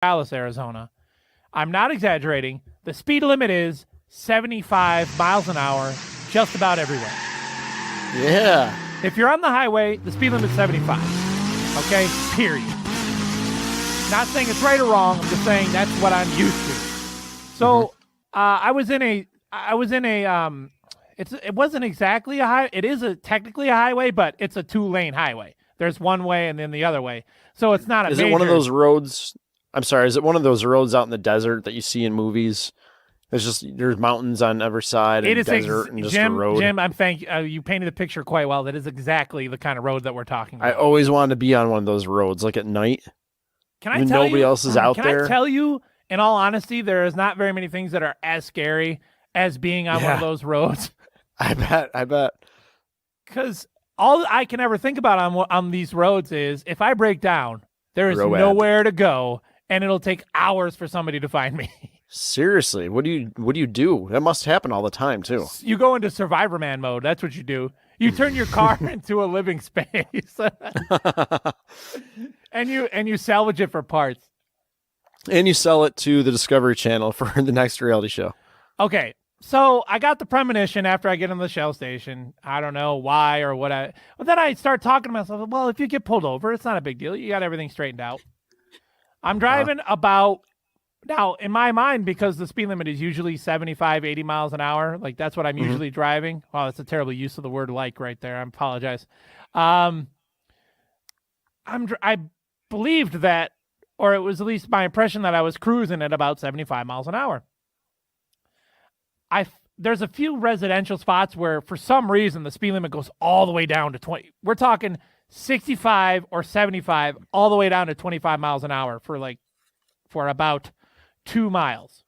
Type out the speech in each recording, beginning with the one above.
Dallas, Arizona. I'm not exaggerating. The speed limit is 75 miles an hour just about everywhere. Yeah. If you're on the highway, the speed limit is 75. Okay? Period. Not saying it's right or wrong. I'm just saying that's what I'm used to. So I was in a it wasn't exactly a high. It is technically a highway, but it's a 2-lane highway. There's one way and then the other way. So it's not a Is major... it one of those roads? I'm sorry. Is it one of those roads out in the desert that you see in movies? There's mountains on every side and desert and just a road. Jim, you painted the picture quite well. That is exactly the kind of road that we're talking about. I always wanted to be on one of those roads, like at night. Can I tell nobody else is out there? Can I tell you, in all honesty, there is not very many things that are as scary as being on one of those roads. I bet. Because all I can ever think about on these roads is if I break down, there is nowhere to go, and it'll take hours for somebody to find me. Seriously, what do you do? That must happen all the time too. You go into Survivor Man mode. That's what you do. You turn your car into a living space, and you salvage it for parts. And you sell it to the Discovery Channel for the next reality show. Okay, so I got the premonition after I get in the Shell station. I don't know why or what. But then I start talking to myself. Well, if you get pulled over, it's not a big deal. You got everything straightened out. I'm driving about. Now, in my mind, because the speed limit is usually 75, 80 miles an hour, like that's what I'm usually driving. Wow, that's a terrible use of the word like right there. I apologize. I believed that, or it was at least my impression that I was cruising at about 75 miles an hour. There's a few residential spots where, for some reason, the speed limit goes all the way down to 20. We're talking 65 or 75, all the way down to 25 miles an hour for about 2 miles.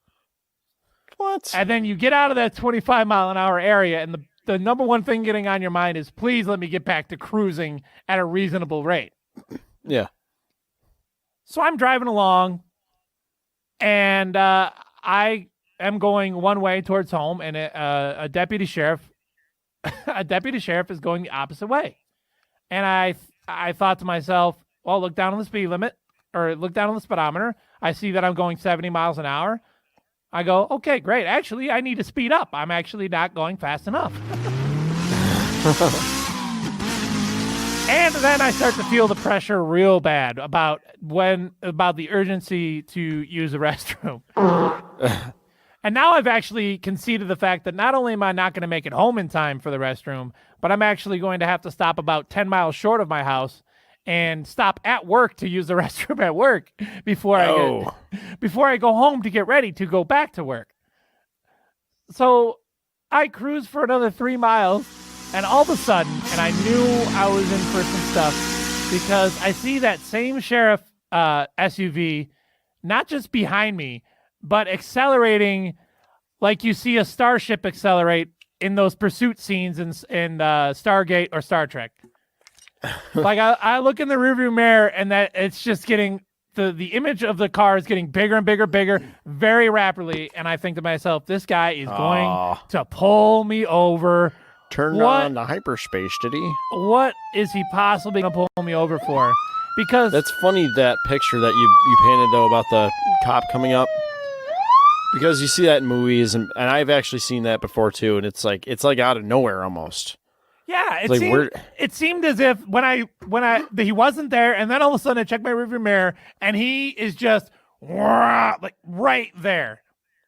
What? And then you get out of that 25 mile an hour area, and the number one thing getting on your mind is, please let me get back to cruising at a reasonable rate. Yeah. So I'm driving along, and I am going one way towards home, and a deputy sheriff is going the opposite way. And I thought to myself, well, look down on the speed limit, or look down on the speedometer. I see that I'm going 70 miles an hour. I go, okay, great. Actually, I need to speed up. I'm actually not going fast enough. And then I start to feel the pressure real bad about the urgency to use the restroom. And now I've actually conceded the fact that not only am I not going to make it home in time for the restroom, but I'm actually going to have to stop about 10 miles short of my house and stop at work to use the restroom at work before I go home to get ready to go back to work. So I cruise for another 3 miles, and all of a sudden, and I knew I was in for some stuff, because I see that same sheriff SUV not just behind me, but accelerating like you see a starship accelerate in those pursuit scenes in Stargate or Star Trek. Like I look in the rearview mirror, and that it's just getting the image of the car is getting bigger and bigger very rapidly, and I think to myself, this guy is going to pull me over. Turned on to hyperspace, did he? What is he possibly going to pull me over for? Because that's funny, that picture that you painted though about the cop coming up. Because you see that in movies, and I've actually seen that before too, and it's like out of nowhere almost. Yeah, it seemed as if when he wasn't there, and then all of a sudden I checked my rearview mirror, and he is just like right there.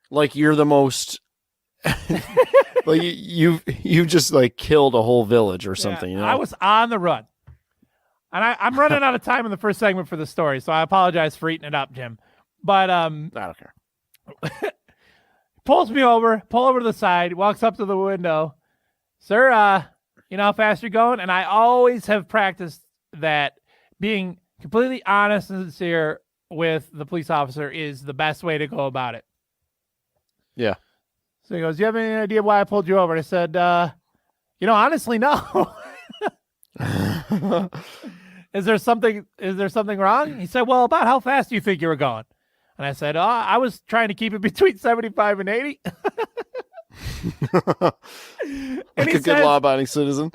Like you're the most, like you've just like killed a whole village or something. You know? I was on the run, and I'm running out of time in the first segment for the story, so I apologize for eating it up, Jim. But I don't care. Pull over to the side, walks up to the window. Sir, you know how fast you're going? And I always have practiced that being completely honest and sincere with the police officer is the best way to go about it. Yeah. So he goes, do you have any idea why I pulled you over? And I said, honestly, no. Is there something wrong? He said, well, about how fast do you think you were going? And I said, I was trying to keep it between 75 and 80. Like a good law-abiding citizen.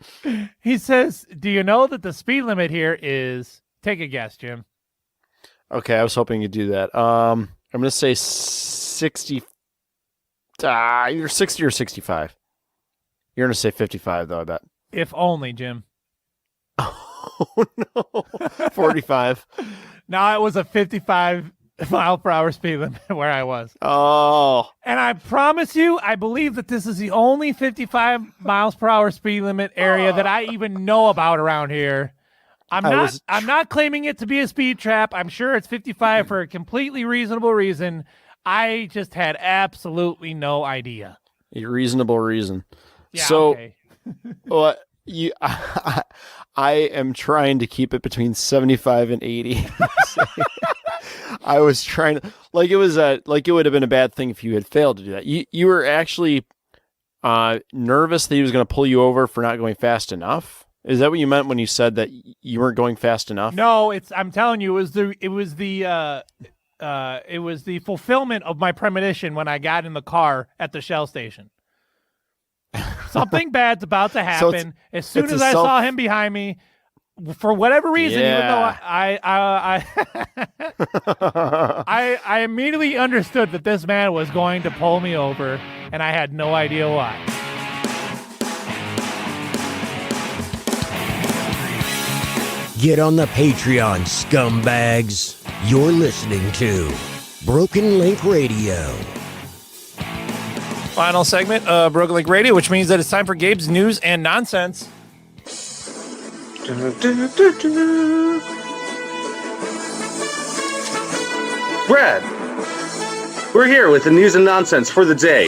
He says, do you know that the speed limit here is, take a guess, Jim. Okay, I was hoping you'd do that. I'm going to say 60. Either 60 or 65. You're going to say 55, though, I bet. If only, Jim. Oh, no. 45. No, it was a 55 mile per hour speed limit where I was. Oh. And I promise you, I believe that this is the only 55 miles per hour speed limit area that I even know about around here. I'm not claiming it to be a speed trap. I'm sure it's 55 for a completely reasonable reason. I just had absolutely no idea. A reasonable reason. Yeah, so, okay. What I am trying to keep it between 75 and 80. I was trying to, like it would have been a bad thing if you had failed to do that. You were actually nervous that he was going to pull you over for not going fast enough. Is that what you meant when you said that you weren't going fast enough? No, I'm telling you, it was the fulfillment of my premonition when I got in the car at the Shell station. Something bad's about to happen. As soon as I saw him behind me, for whatever reason, even though I immediately understood that this man was going to pull me over, and I had no idea why. Get on the Patreon, scumbags. You're listening to Broken Link Radio. Final segment of Broken Link Radio, which means that it's time for Gabe's news and nonsense. Brad, we're here with the news and nonsense for the day.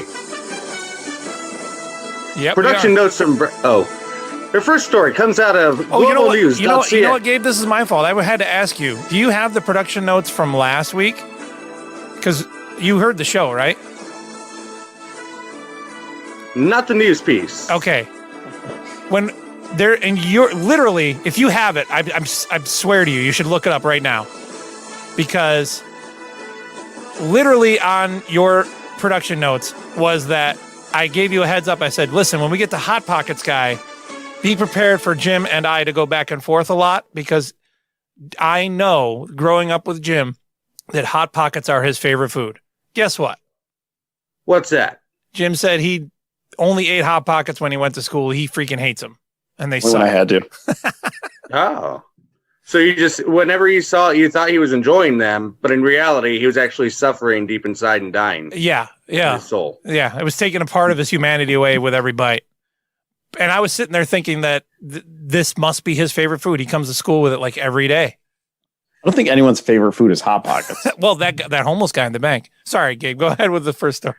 Yep. Production notes from their first story comes out of Global News. You know what, Gabe? This is my fault. I had to ask you. Do you have the production notes from last week? Because you heard the show, right? Not the news piece. Okay. When there, and you're literally, if you have it, I swear to you, you should look it up right now, because literally on your production notes was that I gave you a heads up. I said, listen, when we get to Hot Pockets guy, be prepared for Jim and I to go back and forth a lot, because I know growing up with Jim that Hot Pockets are his favorite food. Guess what? What's that? Jim said he only ate Hot Pockets when he went to school. He freaking hates them. And they suck. When I had to. Oh. So you just, whenever you saw it, you thought he was enjoying them, but in reality, he was actually suffering deep inside and dying. Yeah. In his soul. Yeah. It was taking a part of his humanity away with every bite. And I was sitting there thinking that this must be his favorite food. He comes to school with it like every day. I don't think anyone's favorite food is Hot Pockets. Well, that homeless guy in the bank. Sorry, Gabe. Go ahead with the first story.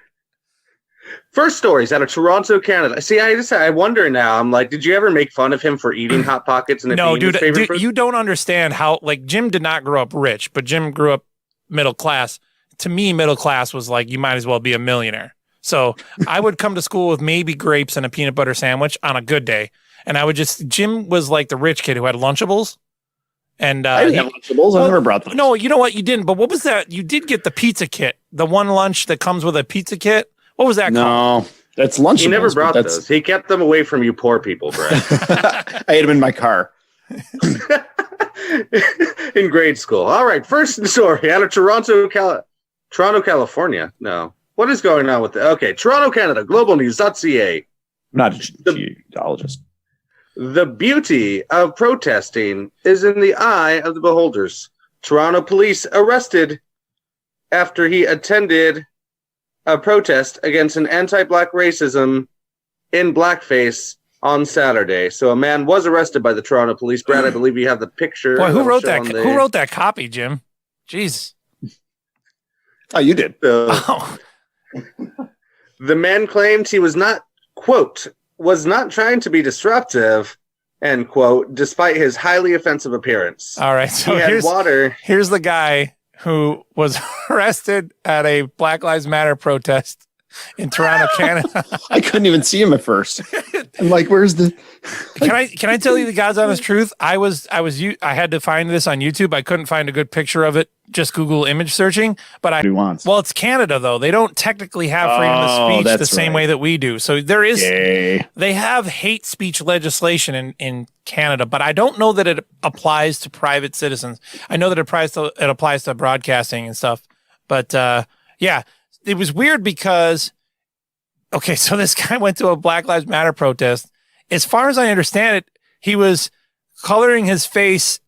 First stories out of Toronto, Canada. See, I wonder now. I'm like, did you ever make fun of him for eating Hot Pockets? And No, dude, you don't understand how, like, Jim did not grow up rich, but Jim grew up middle class. To me, middle class was like, you might as well be a millionaire. So I would come to school with maybe grapes and a peanut butter sandwich on a good day. And Jim was like the rich kid who had Lunchables. And I didn't have Lunchables. I never brought them. No, you know what? You didn't. But what was that? You did get the pizza kit, the one lunch that comes with a pizza kit. What was that called? No, that's Lunchables. He never brought those. He kept them away from you poor people, Brad. I ate them in my car. In grade school. All right, first story out of Toronto, California. No. What is going on with the... Okay, Toronto, Canada, globalnews.ca. I'm not a geologist. The beauty of protesting is in the eye of the beholders. Toronto police arrested after he attended a protest against an anti-black racism in blackface on Saturday. So a man was arrested by the Toronto police. Brad, I believe you have the picture. Boy, who wrote that? Who wrote that copy, Jim? Jeez. Oh, you did. Oh. The man claimed he was not, quote, was not trying to be disruptive, end quote, despite his highly offensive appearance. All right. So here's the guy who was arrested at a Black Lives Matter protest in Toronto, Canada. I couldn't even see him at first. I'm like, where's the? Can I tell you the God's honest truth? I had to find this on YouTube. I couldn't find a good picture of it. Just Google image searching. But He wants. well, it's Canada though. They don't technically have freedom of speech the that's same right. way that we do. So there is. Yay. They have hate speech legislation in Canada, but I don't know that it applies to private citizens. I know that it applies to broadcasting and stuff. But yeah, it was weird because, okay, so this guy went to a Black Lives Matter protest. As far as I understand it, he was coloring his face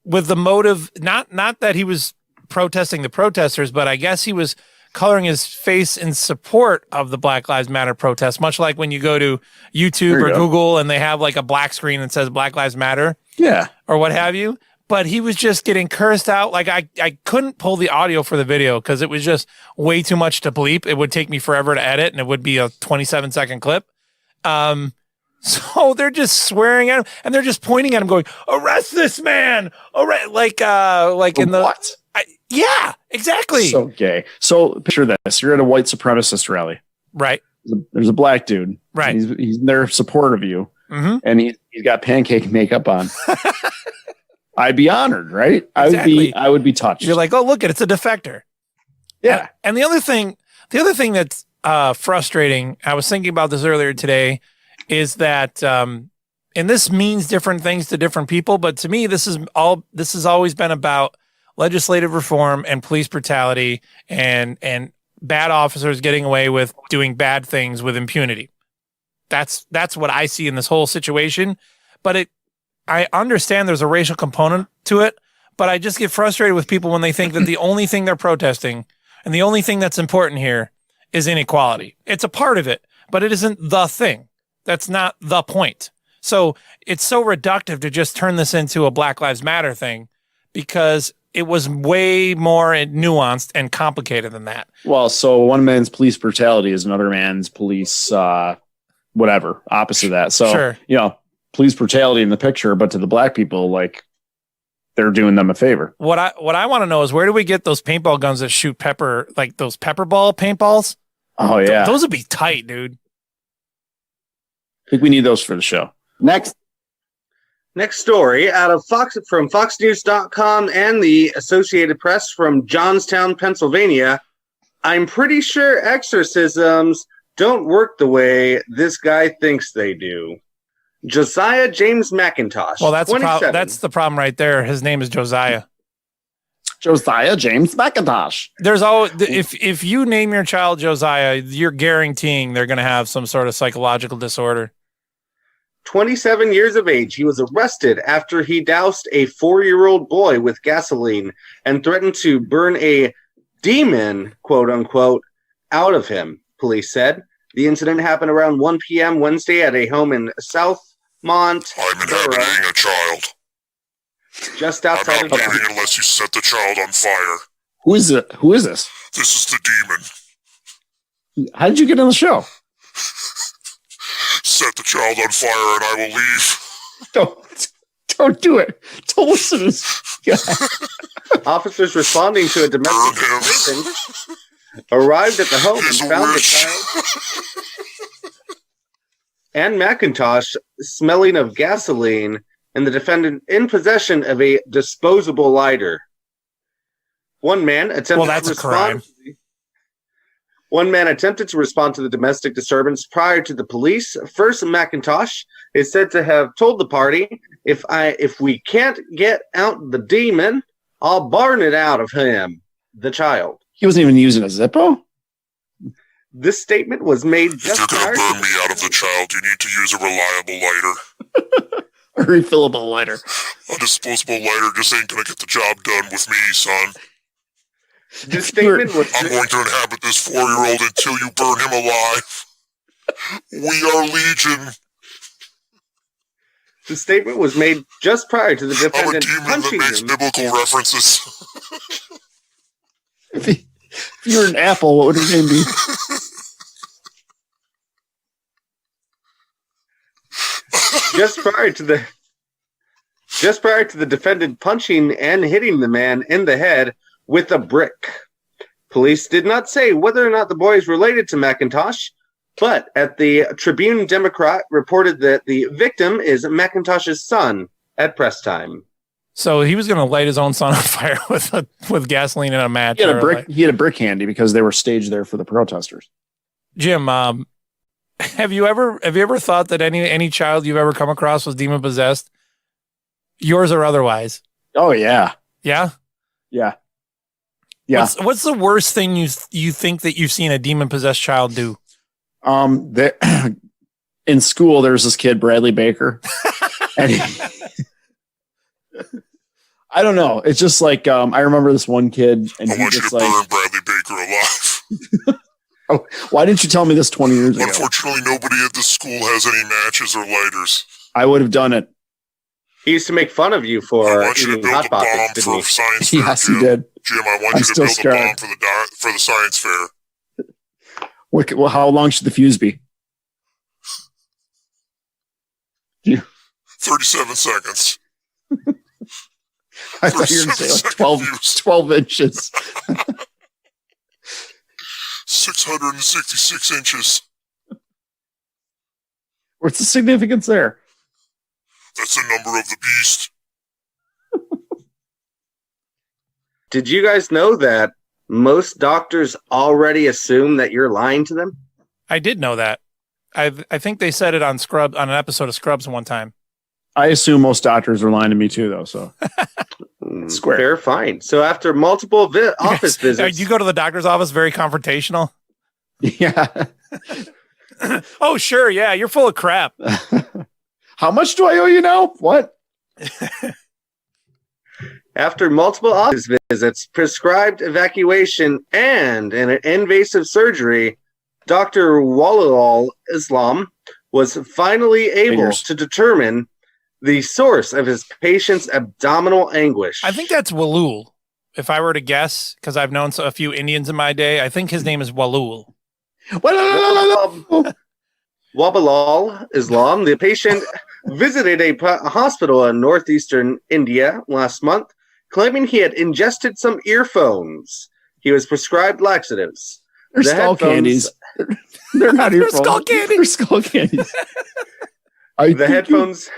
with the motive, not that he was protesting the protesters, but I guess he was coloring his face in support of the Black Lives Matter protest, much like when you go to YouTube or Google and they have like a black screen that says Black Lives Matter. Yeah. Or what have you. But he was just getting cursed out. Like I couldn't pull the audio for the video because it was just way too much to bleep. It would take me forever to edit and it would be a 27-second clip. So they're just swearing at him and they're just pointing at him going, arrest this man. Like in the, what? Yeah, exactly. So gay. So picture this. You're at a white supremacist rally. Right. There's a black dude. Right. He's in their support of you. Mm-hmm. And he's got pancake makeup on. I'd be honored, right? Exactly. I would be touched. You're like, oh, look, it's a defector. Yeah. And the other thing that's frustrating, I was thinking about this earlier today, is that, and this means different things to different people, but to me, this has always been about legislative reform and police brutality and bad officers getting away with doing bad things with impunity. That's what I see in this whole situation. But I understand there's a racial component to it, but I just get frustrated with people when they think that the only thing they're protesting and the only thing that's important here is inequality. It's a part of it, but it isn't the thing. That's not the point. So it's so reductive to just turn this into a Black Lives Matter thing because it was way more nuanced and complicated than that. Well, so one man's police brutality is another man's police, whatever, opposite of that. So, Sure. Police brutality in the picture, but to the black people, like they're doing them a favor. What I want to know is where do we get those paintball guns that shoot pepper, like those pepper ball paintballs? Oh yeah. Those would be tight, dude. I think we need those for the show. Next story out of from FoxNews.com and the Associated Press from Johnstown, Pennsylvania. I'm pretty sure exorcisms don't work the way this guy thinks they do. Josiah James McIntosh. Well, that's the problem right there. His name is Josiah. Josiah James McIntosh. There's always if you name your child Josiah, you're guaranteeing they're going to have some sort of psychological disorder. 27 years of age, he was arrested after he doused a 4-year-old boy with gasoline and threatened to burn a demon, quote unquote, out of him, police said. The incident happened around 1 p.m. Wednesday at a home in Southmont. I'm inhabiting a child. Just outside I'm of not leaving unless you set the child on fire. Who is it? Who is this? This is the demon. How did you get on the show? Set the child on fire and I will leave. Don't do it. Don't listen to this guy. Officers responding to a domestic disturbance arrived at the home and found the child and McIntosh smelling of gasoline and the defendant in possession of a disposable lighter. One man attempted to respond to the domestic disturbance prior to the police. First, McIntosh is said to have told the party, if we can't get out the demon, I'll burn it out of him, the child. He wasn't even using a Zippo? This statement was made If you're going to burn me out of the child, you need to use a reliable lighter. A refillable lighter. A disposable lighter just ain't going to get the job done with me, son. This statement was... I'm going to inhabit this 4-year-old until you burn him alive. We are Legion. The statement was made just prior to the defendant I'm a demon punching that makes him. biblical references. If you're an apple, what would his name be? Just prior to the defendant punching and hitting the man in the head with a brick. Police did not say whether or not the boy is related to McIntosh, But at the Tribune Democrat reported that the victim is McIntosh's son at press time. So he was going to light his own son on fire with gasoline in a match. He had a brick handy because they were staged there for the protesters. Jim, have you ever thought that any child you've ever come across was demon possessed, yours or otherwise? Oh yeah, yeah. What's the worst thing you think that you've seen a demon possessed child do? In school, there's this kid Bradley Baker, and I don't know. It's just like I remember this one kid, and I want you to burn Bradley Baker alive. Oh, why didn't you tell me this 20 years ago? Unfortunately, nobody at the school has any matches or lighters. I would have done it. He used to make fun of you for eating Hot Pockets, didn't he? Science fair, Yes, Jim. he did. Jim, I want you to build a bomb for the science fair. Well, how long should the fuse be? 37 seconds. I thought you were going to say like 12 inches. 666 inches. What's the significance there? That's the number of the beast. Did you guys know that most doctors already assume that you're lying to them? I did know that. I think they said it on an episode of Scrubs one time. I assume most doctors are lying to me too, though. So square. Fair, fine. So after multiple office visits, you go to the doctor's office very confrontational. Yeah. Oh, sure. Yeah, you're full of crap. How much do I owe you now? What? After multiple office visits, prescribed evacuation, and an invasive surgery, Dr. Walal Islam was finally able to determine the source of his patient's abdominal anguish. I think that's Walul, if I were to guess, because I've known a few Indians in my day. I think his name is Walul. Wabalal Islam, the patient, visited a hospital in northeastern India last month, claiming he had ingested some earphones. He was prescribed laxatives. They're skull candies. They're not earphones. Skull candies. They're skull candies. The headphones.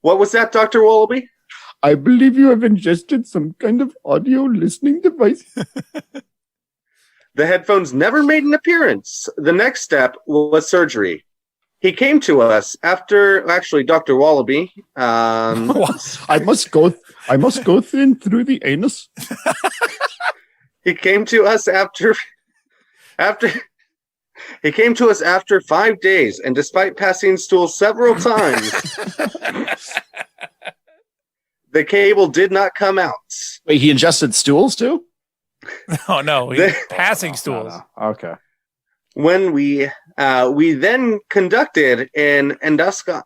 What was that, Dr. Wallaby? I believe you have ingested some kind of audio listening device. The headphones never made an appearance. The next step was surgery. He came to us after, actually, Dr. Wallaby. I must go in through the anus. He came to us after he came to us after 5 days, and despite passing stool several times, the cable did not come out. Wait, he ingested stools too? Oh no, passing stools. No. Okay. When we then conducted an endoscopy.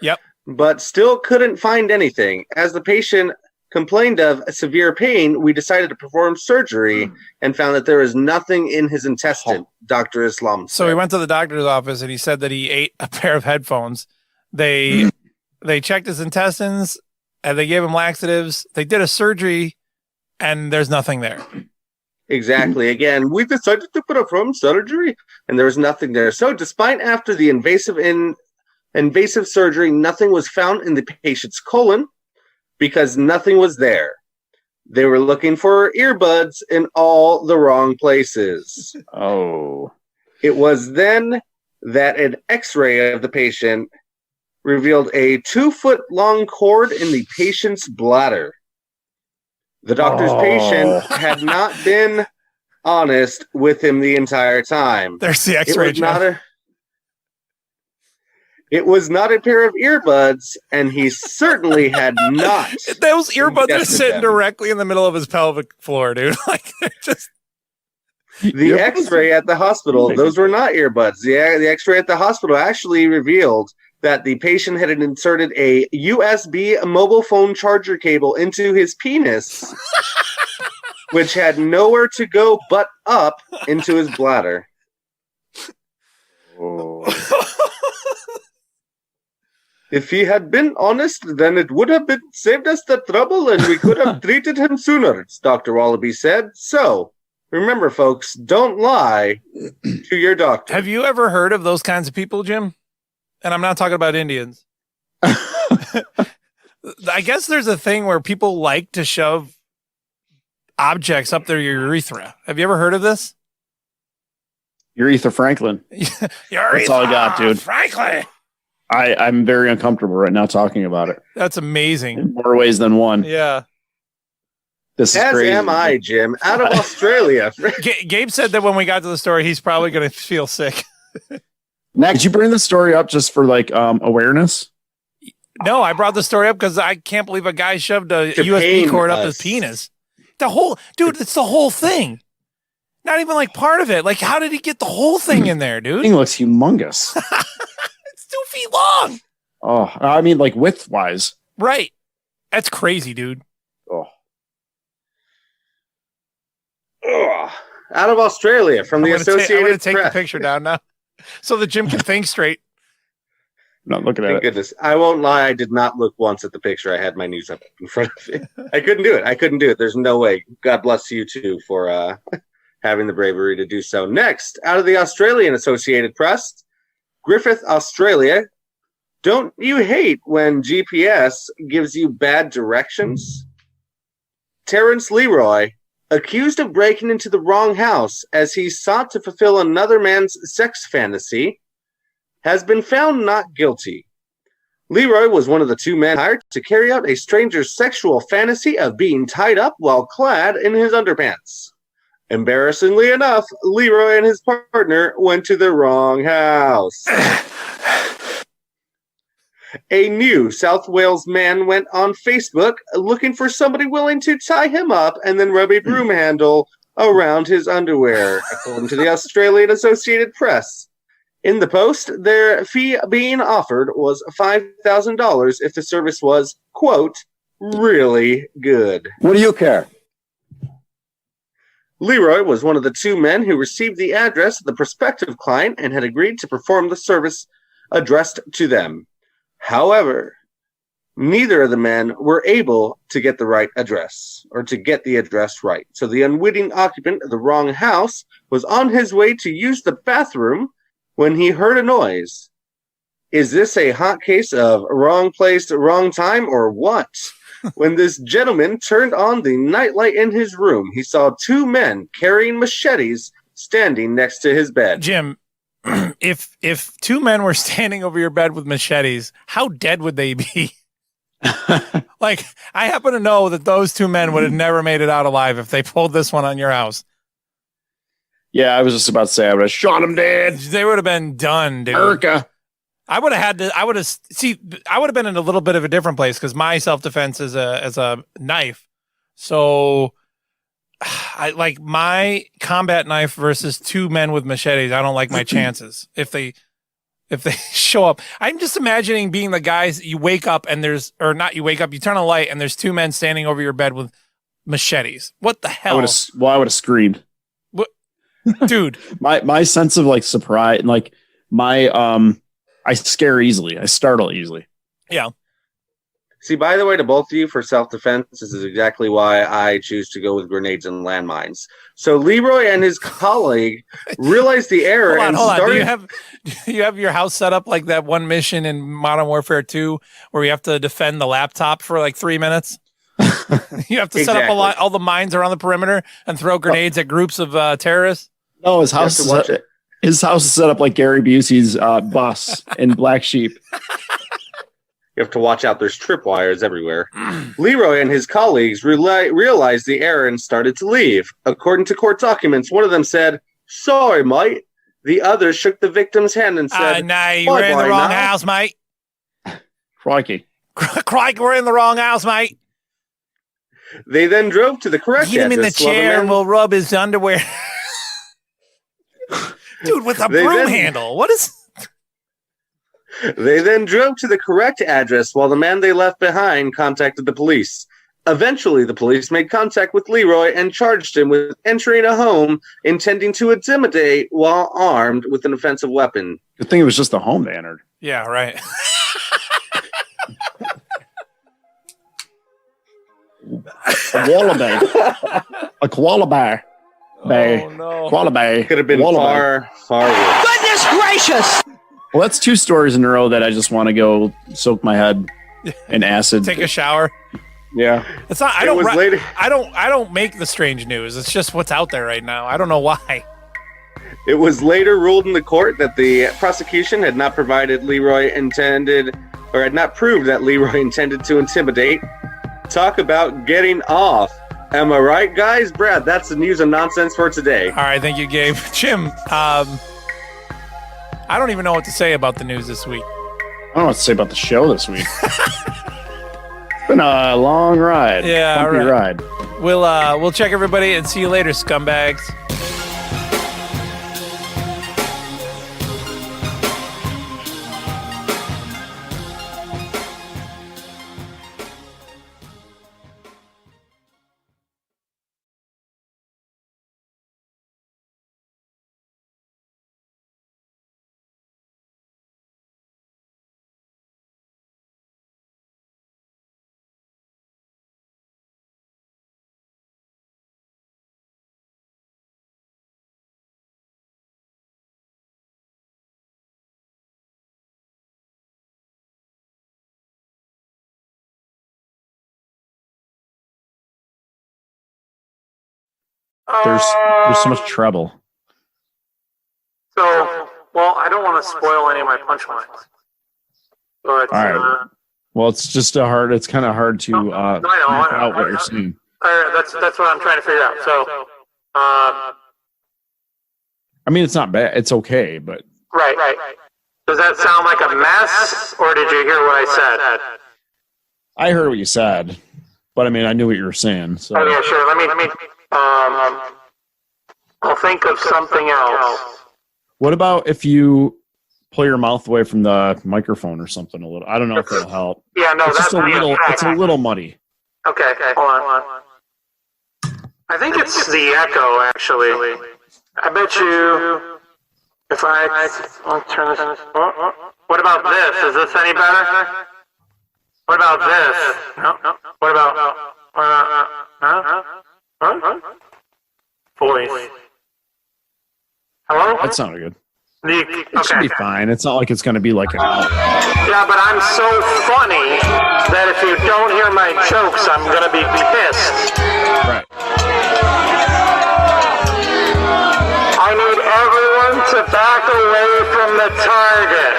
Yep. But still couldn't find anything. As the patient complained of severe pain, we decided to perform surgery and found that there was nothing in his intestine, Dr. Islam said. So he went to the doctor's office and he said that he ate a pair of headphones. They checked his intestines and they gave him laxatives. They did a surgery and there's nothing there. Exactly. Again, we decided to perform surgery and there was nothing there. So despite after the invasive surgery, nothing was found in the patient's colon because nothing was there. They were looking for earbuds in all the wrong places. Oh. It was then that an x-ray of the patient revealed a 2-foot-long cord in the patient's bladder. The doctor's patient had not been honest with him the entire time. There's the x-ray. It was not a pair of earbuds, and he certainly had not. Those earbuds are sitting them. directly in the middle of his pelvic floor, dude. Like, they're just... The x-ray at the hospital, those were not earbuds. The x-ray at the hospital actually revealed that the patient had inserted a USB mobile phone charger cable into his penis, which had nowhere to go but up into his bladder. Oh. If he had been honest, then it would have saved us the trouble and we could have treated him sooner, Dr. Wallaby said. So, Remember, folks, don't lie to your doctor. Have you ever heard of those kinds of people, Jim? And I'm not talking about Indians. I guess there's a thing where people like to shove objects up their urethra. Have you ever heard of this? Urethra Franklin. That's all I got, dude. Franklin. I'm very uncomfortable right now talking about it That's amazing. in more ways than one. Yeah. This is As crazy. am I, Jim, out of Australia. Gabe said that when we got to the story, he's probably going to feel sick. Matt, did you bring the story up just for like awareness? No, I brought the story up because I can't believe a guy shoved a To USB pain cord up us. his penis. It's the whole thing. Not even like part of it. Like, how did he get the whole thing in there, dude? Thing looks humongous. It's 2 feet long. Oh, I mean, like width wise. Right. That's crazy, dude. Oh, Ugh. Out of Australia from the I'm going to Associated take the Press. picture down now so that Jim can think straight. not looking at Thank it. goodness. I won't lie. I did not look once at the picture. I had my news up in front of it. I couldn't do it. There's no way. God bless you too for having the bravery to do so. Next, out of the Australian Associated Press, Griffith, Australia. Don't you hate when GPS gives you bad directions? Terrence Leroy, accused of breaking into the wrong house as he sought to fulfill another man's sex fantasy, has been found not guilty. Leroy was one of the 2 men hired to carry out a stranger's sexual fantasy of being tied up while clad in his underpants. Embarrassingly enough, Leroy and his partner went to the wrong house. A new South Wales man went on Facebook looking for somebody willing to tie him up and then rub a broom handle around his underwear, according to the Australian Associated Press. In the post, their fee being offered was $5,000 if the service was, quote, really good. What do you care? Leroy was one of the 2 men who received the address of the prospective client and had agreed to perform the service addressed to them. However, neither of the men were able to get the right address, or to get the address right. So the unwitting occupant of the wrong house was on his way to use the bathroom when he heard a noise. Is this a hot case of wrong place, wrong time, or what? When this gentleman turned on the nightlight in his room, he saw 2 men carrying machetes standing next to his bed. Jim, if 2 men were standing over your bed with machetes, how dead would they be? Like, I happen to know that those 2 men would have never made it out alive if they pulled this one on your house. Yeah, I was just about to say I would have shot him dead. They would have been done, dude. Erica. I would have been in a little bit of a different place because my self-defense is a knife. So I like my combat knife versus 2 men with machetes. I don't like my chances if they show up. I'm just imagining being the guys you wake up and you turn on a light and there's 2 men standing over your bed with machetes. What the hell? I would have screamed. What? Dude. my sense of like surprise, like my I scare easily. I startle easily. Yeah. See, by the way, to both of you, for self-defense, this is exactly why I choose to go with grenades and landmines. So Leroy and his colleague realized the error Hold on. started... Do you have your house set up like that one mission in Modern Warfare 2 where you have to defend the laptop for like 3 minutes? You have to set up all the mines around the perimeter and throw grenades at groups of terrorists? No, his house is set up like Gary Busey's bus in Black Sheep. You have to watch out. There's tripwires everywhere. Leroy and his colleagues realized the error and started to leave. According to court documents, one of them said, "Sorry, mate." The other shook the victim's hand and said, "No, you were in the wrong house, mate." Crikey. Crikey, we're in the wrong house, mate. They then drove to the correct Get him in the address while chair and we'll rub his underwear. Dude, with a broom handle. What is... They then drove to the correct address while the man they left behind contacted the police. Eventually, the police made contact with Leroy and charged him with entering a home intending to intimidate while armed with an offensive weapon. Good thing it was just a home they entered. Yeah, right. A wallaby. A koala bear. Bay. Oh, no. Koala Bay. Could have been Wallaby. far worse. Goodness gracious! Well, that's 2 stories in a row that I just want to go soak my head in acid. Take a shower. Yeah. It's not. I It don't. was later. I don't make the strange news. It's just what's out there right now. I don't know why. It was later ruled in the court that the prosecution had not provided Leroy intended, or had not proved that Leroy intended to intimidate. Talk about getting off. Am I right, guys? Brad, that's the news and nonsense for today. All right, thank you, Gabe. Jim, I don't even know what to say about the news this week. I don't know what to say about the show this week. It's been a long ride. Yeah, Bumpy all right. ride. We'll check everybody and see you later, scumbags. There's so much trouble. So, well, I don't want to spoil any of my punchlines. But, All right. Well, it's kind of hard to I know. map out what you're saying. that's what I'm trying to figure out. So, I mean, it's not bad. It's okay, but right. Does that sound like a mess, or did you hear what I said? I heard what you said. But I mean, I knew what you were saying. So Oh, yeah, sure. Let me, I'll think of something else. what about if you pull your mouth away from the microphone or something a little? I don't know if that'll help. Yeah, no, It's just it's a little muddy. Okay, hold on. I think it's the echo, actually. I bet you if I'll turn this. What about this? Is this any better? What about this? No. What about voice? Hello? That sounded good. Okay. It should be fine. It's not like it's going to be like Yeah, but I'm so funny that if you don't hear my jokes, I'm gonna be pissed. right. I need everyone to back away from the target.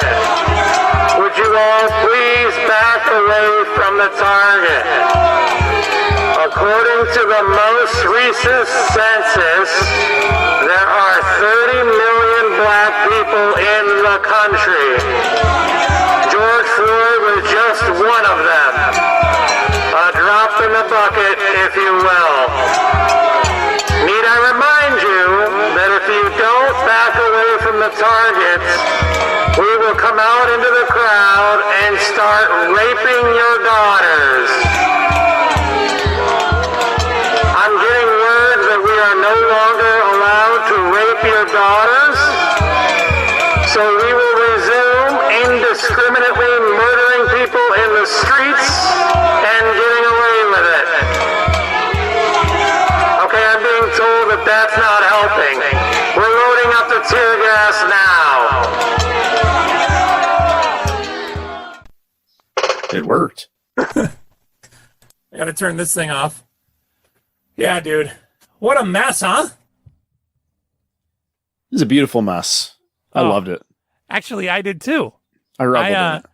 Would you all please back away from the target? According to the most recent census, there are 30 million black people in the country. George Floyd was just one of them. A drop in the bucket, if you will. Need I remind you that if you don't back away from the targets, we will come out into the crowd and start raping your daughters. I'm getting word that we are no longer allowed to rape your daughters, so we will resume indiscriminately murdering people in the streets and getting away with it. Okay, I'm being told that that's not helping. We're loading up the tear gas now. It worked. I gotta turn this thing off. Yeah, dude. What a mess, huh? It's a beautiful mess. I Oh. loved it. Actually, I did too. I reveled in it.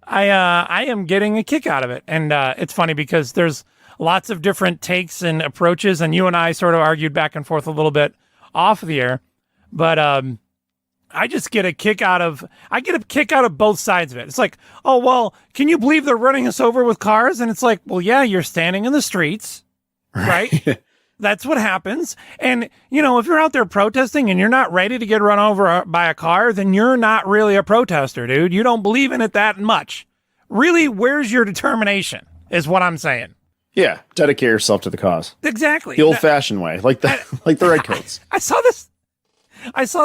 I am getting a kick out of it, and it's funny because there's lots of different takes and approaches, and you and I sort of argued back and forth a little bit off the air, but I just get a kick out of both sides of it. It's like, oh well, can you believe they're running us over with cars? And it's like, well, yeah, you're standing in the streets, right? That's what happens. And, you know, if you're out there protesting and you're not ready to get run over by a car, then you're not really a protester, dude. You don't believe in it that much. Really, where's your determination is what I'm saying. Yeah, dedicate yourself to the cause. Exactly. The old-fashioned way, like the redcoats. I saw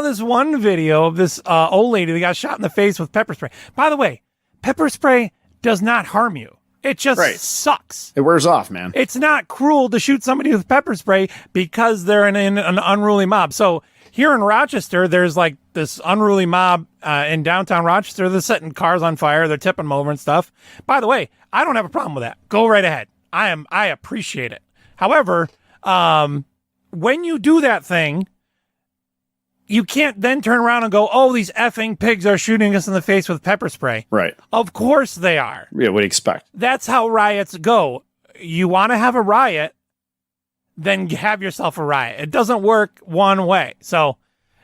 this one video of this old lady that got shot in the face with pepper spray. By the way, pepper spray does not harm you. It just Right. sucks. It wears off, man. It's not cruel to shoot somebody with pepper spray because they're in an unruly mob. So here in Rochester, there's like this unruly mob in downtown Rochester. They're setting cars on fire. They're tipping them over and stuff. By the way, I don't have a problem with that. Go right ahead. I appreciate it. However, when you do that thing, you can't then turn around and go, oh, these effing pigs are shooting us in the face with pepper spray. Right. Of course they are. Yeah, what do you expect? That's how riots go. You want to have a riot, then have yourself a riot. It doesn't work one way. So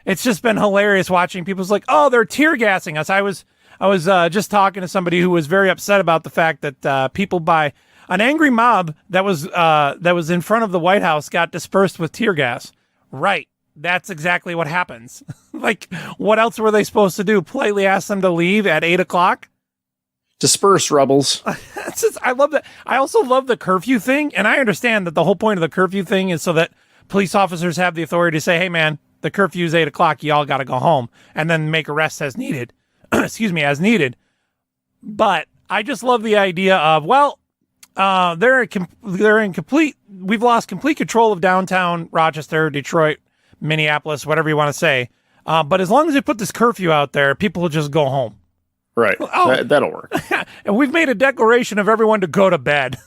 it's just been hilarious watching people's like, oh, they're tear gassing us. I was just talking to somebody who was very upset about the fact that people by an angry mob that was in front of the White House got dispersed with tear gas. Right. That's exactly what happens. Like, what else were they supposed to do? Politely ask them to leave at 8:00? Disperse, rebels. I love that. I also love the curfew thing, and I understand that the whole point of the curfew thing is so that police officers have the authority to say, "Hey, man, the curfew is 8:00. Y'all got to go home," and then make arrests as needed. Excuse me, as needed. But I just love the idea of, well, they're in complete. We've lost complete control of downtown Rochester, Detroit, Minneapolis, whatever you want to say. But as long as they put this curfew out there, people will just go home. Right. Oh. That'll work. And we've made a declaration of everyone to go to bed.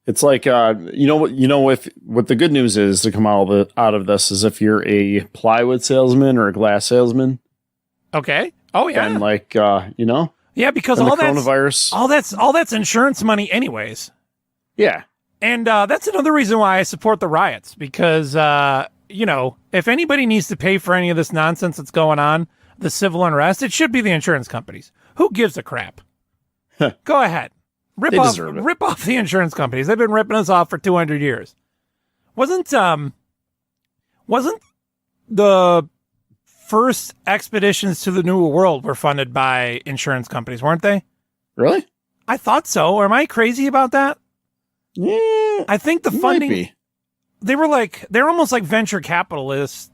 It's like, if what the good news is to come out of this is if you're a plywood salesman or a glass salesman. Okay. Oh yeah. And yeah, because and all the coronavirus. all that's insurance money anyways. Yeah. And that's another reason why I support the riots, because, if anybody needs to pay for any of this nonsense that's going on, the civil unrest, it should be the insurance companies. Who gives a crap? Go ahead. Rip off the insurance companies. They've been ripping us off for 200 years. Wasn't the first expeditions to the New World were funded by insurance companies, weren't they? Really? I thought so. Or am I crazy about that? Yeah. I think the funding, might be. they're almost like venture capitalists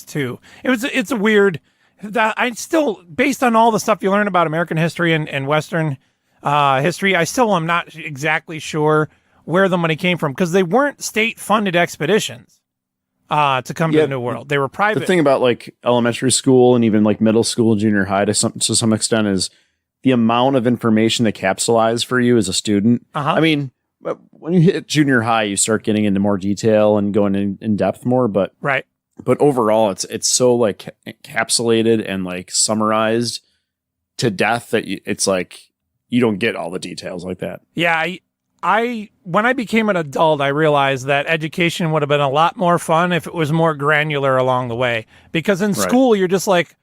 too. It's a weird, that I still, based on all the stuff you learn about American history and Western history, I still am not exactly sure where the money came from, because they weren't state funded expeditions to come to the New World. They were private. The thing about like elementary school and even like middle school, junior high to some extent is the amount of information they capsulize for you as a student. I mean, when you hit junior high, you start getting into more detail and going in depth more. But right. But overall, it's so like encapsulated and like summarized to death that it's like you don't get all the details like that. Yeah, I when I became an adult, I realized that education would have been a lot more fun if it was more granular along the way. Because in school, you're just like,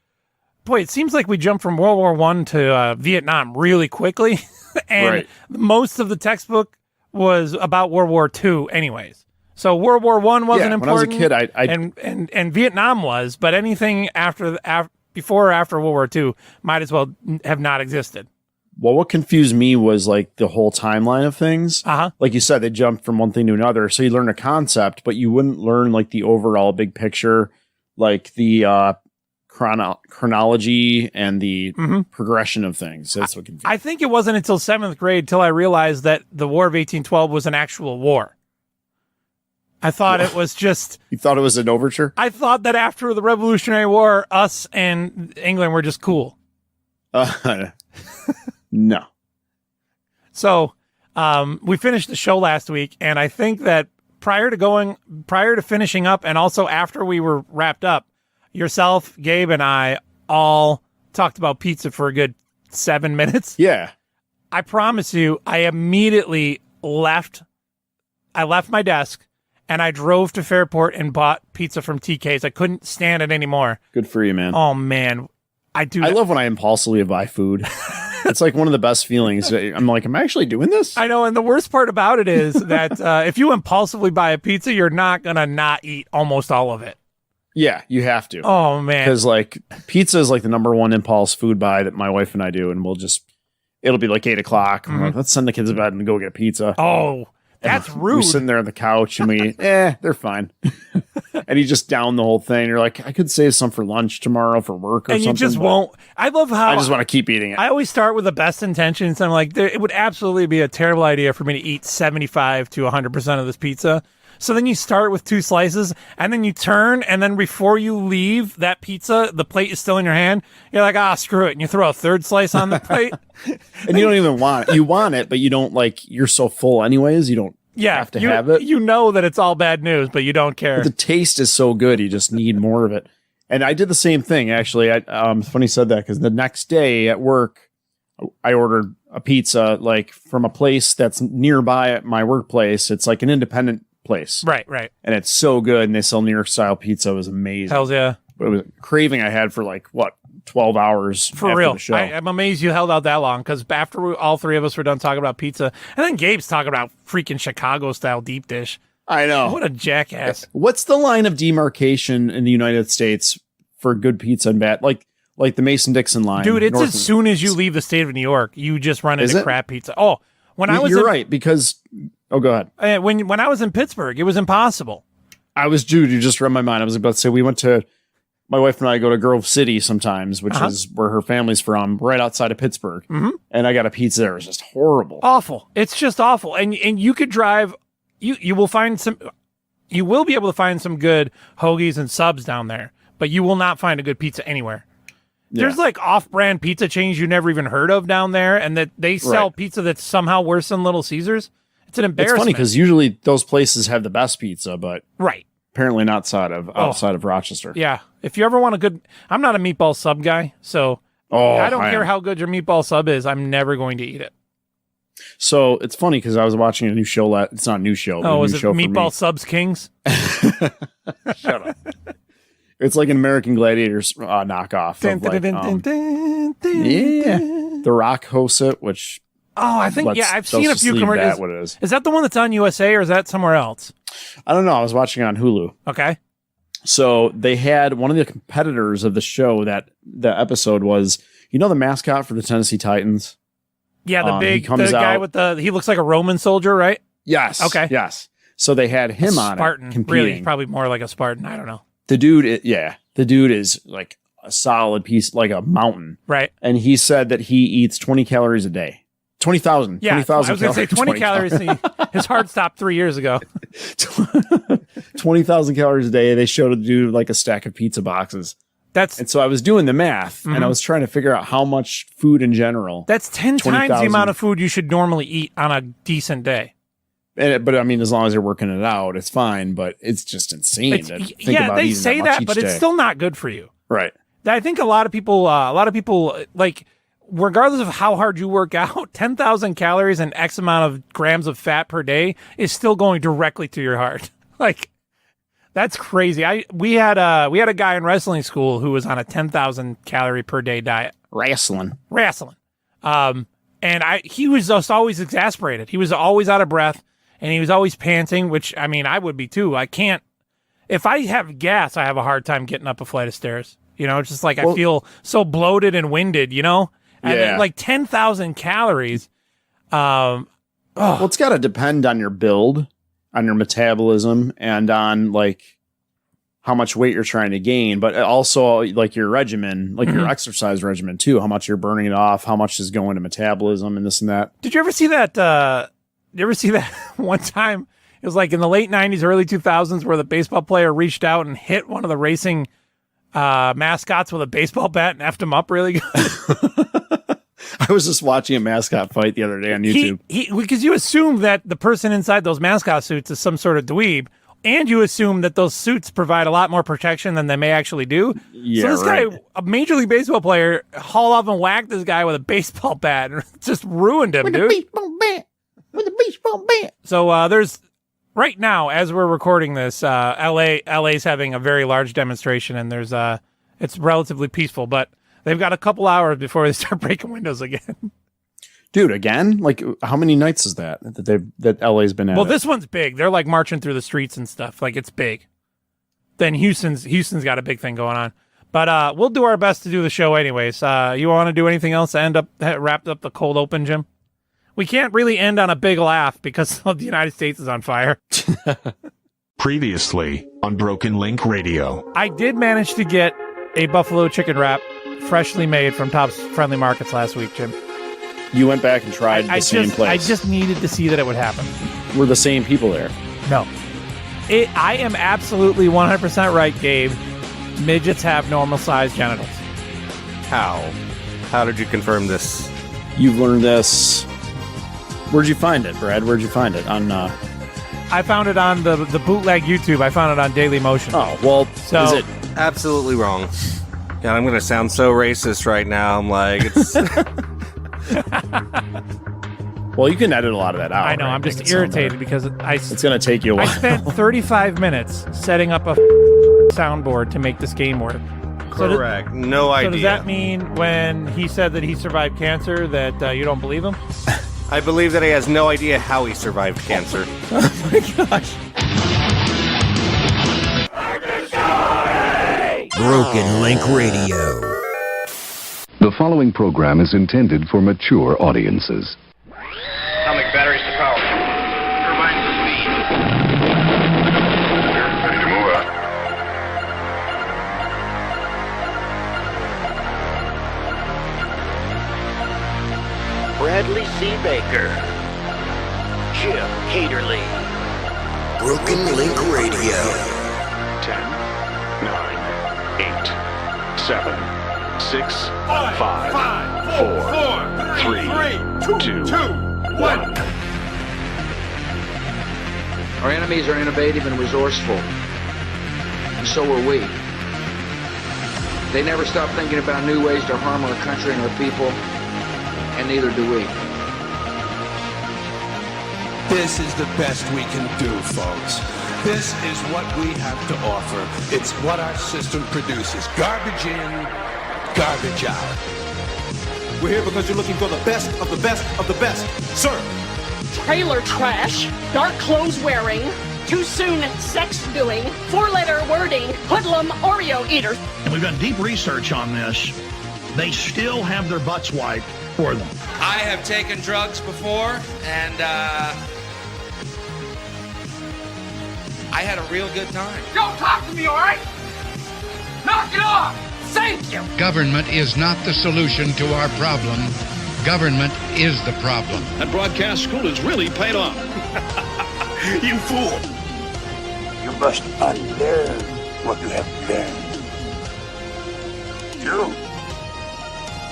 boy, it seems like we jumped from World War I to Vietnam really quickly. And most of the textbook was about World War II anyways. So World War I wasn't important. When I was a kid, and Vietnam was, but anything before or after World War II might as well have not existed. Well, what confused me was like the whole timeline of things. Like you said, they jumped from one thing to another. So you learn a concept, but you wouldn't learn like the overall big picture, like the chronology and the progression of things. That's what confused me. I think it wasn't until 7th grade till I realized that the War of 1812 was an actual war. I thought it was just... You thought it was an overture? I thought that after the Revolutionary War, us and England were just cool. No. So we finished the show last week, and I think that prior to finishing up, and also after we were wrapped up, yourself, Gabe, and I all talked about pizza for a good 7 minutes. Yeah. I promise you, I immediately left. I left my desk, and I drove to Fairport and bought pizza from TK's. I couldn't stand it anymore. Good for you, man. Oh, man. I love when I impulsively buy food. It's like one of the best feelings. I'm like, am I actually doing this? I know. And the worst part about it is that if you impulsively buy a pizza, you're not going to not eat almost all of it. Yeah, you have to. Oh, man. Because like pizza is like the number one impulse food buy that my wife and I do. And it'll be like 8:00. Like, let's send the kids to bed and go get pizza. Oh, that's rude. We're sitting there on the couch and they're fine. And and you just down the whole thing. You're like, I could save some for lunch tomorrow for work or and something. you just won't. I love how I just want to keep eating it. I always start with the best intentions. I'm like, it would absolutely be a terrible idea for me to eat 75 to 100% of this pizza. So then you start with 2 slices, and then you turn, and then before you leave that pizza, the plate is still in your hand. You're like, screw it, and you throw a 3rd slice on the plate. And you don't even want it. You want it, but you don't you're so full anyways. You don't have to have it. You know that it's all bad news, but you don't care. But the taste is so good, you just need more of it. And I did the same thing, actually. It's funny you said that, because the next day at work, I ordered a pizza from a place that's nearby at my workplace. It's like an independent place. Right. And it's so good, and they sell New York style pizza. It was amazing. Hells yeah. But it was a craving I had for 12 hours for after real. the show. I'm amazed you held out that long, because after all 3 of us were done talking about pizza, and then Gabe's talking about freaking Chicago style deep dish. I know. What a jackass. What's the line of demarcation in the United States for good pizza and bad? Like the Mason-Dixon line. Dude, it's as soon as you leave the state of New York, you just run into crap pizza. Oh, You're right, because... Oh, go ahead. When I was in Pittsburgh, it was impossible. Dude, you just read my mind. I was about to say, my wife and I go to Grove City sometimes, which is where her family's from, right outside of Pittsburgh. Mm-hmm. And I got a pizza there. It was just horrible. Awful. It's just awful. And you could drive, you will be able to find some good hoagies and subs down there, but you will not find a good pizza anywhere. Yeah. There's off-brand pizza chains you never even heard of down there, and that they sell pizza that's somehow worse than Little Caesars. It's an embarrassment. It's funny because usually those places have the best pizza, but apparently not outside of Rochester. Yeah. If you ever want a good, I'm not a meatball sub guy, so I don't care how good your meatball sub is. I'm never going to eat it. So it's funny because I was watching a new show. It's not a new show. Oh, is it Meatball Subs Kings? Shut up. It's like an American Gladiators knockoff. The Rock hosts it, which... Oh, I think, I've seen a few commercials. What it is. Is that the one that's on USA, or is that somewhere else? I don't know. I was watching it on Hulu. Okay. So they had one of the competitors of the show, that the episode was, the mascot for the Tennessee Titans? Yeah, the guy with he looks like a Roman soldier, right? Yes. Okay. Yes. So they had him on Spartan. Competing. Really, probably more like a Spartan. I don't know. The dude is like a solid piece, like a mountain. Right. And he said that he eats 20 calories a day. 20,000. Yeah, 20,000 I was going to say 20 calories. His heart stopped 3 years ago. 20,000 calories a day. They showed a dude a stack of pizza boxes. And so I was doing the math, and I was trying to figure out how much food in general. That's 10 times the amount of food you should normally eat on a decent day. But I mean, as long as you're working it out, it's fine. But it's just insane. They say that, but it's still not good for you. Right. I think a lot of people, regardless of how hard you work out, 10,000 calories and X amount of grams of fat per day is still going directly to your heart. That's crazy. We had a guy in wrestling school who was on a 10,000 calorie per day diet. Wrestling. And he was just always exasperated. He was always out of breath, and he was always panting, which, I mean, I would be too. If I have gas, I have a hard time getting up a flight of stairs. It's just I feel so bloated and winded, And then, 10,000 calories. Well, it's got to depend on your build, on your metabolism, and on how much weight you're trying to gain, but also your regimen, your exercise regimen too, how much you're burning it off, how much is going to metabolism and this and that. Did you ever see that? One time? It was in the late 90s, early 2000s, where the baseball player reached out and hit one of the racing mascots with a baseball bat and effed him up really good. I was just watching a mascot fight the other day on YouTube. Because you assume that the person inside those mascot suits is some sort of dweeb, and you assume that those suits provide a lot more protection than they may actually do. Yeah, so this guy, a Major League Baseball player, hauled off and whacked this guy with a baseball bat and just ruined him, dude. With a baseball bat. So there's, right now, as we're recording this, LA's having a very large demonstration, and there's it's relatively peaceful, but they've got a couple hours before they start breaking windows again. Dude, again? How many nights is that LA's been at? Well, this one's big. They're marching through the streets and stuff. It's big. Then Houston's got a big thing going on. But we'll do our best to do the show anyways. You want to do anything else to wrap up the cold open, Jim? We can't really end on a big laugh because the United States is on fire. Previously on Broken Link Radio. I did manage to get a buffalo chicken wrap freshly made from Tops Friendly Markets last week, Jim. You went back and tried the same place. I just needed to see that it would happen. Were the same people there? No. I am absolutely 100% right, Gabe. Midgets have normal-sized genitals. How? How did you confirm this? You've learned this. Where'd you find it, Brad? Where'd you find it? On I found it on the bootleg YouTube. I found it on Daily Motion. Oh, well, so, is it absolutely wrong? God, I'm going to sound so racist right now. I'm like, it's... Well, you can edit a lot of that out. I know. Right? I'm just irritated because it's going to take you a while. I spent 35 minutes setting up a soundboard to make this game work. Correct. No idea. So does that mean when he said that he survived cancer that you don't believe him? I believe that he has no idea how he survived cancer. Oh my gosh. Broken Link Radio. The following program is intended for mature audiences. Atomic batteries to power. Turbines to speed. Ready to move out. Bradley C. Baker. Jim Katerle. Broken Link Radio. 10, 9, 8, 7, 6, 5, 4, 3, 2, 1. Our enemies are innovative and resourceful, and so are we. They never stop thinking about new ways to harm our country and our people, and neither do we. This is the best we can do, folks. This is what we have to offer. It's what our system produces. Garbage in, garbage out. We're here because you're looking for the best of the best of the best. Sir! Trailer trash, dark clothes wearing, too soon sex doing, 4-letter wording, hoodlum Oreo eater. And we've done deep research on this. They still have their butts wiped for them. I have taken drugs before, and I had a real good time. Don't talk to me, all right? Knock it off! Thank you! Government is not the solution to our problem. Government is the problem. That broadcast school has really paid off. You fool! You must unlearn what you have learned. Do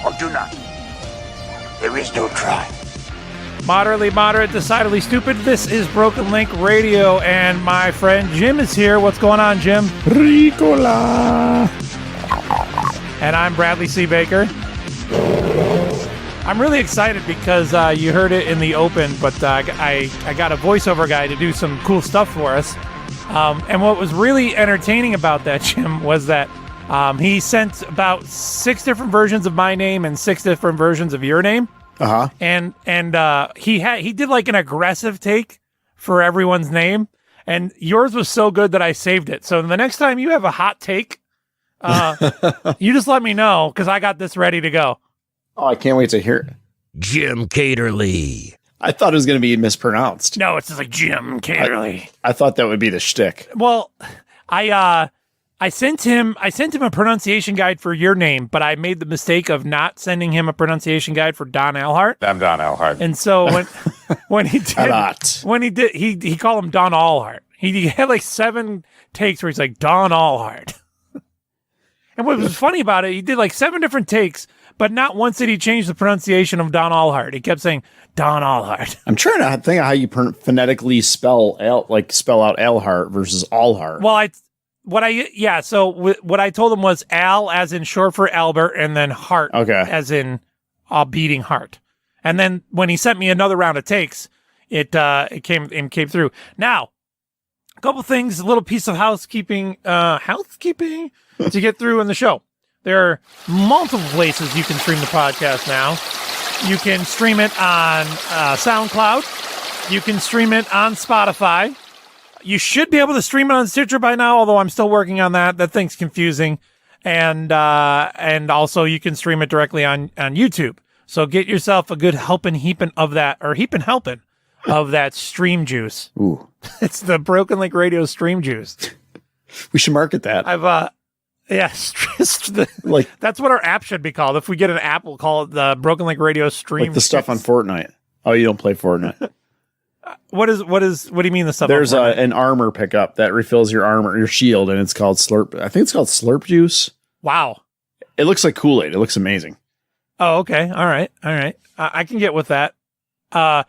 or do not. There is no try. Moderately moderate, decidedly stupid. This is Broken Link Radio, and my friend Jim is here. What's going on, Jim? Ricola. And I'm Bradley C. Baker. I'm really excited because you heard it in the open, but I got a voiceover guy to do some cool stuff for us. And what was really entertaining about that, Jim, was that he sent about 6 different versions of my name and 6 different versions of your name. Uh-huh. And he did like an aggressive take for everyone's name, and yours was so good that I saved it. So the next time you have a hot take, you just let me know, because I got this ready to go. Oh, I can't wait to hear it. Jim Katerle. I thought it was going to be mispronounced. No, it's just like Jim Katerle. I thought that would be the shtick. Well, I sent him a pronunciation guide for your name, but I made the mistake of not sending him a pronunciation guide for Don Alhart. I'm Don Alhart. And so when he did he called him Don Alhart. He had like 7 takes where he's like Don Alhart. And what was funny about it, he did like 7 different takes, but not once did he change the pronunciation of Don Alhart. He kept saying Don Alhart. I'm trying to think of how you phonetically spell out Alhart versus Allhart. Well, what I told him was Al as in short for Albert, and then Hart as in beating heart. And then when he sent me another round of takes, it came through. Now, a couple things, a little piece of housekeeping to get through in the show. There are multiple places you can stream the podcast now. You can stream it on SoundCloud. You can stream it on Spotify. You should be able to stream it on Stitcher by now, although I'm still working on that. That thing's confusing. And also you can stream it directly on YouTube. So get yourself a good heaping of that, or heaping helping of that stream juice. Ooh. It's the Broken Link Radio stream juice. We should market that. Like that's what our app should be called. If we get an app, we'll call it the Broken Link Radio stream. Like the stuff on Fortnite. Oh, you don't play Fortnite. What do you mean the stuff? There's on Fortnite? an armor pickup that refills your armor, your shield, and it's called Slurp. I think it's called Slurp Juice. Wow. It looks like Kool-Aid. It looks amazing. Oh, okay. All right. I can get with that. I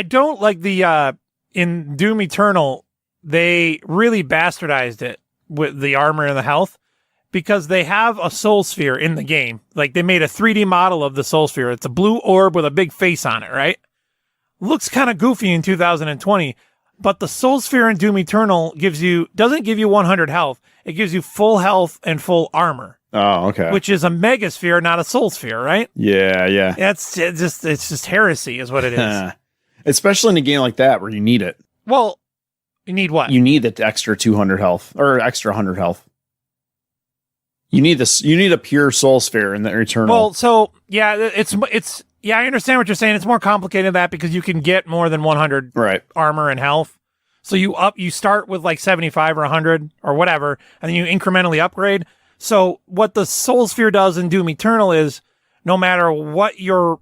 don't like the in Doom Eternal, they really bastardized it with the armor and the health because they have a soul sphere in the game. Like they made a 3D model of the soul sphere. It's a blue orb with a big face on it, right? Looks kind of goofy in 2020, but the soul sphere in Doom Eternal doesn't give you 100 health. It gives you full health and full armor. Oh, okay. Which is a mega sphere, not a soul sphere, right? Yeah. It's just heresy is what it is. Especially in a game like that where you need it. Well, you need what? You need the extra 200 health or extra 100 health. You need this. You need a pure soul sphere in the Eternal. Well, so yeah, I understand what you're saying. It's more complicated than that because you can get more than 100 armor and health. So you start with like 75 or 100 or whatever, and then you incrementally upgrade. So what the soul sphere does in Doom Eternal is no matter what your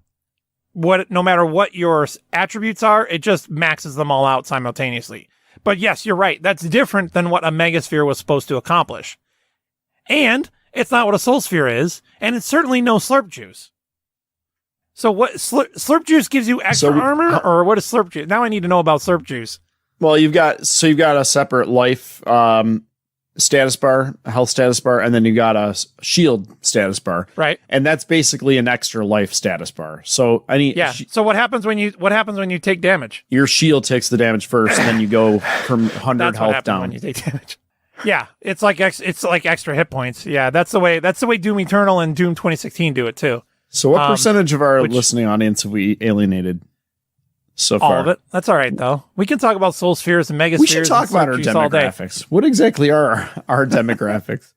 attributes are, it just maxes them all out simultaneously. But yes, you're right. That's different than what a megasphere was supposed to accomplish. And it's not what a soul sphere is, and it's certainly no slurp juice. So what slurp juice gives you extra armor, or what is slurp juice? Now I need to know about slurp juice. Well, you've got a separate life status bar, a health status bar, and then you got a shield status bar, right? And that's basically an extra life status bar. So so what happens when you take damage? Your shield takes the damage first, and then you go from 100 health down when you take damage. Yeah, it's like extra hit points. Yeah, that's the way Doom Eternal and Doom 2016 do it too. So what percentage of our listening audience have we alienated so far? All of it. That's all right, though. We can talk about soul spheres and megaspheres. We should talk about our demographics. What exactly are our demographics?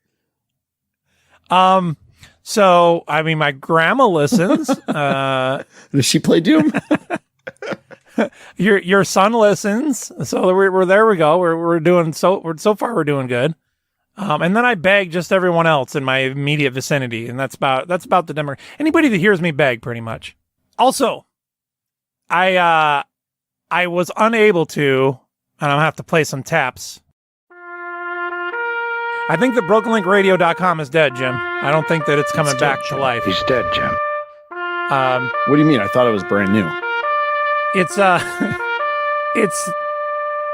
So, I mean, my grandma listens. Does she play Doom? Your son listens. So we're there we go. We're doing so far we're doing good. And then I beg just everyone else in my immediate vicinity, and that's about the demographic. Anybody that hears me beg, pretty much. Also, I was unable to, and I'll have to play some taps. I think that BrokenLinkRadio.com is dead, Jim. I don't think that it's coming back to life. He's dead, Jim. What do you mean? I thought it was brand new.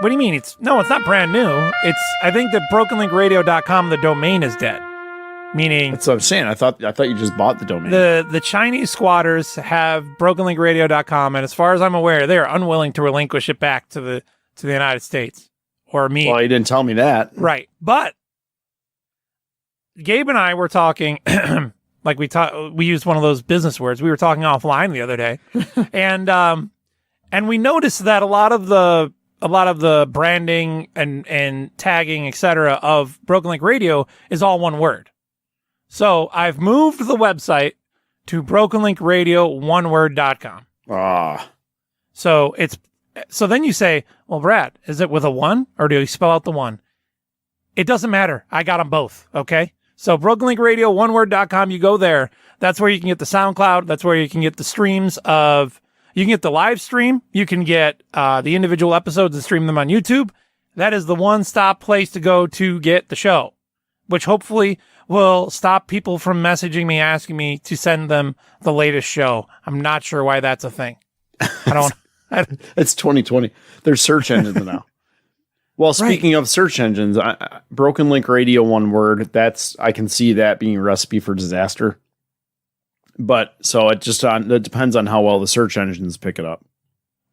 What do you mean? It's not brand new. I think that BrokenLinkRadio.com, the domain is dead. Meaning, that's what I'm saying. I thought you just bought the domain. The Chinese squatters have BrokenLinkRadio.com, and as far as I'm aware, they are unwilling to relinquish it back to the United States or me. Well, you didn't tell me that. Right, but Gabe and I were talking. Like we used one of those business words. We were talking offline the other day, and we noticed that a lot of the branding and tagging, etc., of Broken Link Radio is all one word. So I've moved the website to brokenlinkradio1word.com. So then you say, well, Brad, is it with a one or do you spell out the one? It doesn't matter. I got them both. Okay. So brokenlinkradio1word.com, you go there. That's where you can get the SoundCloud. That's where you can get the streams you can get the live stream. You can get the individual episodes and stream them on YouTube. That is the one-stop place to go to get the show, which hopefully will stop people from messaging me, asking me to send them the latest show. I'm not sure why that's a thing. It's 2020. There's search engines now. Well, speaking of search engines, Broken Link Radio, one word, I can see that being a recipe for disaster. But so it depends on how well the search engines pick it up.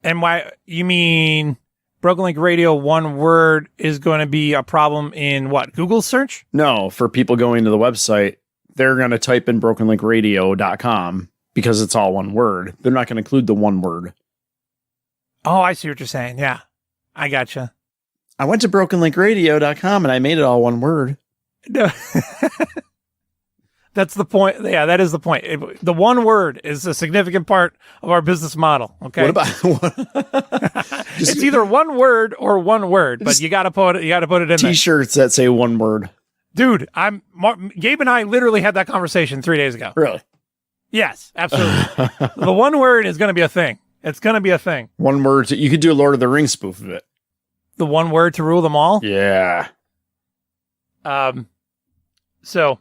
And why you mean Broken Link Radio, one word is going to be a problem in what? Google search? No, for people going to the website, they're going to type in brokenlinkradio.com because it's all one word. They're not going to include the one word. Oh, I see what you're saying. Yeah, I gotcha. I went to brokenlinkradio.com and I made it all one word. No. That's the point. Yeah, that is the point. The one word is a significant part of our business model. Okay. What about it's either one word or one word, but you got to put it. You got to put it in there. T-shirts that say one word? Dude, Gabe and I literally had that conversation 3 days ago. Really? Yes, absolutely. The one word is going to be a thing. It's going to be a thing. One word. You could do a Lord of the Rings spoof of it. The one word to rule them all. Yeah. So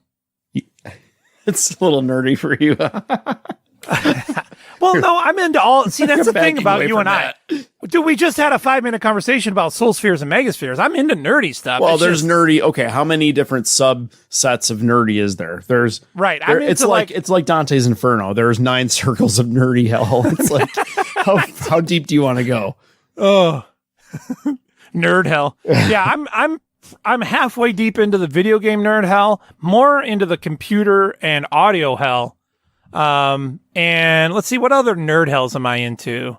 it's a little nerdy for you. Well, no, I'm into all. See, that's the thing Backing about away you and from I. Dude, we just had a 5-minute conversation about soul spheres and megaspheres. I'm into nerdy stuff. Well, It's there's just- nerdy. Okay, how many different subsets of nerdy is there? There's Right, I'm it's into, like it's like Dante's Inferno. There's 9 circles of nerdy hell. It's like how deep do you want to go? Oh, nerd hell. Yeah, I'm halfway deep into the video game nerd hell, more into the computer and audio hell. And let's see, what other nerd hells am I into?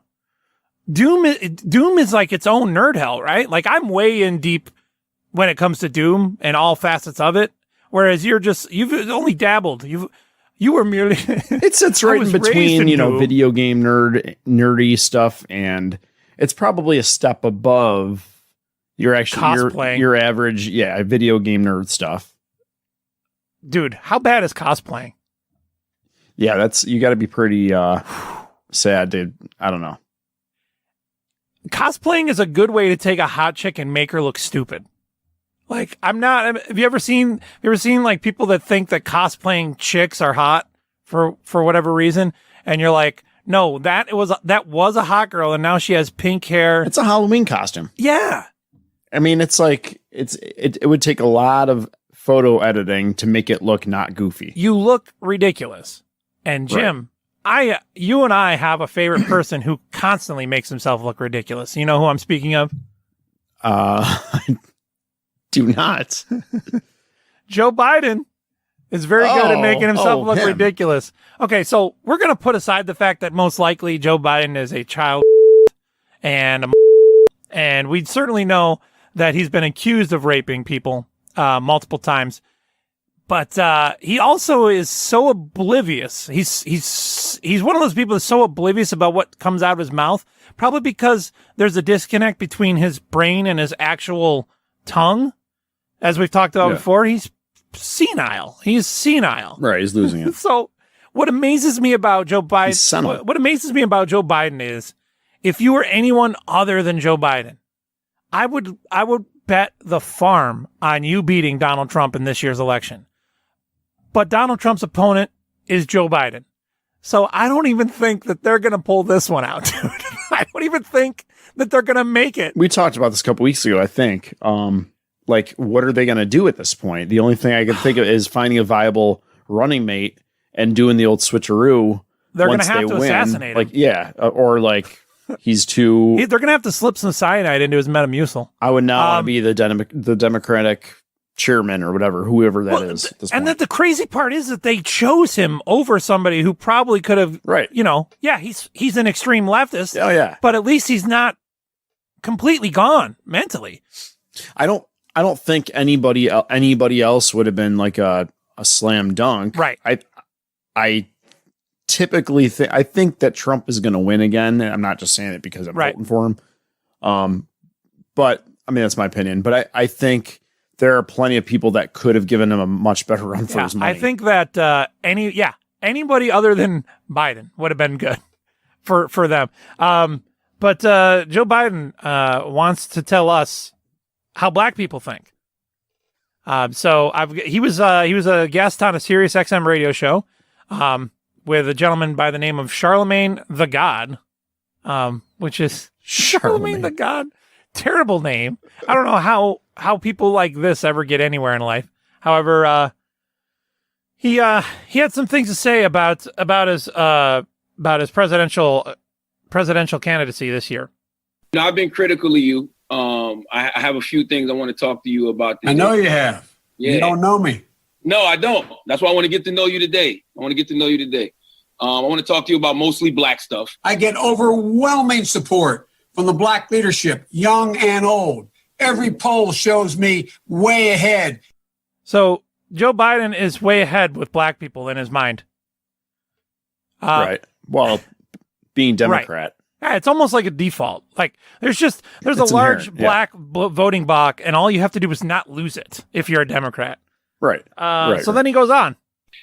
Doom is like its own nerd hell, right? Like I'm way in deep when it comes to Doom and all facets of it. Whereas you've only dabbled. You were merely It's right in between, Doom. video game nerdy stuff, and it's probably a step above your Cosplaying. your average, video game nerd stuff. Dude, how bad is cosplaying? Yeah, you got to be pretty sad, dude. I don't know. Cosplaying is a good way to take a hot chick and make her look stupid. Like have you ever seen like people that think that cosplaying chicks are hot for whatever reason? And you're like, no, that was a hot girl. And now she has pink hair. It's a Halloween costume. Yeah. I mean, it's like, it would take a lot of photo editing to make it look not goofy. You look ridiculous. And Jim, you and I have a favorite person who constantly makes himself look ridiculous. You know who I'm speaking of? I do not. Joe Biden is very good at making himself look ridiculous. Okay, so we're going to put aside the fact that most likely Joe Biden is a child and we certainly know that he's been accused of raping people multiple times. But he also is so oblivious. He's one of those people that's so oblivious about what comes out of his mouth, probably because there's a disconnect between his brain and his actual tongue. As we've talked about before, he's senile. He's senile. Right, he's losing it. So what amazes me about Joe Biden, what amazes me about Joe Biden is, if you were anyone other than Joe Biden, I would bet the farm on you beating Donald Trump in this year's election. But Donald Trump's opponent is Joe Biden. So I don't even think that they're going to pull this one out, dude. I don't even think that they're going to make it. We talked about this a couple weeks ago, I think. Like, what are they going to do at this point? The only thing I can think of is finding a viable running mate and doing the old switcheroo. They're going to have to assassinate him. Like, or like he's too. They're going to have to slip some cyanide into his Metamucil. I would not want to be the Democratic chairman or whoever that is. At this and point. that the crazy part is that they chose him over somebody who probably could have, he's an extreme leftist. Oh yeah, but at least he's not completely gone mentally. I don't think anybody else would have been like a slam dunk. Right. I typically think that Trump is going to win again. And I'm not just saying it because I'm voting for him. But I mean, that's my opinion, but I think there are plenty of people that could have given him a much better run for his money. I think that anybody other than Biden would have been good for them. But Joe Biden wants to tell us how black people think. So he was a guest on a Sirius XM radio show with a gentleman by the name of Charlemagne the God, which is Charlemagne the God. Terrible name. I don't know how people like this ever get anywhere in life. However, he had some things to say about his presidential candidacy this year. No, I've been critical of you. I have a few things I want to talk to you about. I know you have. Yeah. You don't know me. No, I don't. That's why I want to get to know you today. I want to talk to you about mostly black stuff. I get overwhelming support from the black leadership, young and old. Every poll shows me way ahead. So Joe Biden is way ahead with black people in his mind. Right. Well, being Democrat. Yeah, it's almost like a default. Like there's a It's large inherent, black voting block, and all you have to do is not lose it if you're a Democrat. Right. So then he goes on.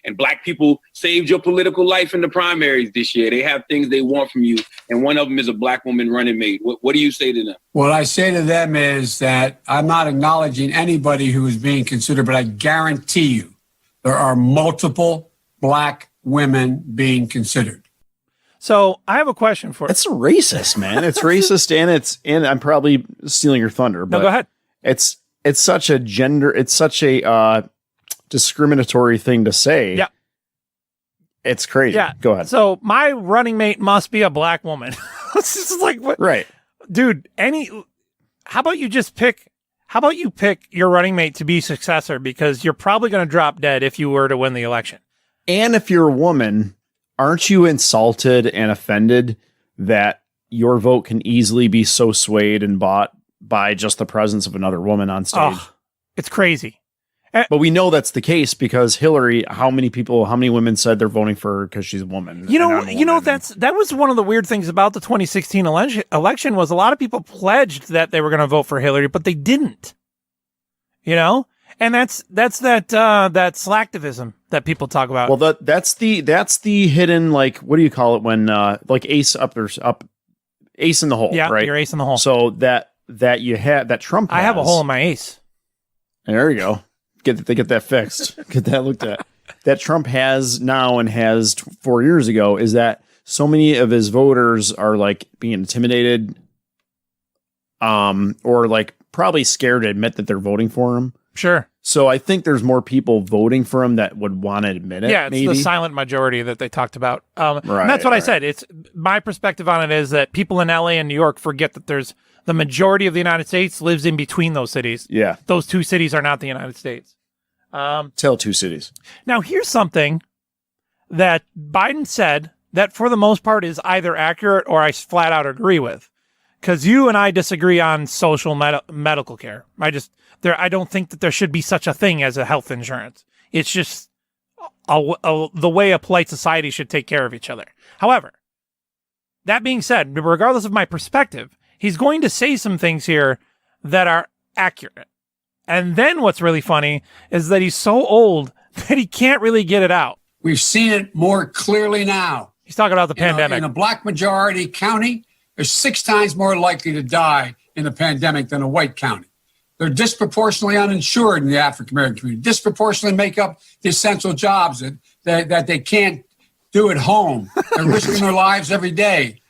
And black people saved your political life in the primaries this year. They have things they want from you, and one of them is a black woman running mate. What do you say to them? What I say to them is that I'm not acknowledging anybody who is being considered, but I guarantee you there are multiple black women being considered. So I have a question for you. It's racist, man. It's racist, and I'm probably stealing your thunder, but No, go ahead. It's such a discriminatory thing to say. Yeah. It's crazy. Yeah. Go ahead. So my running mate must be a black woman. It's just like, what? Right. Dude, how about you pick your running mate to be successor, because you're probably going to drop dead if you were to win the election. And if you're a woman, aren't you insulted and offended that your vote can easily be so swayed and bought by just the presence of another woman on stage? Oh, it's crazy. But we know that's the case because Hillary, how many women said they're voting for her because she's a woman? That was one of the weird things about the 2016 election was a lot of people pledged that they were going to vote for Hillary, but they didn't. And that's that slacktivism that people talk about. Well, that's the hidden, like, what do you call it when like ace in the hole? Yeah, right. You're ace in the hole. So that you have that Trump. I have a hole in my ace. There you go. Get that fixed. Get that looked at. That Trump has now and has 4 years ago is that so many of his voters are like being intimidated, or like probably scared to admit that they're voting for him. Sure. So I think there's more people voting for him that would want to admit it. Yeah, it's maybe the silent majority that they talked about. And Right, that's what I right. said. It's my perspective on it is that people in LA and New York forget that there's the majority of the United States lives in between those cities. Yeah. Those two cities are not the United States. Tell two cities. Now, here's something that Biden said that for the most part is either accurate or I flat out agree with. Because you and I disagree on social medical care. I don't think that there should be such a thing as a health insurance. It's just the way a polite society should take care of each other. However, that being said, regardless of my perspective, he's going to say some things here that are accurate. And then what's really funny is that he's so old that he can't really get it out. We've seen it more clearly now. He's talking about the pandemic. In a black majority county, they're 6 times more likely to die in a pandemic than a white county. They're disproportionately uninsured in the African American community, disproportionately make up the essential jobs that they can't do at home. They're risking their lives every day.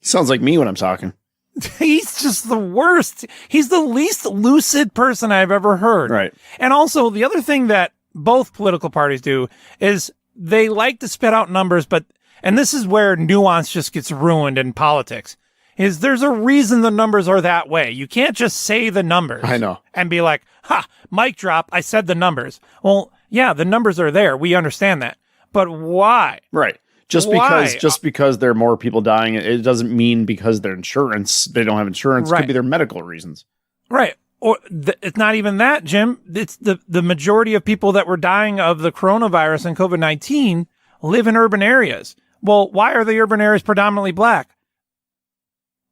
Sounds like me when I'm talking. He's just the worst. He's the least lucid person I've ever heard. Right. And also, the other thing that both political parties do is they like to spit out numbers, and this is where nuance just gets ruined in politics, is there's a reason the numbers are that way. You can't just say the numbers. I know. And be like, mic drop, I said the numbers. Well, yeah, the numbers are there. We understand that. But why? Right. Why? Just because there are more people dying, it doesn't mean because their insurance, they don't have insurance. It Right. could be their medical reasons. Right. Or it's not even that, Jim. It's the majority of people that were dying of the coronavirus and COVID-19 live in urban areas. Well, why are the urban areas predominantly black?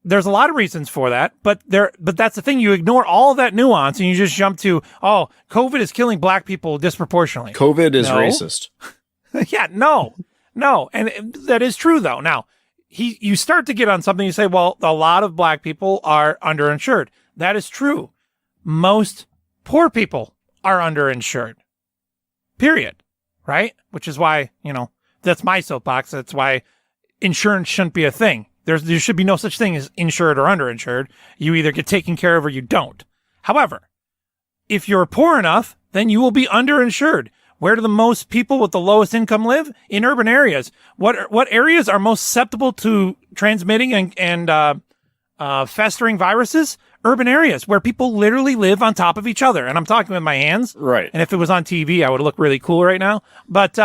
There's a lot of reasons for that, but that's the thing. You ignore all that nuance and you just jump to, COVID is killing black people disproportionately. COVID is No. racist. Yeah, no. And that is true though. Now, you start to get on something, you say, well, a lot of black people are underinsured. That is true. Most poor people are underinsured. Period. Right? Which is why, that's my soapbox. That's why insurance shouldn't be a thing. There should be no such thing as insured or underinsured. You either get taken care of or you don't. However, if you're poor enough, then you will be underinsured. Where do the most people with the lowest income live? In urban areas. What areas are most susceptible to transmitting and festering viruses? Urban areas where people literally live on top of each other. And I'm talking with my hands. Right. And if it was on TV, I would look really cool right now. But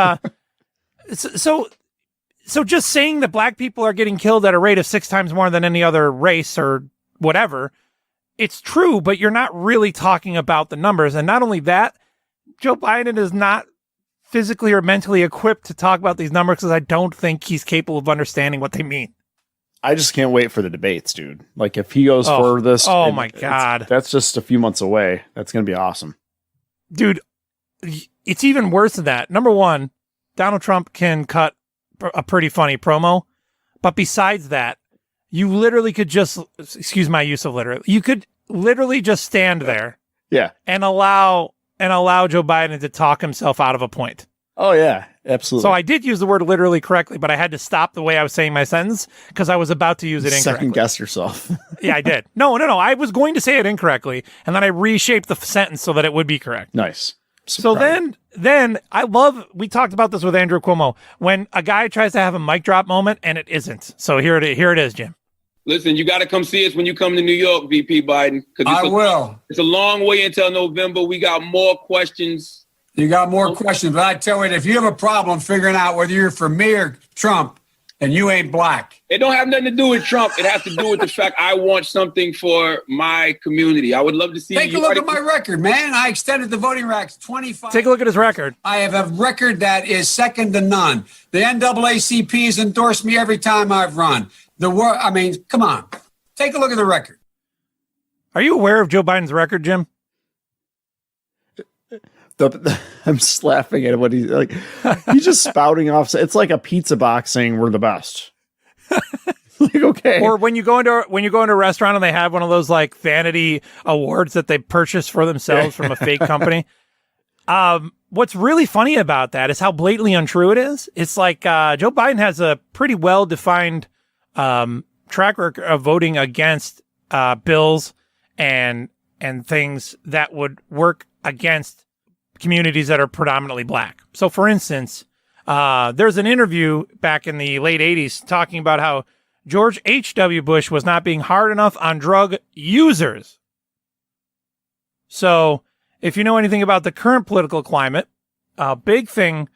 so just saying that black people are getting killed at a rate of 6 times more than any other race or whatever, it's true, but you're not really talking about the numbers. And not only that, Joe Biden is not physically or mentally equipped to talk about these numbers because I don't think he's capable of understanding what they mean. I just can't wait for the debates, dude. Like if he goes for this, my God, that's just a few months away. That's going to be awesome, dude. It's even worse than that. Number one, Donald Trump can cut a pretty funny promo, but besides that, you literally could just, excuse my use of literally, you could literally just stand there, and allow Joe Biden to talk himself out of a point. Oh yeah, absolutely. So I did use the word literally correctly, but I had to stop the way I was saying my sentence because I was about to use it incorrectly. Second guess yourself. Yeah, I did. No. I was going to say it incorrectly, and then I reshaped the sentence so that it would be correct. Nice. So then I love, we talked about this with Andrew Cuomo, when a guy tries to have a mic drop moment and it isn't. So here it is, Jim. Listen, you got to come see us when you come to New York, VP Biden. I will. It's a long way until November. We got more questions. You got more questions, but I tell you, if you have a problem figuring out whether you're for me or Trump, and you ain't black. It don't have nothing to do with Trump. It has to do with the fact I want something for my community. I would love to see. Take a look at my record, man. I extended the voting rights 25. Take a look at his record. I have a record that is second to none. The NAACP has endorsed me every time I've run. I mean, come on. Take a look at the record. Are you aware of Joe Biden's record, Jim? I'm just laughing at what he's like. He's just spouting off. It's like a pizza box saying we're the best. Like, okay. Or when you go into a restaurant and they have one of those like vanity awards that they purchase for themselves from a fake company. What's really funny about that is how blatantly untrue it is. It's like Joe Biden has a pretty well-defined track record of voting against bills and things that would work against communities that are predominantly black. So, for instance, there's an interview back in the late 80s talking about how George H.W. Bush was not being hard enough on drug users. So, if you know anything about the current political climate, a big thing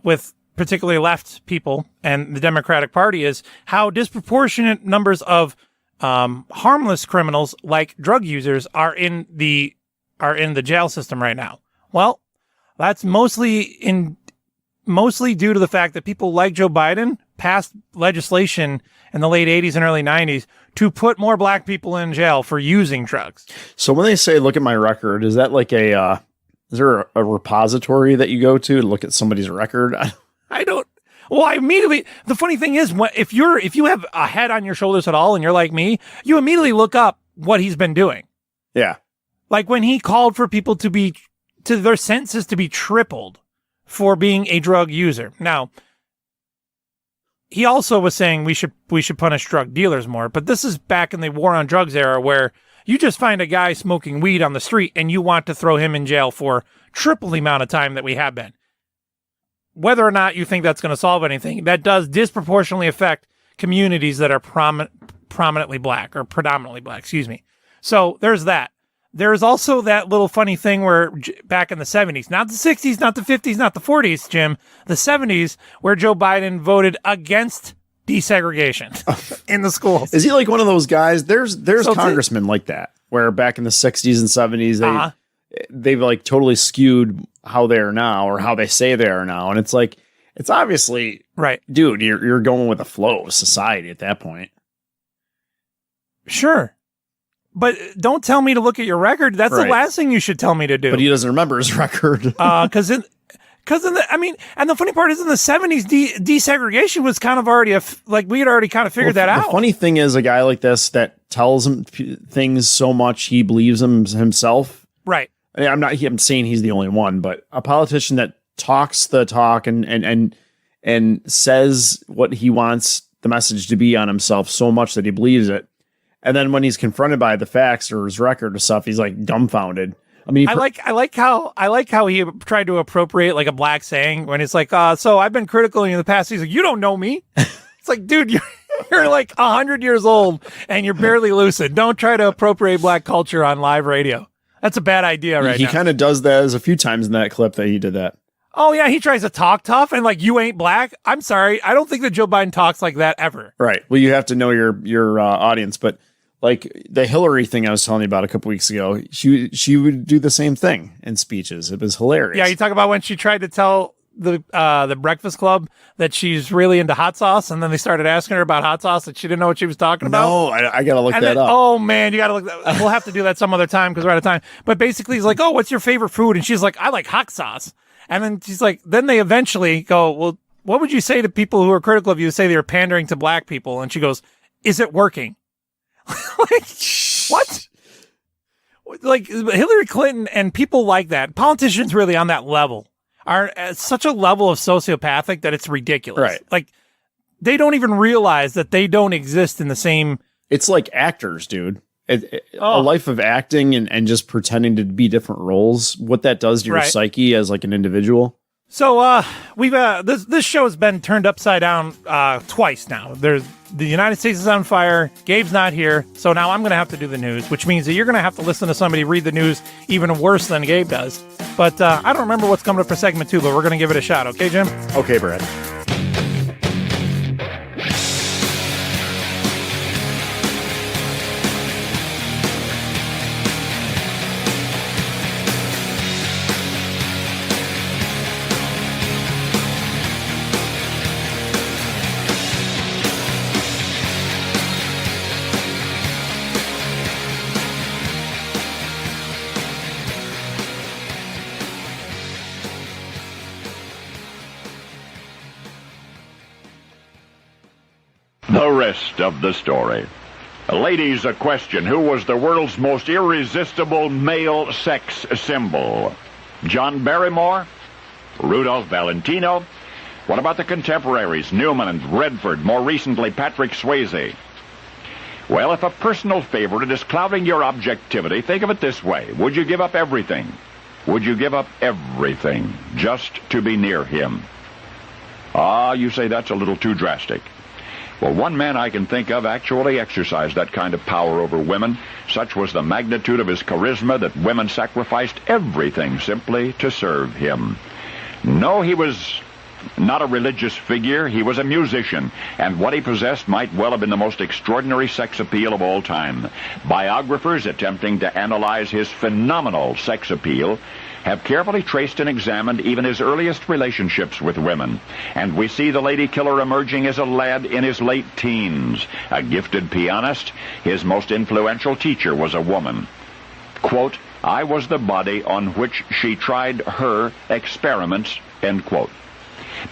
with particularly left people and the Democratic Party is how disproportionate numbers of harmless criminals like drug users are in the jail system right now. Well, that's mostly due to the fact that people like Joe Biden passed legislation in the late 80s and early 90s to put more black people in jail for using drugs. So when they say, look at my record, is that like is there a repository that you go to look at somebody's record? I don't. Well, the funny thing is, if you have a head on your shoulders at all and you're like me, you immediately look up what he's been doing. Yeah. Like when he called for people to their sentences to be tripled for being a drug user. Now, he also was saying we should punish drug dealers more, but this is back in the war on drugs era where you just find a guy smoking weed on the street and you want to throw him in jail for triple the amount of time that we have been. Whether or not you think that's going to solve anything, that does disproportionately affect communities that are prominently black or predominantly black, excuse me. So there's that. There's also that little funny thing where back in the 70s, not the 60s, not the 50s, not the 40s, Jim, the 70s, where Joe Biden voted against desegregation in the schools. Is he like one of those guys? There's congressmen like that, where back in the 60s and 70s, they've like totally skewed how they are now or how they say they are now. And it's like, it's obviously, right, dude, you're going with the flow of society at that point. Sure. But don't tell me to look at your record. That's the last thing you should tell me to do. But he doesn't remember his record. Because and the funny part is in the 70s, desegregation was kind of already we had already kind of figured that out. The funny thing is, a guy like this that tells him things so much he believes them himself. Right. I'm saying he's the only one, but a politician that talks the talk and says what he wants the message to be on himself so much that he believes it. And then when he's confronted by the facts or his record or stuff, he's like dumbfounded. I mean, I like how he tried to appropriate like a black saying when it's like, so I've been critical in the past. He's like, you don't know me. It's like, dude, you're like 100 years old and you're barely lucid. Don't try to appropriate black culture on live radio. That's a bad idea right now. He kind of does that as a few times in that clip that he did that. Oh, yeah. He tries to talk tough and like, you ain't black. I'm sorry. I don't think that Joe Biden talks like that ever. Right. Well, you have to know your audience. But Like the Hillary thing I was telling you about a couple weeks ago, she would do the same thing in speeches. It was hilarious. Yeah, you talk about when she tried to tell the Breakfast Club that she's really into hot sauce, and then they started asking her about hot sauce, and she didn't know what she was talking about. No, I gotta look that up. Oh man, you gotta look that. We'll have to do that some other time because we're out of time. But basically, he's like, "Oh, what's your favorite food?" And she's like, "I like hot sauce." And then she's like, then they eventually go, "Well, what would you say to people who are critical of you, say they're pandering to black people?" And she goes, "Is it working?" Like, what? Like Hillary Clinton and people like that, politicians really on that level, are at such a level of sociopathic that it's ridiculous. Right. Like, they don't even realize that they don't exist in the same. It's like actors, dude. A life of acting and just pretending to be different roles, what that does to your psyche as like an individual. So we've this show has been turned upside down twice now. The United States is on fire. Gabe's not here, so now I'm going to have to do the news, which means that you're going to have to listen to somebody read the news even worse than Gabe does. But I don't remember what's coming up for segment 2, but we're going to give it a shot. Okay, Jim? Okay, Brad. The rest of the story. Ladies, a question. Who was the world's most irresistible male sex symbol? John Barrymore? Rudolph Valentino? What about the contemporaries, Newman and Redford, more recently Patrick Swayze? Well, if a personal favorite is clouding your objectivity, think of it this way. Would you give up everything? Would you give up everything just to be near him? You say that's a little too drastic. Well, one man I can think of actually exercised that kind of power over women. Such was the magnitude of his charisma that women sacrificed everything simply to serve him. No, he was not a religious figure. He was a musician, and what he possessed might well have been the most extraordinary sex appeal of all time. Biographers attempting to analyze his phenomenal sex appeal have carefully traced and examined even his earliest relationships with women. And we see the lady killer emerging as a lad in his late teens. A gifted pianist, his most influential teacher was a woman. Quote, "I was the body on which she tried her experiments," end quote.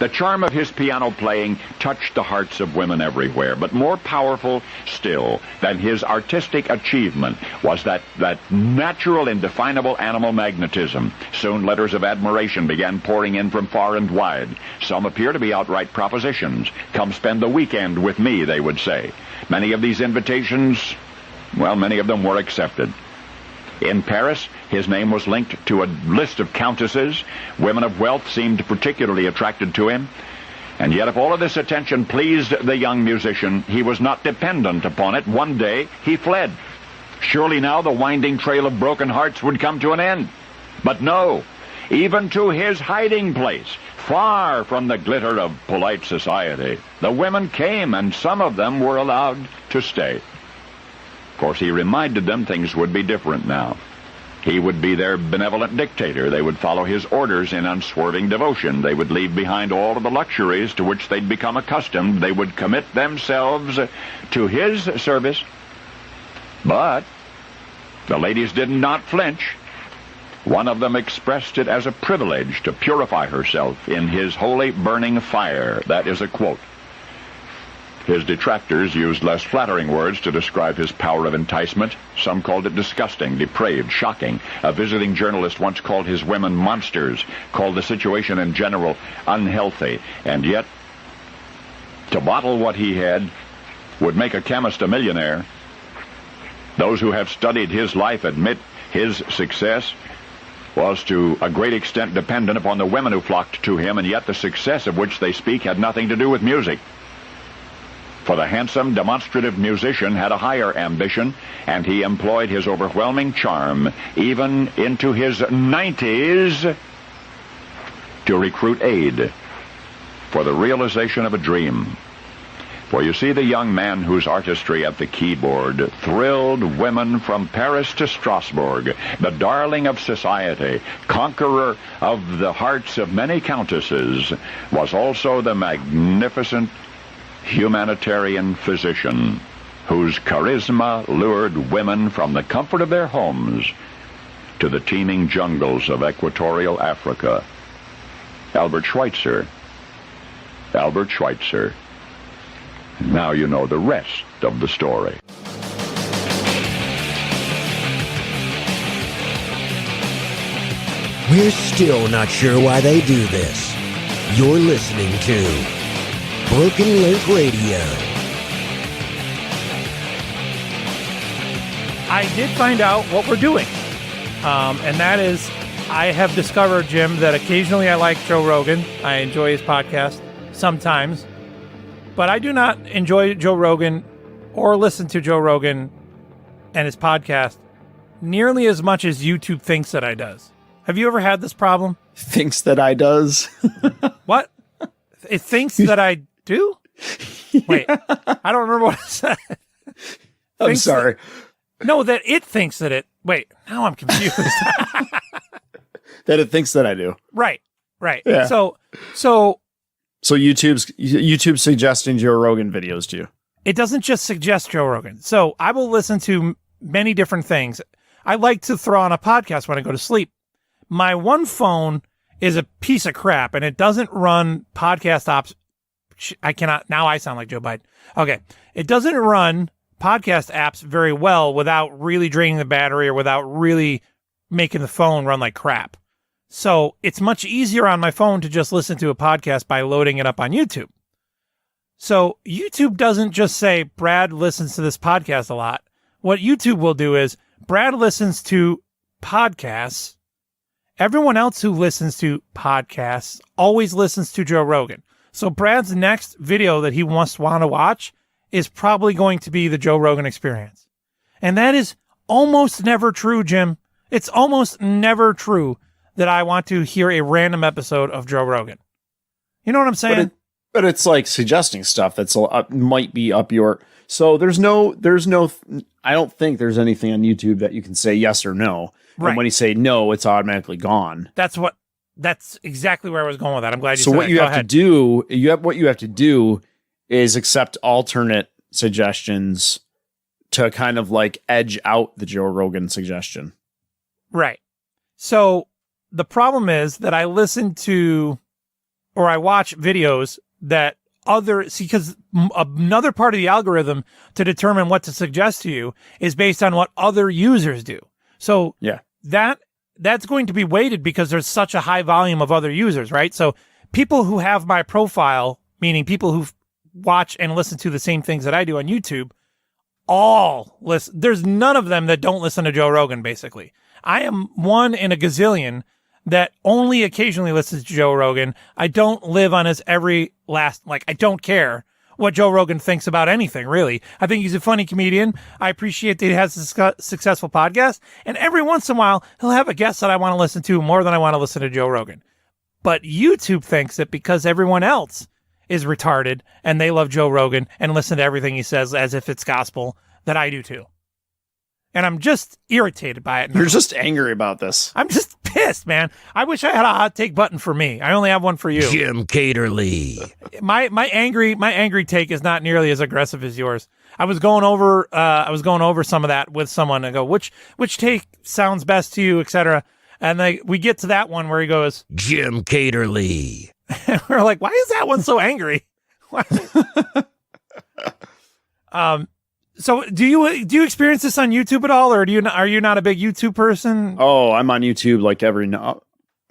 The charm of his piano playing touched the hearts of women everywhere, but more powerful still than his artistic achievement was that natural, indefinable animal magnetism. Soon letters of admiration began pouring in from far and wide. Some appear to be outright propositions. "Come spend the weekend with me," they would say. Many of these invitations, well, many of them were accepted. In Paris, his name was linked to a list of countesses. Women of wealth seemed particularly attracted to him. And yet, if all of this attention pleased the young musician, he was not dependent upon it. One day, he fled. Surely now the winding trail of broken hearts would come to an end. But no, even to his hiding place, far from the glitter of polite society, the women came, and some of them were allowed to stay. Of course, he reminded them things would be different now. He would be their benevolent dictator. They would follow his orders in unswerving devotion. They would leave behind all of the luxuries to which they'd become accustomed. They would commit themselves to his service. But the ladies did not flinch. One of them expressed it as a privilege to purify herself in his holy burning fire. That is a quote. His detractors used less flattering words to describe his power of enticement. Some called it disgusting, depraved, shocking. A visiting journalist once called his women monsters, called the situation in general unhealthy. And yet, to bottle what he had would make a chemist a millionaire. Those who have studied his life admit his success was to a great extent dependent upon the women who flocked to him, and yet the success of which they speak had nothing to do with music. For the handsome, demonstrative musician had a higher ambition, and he employed his overwhelming charm, even into his 90s, to recruit aid for the realization of a dream. For you see, the young man whose artistry at the keyboard thrilled women from Paris to Strasbourg, the darling of society, conqueror of the hearts of many countesses, was also the magnificent humanitarian physician whose charisma lured women from the comfort of their homes to the teeming jungles of equatorial Africa. Albert Schweitzer. Albert Schweitzer. Now you know the rest of the story. We're still not sure why they do this. You're listening to Broken Link Radio. I did find out what we're doing. And that is, I have discovered, Jim, that occasionally I like Joe Rogan. I enjoy his podcast sometimes. But I do not enjoy Joe Rogan or listen to Joe Rogan and his podcast nearly as much as YouTube thinks that I does. Have you ever had this problem? Thinks that I does? What? It thinks that I do? Wait, I don't remember what I said. I'm sorry. No, that it thinks that it... Wait, now I'm confused. That it thinks that I do. Right. Yeah. So YouTube's suggesting Joe Rogan videos to you. It doesn't just suggest Joe Rogan. So I will listen to many different things. I like to throw on a podcast when I go to sleep. My one phone is a piece of crap, and it doesn't run podcast ops. I cannot. Now I sound like Joe Biden. Okay. It doesn't run podcast apps very well without really draining the battery or without really making the phone run like crap. So it's much easier on my phone to just listen to a podcast by loading it up on YouTube. So YouTube doesn't just say Brad listens to this podcast a lot. What YouTube will do is Brad listens to podcasts. Everyone else who listens to podcasts always listens to Joe Rogan. So Brad's next video that he want to watch is probably going to be the Joe Rogan Experience. And that is almost never true, Jim. It's almost never true that I want to hear a random episode of Joe Rogan. You know what I'm saying? But it's like suggesting stuff that's might be up your... So there's no, I don't think there's anything on YouTube that you can say yes or no. Right. And when you say no, it's automatically gone. That's exactly where I was going with that. I'm glad you said So what that. you Go have ahead. to do, what you have to do is accept alternate suggestions to kind of like edge out the Joe Rogan suggestion. Right. So the problem is that I listen to or I watch videos that because another part of the algorithm to determine what to suggest to you is based on what other users do. So yeah, that's going to be weighted because there's such a high volume of other users, right? So people who have my profile, meaning people who watch and listen to the same things that I do on YouTube, all listen. There's none of them that don't listen to Joe Rogan, basically. I am one in a gazillion that only occasionally listens to Joe Rogan. I don't live on his I don't care what Joe Rogan thinks about anything, really. I think he's a funny comedian. I appreciate that he has a successful podcast. And every once in a while, he'll have a guest that I want to listen to more than I want to listen to Joe Rogan. But YouTube thinks that because everyone else is retarded and they love Joe Rogan and listen to everything he says as if it's gospel, that I do too. And I'm just irritated by it now. You're just angry about this. I'm just pissed, man. I wish I had a hot take button for me. I only have one for you. Jim Katerle. My angry take is not nearly as aggressive as yours. I was going over some of that with someone and go, which take sounds best to you, etc. And we get to that one where he goes, Jim Katerle. And we're like, why is that one so angry? So do you experience this on YouTube at all, or are you not a big YouTube person? Oh, I'm on YouTube like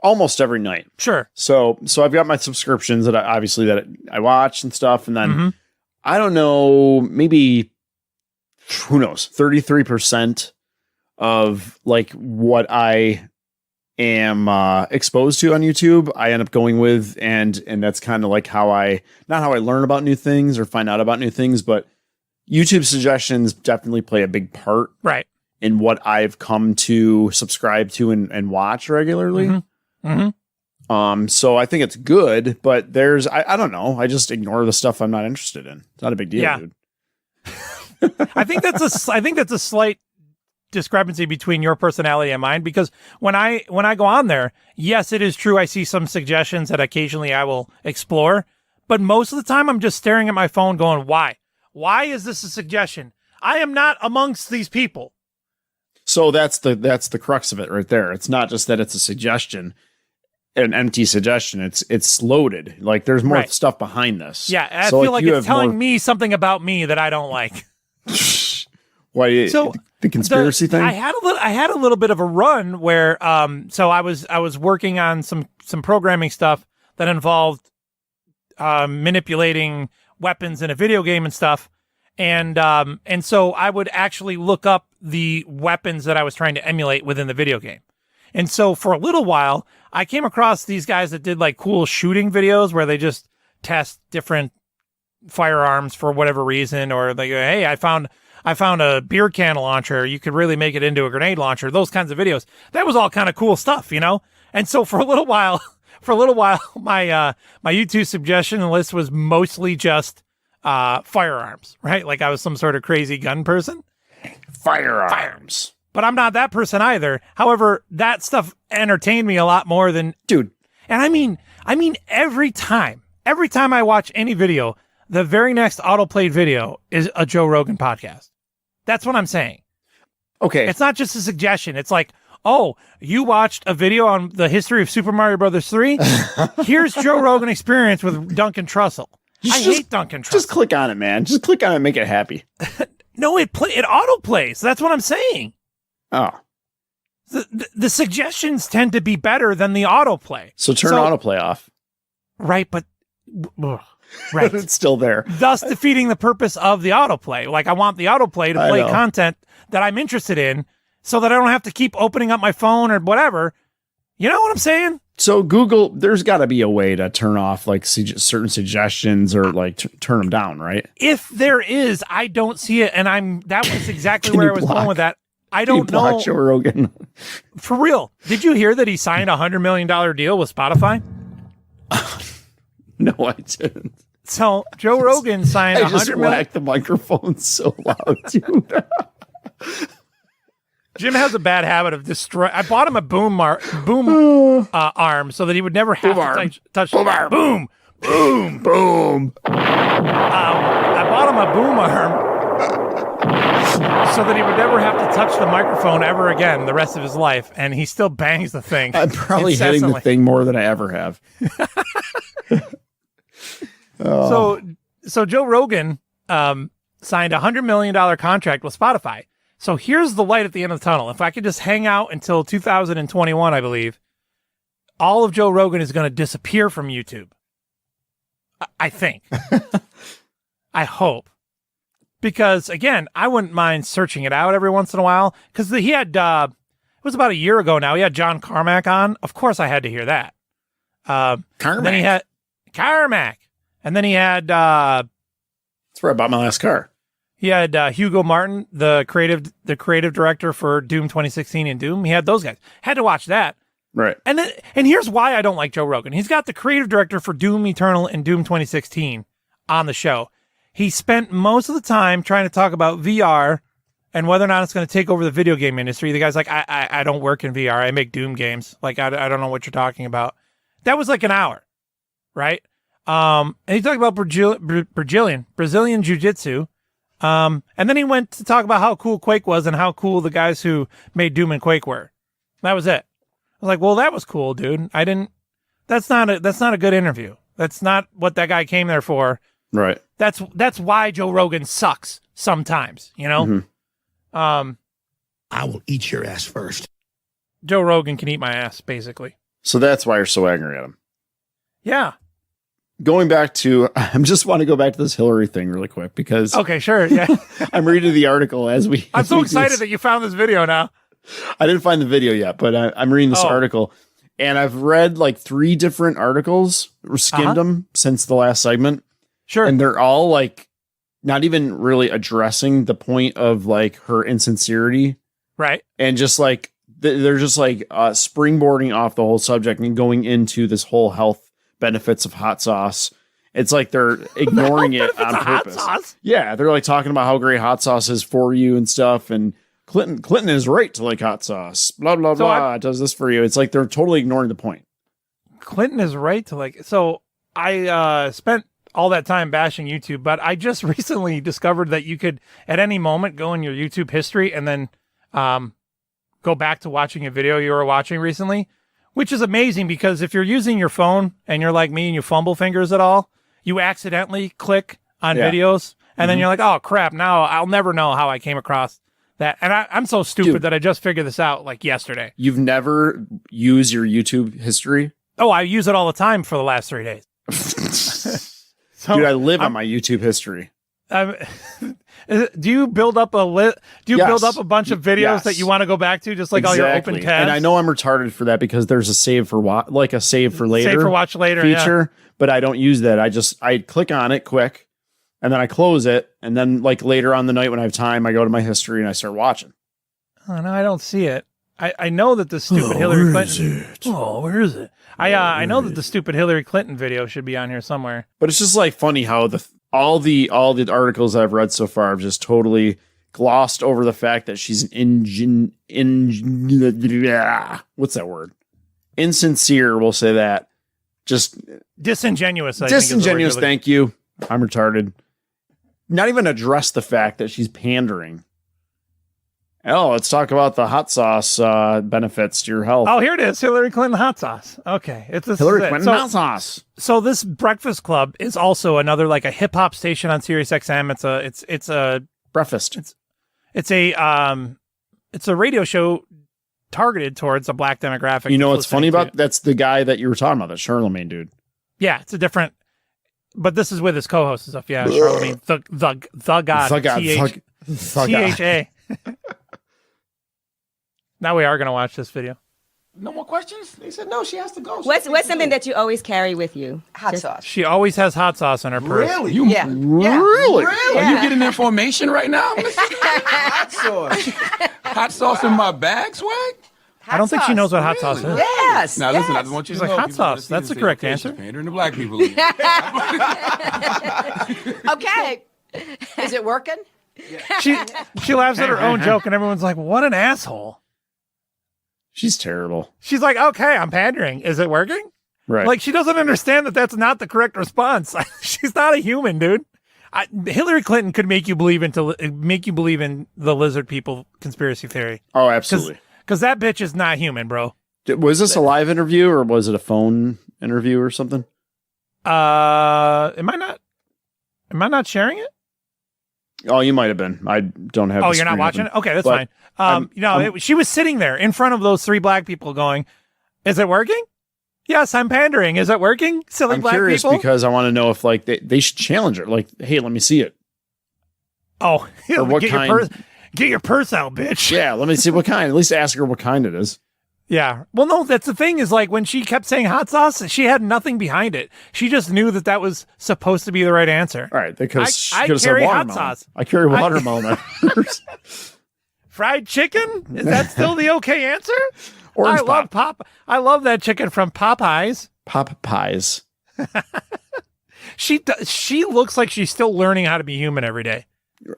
almost every night. Sure. So I've got my subscriptions that I watch and stuff, and then I don't know, maybe who knows, 33% of like what I am exposed to on YouTube, I end up going with, and that's kind of like not how I learn about new things or find out about new things, but YouTube suggestions definitely play a big part, right, in what I've come to subscribe to and watch regularly. So I think it's good, but I don't know. I just ignore the stuff I'm not interested in. It's not a big deal, dude. I think that's a slight discrepancy between your personality and mine, because when I go on there, yes, it is true I see some suggestions that occasionally I will explore, but most of the time I'm just staring at my phone going, why is this a suggestion? I am not amongst these people. So that's the crux of it right there. It's not just that it's a suggestion, an empty suggestion. It's loaded. Like there's more stuff behind this. Yeah, I so feel like it's telling more... me something about me that I don't like. Why? So the conspiracy thing? I had a little bit of a run where so I was working on some programming stuff that involved manipulating weapons in a video game and stuff. And so I would actually look up the weapons that I was trying to emulate within the video game. And so for a little while, I came across these guys that did like cool shooting videos where they just test different firearms for whatever reason, or they go, hey, I found a beer can launcher. You could really make it into a grenade launcher. Those kinds of videos. That was all kind of cool stuff, you know? And so for a little while, my YouTube suggestion list was mostly just firearms, right? Like I was some sort of crazy gun person. Firearms. But I'm not that person either. However, that stuff entertained me a lot more than... Dude. And I mean, every time I watch any video, the very next autoplayed video is a Joe Rogan podcast. That's what I'm saying. Okay. It's not just a suggestion. It's like, oh, you watched a video on the history of Super Mario Brothers 3? Here's Joe Rogan Experience with Duncan Trussell. I hate Duncan Trussell. Just click on it, man. Just click on it and make it happy. No, it autoplays. That's what I'm saying. Oh. The suggestions tend to be better than the autoplay. So turn autoplay off. Right, but... Right. It's still there. Thus defeating the purpose of the autoplay. Like I want the autoplay to play content that I'm interested in so that I don't have to keep opening up my phone or whatever. You know what I'm saying? So Google, there's got to be a way to turn off like certain suggestions or like turn them down, right? If there is, I don't see it. And that was exactly where I was going with that. I don't know. Joe Rogan? For real. Did you hear that he signed a $100 million deal with Spotify? No, I didn't. So Joe Rogan signed I just whacked the microphone so loud, dude. Jim has a bad habit of destroy. I bought him a boom arm so that he would never have to touch. Boom arm. Boom. Boom. Boom. I bought him a boom arm so that he would never have to touch the microphone ever again the rest of his life, and he still bangs the thing. I'm probably hitting the thing more than I ever have. So Joe Rogan signed a $100 million contract with Spotify. So here's the light at the end of the tunnel. If I could just hang out until 2021, I believe, all of Joe Rogan is going to disappear from YouTube. I think. I hope. Because, again, I wouldn't mind searching it out every once in a while. Because he had, it was about a year ago now, he had John Carmack on. Of course I had to hear that. Carmack? Then he had Carmack. And then he had... That's where I bought my last car. He had Hugo Martin, the creative director for Doom 2016 and Doom. He had those guys. Had to watch that. Right. And here's why I don't like Joe Rogan. He's got the creative director for Doom Eternal and Doom 2016 on the show. He spent most of the time trying to talk about VR and whether or not it's going to take over the video game industry. The guy's like, I don't work in VR. I make Doom games. Like, I don't know what you're talking about. That was like an hour, right? And he talked about Brazilian Jiu-Jitsu. And then he went to talk about how cool Quake was and how cool the guys who made Doom and Quake were. That was it. I was like, well, that was cool, dude. That's not a good interview. That's not what that guy came there for. Right. That's why Joe Rogan sucks sometimes, you know? Mm-hmm. I will eat your ass first. Joe Rogan can eat my ass, basically. So that's why you're so angry at him. Yeah. Going back to, I just want to go back to this Hillary thing really quick because... Okay, sure, yeah. I'm reading the article as we... I'm so excited that you found this video now. I didn't find the video yet, but I'm reading this article. And I've read like 3 different articles, or skimmed them since the last segment. Sure. And they're all like, not even really addressing the point of like her insincerity. Right. And just like they're just like springboarding off the whole subject and going into this whole health benefits of hot sauce. It's like they're ignoring it on purpose. Yeah, they're like talking about how great hot sauce is for you and stuff. And Clinton is right to like hot sauce. Blah blah blah. It does this for you. It's like they're totally ignoring the point. Clinton is right to like. So I spent all that time bashing YouTube, but I just recently discovered that you could at any moment go in your YouTube history and then go back to watching a video you were watching recently, which is amazing because if you're using your phone and you're like me and you fumble fingers at all, you accidentally click on videos and then you're like, oh crap, now I'll never know how I came across that. And I'm so stupid that I just figured this out like yesterday. You've never used your YouTube history? Oh, I use it all the time for the last 3 days. Dude, I live on my YouTube history. Do you build up build up a bunch of videos that you want to go back to, just like all your open tabs? And I know I'm retarded for that because there's a save for later, save for watch later feature, but I don't use that. I click on it quick, and then I close it, and then like later on the night when I have time, I go to my history and I start watching. Oh no, I don't see it. I know that the stupid Hillary Clinton. Oh, where is it? I know that the stupid Hillary Clinton video should be on here somewhere. But it's just like funny how all the articles I've read so far have just totally glossed over the fact that she's what's that word? Insincere, we'll say that. Just disingenuous. Disingenuous, thank you. I'm retarded. Not even address the fact that she's pandering. Oh, let's talk about the hot sauce benefits to your health. Oh, here it is. Hillary Clinton hot sauce. Okay. Hillary Clinton hot sauce. So this Breakfast Club is also another like a hip hop station on Sirius XM. It's a breakfast. It's a radio show targeted towards a black demographic. You know what's funny about that's the guy that you were talking about, that Charlemagne dude. Yeah, it's a different, but this is with his co-host and stuff. Yeah, Charlemagne, the god, THA. Now we are going to watch this video. No more questions? They said no, she has to go. What's something that you always carry with you? Hot sauce. She always has hot sauce in her purse. Really? Really? Are you getting information right now? Hot sauce. Hot sauce in my bag, swag? I don't think she knows what hot sauce is. Yes. Now listen, I just want you She's to like, know. hot sauce. That's the correct answer. Pandering to black people. Okay. Is it working? She laughs at her own joke and everyone's like, what an asshole. She's terrible. She's like, okay, I'm pandering. Is it working? Right. Like, she doesn't understand that that's not the correct response. She's not a human, dude. Hillary Clinton could make you believe in the lizard people conspiracy theory. Oh, absolutely. Because that bitch is not human, bro. Was this a live interview or was it a phone interview or something? Am I not sharing it? Oh, you might have been. I don't have. Oh, you're not watching it? Okay, that's fine. She was sitting there in front of those 3 black people going, is it working? Yes, I'm pandering. Is it working? Silly black people? I'm curious because I want to know if like they should challenge her. Like, hey, let me see it. Oh, or what kind? Get your purse out, bitch. Yeah, let me see what kind. At least ask her what kind it is. Yeah. Well, no, that's the thing is like when she kept saying hot sauce, she had nothing behind it. She just knew that was supposed to be the right answer. All right. Because I carry hot sauce. I carry watermelon. Fried chicken? Is that still the okay answer? Orange I love that chicken from Popeyes. Popeyes. She looks like she's still learning how to be human every day.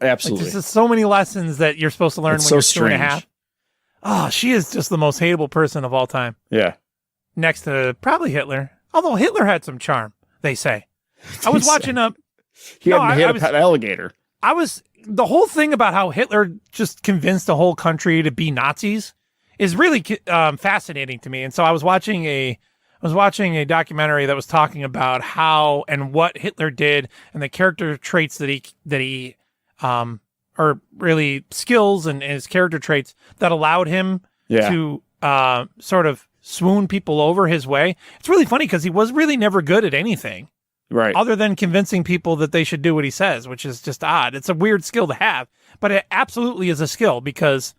Absolutely. Like, there's so many lessons that you're supposed to learn when you're strange. 2.5. Oh, she is just the most hateable person of all time. Yeah. Next to probably Hitler. Although Hitler had some charm, they say. I was watching He had a pet alligator. The whole thing about how Hitler just convinced the whole country to be Nazis is really fascinating to me. And so I was watching a documentary that was talking about how and what Hitler did and the character traits that he or really skills and his character traits that allowed him to sort of swoon people over his way. It's really funny because he was really never good at anything. Right. Other than convincing people that they should do what he says, which is just odd. It's a weird skill to have, but it absolutely is a skill because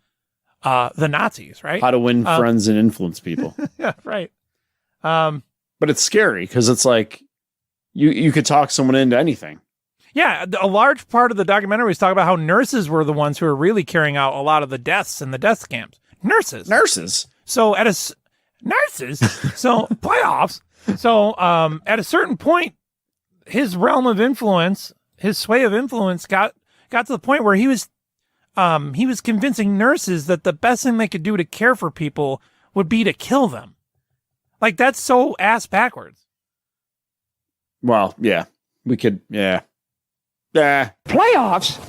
the Nazis, right? How to win friends and influence people. Yeah, right. But it's scary because it's like you could talk someone into anything. Yeah, a large part of the documentary was talking about how nurses were the ones who were really carrying out a lot of the deaths in the death camps. Nurses. So nurses. So playoffs. So at a certain point, his realm of influence, his sway of influence, got to the point where he was convincing nurses that the best thing they could do to care for people would be to kill them. Like, that's so ass backwards. Well, yeah, we could, yeah. Playoffs?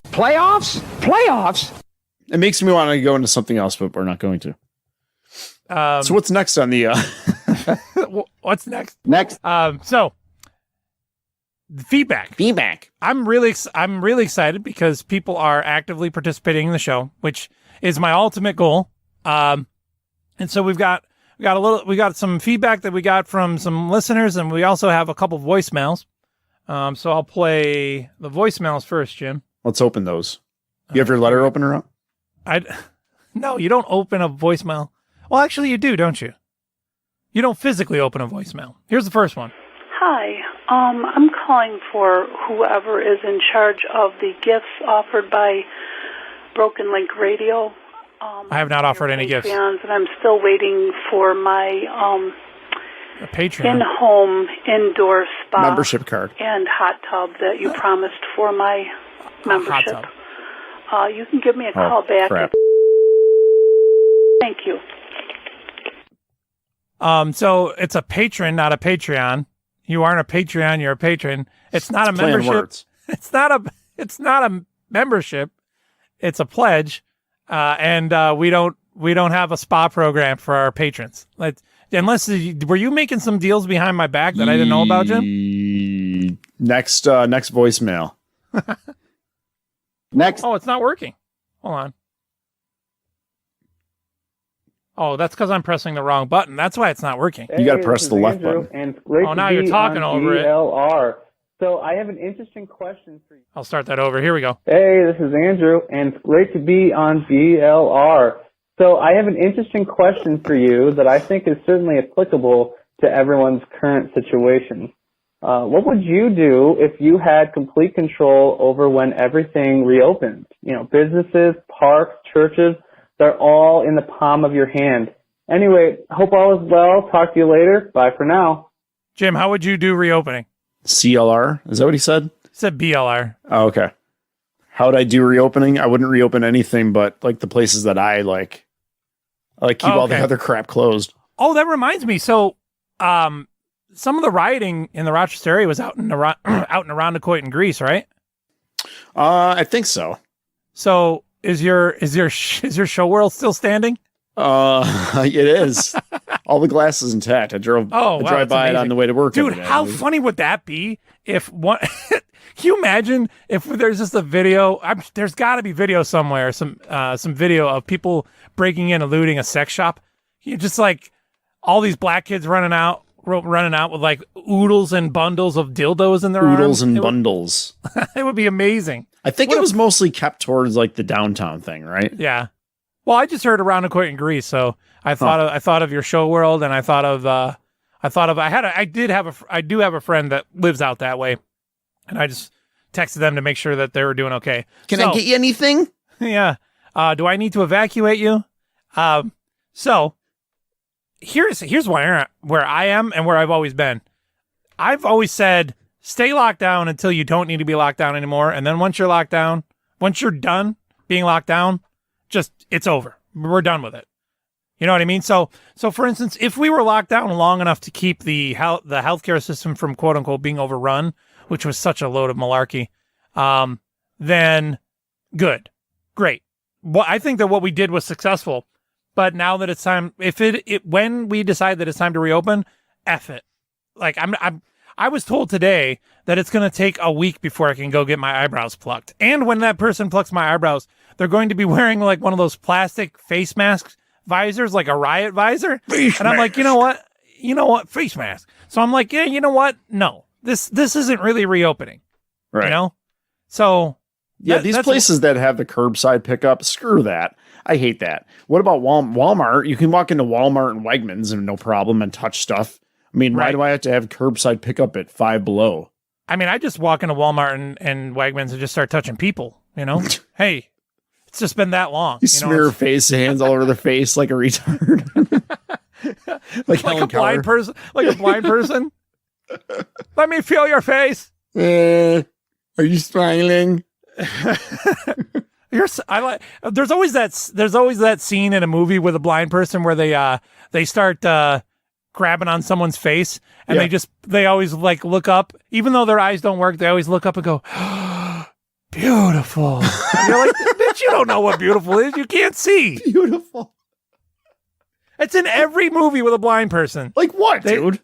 It makes me want to go into something else, but we're not going to. So what's next on the? What's next? So feedback. I'm really excited because people are actively participating in the show, which is my ultimate goal. And so we got some feedback that we got from some listeners, and we also have a couple voicemails. So I'll play the voicemails first, Jim. Let's open those. You have your letter opener up? No, you don't open a voicemail. Well, actually, you do, don't you? You don't physically open a voicemail. Here's the first one. Hi, I'm calling for whoever is in charge of the gifts offered by Broken Link Radio. I have not offered any gifts. And I'm still waiting for my a Patreon in-home indoor spa membership card and hot tub that you promised for my membership. Hot tub. You can give me a call back. Crap. Thank you. So it's a patron, not a Patreon. You aren't a Patreon, you're a patron. It's not a membership. Words. It's not a membership. It's a pledge. And we don't have a spa program for our patrons. Were you making some deals behind my back that I didn't know about, Jim? Next voicemail. Next. Oh, it's not working. Hold on. Oh, that's because I'm pressing the wrong button. That's why it's not working. You got to press the left button. And it's great now to you're be talking on over BLR. So I have an interesting question for you. I'll start that over. Here we go. Hey, this is Andrew, and it's great to be on BLR. So I have an interesting question for you that I think is certainly applicable to everyone's current situation. What would you do if you had complete control over when everything reopens? You know, businesses, parks, churches, they're all in the palm of your hand. Anyway, hope all is well. Talk to you later. Bye for now. Jim, how would you do reopening? CLR? Is that what he said? He said BLR. Oh, okay. How would I do reopening? I wouldn't reopen anything but like the places that I like. I like keep all the other crap closed. Oh, that reminds me. So, some of the rioting in the Rochester area was out in around Decoit in Greece, right? I think so. So is your show world still standing? It is. All the glass is intact. I drive by it on the way to work. Dude, how funny would that be if one? Can you imagine if there's just a video? There's got to be video somewhere. Some video of people breaking in and looting a sex shop. You just like all these black kids running out with like oodles and bundles of dildos in their arms. Oodles and bundles. It would be amazing. I think it was mostly kept towards like the downtown thing, right? Yeah. Well, I just heard around Decoit in Greece, so I thought of your show world, and I do have a friend that lives out that way, and I just texted them to make sure that they were doing okay. Can I get you anything? Yeah. Do I need to evacuate you? So here's where I am and where I've always been. I've always said, stay locked down until you don't need to be locked down anymore. And then once you're done being locked down, it's over. We're done with it. You know what I mean? So for instance, if we were locked down long enough to keep the healthcare system from quote unquote being overrun, which was such a load of malarkey, then good, great. Well, I think that what we did was successful. But now that it's time, when we decide that it's time to reopen, F it. Like I was told today that it's going to take a week before I can go get my eyebrows plucked. And when that person plucks my eyebrows, they're going to be wearing like one of those plastic face mask visors, like a riot visor. And I'm like, you know what? Face mask. So I'm like, yeah, you know what? No, this isn't really reopening. Right. You know? So yeah, these places that have the curbside pickup, screw that. I hate that. What about Walmart? You can walk into Walmart and Wegmans and no problem and touch stuff. I mean, why do I have to have curbside pickup at Five Below? I mean, I just walk into Walmart and Wegmans and just start touching people, you know? Hey, It's just been that long. You smear her face, hands all over the face like a retard. like a blind person. Like a blind person. Let me feel your face. Are you smiling? There's always that scene in a movie with a blind person where they start grabbing on someone's face and they always like look up, even though their eyes don't work. They always look up and go, beautiful. And you're like, bitch, you don't know what beautiful is. You can't see. Beautiful. It's in every movie with a blind person. Like what, dude?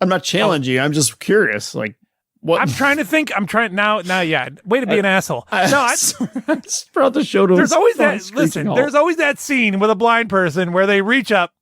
I'm not challenging you. I'm just curious. Like what? I'm trying to think. Now. Yeah. Way to be an asshole. I just brought the show to. There's always that. Listen. There's always that scene with a blind person where they reach up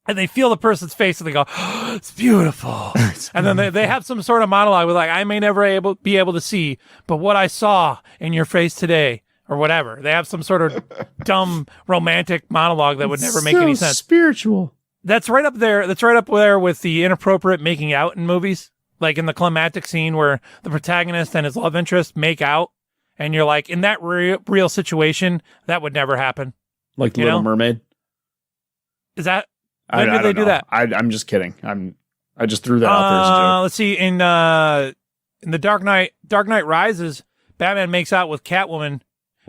and they feel the person's face and they go, oh, "It's beautiful." And then they have some sort of monologue with like, "I may never be able to see, but what I saw in your face today." Or whatever. They have some sort of dumb romantic monologue that would never make any sense. Spiritual. That's right up there. That's right up there with the inappropriate making out in movies. Like in the climactic scene where the protagonist and his love interest make out. And you're like, in that real situation, that would never happen. Like The Little Mermaid? Is that, when did they do that? I'm just kidding. I just threw that out there as a joke. Let's see. In the Dark Knight Rises, Batman makes out with Catwoman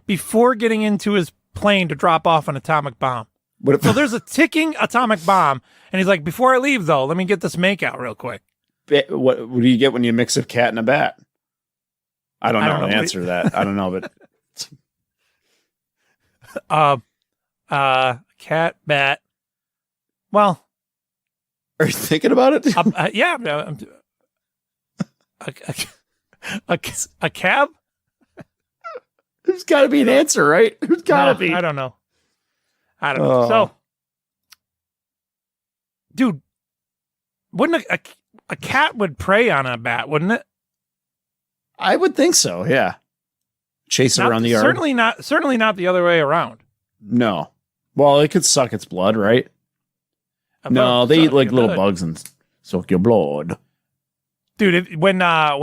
before getting into his plane to drop off an atomic bomb. So there's a ticking atomic bomb, and he's like, before I leave, though, let me get this makeout real quick. What do you get when you mix a cat and a bat? I don't know the answer to that. I don't know, but... cat, bat. Well... Are you thinking about it? Yeah. A cab? There's got to be an answer, right? There's got to be. I don't know. So, dude, wouldn't a cat would prey on a bat, wouldn't it? I would think so. Yeah. Chase it around the yard. Certainly not the other way around. No. Well, it could suck its blood, right? No, they eat like little bugs and suck your blood. Dude, when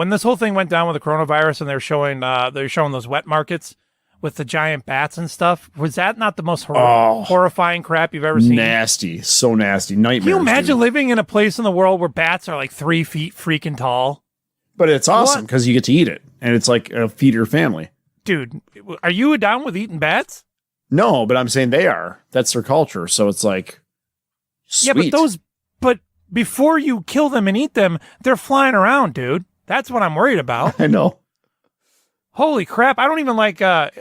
this whole thing went down with the coronavirus and they're showing those wet markets with the giant bats and stuff, was that not the most horrifying crap you've ever seen? Nasty, so nasty, nightmares. Can you imagine living in a place in the world where bats are like 3 feet freaking tall? But it's awesome because you get to eat it, and it's like feed your family. Dude, are you down with eating bats? No, but I'm saying they are. That's their culture, so it's like sweet. Yeah, but before you kill them and eat them, they're flying around, dude. That's what I'm worried about. I know. Holy crap. I don't even like... have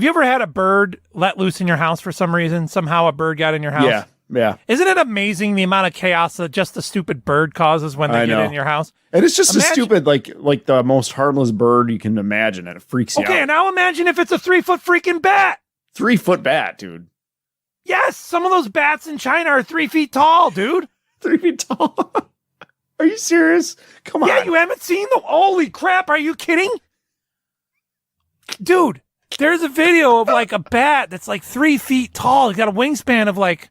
you ever had a bird let loose in your house for some reason? Somehow a bird got in your house? Yeah. Isn't it amazing the amount of chaos that just the stupid bird causes when they get in your house? And it's just a stupid, like the most harmless bird you can imagine, and it freaks you out. Okay, now imagine if it's a 3-foot freaking bat. 3-foot bat, dude. Yes, some of those bats in China are 3 feet tall, dude. 3 feet tall. Are you serious? Come on. Yeah, you haven't seen them? Holy crap, are you kidding? Dude, there's a video of like a bat that's like 3 feet tall. He's got a wingspan of like...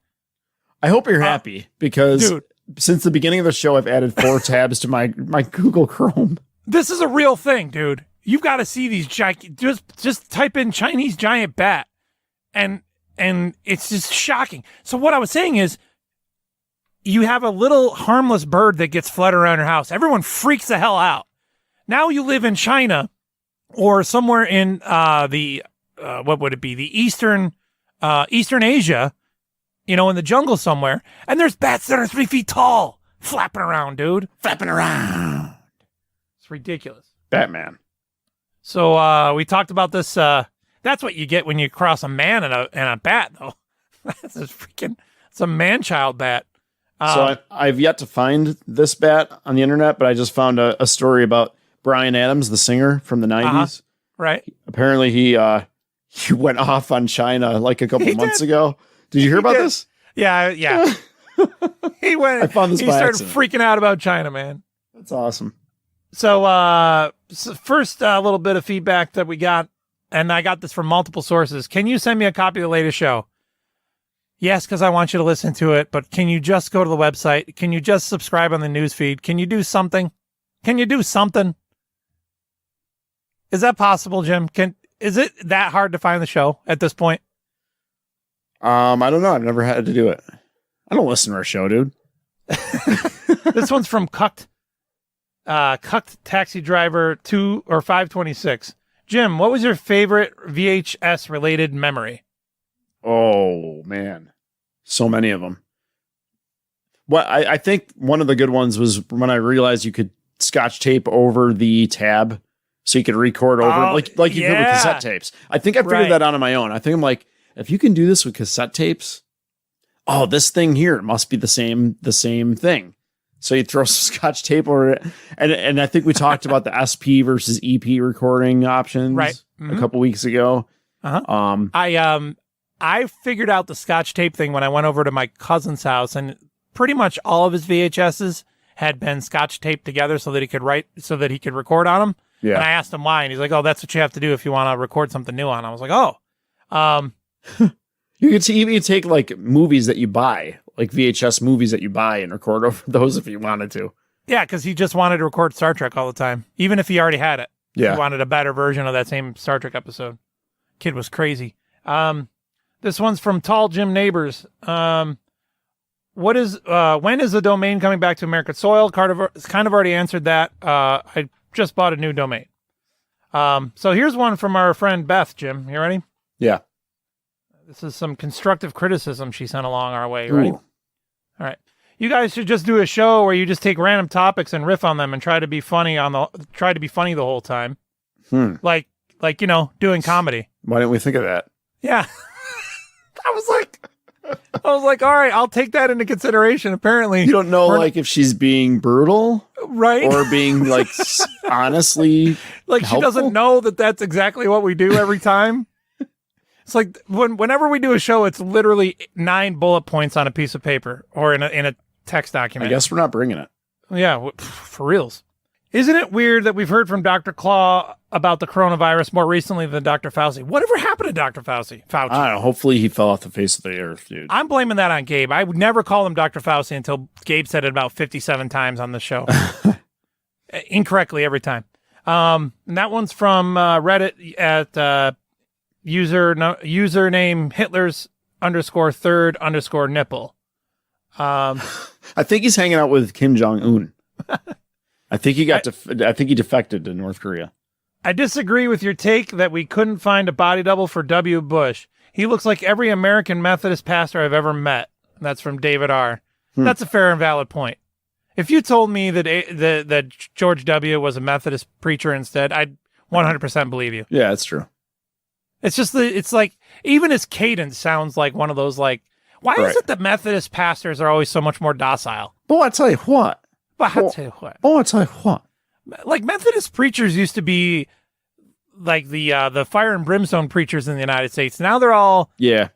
I hope you're happy because since the beginning of the show, I've added 4 tabs to my Google Chrome. This is a real thing, dude. You've got to see these giant... Just type in Chinese giant bat and it's just shocking. So what I was saying is, you have a little harmless bird that gets fled around your house. Everyone freaks the hell out. Now you live in China or somewhere in what would it be? The Eastern Asia, in the jungle somewhere, and there's bats that are 3 feet tall, flapping around, dude. Flapping around. It's ridiculous. Batman. So we talked about this. That's what you get when you cross a man and a bat, though. It's a man-child bat. So I've yet to find this bat on the internet, but I just found a story about Bryan Adams, the singer from the 90s. Right. Apparently he went off on China like a couple months ago. Did you hear about this? Yeah. He went. I found this. He started freaking out about China, man. That's awesome. So, first little bit of feedback that we got, and I got this from multiple sources. Can you send me a copy of the latest show? Yes, because I want you to listen to it, but can you just go to the website? Can you just subscribe on the news feed? Can you do something? Can you do something? Is that possible, Jim? is it that hard to find the show at this point? I don't know. I've never had to do it. I don't listen to our show, dude. This one's from Cucked Taxi Driver 2 or 526. Jim, what was your favorite VHS related memory? Oh man, so many of them. Well, I think one of the good ones was when I realized you could Scotch tape over the tab, so you could record over like you could with cassette tapes. I think I figured that out on my own. I think I'm like, if you can do this with cassette tapes, oh, this thing here must be the same thing. So you throw some Scotch tape over it, and I think we talked about the SP versus EP recording options a couple weeks ago. I figured out the Scotch tape thing when I went over to my cousin's house, and pretty much all of his VHSs had been Scotch taped together so that he could record on them. Yeah. And I asked him why, and he's like, "Oh, that's what you have to do if you want to record something new on." I was like, "Oh." You could even take like movies that you buy, like VHS movies that you buy, and record over those if you wanted to. Yeah, because he just wanted to record Star Trek all the time, even if he already had it. Yeah. He wanted a better version of that same Star Trek episode. Kid was crazy. This one's from Tall Jim Neighbors. When is the domain coming back to American soil? Kind of already answered that. I just bought a new domain. So here's one from our friend Beth, Jim. You ready? Yeah. This is some constructive criticism she sent along our way. You ready? All right. You guys should just do a show where you just take random topics and riff on them and try to be funny the whole time. Like doing comedy. Why didn't we think of that? Yeah. I was like, all right, I'll take that into consideration. Apparently, you don't know if she's being brutal, right, or being honestly helpful? She doesn't know that that's exactly what we do every time. It's like whenever we do a show, it's literally 9 bullet points on a piece of paper or in a text document. I guess we're not bringing it. Yeah, for reals. Isn't it weird that we've heard from Dr. Claw about the coronavirus more recently than Dr. Fauci? Whatever happened to Dr. Fauci? I don't know. Hopefully he fell off the face of the earth, dude. I'm blaming that on Gabe. I would never call him Dr. Fauci until Gabe said it about 57 times on the show. Incorrectly every time. And that one's from Reddit at username Hitler's _third_nipple. I think he's hanging out with Kim Jong-un. I think he defected to North Korea. I disagree with your take that we couldn't find a body double for W. Bush. He looks like every American Methodist pastor I've ever met. That's from David R. That's a fair and valid point. If you told me that George W. was a Methodist preacher instead, I'd 100% believe you. Yeah, that's true. It's just it's like even his cadence sounds like one of those why is it that Methodist pastors are always so much more docile? But I tell you what. Like Methodist preachers used to be like the fire and brimstone preachers in the United States. Now they're all they're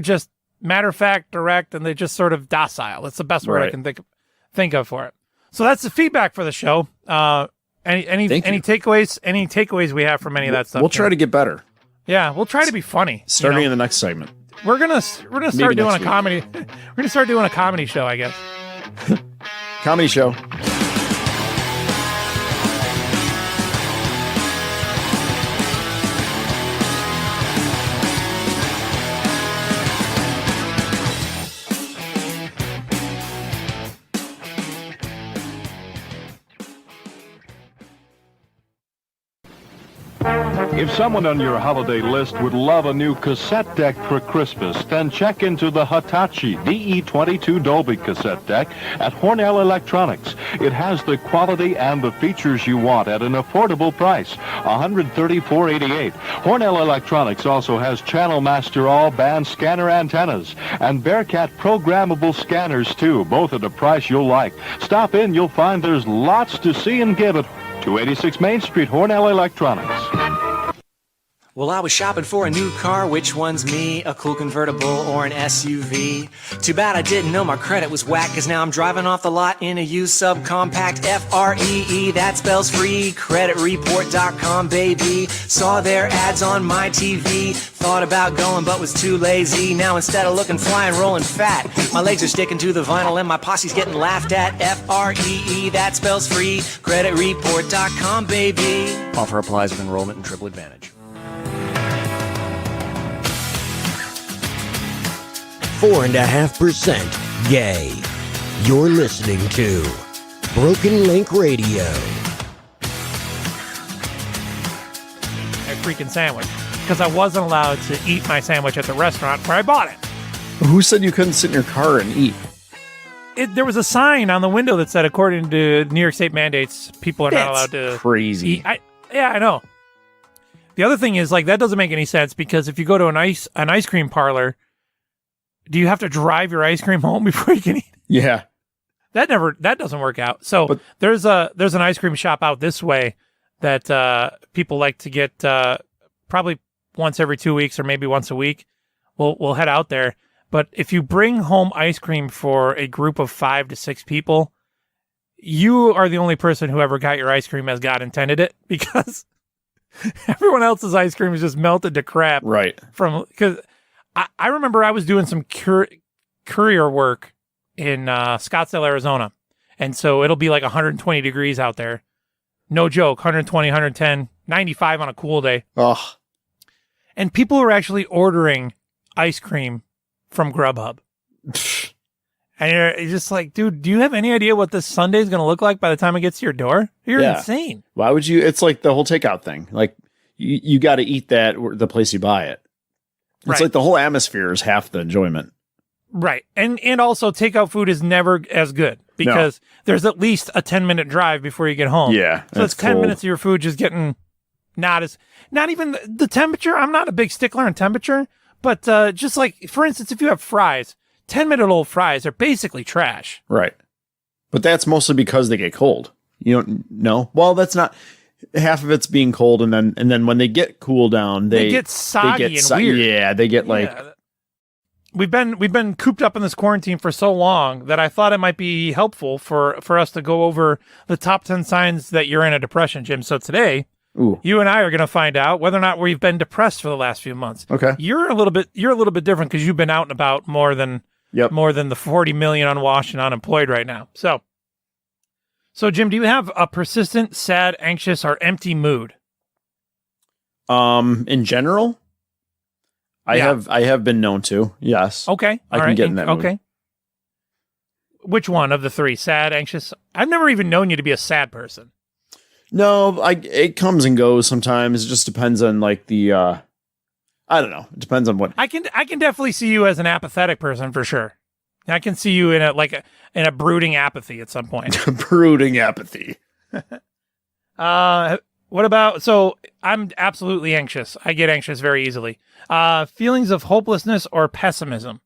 just matter of fact, direct, and they're just sort of docile. That's the best word I can think of for it. So that's the feedback for the show. Any takeaways? Any takeaways we have from any of that stuff? We'll try to get better. Yeah, we'll try to be funny. Starting in the next segment. We're gonna start doing a comedy. We're gonna start doing a comedy show, I guess. Comedy show. If someone on your holiday list would love a new cassette deck for Christmas, then check into the Hitachi DE22 Dolby cassette deck at Hornell Electronics. It has the quality and the features you want at an affordable price, $134.88. Hornell Electronics also has Channel Master all-band scanner antennas and Bearcat programmable scanners too, both at a price you'll like. Stop in, you'll find there's lots to see and give at 286 Main Street, Hornell Electronics. Well, I was shopping for a new car. Which one's me? A cool convertible or an SUV? Too bad I didn't know my credit was whack, cause now I'm driving off the lot in a used subcompact. FREE, that spells free. Creditreport.com, baby. Saw their ads on my TV. Thought about going but was too lazy. Now instead of looking fly and rolling fat, my legs are sticking to the vinyl and my posse's getting laughed at. FREE, that spells free. Creditreport.com, baby. Offer applies with enrollment and triple advantage. 4.5% gay. You're listening to Broken Link Radio. A freaking sandwich. Because I wasn't allowed to eat my sandwich at the restaurant where I bought it. Who said you couldn't sit in your car and eat? There was a sign on the window that said, according to New York State mandates, people are not allowed to crazy. eat. Yeah, I know. The other thing is, like, that doesn't make any sense, because if you go to an ice cream parlor, do you have to drive your ice cream home before you can eat? Yeah. That doesn't work out. So there's an ice cream shop out this way that people like to get probably once every 2 weeks or maybe once a week. We'll head out there. But if you bring home ice cream for a group of 5 to 6 people, you are the only person who ever got your ice cream as God intended it, because everyone else's ice cream is just melted to crap. Right. Because I remember I was doing some courier work in Scottsdale, Arizona. And so it'll be like 120 degrees out there. No joke, 120, 110, 95 on a cool day. Ugh. And people were actually ordering ice cream from Grubhub. And you're just like, dude, do you have any idea what this Sunday is going to look like by the time it gets to your door? You're insane. Why would you? It's like the whole takeout thing. Like, you got to eat that the place you buy it. It's like the whole atmosphere is half the enjoyment. Right. And also takeout food is never as good, because there's at least a 10-minute drive before you get home. Yeah. So it's 10 minutes of your food just getting not even the temperature. I'm not a big stickler on temperature, but just like, for instance, if you have fries, 10-minute-old fries are basically trash. Right. But that's mostly because they get cold. You don't know? Well, that's not... Half of it's being cold, and then when they get cool down, they get soggy and weird. Yeah, they get like... We've been cooped up in this quarantine for so long that I thought it might be helpful for us to go over the top 10 signs that you're in a depression, Jim. So today, you and I are going to find out whether or not we've been depressed for the last few months. Okay. You're a little bit different because you've been out and about more than the 40 million unwashed and unemployed right now. So, Jim, do you have a persistent, sad, anxious, or empty mood? In general, I have been known to. Yes. Okay. I can get in that mood. Okay. Which one of the three? Sad, anxious? I've never even known you to be a sad person. No, it comes and goes sometimes. It just depends on like the I don't know. It depends on what. I can definitely see you as an apathetic person for sure. I can see you in a brooding apathy at some point. Brooding apathy. What about, so I'm absolutely anxious. I get anxious very easily. Feelings of hopelessness or pessimism?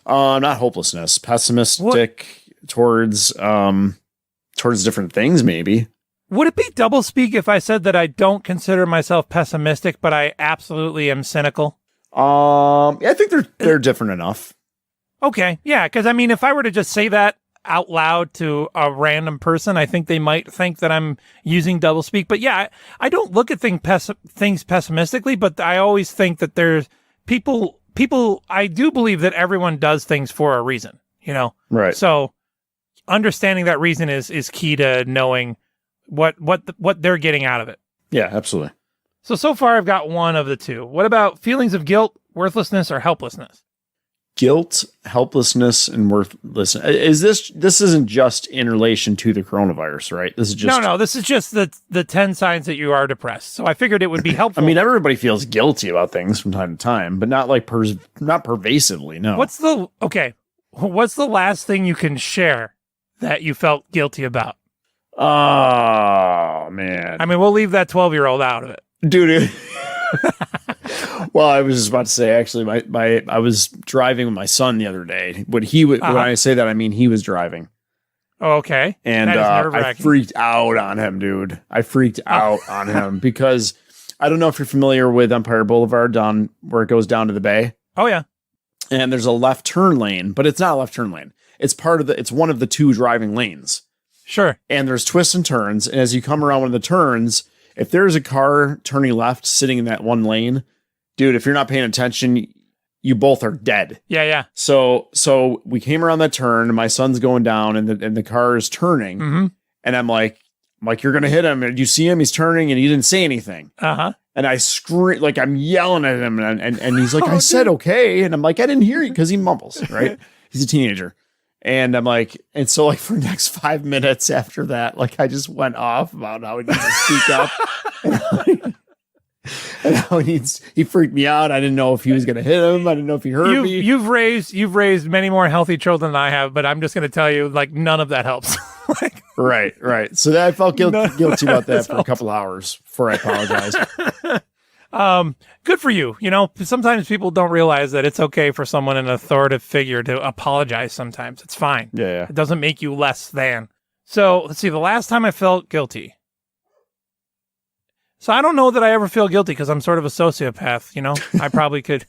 Not hopelessness. Pessimistic towards different things, maybe. Would it be doublespeak if I said that I don't consider myself pessimistic, but I absolutely am cynical? I think they're different enough. Okay, yeah, because I mean, if I were to just say that out loud to a random person, I think they might think that I'm using doublespeak. But yeah, I don't look at things pessimistically, but I always think that there's people. I do believe that everyone does things for a reason, you know. Right. So understanding that reason is key to knowing what they're getting out of it. Yeah, absolutely. So far I've got one of the two. What about feelings of guilt, worthlessness, or helplessness? Guilt, helplessness, and worthlessness. This isn't just in relation to the coronavirus, right? This is just no. This is just the 10 signs that you are depressed. So I figured it would be helpful. I mean, everybody feels guilty about things from time to time, but not like not pervasively. No. What's the last thing you can share that you felt guilty about? Oh man. I mean, we'll leave that 12-year-old out of it, dude. Well, I was just about to say, actually, I was driving with my son the other day. When I say that, I mean he was driving. Oh, okay. And I freaked out on him, dude. I freaked out on him because I don't know if you're familiar with Empire Boulevard down where it goes down to the bay. Oh yeah. And there's a left turn lane, but it's not a left turn lane. It's it's one of the 2 driving lanes. Sure. And there's twists and turns. And as you come around one of the turns, if there's a car turning left sitting in that one lane, dude, if you're not paying attention, you both are dead. Yeah. So we came around that turn and my son's going down and the car is turning. Mm-hmm. And I'm like, you're going to hit him. And you see him, he's turning and he didn't say anything. Uh-huh. And I scream, like I'm yelling at him and he's like, I said, okay. And I'm like, I didn't hear you because he mumbles, right? He's a teenager. And I'm like, and so like for the next 5 minutes after that, like I just went off about how he needs to speak up and how he freaked me out. I didn't know if he was going to hit him. I didn't know if he heard me. You've raised many more healthy children than I have, but I'm just going to tell you, like, none of that helps. Right. So that I felt guilty about that for a couple hours before I apologized. Good for you. You know, sometimes people don't realize that it's okay for someone in an authoritative figure to apologize sometimes. It's fine. Yeah. It doesn't make you less than. So let's see, the last time I felt guilty. So I don't know that I ever feel guilty because I'm sort of a sociopath, you know. I probably could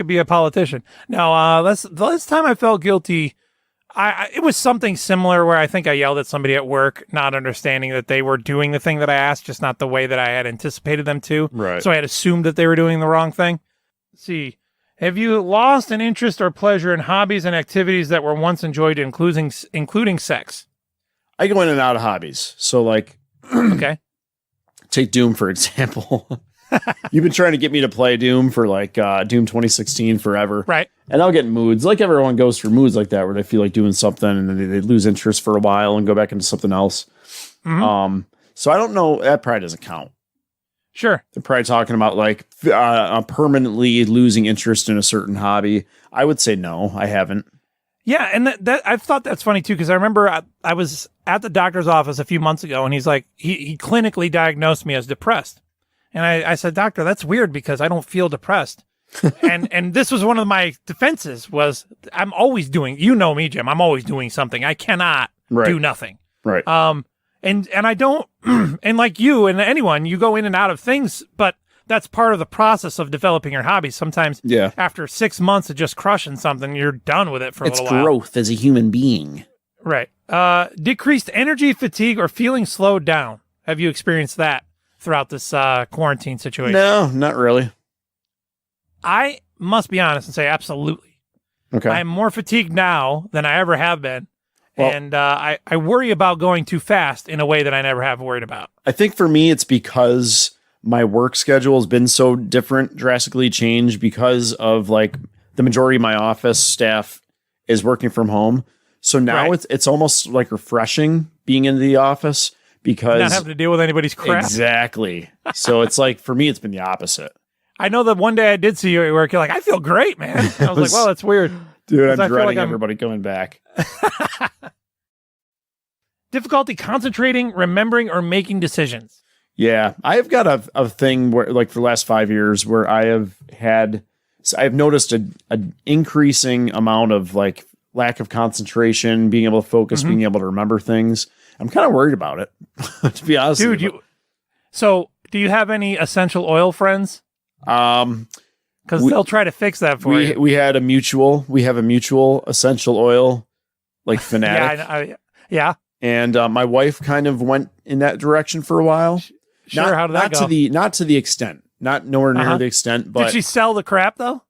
be a politician. No, the last time I felt guilty, it was something similar where I think I yelled at somebody at work, not understanding that they were doing the thing that I asked, just not the way that I had anticipated them to. Right. So I had assumed that they were doing the wrong thing. Let's see. Have you lost an interest or pleasure in hobbies and activities that were once enjoyed, including sex? I go in and out of hobbies. So like, okay. Take Doom, for example. You've been trying to get me to play Doom for like Doom 2016 forever. Right. And I'll get moods. Like everyone goes through moods like that where they feel like doing something and then they lose interest for a while and go back into something else. Mm-hmm. So I don't know. That probably doesn't count. Sure. They're probably talking about like permanently losing interest in a certain hobby. I would say no, I haven't. Yeah, and that I've thought that's funny too, because I remember I was at the doctor's office a few months ago, and he's like, he clinically diagnosed me as depressed, and I said, doctor, that's weird because I don't feel depressed, and this was one of my defenses was I'm always doing, you know me, Jim, I'm always doing something. I cannot do nothing. Right. And I don't, and like you and anyone, you go in and out of things, but that's part of the process of developing your hobby. Sometimes after 6 months of just crushing something, you're done with it for a little while. It's growth as a human being. Right. Decreased energy, fatigue, or feeling slowed down. Have you experienced that throughout this quarantine situation? No, not really. I must be honest and say absolutely. Okay. I'm more fatigued now than I ever have been. Well, and I worry about going too fast in a way that I never have worried about. I think for me, it's because my work schedule has been so different, drastically changed because of like the majority of my office staff is working from home. So now it's almost like refreshing being in the office because not having to deal with anybody's crap. Exactly. So it's like, for me, it's been the opposite. I know that one day I did see you at work. You're like, I feel great, man. I was like, well, that's weird. Dude, I'm I feel dreading like everybody coming back. Difficulty concentrating, remembering, or making decisions. Yeah, I've got a thing where, like, for the last 5 years, where I've noticed an increasing amount of like lack of concentration, being able to focus, being able to remember things. I'm kind of worried about it, to be honest. Dude, so do you have any essential oil friends? Because they'll try to fix that for you. We have a mutual essential oil like fanatic. Yeah. And my wife kind of went in that direction for a while. Sure, how did that go? Not to the extent, not nowhere near the extent. But did she sell the crap though?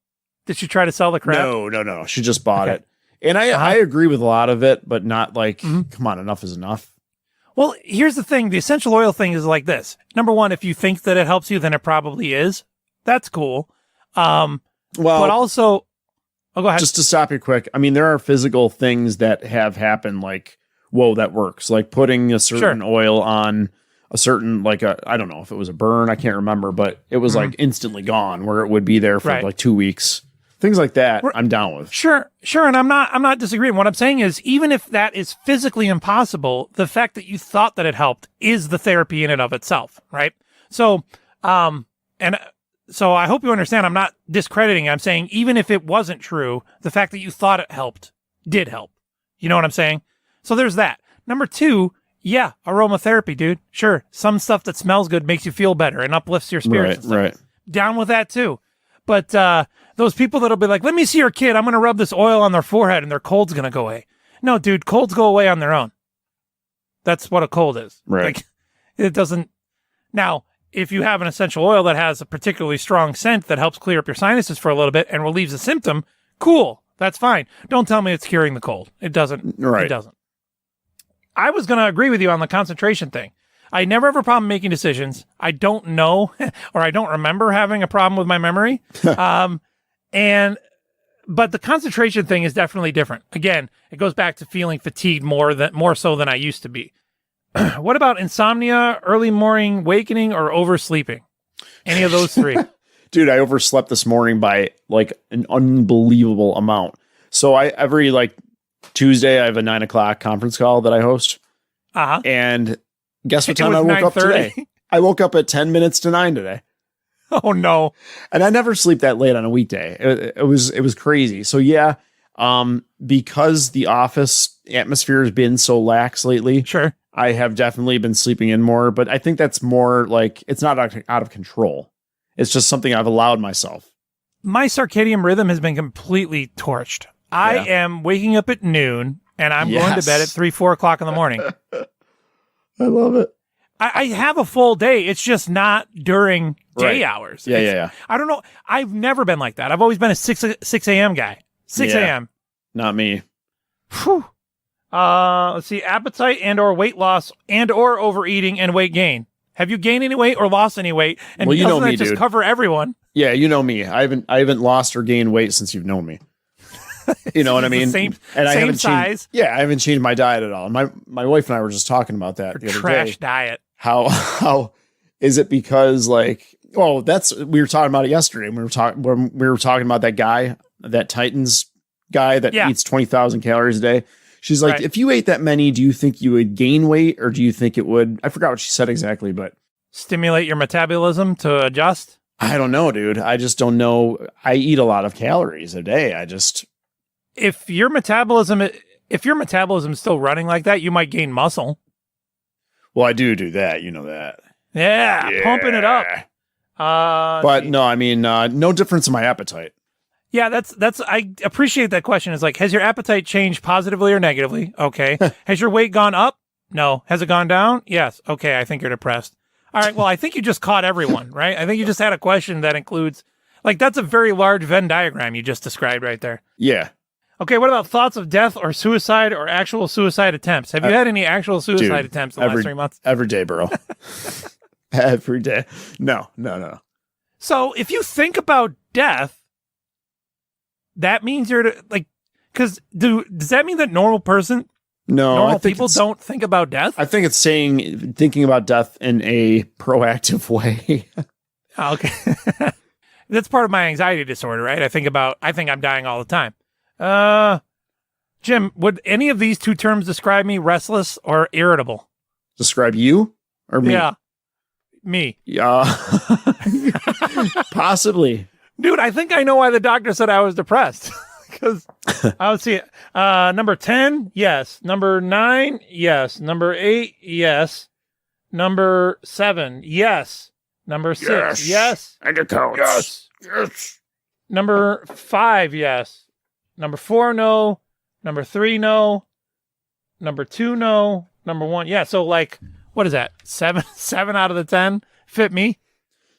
Did she try to sell the crap? No. She just bought it, and I agree with a lot of it, but not like, come on, enough is enough. Well, here's the thing: the essential oil thing is like this. Number one, if you think that it helps you, then it probably is. That's cool. But also, go ahead. Just to stop you quick, I mean, there are physical things that have happened, like, whoa, that works. Like putting a certain oil on a certain, like I don't know if it was a burn, I can't remember, but it was like instantly gone where it would be there for like 2 weeks. Things like that, I'm down with. Sure. And I'm not disagreeing. What I'm saying is, even if that is physically impossible, the fact that you thought that it helped is the therapy in and of itself, right? So, so I hope you understand, I'm not discrediting. I'm saying even if it wasn't true, the fact that you thought it helped did help. You know what I'm saying? So there's that. Number two, Yeah, aromatherapy, dude. Sure. Some stuff that smells good makes you feel better and uplifts your spirits. Right. Down with that too. But those people that'll be like, let me see your kid. I'm going to rub this oil on their forehead and their cold's going to go away. No, dude, colds go away on their own. That's what a cold is. Right. Like, it doesn't. Now, if you have an essential oil that has a particularly strong scent that helps clear up your sinuses for a little bit and relieves the symptom, cool. That's fine. Don't tell me it's curing the cold. It doesn't. Right. It doesn't. I was going to agree with you on the concentration thing. I never have a problem making decisions. I don't know, or I don't remember having a problem with my memory. But the concentration thing is definitely different. Again, it goes back to feeling fatigued more so than I used to be. What about insomnia, early morning awakening, or oversleeping? Any of those three? Dude, I overslept this morning by like an unbelievable amount. So every like Tuesday, I have a 9 o'clock conference call that I host. Uh-huh. And guess what time I woke up today? I woke up at 10 minutes to 9 today. Oh no. And I never sleep that late on a weekday. It was crazy. So yeah, because the office atmosphere has been so lax lately. Sure. I have definitely been sleeping in more, but I think that's more like it's not out of control. It's just something I've allowed myself. My circadian rhythm has been completely torched. I am waking up at noon and I'm going to bed at 3, 4 o'clock in the morning. I love it. I have a full day. It's just not during day hours. Yeah. I don't know. I've never been like that. I've always been a 6 a.m. guy. 6 a.m. Not me. Whew. Let's see. Appetite and or weight loss and or overeating and weight gain. Have you gained any weight or lost any weight? And well, you know doesn't me, that just dude. cover everyone? Yeah, you know me. I haven't lost or gained weight since you've known me. You know what I mean? Same I haven't size. I haven't changed my diet at all. My wife and I were just talking about that the other Trash day. diet. How is it because like we were talking about it yesterday. We were talking about that guy, that Titans guy that eats 20,000 calories a day. She's like, if you ate that many, do you think you would gain weight or do you think it would? I forgot what she said exactly, but stimulate your metabolism to adjust. I don't know, dude. I just don't know. I eat a lot of calories a day. If your metabolism is still running like that, you might gain muscle. Well, I do that. You know that. Yeah. Pumping it up. But no, I mean, no difference in my appetite. Yeah, I appreciate that question. It's like, has your appetite changed positively or negatively? Okay. Has your weight gone up? No. Has it gone down? Yes. Okay. I think you're depressed. All right. Well, I think you just caught everyone, right? I think you just had a question that includes, like, that's a very large Venn diagram you just described right there. Yeah. Okay. What about thoughts of death or suicide or actual suicide attempts? Have you had any actual suicide attempts in the last 3 months? Every day, bro. Every day. No. So if you think about death, that means you're like, does that mean that normal people don't think about death? I think it's thinking about death in a proactive way. Okay. That's part of my anxiety disorder, right? I think I'm dying all the time. Jim, would any of these two terms describe me, restless or irritable? Describe you or me? Yeah. Me. Yeah. Possibly. Dude, I think I know why the doctor said I was depressed. Because I would see it. Number 10, yes. Number 9, yes. Number 8, yes. Number 7, yes. Number 6, yes. And it counts. Yes. Number 5, yes. Number 4, no. Number 3, no. Number 2, no. Number 1, yeah. So like, what is that? 7 out of the 10 fit me.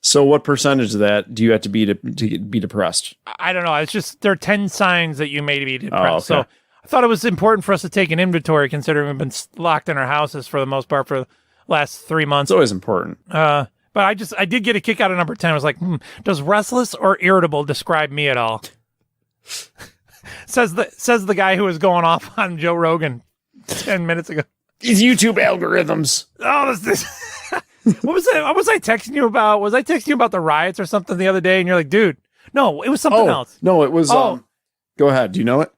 So what percentage of that do you have to be to be depressed? I don't know. It's just there are 10 signs that you may be depressed. Oh, okay. So I thought it was important for us to take an inventory, considering we've been locked in our houses for the most part for the last 3 months. It's always important. But I did get a kick out of number 10. I was like, does restless or irritable describe me at all? says the guy who was going off on Joe Rogan 10 minutes ago. These YouTube algorithms. Oh, this. What was it? What was I texting you about? Was I texting you about the riots or something the other day? And you're like, dude, no, it was something else. No, it was. Go ahead. Do you know it?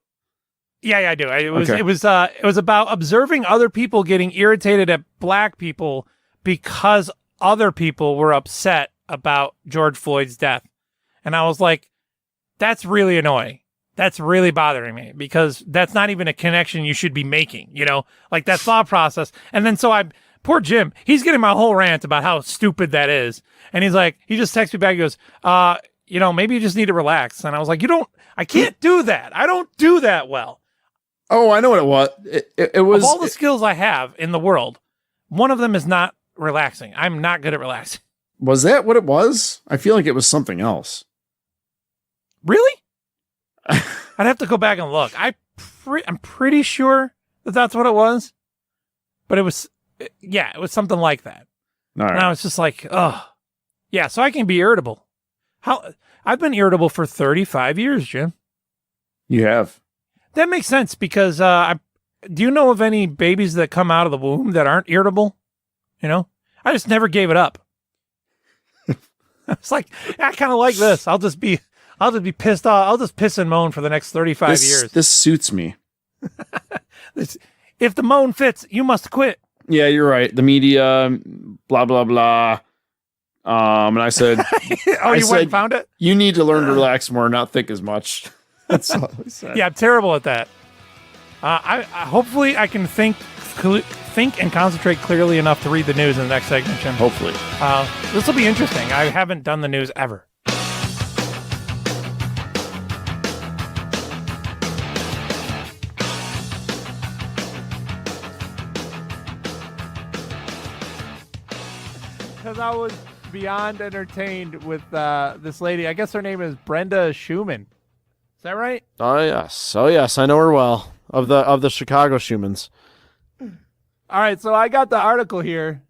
Yeah, I do. It was about observing other people getting irritated at black people because other people were upset about George Floyd's death. And I was like, that's really annoying. That's really bothering me because that's not even a connection you should be making, like that thought process. And then poor Jim, he's getting my whole rant about how stupid that is. And he's like, he just texts me back. He goes, maybe you just need to relax. And I was like, I can't do that. I don't do that well. Oh, I know what it was. It was of all the skills I have in the world, one of them is not relaxing. I'm not good at relaxing. Was that what it was? I feel like it was something else. Really? I'd have to go back and look. I'm pretty sure that's what it was, but it was something like that. All right. And I was just like, oh, yeah. So I can be irritable. I've been irritable for 35 years, Jim. You have. That makes sense because do you know of any babies that come out of the womb that aren't irritable? I just never gave it up. It's like, I kind of like this. I'll just be pissed off. I'll just piss and moan for the next 35 years. This suits me. If the moan fits, you must quit. Yeah, you're right. The media, blah, blah, blah. And I said, went and found it? You need to learn to relax more, not think as much. That's all I said. Yeah, I'm terrible at that. Hopefully I can think and concentrate clearly enough to read the news in the next segment, Jim. Hopefully. This will be interesting. I haven't done the news ever. Because I was beyond entertained with this lady. I guess her name is Brenda Schumann. Is that right? Oh yes, I know her well. Of the Chicago Schumans. All right, so I got the article here.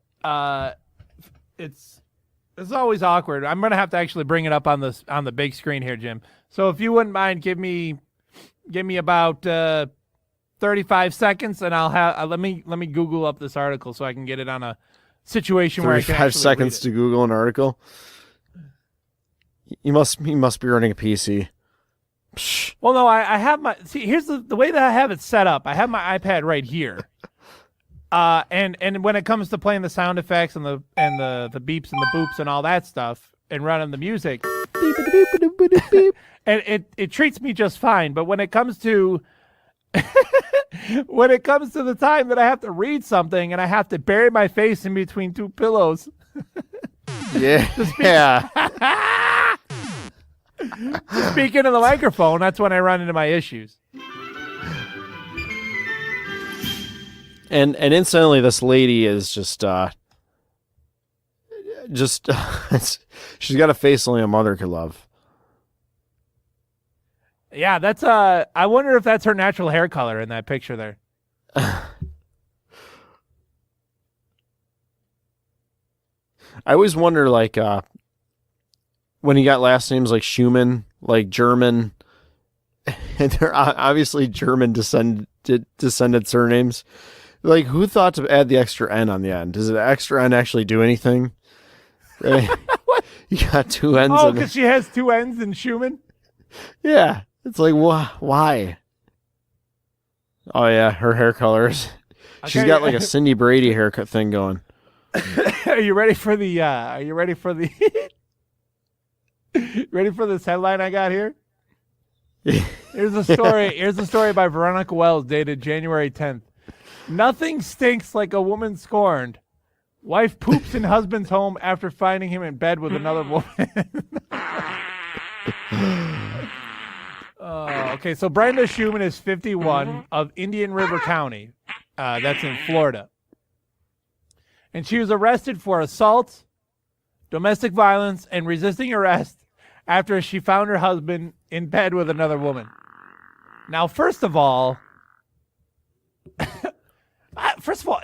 It's always awkward. I'm gonna have to actually bring it up on the big screen here, Jim. So if you wouldn't mind, give me about 35 seconds, and I'll have let me Google up this article so I can get it on a situation where I can 35 seconds to Google an article. You must be running a PC. Psh. Well, no, I have my here's the way that I have it set up. I have my iPad right here. And when it comes to playing the sound effects and the beeps and the boops and all that stuff and running the music, and it treats me just fine. But when it comes to the time that I have to read something and I have to bury my face in between two pillows, speak into the microphone, that's when I run into my issues. And incidentally, this lady is just she's got a face only a mother could love. Yeah, that's I wonder if that's her natural hair color in that picture there. I always wonder, like, when you got last names like Schumann, like German, and they're obviously German descended surnames. Like, who thought to add the extra N on the end? Does the extra N actually do anything? Right? You got two N's. Oh, because she has two N's in Schumann? Yeah. It's like, why? Oh, yeah, her hair colors. Okay. She's got like a Cindy Brady haircut thing going. Are you ready for the ready for this headline I got here? Here's a story by Veronica Wells dated January 10th. Nothing stinks like a woman scorned. Wife poops in husband's home after finding him in bed with another woman. Okay, so Brenda Schumann is 51 of Indian River County. That's in Florida. And she was arrested for assault, domestic violence, and resisting arrest after she found her husband in bed with another woman. Now, first of all,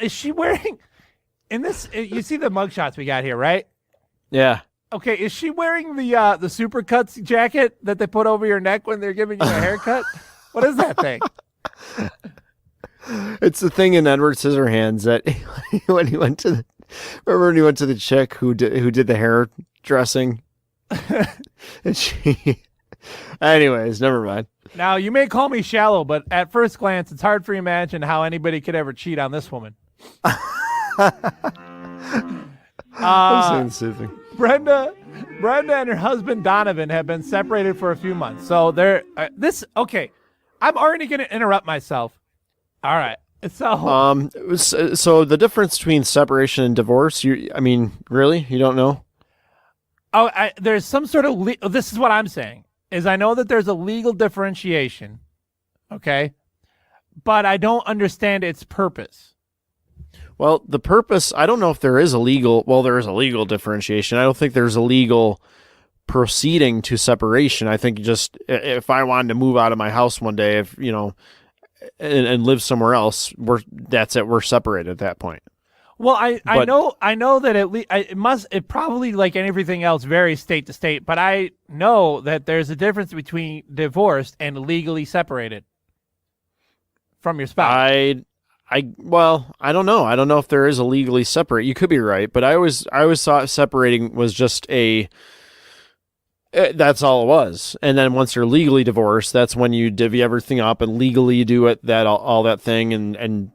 is she wearing in this? You see the mugshots we got here, right? Yeah. Okay, is she wearing the Supercuts jacket that they put over your neck when they're giving you a haircut? What is that thing? It's the thing in Edward Scissorhands that when he went to the chick who did the hair dressing, and she. Anyways, never mind. Now, you may call me shallow, but at first glance, it's hard for you to imagine how anybody could ever cheat on this woman. I'm soothing. Brenda Brenda and her husband Donovan have been separated for a few months. So they're okay. I'm already going to interrupt myself. All right. So the difference between separation and divorce, really? You don't know? There's some sort of this is what I'm saying is I know that there's a legal differentiation. Okay. But I don't understand its purpose. Well, the purpose, I don't know if there is there is a legal differentiation. I don't think there's a legal proceeding to separation. I think just if I wanted to move out of my house one day, and live somewhere else, that's it. We're separated at that point. Well, I know that it probably, like everything else, varies state to state, but I know that there's a difference between divorced and legally separated from your spouse. I don't know. I don't know if there is a legally separate. You could be right, but I always thought separating was just that's all it was. And then once you're legally divorced, that's when you divvy everything up and legally do all that thing and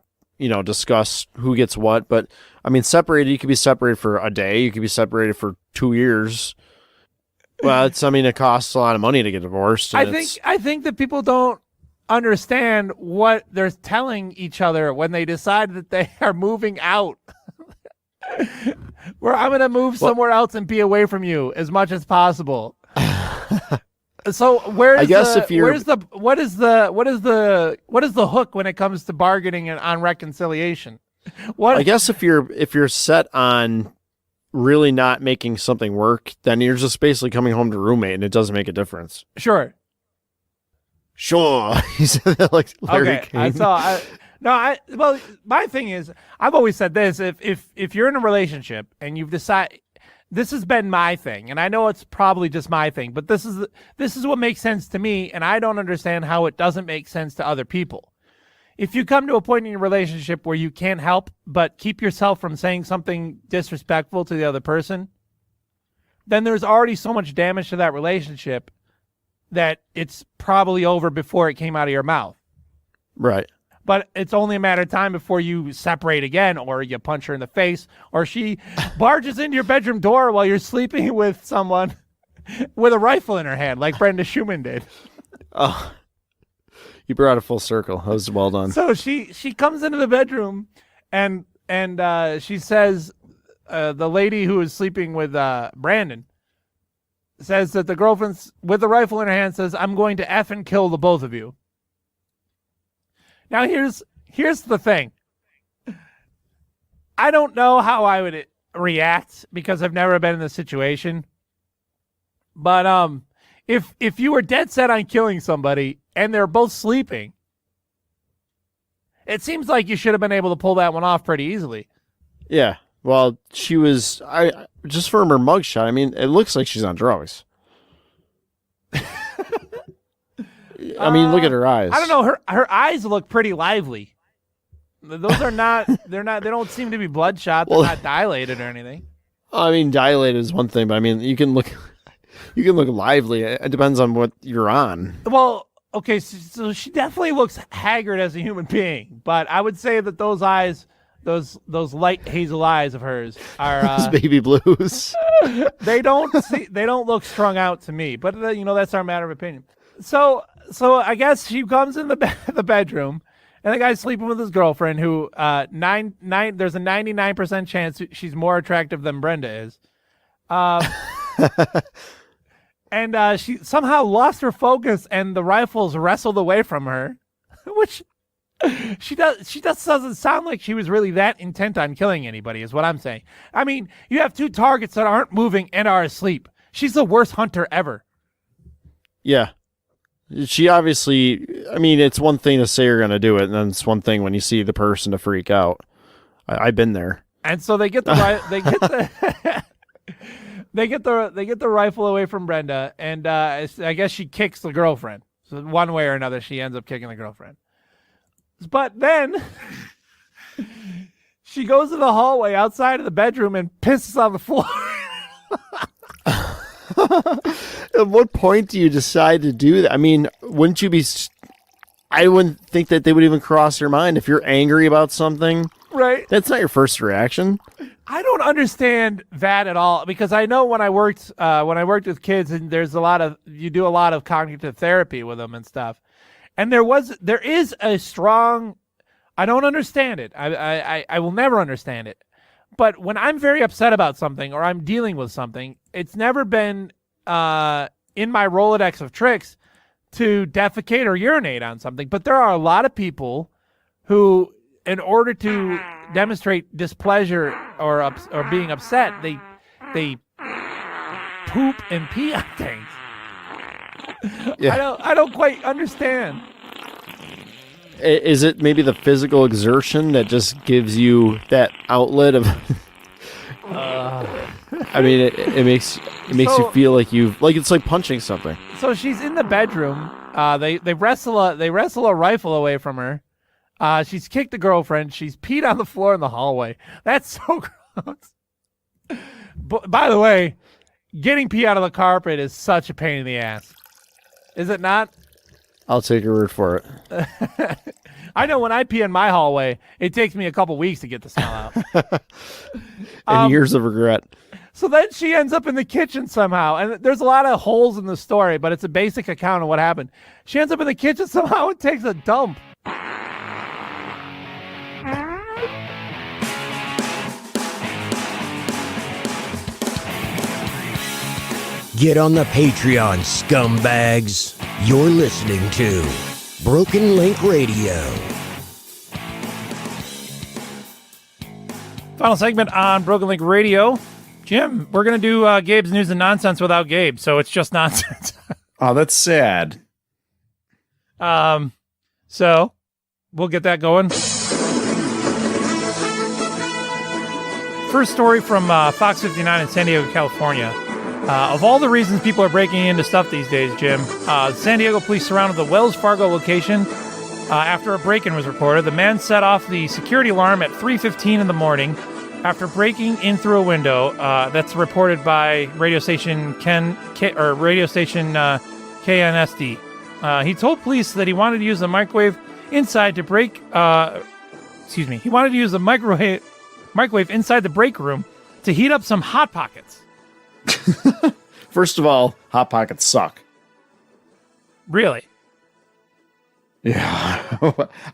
discuss who gets what. But I mean, separated, you could be separated for a day. You could be separated for 2 years. Well, it costs a lot of money to get divorced. I think that people don't understand what they're telling each other when they decide that they are moving out. Where I'm going to move somewhere else and be away from you as much as possible. So what is the hook when it comes to bargaining and on reconciliation? I guess if you're set on really not making something work, then you're just basically coming home to roommate and it doesn't make a difference. Sure. He said that like Larry King. Well, my thing is, I've always said this: if you're in a relationship and you've decided, this has been my thing, and I know it's probably just my thing, but this is what makes sense to me, and I don't understand how it doesn't make sense to other people. If you come to a point in your relationship where you can't help but keep yourself from saying something disrespectful to the other person, then there's already so much damage to that relationship that it's probably over before it came out of your mouth. Right. But it's only a matter of time before you separate again, or you punch her in the face, or she barges into your bedroom door while you're sleeping with someone with a rifle in her hand, like Brenda Schumann did. Oh, you brought it full circle. That was well done. So she comes into the bedroom and she says, the lady who is sleeping with Brandon says that the girlfriend's with the rifle in her hand says, "I'm going to effing kill the both of you." Now here's the thing. I don't know how I would react because I've never been in this situation. But if you were dead set on killing somebody and they're both sleeping, it seems like you should have been able to pull that one off pretty easily. Yeah. Well, she was just from her mugshot. I mean, it looks like she's on drugs. I mean, look at her eyes. I don't know. Her eyes look pretty lively. Those are not. They don't seem to be bloodshot. They're not dilated or anything. I mean, dilated is one thing, but I mean, you can look lively. It depends on what you're on. Well, okay, so she definitely looks haggard as a human being, but I would say that those eyes, those light hazel eyes of hers are those baby blues. They don't look strung out to me, but that's our matter of opinion. So I guess she comes in the bedroom, and the guy's sleeping with his girlfriend, who there's a 99% chance she's more attractive than Brenda is. And she somehow lost her focus, and the rifles wrestled away from her, which she doesn't sound like she was really that intent on killing anybody, is what I'm saying. I mean, you have two targets that aren't moving and are asleep. She's the worst hunter ever. Yeah. She obviously, I mean, it's one thing to say you're going to do it, and then it's one thing when you see the person to freak out. I've been there. And so they get the they get the rifle away from Brenda, and I guess she kicks the girlfriend. So one way or another, she ends up kicking the girlfriend. But then she goes to the hallway outside of the bedroom and pisses on the floor. At what point do you decide to do that? I mean, I wouldn't think that they would even cross your mind if you're angry about something. Right. That's not your first reaction. I don't understand that at all because I know when I worked with kids and you do a lot of cognitive therapy with them and stuff, and there is a strong. I don't understand it. I will never understand it. But when I'm very upset about something or I'm dealing with something, it's never been in my Rolodex of tricks to defecate or urinate on something. But there are a lot of people who, in order to demonstrate displeasure or being upset, they poop and pee on things. Yeah. I don't quite understand. Is it maybe the physical exertion that just gives you that outlet of? I mean, it makes you feel like it's like punching something. So she's in the bedroom. They wrestle a rifle away from her. She's kicked the girlfriend. She's peed on the floor in the hallway. That's so gross. But, by the way, getting pee out of the carpet is such a pain in the ass. Is it not? I'll take your word for it. I know when I pee in my hallway, it takes me a couple weeks to get the smell out. And years of regret. So then she ends up in the kitchen somehow. And there's a lot of holes in the story, but it's a basic account of what happened. She ends up in the kitchen somehow and takes a dump. Get on the Patreon, scumbags. You're listening to Broken Link Radio. Final segment on Broken Link Radio. Jim, we're going to do Gabe's News and Nonsense without Gabe, so it's just nonsense. Oh, that's sad. So we'll get that going. First story from Fox 59 in San Diego, California. Of all the reasons people are breaking into stuff these days, Jim, San Diego police surrounded the Wells Fargo location after a break-in was reported. The man set off the security alarm at 3:15 in the morning after breaking in through a window. That's reported by radio station KNSD. He told police that he wanted to use the microwave inside to break. He wanted to use the microwave inside the break room to heat up some Hot Pockets. First of all, Hot Pockets suck. Really? Yeah.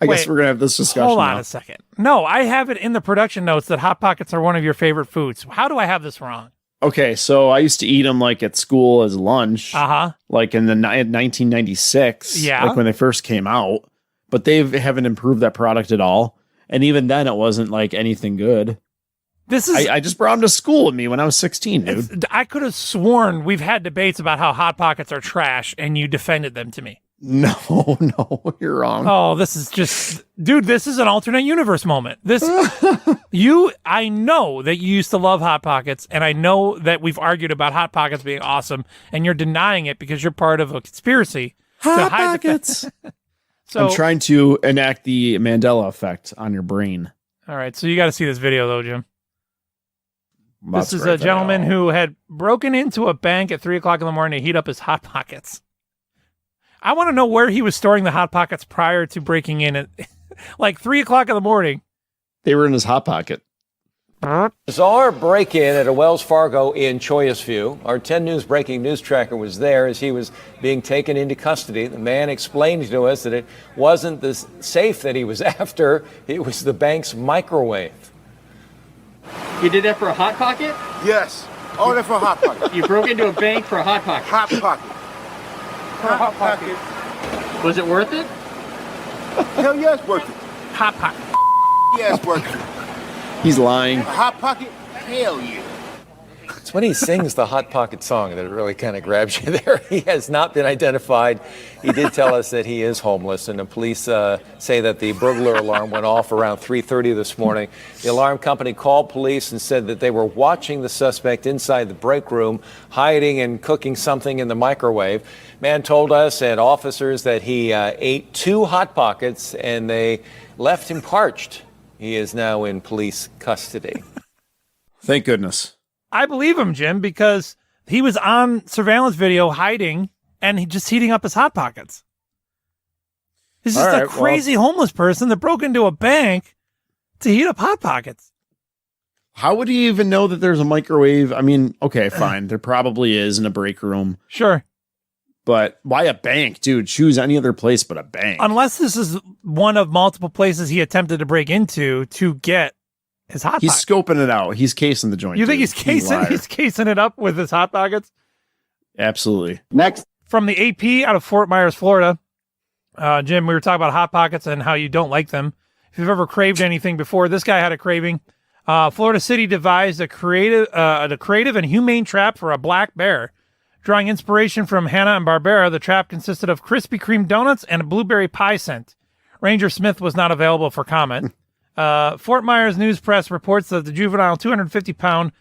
I guess we're going to have this discussion Hold on now. a second. No, I have it in the production notes that Hot Pockets are one of your favorite foods. How do I have this wrong? Okay, so I used to eat them like at school as lunch. Uh-huh. Like in 1996. Yeah. Like when they first came out. But they haven't improved that product at all. And even then, it wasn't like anything good. I just brought them to school with me when I was 16, dude. I could have sworn we've had debates about how Hot Pockets are trash, and you defended them to me. No, you're wrong. Oh, this is just, dude, this is an alternate universe moment. I know that you used to love Hot Pockets, and I know that we've argued about Hot Pockets being awesome, and you're denying it because you're part of a conspiracy to hide Pockets. So, I'm trying to enact the Mandela effect on your brain. All right, so you got to see this video, though, Jim. This is a gentleman who had broken into a bank at 3 o'clock in the morning to heat up his Hot Pockets. I want to know where he was storing the Hot Pockets prior to breaking in at like 3 o'clock in the morning. They were in his Hot Pocket. Bizarre break-in at a Wells Fargo in Choias View. Our 10 News breaking news tracker was there as he was being taken into custody. The man explained to us that it wasn't the safe that he was after, it was the bank's microwave. You did that for a Hot Pocket? Yes. All that for a Hot Pocket. You broke into a bank for a Hot Pocket? Hot Pocket. For a Hot Pocket. Was it worth it? Hell yeah, it's worth it. Hot Pocket. Yeah, it's worth it. He's lying. A Hot Pocket? Hell yeah. It's when he sings the Hot Pocket song that it really kind of grabs you there. He has not been identified. He did tell us that he is homeless, and the police say that the burglar alarm went off around 3:30 this morning. The alarm company called police and said that they were watching the suspect inside the break room, hiding and cooking something in the microwave. Man told us and officers that he ate 2 Hot Pockets, and they left him parched. He is now in police custody. Thank goodness. I believe him, Jim, because he was on surveillance video hiding and he just heating up his Hot Pockets. He's just a crazy homeless person that broke into a bank to heat up Hot Pockets. How would he even know that there's a microwave? I mean, okay, fine. There probably is in a break room. Sure. But why a bank, dude? Choose any other place but a bank. Unless this is one of multiple places he attempted to break into to get his Hot He's Pockets. scoping it out. He's casing the joint. You think dude. he's casing it up with his Hot Pockets? Absolutely. Next. From the AP out of Fort Myers, Florida. Jim, we were talking about Hot Pockets and how you don't like them. If you've ever craved anything before, this guy had a craving. Florida City devised a creative and humane trap for a black bear. Drawing inspiration from Hanna-Barbera, the trap consisted of Krispy Kreme donuts and a blueberry pie scent. Ranger Smith was not available for comment. Fort Myers News Press reports that the juvenile 250-pound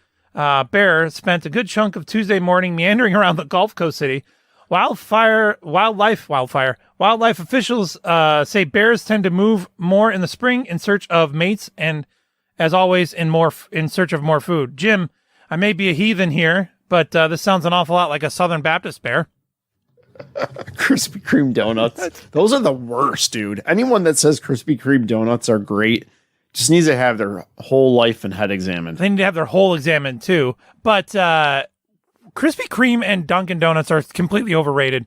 bear spent a good chunk of Tuesday morning meandering around the Gulf Coast city. Wildlife officials say bears tend to move more in the spring in search of mates and, as always, in search of more food. Jim, I may be a heathen here, but this sounds an awful lot like a Southern Baptist bear. Krispy Kreme donuts. Those are the worst, dude. Anyone that says Krispy Kreme donuts are great just needs to have their whole life and head examined. They need to have their whole examined too. But Krispy Kreme and Dunkin' Donuts are completely overrated.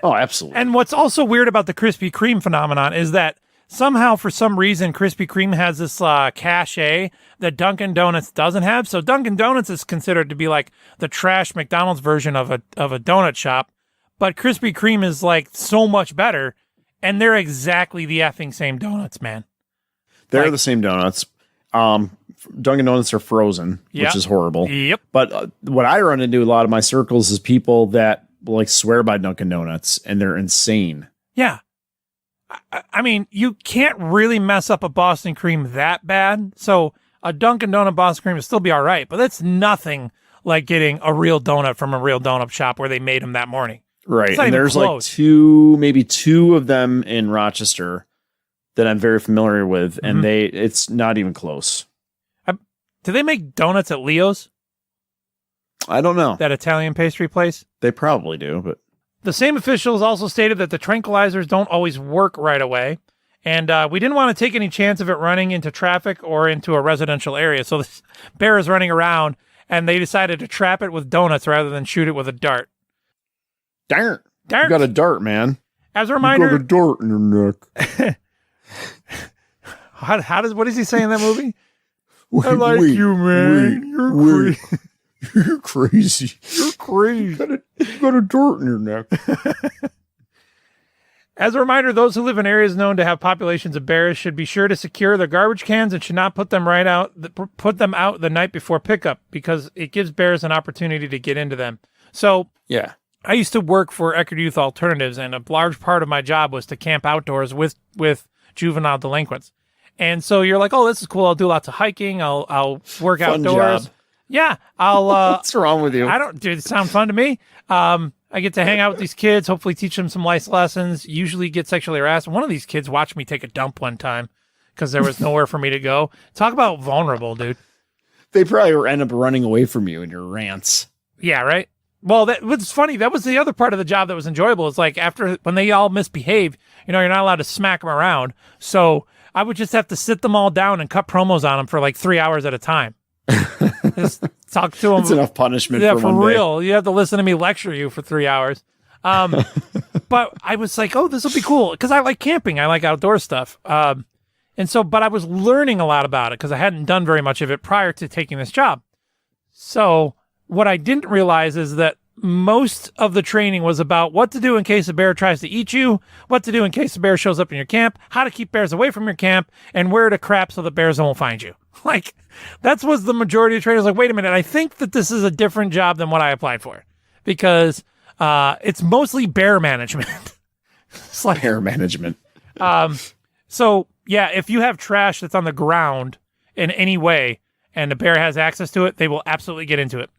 Oh, absolutely. And what's also weird about the Krispy Kreme phenomenon is that somehow, for some reason, Krispy Kreme has this cachet that Dunkin' Donuts doesn't have. So Dunkin' Donuts is considered to be like the trash McDonald's version of a donut shop. But Krispy Kreme is like so much better, and they're exactly the effing same donuts, man. They're the same donuts. Dunkin' Donuts are frozen, which is horrible. Yep. But what I run into a lot of my circles is people that like swear by Dunkin' Donuts, and they're insane. Yeah. I mean, you can't really mess up a Boston cream that bad. So a Dunkin' Donut Boston cream will still be all right, but that's nothing like getting a real donut from a real donut shop where they made them that morning. Right. And there's close. Like maybe two of them in Rochester that I'm very familiar with, and it's not even close. Do they make donuts at Leo's? I don't know. That Italian pastry place? They probably do, but the same officials also stated that the tranquilizers don't always work right away, and we didn't want to take any chance of it running into traffic or into a residential area. So this bear is running around, and they decided to trap it with donuts rather than shoot it with a dart. Dart. Dart. You got a dart, man. As a reminder, you got a dart in your neck. What does he say in that movie? Wait, I like you, man. You're crazy. You're crazy. You're crazy. You got a dart in your neck. As a reminder, those who live in areas known to have populations of bears should be sure to secure their garbage cans and should not put them out the night before pickup, because it gives bears an opportunity to get into them. So yeah, I used to work for Eckerd Youth Alternatives, and a large part of my job was to camp outdoors with juvenile delinquents. And so you're like, oh, this is cool. I'll do lots of hiking. I'll work Fun outdoors. job. Yeah, I'll. What's wrong with you? I don't. Dude, it sounds fun to me. I get to hang out with these kids. Hopefully, teach them some life lessons. Usually, get sexually harassed. One of these kids watched me take a dump one time because there was nowhere for me to go. Talk about vulnerable, dude. They probably end up running away from you in your rants. Yeah, right. Well, that was funny. That was the other part of the job that was enjoyable. It's like when they all misbehave, you're not allowed to smack them around. So I would just have to sit them all down and cut promos on them for like 3 hours at a time. Just talk to them. It's enough punishment for one real. day. You have to listen to me lecture you for 3 hours. But I was like, oh, this will be cool because I like camping. I like outdoor stuff. But I was learning a lot about it because I hadn't done very much of it prior to taking this job. So what I didn't realize is that most of the training was about what to do in case a bear tries to eat you, what to do in case a bear shows up in your camp, how to keep bears away from your camp, and where to crap so the bears won't find you. Like, that was the majority of trainers. Like, wait a minute, I think that this is a different job than what I applied for because it's mostly bear management. It's like bear management. So, yeah, if you have trash that's on the ground in any way and a bear has access to it, they will absolutely get into it.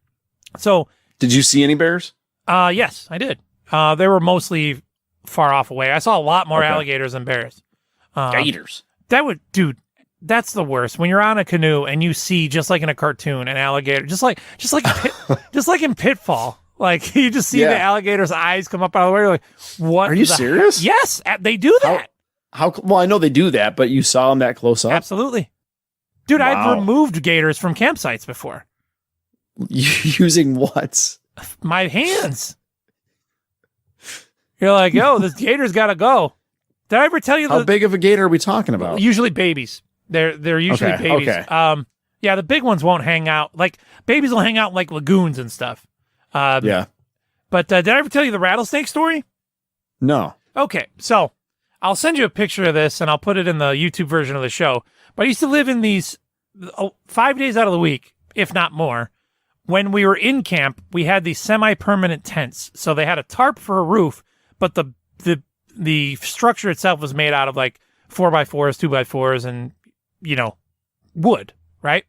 So, did you see any bears? Yes, I did. They were mostly far off away. I saw a lot more alligators than bears. Gators. That's the worst. When you're on a canoe and you see, just like in a cartoon, an alligator, just like in Pitfall, like you just see the alligator's eyes come up out of the water. You're like, what? Are you serious? Yes, they do that. How? Well, I know they do that, but you saw them that close up? Absolutely. Dude, I've Wow. removed gators from campsites before. Using what? My hands. You're like, yo, this gator's got to go. Did I ever tell you How big of a gator are we talking about? Usually babies. They're usually Okay, babies. okay. Yeah, the big ones won't hang out. Like babies will hang out in like lagoons and stuff. Yeah. But did I ever tell you the rattlesnake story? No. Okay, so I'll send you a picture of this and I'll put it in the YouTube version of the show. But I used to live in these 5 days out of the week, if not more. When we were in camp, we had these semi-permanent tents. So they had a tarp for a roof, but the structure itself was made out of like 4x4s, 2x4s, and wood, right?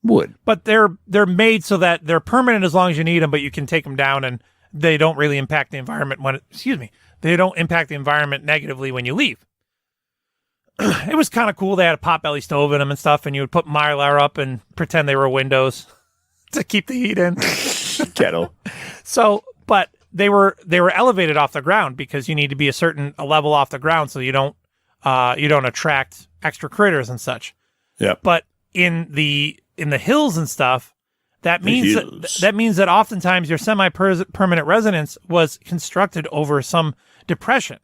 Wood. But they're made so that they're permanent as long as you need them, but you can take them down and they don't really impact the environment they don't impact the environment negatively when you leave. It was kind of cool. They had a potbelly stove in them and stuff, and you would put Mylar up and pretend they were windows to keep the heat in. Kettle. So, but they were elevated off the ground because you need to be a level off the ground so you don't attract extra critters and such. Yeah. But in the hills and stuff, that means that oftentimes your semi-permanent residence was constructed over some depression.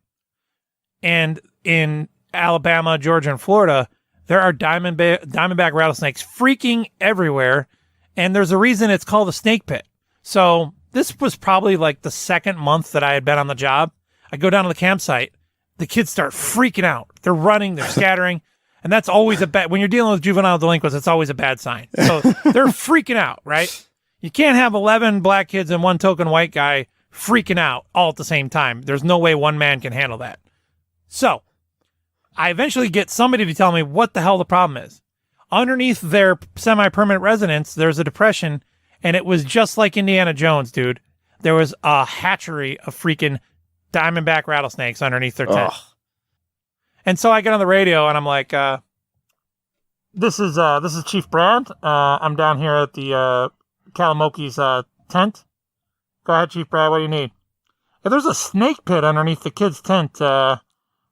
And in Alabama, Georgia, and Florida, there are diamondback rattlesnakes freaking everywhere, and there's a reason it's called a snake pit. So this was probably like the second month that I had been on the job. I go down to the campsite, the kids start freaking out. They're running, they're scattering. And that's always when you're dealing with juvenile delinquents, it's always a bad sign. So they're freaking out, right? You can't have 11 black kids and one token white guy freaking out all at the same time. There's no way one man can handle that. So I eventually get somebody to tell me what the hell the problem is. Underneath their semi-permanent residence, there's a depression, and it was just like Indiana Jones, dude. There was a hatchery of freaking diamondback rattlesnakes underneath their tent. Ugh. And so I get on the radio and I'm like, this is Chief Brand. I'm down here at the Kalamoki's tent. Go ahead, Chief Brad. What do you need? If there's a snake pit underneath the kid's tent,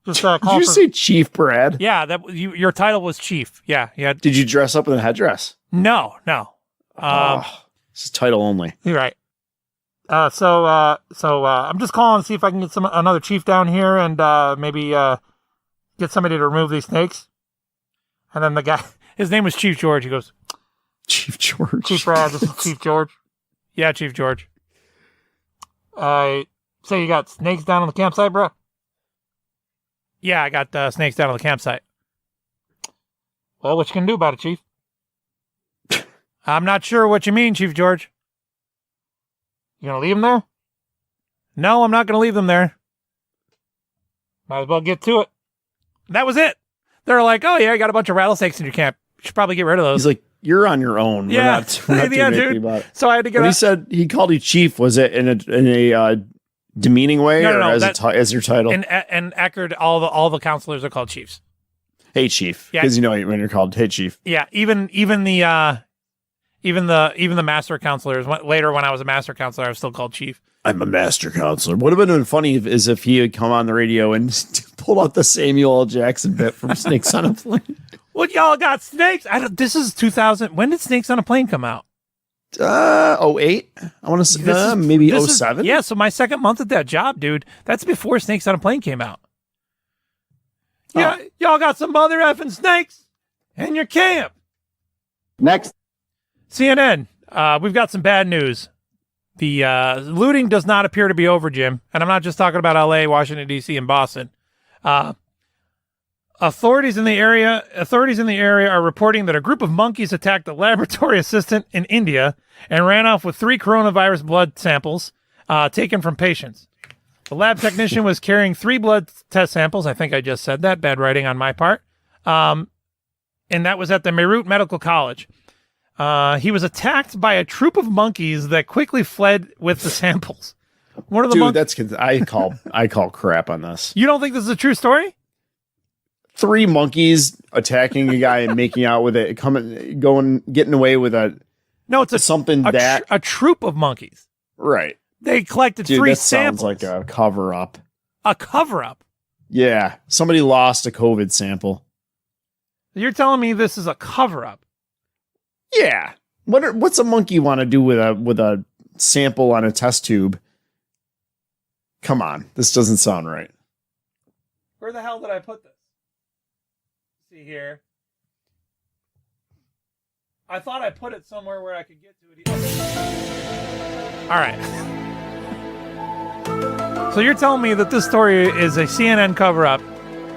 just call Did you say Chief Brad? Yeah, your title was Chief. Yeah. Did you dress up in a headdress? No. This is title only. You're right. So I'm just calling to see if I can get another chief down here and maybe get somebody to remove these snakes. And then the guy, his name was Chief George. He goes, Chief George. Chief Brad, this is Chief George. Yeah, Chief George. So you got snakes down on the campsite, bro? Yeah, I got snakes down on the campsite. Well, what you can do about it, Chief? I'm not sure what you mean, Chief George. You gonna leave them there? No, I'm not gonna leave them there. Might as well get to it. That was it. They're like, oh yeah, I got a bunch of rattlesnakes in your camp. You should probably get rid of those. He's like, you're on your own. Yeah, we're not yeah, doing anything dude. about it. So I had to get. When he said he called you Chief, was it in a demeaning way No, or no, as your title? And Eckerd, all the counselors are called chiefs. Hey, Chief, Yeah. because when you're called Hey, Chief. Yeah, even the master counselors. Later, when I was a master counselor, I was still called chief. I'm a master counselor. What would have been funny is if he had come on the radio and pulled out the Samuel L. Jackson bit from Snakes on a Plane. What, y'all got snakes? This is 2000. When did Snakes on a Plane come out? 08. I want to say maybe 07. Yeah, so my second month at that job, dude. That's before Snakes on a Plane came out. Yeah, y'all got some mother effing snakes in your camp. Next. CNN, we've got some bad news. The looting does not appear to be over, Jim. And I'm not just talking about LA, Washington, D.C., and Boston. Authorities in the area are reporting that a group of monkeys attacked a laboratory assistant in India and ran off with 3 coronavirus blood samples taken from patients. The lab technician was carrying 3 blood test samples. I think I just said that. Bad writing on my part. And that was at the Meerut Medical College. He was attacked by a troop of monkeys that quickly fled with the samples. One of the I call crap on this. You don't think this is a true story? 3 monkeys attacking a guy and making out with it, getting away with a troop of monkeys. Right. They collected 3 samples. Sounds like a cover up. A cover up. Yeah, somebody lost a COVID sample. You're telling me this is a cover-up? Yeah. What's a monkey want to do with a sample on a test tube? Come on, this doesn't sound right. Where the hell did I put this? See here. I thought I put it somewhere where I could get to it. All right. So you're telling me that this story is a CNN cover-up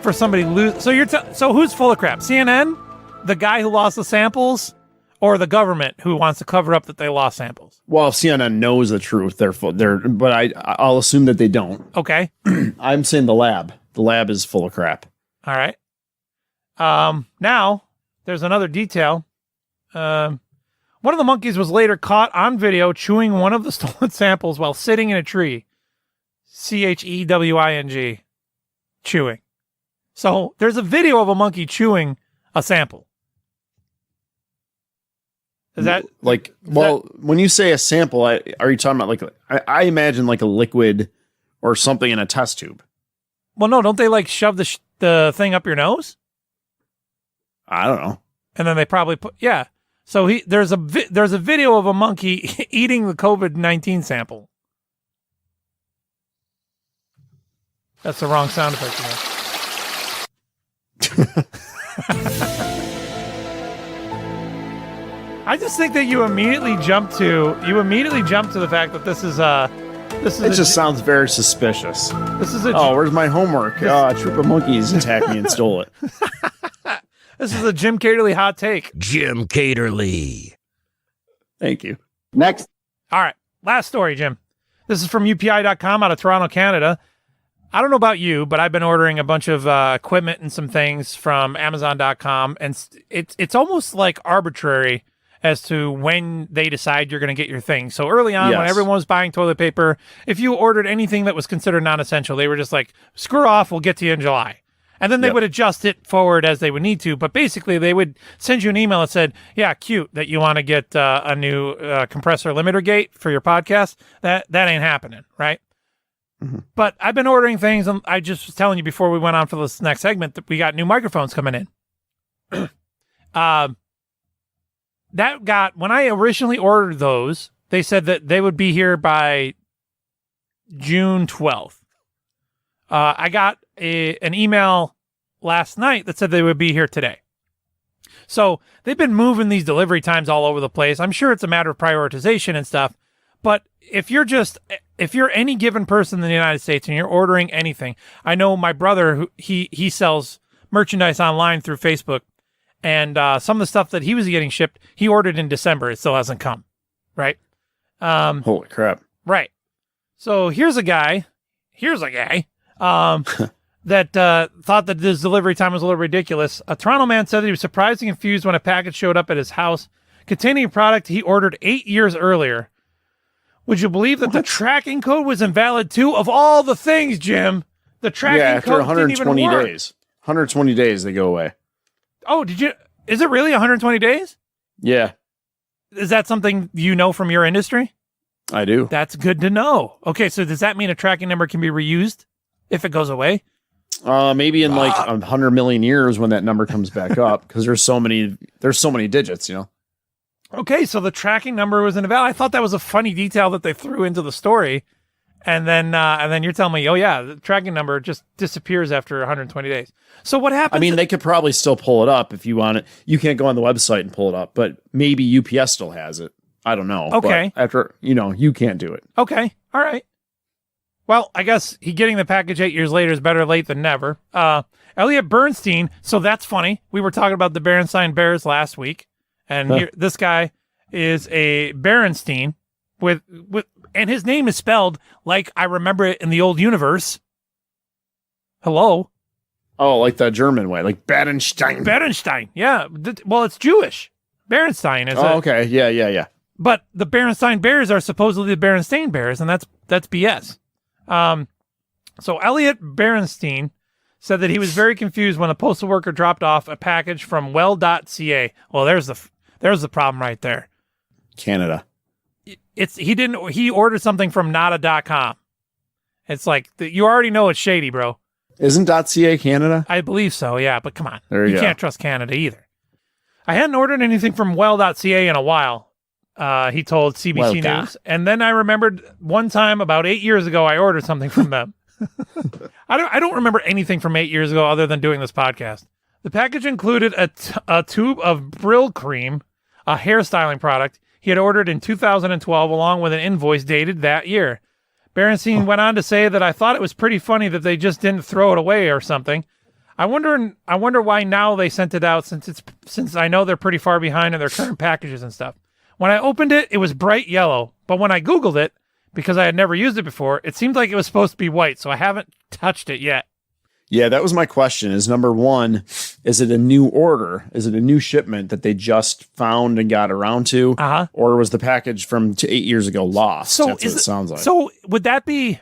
for somebody so who's full of crap? CNN, the guy who lost the samples, or the government who wants to cover up that they lost samples? Well, if CNN knows the truth, but I'll assume that they don't. Okay. I'm saying the lab. The lab is full of crap. All right. Now there's another detail. One of the monkeys was later caught on video chewing one of the stolen samples while sitting in a tree. CHEWING. Chewing. So there's a video of a monkey chewing a sample. Is that when you say a sample, are you talking about I imagine like a liquid or something in a test tube? Well, no, don't they like shove the thing up your nose? I don't know. And then they probably yeah. So there's a video of a monkey eating the COVID-19 sample. That's the wrong sound effect. I just think that you immediately jump to the fact that this is It just sounds very suspicious. This is where's my homework? A troop of monkeys attacked me and stole it. This is a Jim Katerle hot take. Jim Katerle. Thank you. Next. All right. Last story, Jim. This is from UPI.com out of Toronto, Canada. I don't know about you, but I've been ordering a bunch of equipment and some things from Amazon.com, and it's almost like arbitrary as to when they decide you're going to get your thing. So early on, when everyone was buying toilet paper, if you ordered anything that was considered non-essential, they were just like, screw off, we'll get to you in July. And then they would adjust it forward as they would need to. But basically, they would send you an email that said, yeah, cute that you want to get a new compressor limiter gate for your podcast. That ain't happening, right? Mm-hmm. But I've been ordering things, and I just was telling you before we went on for this next segment that we got new microphones coming in. When I originally ordered those, they said that they would be here by June 12th. I got an email last night that said they would be here today. So they've been moving these delivery times all over the place. I'm sure it's a matter of prioritization and stuff. But if you're any given person in the United States and you're ordering anything, I know my brother, who he sells merchandise online through Facebook, and some of the stuff that he was getting shipped, he ordered in December. It still hasn't come, right? Holy crap. Right. So here's a guy that thought that this delivery time was a little ridiculous. A Toronto man said that he was surprised and confused when a package showed up at his house containing a product he ordered 8 years earlier. Would you believe that the tracking code was invalid too? Of all the things, Jim, the tracking code didn't even work. 120 days. 120 days they go away. Oh, is it really 120 days? Yeah. Is that something you know from your industry? I do. That's good to know. Okay, so does that mean a tracking number can be reused if it goes away? Maybe in like 100 million years when that number comes back up, because there's so many digits, you know. Okay, so the tracking number was invalid. I thought that was a funny detail that they threw into the story, and then you're telling me, oh yeah, the tracking number just disappears after 120 days. So what happens? I mean, they could probably still pull it up if you want it. You can't go on the website and pull it up, but maybe UPS still has it. I don't know. Okay. But after, you can't do it. Okay. All right. Well, I guess getting the package 8 years later is better late than never. Elliot Bernstein. So that's funny. We were talking about the Berenstain Bears last week, and here, this guy is a Berenstein with, and his name is spelled like I remember it in the old universe. Hello. Oh, like the German way, like Berenstein. Berenstein. Yeah. Well, it's Jewish. Berenstein is. Oh, okay. Yeah. But the Berenstain Bears are supposedly the Berenstain Bears, and that's BS. So Elliot Berenstein said that he was very confused when a postal worker dropped off a package from well.ca. Well, there's the problem right there. Canada. He ordered something from nada.com. It's like you already know it's shady, bro. Isn't .ca Canada? I believe so, yeah, but come on. There you go. Can't trust Canada either. I hadn't ordered anything from well.ca in a while, he told CBC Well, News. And then I remembered one time about 8 years ago, I ordered something from them. I don't remember anything from 8 years ago other than doing this podcast. The package included a tube of Brill Cream, a hairstyling product he had ordered in 2012, along with an invoice dated that year. Berenstein went on to say that I thought it was pretty funny that they just didn't throw it away or something. I wonder why now they sent it out since I know they're pretty far behind in their current packages and stuff. When I opened it, it was bright yellow, but when I Googled it, because I had never used it before, it seemed like it was supposed to be white, so I haven't touched it yet. Yeah, that was my question. Is number one, is it a new order? Is it a new shipment that they just found and got around to? Uh-huh. Or was the package from 8 years ago lost? So That's what it sounds like. So would that be...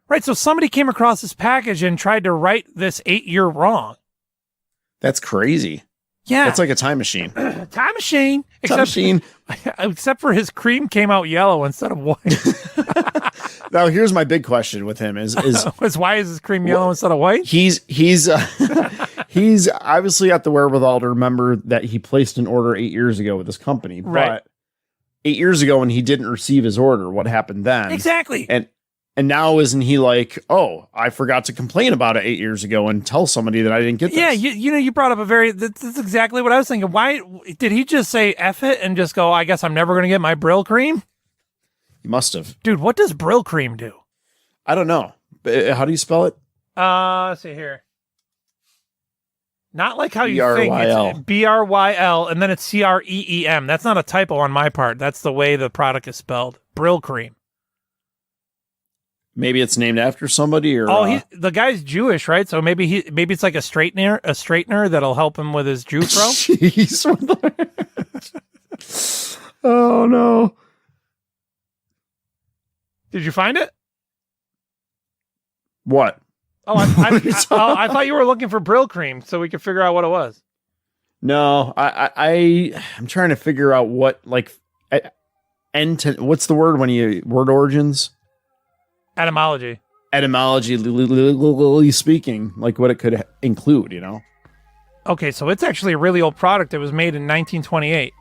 Right, so somebody came across this package and tried to right this 8-year wrong. That's crazy. Yeah. That's like a time machine. Time machine. Machine. Except for his cream came out yellow instead of white. Now, here's my big question with him is why is his cream yellow instead of white? He's he's obviously got the wherewithal to remember that he placed an order 8 years ago with this company. Right. But 8 years ago when he didn't receive his order, what happened then? Exactly. And now isn't he like, oh, I forgot to complain about it 8 years ago and tell somebody that I didn't get this? Yeah, you brought up that's exactly what I was thinking. Why did he just say F it and just go, I guess I'm never going to get my Brill Cream? He must have. Dude, what does Brill Cream do? I don't know. How do you spell it? Let's see here. Not like how you think. B-R-Y-L. It's B-R-Y-L, and then it's C-R-E-E-M. That's not a typo on my part. That's the way the product is spelled. Brill Cream. Maybe it's named after somebody, or the guy's Jewish, right? So maybe it's like a straightener that'll help him with his Jew throw. Jeez. Oh no. Did you find it? What? Oh, I thought you were looking for Brill Cream so we could figure out what it was. No, I'm trying to figure out what what's the word when you word origins? Etymology. Etymology, speaking, like what it could include, you know? Okay, so it's actually a really old product. It was made in 1928.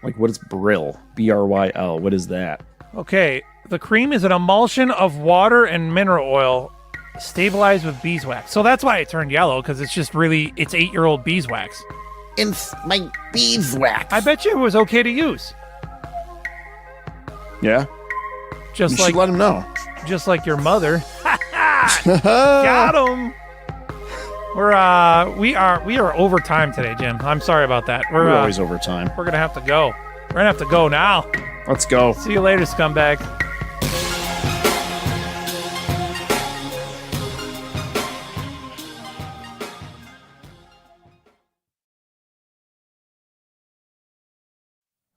Like, what is Brill? B-R-Y-L. What is that? Okay, the cream is an emulsion of water and mineral oil stabilized with beeswax. So that's why it turned yellow, because it's 8-year-old beeswax. It's my beeswax. I bet you it was okay to use. Yeah? Just you should let him know. Just like your mother. Got him. We are over time today, Jim. I'm sorry about that. We're always over time. We're gonna have to go. We're gonna have to go now. Let's go. See you later, scumbag.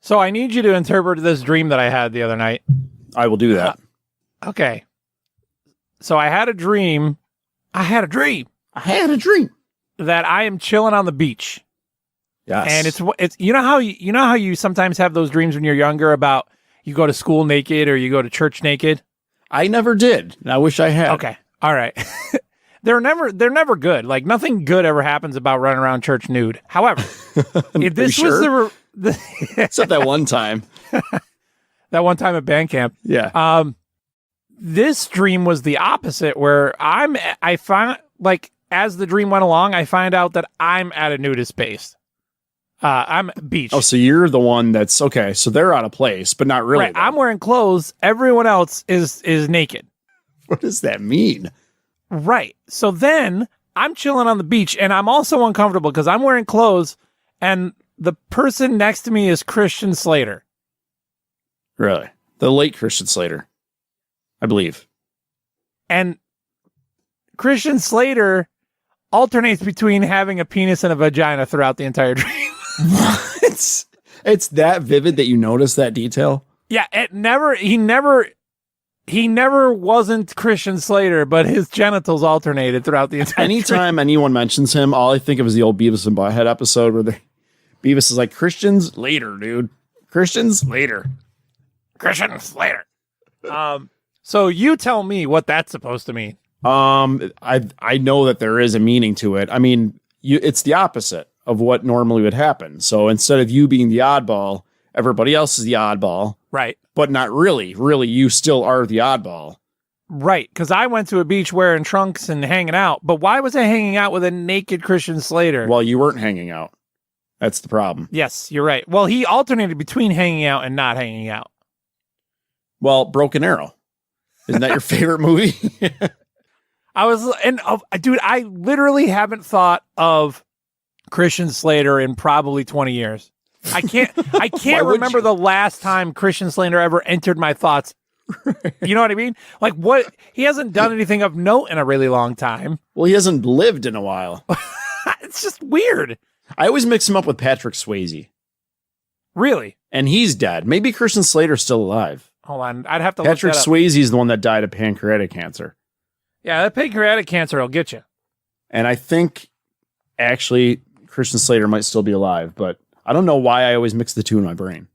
So I need you to interpret this dream that I had the other night. I will do that. Okay. So I had a dream. I had a dream that I am chilling on the beach. Yes. And it's you know how you sometimes have those dreams when you're younger about you go to school naked or you go to church naked? I never did. I wish I had. Okay. All right. They're never good. Like nothing good ever happens about running around church nude. However, if this was except that one time. That one time at band camp. Yeah. This dream was the opposite, where I find, like, as the dream went along, I find out that I'm at a nudist space. I'm beach. Oh, so you're the one that's okay. So they're out of place, but not really. Right. I'm wearing clothes. Everyone else is naked. What does that mean? Right. So then I'm chilling on the beach, and I'm also uncomfortable because I'm wearing clothes, and the person next to me is Christian Slater. Really? The late Christian Slater, I believe. And Christian Slater alternates between having a penis and a vagina throughout the entire dream. It's that vivid that you notice that detail? Yeah, he never wasn't Christian Slater, but his genitals alternated throughout the entire Anytime anyone mentions him, all I think of is the old Beavis and Butthead episode where Beavis is like, Christians later, dude. Christians later. Christian Slater. So you tell me what that's supposed to mean. I know that there is a meaning to it. I mean, it's the opposite of what normally would happen. So instead of you being the oddball, everybody else is the oddball. Right. But not really. Really, you still are the oddball. Right. Because I went to a beach wearing trunks and hanging out. But why was I hanging out with a naked Christian Slater? Well, you weren't hanging out. That's the problem. Yes, you're right. Well, he alternated between hanging out and not hanging out. Well, Broken Arrow. Isn't that your favorite movie? Dude, I literally haven't thought of Christian Slater in probably 20 years. I can't remember the last time Christian Slater ever entered my thoughts. You know what I mean? Like what? He hasn't done anything of note in a really long time. Well, he hasn't lived in a while. It's just weird. I always mix him up with Patrick Swayze. Really? And he's dead. Maybe Christian Slater's still alive. Hold on. I'd have to Patrick look that up. Swayze is the one that died of pancreatic cancer. Yeah, that pancreatic cancer will get you. And I think actually Christian Slater might still be alive, but I don't know why I always mix the two in my brain.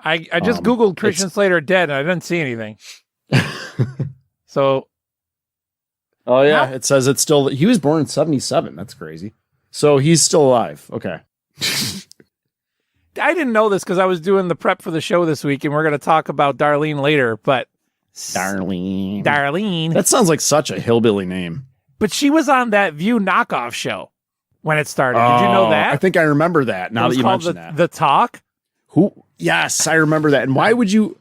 I just Googled Christian Slater dead and I didn't see anything. So. Oh, yeah. It says it's still. He was born in 1977. That's crazy. So he's still alive. Okay. I didn't know this because I was doing the prep for the show this week and we're going to talk about Darlene later, but. Darlene. That sounds like such a hillbilly name. But she was on that View knockoff show when it started. Did you know that? I think I remember that now that you mentioned that. The Talk? Who? Yes, I remember that. And why would you?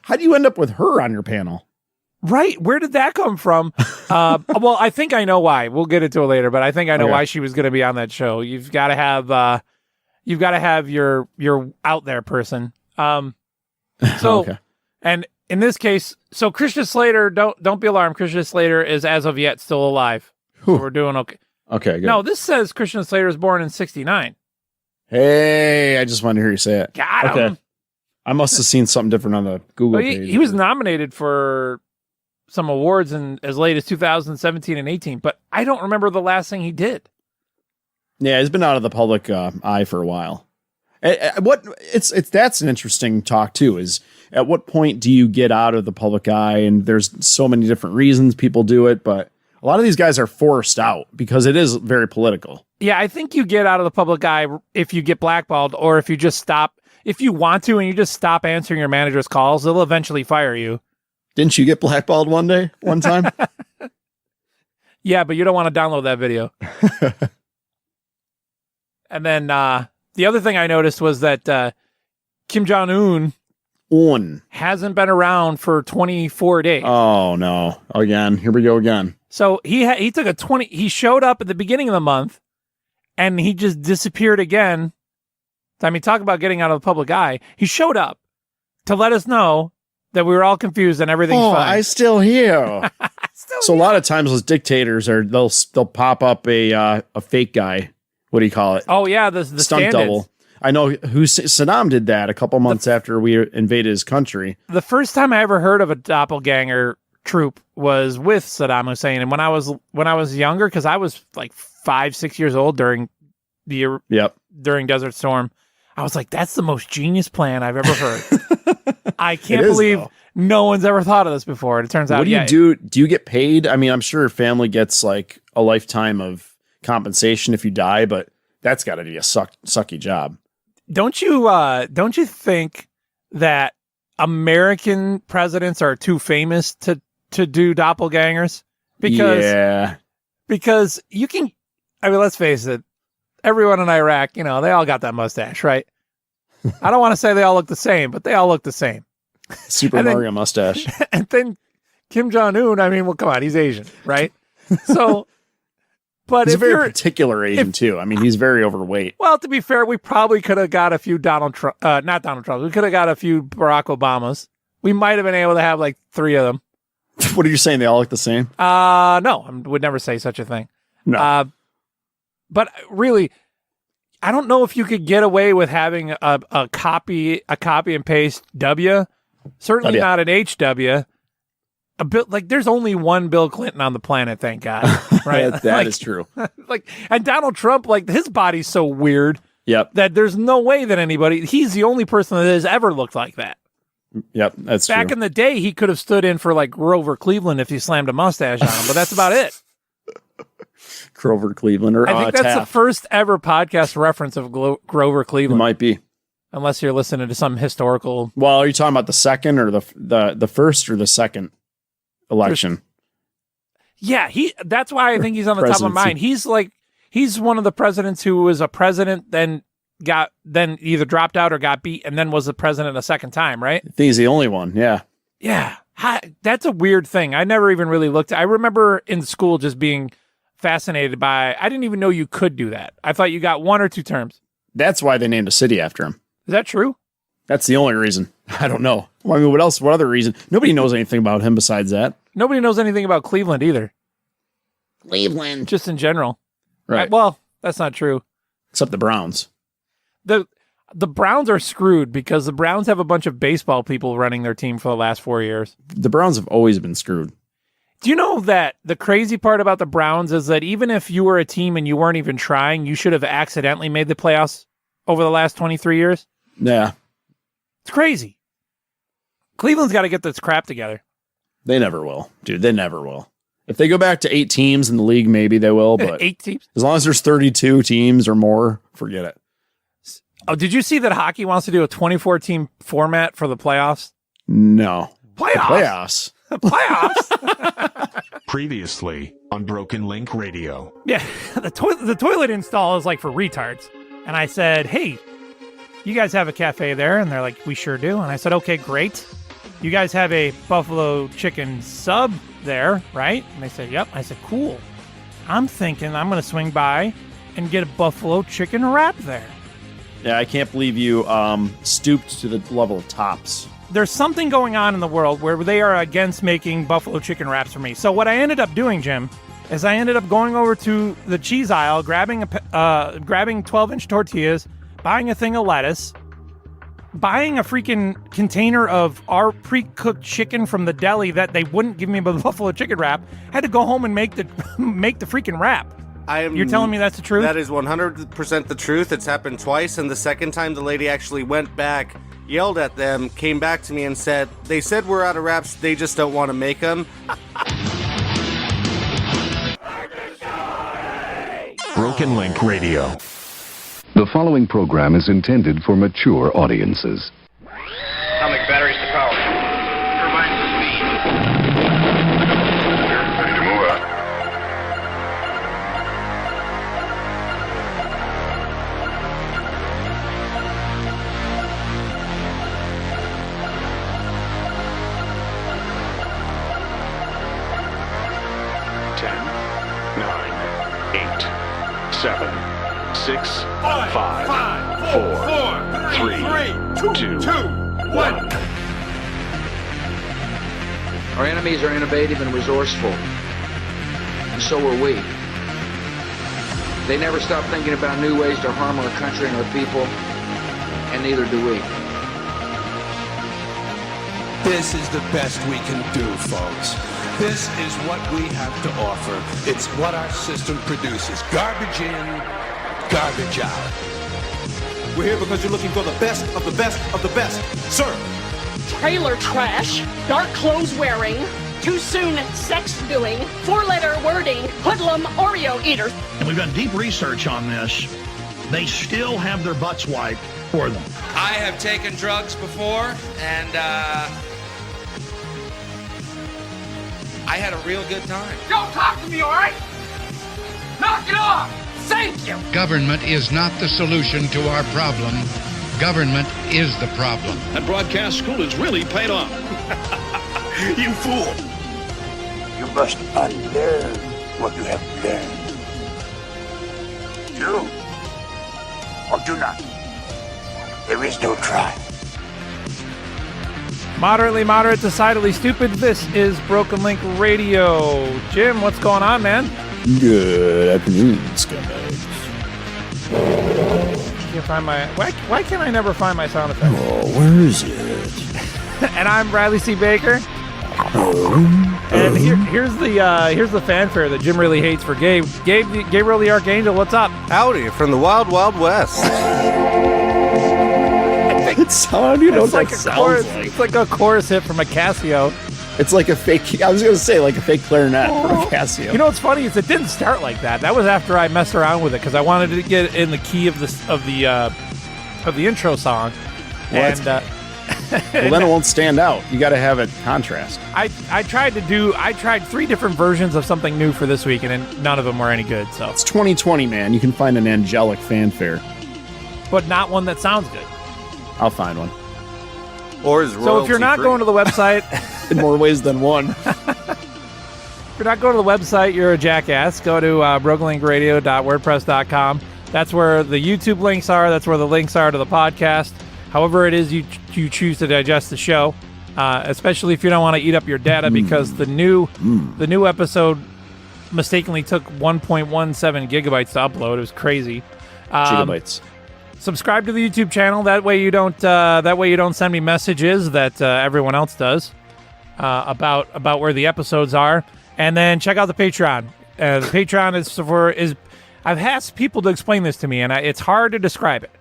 How do you end up with her on your panel? Right. Where did that come from? Well, I think I know why. We'll get into it later, but I think I know why she was going to be on that show. You've got to have your out there person. Okay. And in this case, so Christian Slater, don't be alarmed. Christian Slater is as of yet still alive. So we're doing okay. Okay, good. No, this says Christian Slater was born in 1969. Hey, I just wanted to hear you say it. Got him. I must have seen something different on the Google page. He was nominated for some awards in as late as 2017 and 18, but I don't remember the last thing he did. Yeah, he's been out of the public eye for a while. That's an interesting talk too. Is at what point do you get out of the public eye? And there's so many different reasons people do it, but a lot of these guys are forced out because it is very political. Yeah, I think you get out of the public eye if you get blackballed or if you just stop. If you want to and you just stop answering your manager's calls, they'll eventually fire you. Didn't you get blackballed one time? Yeah, but you don't want to download that video. And then the other thing I noticed was that Kim Jong-un hasn't been around for 24 days. Oh, no. Again. Here we go again. So he took he showed up at the beginning of the month and he just disappeared again. I mean, talk about getting out of the public eye. He showed up to let us know that we were all confused and everything's fine. I'm still here. A lot of times those dictators they'll pop up a fake guy. What do you call it? Oh yeah, the stunt double. I know Saddam did that a couple months after we invaded his country. The first time I ever heard of a doppelganger troop was with Saddam Hussein, and when I was younger, because I was like 5-6 years old during Desert Storm, I was like, that's the most genius plan I've ever heard. I can't believe no one's ever thought of this before. And it turns out, what do you do? Do you get paid? I mean, I'm sure family gets like a lifetime of compensation if you die, but that's got to be a sucky job. Don't you think that American presidents are too famous to do doppelgangers? Because you can. I mean, let's face it. Everyone in Iraq, they all got that mustache, right? I don't want to say they all look the same, but they all look the same. Super Mario mustache. And then Kim Jong-un, I mean, well, come on, he's Asian, right? So, but he's a very particular Asian too. I mean, he's very overweight. Well, to be fair, we probably could have got a few not Donald Trump. We could have got a few Barack Obamas. We might have been able to have like 3 of them. What are you saying? They all look the same? No, I would never say such a thing. No. But really, I don't know if you could get away with having a copy and paste W. Certainly not an HW. A bit like there's only one Bill Clinton on the planet, thank God. Right? That is true. And Donald Trump, his body's so weird. Yep. That there's no way that he's the only person that has ever looked like that. Yep, that's Back true. in the day, he could have stood in for like Grover Cleveland if he slammed a mustache on him, but that's about it. Grover Cleveland or I think that's the Taft. first ever podcast reference of Grover It Cleveland. might be. Unless you're listening to some historical. Well, are you talking about the second or the first or the second election? Yeah, that's why I think he's on the top of my mind. He's one of the presidents who was a president, then either dropped out or got beat, and then was the president a second time, right? I think he's the only one. Yeah. Yeah. That's a weird thing. I never even really looked. I remember in school just being fascinated by, I didn't even know you could do that. I thought you got 1 or 2 terms. That's why they named a city after him. Is that true? That's the only reason. I don't know. Well, I mean, what else? What other reason? Nobody knows anything about him besides that. Nobody knows anything about Cleveland either. Cleveland. Just in general. Right. Well, that's not true. Except the Browns. The Browns are screwed because the Browns have a bunch of baseball people running their team for the last 4 years. The Browns have always been screwed. Do you know that the crazy part about the Browns is that even if you were a team and you weren't even trying, you should have accidentally made the playoffs over the last 23 years? Yeah. It's crazy. Cleveland's got to get this crap together. They never will. Dude, they never will. If they go back to 8 teams in the league, maybe they will. But 8 teams? As long as there's 32 teams or more, forget it. Oh, did you see that hockey wants to do a 24-team format for the playoffs? No. Playoffs? The playoffs. Playoffs? Previously on Broken Link Radio. Yeah, the toilet install is like for retards. And I said, hey, you guys have a cafe there? And they're like, we sure do. And I said, okay, great. You guys have a buffalo chicken sub there, right? And they said, yep. I said, cool. I'm thinking I'm going to swing by and get a buffalo chicken wrap there. Yeah, I can't believe you stooped to the level of Tops. There's something going on in the world where they are against making buffalo chicken wraps for me. So what I ended up doing, Jim, is I ended up going over to the cheese aisle, grabbing 12-inch tortillas, buying a thing of lettuce, buying a freaking container of our pre-cooked chicken from the deli that they wouldn't give me the buffalo chicken wrap. Had to go home and make the freaking wrap. You're telling me that's the truth? That is 100% the truth. It's happened twice, and the second time the lady actually went back, yelled at them, came back to me and said, they said we're out of wraps, they just don't want to make them. Broken Link Radio. The following program is intended for mature audiences. Atomic batteries to power. Turbines to speed. Ready to move out. Seven, 6, 5, 4, 3, 2, 1. Our enemies are innovative and resourceful, and so are we. They never stop thinking about new ways to harm our country and our people, and neither do we. This is the best we can do, folks. This is what we have to offer. It's what our system produces. Garbage in, garbage out. We're here because you're looking for the best of the best of the best. Sir! Trailer trash, dark clothes wearing, too soon sex doing, 4-letter wording, hoodlum Oreo eaters. And we've done deep research on this. They still have their butts wiped for them. I have taken drugs before, and I had a real good time. Don't talk to me, all right? Knock it off! Thank you! Government is not the solution to our problem. Government is the problem. That broadcast school has really paid off. You fool! You must unlearn what you have learned. Do or do not. There is no try. Moderately moderate, decidedly stupid. This is Broken Link Radio. Jim, what's going on, man? Good afternoon, scumbags. Can't find my. Why can't I never find my sound effect? Oh, where is it? And I'm Riley C. Baker. And here's the fanfare that Jim really hates for Gabe. Gabriel the Archangel, what's up? Howdy, from the Wild Wild West. like How do you know it's what like that a sounds chorus. like? It's like a chorus hit from a Casio. It's like a fake. I was going to say like a fake clarinet from a Casio. You know what's funny is it didn't start like that. That was after I messed around with it because I wanted to get in the key of the intro song. Well, and well, then it won't stand out. You got to have it contrast. I tried 3 different versions of something new for this week, and none of them were any good. So It's 2020, man. You can find an angelic fanfare. but not one that sounds good. I'll find one. Or is So if you're not going to the website, in more ways than one. if you're not going to the website, you're a jackass. Go to brokenlinkradio.wordpress.com. That's where the YouTube links are. That's where the links are to the podcast. However it is you choose to digest the show, especially if you don't want to eat up your data, because the new episode mistakenly took 1.17 gigabytes to upload. It was crazy. Gigabytes. Subscribe to the YouTube channel. That way you don't send me messages that everyone else does about where the episodes are. And then check out the Patreon. The Patreon is I've asked people to explain this to me, and it's hard to describe it.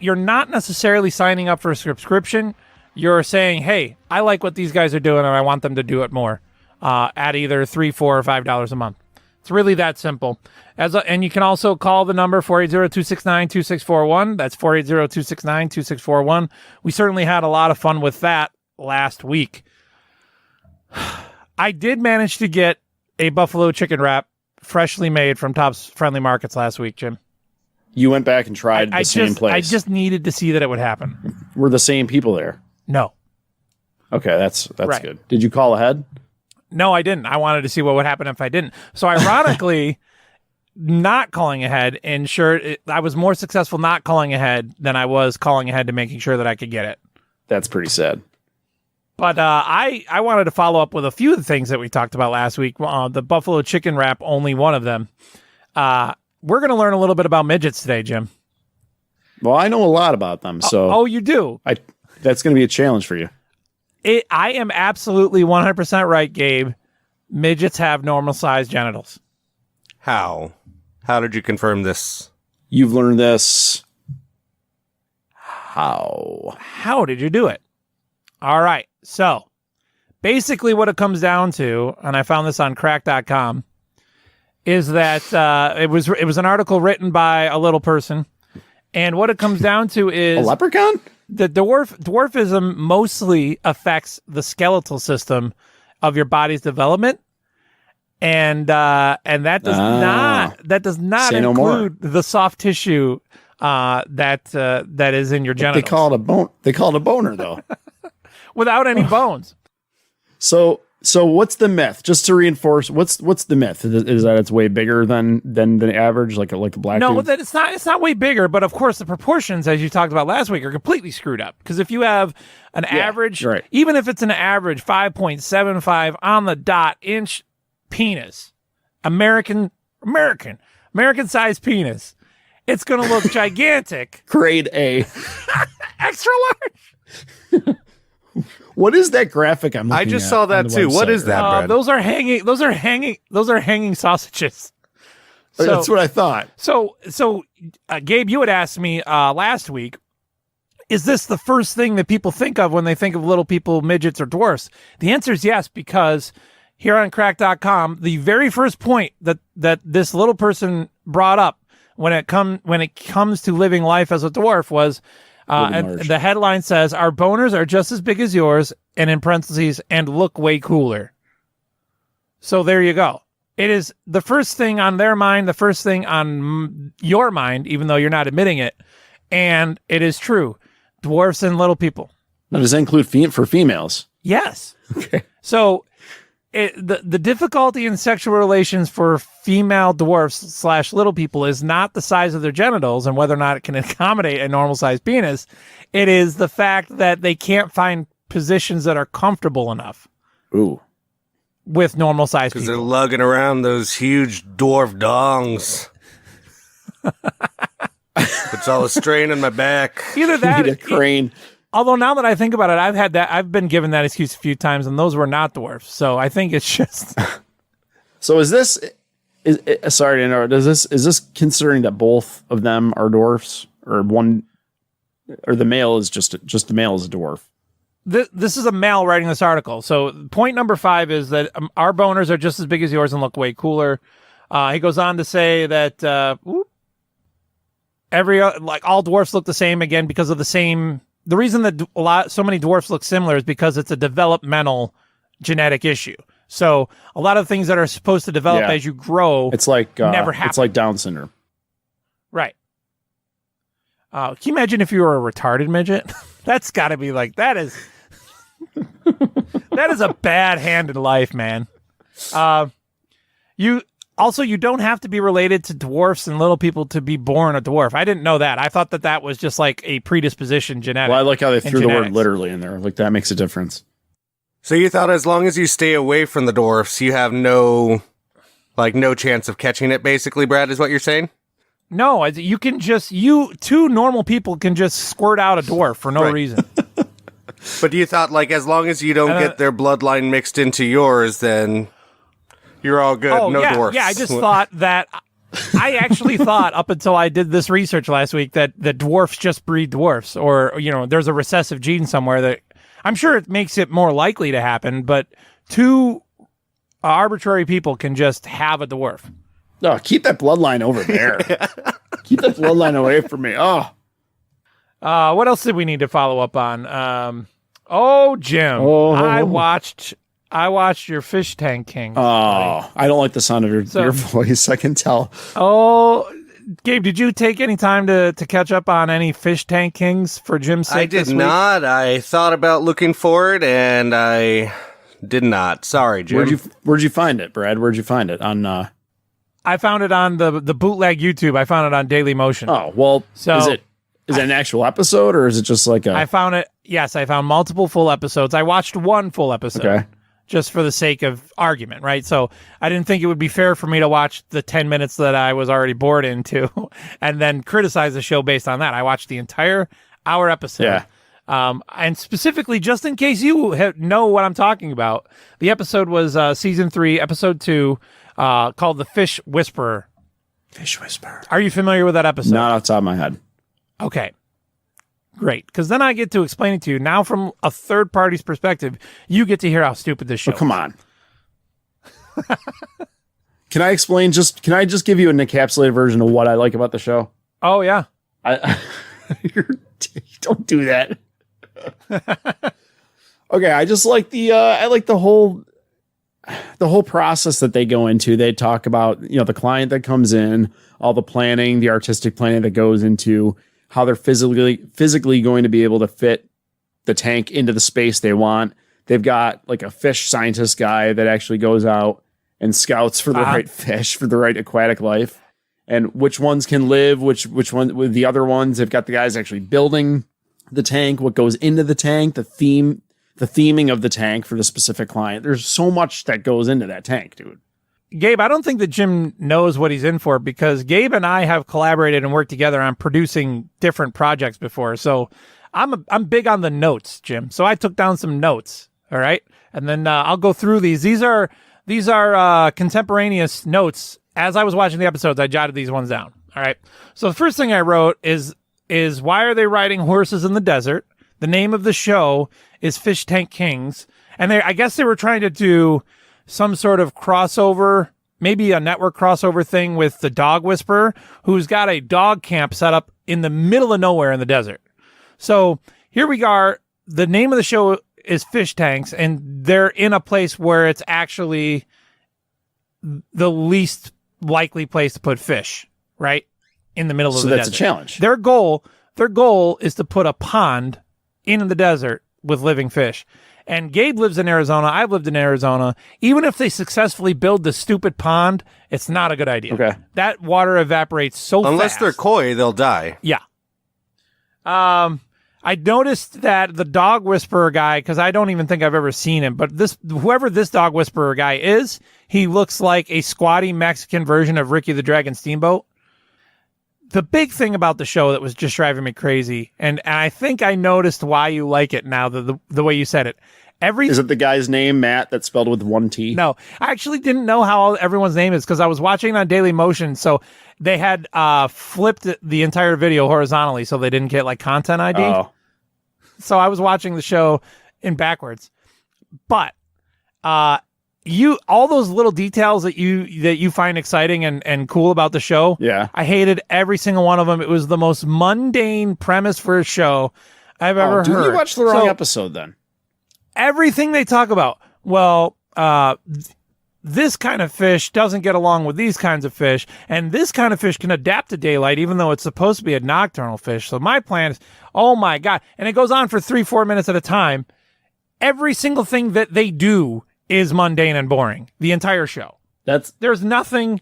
You're not necessarily signing up for a subscription. You're saying, hey, I like what these guys are doing, and I want them to do it more at either $3, $4, or $5 a month. It's really that simple. And you can also call the number 480-269-2641. That's 480-269-2641. We certainly had a lot of fun with that last week. I did manage to get a buffalo chicken wrap freshly made from Tops Friendly Markets last week, Jim. You went back and tried the same place. I just needed to see that it would happen. Were the same people there? No. Okay, that's Right. good. Did you call ahead? No, I didn't. I wanted to see what would happen if I didn't. So ironically, not calling ahead I was more successful not calling ahead than I was calling ahead to making sure that I could get it. That's pretty sad. But I wanted to follow up with a few of the things that we talked about last week. The buffalo chicken wrap, only one of them. We're going to learn a little bit about midgets today, Jim. Well, I know a lot about them, so Oh, you do? That's going to be a challenge for you. I am absolutely 100% right, Gabe. Midgets have normal-sized genitals. How? How did you confirm this? You've learned this. How? How did you do it? All right. So, basically what it comes down to, and I found this on crack.com, is that it was an article written by a little person, and what it comes down to is a leprechaun. The dwarfism mostly affects the skeletal system of your body's development, and that does not Say no include the soft tissue that is in your genitals. They call it a bone. They call it a boner, though. Without any bones. So what's the myth? Just to reinforce, what's the myth? Is that it's way bigger than the average, like a black No, dude? that it's not way bigger, but of course the proportions, as you talked about last week, are completely screwed up. Because if you have an average, right. even if it's an average 5.75 on the dot inch penis, American sized penis, it's going to look gigantic. Grade A. Extra large. What is that graphic I'm looking at? I just saw that too. What is that, Brad? Those are hanging sausages. That's what I thought. So, Gabe, you had asked me last week, is this the first thing that people think of when they think of little people, midgets, or dwarfs? The answer is yes, because here on crack.com, the very first point that this little person brought up when it comes to living life as a dwarf was, and the headline says, our boners are just as big as yours, and in parentheses, and look way cooler. So there you go. It is the first thing on their mind, the first thing on your mind, even though you're not admitting it. And it is true. Dwarfs and little people. Now, does that include for females? Yes. Okay. So the difficulty in sexual relations for female dwarfs / little people is not the size of their genitals and whether or not it can accommodate a normal sized penis. It is the fact that they can't find positions that are comfortable enough. Ooh. With normal sized people. Because they're lugging around those huge dwarf dongs. Puts all the strain on my back. Either that, need a crane. Although now that I think about it, I've been given that excuse a few times, and those were not dwarfs. So I think it's just. So is this? Sorry to interrupt. Is this considering that both of them are dwarfs, or one or the male is just the male is a dwarf. This is a male writing this article. So point number 5 is that our boners are just as big as yours and look way cooler. He goes on to say that all dwarfs look the same again because of the reason that so many dwarfs look similar is because it's a developmental genetic issue. So a lot of things that are supposed to develop as you grow, it's like never happen. It's like Down syndrome. Right. Can you imagine if you were a retarded midget? That's got to be like that is a bad hand in life, man. You don't have to be related to dwarfs and little people to be born a dwarf. I didn't know that. I thought that was just like a predisposition genetic. Well, I like how they threw the word literally in there. Like that makes a difference. So you thought as long as you stay away from the dwarfs, you have no chance of catching it, basically, Brad, is what you're saying? No, you can two normal people can just squirt out a dwarf for no reason. But you thought, like, as long as you don't get their bloodline mixed into yours, then you're all good. Oh, no dwarfs. Yeah, I just thought that. I actually thought up until I did this research last week that dwarfs just breed dwarfs, or there's a recessive gene somewhere that I'm sure it makes it more likely to happen. But two arbitrary people can just have a dwarf. No, keep that bloodline over there. Keep that bloodline away from me. Oh. What else did we need to follow up on? Jim, I watched your Fish Tank King. Oh, I don't like the sound of your voice. I can tell. Oh, Gabe, did you take any time to catch up on any Fish Tank Kings for Jim's sake? I did not. I thought about looking for it, and I did not. Sorry, Jim. Where'd you find it, Brad? Where'd you find it? On I found it on the bootleg YouTube. I found it on Daily Motion. Oh, well, so is it an actual episode, or is it just like I found it. Yes, I found multiple full episodes. I watched one full episode just for the sake of argument, right? So I didn't think it would be fair for me to watch the 10 minutes that I was already bored into and then criticize the show based on that. I watched the entire hour episode. Yeah. And specifically, just in case you know what I'm talking about, the episode was season 3, episode 2, called The Fish Whisperer. Fish Whisperer. Are you familiar with that episode? Not off the top of my head. Okay. Great. Because then I get to explain it to you. Now, from a third party's perspective, you get to hear how stupid this show is. Come on. Can I just give you an encapsulated version of what I like about the show? Oh, yeah. Don't do that. Okay, I just like the whole process that they go into. They talk about, the client that comes in, all the planning, the artistic planning that goes into how they're physically going to be able to fit the tank into the space they want. They've got like a fish scientist guy that actually goes out and scouts for the right fish, for the right aquatic life, and which ones can live, which one with the other ones. They've got the guys actually building the tank, what goes into the tank, the theming of the tank for the specific client. There's so much that goes into that tank, dude. Gabe, I don't think that Jim knows what he's in for, because Gabe and I have collaborated and worked together on producing different projects before. So I'm big on the notes, Jim. So I took down some notes. All right. And then I'll go through these. These are contemporaneous notes. As I was watching the episodes, I jotted these ones down. All right. So the first thing I wrote is why are they riding horses in the desert? The name of the show is Fish Tank Kings. And I guess they were trying to do some sort of crossover, maybe a network crossover thing with the Dog Whisperer, who's got a dog camp set up in the middle of nowhere in the desert. So here we are. The name of the show is Fish Tanks, and they're in a place where it's actually the least likely place to put fish, right? In the middle of the desert. So that's a challenge. Their goal is to put a pond in the desert with living fish. And Gabe lives in Arizona. I've lived in Arizona. Even if they successfully build the stupid pond, it's not a good idea. Okay. That water evaporates so fast. Unless they're coy, they'll die. Yeah. I noticed that the Dog Whisperer guy, because I don't even think I've ever seen him, but whoever this Dog Whisperer guy is, he looks like a squatty Mexican version of Ricky the Dragon Steamboat. The big thing about the show that was just driving me crazy, and I think I noticed why you like it now, the way you said it. Is it the guy's name, Matt, that's spelled with one T? No, I actually didn't know how everyone's name is because I was watching on Daily Motion. So they had flipped the entire video horizontally so they didn't get like content ID. Oh. So I was watching the show in backwards. But all those little details that you find exciting and cool about the show. Yeah. I hated every single one of them. It was the most mundane premise for a show I've ever heard. You watched the wrong episode then. Everything they talk about, well, this kind of fish doesn't get along with these kinds of fish, and this kind of fish can adapt to daylight, even though it's supposed to be a nocturnal fish. So my plan is, oh my God. And it goes on for 3-4 minutes at a time. Every single thing that they do is mundane and boring. The entire show. There's nothing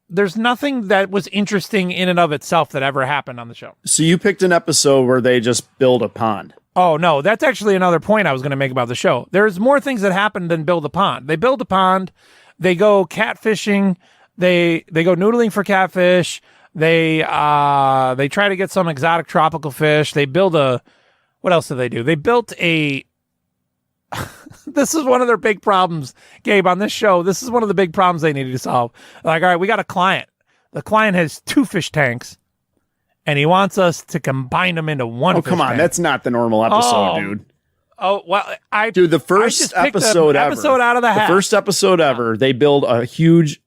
that was interesting in and of itself that ever happened on the show. So you picked an episode where they just build a pond. Oh, no, that's actually another point I was going to make about the show. There's more things that happen than build a pond. They build a pond, they go catfishing, they go noodling for catfish, they try to get some exotic tropical fish, they build what else do they do? They built this is one of their big problems, Gabe, on this show. This is one of the big problems they needed to solve. Like, all right, we got a client. The client has 2 fish tanks, and he wants us to combine them into one. Oh, come on. Tank. That's not the normal episode, dude. Oh, well, the first episode ever. Out of the hat. The first episode ever, they build a huge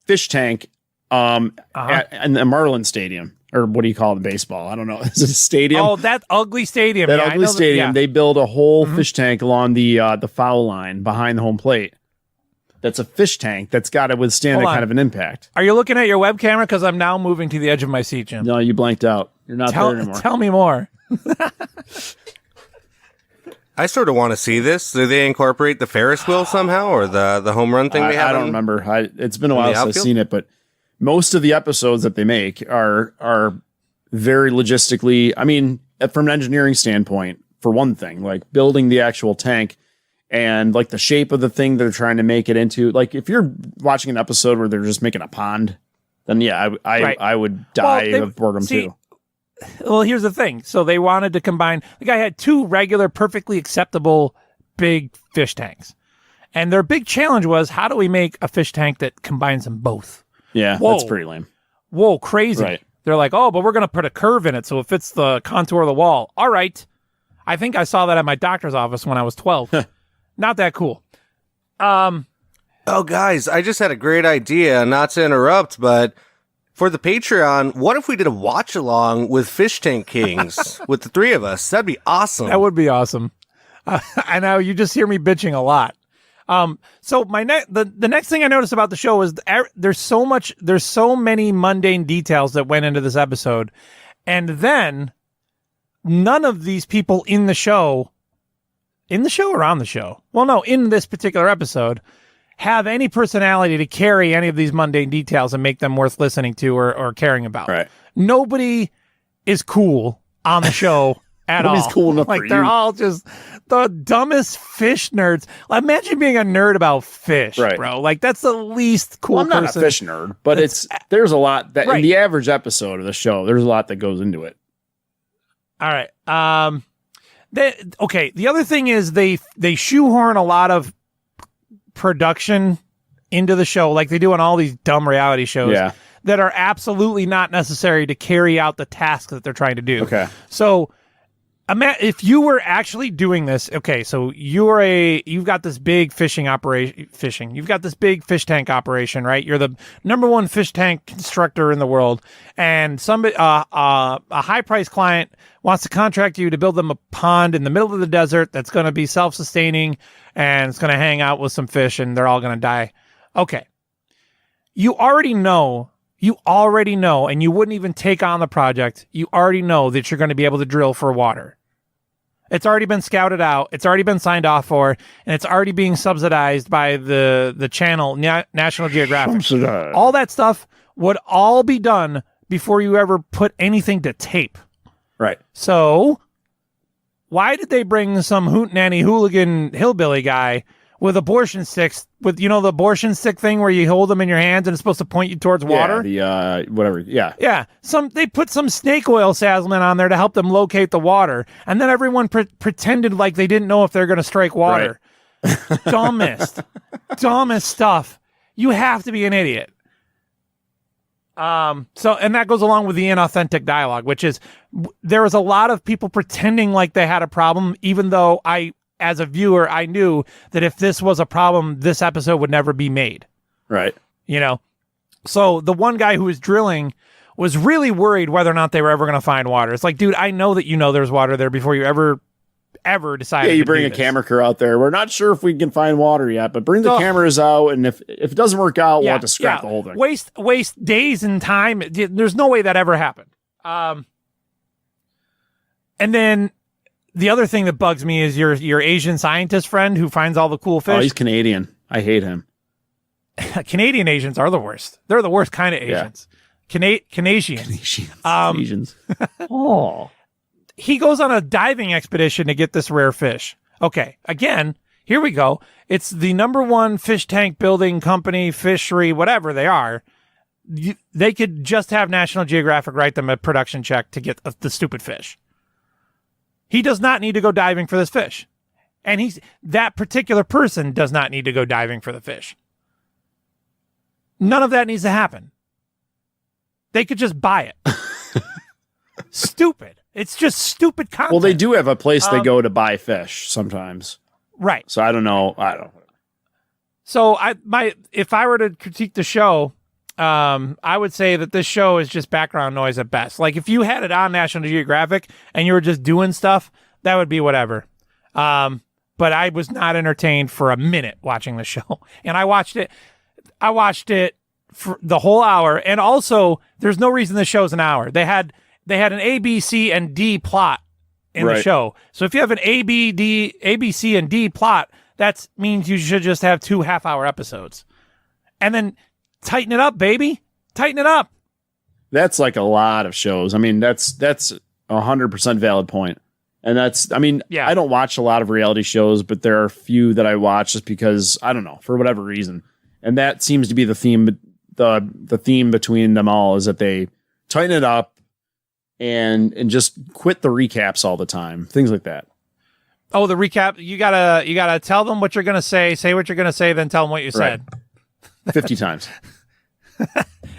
fish tank in the Marlin Stadium. Or what do you call it in baseball? I don't know. Is it a stadium? Oh, that ugly stadium. That yeah, ugly stadium. They build a whole fish tank along the foul line behind the home plate. That's a fish tank that's got to withstand that kind of an impact. Are you looking at your web camera? Because I'm now moving to the edge of my seat, Jim. No, you blanked out. You're not there anymore. Tell me more. I sort of want to see this. Do they incorporate the Ferris wheel somehow, or the home run thing they have? I don't remember. It's been a while since I've seen it, but most of the episodes that they make are very logistically, I mean, from an engineering standpoint, for one thing, like building the actual tank and like the shape of the thing they're trying to make it into. Like if you're watching an episode where they're just making a pond, then yeah, I would die of boredom too. Well, here's the thing. So they wanted to combine, the guy had 2 regular, perfectly acceptable big fish tanks. And their big challenge was, how do we make a fish tank that combines them both? Yeah, that's pretty lame. Whoa, crazy. Right. They're like, oh, but we're going to put a curve in it so it fits the contour of the wall. All right. I think I saw that at my doctor's office when I was 12. Not that cool. Oh, guys, I just had a great idea, not to interrupt, but for the Patreon, what if we did a watch along with Fish Tank Kings with the 3 of us? That'd be awesome. That would be awesome. I know you just hear me bitching a lot. So the next thing I noticed about the show is there's so many mundane details that went into this episode, and then none of these people in the show or on the show, well, no, in this particular episode, have any personality to carry any of these mundane details and make them worth listening to or caring about. Right. Nobody is cool on the show. Nobody's cool enough like for they're you. all just the dumbest fish nerds. Imagine being a nerd about fish, bro. Like that's the least cool. Well, I'm not person. a fish nerd, but there's a lot that in the average episode of the show, there's a lot that goes into it. All right. The other thing is they shoehorn a lot of production into the show, like they do on all these dumb reality shows that are absolutely not necessary to carry out the task that they're trying to do. Okay. So if you were actually doing this, okay, so you've got this big you've got this big fish tank operation, right? You're the number 1 fish tank constructor in the world, and somebody, a high price client wants to contract you to build them a pond in the middle of the desert that's going to be self-sustaining and it's going to hang out with some fish and they're all going to die. Okay. You already know, and you wouldn't even take on the project. You already know that you're going to be able to drill for water. It's already been scouted out. It's already been signed off for, and it's already being subsidized by the channel, National Geographic. Subsidized. All that stuff would all be done before you ever put anything to tape. Right. So why did they bring some hootenanny hooligan hillbilly guy with abortion sticks, with the abortion stick thing where you hold them in your hands and it's supposed to point you towards water. Yeah, the whatever. Yeah. Yeah. They put some snake oil salesman on there to help them locate the water, and then everyone pretended like they didn't know if they're going to strike water. Right. Dumbest stuff. You have to be an idiot. And that goes along with the inauthentic dialogue, which is there was a lot of people pretending like they had a problem, even though as a viewer, I knew that if this was a problem, this episode would never be made. Right. So the one guy who was drilling was really worried whether or not they were ever going to find water. It's like, dude, I know that there's water there before you ever decided. Yeah, you to bring do a this. camera crew out there. We're not sure if we can find water yet, but bring the cameras out, and if it doesn't work out, we'll have to scrap the whole thing. Waste days and time. There's no way that ever happened. And then the other thing that bugs me is your Asian scientist friend who finds all the cool fish. Oh, he's Canadian. I hate him. Canadian Asians are the worst. They're the worst kind of Asians. Canadians. Asians. Oh. He goes on a diving expedition to get this rare fish. Okay, again, here we go. It's the #1 fish tank building company, fishery, whatever they are. They could just have National Geographic write them a production check to get the stupid fish. He does not need to go diving for this fish. And that particular person does not need to go diving for the fish. None of that needs to happen. They could just buy it. Stupid. It's just stupid content. Well, they do have a place they go to buy fish sometimes. Right. So I don't know. So if I were to critique the show, I would say that this show is just background noise at best. Like if you had it on National Geographic and you were just doing stuff, that would be whatever. But I was not entertained for a minute watching the show. And I watched it for the whole hour. And also, there's no reason the show's an hour. They had an A, B, C, and D plot in the show. So if you have an A, B, C, and D plot, that means you should just have 2 half-hour episodes. And then tighten it up, baby. Tighten it up. That's like a lot of shows. I mean, that's 100% valid point. And I don't watch a lot of reality shows, but there are a few that I watch just because, I don't know, for whatever reason. And that seems to be the theme. The theme between them all is that they tighten it up and just quit the recaps all the time. Things like that. Oh, the recap. You gotta tell them what you're gonna say what you're gonna say, then tell them what you said. 50 times.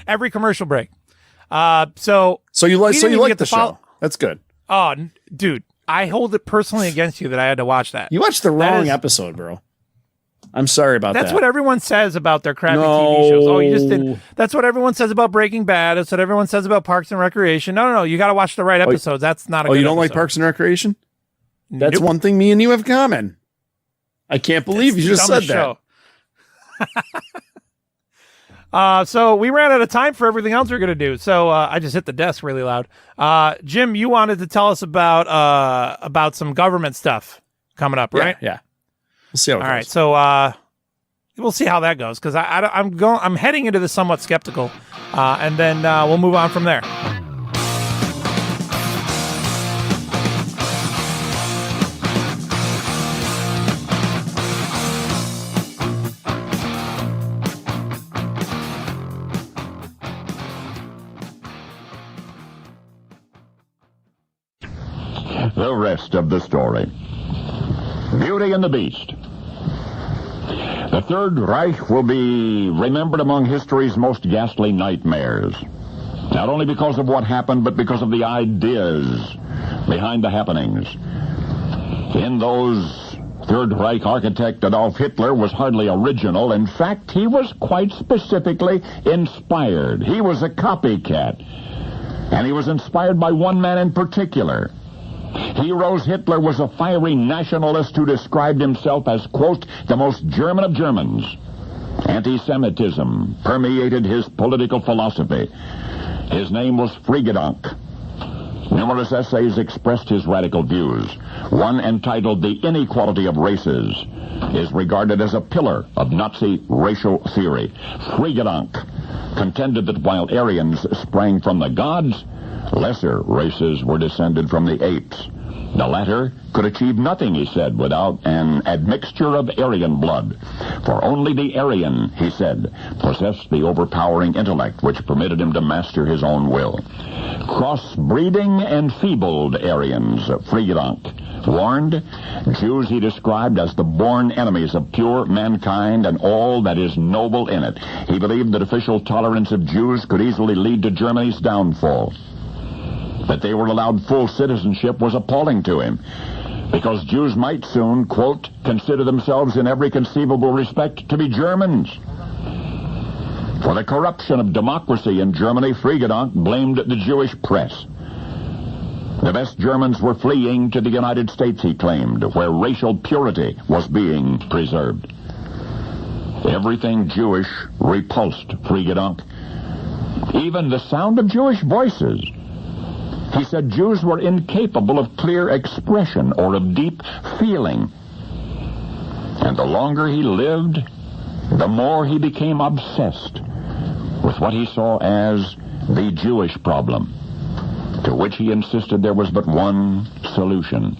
Every commercial break. So you like the show. That's good. Oh, dude, I hold it personally against you that I had to watch that. You watched the wrong episode, bro. I'm sorry about that. That's what everyone says about their crappy TV shows. Oh, you just didn't. That's what everyone says about Breaking Bad. That's what everyone says about Parks and Recreation. No. You got to watch the right episodes. That's not a good you don't episode. like Parks and Recreation? That's Nope. one thing me and you have in common. I can't believe you just said that. So we ran out of time for everything else we're going to do. So I just hit the desk really loud. Jim, you wanted to tell us about some government stuff coming up, right? Yeah. We'll see how it goes. All right. So we'll see how that goes because I'm heading into this somewhat skeptical, and then we'll move on from there. The rest of the story. Beauty and the Beast. The Third Reich will be remembered among history's most ghastly nightmares. Not only because of what happened, but because of the ideas behind the happenings. In those, Third Reich architect Adolf Hitler was hardly original. In fact, he was quite specifically inspired. He was a copycat. And he was inspired by one man in particular. Heroes Hitler was a fiery nationalist who described himself as, quote, the most German of Germans. Anti-Semitism permeated his political philosophy. His name was Friegedank. Numerous essays expressed his radical views. One entitled The Inequality of Races is regarded as a pillar of Nazi racial theory. Friegedank contended that while Aryans sprang from the gods, lesser races were descended from the apes. The latter could achieve nothing, he said, without an admixture of Aryan blood. For only the Aryan, he said, possessed the overpowering intellect which permitted him to master his own will. Cross-breeding enfeebled Aryans, Friedrich warned, Jews he described as the born enemies of pure mankind and all that is noble in it. He believed that official tolerance of Jews could easily lead to Germany's downfall. That they were allowed full citizenship was appalling to him, because Jews might soon, quote, consider themselves in every conceivable respect to be Germans. For the corruption of democracy in Germany, Friedrich blamed the Jewish press. The best Germans were fleeing to the United States, he claimed, where racial purity was being preserved. Everything Jewish repulsed Friedrich, even the sound of Jewish voices. He said Jews were incapable of clear expression or of deep feeling. And the longer he lived, the more he became obsessed with what he saw as the Jewish problem, to which he insisted there was but one solution: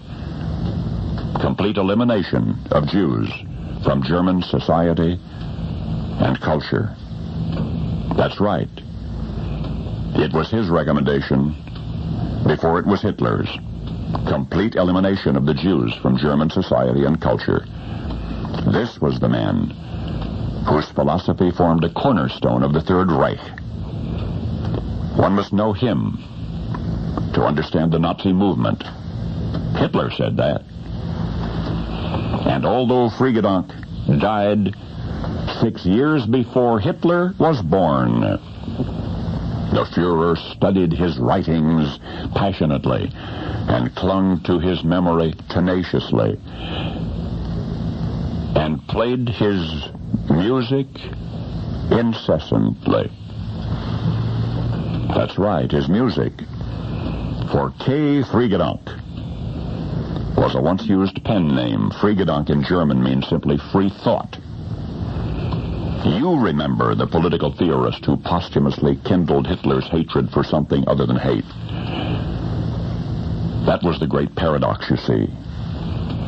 complete elimination of Jews from German society and culture. That's right. It was his recommendation before it was Hitler's. Complete elimination of the Jews from German society and culture. This was the man whose philosophy formed a cornerstone of the Third Reich. One must know him to understand the Nazi movement. Hitler said that. And although Friedrich died 6 years before Hitler was born, the Führer studied his writings passionately and clung to his memory tenaciously and played his music incessantly. That's right, his music. For K. Friedrich was a once-used pen name. Friedrich in German means simply free thought. You remember the political theorist who posthumously kindled Hitler's hatred for something other than hate. That was the great paradox, you see.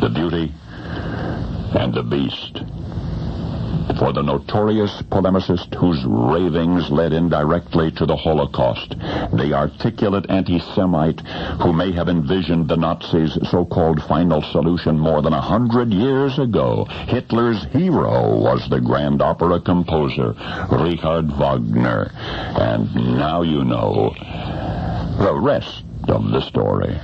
The beauty and the beast. For the notorious polemicist whose ravings led indirectly to the Holocaust, the articulate anti-Semite who may have envisioned the Nazis' so-called final solution more than 100 years ago, Hitler's hero was the grand opera composer, Richard Wagner. And now you know the rest of the story.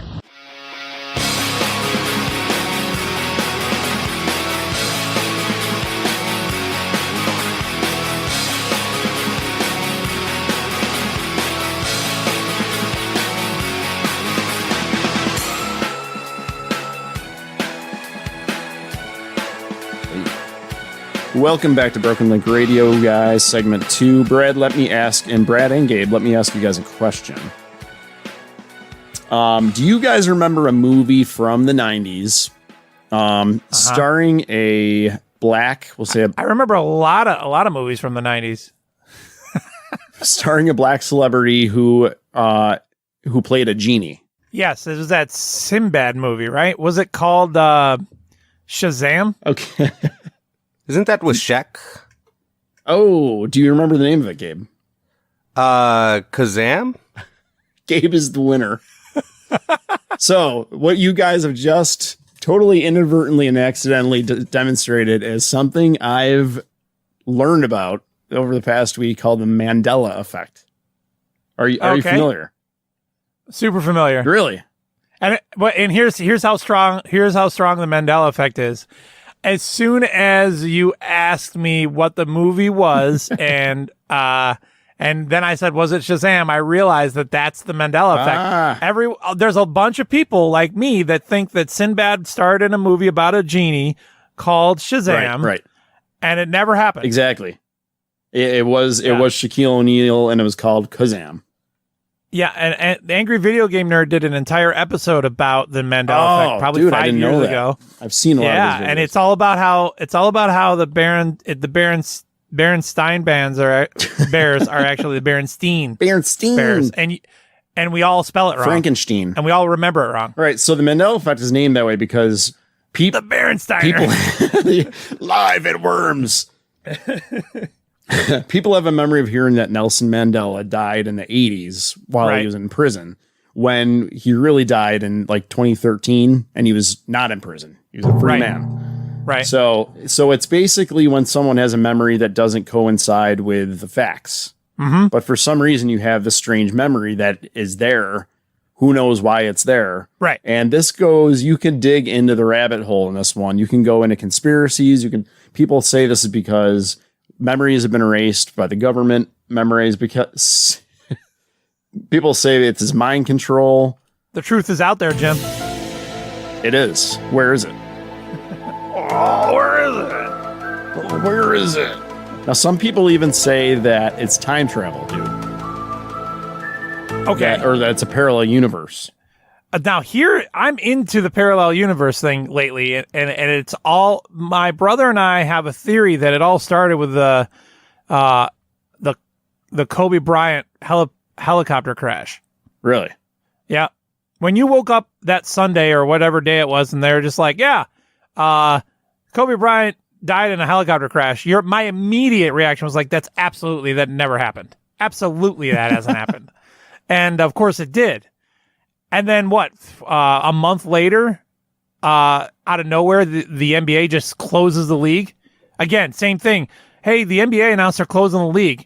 Welcome back to Broken Link Radio, guys. Segment 2. Brad and Gabe, let me ask you guys a question. Do you guys remember a movie from the 90s starring a black, I remember a lot of movies from the 90s. starring a black celebrity who played a genie? Yes, it was that Sinbad movie, right? Was it called Shazam? Okay. Isn't that with Shaq? Oh, do you remember the name of it, Gabe? Kazam? Gabe is the winner. So, what you guys have just totally inadvertently and accidentally demonstrated is something I've learned about over the past week called the Mandela effect. Are you familiar? Super familiar. Really? And here's how strong the Mandela effect is. As soon as you asked me what the movie was, and then I said, "Was it Shazam?" I realized that that's the Mandela effect. There's a bunch of people like me that think that Sinbad starred in a movie about a genie called Shazam, right? And it never happened. Exactly. It was Shaquille O'Neal, and it was called Kazam. Yeah, and the Angry Video Game Nerd did an entire episode about the Mandela effect, probably 5 years ago. I've seen a lot of those videos. And it's all about how the Berenstein bears are actually the Berenstein bears, And we all spell it wrong. Frankenstein. And we all remember it wrong. Right. So the Mandela effect is named that way because The Berensteiner. people live at Worms. People have a memory of hearing that Nelson Mandela died in the 80s while Right. he was in prison, when he really died in like 2013 and he was not in prison. He was a free Right. man. Right. So it's basically when someone has a memory that doesn't coincide with the facts. Mhm. But for some reason you have this strange memory that is there. Who knows why it's there? Right. And this goes, you can dig into the rabbit hole in this one. You can go into conspiracies. People say this is because memories have been erased by the government. Memories because people say it's mind control. The truth is out there, Jim. It is. Where is it? Oh, where is it? Where is it? Now, some people even say that it's time travel, dude. Okay. Or that it's a parallel universe. Now here, I'm into the parallel universe thing lately, and it's all, my brother and I have a theory that it all started with the Kobe Bryant helicopter crash. Really? Yeah. When you woke up that Sunday or whatever day it was, and they were just like, yeah, Kobe Bryant died in a helicopter crash. My immediate reaction was like, that never happened. Absolutely that hasn't happened. And of course it did. And then what? A month later, out of nowhere, the NBA just closes the league. Again, same thing. Hey, the NBA announced they're closing the league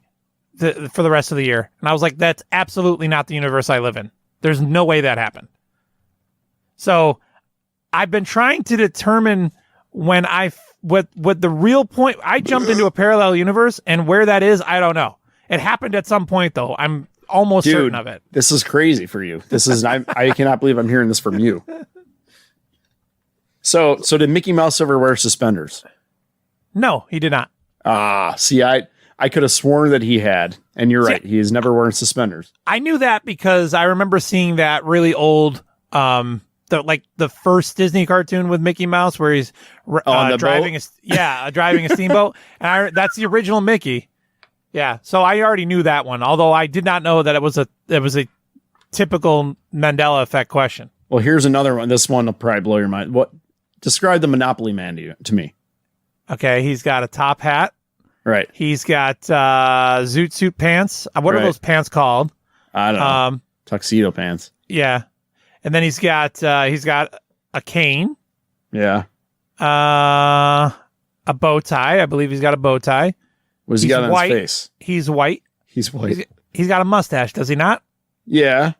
for the rest of the year. And I was like, that's absolutely not the universe I live in. There's no way that happened. So I've been trying to determine when what the real point, I jumped into a parallel universe, and where that is, I don't know. It happened at some point, though. I'm almost certain of it. This is crazy for you. This is I cannot believe I'm hearing this from you. So did Mickey Mouse ever wear suspenders? No, he did not. See, I could have sworn that he had, and you're right. He has never worn suspenders. I knew that because I remember seeing that really old, the first Disney cartoon with Mickey Mouse where he's driving driving a steamboat, and that's the original Mickey. Yeah, so I already knew that one, although I did not know that it was a typical Mandela effect question. Well, here's another one. This one will probably blow your mind. Describe the Monopoly Man to me. Okay, he's got a top hat. Right. He's got zoot suit pants. What are those pants called? I don't know. Tuxedo pants. Yeah, and then he's got a cane. Yeah. A bow tie. I believe he's got a bow tie. What does he got on his face? He's white. He's white. He's got a mustache, does he not? Yeah.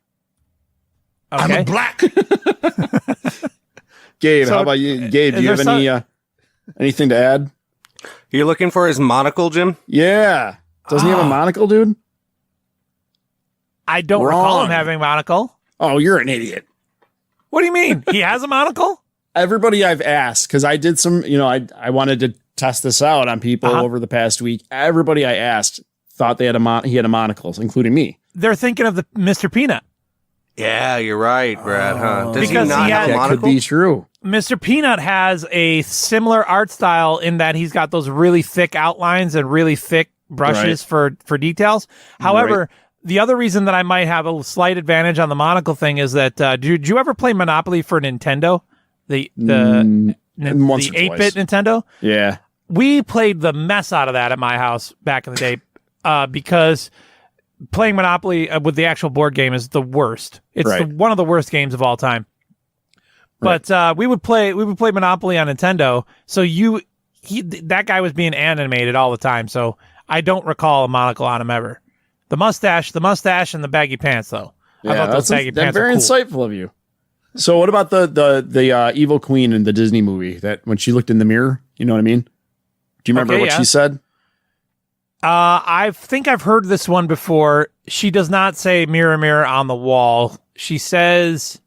Okay. I'm black. Gabe, how about you? Gabe, do you have anything to add? You're looking for his monocle, Jim? Yeah. Doesn't he have a monocle, dude? I don't recall him having a monocle. Oh, you're an idiot. What do you mean? He has a monocle? Everybody I've asked, because I did some, I wanted to test this out on people over the past week. Everybody I asked thought he had a monocle, including me. They're thinking of the Mr. Peanut. Yeah, you're right, Brad, huh? Does Because he not have a That monocle? could be true. Mr. Peanut has a similar art style in that he's got those really thick outlines and really thick brushes for details. However, the other reason that I might have a slight advantage on the monocle thing is that did you ever play Monopoly for Nintendo? The 8-bit Nintendo? Yeah. We played the mess out of that at my house back in the day because playing Monopoly with the actual board game is the worst. It's one of the worst games of all time. But we would play Monopoly on Nintendo. So that guy was being animated all the time. So I don't recall a monocle on him ever. The mustache, and the baggy pants, though. Yeah, I thought those baggy pants very were cool. insightful of you. So what about the evil queen in the Disney movie that when she looked in the mirror, you know what I mean? Do you remember what she said? I think I've heard this one before. She does not say mirror, mirror on the wall. She says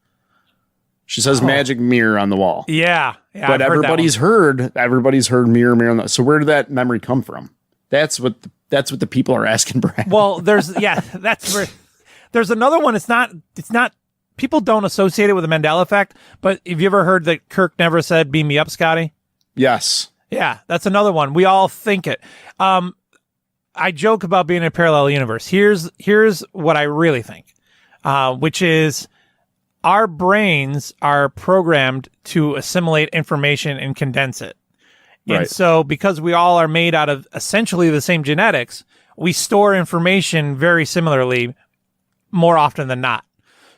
magic mirror on the wall. Yeah. But everybody's heard mirror, mirror on the. So where did that memory come from? That's what the people are asking, Brad. Well, there's another one. It's not people don't associate it with the Mandela effect, but have you ever heard that Kirk never said beam me up, Scotty? Yes. Yeah, that's another one. We all think it. I joke about being in a parallel universe. Here's what I really think. which is our brains are programmed to assimilate information and condense it. And Right. so because we all are made out of essentially the same genetics, we store information very similarly more often than not.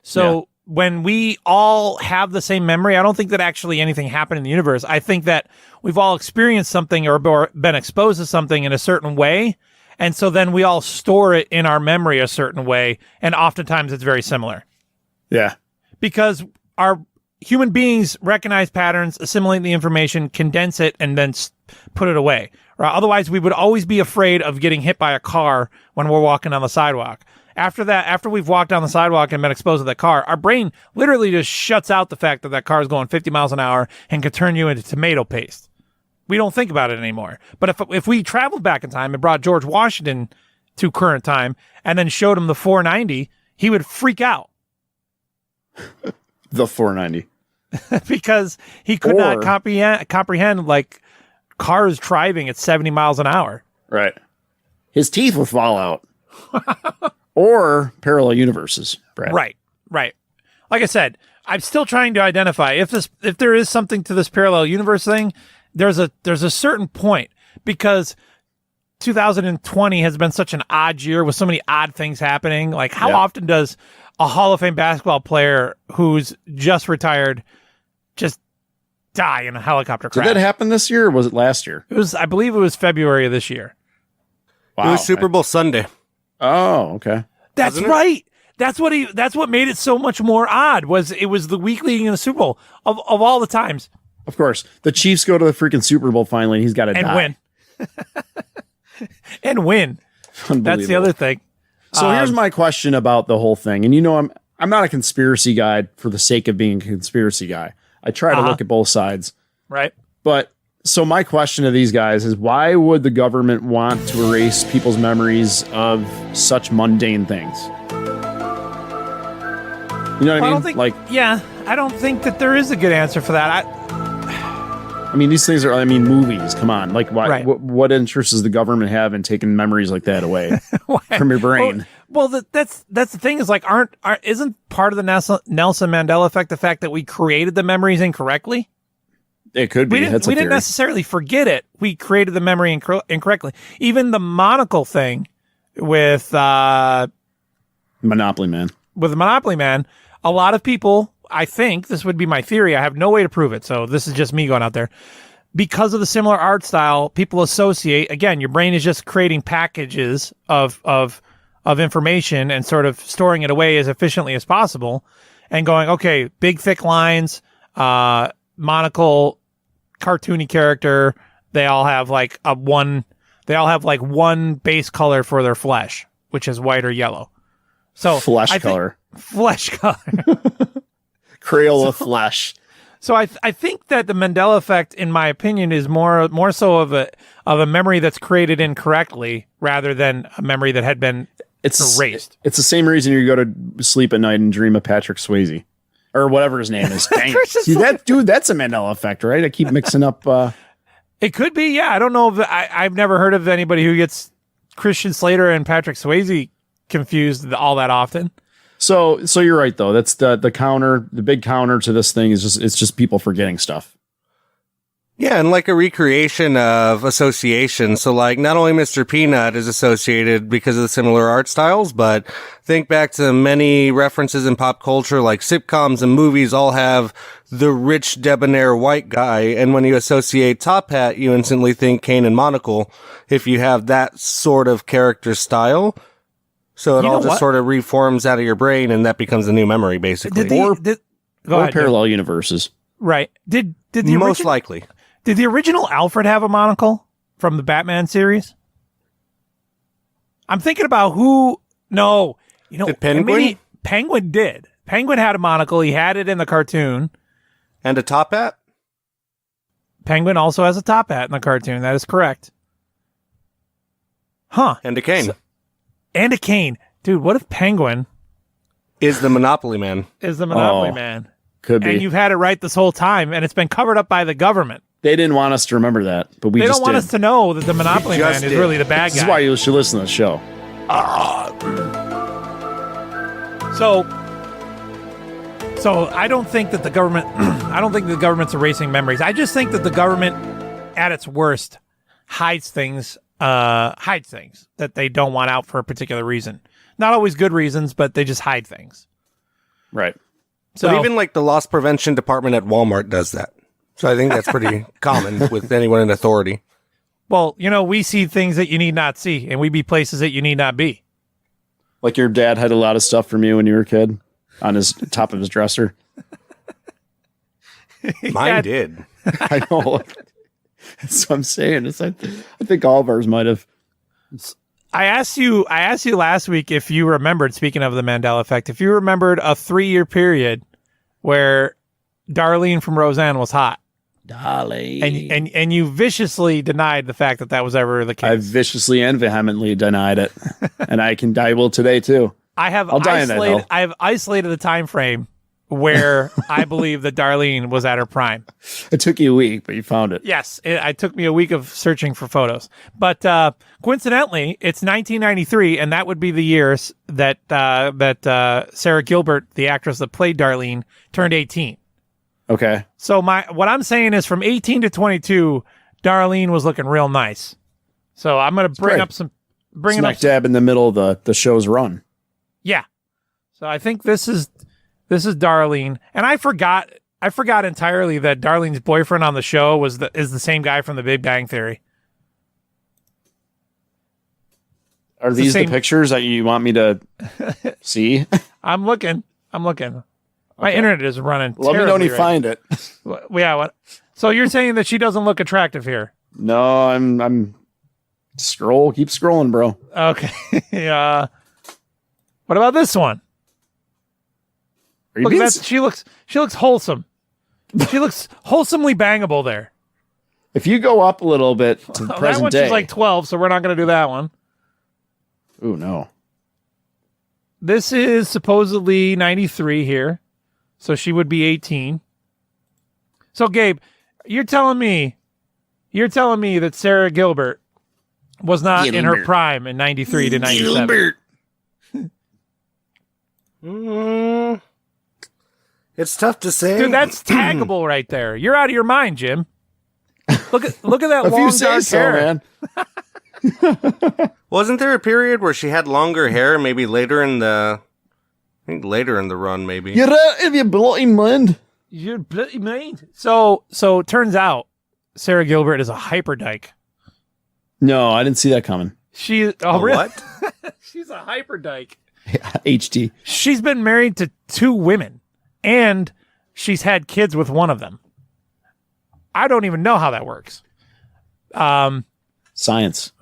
So when we all have the same memory, I don't think that actually anything happened in the universe. I think that we've all experienced something or been exposed to something in a certain way. And so then we all store it in our memory a certain way. And oftentimes it's very similar. Yeah. Because our human beings recognize patterns, assimilate the information, condense it, and then put it away. Right? Otherwise, we would always be afraid of getting hit by a car when we're walking on the sidewalk. After that, after we've walked down the sidewalk and been exposed to that car, our brain literally just shuts out the fact that that car is going 50 miles an hour and can turn you into tomato paste. We don't think about it anymore. But if we traveled back in time and brought George Washington to current time and then showed him the 490, he would freak out. The 490. Because he could not comprehend like cars driving at 70 miles an hour. Right. His teeth would fall out. Or parallel universes, Brad. Right. Like I said, I'm still trying to identify if there is something to this parallel universe thing. There's a certain point, because 2020 has been such an odd year with so many odd things happening. Like, how often does a Hall of Fame basketball player who's just retired just die in a helicopter crash? Did that happen this year, or was it last year? I believe it was February of this year. Wow. It was Super Bowl Sunday. Oh, okay. That's right. That's what made it so much more odd. It was the week leading in the Super Bowl of all the times. Of course, the Chiefs go to the freaking Super Bowl finally, and he's got to die. Win. And win. That's the other thing. So here's my question about the whole thing. And I'm not a conspiracy guy for the sake of being a conspiracy guy. I try to look at both sides. Right. But so my question to these guys is, why would the government want to erase people's memories of such mundane things? You know what I mean? I don't think that there is a good answer for that. I mean, these things are, movies. Come on. Like, why? Right. What interest does the government have in taking memories like that away from your brain? Well, that's the thing is, like, isn't part of the Nelson Mandela effect the fact that we created the memories incorrectly? It could be. We didn't necessarily forget it. We created the memory incorrectly. Even the monocle thing with Monopoly Man. With Monopoly Man, a lot of people, I think, this would be my theory, I have no way to prove it, so this is just me going out there. Because of the similar art style, people associate, again, your brain is just creating packages of information and sort of storing it away as efficiently as possible and going, okay, big thick lines, monocle, cartoony character, they all have like one base color for their flesh, which is white or yellow. So flesh color. Crayola flesh. So I think that the Mandela effect, in my opinion, is more so of a memory that's created incorrectly rather than a memory that had been erased. It's the same reason you go to sleep at night and dream of Patrick Swayze or whatever his name is. Dang. See that dude? That's a Mandela effect, right? I keep mixing up. It could be, yeah. I don't know if I've never heard of anybody who gets Christian Slater and Patrick Swayze confused all that often. So you're right though. That's the counter. The big counter to this thing is it's just people forgetting stuff. Yeah, and like a recreation of association. So like not only Mr. Peanut is associated because of the similar art styles, but think back to many references in pop culture, like sitcoms and movies all have the rich debonair white guy. And when you associate Top Hat, you instantly think Kane and Monocle if you have that sort of character style. So it all just sort of reforms out of your brain and that becomes a new memory basically. Or parallel universes. Right. Did the most likely. Did the original Alfred have a monocle from the Batman series? I'm thinking about who. No, did Penguin? Penguin did. Penguin had a monocle. He had it in the cartoon. And a top hat? Penguin also has a top hat in the cartoon. That is correct. Huh. And a cane. And a cane. Dude, what if Penguin is the Monopoly Man? Man. Could be. And you've had it right this whole time, and it's been covered up by the government. They didn't want us to remember that, but we They just don't want did. us to know that the Monopoly Man is really the bad guy. This is why you should listen to the show. So I don't think that the government, I don't think the government's erasing memories. I just think that the government, at its worst, hides things that they don't want out for a particular reason. Not always good reasons, but they just hide things. Right. So even like the loss prevention department at Walmart does that. So I think that's pretty common with anyone in authority. Well, we see things that you need not see, and we be places that you need not be. Like your dad had a lot of stuff from you when you were a kid on his top of his dresser. Mine did. I know. That's what I'm saying. I think all of ours might have. I asked you last week if you remembered, speaking of the Mandela effect, if you remembered a 3-year period where Darlene from Roseanne was hot. Darlene. And you viciously denied the fact that was ever the case. I viciously and vehemently denied it. And I will today too. I'll die in that hell. I have isolated the time frame where I believe that Darlene was at her prime. It took you a week, but you found it. Yes, it took me a week of searching for photos. But coincidentally, it's 1993, and that would be the years that Sarah Gilbert, the actress that played Darlene, turned 18. Okay. So what I'm saying is from 18 to 22, Darlene was looking real nice. So I'm going to bring up some... Smack dab in the middle of the show's run. Yeah. So I think this is Darlene, and I forgot entirely that Darlene's boyfriend on the show is the same guy from The Big Bang Theory. Are these the pictures that you want me to see? I'm looking. My internet is running. Let me know when you find it. Yeah. What? So you're saying that she doesn't look attractive here? No, I'm keep scrolling, bro. Okay. Yeah. What about this one? Look at that. She looks wholesome. She looks wholesomely bangable there. If you go up a little bit to the present that one, day, she's like 12, so we're not going to do that one. Ooh, no. This is supposedly 93 here, so she would be 18. So, Gabe, you're telling me that Sarah Gilbert was not in her prime in 93 to 97. Gilbert. It's tough to say. Dude, that's taggable right there. You're out of your mind, Jim. Look at that if long you say dark so, hair. Man. Wasn't there a period where she had longer hair? Maybe later in the run, maybe. You're out of your bloody mind. You're bloody mind. So it turns out Sarah Gilbert is a hyperdyke. No, I didn't see that coming. Really? What? She's a hyperdyke. HT. She's been married to 2 women, and she's had kids with one of them. I don't even know how that works. Science.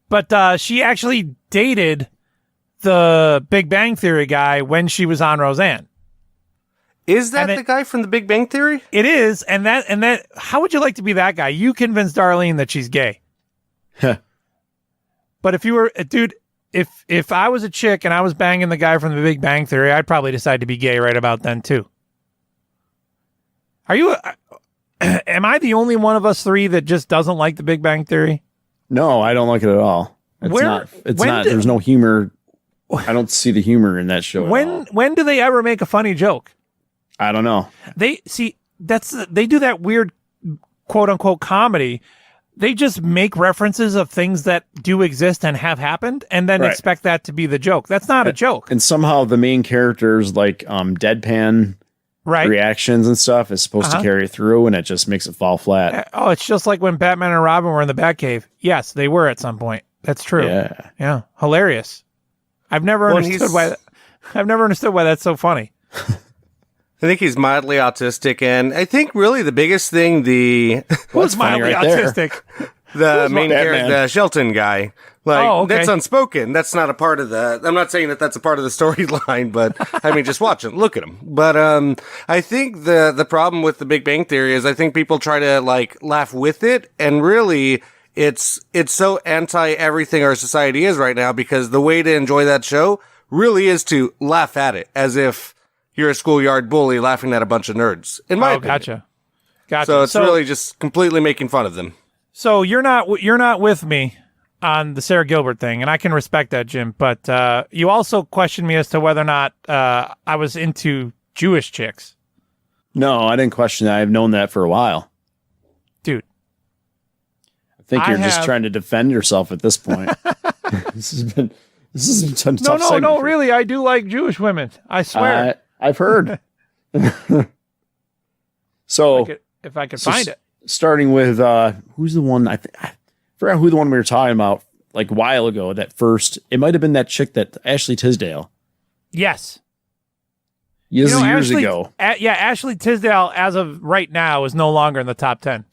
But she actually dated the Big Bang Theory guy when she was on Roseanne. Is that the guy from the Big Bang Theory? It is, and that. How would you like to be that guy? You convinced Darlene that she's gay. But if you were, dude, if I was a chick and I was banging the guy from the Big Bang Theory, I'd probably decide to be gay right about then too. Are you? Am I the only one of us 3 that just doesn't like the Big Bang Theory? No, I don't like it at all. It's not. There's no humor. I don't see the humor in that show. When do they ever make a funny joke? I don't know. They do that weird quote unquote comedy. They just make references of things that do exist and have happened, and then expect that to be the joke. That's not a joke. And somehow the main characters like deadpan reactions and stuff is supposed to carry through, and it just makes it fall flat. Oh, it's just like when Batman and Robin were in the Batcave. Yes, they were at some point. That's true. Yeah. Hilarious. I've never understood why that's so funny. I think he's mildly autistic, and I think really the biggest thing who's mildly autistic? The main character, the Shelton guy. That's unspoken. That's not a part of the. I'm not saying that that's a part of the storyline, but I mean, just watch it, look at him. But I think the problem with the Big Bang Theory is I think people try to laugh with it, and really it's so anti everything our society is right now, because the way to enjoy that show really is to laugh at it as if you're a schoolyard bully laughing at a bunch of nerds. In my opinion. Gotcha. So it's really just completely making fun of them. So you're not with me on the Sarah Gilbert thing, and I can respect that, Jim. But you also questioned me as to whether or not I was into Jewish chicks. No, I didn't question that. I've known that for a while. Dude. I think you're just trying to defend yourself at this point. This has been a tough No, segment for really. I do like Jewish women. I swear. I've heard. So, if I could find it. Starting with, who's the one? I forgot who the one we were talking about like a while ago. That first, it might have been that chick that Ashley Tisdale. Yes. Years ago. Ashley Tisdale, as of right now, is no longer in the top 10.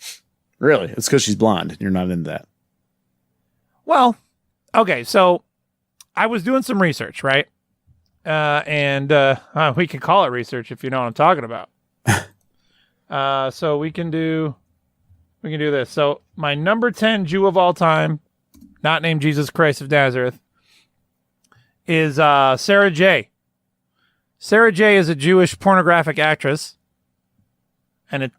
Really? It's because she's blonde. You're not into that. Well, okay. So I was doing some research, right? And we can call it research if you know what I'm talking about. So we can do this. So my number 10 Jew of all time, not named Jesus Christ of Nazareth, is Sarah J. Sarah J is a Jewish pornographic actress. And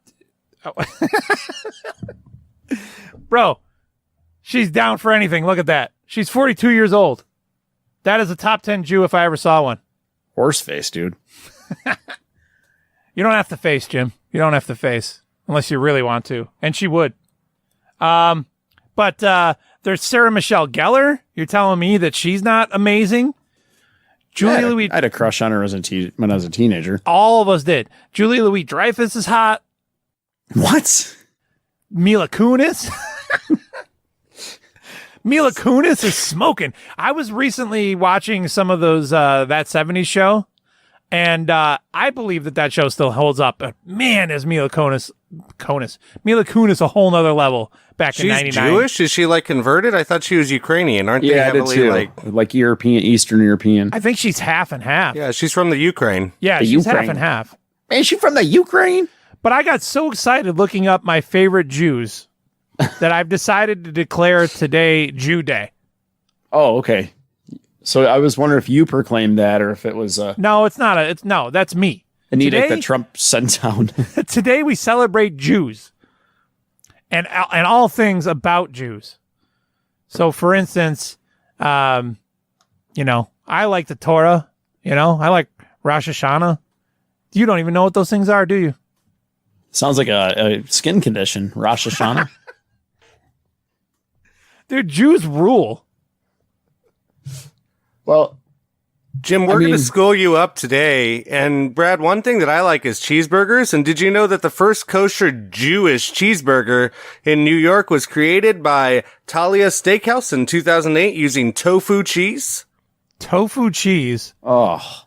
bro, she's down for anything. Look at that. She's 42 years old. That is a top 10 Jew if I ever saw one. Horse face, dude. You don't have to face, Jim. You don't have to face unless you really want to. And she would. But there's Sarah Michelle Gellar. You're telling me that she's not amazing? Julie Louis. I had a crush on her when I was a teenager. All of us did. Julie Louis-Dreyfus is hot. What? Mila Kunis. Mila Kunis is smoking. I was recently watching some of those That 70s Show, and I believe that show still holds up. But man, is Mila Kunis a whole nother level back in 99. She's Jewish? Is she like converted? I thought she was Ukrainian. Aren't they I did heavily too. Like European, Eastern European. I think she's half and half. Yeah, she's from the Ukraine. Yeah, she's half and half. Is she from the Ukraine? But I got so excited looking up my favorite Jews that I've decided to declare today Jew Day. Oh, okay. So I was wondering if you proclaimed that or if it was No, it's not. No, that's me. An edict that Trump sent down. Today we celebrate Jews and all things about Jews. So, for instance, I like the Torah. I like Rosh Hashanah. You don't even know what those things are, do you? Sounds like a skin condition, Rosh Hashanah. Dude, Jews rule. Well, Jim, we're going to school you up today. And Brad, one thing that I like is cheeseburgers. And did you know that the first kosher Jewish cheeseburger in New York was created by Talia Steakhouse in 2008 using tofu cheese? Tofu cheese? Oh.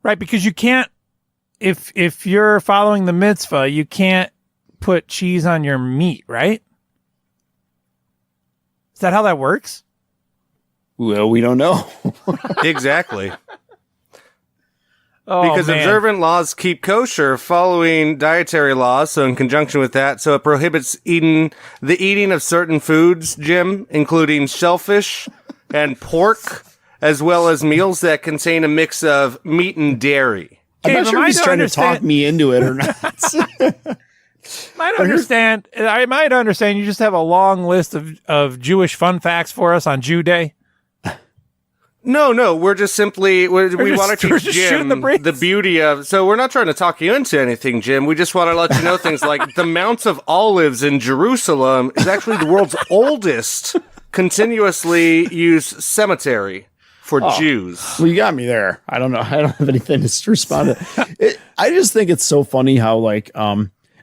Right, because you can't, if you're following the mitzvah, you can't put cheese on your meat, right? Is that how that works? Well, we don't know. Exactly. Because observant laws keep kosher following dietary laws. So in conjunction with that, so it prohibits the eating of certain foods, Jim, including shellfish and pork, as well as meals that contain a mix of meat and dairy. I'm not sure if he's trying to talk me into it or not. I might understand you just have a long list of Jewish fun facts for us on Jew Day. No, we're just simply, we want to teach Jim the beauty of, so we're not trying to talk you into anything, Jim. We just want to let you know things like the Mount of Olives in Jerusalem is actually the world's oldest continuously used cemetery for Jews. Well, you got me there. I don't know. I don't have anything to respond to. I just think it's so funny how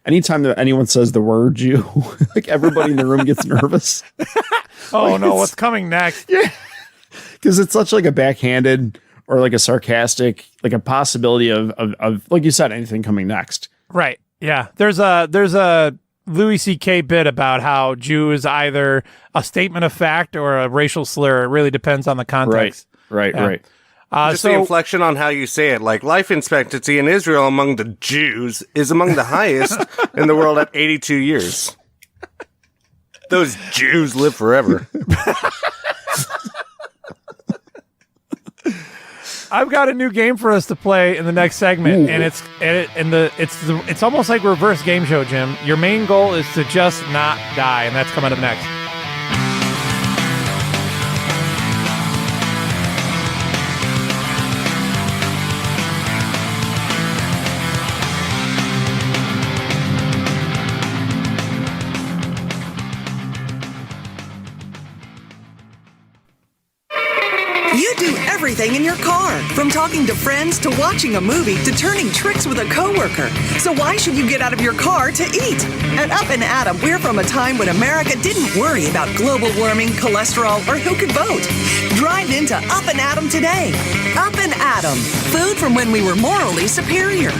anytime that anyone says the word Jew, everybody in the room gets nervous. Oh no, what's coming next? Yeah. Because it's such a backhanded or a sarcastic, a possibility of like you said, anything coming next. Right. Yeah. There's a Louis C.K. bit about how Jew is either a statement of fact or a racial slur. It really depends on the context. Right. Just the inflection on how you say it. Like life expectancy in Israel among the Jews is among the highest in the world at 82 years. Those Jews live forever. I've got a new game for us to play in the next segment, and it's almost like reverse game show, Jim. Your main goal is to just not die, and that's coming up next. You do everything in your car, from talking to friends to watching a movie to turning tricks with a coworker. So why should you get out of your car to eat? At Up and Atom, we're from a time when America didn't worry about global warming, cholesterol, or who could vote. Drive into Up and Atom today. Up and Atom, food from when we were morally superior.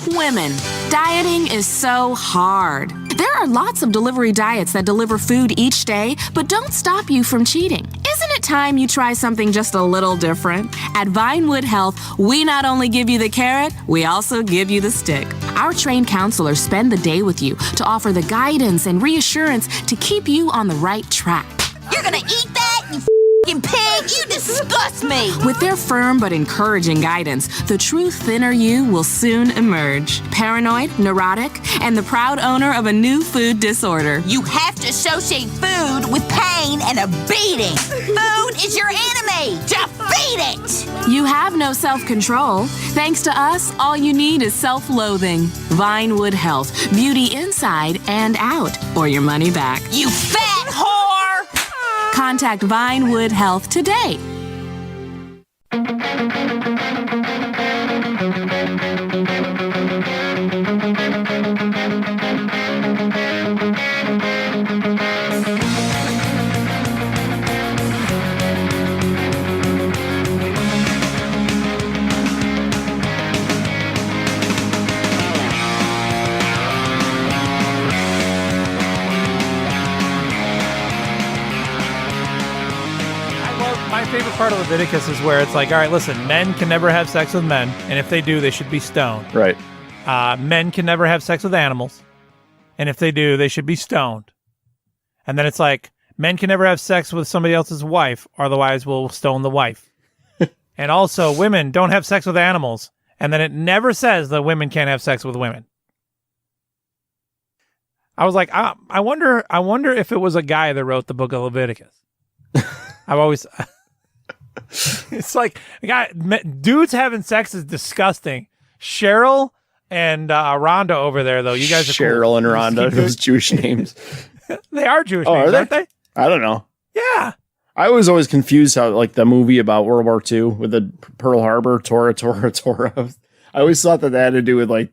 Women, dieting is so hard. There are lots of delivery diets that deliver food each day, but don't stop you from cheating. Isn't it time you try something just a little different? At Vinewood Health, we not only give you the carrot, we also give you the stick. Our trained counselors spend the day with you to offer the guidance and reassurance to keep you on the right track. You're gonna eat that, you f***ing pig! You disgust me! With their firm but encouraging guidance, the true thinner you will soon emerge. Paranoid, neurotic, and the proud owner of a new food disorder. You have to associate food with pain and a beating. Food is your enemy. Defeat it! You have no self-control. Thanks to us, all you need is self-loathing. Vinewood Health, beauty inside and out, or your money back. You fat whore! Contact Vinewood Health today. My favorite part of Leviticus is where it's like, all right, listen, men can never have sex with men, and if they do, they should be stoned. Right. Men can never have sex with animals, and if they do, they should be stoned. And then it's like, men can never have sex with somebody else's wife, or otherwise we'll stone the wife. And also, women don't have sex with animals, and then it never says that women can't have sex with women. I was like, I wonder if it was a guy that wrote the book of Leviticus. I've always... It's like, dudes having sex is disgusting. Cheryl and Rhonda over there, though. You guys are Cheryl cool. and Rhonda, those Jewish names. They are Jewish Oh, names, are aren't they? I don't know. Yeah. I was always confused how, like, the movie about World War II with the Pearl Harbor, Torah. I always thought that had to do with, like,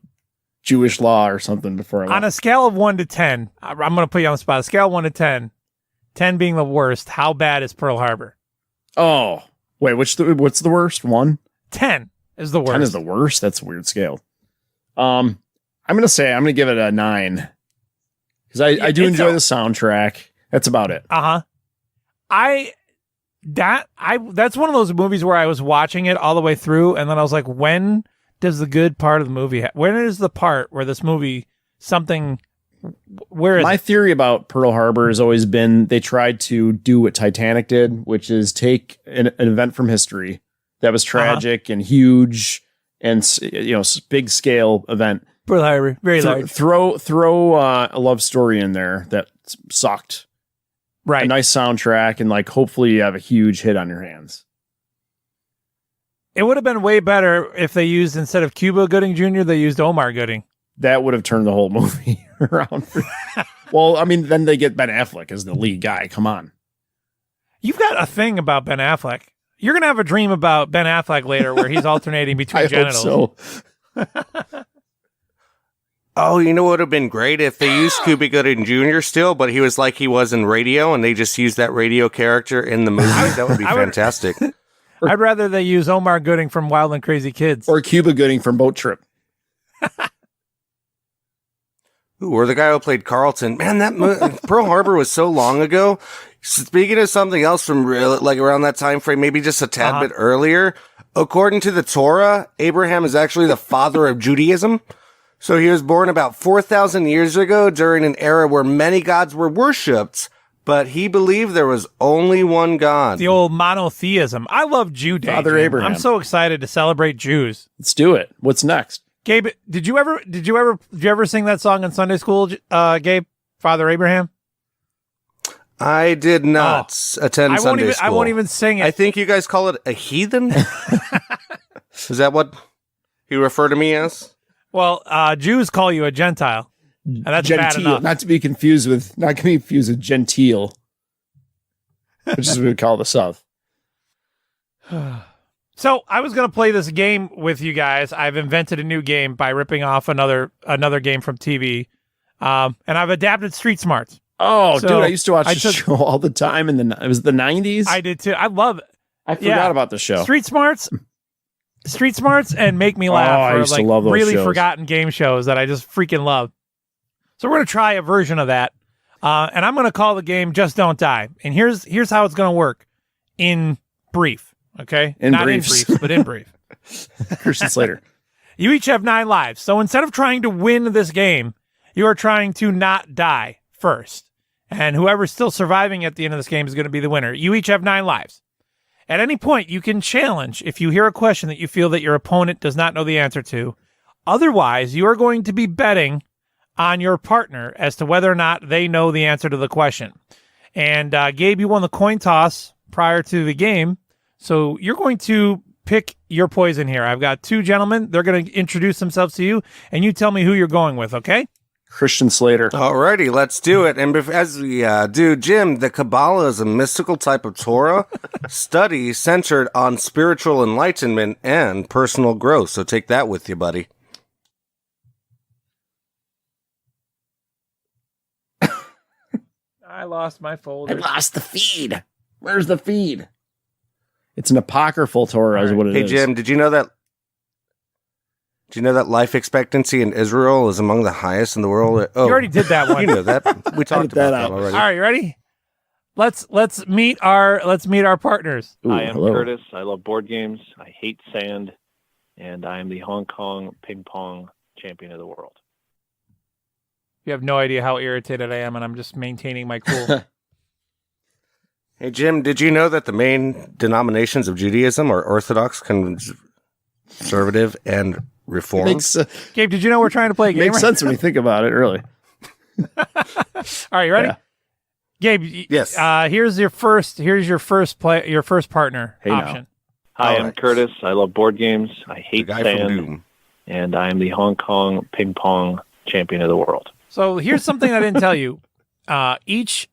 Jewish law or something before. On a scale of 1 to 10, I'm going to put you on the spot. A scale of 1 to 10, 10 being the worst, how bad is Pearl Harbor? Oh, wait, what's the worst? 1? 10 is the worst. 10 is the worst? That's a weird scale. I'm going to give it a 9. Because I do enjoy the soundtrack. That's about it. Uh-huh. That's one of those movies where I was watching it all the way through, and then I was like, when does the good part of the movie when is the part where this movie where is my theory about Pearl Harbor has always been they tried to do what Titanic did, which is take an event from history that was tragic and huge and big scale event. Pearl Harbor, very large. Throw a love story in there that sucked. Right. A nice soundtrack, and like hopefully you have a huge hit on your hands. It would have been way better if they used, instead of Cuba Gooding Jr., they used Omar Gooding. That would have turned the whole movie around. Well, I mean, then they get Ben Affleck as the lead guy. Come on. You've got a thing about Ben Affleck. You're going to have a dream about Ben Affleck later where he's alternating between genitals. Hope so. Oh, you know what would have been great if they used Cuba Gooding Jr. still, but he was like he was in radio, and they just used that radio character in the movie. That would be fantastic. I'd rather they use Omar Gooding from Wild and Crazy Kids. Or Cuba Gooding from Boat Trip. Ooh, or the guy who played Carlton. Man, that Pearl Harbor was so long ago. Speaking of something else from like around that time frame, maybe just a tad bit earlier, according to the Torah, Abraham is actually the father of Judaism. So he was born about 4,000 years ago during an era where many gods were worshipped, but he believed there was only one God. The old monotheism. I love Jew Day. Father Abraham. I'm so excited to celebrate Jews. Let's do it. What's next? Gabe, did you ever sing that song in Sunday school, Gabe? Father Abraham? I did not attend Sunday school. I won't even sing it. I think you guys call it a heathen. Is that what you refer to me as? Well, Jews call you a Gentile, and that's bad enough. Not to be confused with gentile. which is what we call the South. So I was going to play this game with you guys. I've invented a new game by ripping off another game from TV, and I've adapted Street Smarts. Oh, So dude, I used to watch this show all the time it was the 90s. I did too. I love it. I forgot about the show. Street Smarts and Make Me Oh, Laugh I are used to like love those really shows. forgotten game shows that I just freaking love. So we're going to try a version of that. And I'm going to call the game Just Don't Die. And here's how it's going to work in brief. Okay? In Not briefs. in brief, but in brief. Christian Slater. You each have 9 lives. So instead of trying to win this game, you are trying to not die first. And whoever's still surviving at the end of this game is going to be the winner. You each have 9 lives. At any point, you can challenge if you hear a question that you feel that your opponent does not know the answer to. Otherwise, you are going to be betting on your partner as to whether or not they know the answer to the question. And Gabe, you won the coin toss prior to the game. So you're going to pick your poison here. I've got 2 gentlemen. They're going to introduce themselves to you, and you tell me who you're going with, okay? Christian Slater. Alrighty, let's do it. And as we do, Jim, the Kabbalah is a mystical type of Torah study centered on spiritual enlightenment and personal growth. So take that with you, buddy. I lost my folder. I lost the feed. Where's the feed? It's an apocryphal Torah, is what it is. Hey, Jim, did you know that life expectancy in Israel is among the highest in the world? Oh, You already did that one. You know that. We talked about that already. All right, you ready? Let's meet our partners. Hi, I'm Curtis. I love board games. I hate sand, and I am the Hong Kong ping pong champion of the world. You have no idea how irritated I am, and I'm just maintaining my cool. Hey, Jim, did you know that the main denominations of Judaism are Orthodox, Conservative, and Reform? Gabe, did you know we're trying to play a game? Makes sense when you think about it, really. All right, you ready? Yeah. Gabe, yes. Here's your first partner Hey, now. option. Hi, I'm Curtis. I love board games. I hate guy from sand, Doom. and I am the Hong Kong ping pong champion of the world. So here's something I didn't tell you. Each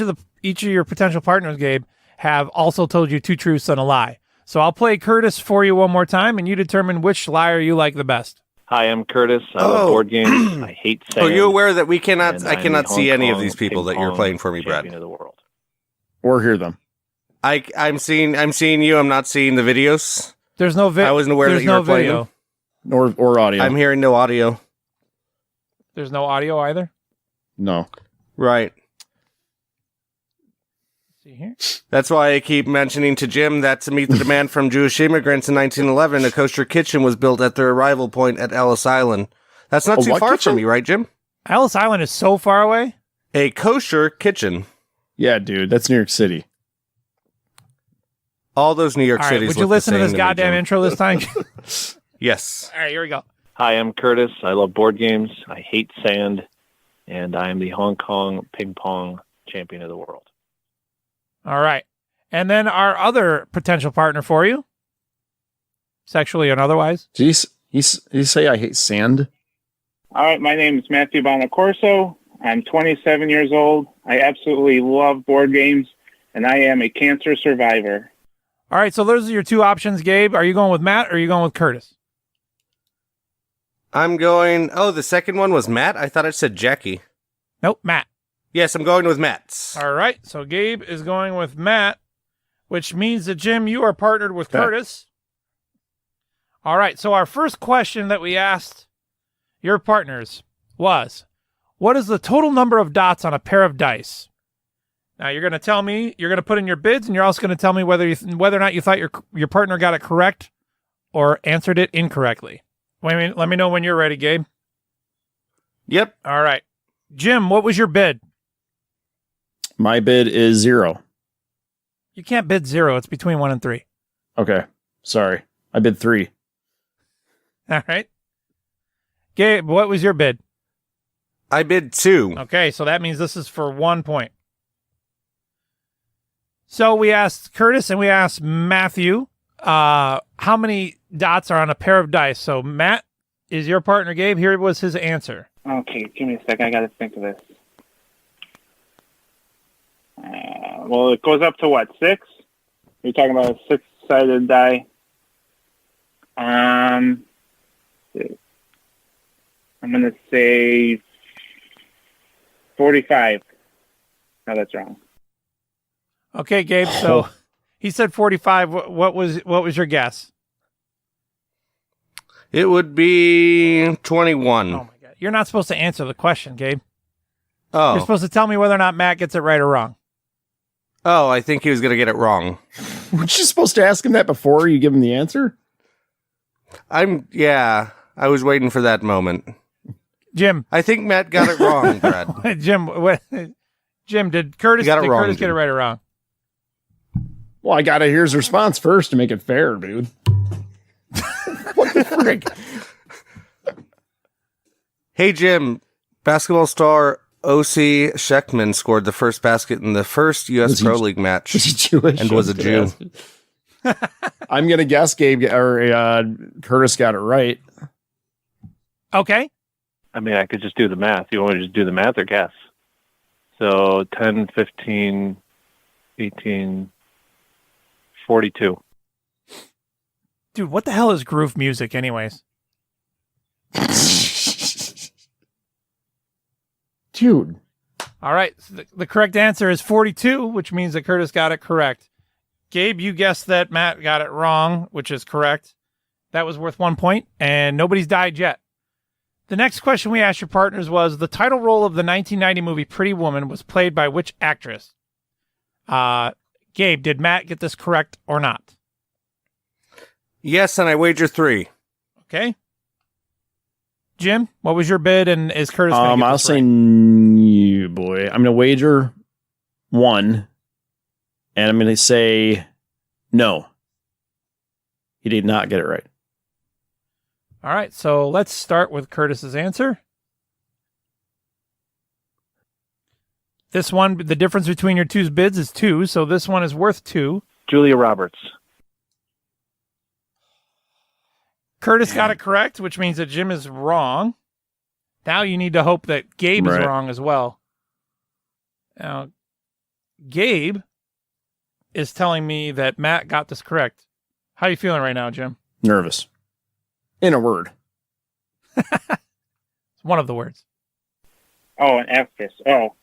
of your potential partners, Gabe, have also told you 2 truths and a lie. So I'll play Curtis for you one more time, and you determine which liar you like the best. Hi, I'm Curtis. I love board games. I hate sand. Are you aware that we cannot? and I I'm cannot the see Hong any of Kong these people that you're ping playing pong for me, Brad. champion of the world. Or hear them. I'm seeing you. I'm not seeing the videos. There's no video. I wasn't aware that you were playing video. them. Or audio. I'm hearing no audio. There's no audio either. No. Right. See here. That's why I keep mentioning to Jim that to meet the demand from Jewish immigrants in 1911, a kosher kitchen was built at their arrival point at Ellis Island. That's not A too what far kitchen? from you, right, Jim? Ellis Island is so far away. A kosher kitchen. Yeah, dude, that's New York City. All those New York All right, cities. would you look the listen to same this me, goddamn Jim. intro this time? Yes. All right, here we go. Hi, I'm Curtis. I love board games. I hate sand, and I am the Hong Kong ping pong champion of the world. All right. And then our other potential partner for you, sexually and otherwise. Did you say I hate sand? All right, my name is Matthew Bonacorso. I'm 27 years old. I absolutely love board games, and I am a cancer survivor. All right, so those are your 2 options, Gabe. Are you going with Matt or are you going with Curtis? I'm going. Oh, the second one was Matt? I thought it said Jackie. Nope, Matt. Yes, I'm going with Matt. All right, so Gabe is going with Matt, which means that, Jim, you are partnered with Okay. Curtis. All right, so our first question that we asked your partners was, what is the total number of dots on a pair of dice? Now, you're going to tell me, you're going to put in your bids, and you're also going to tell me whether or not you thought your partner got it correct or answered it incorrectly. Let me know when you're ready, Gabe. Yep. All right. Jim, what was your bid? My bid is 0. You can't bid 0. It's between 1 and 3. Okay. Sorry. I bid 3. All right. Gabe, what was your bid? I bid 2. Okay, so that means this is for 1 point. So we asked Curtis and we asked Matthew how many dots are on a pair of dice. So Matt is your partner, Gabe. Here was his answer. Okay, give me a second. I got to think of this. All Well, it goes up to what, 6? You're talking about a 6-sided die. I'm going to say 45. No, that's wrong. Okay, Gabe. So he said 45. What was your guess? It would be 21. Oh my God! You're not supposed to answer the question, Gabe. Oh. You're supposed to tell me whether or not Matt gets it right or wrong. Oh, I think he was going to get it wrong. Weren't you supposed to ask him that before you give him the answer? I was waiting for that moment. Jim. I think Matt got it wrong, Brad. Jim, did Curtis get it right or wrong? Well, I got to hear his response first to make it fair, dude. What the frick? Hey, Jim, basketball star O.C. Sheckman scored the first basket in the first U.S. Pro League match. Was he Jewish? And was a Jew. I'm going to guess Gabe or Curtis got it right. Okay. I mean, I could just do the math. You want me to just do the math or guess? So 10, 15, 18, 42. Dude, what the hell is groove music anyways? Dude. All right. So the correct answer is 42, which means that Curtis got it correct. Gabe, you guessed that Matt got it wrong, which is correct. That was worth 1 point, and nobody's died yet. The next question we asked your partners was, the title role of the 1990 movie Pretty Woman was played by which actress? Gabe, did Matt get this correct or not? Yes, and I wager 3. Okay. Jim, what was your bid, and is Curtis going to get this I'll say, I'm going to wager 1, and I'm going to say no. He did not get it right. All right, so let's start with Curtis's answer. This one, the difference between your two bids is 2, so this one is worth 2. Julia Roberts. Curtis got it correct, which means that Jim is wrong. Now you need to hope that Gabe is wrong as well. Now, Gabe is telling me that Matt got this correct. How are you feeling right now, Jim? Nervous. In a word. It's one of the words. Oh, an actress. Oh.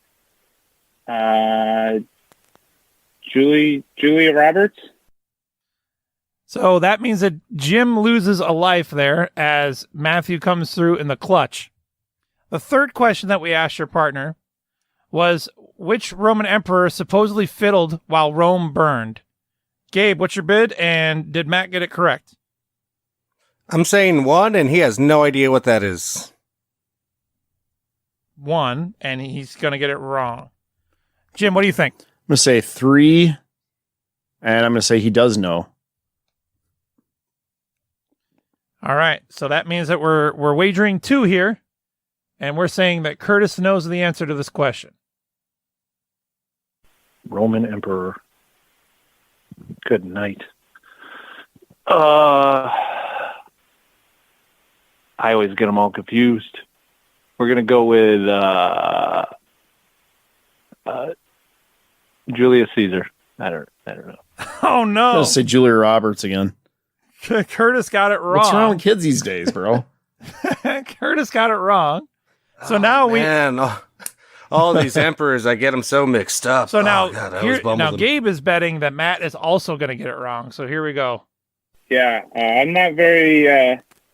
Julia Roberts? So that means that Jim loses a life there as Matthew comes through in the clutch. The third question that we asked your partner was, which Roman emperor supposedly fiddled while Rome burned? Gabe, what's your bid? And did Matt get it correct? I'm saying 1, and he has no idea what that is. 1, and he's going to get it wrong. Jim, what do you think? I'm going to say 3, and I'm going to say he does know. All right, so that means that we're wagering 2 here, and we're saying that Curtis knows the answer to this question. Roman Emperor. Good night. I always get them all confused. We're going to go with Julius Caesar. I don't know. Oh, no. I'm going to say Julia Roberts again. Curtis got it wrong. What's wrong with kids these days, bro? Curtis got it wrong. So now all these emperors, I get them so mixed up. So now, now Gabe is betting that Matt is also going to get it wrong. So here we go. Yeah, I'm not very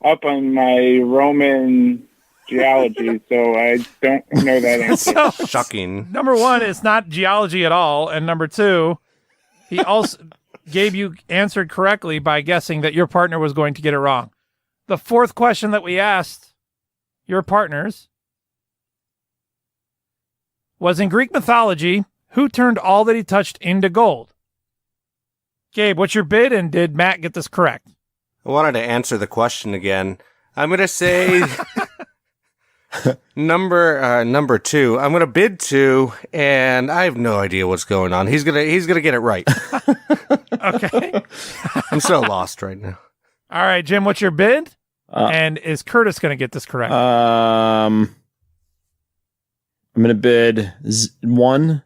up on my Roman geology, so I don't know that answer. Shocking. Number 1, it's not geology at all. And number 2, he also... Gabe, you answered correctly by guessing that your partner was going to get it wrong. The fourth question that we asked your partners was, in Greek mythology, who turned all that he touched into gold? Gabe, what's your bid, and did Matt get this correct? I wanted to answer the question again. I'm going to say number 2. I'm going to bid 2, and I have no idea what's going on. He's going to get it right. Okay. I'm so lost right now. All right, Jim, what's your bid? And is Curtis going to get this correct? I'm going to bid 1,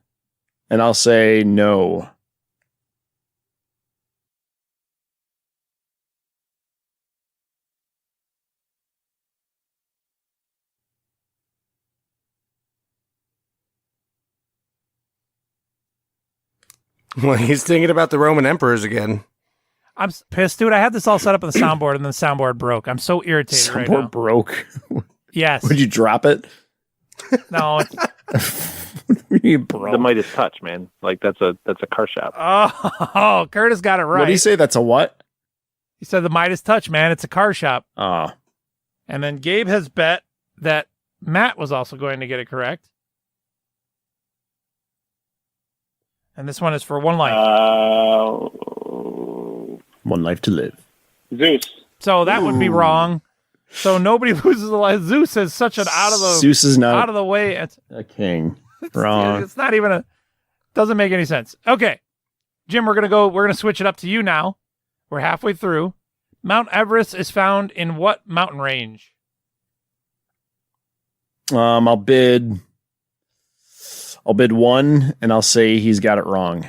And I'll say no. Well, he's thinking about the Roman emperors again. I'm pissed, dude. I had this all set up on the soundboard, and then the soundboard broke. I'm so irritated right now. Soundboard broke. Yes. Would you drop it? No. You broke. The Midas Touch, man. Like that's a car shop. Oh, Curtis got it right. What did he say? That's a what? He said the Midas Touch, man. It's a car shop. Oh. And then Gabe has bet that Matt was also going to get it correct. And this one is for one life. One life to live. Zeus. So that would be wrong. So nobody loses a life. Zeus is such an Zeus is not out of the way. It's a king. Wrong. It's not even doesn't make any sense. Okay. Jim, we're gonna switch it up to you now. We're halfway through. Mount Everest is found in what mountain range? I'll bid 1, and I'll say he's got it wrong.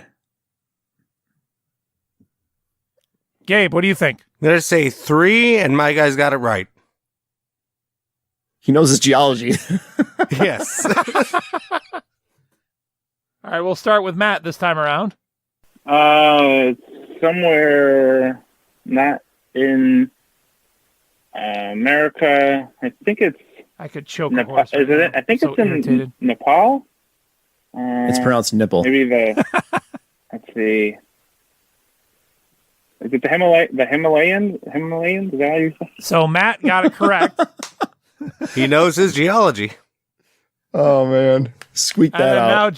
Gabe, what do you think? I'm going to say 3, and my guy's got it right. He knows his geology. Yes. All right, we'll start with Matt this time around. It's somewhere not in America. I think it's. I could choke Nepal. a horse. Is it? I think So it's in irritated. Nepal. It's pronounced nipple. Maybe the. Let's see. Is it the Himalayan? Is that how you say? So Matt got it correct. He knows his geology. Oh man, squeak And that then out. now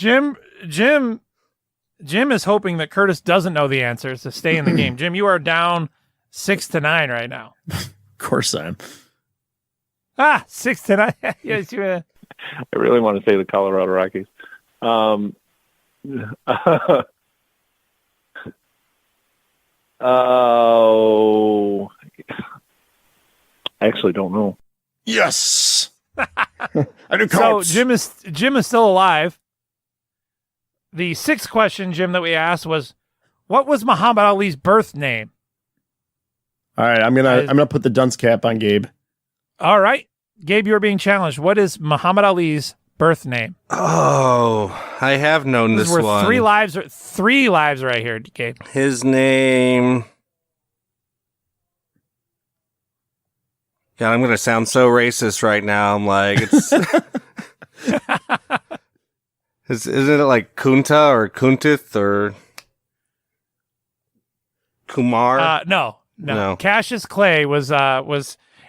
Jim is hoping that Curtis doesn't know the answers to stay in the game. Jim, you are down 6-9 right now. Of course I am. 6-9. Yes, you. I really want to say the Colorado Rockies. Oh, I actually don't know. Yes. I do So counts. Jim is still alive. The sixth question, Jim, that we asked was, what was Muhammad Ali's birth name? All right, I'm gonna put the dunce cap on Gabe. All right, Gabe, you're being challenged. What is Muhammad Ali's birth name? Oh, I have known this Worth one. 3 lives right here, Gabe. His name. God, I'm going to sound so racist right now. I'm like, it's. Isn't it like Kunta or Kuntith or Kumar? No. Cassius Clay was.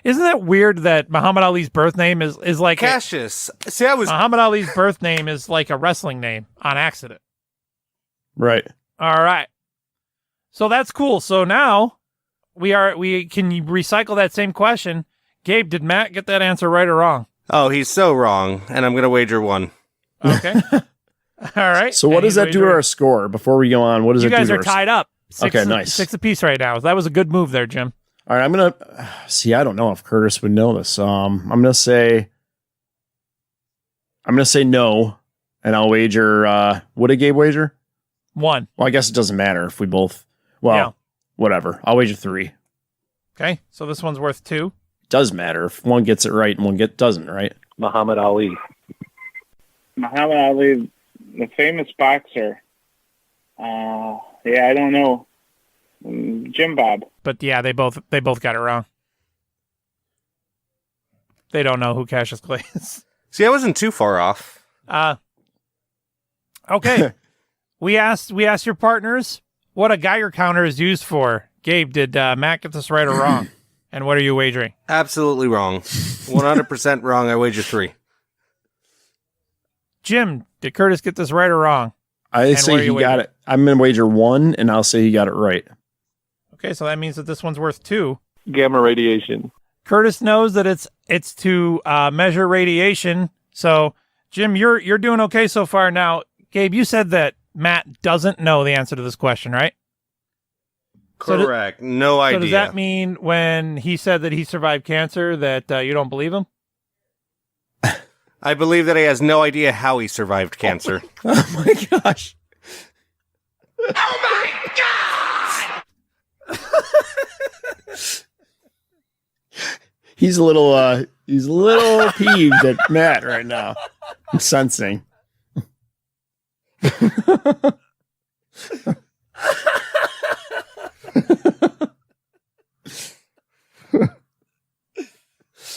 Isn't that weird that Muhammad Ali's birth name is like Cassius? See, I was Muhammad Ali's birth name is like a wrestling name on accident. Right. All right. So that's cool. So now we can recycle that same question. Gabe, did Matt get that answer right or wrong? Oh, he's so wrong, and I'm going to wager 1. Okay. All right. So what And does that he's do to wagering- our score before we go on? What does You it do guys to are our tied up. Okay, nice. 6 apiece right now. That was a good move there, Jim. All right, I'm gonna see. I don't know if Curtis would know this. I'm gonna say no, and I'll wager. What did Gabe wager? 1. Well, I guess it doesn't matter if we both. Well, Yeah. whatever. I'll wager 3. Okay. So this one's worth 2. Does matter if one gets it right and one doesn't, right? Muhammad Ali. Muhammad Ali, the famous boxer. Yeah, I don't know. Jim Bob. But yeah, they both got it wrong. They don't know who Cassius Clay is. See, I wasn't too far off. Okay. we asked your partners what a Geiger counter is used for. Gabe, did Matt get this right or wrong? And what are you wagering? Absolutely wrong. 100% wrong. I wager 3. Jim, did Curtis get this right or wrong? I And say what are he you got wagering? it. I'm gonna wager 1, and I'll say he got it right. Okay, so that means that this one's worth 2. Gamma radiation. Curtis knows that it's to measure radiation. So, Jim, you're doing okay so far. Now, Gabe, you said that Matt doesn't know the answer to this question, right? Correct. No idea. So does that mean when he said that he survived cancer that you don't believe him? I believe that he has no idea how he survived cancer. Oh my gosh. He's a little peeved at Matt right now. I'm sensing.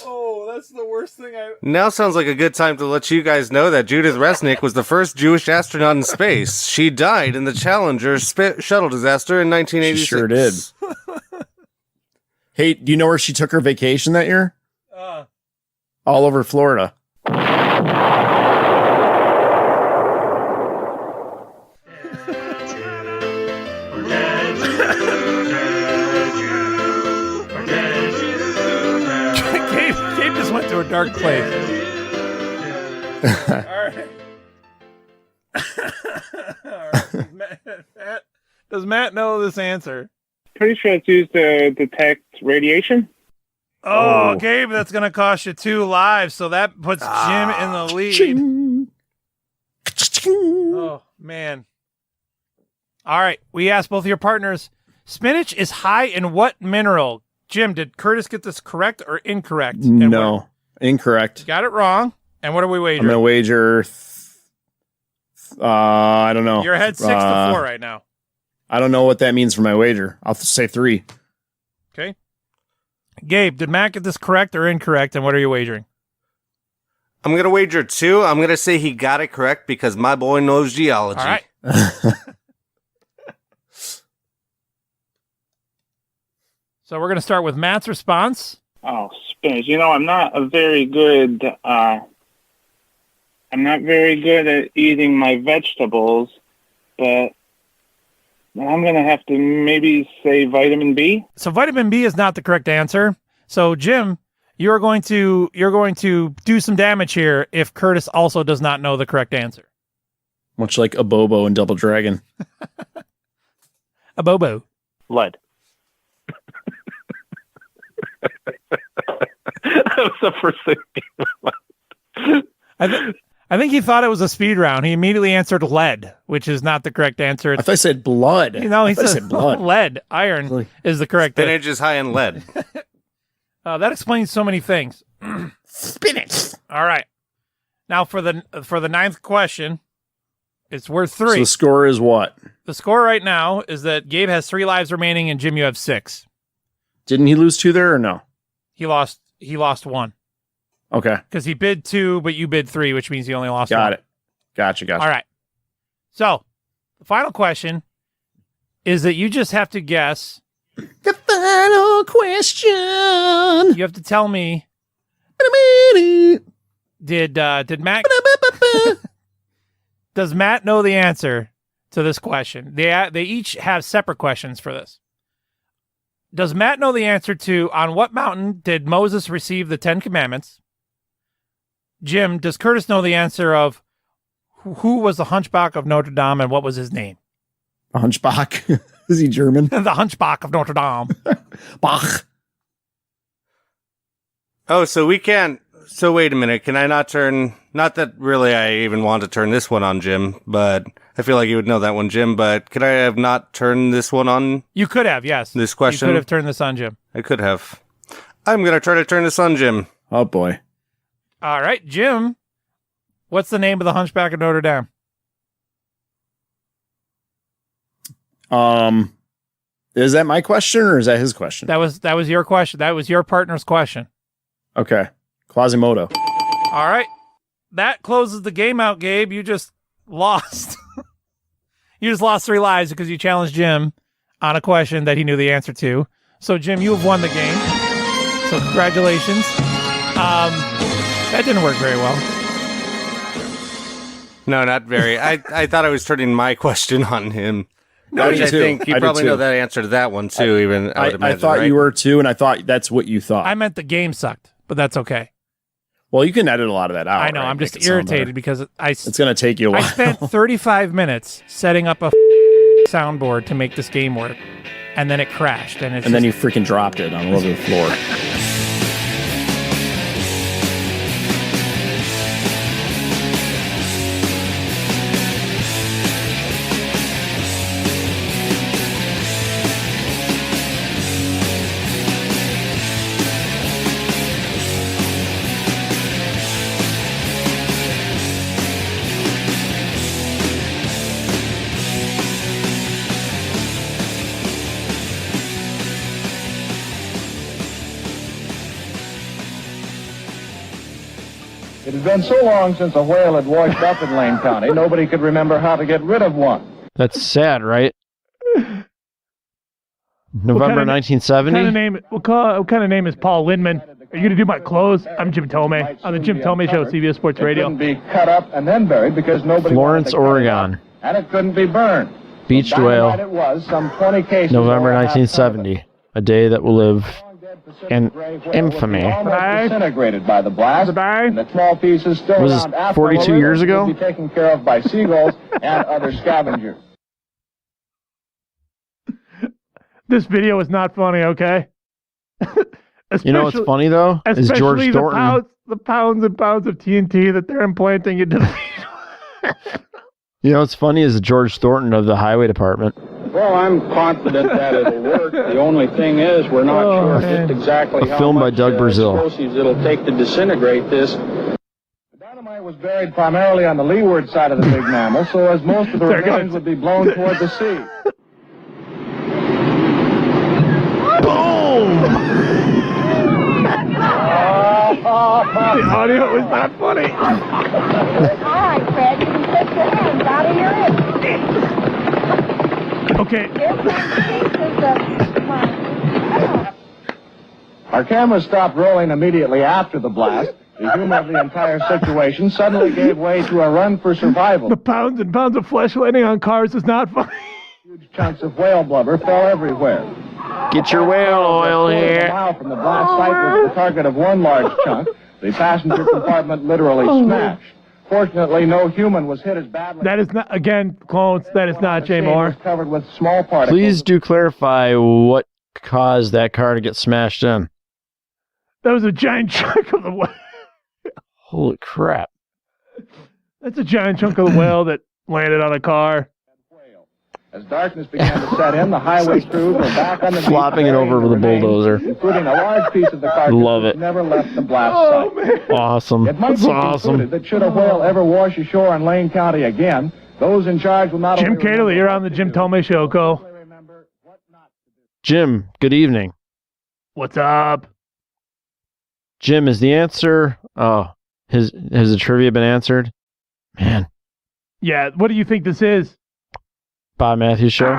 Oh, that's the worst thing I. Now sounds like a good time to let you guys know that Judith Resnick was the first Jewish astronaut in space. She died in the Challenger shuttle disaster in 1986. She sure did. Hey, do you know where she took her vacation that year? All over Florida. Gabe just went to a dark place. All right. All right. Does Matt know this answer? Pretty sure it's used to detect radiation. Oh, Gabe, that's going to cost you 2 lives, so that puts Jim in the lead. Oh, man. All right, we asked both of your partners, spinach is high in what mineral? Jim, did Curtis get this correct or incorrect? No, incorrect. Got it wrong. And what are we wagering? I'm going to wager... I don't know. You're ahead 6-4 right now. I don't know what that means for my wager. I'll say 3. Okay. Gabe, did Matt get this correct or incorrect, and what are you wagering? I'm going to wager 2. I'm going to say he got it correct because my boy knows geology. All right. So we're going to start with Matt's response. Oh, spinach. You know, I'm not very good at eating my vegetables, but I'm going to have to maybe say vitamin B. So vitamin B is not the correct answer. So Jim, you're going to do some damage here if Curtis also does not know the correct answer. Much like a Bobo in Double Dragon. A Bobo. Lead. That was the first thing. I think he thought it was a speed round. He immediately answered lead, which is not the correct answer. I thought I said blood. You know, he said blood. Lead, iron is the correct answer. Spinach is high in lead. That explains so many things. Spinach. All right. Now for the 9th question, it's worth 3. So the score is what? The score right now is that Gabe has 3 lives remaining and Jim, you have 6. Didn't he lose 2 there or no? He lost 1. Okay. Because he bid 2, but you bid 3, which means he only lost 1. Got it. Gotcha. All right. So the final question is that you just have to guess. The final question. You have to tell me. Did Matt? Does Matt know the answer to this question? They each have separate questions for this. Does Matt know the answer to on what mountain did Moses receive the 10 Commandments? Jim, does Curtis know the answer of who was the Hunchback of Notre Dame and what was his name? A hunchback? Is he German? The Hunchback of Notre Dame. Bach. Oh, so we can't. So wait a minute. Can I not turn? Not that really I even want to turn this one on Jim, but I feel like you would know that one, Jim. But could I have not turned this one on? You could have, yes. This question? You could have turned this on Jim. I could have. I'm going to try to turn this on Jim. Oh, boy. All right, Jim. What's the name of the Hunchback of Notre Dame? Is that my question or is that his question? That was your question. That was your partner's question. Okay. Quasimodo. All right. That closes the game out, Gabe. You just lost. You just lost 3 lives because you challenged Jim on a question that he knew the answer to. So, Jim, you have won the game. So, congratulations. That didn't work very well. No, not very. I thought I was turning my question on him. No, I think you probably know that answer to that one, too. I thought you were, too, and I thought that's what you thought. I meant the game sucked, but that's okay. Well, you can edit a lot of that out. I know. Right? I'm just irritated because it's going to take you a while. I spent 35 minutes setting up a soundboard to make this game work, and then it crashed. And then you freaking dropped it on all over the floor. It had been so long since a whale had washed up in Lane County, nobody could remember how to get rid of one. That's sad, right? November 1970? What kind of name is Paul Lindman? Are you going to do my clothes? I'm Jim Tomei on the Jim Tomei Show, CBS Sports Radio. It couldn't be cut up and then buried because nobody Florence, wanted to cut it Oregon. up, and it couldn't be burned. Beached So dynamite whale. It was, some 20 cases. November all half 1970. A day that will live in infamy. almost disintegrated by the blast, and the small pieces still Was this around after 42 the years ago? will be taken care of by seagulls and other scavengers. This video is not funny, okay? You know what's funny, though? Is George Especially Thornton. the pounds and pounds of TNT that they're implanting into the... You know what's funny is George Thornton of the Highway Department. Well, I'm confident that it'll work. The only thing is, we're not sure just exactly A film by Doug Brazil. explosives it'll take to disintegrate this. The dynamite was buried primarily on the leeward side of the big mammal, so as most of the remains would be blown toward the sea. The audio was not funny. All right, Fred, you can take your hands out of your hips. Okay. Our camera stopped rolling immediately after the blast. The humor of the entire situation suddenly gave way to a run for survival. The pounds and pounds of flesh landing on cars is not funny. Huge chunks of whale blubber fell everywhere. Get your whale oil A here. mile from the blast site was the target of one large chunk. The passenger compartment literally smashed. Fortunately, no human was hit as badly. That is not, again, clones, that is not Jay Moore. Covered with small particles. Please do clarify what caused that car to get smashed in. That was a giant chunk of the whale. Holy crap. That's a giant chunk of the whale that landed on a car. As darkness began to set in, the highway crews were back on the beach, Flopping it over with a remains, bulldozer. including a large piece of the carcass Love which it. never left the blast site. Awesome. It might That's be awesome. concluded that should a whale ever wash ashore in Lane County again, those in charge will not Jim only Katerle, you're on the Jim Tomei Show, Cole. Jim, good evening. What's up? Jim, is the answer... Oh, has the trivia been answered? Man. Yeah, what do you think this is? Bob Matthews Show?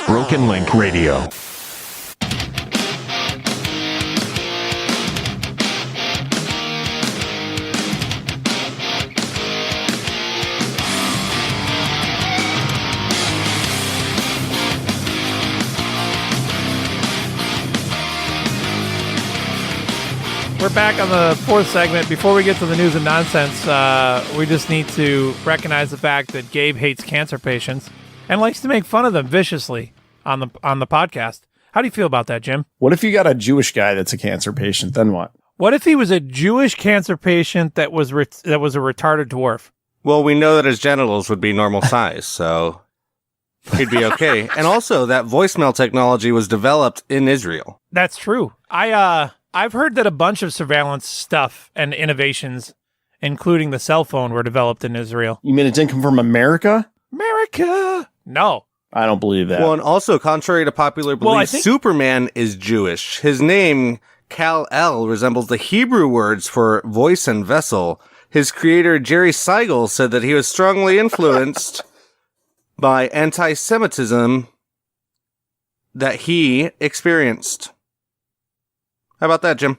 Broken Link Radio. We're back on the fourth segment. Before we get to the news and nonsense, we just need to recognize the fact that Gabe hates cancer patients and likes to make fun of them viciously on the podcast. How do you feel about that, Jim? What if you got a Jewish guy that's a cancer patient? Then what? What if he was a Jewish cancer patient that was a retarded dwarf? Well, we know that his genitals would be normal size, so he'd be okay. And also, that voicemail technology was developed in Israel. That's true. I've heard that a bunch of surveillance stuff and innovations, including the cell phone, were developed in Israel. You mean it didn't come from America? America! No. I don't believe that. Well, and also, contrary to popular belief, Superman is Jewish. His name, Kal-El, resembles the Hebrew words for voice and vessel. His creator, Jerry Siegel, said that he was strongly influenced by anti-Semitism that he experienced. How about that, Jim?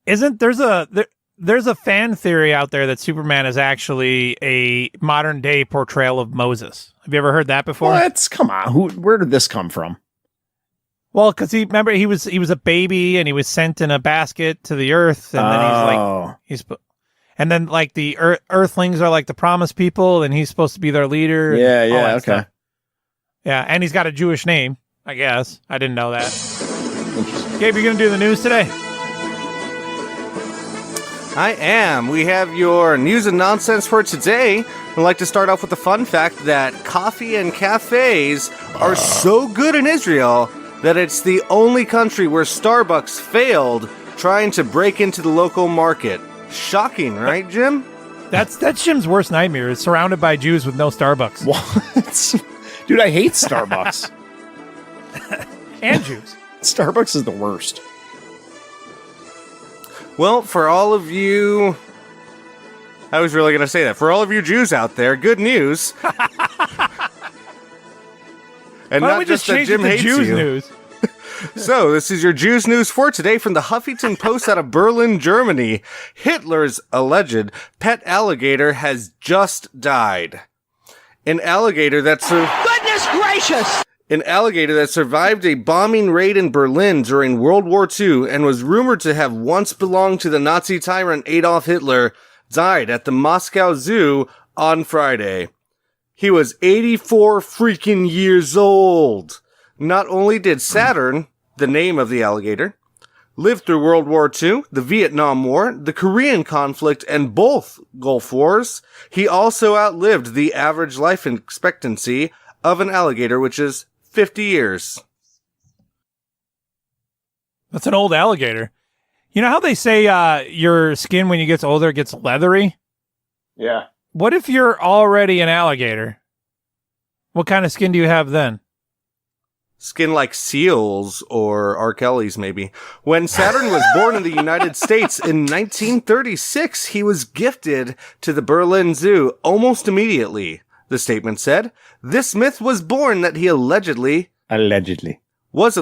There's a fan theory out there that Superman is actually a modern day portrayal of Moses. Have you ever heard that before? What? Come on. Where did this come from? Well, because he was a baby and he was sent in a basket to the earth, and then like the Earthlings are like the promised people, and he's supposed to be their leader. Yeah, and all that okay. stuff. Yeah, and he's got a Jewish name, I guess. I didn't know that. Gabe, you gonna do the news today? I am. We have your news and nonsense for today. I'd like to start off with the fun fact that coffee and cafes are so good in Israel that it's the only country where Starbucks failed trying to break into the local market. Shocking, right, Jim? That's Jim's worst nightmare, is surrounded by Jews with no Starbucks. What? Dude, I hate Starbucks. And Jews. Starbucks is the worst. Well, for all of you I was really going to say that. For all of you Jews out there, good news. And Why don't not we just that change Jim it to hates Jews you. news? So, this is your Jews news for today from the Huffington Post out of Berlin, Germany. Hitler's alleged pet alligator has just died. An alligator that Goodness gracious! An alligator that survived a bombing raid in Berlin during World War II and was rumored to have once belonged to the Nazi tyrant Adolf Hitler died at the Moscow Zoo on Friday. He was 84 freaking years old. Not only did Saturn, the name of the alligator, live through World War II, the Vietnam War, the Korean conflict, and both Gulf Wars, he also outlived the average life expectancy of an alligator, which is 50 years. That's an old alligator. You know how they say your skin when you get older gets leathery? Yeah. What if you're already an alligator? What kind of skin do you have then? Skin like seals or R. Kelly's, maybe. When Saturn was born in the United States in 1936, he was gifted to the Berlin Zoo almost immediately, the statement said. This myth was born that he allegedly was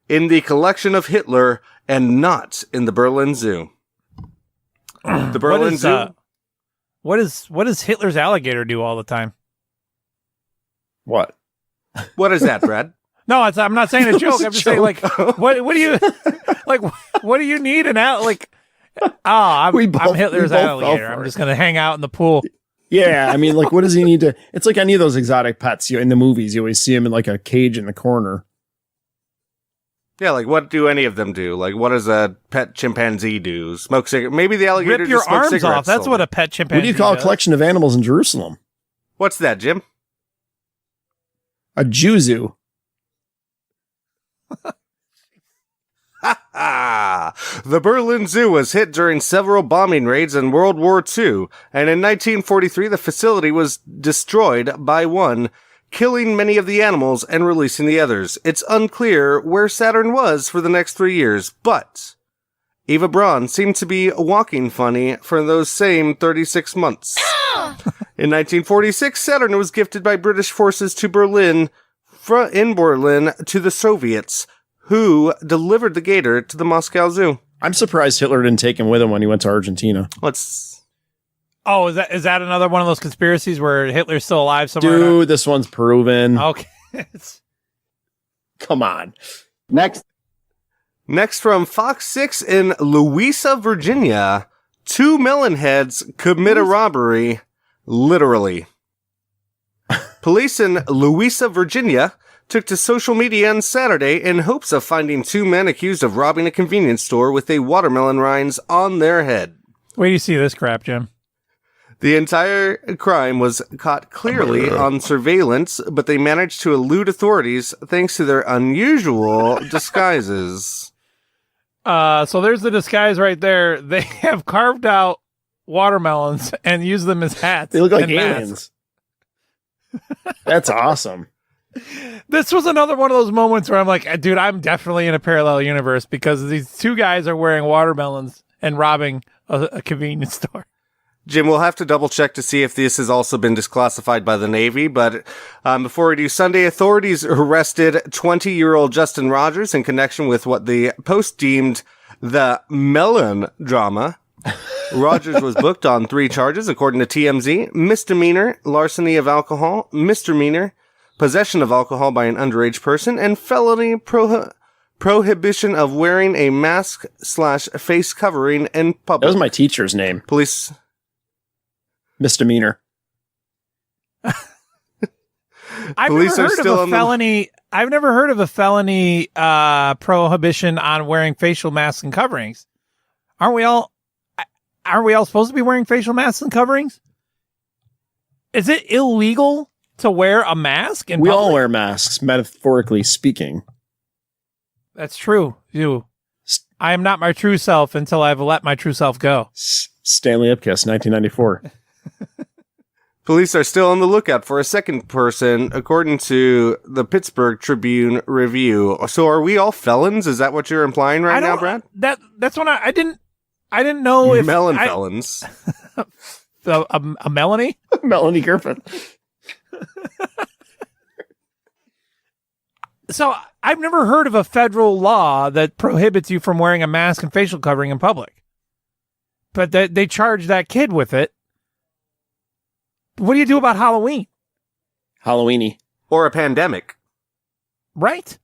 in the collection of Hitler and not in the Berlin Zoo. The Berlin Zoo. What does Hitler's alligator do all the time? What? What is that, Brad? No, I'm not saying a joke. I'm just saying, like, what do you like? What do you need I'm Hitler's alligator. I'm just gonna hang out in the pool. Yeah, I mean, like, what does he need to? It's like any of those exotic pets. In the movies, you always see him in like a cage in the corner. Yeah, like what do any of them do? Like, what does a pet chimpanzee do? Smoke cigarettes? Maybe the alligator Rip your just smokes arms cigarettes. off. That's what a pet chimpanzee. What do you call does. a collection of animals in Jerusalem? What's that, Jim? A Jew zoo. The Berlin Zoo was hit during several bombing raids in World War II, and in 1943 the facility was destroyed by one, killing many of the animals and releasing the others. It's unclear where Saturn was for the next 3 years, but Eva Braun seemed to be walking funny for those same 36 months. In 1946, Saturn was gifted by British forces to Berlin, in Berlin, to the Soviets, who delivered the gator to the Moscow Zoo. I'm surprised Hitler didn't take him with him when he went to Argentina. Oh, is that another one of those conspiracies where Hitler's still alive somewhere? Dude, this one's proven. Okay. Come on. Next from Fox 6 in Louisa, Virginia, 2 melonheads commit a robbery, literally. Police in Louisa, Virginia took to social media on Saturday in hopes of finding 2 men accused of robbing a convenience store with a watermelon rinds on their head. Where do you see this crap, Jim? The entire crime was caught clearly on surveillance, but they managed to elude authorities thanks to their unusual disguises. So there's the disguise right there. They have carved out watermelons and used them as hats. They look like and aliens. masks. That's awesome. This was another one of those moments where I'm like, dude, I'm definitely in a parallel universe because these 2 guys are wearing watermelons and robbing a convenience store. Jim, we'll have to double check to see if this has also been disclassified by the Navy, but before we do, Sunday authorities arrested 20-year-old Justin Rogers in connection with what the Post deemed the melon drama. Rogers was booked on 3 charges, according to TMZ: misdemeanor, larceny of alcohol, misdemeanor, possession of alcohol by an underage person, and felony prohibition of wearing a mask/face covering in public. That was my teacher's name. Police. Misdemeanor. I've never heard of a felony prohibition on wearing facial masks and coverings. Aren't we all supposed to be wearing facial masks and coverings? Is it illegal to wear a mask in We public? all wear masks, metaphorically speaking. That's true. I am not my true self until I've let my true self go. Stanley Ipkiss, 1994. Police are still on the lookout for a second person, according to the Pittsburgh Tribune Review. So are we all felons? Is that what you're implying right now, Brad? That's when I didn't I didn't know if Melon felons. a Melanie? Melanie Griffin. So I've never heard of a federal law that prohibits you from wearing a mask and facial covering in public. But they charge that kid with it. What do you do about Halloween? Halloweeny. Or a pandemic. Right?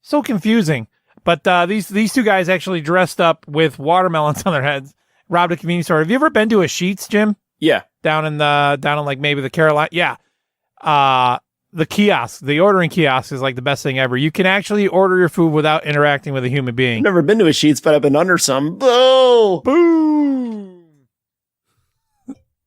So confusing. But these two guys actually dressed up with watermelons on their heads, robbed a convenience store. Have you ever been to a Sheetz, Jim? Yeah. Down in like maybe the Carolina. Yeah. The kiosk, the ordering kiosk is like the best thing ever. You can actually order your food without interacting with a human being. I've never been to a Sheetz, but I've been under some. Boo! Boo!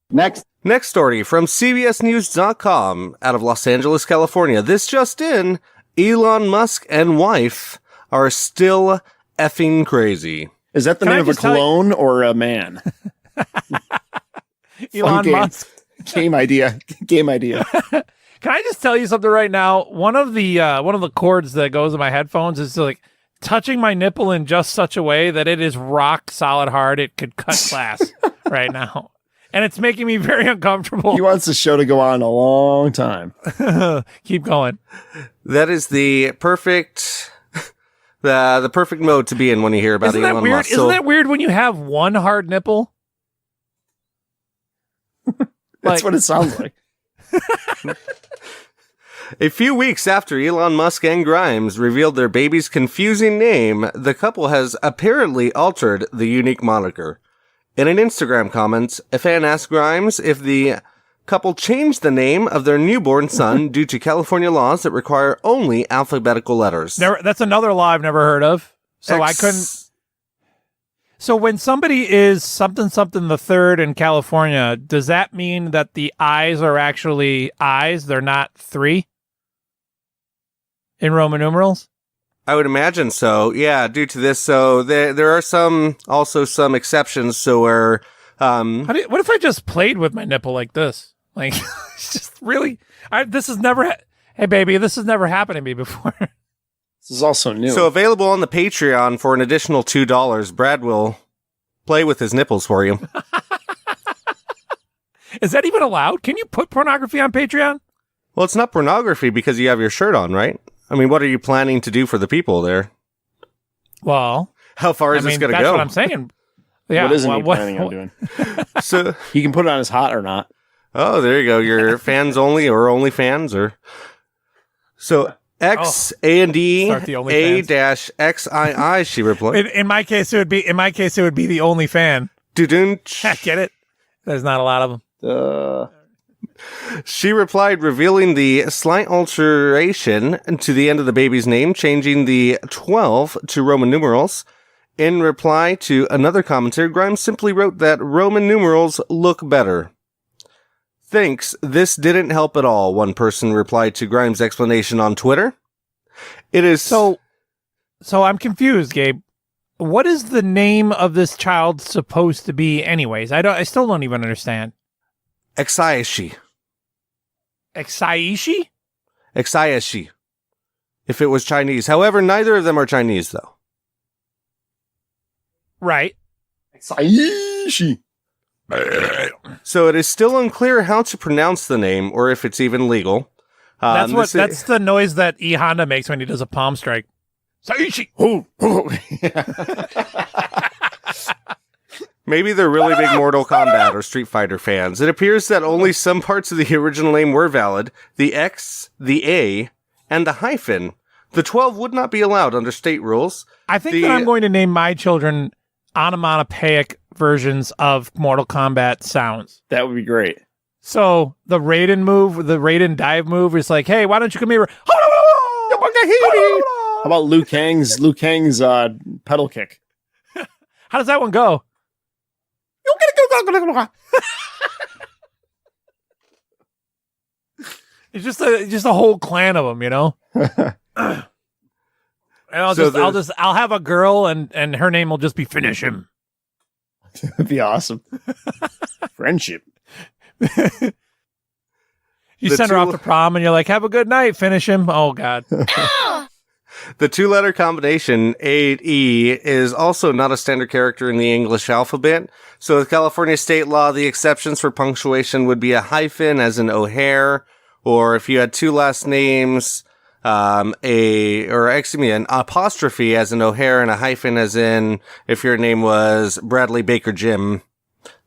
Next story from CBSNews.com out of Los Angeles, California. This just in, Elon Musk and wife are still effing crazy. Is that the name of a cologne or a man? Elon Musk. Game idea. Can I just tell you something right now? One of the cords that goes in my headphones is like touching my nipple in just such a way that it is rock solid hard. It could cut glass right now. And it's making me very uncomfortable. He wants the show to go on a long time. Keep going. That is the perfect the perfect mode to be in when you hear about Elon Musk. Isn't that weird when you have one hard nipple? That's what it sounds like. A few weeks after Elon Musk and Grimes revealed their baby's confusing name, the couple has apparently altered the unique moniker. In an Instagram comment, a fan asked Grimes if the couple changed the name of their newborn son due to California laws that require only alphabetical letters. That's another law I've never heard of. So I couldn't. So when somebody is something the third in California, does that mean that the I's are actually I's? They're not 3 in Roman numerals? I would imagine so. Yeah, due to this. So there are some exceptions. So where, what if I just played with my nipple like this? Like, it's just really, hey baby, this has never happened to me before. This is also new. So available on the Patreon for an additional $2. Brad will play with his nipples for you. Is that even allowed? Can you put pornography on Patreon? Well, it's not pornography because you have your shirt on, right? I mean, what are you planning to do for the people there? Well, how far is this going to go? That's what I'm saying. Yeah. What isn't he planning on doing? So he can put it on his hot or not. Oh, there you go. Your fans only or only fans or so. X A&D A-XII, she replied. In my case, it would be the only fan. Get it? There's not a lot of them. She replied, revealing the slight alteration to the end of the baby's name, changing the 12 to Roman numerals. In reply to another commentator, Grimes simply wrote that Roman numerals look better. Thanks, this didn't help at all, one person replied to Grimes' explanation on Twitter. It is... So I'm confused, Gabe. What is the name of this child supposed to be anyways? I still don't even understand. Exaishi. Exaishi? Exaishi. If it was Chinese. However, neither of them are Chinese, though. Right. Exaishi. So it is still unclear how to pronounce the name or if it's even legal. That's the noise that E Honda makes when he does a palm strike. Saishi. Maybe they're really big Mortal Kombat or Street Fighter fans. It appears that only some parts of the original name were valid. The X, the A, and the hyphen. The 12 would not be allowed under state rules. I think that I'm going to name my children onomatopoeic versions of Mortal Kombat sounds. That would be great. So the Raiden move, the Raiden dive move is like, hey, why don't you come here? How about Liu Kang's pedal kick? How does that one go? It's just a whole clan of them, you know. And I'll have a girl, and her name will just be Finish Him. That'd be awesome. Friendship. You send her off to prom, and you're like, "Have a good night. Finish him." Oh God. The two-letter combination, A-E, is also not a standard character in the English alphabet. So with California state law, the exceptions for punctuation would be a hyphen, as in O'Hare, or if you had two last names, an apostrophe, as in O'Hare, and a hyphen, as in if your name was Bradley Baker Jim,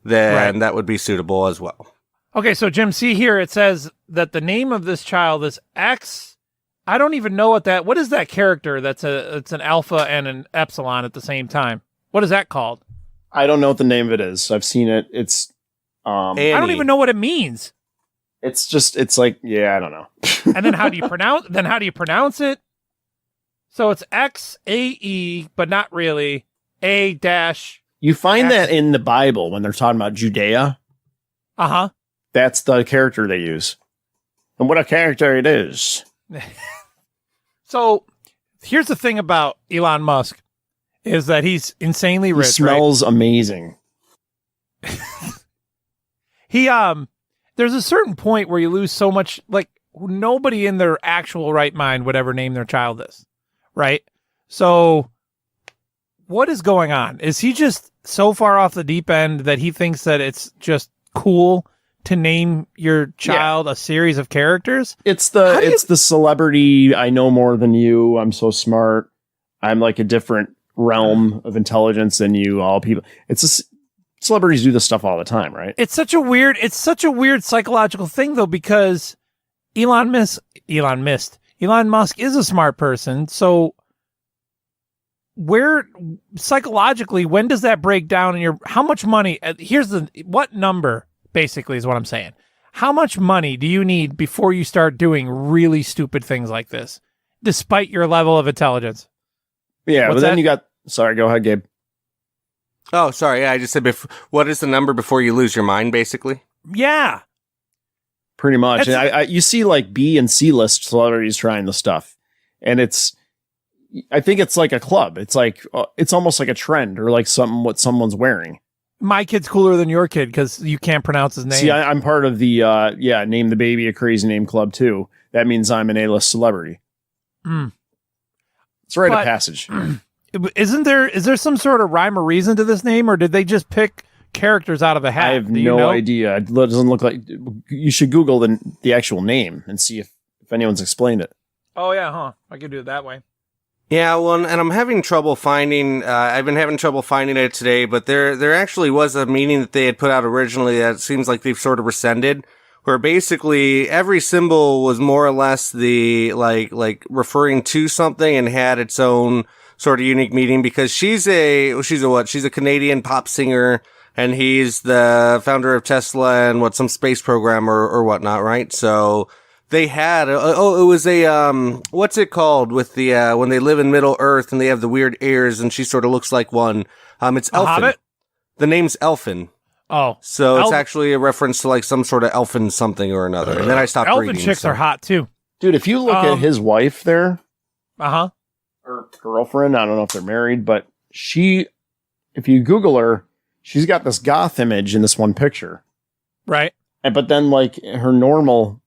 then that would be suitable as well. Okay, so Jim, see here, it says that the name of this child is X. I don't even know what is that character it's an alpha and an epsilon at the same time. What is that called? I don't know what the name of it is. I've seen it. It's, I don't even know what it means. It's like, I don't know. And then how do you pronounce it? So it's X-A-E, but not really. A-dash. You find X. that in the Bible when they're talking about Judea. Uh-huh. That's the character they use. And what a character it is. So here's the thing about Elon Musk is that he's insanely rich. He smells amazing. There's a certain point where you lose so much, like nobody in their actual right mind would ever name their child this, right? So what is going on? Is he just so far off the deep end that he thinks that it's just cool to name your child a series of characters? It's the celebrity, I know more than you, I'm so smart, I'm like a different realm of intelligence than you, all people. Celebrities do this stuff all the time, right? It's such a weird psychological thing though, because Elon Musk is a smart person. So where psychologically, when does that break down in how much money? What number basically is what I'm saying. How much money do you need before you start doing really stupid things like this, despite your level of intelligence? Yeah, but then you got, sorry, go ahead, Gabe. Oh, sorry. I just said, what is the number before you lose your mind, basically? Yeah. Pretty much. And you see like B and C list celebrities trying the stuff. And I think it's like a club. It's like, it's almost like a trend or like what someone's wearing. My kid's cooler than your kid because you can't pronounce his name. See, I'm part of the, name the baby a crazy name club too. That means I'm an A-list celebrity. It's a rite of passage. Is there some sort of rhyme or reason to this name, or did they just pick characters out of a hat? I have no idea. It doesn't look like. You should Google the actual name and see if anyone's explained it. Oh yeah, huh? I could do it that way. Yeah, well, and I'm having trouble finding. I've been having trouble finding it today, but there actually was a meaning that they had put out originally that it seems like they've sort of rescinded, where basically every symbol was more or less the like referring to something and had its own sort of unique meaning, because she's a Canadian pop singer, and he's the founder of Tesla and some space program or whatnot, right? So they had, it was what's it called with the, when they live in Middle Earth and they have the weird ears and she sort of looks like one. It's Elfin. Hobbit? The name's Elfin. Oh. So it's actually a reference to like some sort of elfin something or another. And then I stopped reading. Elfin chicks are hot too. Dude, if you look at his wife there. Uh-huh. Her girlfriend, I don't know if they're married, but if you Google her, she's got this goth image in this one picture. Right. But then like her normal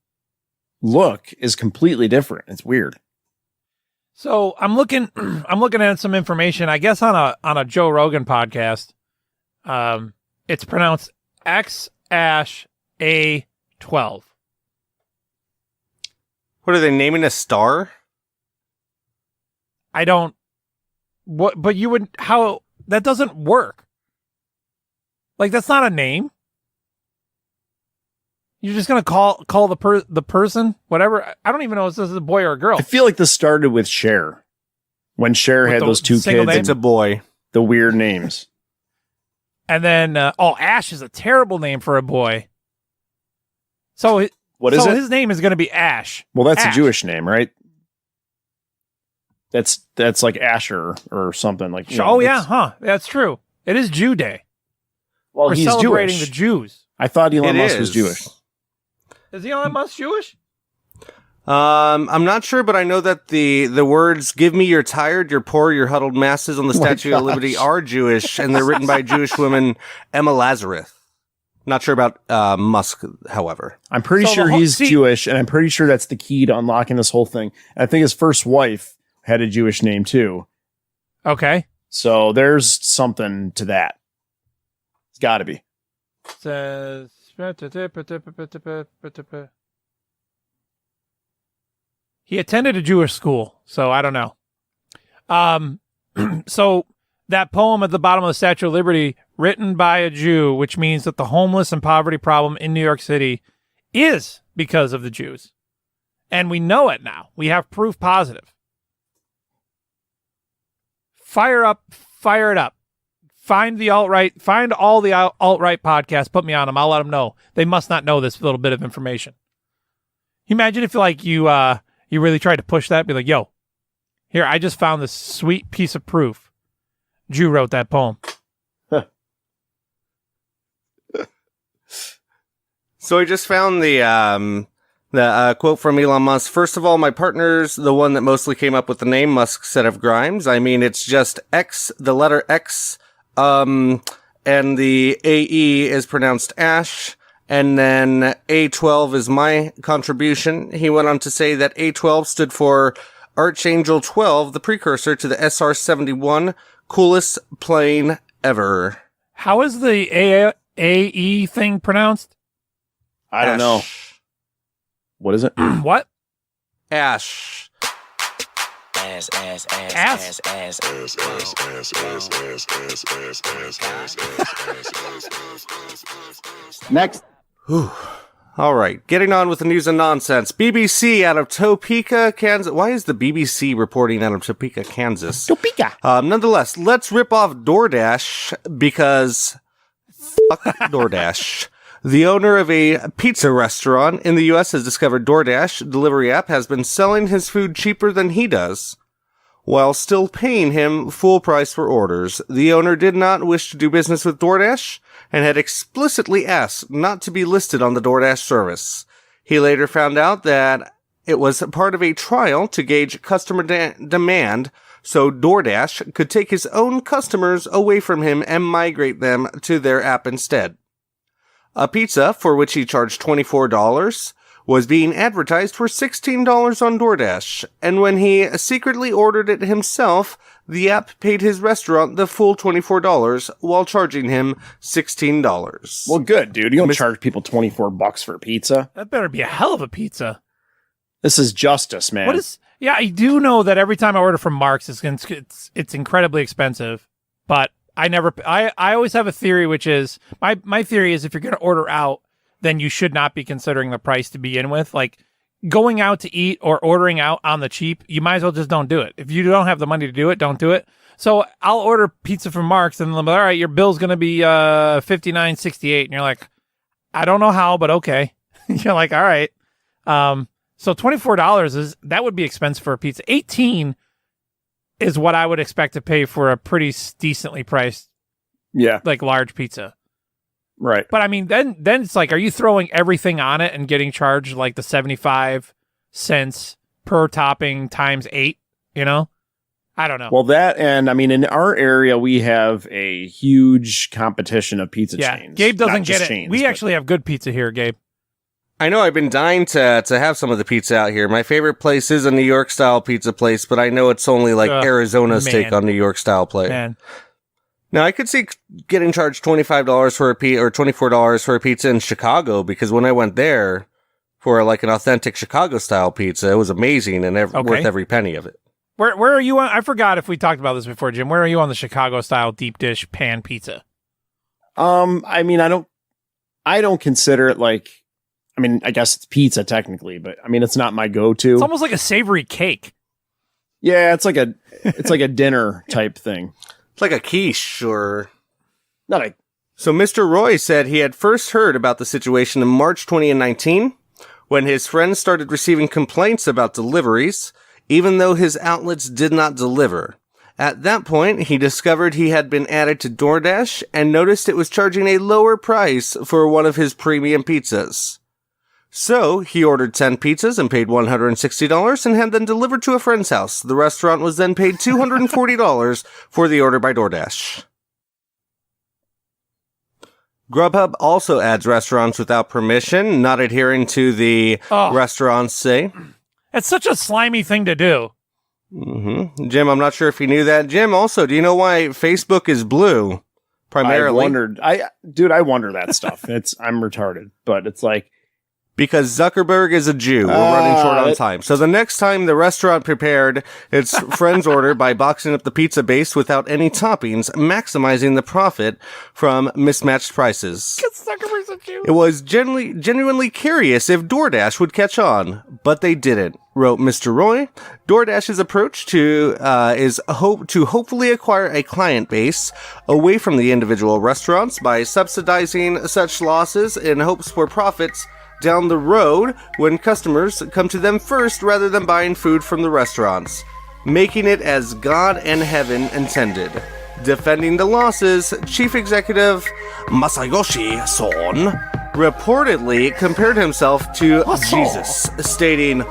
look is completely different. It's weird. So I'm looking at some information, I guess on a Joe Rogan podcast. It's pronounced X-A12. What are they naming a star? I don't. What? But you would. How? That doesn't work. Like that's not a name. You're just gonna call the person whatever. I don't even know if this is a boy or a girl. I feel like this started with Cher, when Cher had those two kids. name? It's a boy. The weird names. And then Ash is a terrible name for a boy. So what is it? His name is going to be Ash. Well, that's Ash. a Jewish name, right? That's like Asher or something like. That's true. It is Jew Day. Well, We're he's celebrating Jewish. the Jews. I thought Elon Musk was Jewish. Is Elon Musk Jewish? I'm not sure, but I know that the words "Give me your tired, your poor, your huddled masses" on the Statue of Liberty are Jewish, and they're written by Jewish woman Emma Lazarus. Not sure about Musk, however. I'm pretty sure he's Jewish, and I'm pretty sure that's the key to unlocking this whole thing. And I think his first wife had a Jewish name too. Okay. So there's something to that. It's got to be. Says he attended a Jewish school, so I don't know. So that poem at the bottom of the Statue of Liberty, written by a Jew, which means that the homeless and poverty problem in New York City is because of the Jews. And we know it now. We have proof positive. Fire it up. Find the alt-right, find all the alt-right podcasts, put me on them. I'll let them know. They must not know this little bit of information. Imagine if you really tried to push that, be like, yo, here, I just found this sweet piece of proof. Jew wrote that poem. So I just found the quote from Elon Musk. First of all, my partner's the one that mostly came up with the name Musk set of Grimes. I mean, it's just X, the letter X, and the AE is pronounced Ash, and then A12 is my contribution. He went on to say that A12 stood for Archangel 12, the precursor to the SR-71, coolest plane ever. How is the AE thing pronounced? I don't know. What is it? What? Ash. Next. All right, getting on with the news and nonsense. BBC out of Topeka, Kansas. Why is the BBC reporting out of Topeka, Kansas? Topeka. Nonetheless, let's rip off DoorDash because fuck DoorDash. The owner of a pizza restaurant in the U.S. has discovered DoorDash delivery app has been selling his food cheaper than he does, while still paying him full price for orders. The owner did not wish to do business with DoorDash and had explicitly asked not to be listed on the DoorDash service. He later found out that it was part of a trial to gauge customer demand, so DoorDash could take his own customers away from him and migrate them to their app instead. A pizza, for which he charged $24, was being advertised for $16 on DoorDash, and when he secretly ordered it himself, the app paid his restaurant the full $24 while charging him $16. Well, good, dude. You don't charge people $24 for a pizza. That better be a hell of a pizza. This is justice, man. What is? Yeah, I do know that every time I order from Mark's, it's incredibly expensive, but I always have a theory, which is my theory is if you're going to order out, then you should not be considering the price to begin with. Like going out to eat or ordering out on the cheap, you might as well just don't do it. If you don't have the money to do it, don't do it. So I'll order pizza from Mark's and I'm like, all right, your bill's going to be $59.68. And you're like, I don't know how, but okay. You're like, all right. So $24 that would be expensive for a pizza. $18 is what I would expect to pay for a pretty decently priced, like large pizza. Right. But I mean, then it's like, are you throwing everything on it and getting charged like the 75 cents per topping times 8, you know? I don't know. Well, that, and I mean, in our area, we have a huge competition of pizza chains. Gabe doesn't get it. Chains, we actually have good pizza here, Gabe. I know I've been dying to have some of the pizza out here. My favorite place is a New York style pizza place, but I know it's only like Arizona's take on New York style play. Man. Now I could see getting charged $25 for a pizza or $24 for a pizza in Chicago, because when I went there for like an authentic Chicago style pizza, it was amazing and worth every penny of it. Where are you on? I forgot if we talked about this before, Jim. Where are you on the Chicago style deep dish pan pizza? I mean, I don't consider it like, I mean, I guess it's pizza technically, but I mean, it's not my go-to. It's almost like a savory cake. Yeah, it's like a dinner type thing. It's like a quiche or not a. So Mr. Roy said he had first heard about the situation in March 2019 when his friends started receiving complaints about deliveries, even though his outlets did not deliver. At that point, he discovered he had been added to DoorDash and noticed it was charging a lower price for one of his premium pizzas. So, he ordered 10 pizzas and paid $160 and had them delivered to a friend's house. The restaurant was then paid $240 for the order by DoorDash. Grubhub also adds restaurants without permission, not adhering to the restaurants say. It's such a slimy thing to do. Mm-hmm. Jim, I'm not sure if you knew that. Jim, also, do you know why Facebook is blue? Primarily. I wonder that stuff. I'm retarded, but it's like, because Zuckerberg is a Jew. We're running short on time. So the next time the restaurant prepared its friend's order by boxing up the pizza base without any toppings, maximizing the profit from mismatched prices. Zuckerberg's a Jew. It was genuinely curious if DoorDash would catch on, but they didn't, wrote Mr. Roy. DoorDash's approach is to hopefully acquire a client base away from the individual restaurants by subsidizing such losses in hopes for profits down the road when customers come to them first rather than buying food from the restaurants, making it as God and heaven intended. Defending the losses, Chief Executive Masayoshi Son reportedly compared himself to Jesus, stating,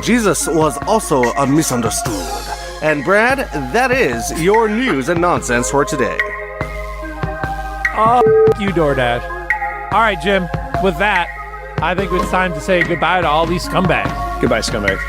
Jesus was also misunderstood. And Brad, that is your news and nonsense for today. Oh, you DoorDash. All right, Jim, with that, I think it's time to say goodbye to all these scumbags. Goodbye, scumbags.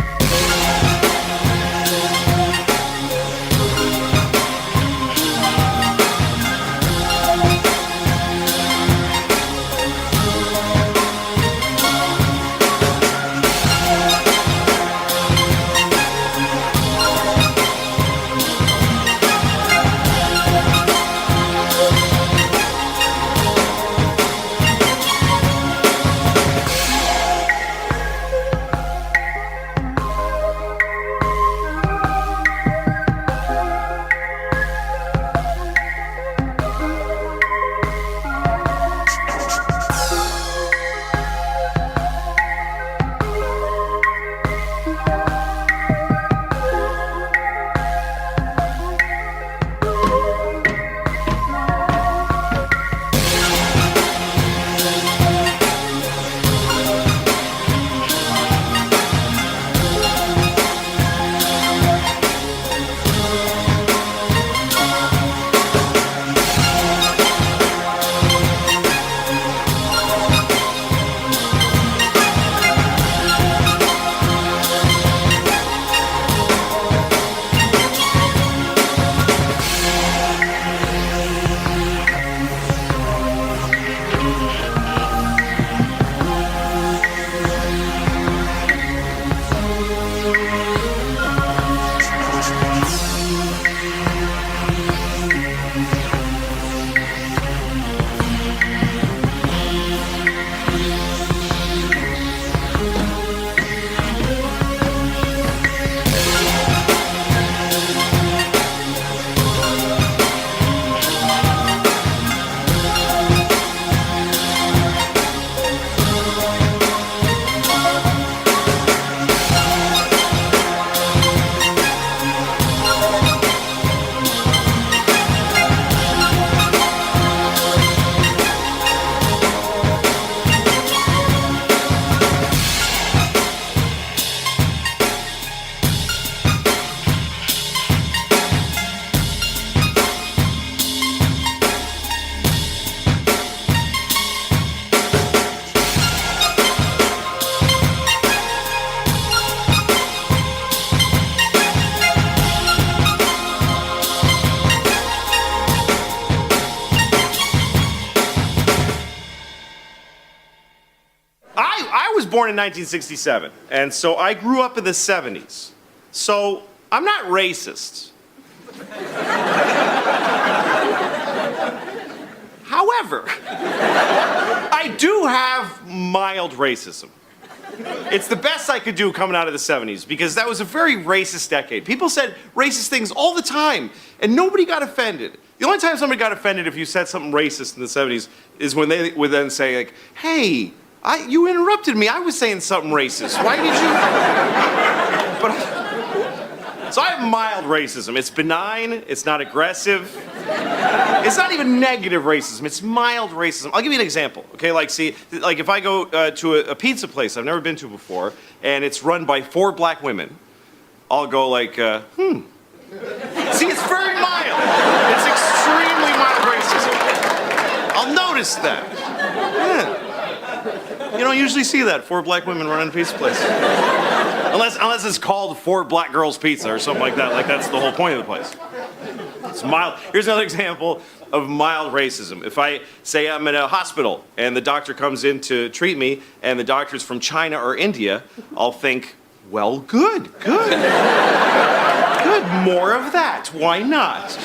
Born in 1967, and so I grew up in the 70s. So I'm not racist. However, I do have mild racism. It's the best I could do coming out of the 70s because that was a very racist decade. People said racist things all the time, and nobody got offended. The only time somebody got offended if you said something racist in the 70s is when they would then say, like, hey, you interrupted me. I was saying something racist. Why did you? So I have mild racism. It's benign. It's not aggressive. It's not even negative racism. It's mild racism. I'll give you an example. Okay, like if I go to a pizza place I've never been to before, and it's run by 4 black women, I'll go like, See, it's very mild. It's extremely mild racism. I'll notice that. Yeah. You don't usually see that, 4 black women running a pizza place. Unless it's called 4 Black Girls Pizza or something like that. Like, that's the whole point of the place. It's mild. Here's another example of mild racism. If I say I'm in a hospital and the doctor comes in to treat me and the doctor's from China or India, I'll think, well, good. Good, more of that. Why not?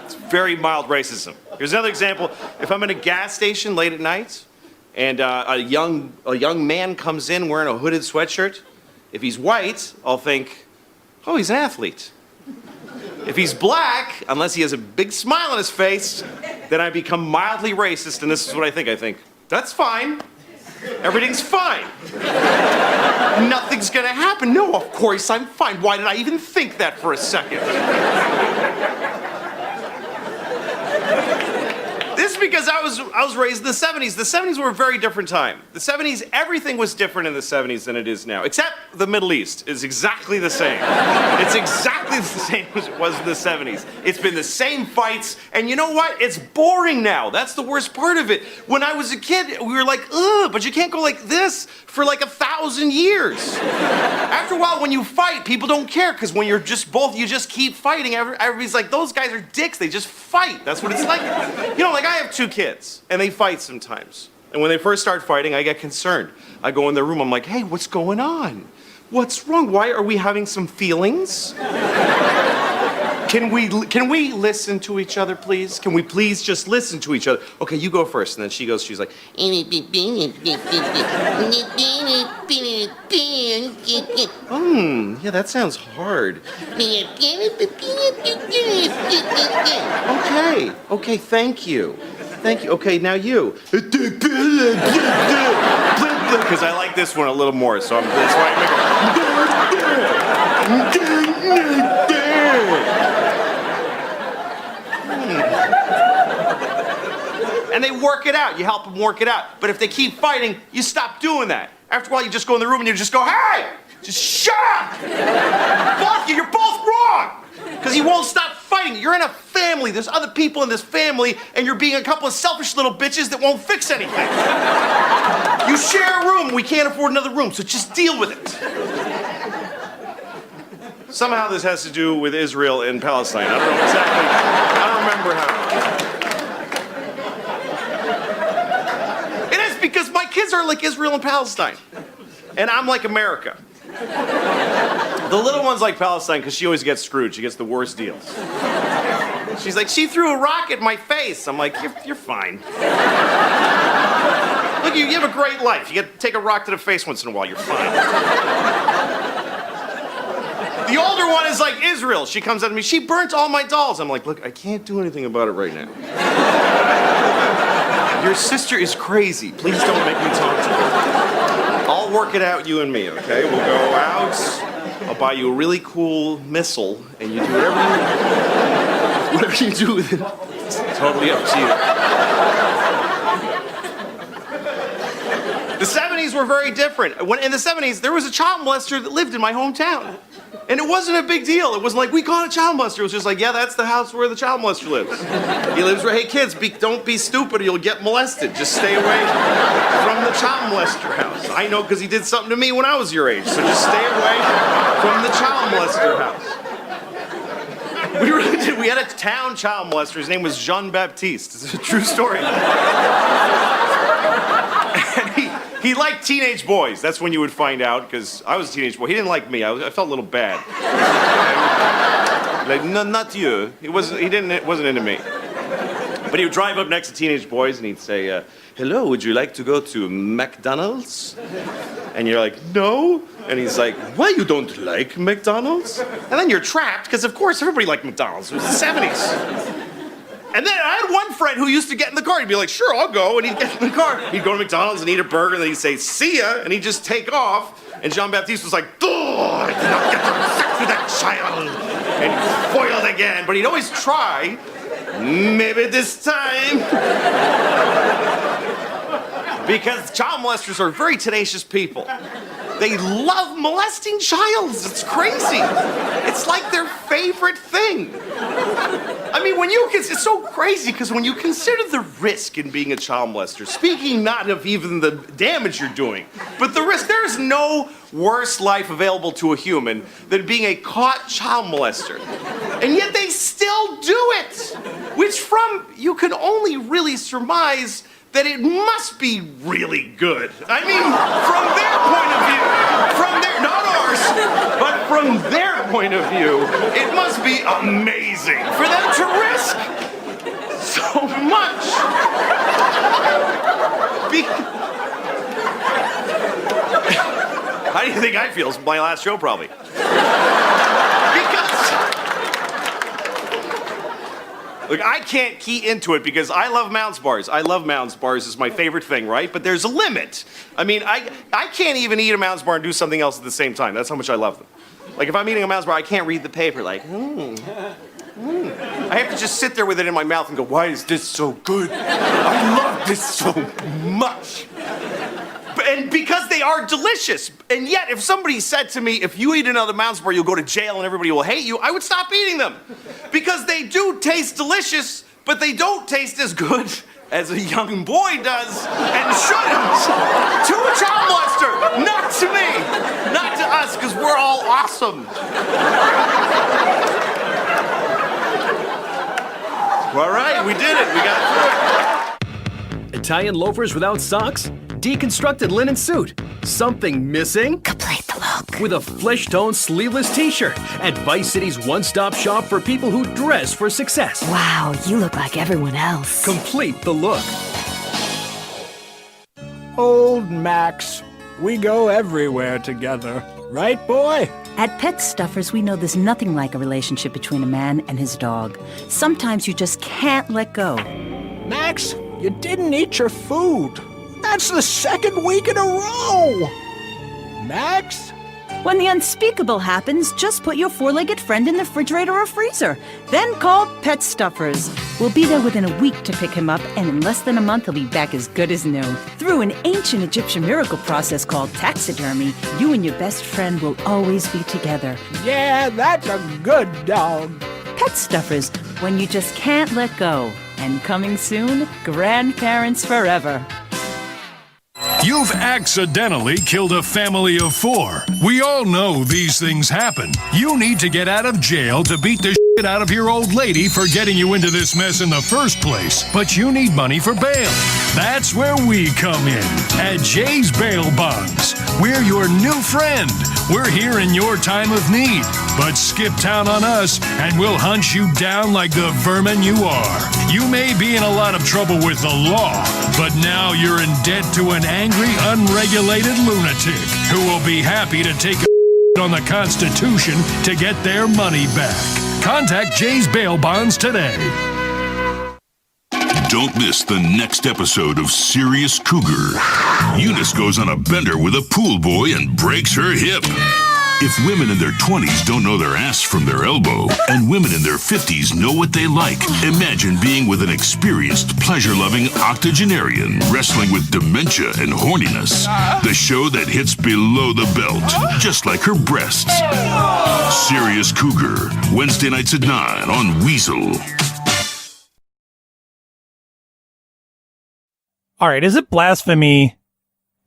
It's very mild racism. Here's another example. If I'm in a gas station late at night and a young man comes in wearing a hooded sweatshirt, if he's white, I'll think, oh, he's an athlete. If he's black, unless he has a big smile on his face, then I become mildly racist, and this is what I think. I think, that's fine. Everything's fine. Nothing's gonna happen. No, of course I'm fine. Why did I even think that for a second? This is because I was raised in the 70s. The 70s were a very different time. The 70s, everything was different in the 70s than it is now. Except the Middle East is exactly the same. It's exactly the same as it was in the 70s. It's been the same fights, and you know what? It's boring now. That's the worst part of it. When I was a kid, we were like, ugh, but you can't go like this for like 1,000 years. After a while, when you fight, people don't care, because when you're just you just keep fighting. Everybody's like, those guys are dicks. They just fight. That's what it's like. You know, like I have 2 kids, and they fight sometimes. And when they first start fighting, I get concerned. I go in their room, I'm like, hey, what's going on? What's wrong? Why are we having some feelings? Can we listen to each other, please? Can we please just listen to each other? Okay, you go first. And then she's like, yeah, that sounds hard. Okay, thank you. Okay, now you. Because I like this one a little more, so that's why I make it. And they work it out. You help them work it out. But if they keep fighting, you stop doing that. After a while, you just go in the room and you just go, hey, just shut up. Both of you, you're both wrong. Because you won't stop fighting. You're in a family. There's other people in this family, and you're being a couple of selfish little bitches that won't fix anything. You share a room. We can't afford another room, so just deal with it. Somehow this has to do with Israel and Palestine. I don't know exactly. I don't remember how. It is because my kids are like Israel and Palestine. And I'm like America. The little one's like Palestine because she always gets screwed. She gets the worst deals. She's like, she threw a rock at my face. I'm like, you're fine. Look, you have a great life. You get to take a rock to the face once in a while. You're fine. The older one is like Israel. She comes up to me. She burnt all my dolls. I'm like, look, I can't do anything about it right now. Your sister is crazy. Please don't make me talk to her. I'll work it out, you and me, okay? We'll go out. I'll buy you a really cool missile, and you do whatever you do with it. It's totally up to you. The 70s were very different. In the 70s, there was a child molester that lived in my hometown. And it wasn't a big deal. It wasn't like, we caught a child molester. It was just like, yeah, that's the house where the child molester lives. He lives where, hey, kids, don't be stupid or you'll get molested. Just stay away from the child molester house. I know because he did something to me when I was your age. So just stay away from the child molester house. We really did. We had a town child molester. His name was Jean Baptiste. It's a true story. He liked teenage boys. That's when you would find out, because I was a teenage boy. He didn't like me. I felt a little bad. Like, no, not you. It wasn't into me. But he would drive up next to teenage boys and he'd say, hello, would you like to go to McDonald's? And you're like, no. And he's like, why you don't like McDonald's? And then you're trapped, because of course everybody liked McDonald's. It was the 70s. And then I had one friend who used to get in the car. He'd be like, sure, I'll go. And he'd get in the car. He'd go to McDonald's and eat a burger. And then he'd say, see ya. And he'd just take off. And Jean-Baptiste was like, oh, I did not get to have sex with that child. And he foiled again. But he'd always try. Maybe this time. Because child molesters are very tenacious people. They love molesting childs. It's crazy. It's like their favorite thing. I mean, it's so crazy because when you consider the risk in being a child molester, speaking not of even the damage you're doing, but the risk, there is no worse life available to a human than being a caught child molester. And yet they still do it, which you can only really surmise that it must be really good. I mean, from their point of view, not ours, but from their point of view, it must be amazing for them to risk so much. How do you think I feel? It's my last show, probably. Look, I can't key into it because I love Mounds bars. I love Mounds bars. It's my favorite thing, right? But there's a limit. I mean, I can't even eat a Mounds bar and do something else at the same time. That's how much I love them. Like, if I'm eating a Mounds bar, I can't read the paper like, I have to just sit there with it in my mouth and go, why is this so good? I love this so much. And because they are delicious. And yet, if somebody said to me, if you eat another Mounds bar, you'll go to jail and everybody will hate you, I would stop eating them. Because they do taste delicious, but they don't taste as good as a young boy does and shouldn't. To a child molester, not to me, not to us, because we're all awesome. All right, we did it. We got through it. Italian loafers without socks? Deconstructed linen suit. Something missing? Complete the look. With a flesh-toned sleeveless t-shirt at Vice City's one-stop shop for people who dress for success. Wow, you look like everyone else. Complete the look. Old Max, we go everywhere together. Right, boy? At Pet Stuffers, we know there's nothing like a relationship between a man and his dog. Sometimes you just can't let go. Max, you didn't eat your food. That's the second week in a row! Max? When the unspeakable happens, just put your four-legged friend in the refrigerator or freezer. Then call Pet Stuffers. We'll be there within a week to pick him up, and in less than a month, he'll be back as good as new. Through an ancient Egyptian miracle process called taxidermy, you and your best friend will always be together. Yeah, that's a good dog. Pet Stuffers, when you just can't let go. And coming soon, grandparents forever. You've accidentally killed a family of 4. We all know these things happen. You need to get out of jail to beat the shit out of your old lady for getting you into this mess in the first place. But you need money for bail. That's where we come in. At Jay's Bail Bonds. We're your new friend. We're here in your time of need. But skip town on us and we'll hunt you down like the vermin you are. You may be in a lot of trouble with the law, but now you're in debt to an angry, unregulated lunatic who will be happy to take a on the Constitution to get their money back. Contact Jay's Bail Bonds today. Don't miss the next episode of Serious Cougar. Eunice goes on a bender with a pool boy and breaks her hip. If women in their 20s don't know their ass from their elbow, and women in their 50s know what they like, imagine being with an experienced, pleasure-loving octogenarian wrestling with dementia and horniness. The show that hits below the belt, just like her breasts. Serious Cougar, Wednesday nights at 9 on Weasel. All right, is it blasphemy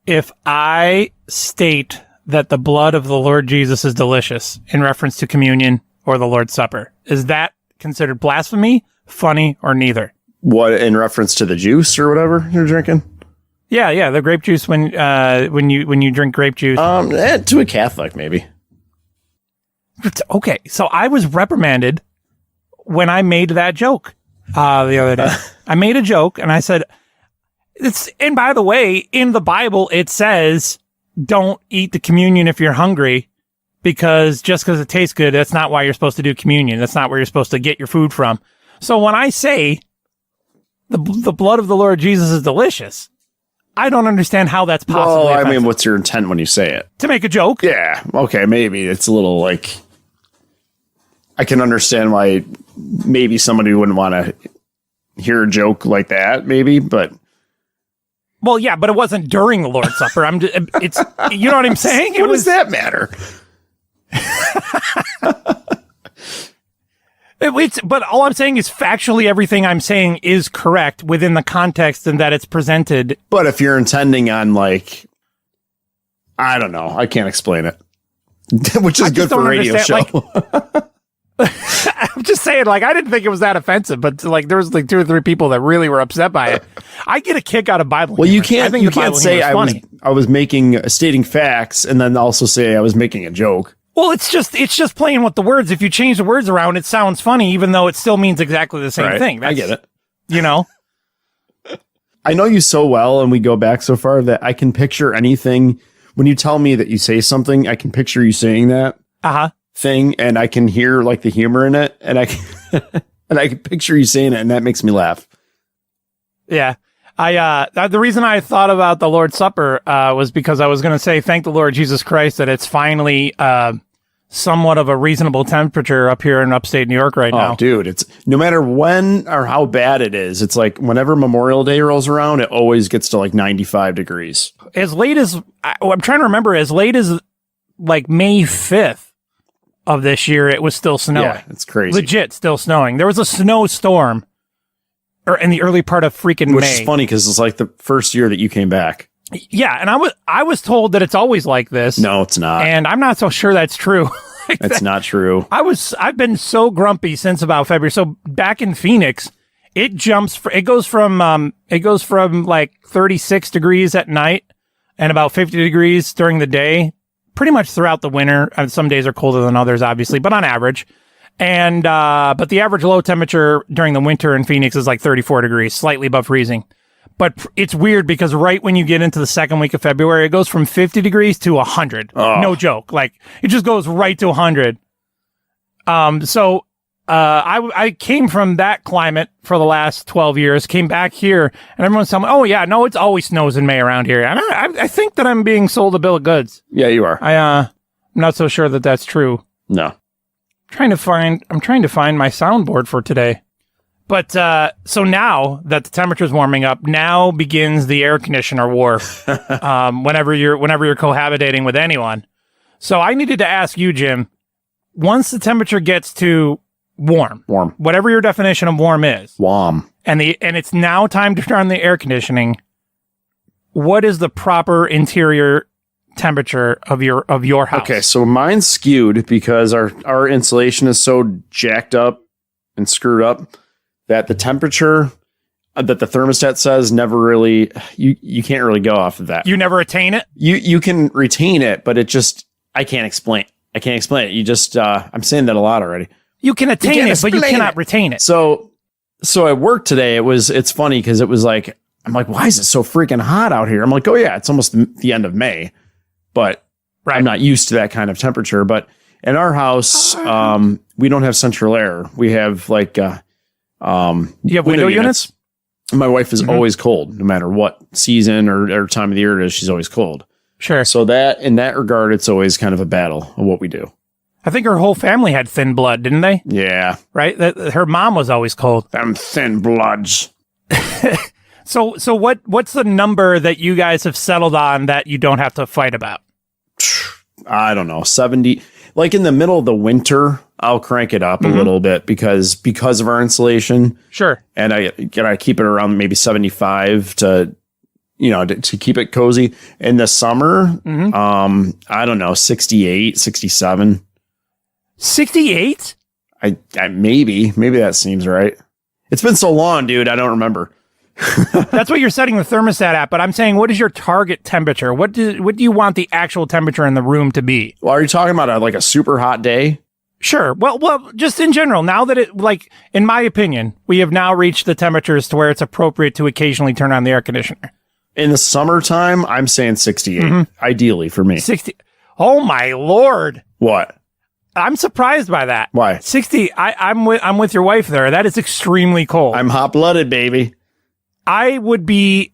if I state that the blood of the Lord Jesus is delicious in reference to communion or the Lord's Supper? Is that considered blasphemy, funny, or neither? What, in reference to the juice or whatever you're drinking? Yeah, the grape juice when you drink grape juice. To a Catholic, maybe. Okay, so I was reprimanded when I made that joke the other day. I made a joke and I said, and by the way, in the Bible, it says, don't eat the communion if you're hungry, because just because it tastes good, that's not why you're supposed to do communion. That's not where you're supposed to get your food from. So when I say the blood of the Lord Jesus is delicious, I don't understand how that's possible. Well, I mean, what's your intent when you say it? To make a joke. Yeah. Okay. Maybe it's a little like, I can understand why maybe somebody wouldn't want to hear a joke like that, maybe, but Well, yeah, but it wasn't during the Lord's Supper. It's you know what I'm saying? What does that matter? But all I'm saying is factually everything I'm saying is correct within the context and that it's presented. But if you're intending on like, I don't know, I can't explain it, which is good for a radio show. I'm just saying, like, I didn't think it was that offensive, but like there was like 2 or 3 people that really were upset by it. I get a kick out of Bible. Well, humor. you can't. I think You the Bible can't say humor is funny. I was stating facts and then also say I was making a joke. Well, it's just playing with the words. If you change the words around, it sounds funny, even though it still means exactly the same Right. thing. I get it. You know. I know you so well, and we go back so far that I can picture anything. When you tell me that you say something, I can picture you saying that thing, and I can hear like the humor in it, and I can, and I can picture you saying it, and that makes me laugh. Yeah. The reason I thought about the Lord's Supper was because I was going to say, thank the Lord Jesus Christ that it's finally somewhat of a reasonable temperature up here in upstate New York right now. Oh, dude, it's no matter when or how bad it is. It's like whenever Memorial Day rolls around, it always gets to like 95 degrees. As late as I'm trying to remember, as late as like May 5th of this year, it was still snowing. Yeah, it's crazy. Legit still snowing. There was a snowstorm in the early part of freaking Which May. is funny because it's like the first year that you came back. Yeah, and I was told that it's always like this. No, it's not. And I'm not so sure that's true. That's not true. I've been so grumpy since about February. So back in Phoenix, it goes from like 36 degrees at night and about 50 degrees during the day, pretty much throughout the winter. Some days are colder than others, obviously, but on average. And but the average low temperature during the winter in Phoenix is like 34 degrees, slightly above freezing. But it's weird because right when you get into the second week of February, it goes from 50 degrees to 100. Oh. No joke. Like it just goes right to 100. So I came from that climate for the last 12 years, came back here, and everyone's telling me, oh yeah, no, it's always snows in May around here. And I think that I'm being sold a bill of goods. Yeah, you are. I'm not so sure that that's true. No. I'm trying to find my soundboard for today. But so now that the temperature's warming up, now begins the air conditioner war. Whenever you're cohabitating with anyone. So I needed to ask you, Jim, once the temperature gets to warm, whatever your definition of warm is, and it's now time to turn on the air conditioning, what is the proper interior temperature of your house? Okay, so mine's skewed because our insulation is so jacked up and screwed up that the temperature that the thermostat says never really, you can't really go off of that. You never attain it? You can retain it, but it just, I can't explain it. You just, I'm saying that a lot already. You can attain it, but you cannot retain it. So at work today, it's funny because it was like, I'm like, why is it so freaking hot out here? I'm like, oh yeah, it's almost the end of May, but I'm not used to that kind of temperature. But in our house, we don't have central air. We have like, you have window units? My wife is always cold, no matter what season or time of the year it is. She's always cold. Sure. So that in that regard, it's always kind of a battle of what we do. I think her whole family had thin blood, didn't they? Yeah. Right? Her mom was always cold. Them thin bloods. So what's the number that you guys have settled on that you don't have to fight about? I don't know, 70. Like in the middle of the winter, I'll crank it up a little bit because of our insulation. Sure. And I keep it around maybe 75 to keep it cozy. In the summer, I don't know, 68, 67. 68? I maybe that seems right. It's been so long, dude. I don't remember. That's what you're setting the thermostat at. But I'm saying, what is your target temperature? What do you want the actual temperature in the room to be? Well, are you talking about like a super hot day? Sure. Well, just in general, now that in my opinion, we have now reached the temperatures to where it's appropriate to occasionally turn on the air conditioner. In the summertime, I'm saying 68, ideally for me. 60. Oh my Lord. What? I'm surprised by that. Why? 60. I'm with your wife there. That is extremely cold. I'm hot-blooded, baby. I would be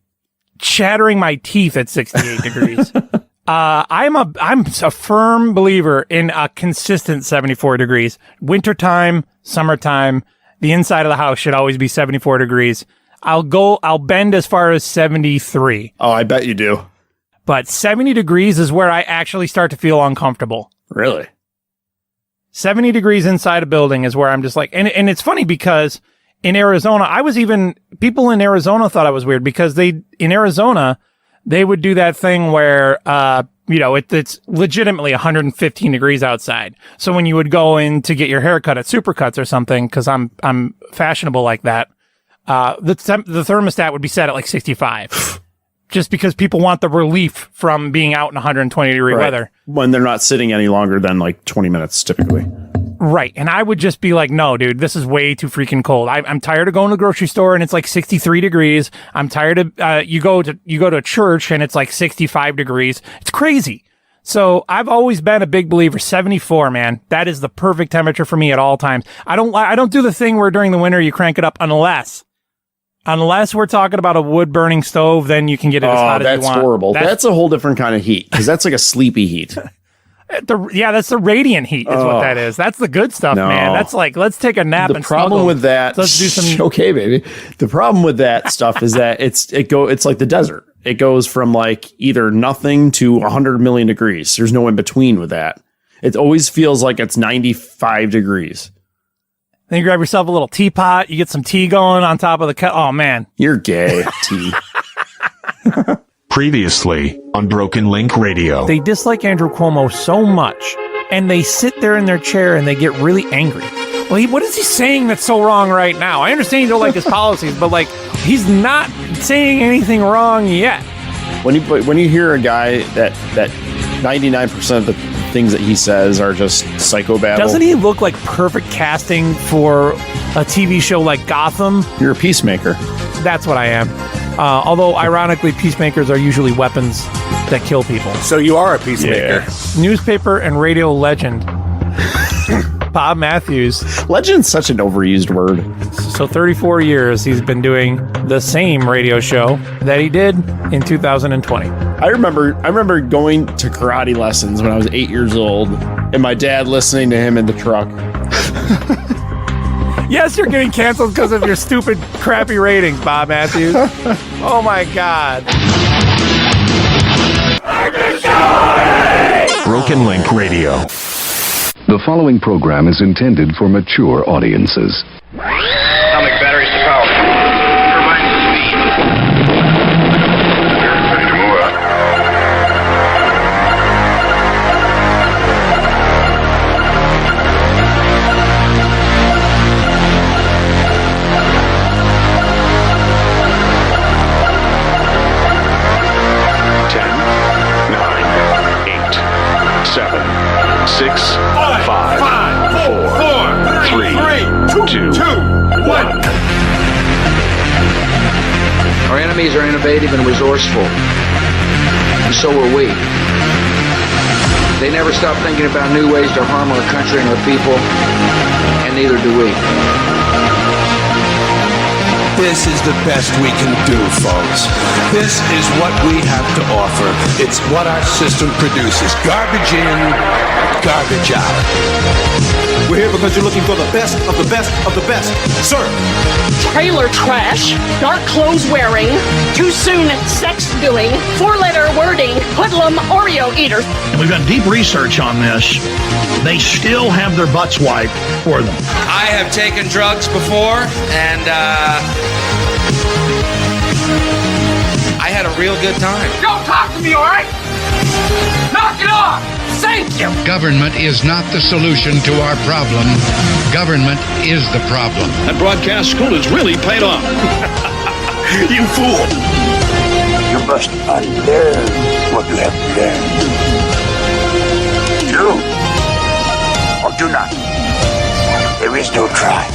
chattering my teeth at 68 degrees. I'm a firm believer in a consistent 74 degrees. Wintertime, summertime, the inside of the house should always be 74 degrees. I'll bend as far as 73. Oh, I bet you do. But 70 degrees is where I actually start to feel uncomfortable. Really? 70 degrees inside a building is where I'm just like, and it's funny because in Arizona, people in Arizona thought I was weird because in Arizona, they would do that thing where, it's legitimately 115 degrees outside. So when you would go in to get your haircut at Supercuts or something, because I'm fashionable like that, the thermostat would be set at like 65. Just because people want the relief from being out in 120 degree weather. When they're not sitting any longer than like 20 minutes typically. Right. And I would just be like, no, dude, this is way too freaking cold. I'm tired of going to the grocery store and it's like 63 degrees. I'm tired of, you go to church and it's like 65 degrees. It's crazy. So I've always been a big believer. 74, man. That is the perfect temperature for me at all times. I don't do the thing where during the winter you crank it up unless we're talking about a wood burning stove, then you can get it as hot as you want. That's horrible. That's a whole different kind of heat because that's like a sleepy heat. That's the radiant heat is what that is. That's the good stuff, man. That's like, let's take a nap and snuggle. The problem with that, let's do some. Okay, baby. The problem with that stuff is that it's like the desert. It goes from like either nothing to 100 million degrees. There's no in between with that. It always feels like it's 95 degrees. Then you grab yourself a little teapot. You get some tea going on top of the kettle. Oh, man. You're gay, tea. Previously on Broken Link Radio. They dislike Andrew Cuomo so much, and they sit there in their chair and they get really angry. Well, what is he saying that's so wrong right now? I understand you don't like his policies, but like he's not saying anything wrong yet. When you hear a guy that 99% of the things that he says are just psychobabble. Doesn't he look like perfect casting for a TV show like Gotham? You're a peacemaker. That's what I am. Although, ironically, peacemakers are usually weapons that kill people. So you are a peacemaker. Yeah. Newspaper and radio legend Bob Matthews. Legend's such an overused word. So 34 years he's been doing the same radio show that he did in 2020. I remember going to karate lessons when I was 8 years old and my dad listening to him in the truck. Yes, you're getting canceled because of your stupid, crappy ratings, Bob Matthews. Oh my God. Broken Link Radio. The following program is intended for mature audiences. Atomic batteries to power. Turbines to speed. Ready to move out. 6, 5, 4, 3, 2, 1. Our enemies are innovative and resourceful, and so are we. They never stop thinking about new ways to harm our country and our people, and neither do we. This is the best we can do, folks. This is what we have to offer. It's what our system produces. Garbage in, garbage out. We're here because you're looking for the best of the best of the best. Sir! Trailer trash, dark clothes wearing, too soon sex doing, 4-letter wording, hoodlum Oreo eater. And we've done deep research on this. They still have their butts wiped for them. I have taken drugs before, and I had a real good time. Don't talk to me, all right? Knock it off! Thank you! Government is not the solution to our problem. Government is the problem. That broadcast school has really paid off. You fool! You must unlearn what you have learned. Do or do not. There is no try.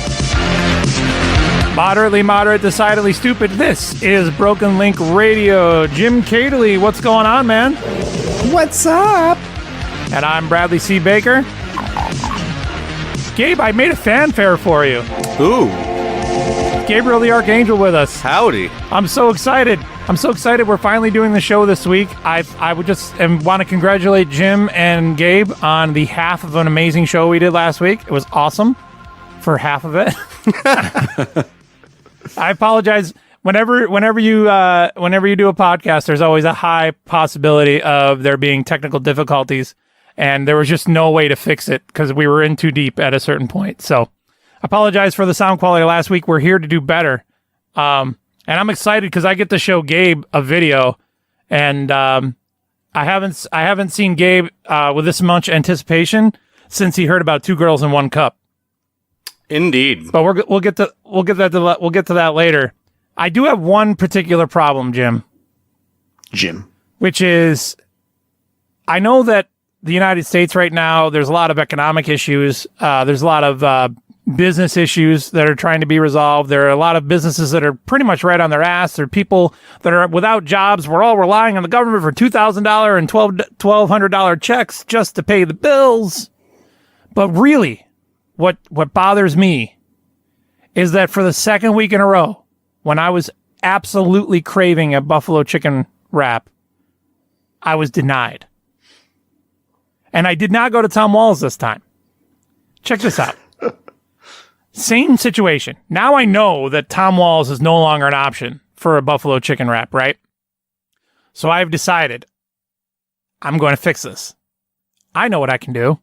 Moderately moderate, decidedly stupid. This is Broken Link Radio. Jim Katerle, what's going on, man? What's up? And I'm Bradley C. Baker. Gabe, I made a fanfare for you. Ooh. Gabriel the Archangel with us. Howdy. I'm so excited. We're finally doing the show this week. I would just want to congratulate Jim and Gabe on the half of an amazing show we did last week. It was awesome for half of it. I apologize. whenever you do a podcast, there's always a high possibility of there being technical difficulties, and there was just no way to fix it because we were in too deep at a certain point. So, apologize for the sound quality last week. We're here to do better, and I'm excited because I get to show Gabe a video, and I haven't seen Gabe with this much anticipation since he heard about 2 girls in 1 cup. Indeed. But we'll get to that later. I do have one particular problem, Jim. Which is, I know that the United States right now, there's a lot of economic issues. There's a lot of business issues that are trying to be resolved. There are a lot of businesses that are pretty much right on their ass. There are people that are without jobs. We're all relying on the government for $2,000 and $1,200 checks just to pay the bills. But really, what bothers me is that for the second week in a row, when I was absolutely craving a buffalo chicken wrap, I was denied. And I did not go to Tom Walls this time. Check this out. Same situation. Now I know that Tom Walls is no longer an option for a buffalo chicken wrap, right? So I've decided I'm going to fix this. I know what I can do.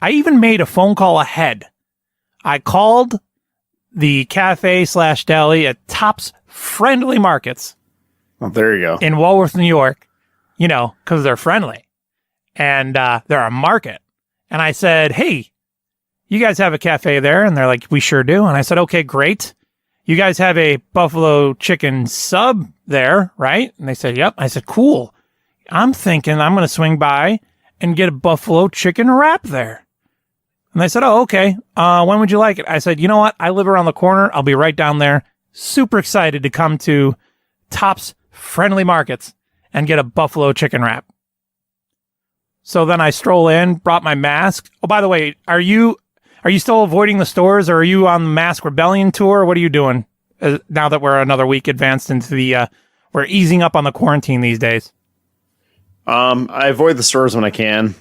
I even made a phone call ahead. I called the cafe/deli at Tops Friendly Markets. Oh, there you go. In Walworth, New York, because they're friendly. And they're a market. And I said, hey, you guys have a cafe there? And they're like, we sure do. And I said, okay, great. You guys have a buffalo chicken sub there, right? And they said, yep. I said, cool. I'm thinking I'm going to swing by and get a buffalo chicken wrap there. And they said, oh, okay. When would you like it? I said, you know what? I live around the corner. I'll be right down there. Super excited to come to Tops Friendly Markets and get a buffalo chicken wrap. So then I stroll in, brought my mask. Oh, by the way, are you still avoiding the stores, or are you on the Mask Rebellion tour? What are you doing now that we're another week advanced into the, we're easing up on the quarantine these days? I avoid the stores when I can,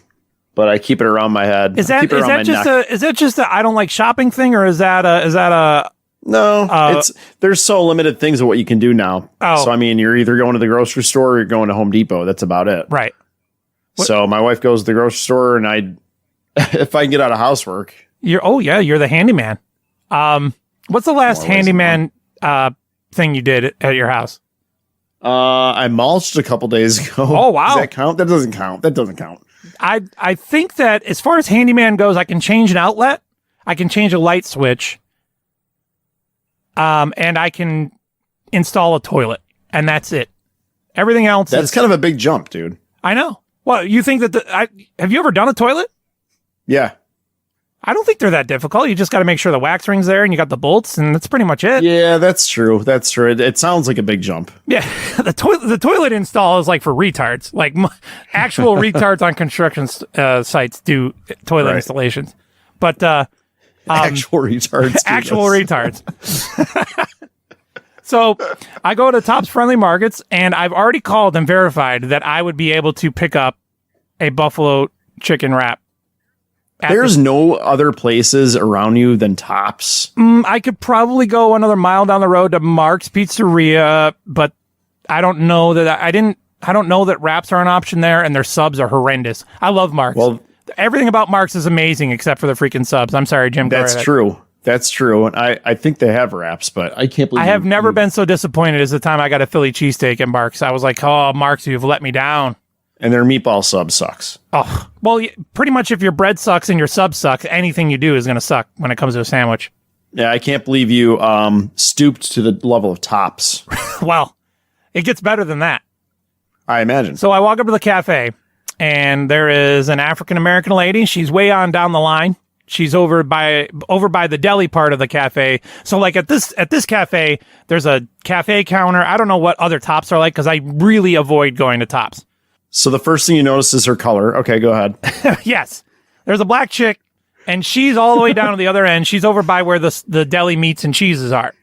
but I keep it around my head. Is that just a I don't like shopping thing, or is that a no? There's so limited things of what you can do now. Oh. So I mean, you're either going to the grocery store or you're going to Home Depot. That's about it. Right. So my wife goes to the grocery store, and if I can get out of housework. You're the handyman. What's the last handyman thing you did at your house? I mulched a couple days ago. Oh, wow. Does that count? That doesn't count. I think that as far as handyman goes, I can change an outlet. I can change a light switch. And I can install a toilet, and that's it. Everything else That's kind of a big jump, dude. I know. Well, you think that have you ever done a toilet? Yeah. I don't think they're that difficult. You just got to make sure the wax ring's there and you got the bolts, and that's pretty much it. Yeah, that's true. It sounds like a big jump. Yeah, the toilet install is like for retards. Like actual retards on construction sites do toilet installations. But actual retards. Actual retards. So I go to Tops Friendly Markets, and I've already called and verified that I would be able to pick up a buffalo chicken wrap. There's no other places around you than Tops. I could probably go another mile down the road to Mark's Pizzeria, but I don't know that I don't know that wraps are an option there, and their subs are horrendous. I love Mark's. Well, everything about Mark's is amazing except for the freaking subs. I'm sorry, Jim. That's true. That's true. And I think they have wraps, but I can't believe I have never been so disappointed as the time I got a Philly cheesesteak at Mark's. I was like, oh, Mark's, you've let me down. And their meatball sub sucks. Oh, well, pretty much if your bread sucks and your sub sucks, anything you do is going to suck when it comes to a sandwich. Yeah, I can't believe you stooped to the level of Tops. Well, it gets better than that. I imagine. So I walk up to the cafe, and there is an African-American lady. She's way on down the line. She's over by the deli part of the cafe. So like at this cafe, there's a cafe counter. I don't know what other Tops are like because I really avoid going to Tops. So the first thing you notice is her color. Okay, go ahead. Yes. There's a black chick, and she's all the way down to the other end. She's over by where the deli meats and cheeses are.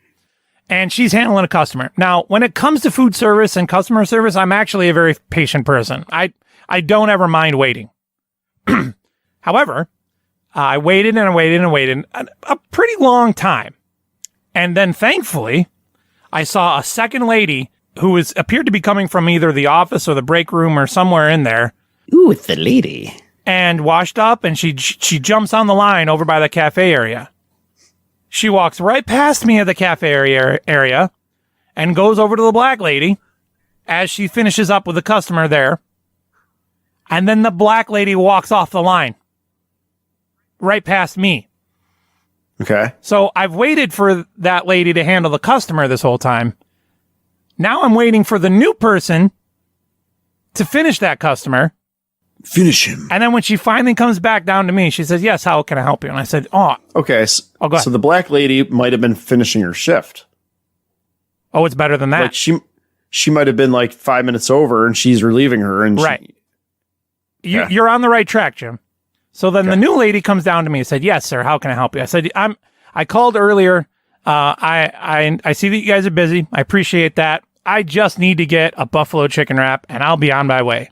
And she's handling a customer. Now, when it comes to food service and customer service, I'm actually a very patient person. I don't ever mind waiting. However, I waited and I waited and waited a pretty long time. And then thankfully, I saw a second lady who appeared to be coming from either the office or the break room or somewhere in there. Ooh, it's the lady. And washed up, and she jumps on the line over by the cafe area. She walks right past me at the cafe area and goes over to the black lady as she finishes up with the customer there. And then the black lady walks off the line right past me. Okay. So I've waited for that lady to handle the customer this whole time. Now I'm waiting for the new person to finish that customer. Finish him. And then when she finally comes back down to me, she says, yes, how can I help you? And I said, Okay. go ahead. So the black lady might have been finishing her shift. Oh, it's better than that. Like she might have been like 5 minutes over and she's relieving her. And right. You're on the right track, Jim. So then the new lady comes down to me and said, yes, sir, how can I help you? I said, I called earlier. I see that you guys are busy. I appreciate that. I just need to get a buffalo chicken wrap and I'll be on my way.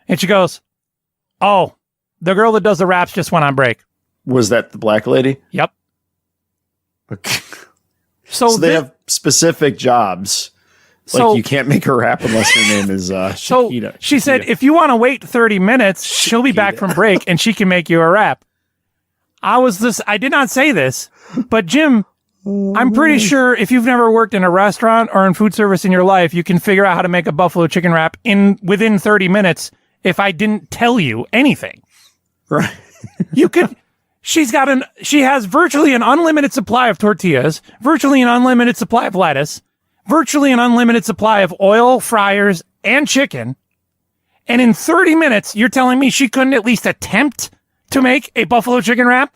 And she goes, oh, the girl that does the wraps just went on break. Was that the black lady? Yep. Okay. So they have specific jobs. Like you can't make her wrap unless her name is Chiquita. So she said, if you want to wait 30 minutes, she'll be back from break and she can make you a wrap. I did not say this, but Jim, I'm pretty sure if you've never worked in a restaurant or in food service in your life, you can figure out how to make a buffalo chicken wrap within 30 minutes if I didn't tell you anything. Right. You could. She has virtually an unlimited supply of tortillas, virtually an unlimited supply of lettuce, virtually an unlimited supply of oil, fryers, and chicken. And in 30 minutes, you're telling me she couldn't at least attempt to make a buffalo chicken wrap?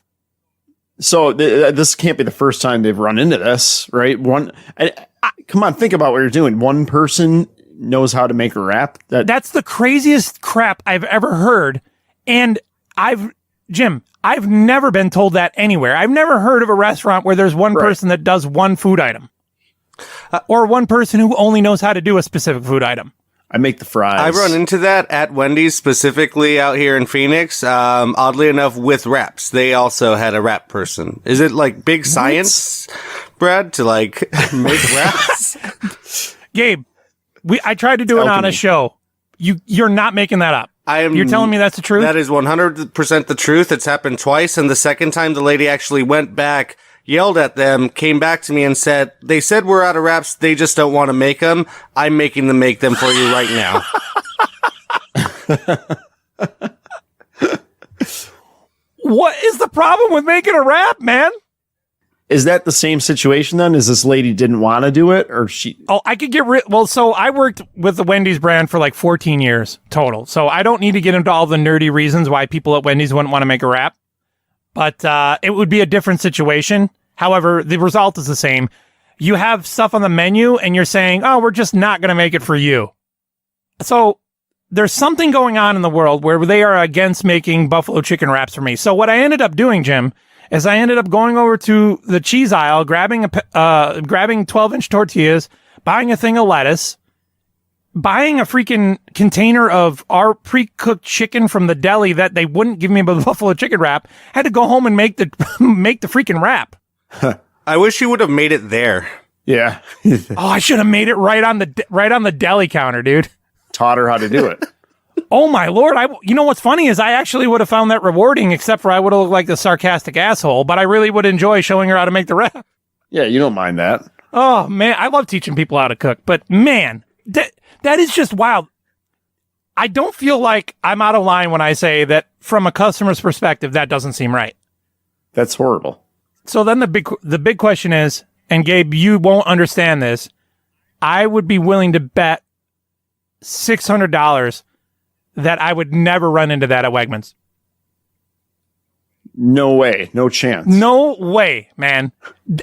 So this can't be the first time they've run into this, right? Come on, think about what you're doing. One person knows how to make a wrap. That's the craziest crap I've ever heard. And Jim, I've never been told that anywhere. I've never heard of a restaurant where there's one person that does one food item. Or one person who only knows how to do a specific food item. I make the fries. I run into that at Wendy's, specifically out here in Phoenix. Oddly enough, with wraps, they also had a wrap person. Is it like big science, Brad, to like make wraps? Gabe, I tried to do it on a show. You're not making that up. You're telling me that's the truth? That is 100% the truth. It's happened twice, and the second time the lady actually went back, yelled at them, came back to me and said, they said we're out of wraps, they just don't want to make them. I'm making them make them for you right now. What is the problem with making a wrap, man? Is that the same situation then? Is this lady didn't want to do it or she? Oh, I could get rid. Well, so I worked with the Wendy's brand for like 14 years total. So I don't need to get into all the nerdy reasons why people at Wendy's wouldn't want to make a wrap. But it would be a different situation. However, the result is the same. You have stuff on the menu and you're saying, oh, we're just not going to make it for you. So there's something going on in the world where they are against making buffalo chicken wraps for me. So what I ended up doing, Jim, is I ended up going over to the cheese aisle, grabbing 12-inch tortillas, buying a thing of lettuce, buying a freaking container of our pre-cooked chicken from the deli that they wouldn't give me a buffalo chicken wrap. Had to go home and make the freaking wrap. I wish you would have made it there. Yeah. Oh, I should have made it right on the deli counter, dude. Taught her how to do it. Oh my Lord. You know what's funny is I actually would have found that rewarding, except for I would have looked like the sarcastic asshole, but I really would enjoy showing her how to make the wrap. Yeah, you don't mind that. Oh man, I love teaching people how to cook, but man, that is just wild. I don't feel like I'm out of line when I say that from a customer's perspective, that doesn't seem right. That's horrible. So then the big question is, and Gabe, you won't understand this, I would be willing to bet $600 that I would never run into that at Wegmans. No way. No chance. No way, man.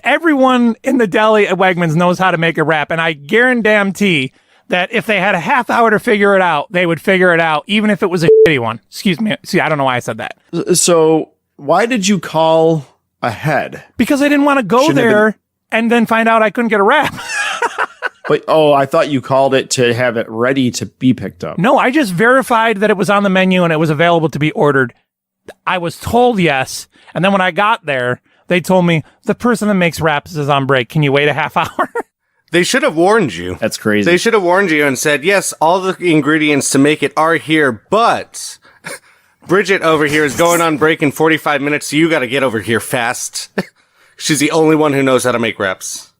Everyone in the deli at Wegmans knows how to make a wrap, and I guarantee that if they had a half hour to figure it out, they would figure it out, even if it was a shitty one. Excuse me. See, I don't know why I said that. So why did you call ahead? Because I didn't want to go there and then find out I couldn't get a wrap. But, I thought you called it to have it ready to be picked up. No, I just verified that it was on the menu and it was available to be ordered. I was told yes. And then when I got there, they told me the person that makes wraps is on break. Can you wait a half hour? They should have warned you. That's crazy. They should have warned you and said, yes, all the ingredients to make it are here, but Bridget over here is going on break in 45 minutes, so you got to get over here fast. She's the only one who knows how to make wraps.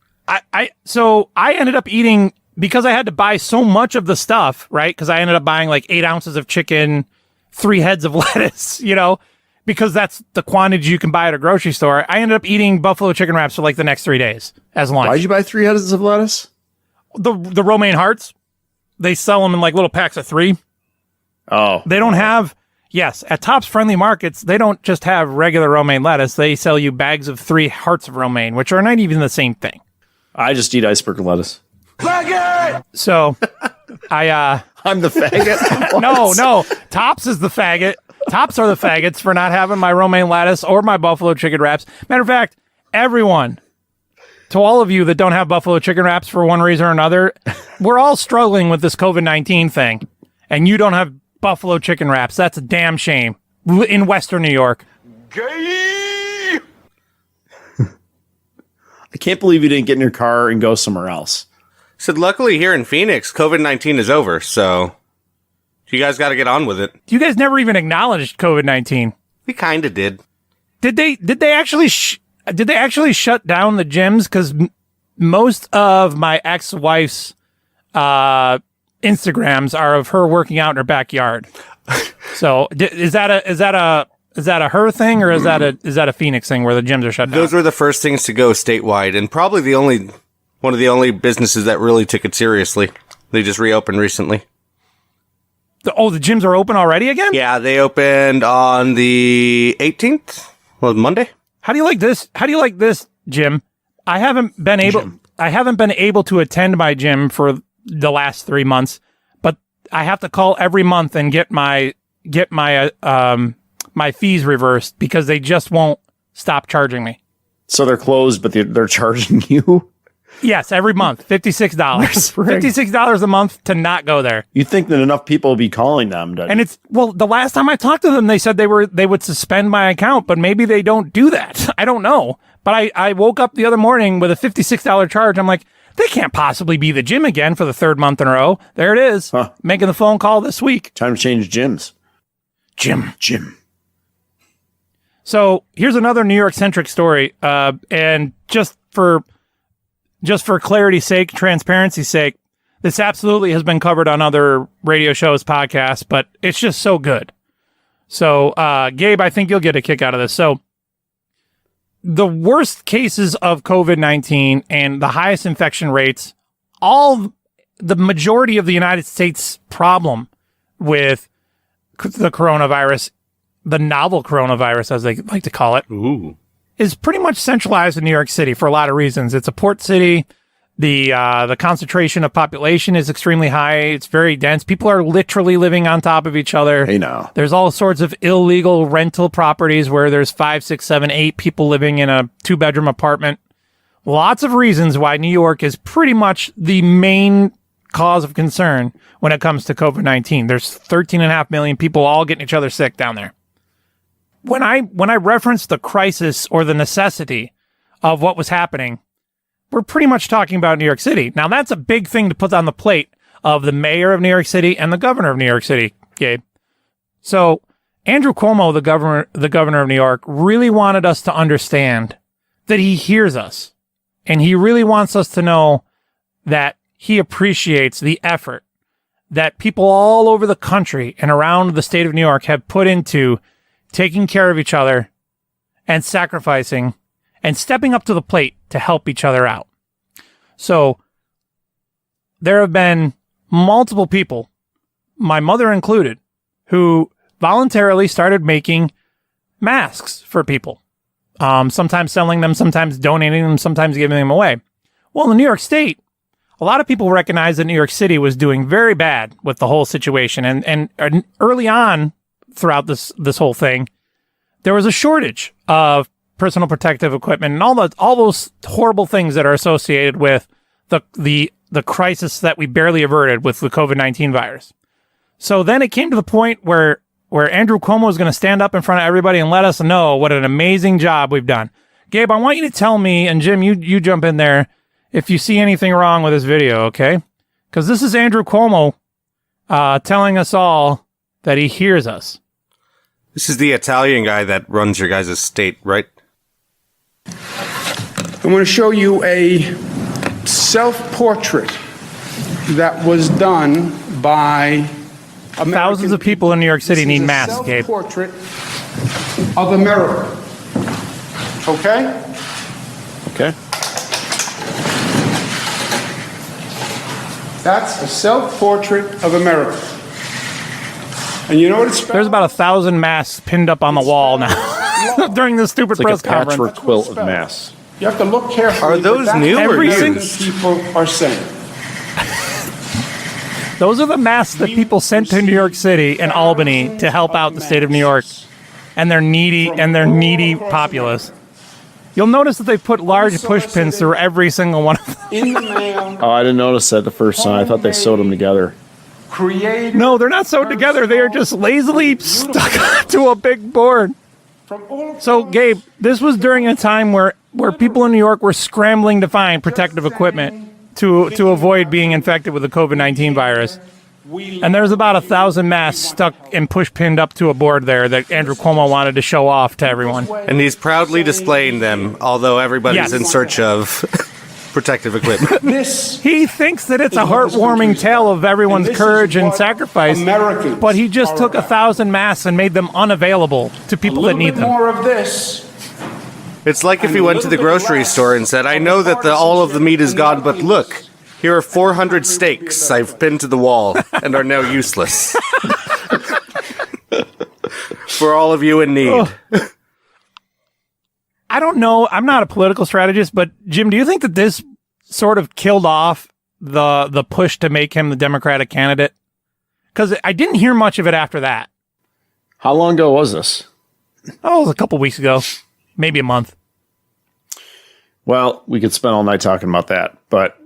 So I ended up eating, because I had to buy so much of the stuff, right? Because I ended up buying like 8 ounces of chicken, 3 heads of lettuce, because that's the quantity you can buy at a grocery store. I ended up eating buffalo chicken wraps for like the next 3 days as lunch. Why'd you buy 3 heads of lettuce? The romaine hearts. They sell them in like little packs of 3. Oh. They don't have, yes, at Tops Friendly Markets, they don't just have regular romaine lettuce. They sell you bags of 3 hearts of romaine, which are not even the same thing. I just eat iceberg lettuce. So I'm the faggot. No. Tops is the faggot. Tops are the faggots for not having my romaine lettuce or my buffalo chicken wraps. Matter of fact, everyone, to all of you that don't have buffalo chicken wraps for one reason or another, we're all struggling with this COVID-19 thing, and you don't have buffalo chicken wraps. That's a damn shame in Western New York. I can't believe you didn't get in your car and go somewhere else. So luckily here in Phoenix, COVID-19 is over, so you guys got to get on with it. You guys never even acknowledged COVID-19. We kind of did. Did they actually shut down the gyms? Because most of my ex-wife's Instagrams are of her working out in her backyard. So is that a her thing, or is that a Phoenix thing where the gyms are shut down? Those were the first things to go statewide, and probably one of the only businesses that really took it seriously. They just reopened recently. The gyms are open already again? Yeah, they opened on the 18th. Well, Monday. How do you like this, Jim? I haven't been able to attend my gym for the last 3 months, but I have to call every month and get my fees reversed because they just won't stop charging me. So they're closed, but they're charging you? Yes, every month, $56. $56 a month to not go there. You think that enough people will be calling them? And the last time I talked to them, they said they would suspend my account, but maybe they don't do that. I don't know. But I woke up the other morning with a $56 charge. I'm like, they can't possibly be the gym again for the 3rd month in a row. There it is. Huh. Making the phone call this week. Time to change gyms. Gym. So here's another New York-centric story. And just for clarity's sake, transparency's sake, this absolutely has been covered on other radio shows, podcasts, but it's just so good. So, Gabe, I think you'll get a kick out of this. So, the worst cases of COVID-19 and the highest infection rates, the majority of the United States problem with the coronavirus, the novel coronavirus, as they like to call it, is pretty much centralized in New York City for a lot of reasons. It's a port city. The concentration of population is extremely high. It's very dense. People are literally living on top of each other. Hey, now. There's all sorts of illegal rental properties where there's 5, 6, 7, 8 people living in a 2-bedroom apartment. Lots of reasons why New York is pretty much the main cause of concern when it comes to COVID-19. There's 13.5 million people all getting each other sick down there. When I reference the crisis or the necessity of what was happening, we're pretty much talking about New York City. Now, that's a big thing to put on the plate of the mayor of New York City and the governor of New York City, Gabe. So, Andrew Cuomo, the governor of New York, really wanted us to understand that he hears us. And he really wants us to know that he appreciates the effort that people all over the country and around the state of New York have put into taking care of each other and sacrificing and stepping up to the plate to help each other out. So there have been multiple people, my mother included, who voluntarily started making masks for people. Sometimes selling them, sometimes donating them, sometimes giving them away. Well, in New York State, a lot of people recognize that New York City was doing very bad with the whole situation. And early on throughout this whole thing, there was a shortage of personal protective equipment and all those horrible things that are associated with the crisis that we barely averted with the COVID-19 virus. So then it came to the point where Andrew Cuomo is going to stand up in front of everybody and let us know what an amazing job we've done. Gabe, I want you to tell me, and Jim, you jump in there if you see anything wrong with this video, okay? Because this is Andrew Cuomo telling us all that he hears us. This is the Italian guy that runs your guys' state, right? I want to show you a self-portrait that was done by thousands of people in New York City need masks, Gabe. Self-portrait of America. Okay? Okay. That's a self-portrait of America. And you know what it's spelled? There's about 1,000 masks pinned up on the wall now during this stupid It's like press a patchwork conference. quilt of masks. You have to look carefully. Are those but that's new or what used? people are saying. Those are the masks that people sent to New York City and Albany to help out the state of New York and their needy populace. You'll notice that they put large push pins through every single one of them. In the mail. Oh, I didn't notice that the first time. I thought they sewed them together. Created. No, they're not sewed together. They are just lazily stuck to a big board. So, Gabe, this was during a time where people in New York were scrambling to find protective equipment to avoid being infected with the COVID-19 virus. And there's about 1,000 masks stuck and push-pinned up to a board there that Andrew Cuomo wanted to show off to everyone. And he's proudly displaying them, although everybody's in search of protective equipment. He thinks that it's a heartwarming tale of everyone's courage and sacrifice, but he just took 1,000 masks and made them unavailable to people that need them. More of this. It's like if he went to the grocery store and said, I know that all of the meat is gone, but look, here are 400 steaks I've pinned to the wall and are now useless. For all of you in need. Oh. I don't know. I'm not a political strategist, but Jim, do you think that this sort of killed off the push to make him the Democratic candidate? Because I didn't hear much of it after that. How long ago was this? Oh, it was a couple weeks ago. Maybe a month. Well, we could spend all night talking about that, but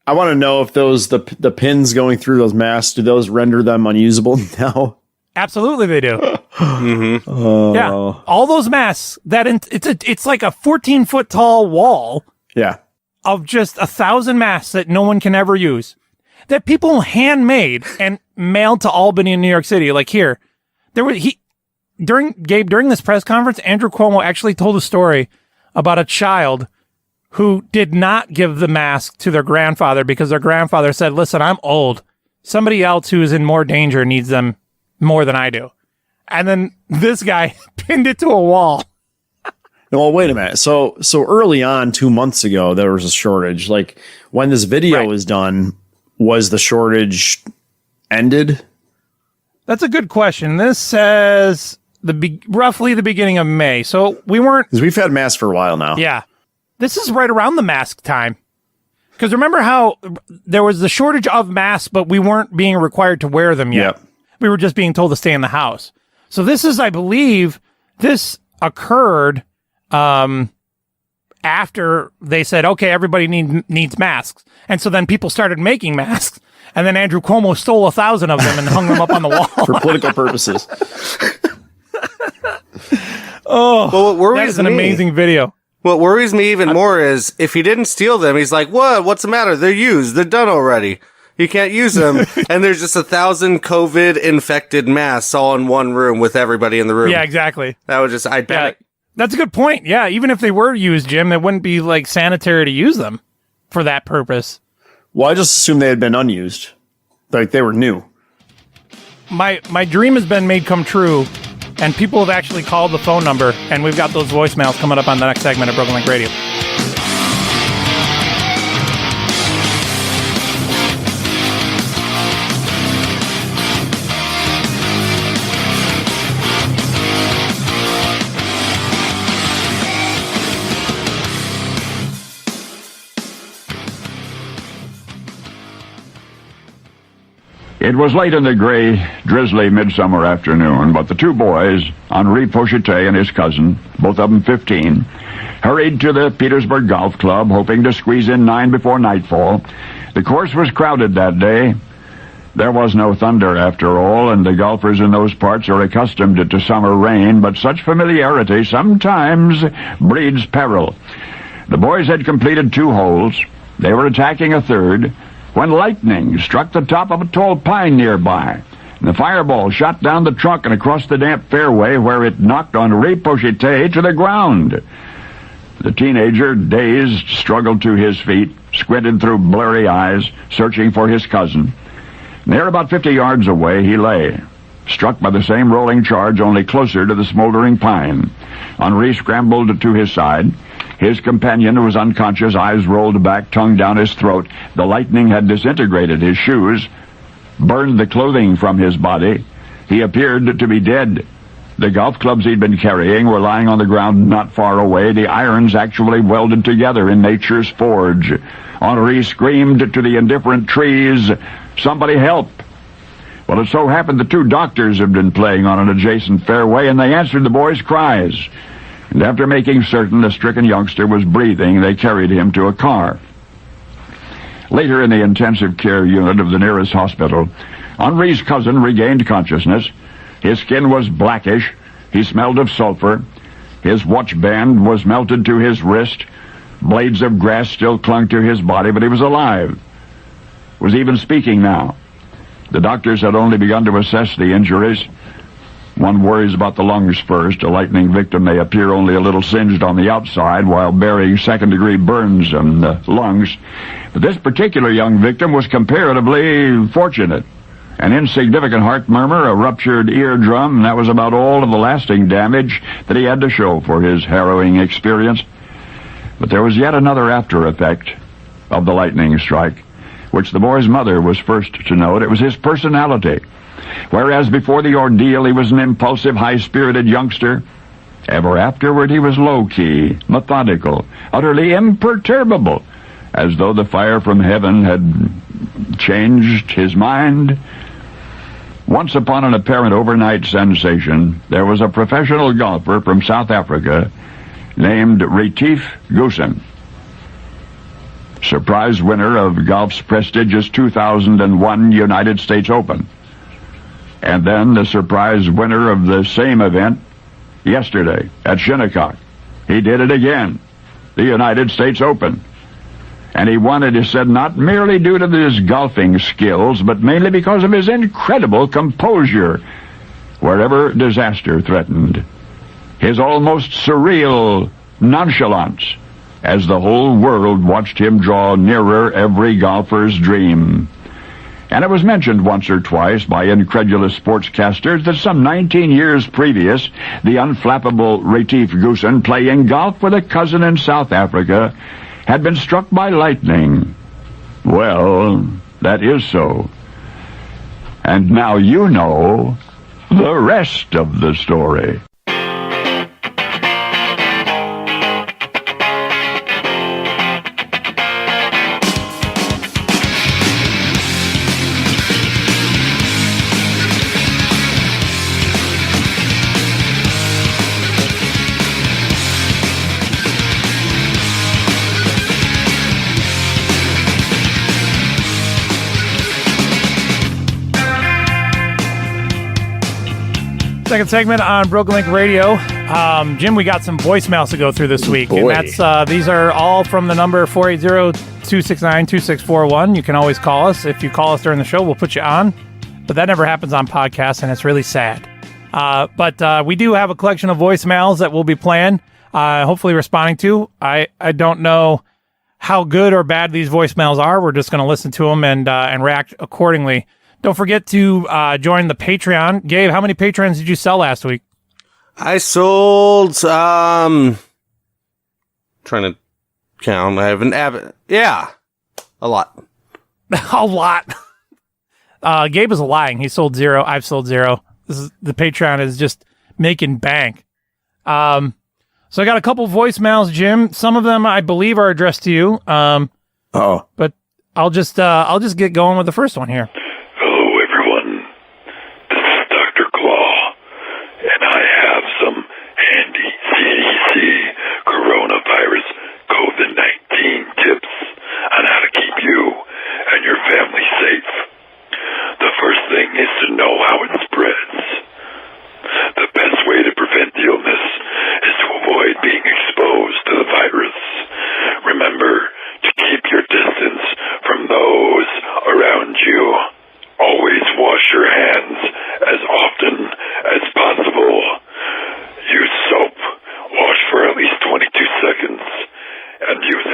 I want to know if the pins going through those masks, do those render them unusable now? Absolutely, they do. Mm-hmm. Yeah, all those masks. It's like a 14-foot tall wall. Yeah, of just 1,000 masks that no one can ever use, that people handmade and mailed to Albany in New York City. Like here, during this press conference, Andrew Cuomo actually told a story about a child who did not give the mask to their grandfather because their grandfather said, "Listen, I'm old. Somebody else who is in more danger needs them more than I do." And then this guy pinned it to a wall. Well, wait a minute. So early on, 2 months ago, there was a shortage. Like when this video was done, was the shortage ended? That's a good question. This says roughly the beginning of May. So we weren't... Because we've had masks for a while now. Yeah. This is right around the mask time. Because remember how there was the shortage of masks, but we weren't being required to wear them yet. Yep. We were just being told to stay in the house. So this is, I believe, this occurred after they said, okay, everybody needs masks. And so then people started making masks. And then Andrew Cuomo stole 1,000 of them and hung them up on the wall. For political purposes. Oh, well, what worries that is an amazing video. What worries me even more is if he didn't steal them, he's like, what? What's the matter? They're used. They're done already. You can't use them. And there's just 1,000 COVID-infected masks all in one room with everybody in the room. Yeah, exactly. That would I'd panic. Yeah, that's a good point. Yeah, even if they were used, Jim, it wouldn't be like sanitary to use them for that purpose. Well, I just assumed they had been unused. Like they were new. My dream has been made come true, and people have actually called the phone number, and we've got those voicemails coming up on the next segment of Broken Link Radio. It was late in the gray, drizzly midsummer afternoon, but the two boys, Henri Pochette and his cousin, both of them 15, hurried to the Petersburg Golf Club, hoping to squeeze in 9 before nightfall. The course was crowded that day. There was no thunder, after all, and the golfers in those parts are accustomed to summer rain, but such familiarity sometimes breeds peril. The boys had completed 2 holes. They were attacking a third when lightning struck the top of a tall pine nearby. And the fireball shot down the trunk and across the damp fairway where it knocked Henri Pochetet to the ground. The teenager, dazed, struggled to his feet, squinted through blurry eyes, searching for his cousin. Near about 50 yards away he lay, struck by the same rolling charge, only closer to the smoldering pine. Henri scrambled to his side. His companion was unconscious, eyes rolled back, tongue down his throat. The lightning had disintegrated his shoes, burned the clothing from his body. He appeared to be dead. The golf clubs he'd been carrying were lying on the ground not far away, the irons actually welded together in nature's forge. Henri screamed to the indifferent trees, "Somebody help!" Well, it so happened the two doctors had been playing on an adjacent fairway, and they answered the boys' cries. And after making certain the stricken youngster was breathing, they carried him to a car. Later in the intensive care unit of the nearest hospital, Henri's cousin regained consciousness. His skin was blackish. He smelled of sulfur. His watch band was melted to his wrist. Blades of grass still clung to his body, but he was alive. Was even speaking now. The doctors had only begun to assess the injuries. One worries about the lungs first. A lightning victim may appear only a little singed on the outside while bearing second-degree burns in the lungs. But this particular young victim was comparatively fortunate. An insignificant heart murmur, a ruptured eardrum, and that was about all of the lasting damage that he had to show for his harrowing experience. But there was yet another after effect of the lightning strike, which the boy's mother was first to note. It was his personality. Whereas before the ordeal he was an impulsive, high-spirited youngster, ever afterward he was low-key, methodical, utterly imperturbable, as though the fire from heaven had changed his mind. Once upon an apparent overnight sensation, there was a professional golfer from South Africa named Retief Goosen, surprise winner of golf's prestigious 2001 United States Open. And then the surprise winner of the same event yesterday at Shinnecock. He did it again, the United States Open. And he won it, he said, not merely due to his golfing skills, but mainly because of his incredible composure wherever disaster threatened. His almost surreal nonchalance as the whole world watched him draw nearer every golfer's dream. And it was mentioned once or twice by incredulous sportscasters that some 19 years previous, the unflappable Retief Goosen, playing golf with a cousin in South Africa, had been struck by lightning. Well, that is so. And now you know the rest of the story. Second segment on Broken Link Radio. Jim, we got some voicemails to go through this week. Boy. And that's these are all from the number 480-269-2641. You can always call us. If you call us during the show, we'll put you on. But that never happens on podcasts, and it's really sad. But we do have a collection of voicemails that we'll be playing, hopefully responding to. I don't know how good or bad these voicemails are. We're just going to listen to them and react accordingly. Don't forget to join the Patreon. Gabe, how many patrons did you sell last week? I sold, trying to count. I have an yeah, a lot. A lot. Gabe is lying. He sold 0. I've sold 0. The Patreon is just making bank. So I got a couple voicemails, Jim. Some of them I believe are addressed to you. But I'll just get going with the first one here. Coronavirus COVID-19 tips on how to keep you and your family safe. The first thing is to know how it spreads. The best way to prevent the illness is to avoid being exposed to the virus. Remember to keep your distance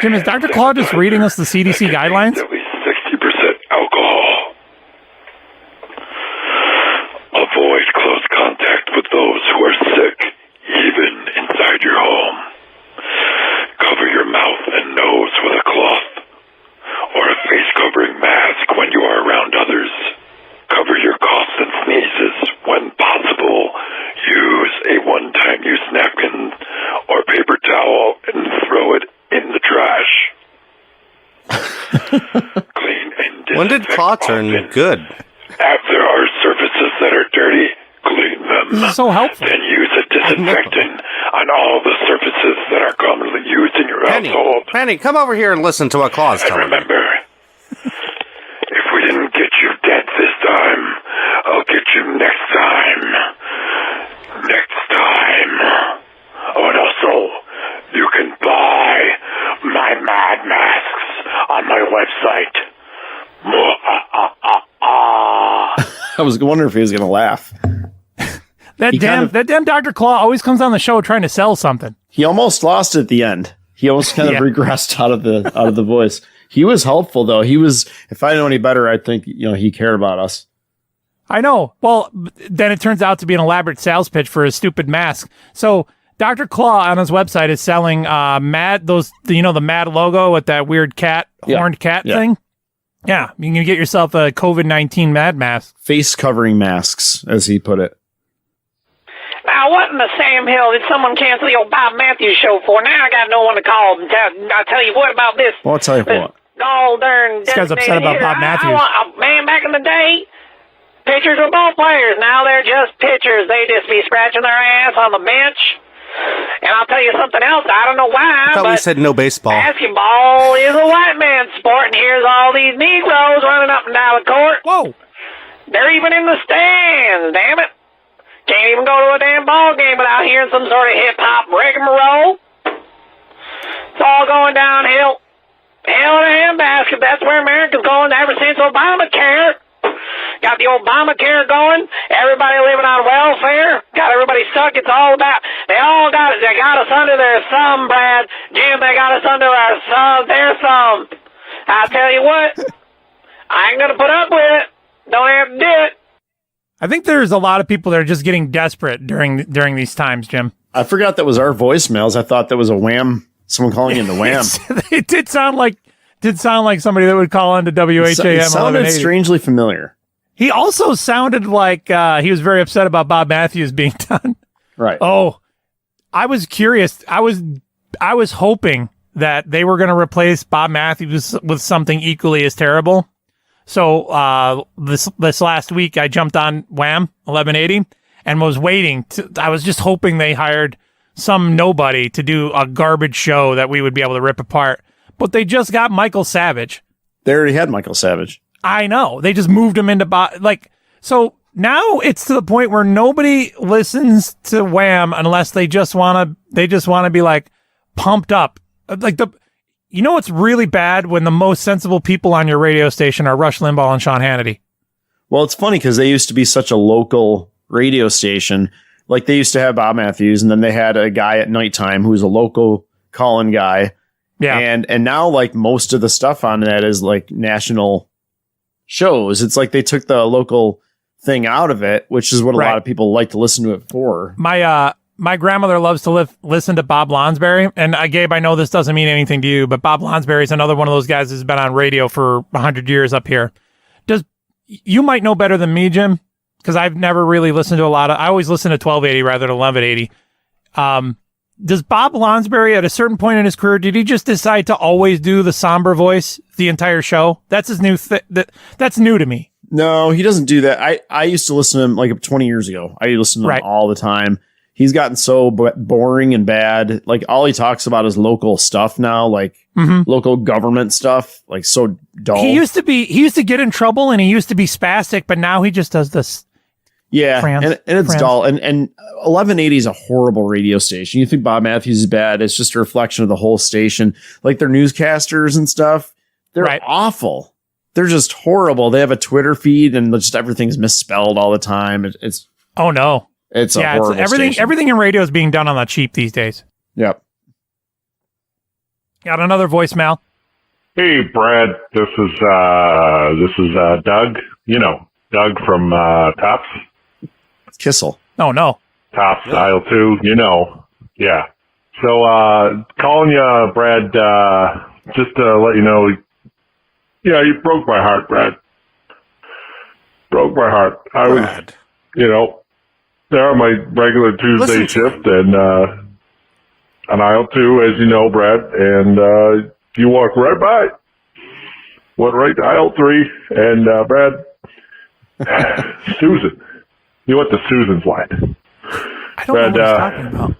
Jim, is Dr. Claw just reading us the CDC guidelines? At least 60% alcohol. Avoid close contact with those who are sick, even inside your home. Cover your mouth and nose with a cloth or a face-covering mask when you are around others. Cover your coughs and sneezes when possible. Use a one-time use napkin or paper towel and throw it in the trash. Clean and disinfect. When did Claw turn good? If there are surfaces that are dirty, clean them. This is so helpful. Then use a disinfectant on all the surfaces that are commonly used in your household. Penny, come over here and listen to what Claw's And telling you. remember, if we didn't get you dead this time, I'll get you next time. Next time. Oh, and also, you can buy my Mad Masks on my website. I was wondering if he was going to laugh. That damn Dr. Claw always comes on the show trying to sell something. He almost lost it at the end. He almost kind of regressed out of the voice. He was helpful though. He was. If I know any better, I think he cared about us. I know. Well, then it turns out to be an elaborate sales pitch for his stupid mask. So Dr. Claw on his website is selling Mad the Mad logo with that weird horned cat thing. Yeah, you can get yourself a COVID-19 Mad mask. Face covering masks, as he put it. Now, what in the Sam Hill did someone cancel the old Bob Matthews show for? Now I got no one to call. I'll tell you what about this. Well, I'll tell you what. Gall darn. This guy's upset about Bob Matthews. Man, back in the day, pitchers were ball players. Now they're just pitchers. They just be scratching their ass on the bench. And I'll tell you something else. I don't know why, I thought we but said no baseball. basketball is a white man's sport, and here's all these Negroes running up and down the court. Whoa. They're even in the stands, damn it. Can't even go to a damn ball game without hearing some sort of hip-hop rigmarole. It's all going downhill. Hell in a handbasket. That's where America's going ever since Obamacare. Got the Obamacare going. Everybody living on welfare. Got everybody stuck. It's all about. They got us under their thumb, Brad. Jim, they got us under their thumb. I tell you what, I ain't gonna put up with it. Don't have to do it. I think there's a lot of people that are just getting desperate during these times, Jim. I forgot that was our voicemails. I thought that was a Wham. Someone calling in the Wham. It did sound like somebody that would call into WHAM. It sounded strangely familiar. He also sounded like he was very upset about Bob Matthews being done. Right. Oh, I was curious. I was hoping that they were going to replace Bob Matthews with something equally as terrible. So this last week, I jumped on Wham 1180 and was waiting. I was just hoping they hired some nobody to do a garbage show that we would be able to rip apart. But they just got Michael Savage. They already had Michael Savage. I know. They just moved him into so now it's to the point where nobody listens to Wham unless they just want to be like pumped up. It's really bad when the most sensible people on your radio station are Rush Limbaugh and Sean Hannity. Well, it's funny because they used to be such a local radio station. Like they used to have Bob Matthews, and then they had a guy at nighttime who's a local call-in guy. Yeah. And now like most of the stuff on that is like national shows. It's like they took the local thing out of it, which is what a lot of people like to listen to it for. My grandmother loves to listen to Bob Lonsberry. And Gabe, I know this doesn't mean anything to you, but Bob Lonsberry is another one of those guys who's been on radio for 100 years up here. You might know better than me, Jim, because I've never really listened to I always listen to 1280 rather than 1180. Does Bob Lonsberry at a certain point in his career, did he just decide to always do the somber voice the entire show? That's his new that's new to me. No, he doesn't do that. I used to listen to him like 20 years ago. I listened to him all the time. He's gotten so boring and bad. Like all he talks about is local stuff now, like local government stuff, like so dull. He used to get in trouble and he used to be spastic, but now he just does this. Yeah, and it's dull. And 1180 is a horrible radio station. You think Bob Matthews is bad. It's just a reflection of the whole station. Like their newscasters and stuff, they're awful. They're just horrible. They have a Twitter feed and just everything's misspelled all the time. It's oh no. It's a horrible everything. station. Everything in radio is being done on the cheap these days. Yep. Got another voicemail. Hey, Brad. This is Doug. You know, Doug from Tops. Kissel. Oh, no. Tops, aisle 2, you know. Yeah. So, calling you, Brad, just to let you know, yeah, you broke my heart, Brad. Broke my heart. I was, you know, there on my regular Tuesday shift and on aisle 2, as you know, Brad, and you walked right by. Went right to aisle 3, and Brad, Susan. You went to Susan's line. I don't know what he's talking about.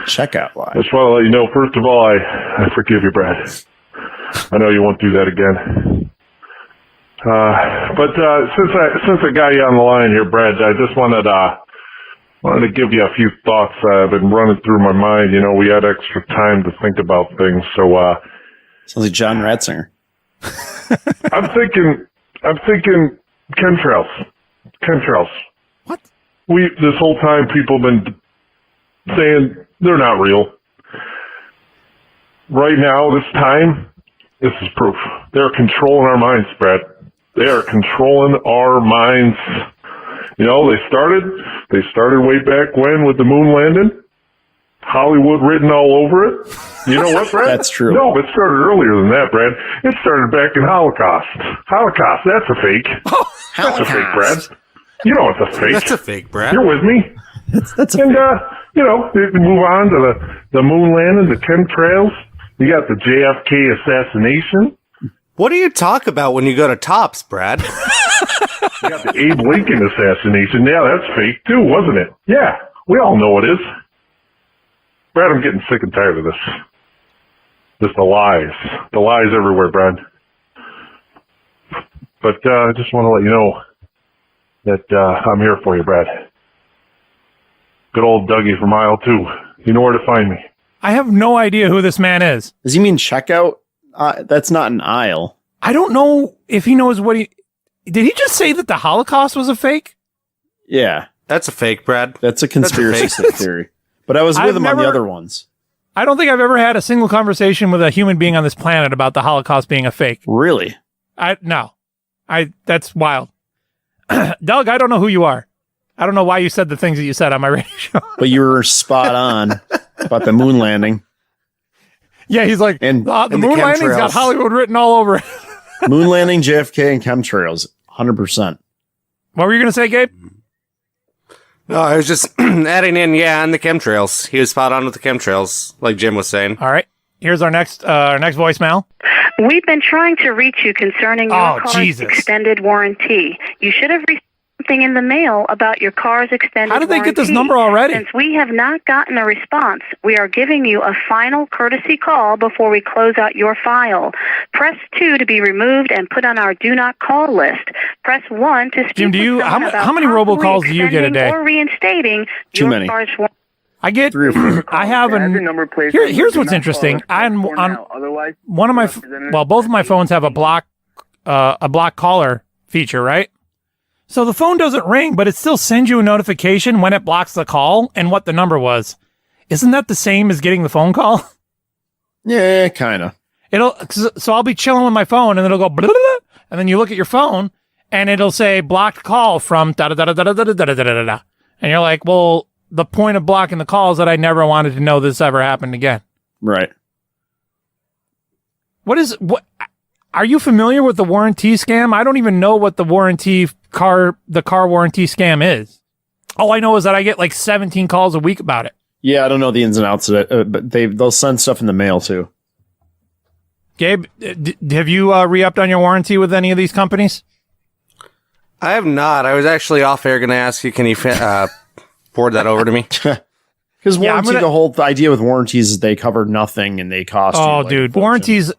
Checkout line. I just want to let you know, first of all, I forgive you, Brad. I know you won't do that again. But since I got you on the line here, Brad, I just wanted to give you a few thoughts I've been running through my mind. You know, we had extra time to think about things, so sounds like John Ratzinger. I'm thinking chemtrails. Chemtrails. What? This whole time people have been saying they're not real. Right now, this time, this is proof. They're controlling our minds, Brad. They are controlling our minds. You know, they started way back when with the moon landing. Hollywood written all over it. You know what, Brad? That's true. No, it started earlier than that, Brad. It started back in Holocaust. Holocaust, that's a fake. That's a fake, Brad. You know it's a fake. That's a fake, Brad. You're with me. That's a and, you know, we move on to the moon landing, the chemtrails. You got the JFK assassination. What do you talk about when you go to Tops, Brad? You got the Abe Lincoln assassination. Yeah, that's fake too, wasn't it? Yeah, we all know it is. Brad, I'm getting sick and tired of this. Just the lies. The lies everywhere, Brad. But I just want to let you know that I'm here for you, Brad. Good old Dougie from aisle 2. You know where to find me. I have no idea who this man is. Does he mean checkout? That's not an aisle. I don't know if he knows what he... Did he just say that the Holocaust was a fake? Yeah. That's a fake, Brad. That's a conspiracy theory. But I was with him on the other ones. I don't think I've ever had a single conversation with a human being on this planet about the Holocaust being a fake. Really? No. That's wild. Doug, I don't know who you are. I don't know why you said the things that you said on my radio show. But you were spot on about the moon landing. Yeah, he's like, the moon landing's got Hollywood written all over it. Moon landing, JFK, and chemtrails. 100%. What were you going to say, Gabe? No, I was just adding in, and the chemtrails. He was spot on with the chemtrails, like Jim was saying. All right. Here's our next voicemail. We've been trying to reach you concerning your car's extended warranty. You should have received something in the mail about your car's extended warranty. How did they get this number already? Since we have not gotten a response, we are giving you a final courtesy call before we close out your file. Press 2 to be removed and put on our do not call list. Press 1 to speak Jim, how many robocalls do you get a day? Or reinstating Too your many. car's warranty. I get 3 or 4. I have here's what's interesting. On one of my both of my phones have a block caller feature, right? So the phone doesn't ring, but it still sends you a notification when it blocks the call and what the number was. Isn't that the same as getting the phone call? Yeah, kind of. So I'll be chilling with my phone and it'll go blah, blah, blah, and then you look at your phone and it'll say blocked call from da da da da da da da da da da da. And you're like, well, the point of blocking the call is that I never wanted to know this ever happened again. Right. What are you familiar with the warranty scam? I don't even know what the car warranty scam is. All I know is that I get like 17 calls a week about it. Yeah, I don't know the ins and outs of it, but they'll send stuff in the mail too. Gabe, have you re-upped on your warranty with any of these companies? I have not. I was actually off air going to ask you, can you forward that over to me? Because warranty, the whole idea with warranties is they cover nothing and they cost you. Oh, dude, warranties...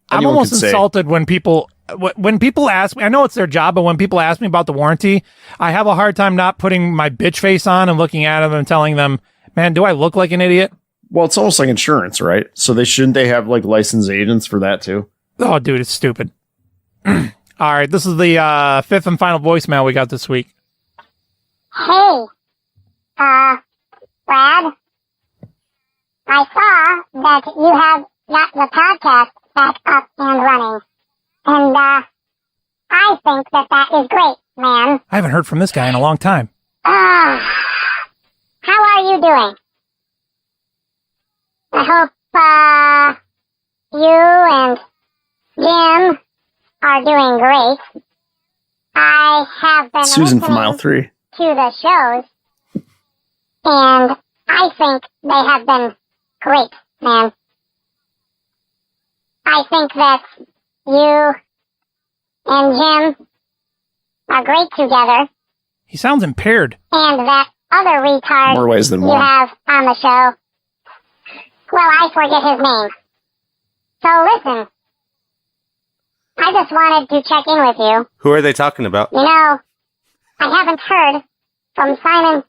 I'm almost insulted when people ask me, I know it's their job, but when people ask me about the warranty, I have a hard time not putting my bitch face on and looking at them and telling them, man, do I look like an idiot? Well, it's almost like insurance, right? So they have like licensed agents for that too? Oh, dude, it's stupid. All right, this is the fifth and final voicemail we got this week. Hey, Brad, I saw that you have got the podcast back up and running. And, I think that is great, man. I haven't heard from this guy in a long time. How are you doing? I hope, you and Jim are doing great. I have been Susan from listening aisle 3. to the shows, and I think they have been great, man. I think that you and Jim are great together, He sounds impaired. and that other retard More ways than you one. have on the show, well, I forget his name. So listen, I just wanted to check in with you. Who are they talking about? You know, I haven't heard from Simon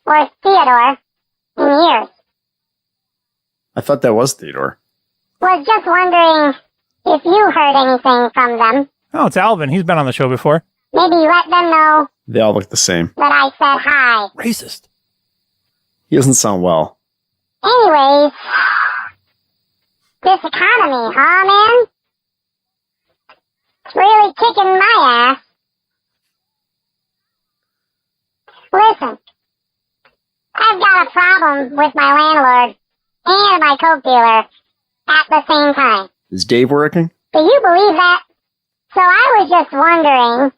or Theodore in years. I thought that was Theodore. Was just wondering if you heard anything from them. Oh, it's Alvin. He's been on the show before. Maybe let them know They all look the same. that I said hi. Racist. He doesn't sound well. Anyways, this economy, huh, man? It's really kicking my ass. Listen, I've got a problem with my landlord and my coke dealer at the same time. Is Dave working? Do you believe that? So I was just wondering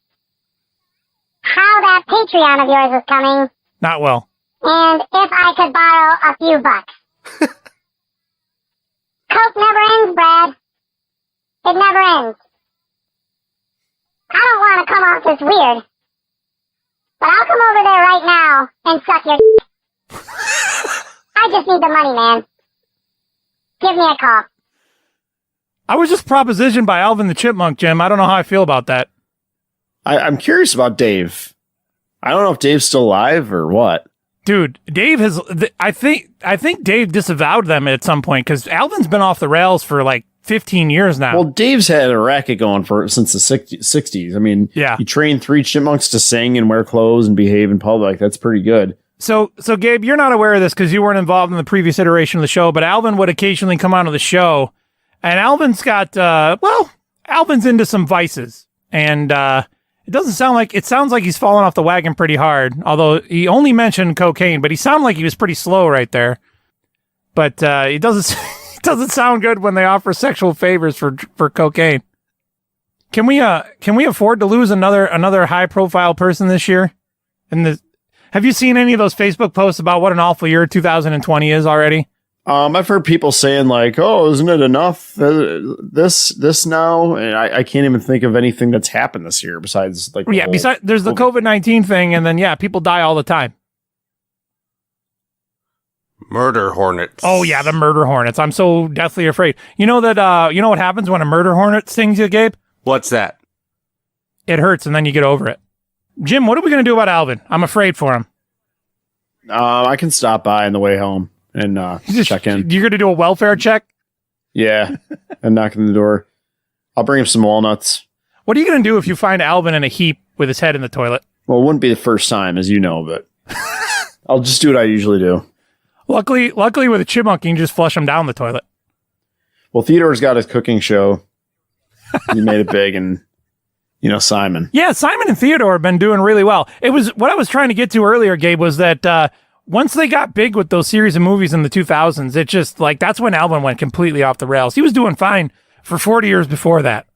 how that Patreon of yours is coming, Not well. and if I could borrow a few bucks. Coke never ends, Brad. It never ends. I don't want to come off as weird, but I'll come over there right now and suck your I just need the money, man. Give me a call. I was just propositioned by Alvin the Chipmunk, Jim. I don't know how I feel about that. I'm curious about Dave. I don't know if Dave's still alive or what. Dude, Dave has. I think Dave disavowed them at some point because Alvin's been off the rails for like 15 years now. Well, Dave's had a racket going for since the 60s. I mean, Yeah. he trained 3 chipmunks to sing and wear clothes and behave in public. That's pretty good. So Gabe, you're not aware of this because you weren't involved in the previous iteration of the show, but Alvin would occasionally come onto the show, and Alvin's got, Alvin's into some vices, and it sounds like he's fallen off the wagon pretty hard, although he only mentioned cocaine, but he sounded like he was pretty slow right there. But it doesn't, it doesn't sound good when they offer sexual favors for cocaine. Can we afford to lose another high profile person this year? Have you seen any of those Facebook posts about what an awful year 2020 is already? I've heard people saying like, "Oh, isn't it enough? This now?" And I can't even think of anything that's happened this year besides like. Besides, there's the COVID-19 thing, and then people die all the time. Murder hornets. Oh yeah, the murder hornets. I'm so deathly afraid. You know that. You know what happens when a murder hornet stings you, Gabe? What's that? It hurts, and then you get over it. Jim, what are we gonna do about Alvin? I'm afraid for him. I can stop by on the way home and check in. You're gonna do a welfare check? Yeah, and knock on the door. I'll bring him some walnuts. What are you gonna do if you find Alvin in a heap with his head in the toilet? Well, it wouldn't be the first time, as you know, but I'll just do what I usually do. Luckily with a chipmunk, you can just flush him down the toilet. Well, Theodore's got his cooking show. He made it big, and Simon. Yeah, Simon and Theodore have been doing really well. It was what I was trying to get to earlier, Gabe, was that once they got big with those series of movies in the 2000s, it just that's when Alvin went completely off the rails. He was doing fine for 40 years before that.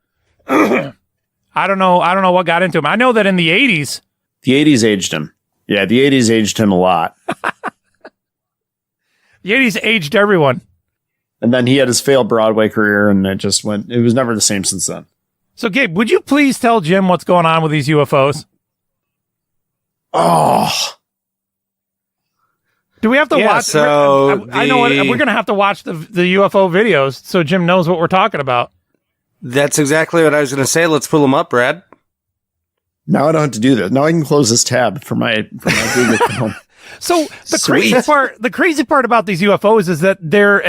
I don't know what got into him. I know that in the 80s. The 80s aged him. Yeah, the 80s aged him a lot. The 80s aged everyone. And then he had his failed Broadway career, and it was never the same since then. So, Gabe, would you please tell Jim what's going on with these UFOs? Oh. Do we have to watch? So I know we're going to have to watch the UFO videos so Jim knows what we're talking about. That's exactly what I was going to say. Let's pull them up, Brad. Now I don't have to do that. Now I can close this tab for my Google Chrome. So the crazy part about these UFOs is that they're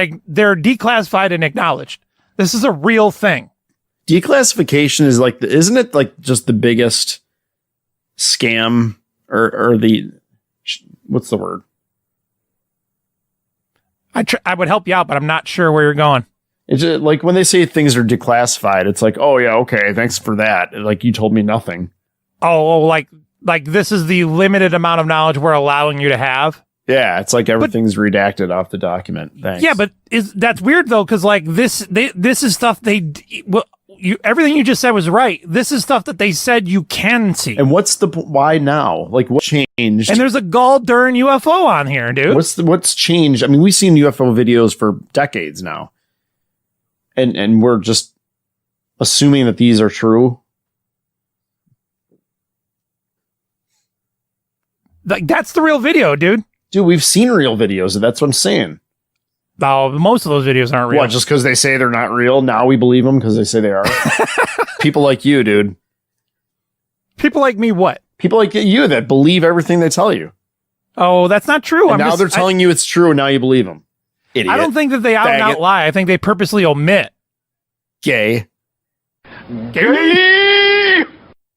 declassified and acknowledged. This is a real thing. Declassification is isn't it like just the biggest scam or the, what's the word? I would help you out, but I'm not sure where you're going. It's just, like when they say things are declassified, it's like, oh yeah, okay, thanks for that. Like you told me nothing. Oh, like this is the limited amount of knowledge we're allowing you to have. Yeah, it's like everything's redacted off the document. Thanks. Yeah, but that's weird though, because like this is stuff everything you just said was right. This is stuff that they said you can see. And what's why now? Like what changed? And there's a Gall Dern UFO on here, dude. What's changed? I mean, we've seen UFO videos for decades now. And we're just assuming that these are true. Like that's the real video, dude. Dude, we've seen real videos. That's what I'm saying. Oh, most of those videos aren't real. What, just because they say they're not real, now we believe them because they say they are? People like you, dude. People like me what? People like you that believe everything they tell you. Oh, that's not true. And now they're telling you it's true, and now you believe them. Idiot. I don't think that they out and out lie. I think they purposely omit. Gay. Gay.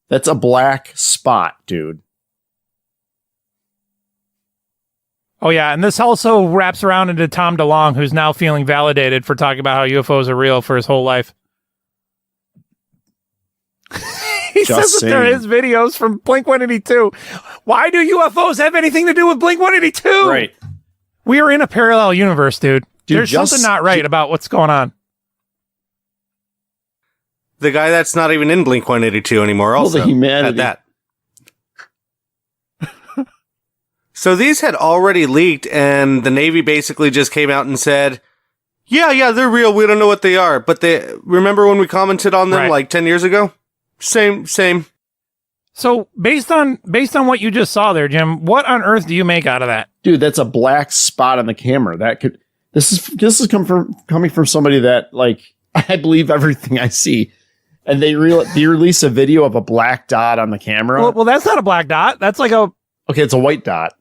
That's a black spot, dude. Oh, yeah. And this also wraps around into Tom DeLonge, who's now feeling validated for talking about how UFOs are real for his whole life. He says that they're his videos from Blink-182. Why do UFOs have anything to do with Blink-182? Right. We are in a parallel universe, dude. There's something not right about what's going on. The guy that's not even in Blink-182 anymore also. The humanity. At that. So these had already leaked, and the Navy basically just came out and said, yeah, they're real. We don't know what they are. But remember when we commented on them like 10 years ago? Same. So based on what you just saw there, Jim, what on earth do you make out of that? Dude, that's a black spot on the camera. This is coming from somebody that, like, I believe everything I see. And they release a video of a black dot on the camera. Well, that's not a black dot. That's like okay, it's a white dot.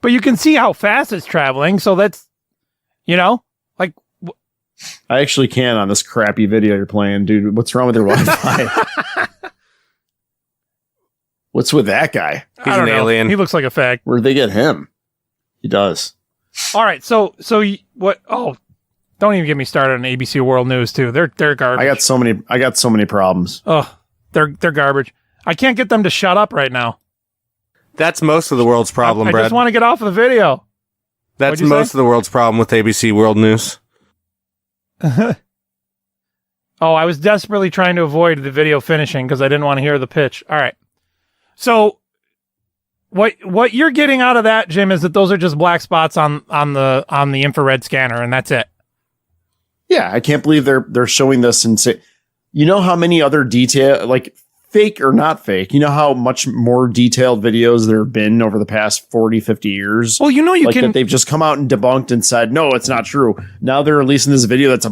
But you can see how fast it's traveling, so that's, like... I actually can on this crappy video you're playing, dude. What's wrong with your Wi-Fi? What's with that guy? He's an alien. He looks like a fag. Where'd they get him? He does. All right, so what... Oh, don't even get me started on ABC World News, too. They're garbage. I got so many problems. Oh, they're garbage. I can't get them to shut up right now. That's most of the world's problem, Brad. I just want to get off of the video. That's most of the world's problem with ABC World News. Oh, I was desperately trying to avoid the video finishing because I didn't want to hear the pitch. All right. So what you're getting out of that, Jim, is that those are just black spots on the infrared scanner, and that's it. Yeah, I can't believe they're showing this and say, you know how many other detail, like fake or not fake, you know how much more detailed videos there have been over the past 40, 50 years? Well, that they've just come out and debunked and said, no, it's not true. Now they're releasing this video that's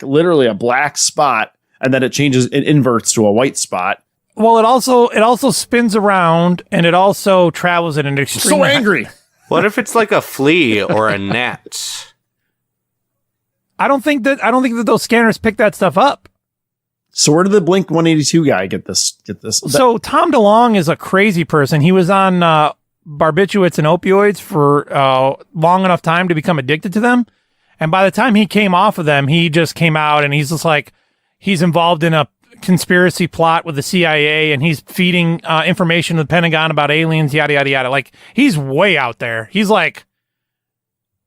literally a black spot, and then it inverts to a white spot. Well, it also spins around, and it also travels at an extreme... So angry! What if it's like a flea or a gnat? I don't think that those scanners pick that stuff up. So where did the Blink-182 guy get this? So Tom DeLonge is a crazy person. He was on barbiturates and opioids for long enough time to become addicted to them. And by the time he came off of them, he just came out and he's just like, he's involved in a conspiracy plot with the CIA and he's feeding information to the Pentagon about aliens, yada, yada, yada. Like, he's way out there. He's like,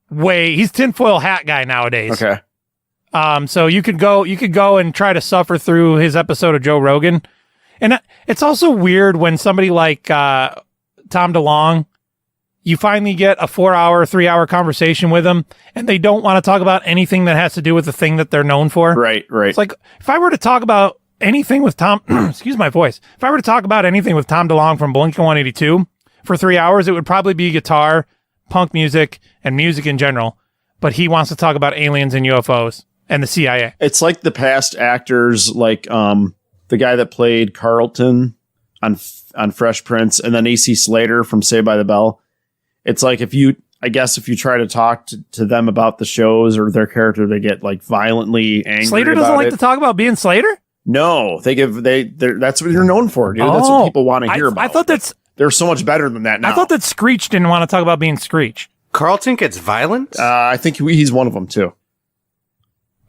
he's tinfoil hat guy nowadays. Okay. So you could go and try to suffer through his episode of Joe Rogan. And it's also weird when somebody like Tom DeLonge, you finally get a 3-hour conversation with him and they don't want to talk about anything that has to do with the thing that they're known for. Right. It's like, if I were to talk about anything with Tom, excuse my voice. If I were to talk about anything with Tom DeLonge from Blink-182 for 3 hours, it would probably be guitar, punk music, and music in general. But he wants to talk about aliens and UFOs. And the CIA. It's like the past actors, like the guy that played Carlton on Fresh Prince, and then AC Slater from Saved by the Bell. It's like if you try to talk to them about the shows or their character, they get like violently angry. Slater doesn't like to talk about being Slater? No, that's what you're known for, dude. Oh, that's what people want to hear about. I thought they're so much better than that now. I thought that Screech didn't want to talk about being Screech. Carlton gets violent? I think he's one of them too.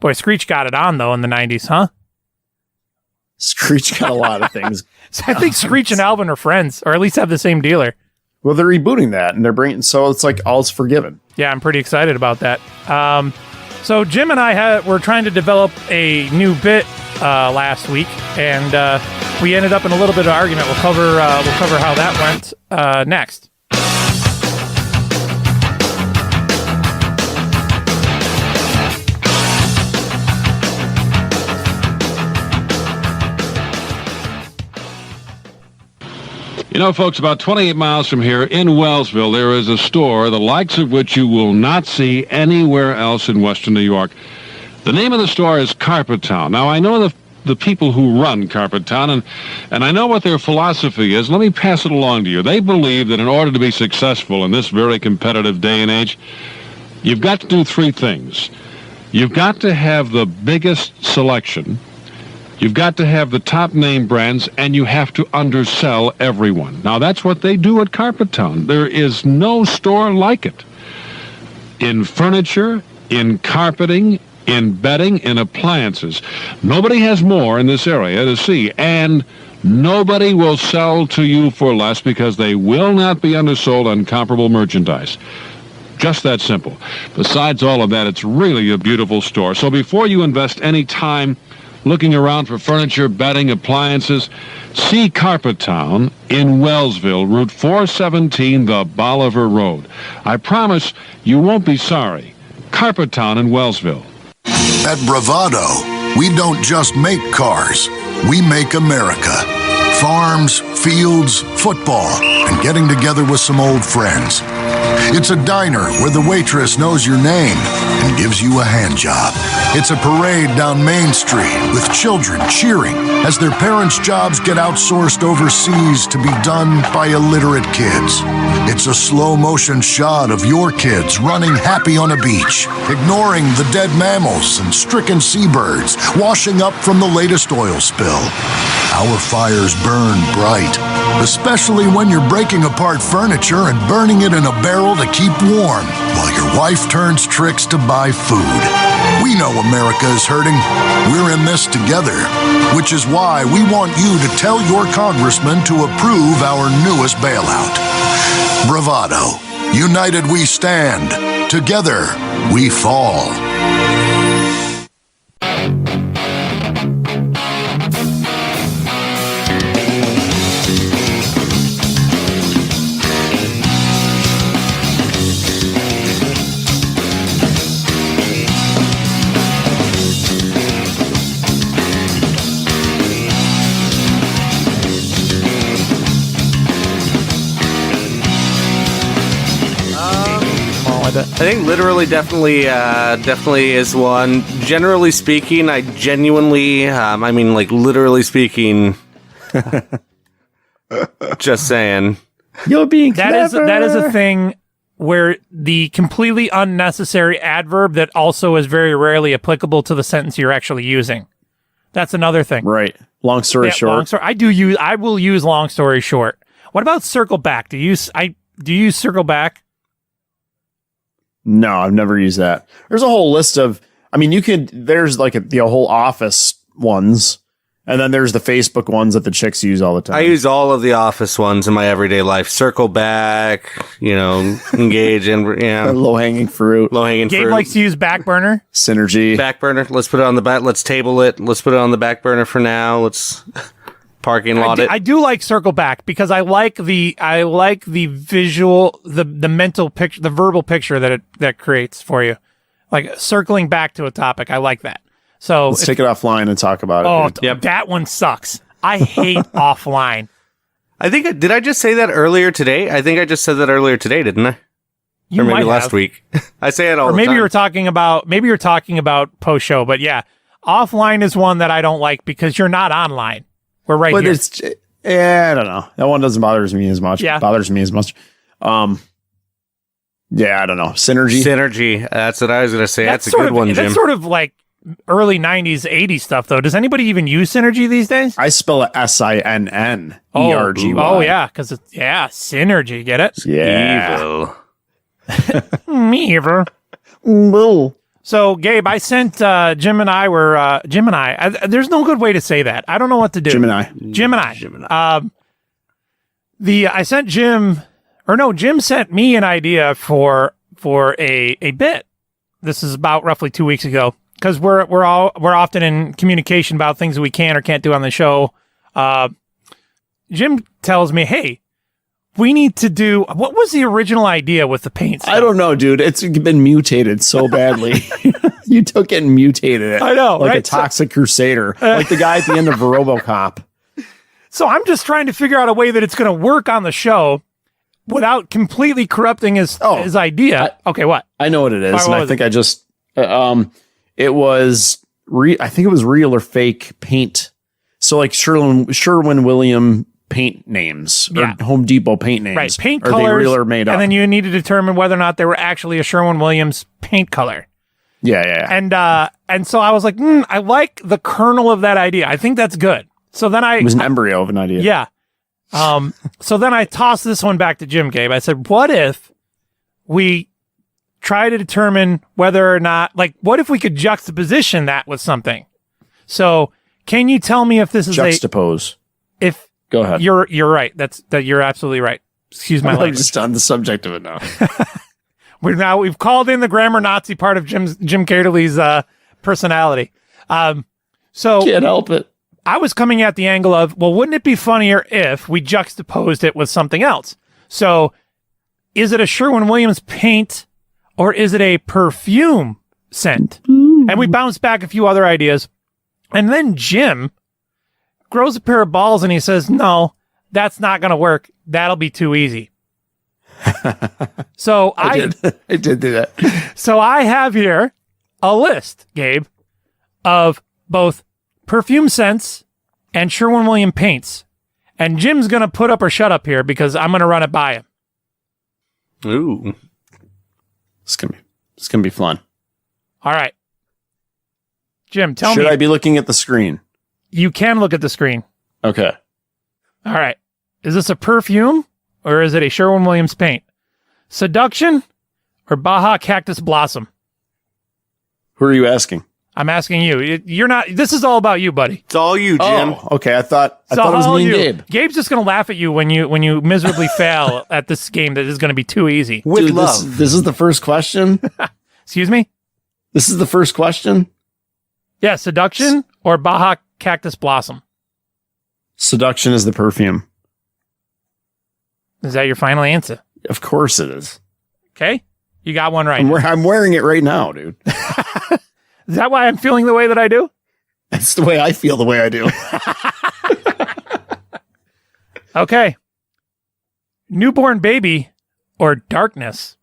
Boy, Screech got it on, though, in the 90s, huh? Screech got a lot of things. I think Screech and Alvin are friends, or at least have the same dealer. Well, they're rebooting that, and they're bringing, so it's like all's forgiven. Yeah, I'm pretty excited about that. So Jim and I were trying to develop a new bit last week, and we ended up in a little bit of argument. We'll cover how that went next. You know, folks, about 28 miles from here in Wellsville, there is a store the likes of which you will not see anywhere else in Western New York. The name of the store is Carpet Town. Now, I know the people who run Carpet Town, and I know what their philosophy is. Let me pass it along to you. They believe that in order to be successful in this very competitive day and age, you've got to do three things. You've got to have the biggest selection. You've got to have the top name brands, and you have to undersell everyone. Now, that's what they do at Carpet Town. There is no store like it. In furniture, in carpeting, in bedding, in appliances. Nobody has more in this area to see, and nobody will sell to you for less because they will not be undersold on comparable merchandise. Just that simple. Besides all of that, it's really a beautiful store. So before you invest any time looking around for furniture, bedding, appliances, see Carpet Town in Wellsville, Route 417, the Bolivar Road. I promise you won't be sorry. Carpet Town in Wellsville. At Bravado, we don't just make cars, we make America. Farms, fields, football, and getting together with some old friends. It's a diner where the waitress knows your name and gives you a hand job. It's a parade down Main Street with children cheering as their parents' jobs get outsourced overseas to be done by illiterate kids. It's a slow-motion shot of your kids running happy on a beach, ignoring the dead mammals and stricken seabirds washing up from the latest oil spill. Our fires burn bright, especially when you're breaking apart furniture and burning it in a barrel to keep warm while your wife turns tricks to buy food. We know America is hurting. We're in this together, which is why we want you to tell your congressman to approve our newest bailout. Bravado. United we stand. Together we fall. I think literally, definitely is one. Generally speaking, I genuinely, literally speaking, just saying. You're being clever. That is a thing where the completely unnecessary adverb that also is very rarely applicable to the sentence you're actually using. That's another thing. Right. Long story short. I will use long story short. What about circle back? Do you use circle back? No, I've never used that. There's a whole list of, there's like the whole Office ones, and then there's the Facebook ones that the chicks use all the time. I use all of the Office ones in my everyday life. Circle back, engage in, low-hanging fruit. Gabe likes to use back burner. Synergy. Back burner. Let's put it on the back. Let's table it. Let's put it on the back burner for now. Let's parking lot it. I do like circle back because I like the visual, the mental picture, the verbal picture that creates for you, like circling back to a topic. I like that. So let's take it offline and talk about it. Oh, that one sucks. I hate offline. Did I just say that earlier today? I think I just said that earlier today, didn't I? You or maybe might last have. week. I say it all the time. Maybe you're talking about post show, but yeah, offline is one that I don't like because you're not online. We're right here. I don't know. That one doesn't bother me as much. Yeah. Bothers me as much. I don't know. Synergy. That's what I was going to say. That's a good one, Jim. That's sort of like early 90s, 80s stuff, though. Does anybody even use Synergy these days? I spell it SINNERGY. Oh, yeah, because it's, Synergy. Get it? Yeah. Evil. Evil. So, Gabe, I sent Jim and I were Jim and I. There's no good way to say that. I don't know what to do. Jim and I. I sent Jim, or no, Jim sent me an idea for a bit. This is about roughly 2 weeks ago, because we're often in communication about things that we can or can't do on the show. Jim tells me, "Hey, we need to do." What was the original idea with the paint stuff? I don't know, dude. It's been mutated so badly. You took it and mutated it. I know, like right? a toxic crusader, like the guy at the end of RoboCop. So I'm just trying to figure out a way that it's going to work on the show without completely corrupting his idea. Okay, what? I know what it is, What and I was think I just it was I think it was real or fake paint. So like Sherwin-Williams paint names or Home Depot paint names. Right, paint are colors, they real or made up? and then you need to determine whether or not they were actually a Sherwin-Williams paint color. Yeah. And so I was like, I like the kernel of that idea. I think that's good. So then It was an embryo of an idea. Yeah. So then I tossed this one back to Jim, Gabe. I said, what if we try to determine whether or not, like, what if we could juxtaposition that with something? So can you tell me if this is Juxtapose. If Go ahead. You're right. You're absolutely right. Excuse my I'm language. just on the subject of it now. We've called in the grammar Nazi part of Jim Katerle's personality. So Can't help it. I was coming at the angle of, well, wouldn't it be funnier if we juxtaposed it with something else? So is it a Sherwin-Williams paint or is it a perfume scent? And we bounced back a few other ideas. And then Jim grows a pair of balls and he says, no, that's not going to work. That'll be too easy. So I did do that. So I have here a list, Gabe, of both perfume scents and Sherwin-Williams paints. And Jim's going to put up or shut up here because I'm going to run it by him. Ooh. It's going to be fun. All right. Jim, tell me. Should I be looking at the screen? You can look at the screen. Okay. All right. Is this a perfume or is it a Sherwin-Williams paint? Seduction or Baja Cactus Blossom? Who are you asking? I'm asking you. You're not. This is all about you, buddy. It's all you, Jim. Oh, okay. I thought it was me and Gabe. Gabe's just going to laugh at you when you miserably fail at this game that is going to be too easy. With Dude, love. This is the first question. Excuse me? This is the first question? Yeah, seduction or Baja Cactus Blossom? Seduction is the perfume. Is that your final answer? Of course it is. Okay. You got one right. I'm wearing it right now, dude. Is that why I'm feeling the way that I do? That's the way I feel the way I do. Okay. Newborn baby or darkness?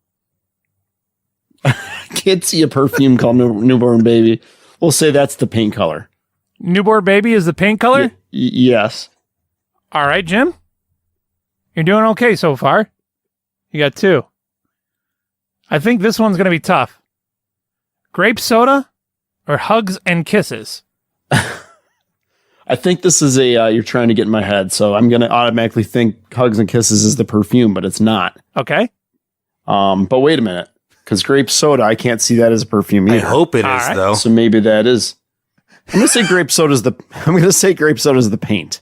Can't see a perfume called Newborn Baby. We'll say that's the paint color. Newborn baby is the paint color? Yes. All right, Jim. You're doing okay so far. You got two. I think this one's going to be tough. Grape soda or hugs and kisses? I think this is you're trying to get in my head, so I'm going to automatically think hugs and kisses is the perfume, but it's not. Okay. But wait a minute, because grape soda, I can't see that as a perfume either. I hope it is, though. So maybe that is. I'm going to say grape soda is the paint.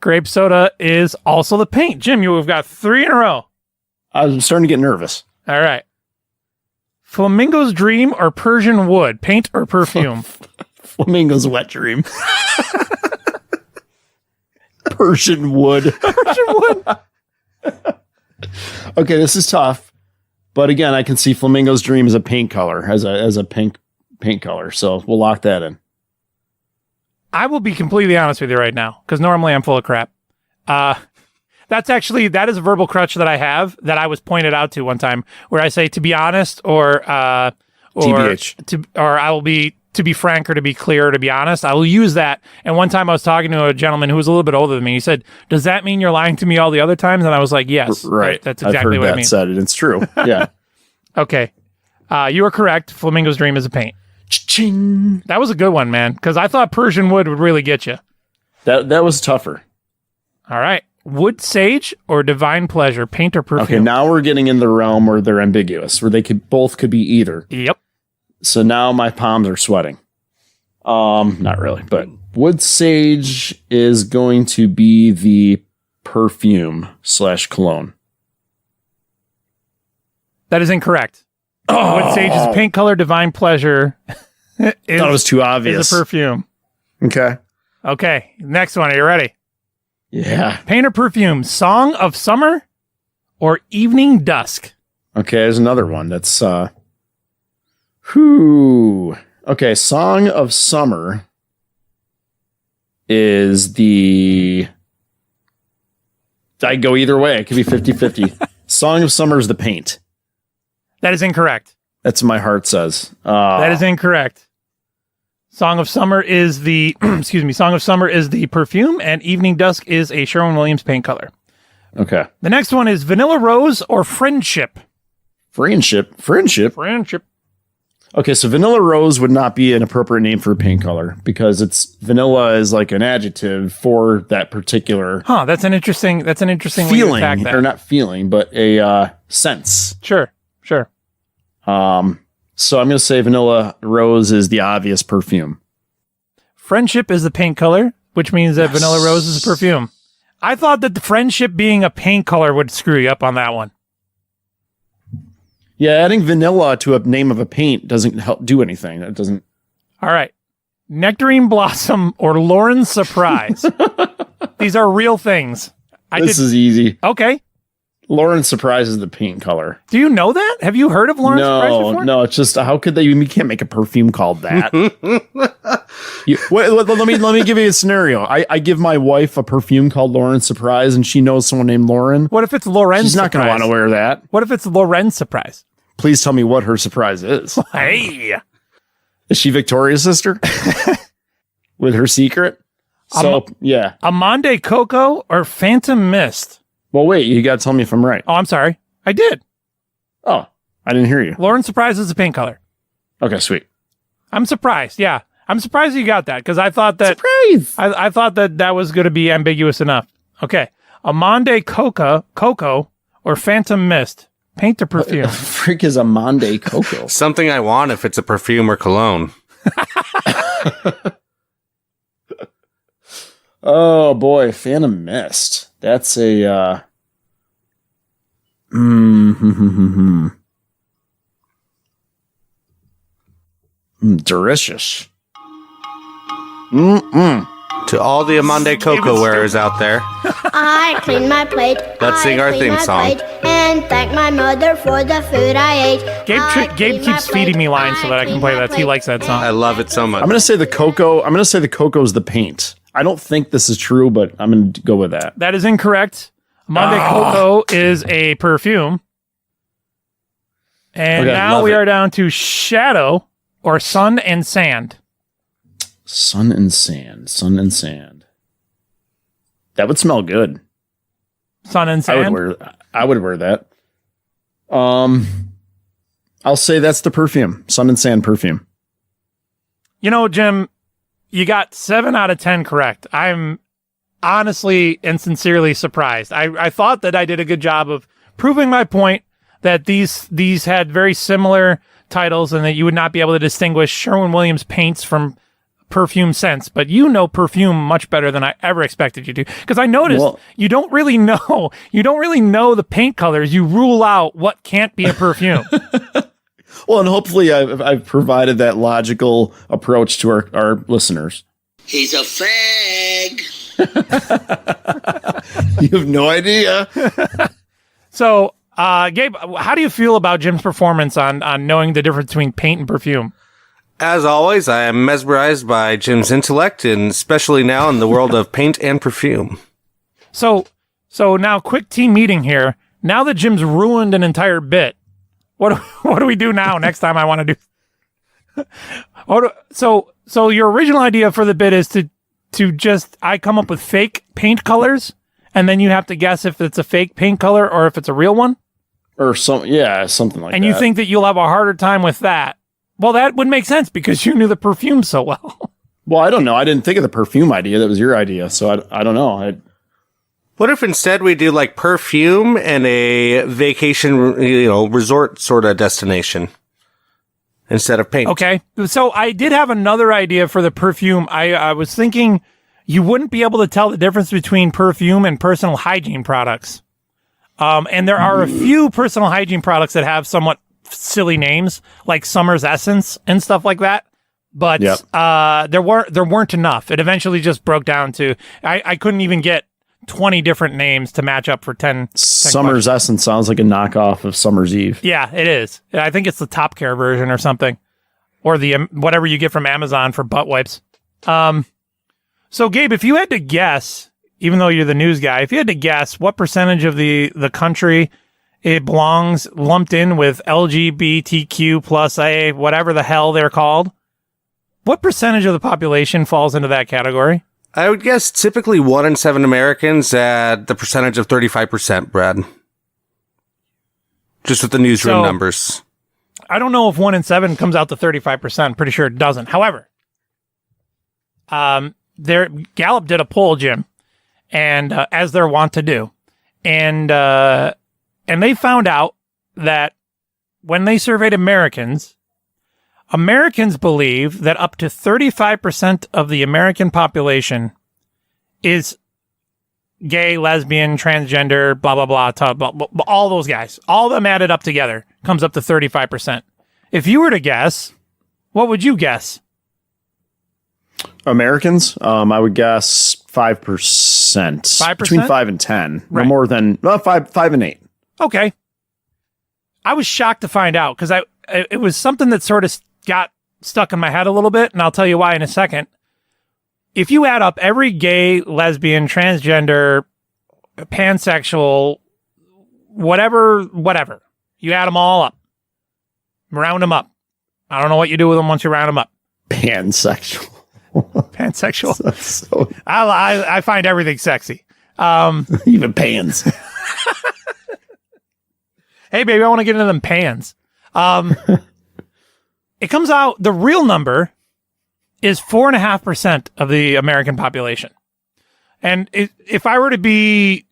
Grape soda is also the paint. Jim, you've got 3 in a row. I'm starting to get nervous. All right. Flamingo's Dream or Persian Wood? Paint or perfume? Flamingo's Wet Dream. Persian Wood. Persian Wood. Okay, this is tough. But again, I can see Flamingo's Dream as a paint color, as a pink paint color. So we'll lock that in. I will be completely honest with you right now, because normally I'm full of crap. That is a verbal crutch that I have that I was pointed out to one time, where I say to be honest or TBH. or I will be to be frank or to be clear or to be honest. I will use that. And one time I was talking to a gentleman who was a little bit older than me. He said, "Does that mean you're lying to me all the other times?" And I was like, "Yes, right. That's exactly what I mean." Said it. It's true. Yeah. Okay, you are correct. Flamingo's Dream is a paint. Ching. That was a good one, man, because I thought Persian Wood would really get you. That was tougher. All right. Wood sage or divine pleasure, paint or perfume? Okay, now we're getting in the realm where they're ambiguous, where they could be either. Yep. So now my palms are sweating. Not really, but wood sage is going to be the perfume / cologne. That is incorrect. Oh. Wood sage is a paint color, divine pleasure. Thought it was too obvious. Is a perfume. Okay. Okay, next one. Are you ready? Yeah. Paint or perfume, Song of Summer or Evening Dusk? Okay, there's another one that's Okay, Song of Summer is the I go either way. It could be 50-50. Song of Summer is the paint. That is incorrect. That's what my heart says. That is incorrect. Song of Summer is the Song of Summer is the perfume, and Evening Dusk is a Sherwin-Williams paint color. Okay. The next one is Vanilla Rose or Friendship? Friendship. Okay, so Vanilla Rose would not be an appropriate name for a paint color because vanilla is like an adjective for that particular That's an interesting way to feeling, attack that. or not feeling, but a sense. Sure. So I'm going to say Vanilla Rose is the obvious perfume. Friendship is the paint color, which means that Vanilla Rose is a perfume. I thought that the Friendship being a paint color would screw you up on that one. Yeah, adding vanilla to a name of a paint doesn't help do anything. That doesn't. All right. Nectarine Blossom or Lauren Surprise. These are real things. This is easy. Okay. Lauren Surprise is the paint color. Do you know that? Have you heard of Lauren Surprise before? No, it's just how could they? You can't make a perfume called that. Let me give you a scenario. I give my wife a perfume called Lauren Surprise, and she knows someone named Lauren. What if it's Lauren? She's not going to want to wear that. What if it's Lauren Surprise? Please tell me what her surprise is. Hey, is she Victoria's sister with her secret? So yeah, Amande Coco or Phantom Mist? Well, wait, you got to tell me if I'm right. Oh, I'm sorry. I did. Oh, I didn't hear you. Lauren Surprise is a paint color. Okay, sweet. I'm surprised. Yeah. I'm surprised you got that because I thought that I thought that was going to be ambiguous enough. Okay. Amande Coco or Phantom Mist, paint or perfume? What the freak is Amande Coco? Something I want if it's a perfume or cologne. Oh boy, Phantom Mist. That's a delicious. To all the Amande Coco wearers out there, I clean my plate. Let's sing our theme song. And thank my mother for the food I ate. Gabe keeps feeding me lines so that I can play that. He likes that song. I love it so much. I'm going to say the cocoa is the paint. I don't think this is true, but I'm going to go with that. That is incorrect. Amande Coco is a perfume. And Okay, now love we it. are down to Shadow or Sun and Sand. Sun and sand. That would smell good. Sun and Sand? I would wear that. I'll say that's the perfume. Sun and sand perfume. You know, Jim, you got 7 out of 10 correct. I'm honestly and sincerely surprised. I thought that I did a good job of proving my point that these had very similar titles and that you would not be able to distinguish Sherwin-Williams paints from perfume scents, but you know perfume much better than I ever expected you to. Because I noticed you don't really know the paint colors. You rule out what can't be a perfume. Well, and hopefully I've provided that logical approach to our listeners. He's a fag. You have no idea. So, Gabe, how do you feel about Jim's performance on knowing the difference between paint and perfume? As always, I am mesmerized by Jim's intellect, and especially now in the world of paint and perfume. So now, quick team meeting here. Now that Jim's ruined an entire bit, what do we do now? Next time I want to do. So your original idea for the bit is to just I come up with fake paint colors, and then you have to guess if it's a fake paint color or if it's a real one, or something like that. And you think that you'll have a harder time with that? Well, that would make sense because you knew the perfume so well. Well, I don't know. I didn't think of the perfume idea. That was your idea, so I don't know. What if instead we do like perfume and a vacation, resort sort of destination instead of paint? Okay. So I did have another idea for the perfume. I was thinking you wouldn't be able to tell the difference between perfume and personal hygiene products. And there are a few personal hygiene products that have somewhat silly names, like Summer's Essence and stuff like that. But there weren't enough. It eventually just broke down to I couldn't even get 20 different names to match up for 10. Summer's Essence sounds like a knockoff of Summer's Eve. Yeah, it is. I think it's the Top Care version or something, or the whatever you get from Amazon for butt wipes. So Gabe, if you had to guess, even though you're the news guy, if you had to guess what percentage of the country it belongs lumped in with LGBTQ plus A, whatever the hell they're called, what percentage of the population falls into that category? I would guess typically 1 in 7 Americans at the percentage of 35%, Brad. Just with the newsroom numbers. I don't know if 1 in 7 comes out to 35%. Pretty sure it doesn't. However, Gallup did a poll, Jim, and as they're wont to do, and they found out that when they surveyed Americans believe that up to 35% of the American population is gay, lesbian, transgender, blah, blah, blah, all those guys. All of them added up together comes up to 35%. If you were to guess, what would you guess? Americans, I would guess 5%. 5%? Between 5 and 10. Right. No more than 5 and 8. Okay. I was shocked to find out because it was something that sort of got stuck in my head a little bit, and I'll tell you why in a second. If you add up every gay, lesbian, transgender, pansexual, whatever, you add them all up, round them up. I don't know what you do with them once you round them up. Pansexual. Pansexual. I find everything sexy. Even pans. Hey, baby, I want to get into them pans. It comes out, the real number is 4.5% of the American population. And if I were to be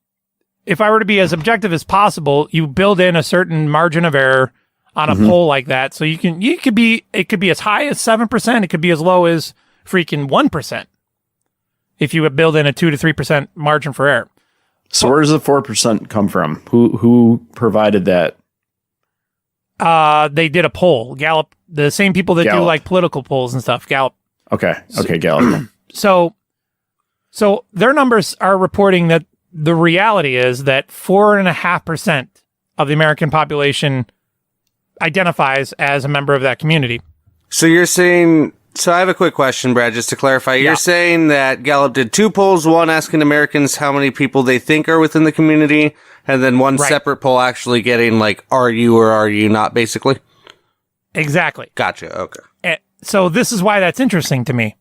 as objective as possible, you build in a certain margin of error on a poll like that. So it could be as high as 7%. It could be as low as freaking 1%. If you would build in a 2 to 3% margin for error. So where does the 4% come from? Who provided that? They did a poll. Gallup, the same people that do like political polls and stuff. Gallup. Okay, Gallup. So their numbers are reporting that the reality is that 4.5% of the American population identifies as a member of that community. So you're saying... So I have a quick question, Brad, just to clarify. You're saying that Gallup did 2 polls, one asking Americans how many people they think are within the community, and then one separate poll actually getting, like, are you or are you not, basically? Exactly. Gotcha, okay. So this is why that's interesting to me.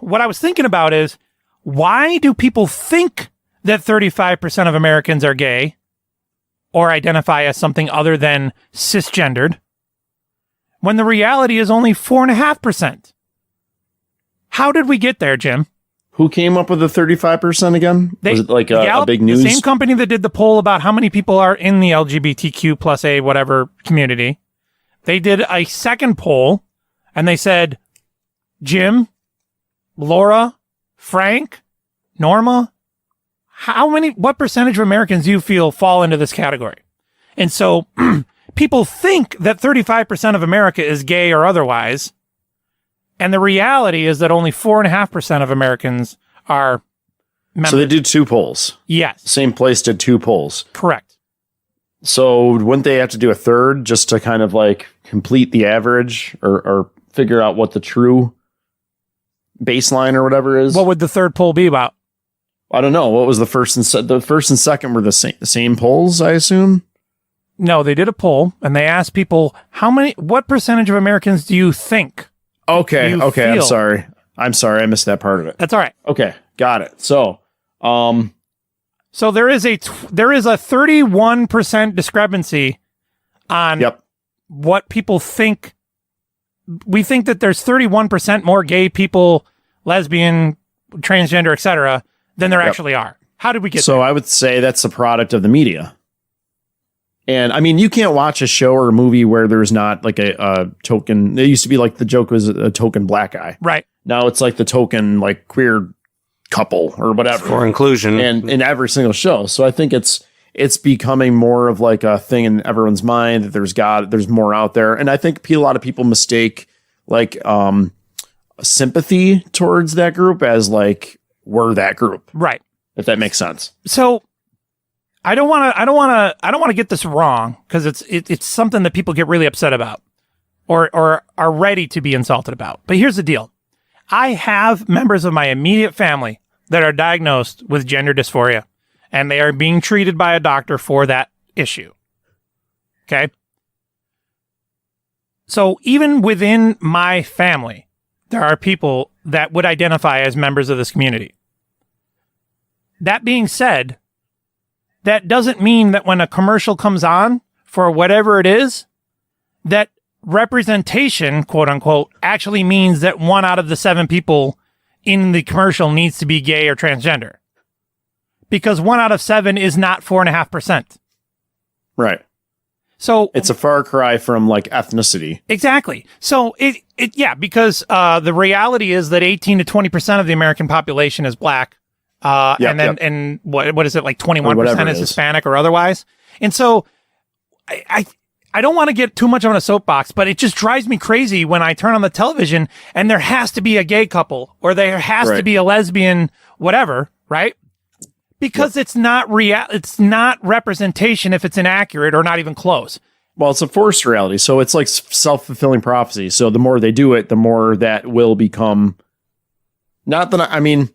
What I was thinking about is, why do people think that 35% of Americans are gay or identify as something other than cisgendered, when the reality is only 4.5%. How did we get there, Jim? Who came up with the 35% again? Was it like a big news? The same company that did the poll about how many people are in the LGBTQ plus A whatever community. They did a second poll, and they said, Jim, Laura, Frank, Norma, what percentage of Americans do you feel fall into this category? And so... people think that 35% of America is gay or otherwise, and the reality is that only 4.5% of Americans are members. So they did 2 polls. Yes. Same place did 2 polls. Correct. So wouldn't they have to do a third just to kind of like complete the average or figure out what the true baseline or whatever is? What would the third poll be about? I don't know. What was the first and second were the same polls, I assume? No, they did a poll, and they asked people, what percentage of Americans do you think? Okay, I'm sorry. I missed that part of it. That's all right. Okay, got it. So there is a 31% discrepancy on what people think. We think that there's 31% more gay people, lesbian, transgender, etc., than there actually are. How did we get so there? I would say that's the product of the media. And I mean, you can't watch a show or a movie where there's not like a token. It used to be like the joke was a token black guy. Right. Now it's like the token like queer couple or whatever. For inclusion. And in every single show. So I think it's becoming more of like a thing in everyone's mind that there's more out there. And I think a lot of people mistake like sympathy towards that group as like we're that group. Right. If that makes sense. So I don't want to get this wrong, because it's something that people get really upset about or are ready to be insulted about. But here's the deal. I have members of my immediate family that are diagnosed with gender dysphoria, and they are being treated by a doctor for that issue. Okay? So even within my family, there are people that would identify as members of this community. That being said, that doesn't mean that when a commercial comes on for whatever it is, that representation, quote unquote, actually means that 1 out of the 7 people in the commercial needs to be gay or transgender. Because 1 out of 7 is not 4.5%. Right. So it's a far cry from like ethnicity. Exactly. So because the reality is that 18 to 20% of the American population is black. And what is it, like 21% is Hispanic or otherwise. And so I don't want to get too much on a soapbox, but it just drives me crazy when I turn on the television and there has to be a gay couple or there has to be a lesbian, whatever, right? Because it's not representation if it's inaccurate or not even close. Well, it's a forced reality. So it's like self-fulfilling prophecy. So the more they do it, the more that will become, not that I mean,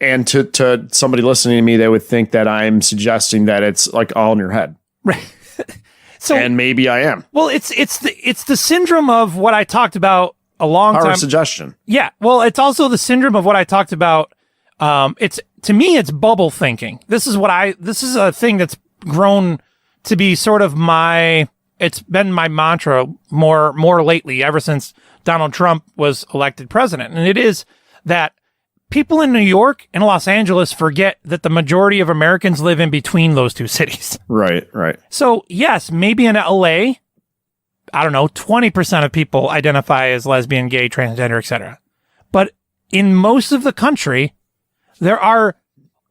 and to somebody listening to me, they would think that I'm suggesting that it's like all in your head. Right. So, and maybe I am. Well, it's the syndrome of what I talked about a long Power time. of suggestion. Yeah. Well, it's also the syndrome of what I talked about. To me, it's bubble thinking. This is a thing that's grown to be sort of it's been my mantra more lately, ever since Donald Trump was elected president. And it is that people in New York and Los Angeles forget that the majority of Americans live in between those two cities. Right, right. So yes, maybe in LA, I don't know, 20% of people identify as lesbian, gay, transgender, etc. But in most of the country, there are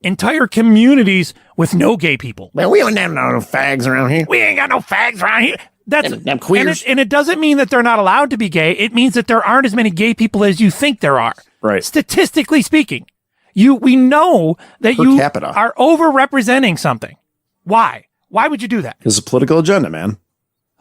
entire communities with no gay people. Man, we don't have no fags around here. We ain't got no fags around here. That's them queers. And it doesn't mean that they're not allowed to be gay. It means that there aren't as many gay people as you think there are. Right. Statistically speaking, we know that Per you capita. are overrepresenting something. Why? Why would you do that? It's a political agenda, man.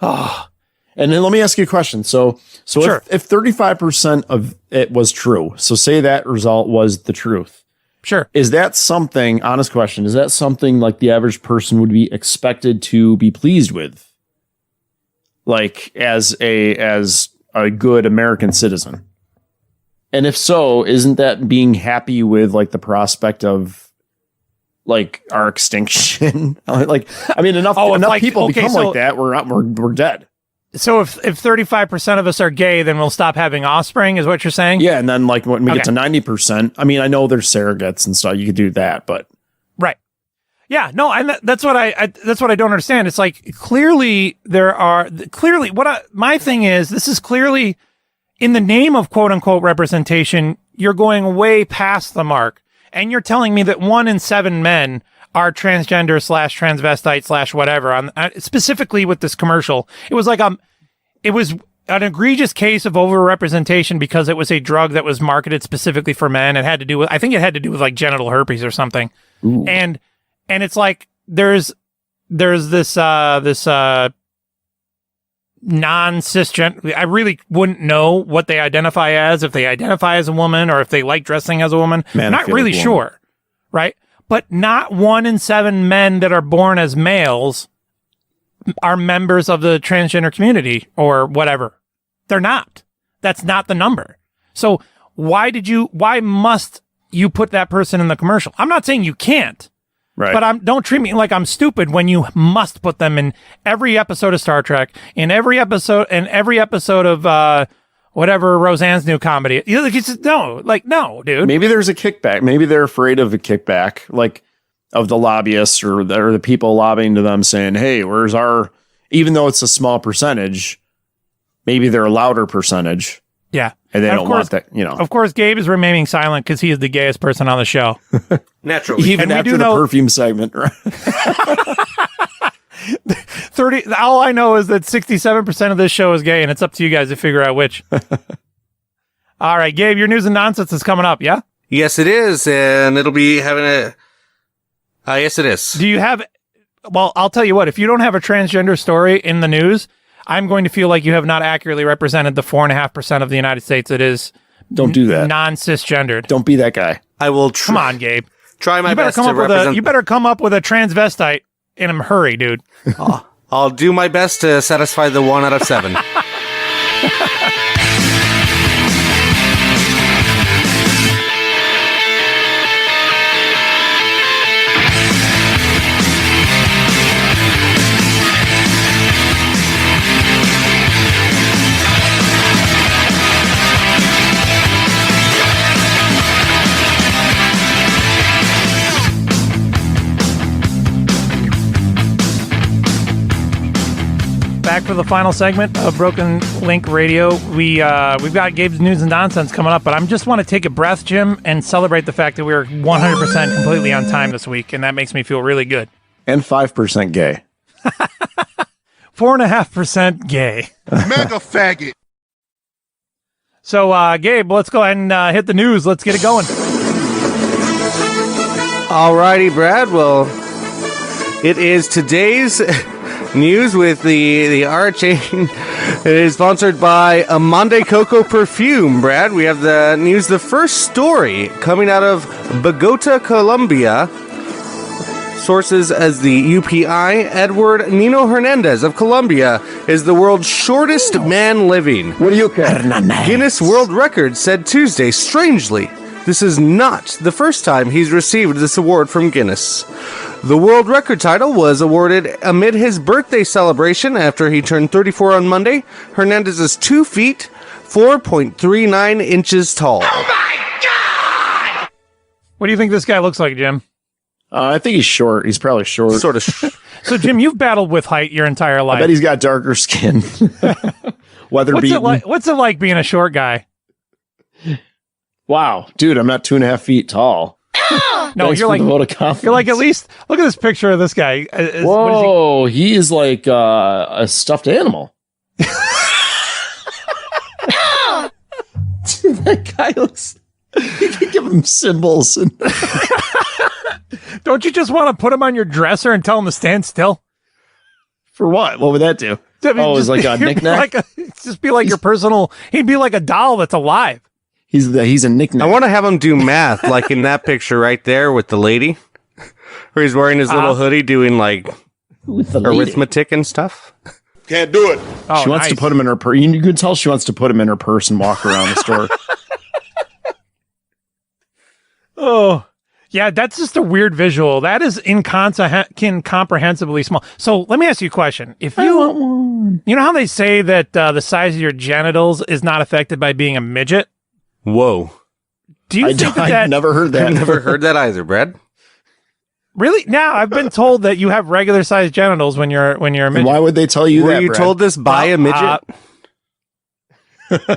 Oh. And then let me ask you a question. So Sure. if 35% of it was true, so say that result was the truth. Sure. Is that something, honest question, is that something like the average person would be expected to be pleased with? Like as a good American citizen? And if so, isn't that being happy with like the prospect of like our extinction? Like, I mean, enough people become like that, we're dead. So if 35% of us are gay, then we'll stop having offspring, is what you're saying? Yeah, and then like when we get to 90%, I mean, I know there's surrogates and stuff, you could do that, but right. Yeah, no, and that's what I don't understand. It's like clearly my thing is, this is clearly in the name of quote unquote representation, you're going way past the mark. And you're telling me that 1 in 7 men are transgender / transvestite / whatever. Specifically with this commercial, it was like it was an egregious case of overrepresentation because it was a drug that was marketed specifically for men. I think it had to do with like genital herpes or something. Ooh. And it's like there's this non-cisgender. I really wouldn't know what they identify as, if they identify as a woman or if they like dressing as a woman. I'm not really sure, right? But not 1 in 7 men that are born as males are members of the transgender community or whatever. They're not. That's not the number. So why must you put that person in the commercial? I'm not saying you can't. Right. But don't treat me like I'm stupid when you must put them in every episode of Star Trek, in every episode of whatever Roseanne's new comedy. No, dude. Maybe there's a kickback. Maybe they're afraid of a kickback. Like of the lobbyists or the people lobbying to them saying, hey, where's our, even though it's a small percentage, maybe they're a louder percentage. Yeah. And they And don't want that, Of course, Gabe is remaining silent because he is the gayest person on the show. Naturally. Even after the perfume segment, right? 30. All I know is that 67% of this show is gay, and it's up to you guys to figure out which. All right, Gabe, your news and nonsense is coming up, yeah? Yes, it is, and it'll be having a... yes, it is. Do you have... Well, I'll tell you what, if you don't have a transgender story in the news, I'm going to feel like you have not accurately represented the 4.5% of the United States that is... Don't do that. Non-cisgendered. Don't be that guy. I will Come on, Gabe. Try my best to represent... You better come up with a transvestite in a hurry, dude. I'll do my best to satisfy the 1 out of 7. Back for the final segment of Broken Link Radio. We've got Gabe's news and nonsense coming up, but I just want to take a breath, Jim, and celebrate the fact that we were 100% completely on time this week, and that makes me feel really good. And 5% gay. 4.5% gay. Mega faggot. So, Gabe, let's go ahead and hit the news. Let's get it going. Alrighty, Brad. Well, it is today's news with the R chain. It is sponsored by Amande Coco Perfume, Brad. We have the news, the first story coming out of Bogota, Colombia. Sources as the UPI, Edward Nino Hernandez of Colombia is the world's shortest man living. What do you care? Guinness World Records said Tuesday, strangely, this is not the first time he's received this award from Guinness. The world record title was awarded amid his birthday celebration after he turned 34 on Monday. Hernandez is 2 feet, 4.39 inches tall. Oh my God! What do you think this guy looks like, Jim? I think he's short. He's probably short. Sort of. So, Jim, you've battled with height your entire life. I bet he's got darker skin. Weather beaten. What's it like being a short guy? Wow, dude, I'm not 2.5 feet tall. No, you're like at least look at this picture of this guy. Whoa, he is like a stuffed animal. Dude, that guy looks. You can give him symbols. And don't you just want to put him on your dresser and tell him to stand still? For what? What would that do? I mean, it's like a knick-knack? Just be like your personal. He'd be like a doll that's alive. He's a knick-knack. I want to have him do math, like in that picture right there with the lady, where he's wearing his little hoodie doing like arithmetic and stuff. Can't do it. She wants to put him in her purse. You can tell she wants to put him in her purse and walk around the store. Oh, yeah, that's just a weird visual. That is incomprehensibly small. So let me ask you a question. If you know how they say that the size of your genitals is not affected by being a midget? Whoa. Do you think that I've never heard that. I've never heard that either, Brad. Really? Now I've been told that you have regular sized genitals when you're a midget. Why would they tell you that? Were you Brad? told this by a midget?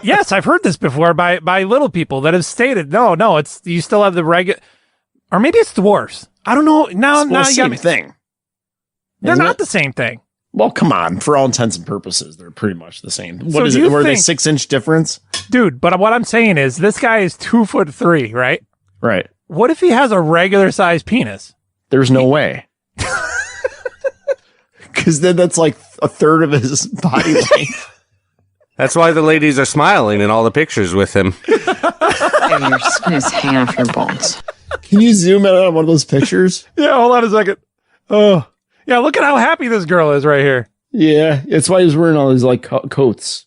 Yes, I've heard this before by little people that have stated no, it's you still have the regular, or maybe it's dwarfs. I don't know. Now you got same me. thing. They're not the same thing. Well, come on. For all intents and purposes, they're pretty much the same. What So is do it? you Were they think- 6-inch difference? Dude, but what I'm saying is this guy is 2'3", right? Right. What if he has a regular sized penis? There's no way. Because then that's like a third of his body length. That's why the ladies are smiling in all the pictures with him. And your skin is hanging off your bones. Can you zoom in on one of those pictures? Yeah, hold on a second. Oh, yeah, look at how happy this girl is right here. Yeah, it's why he's wearing all these like coats.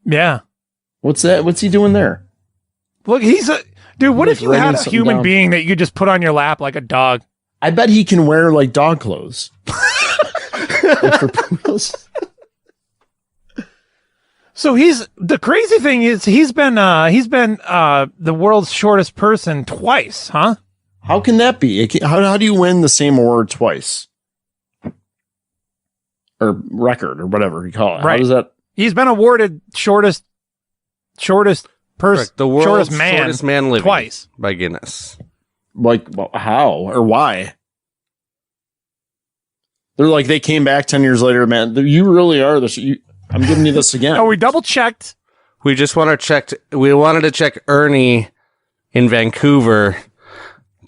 Yeah. What's that? What's he doing there? Look, he's a dude. What Like if you had writing a something human down. being that you could just put on your lap like a dog? I bet he can wear like dog clothes. Like for poodles. So the crazy thing is he's been the world's shortest person twice, huh? How can that be? How do you win the same award twice? Or record or whatever you call it. Right. How does that? He's been awarded shortest person, the world's shortest man living twice by Guinness. Like, how or why? They're like, they came back 10 years later, man. You really are I'm giving you this again. Oh, we double checked. We just wanted to check Ernie in Vancouver,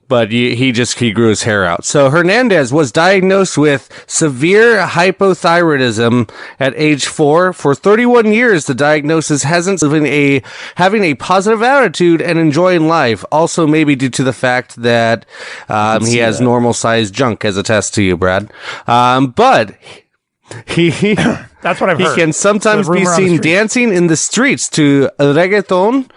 but he grew his hair out. So Hernandez was diagnosed with severe hypothyroidism at age 4. For 31 years, the diagnosis hasn't been having a positive attitude and enjoying life. Also, maybe due to the fact that he has normal sized junk, as a test to you, Brad. But he that's what I've heard. He can sometimes be seen dancing in the streets to reggaeton,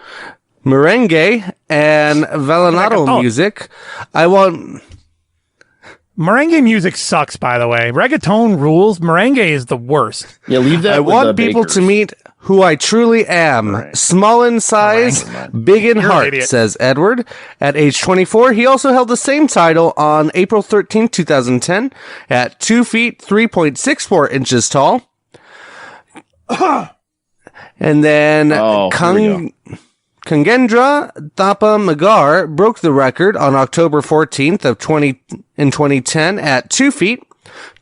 merengue, and vallenato music. Merengue music sucks, by the way. Reggaeton rules. Merengue is the worst. Yeah, leave that. I want people to meet who I truly am. Right. Small in size, big in heart, says Edward. At age 24, he also held the same title on April 13, 2010, at 2 feet, 3.64 inches tall. And then Kangendra Thapa Magar broke the record on October 14th of 2010 at 2 feet,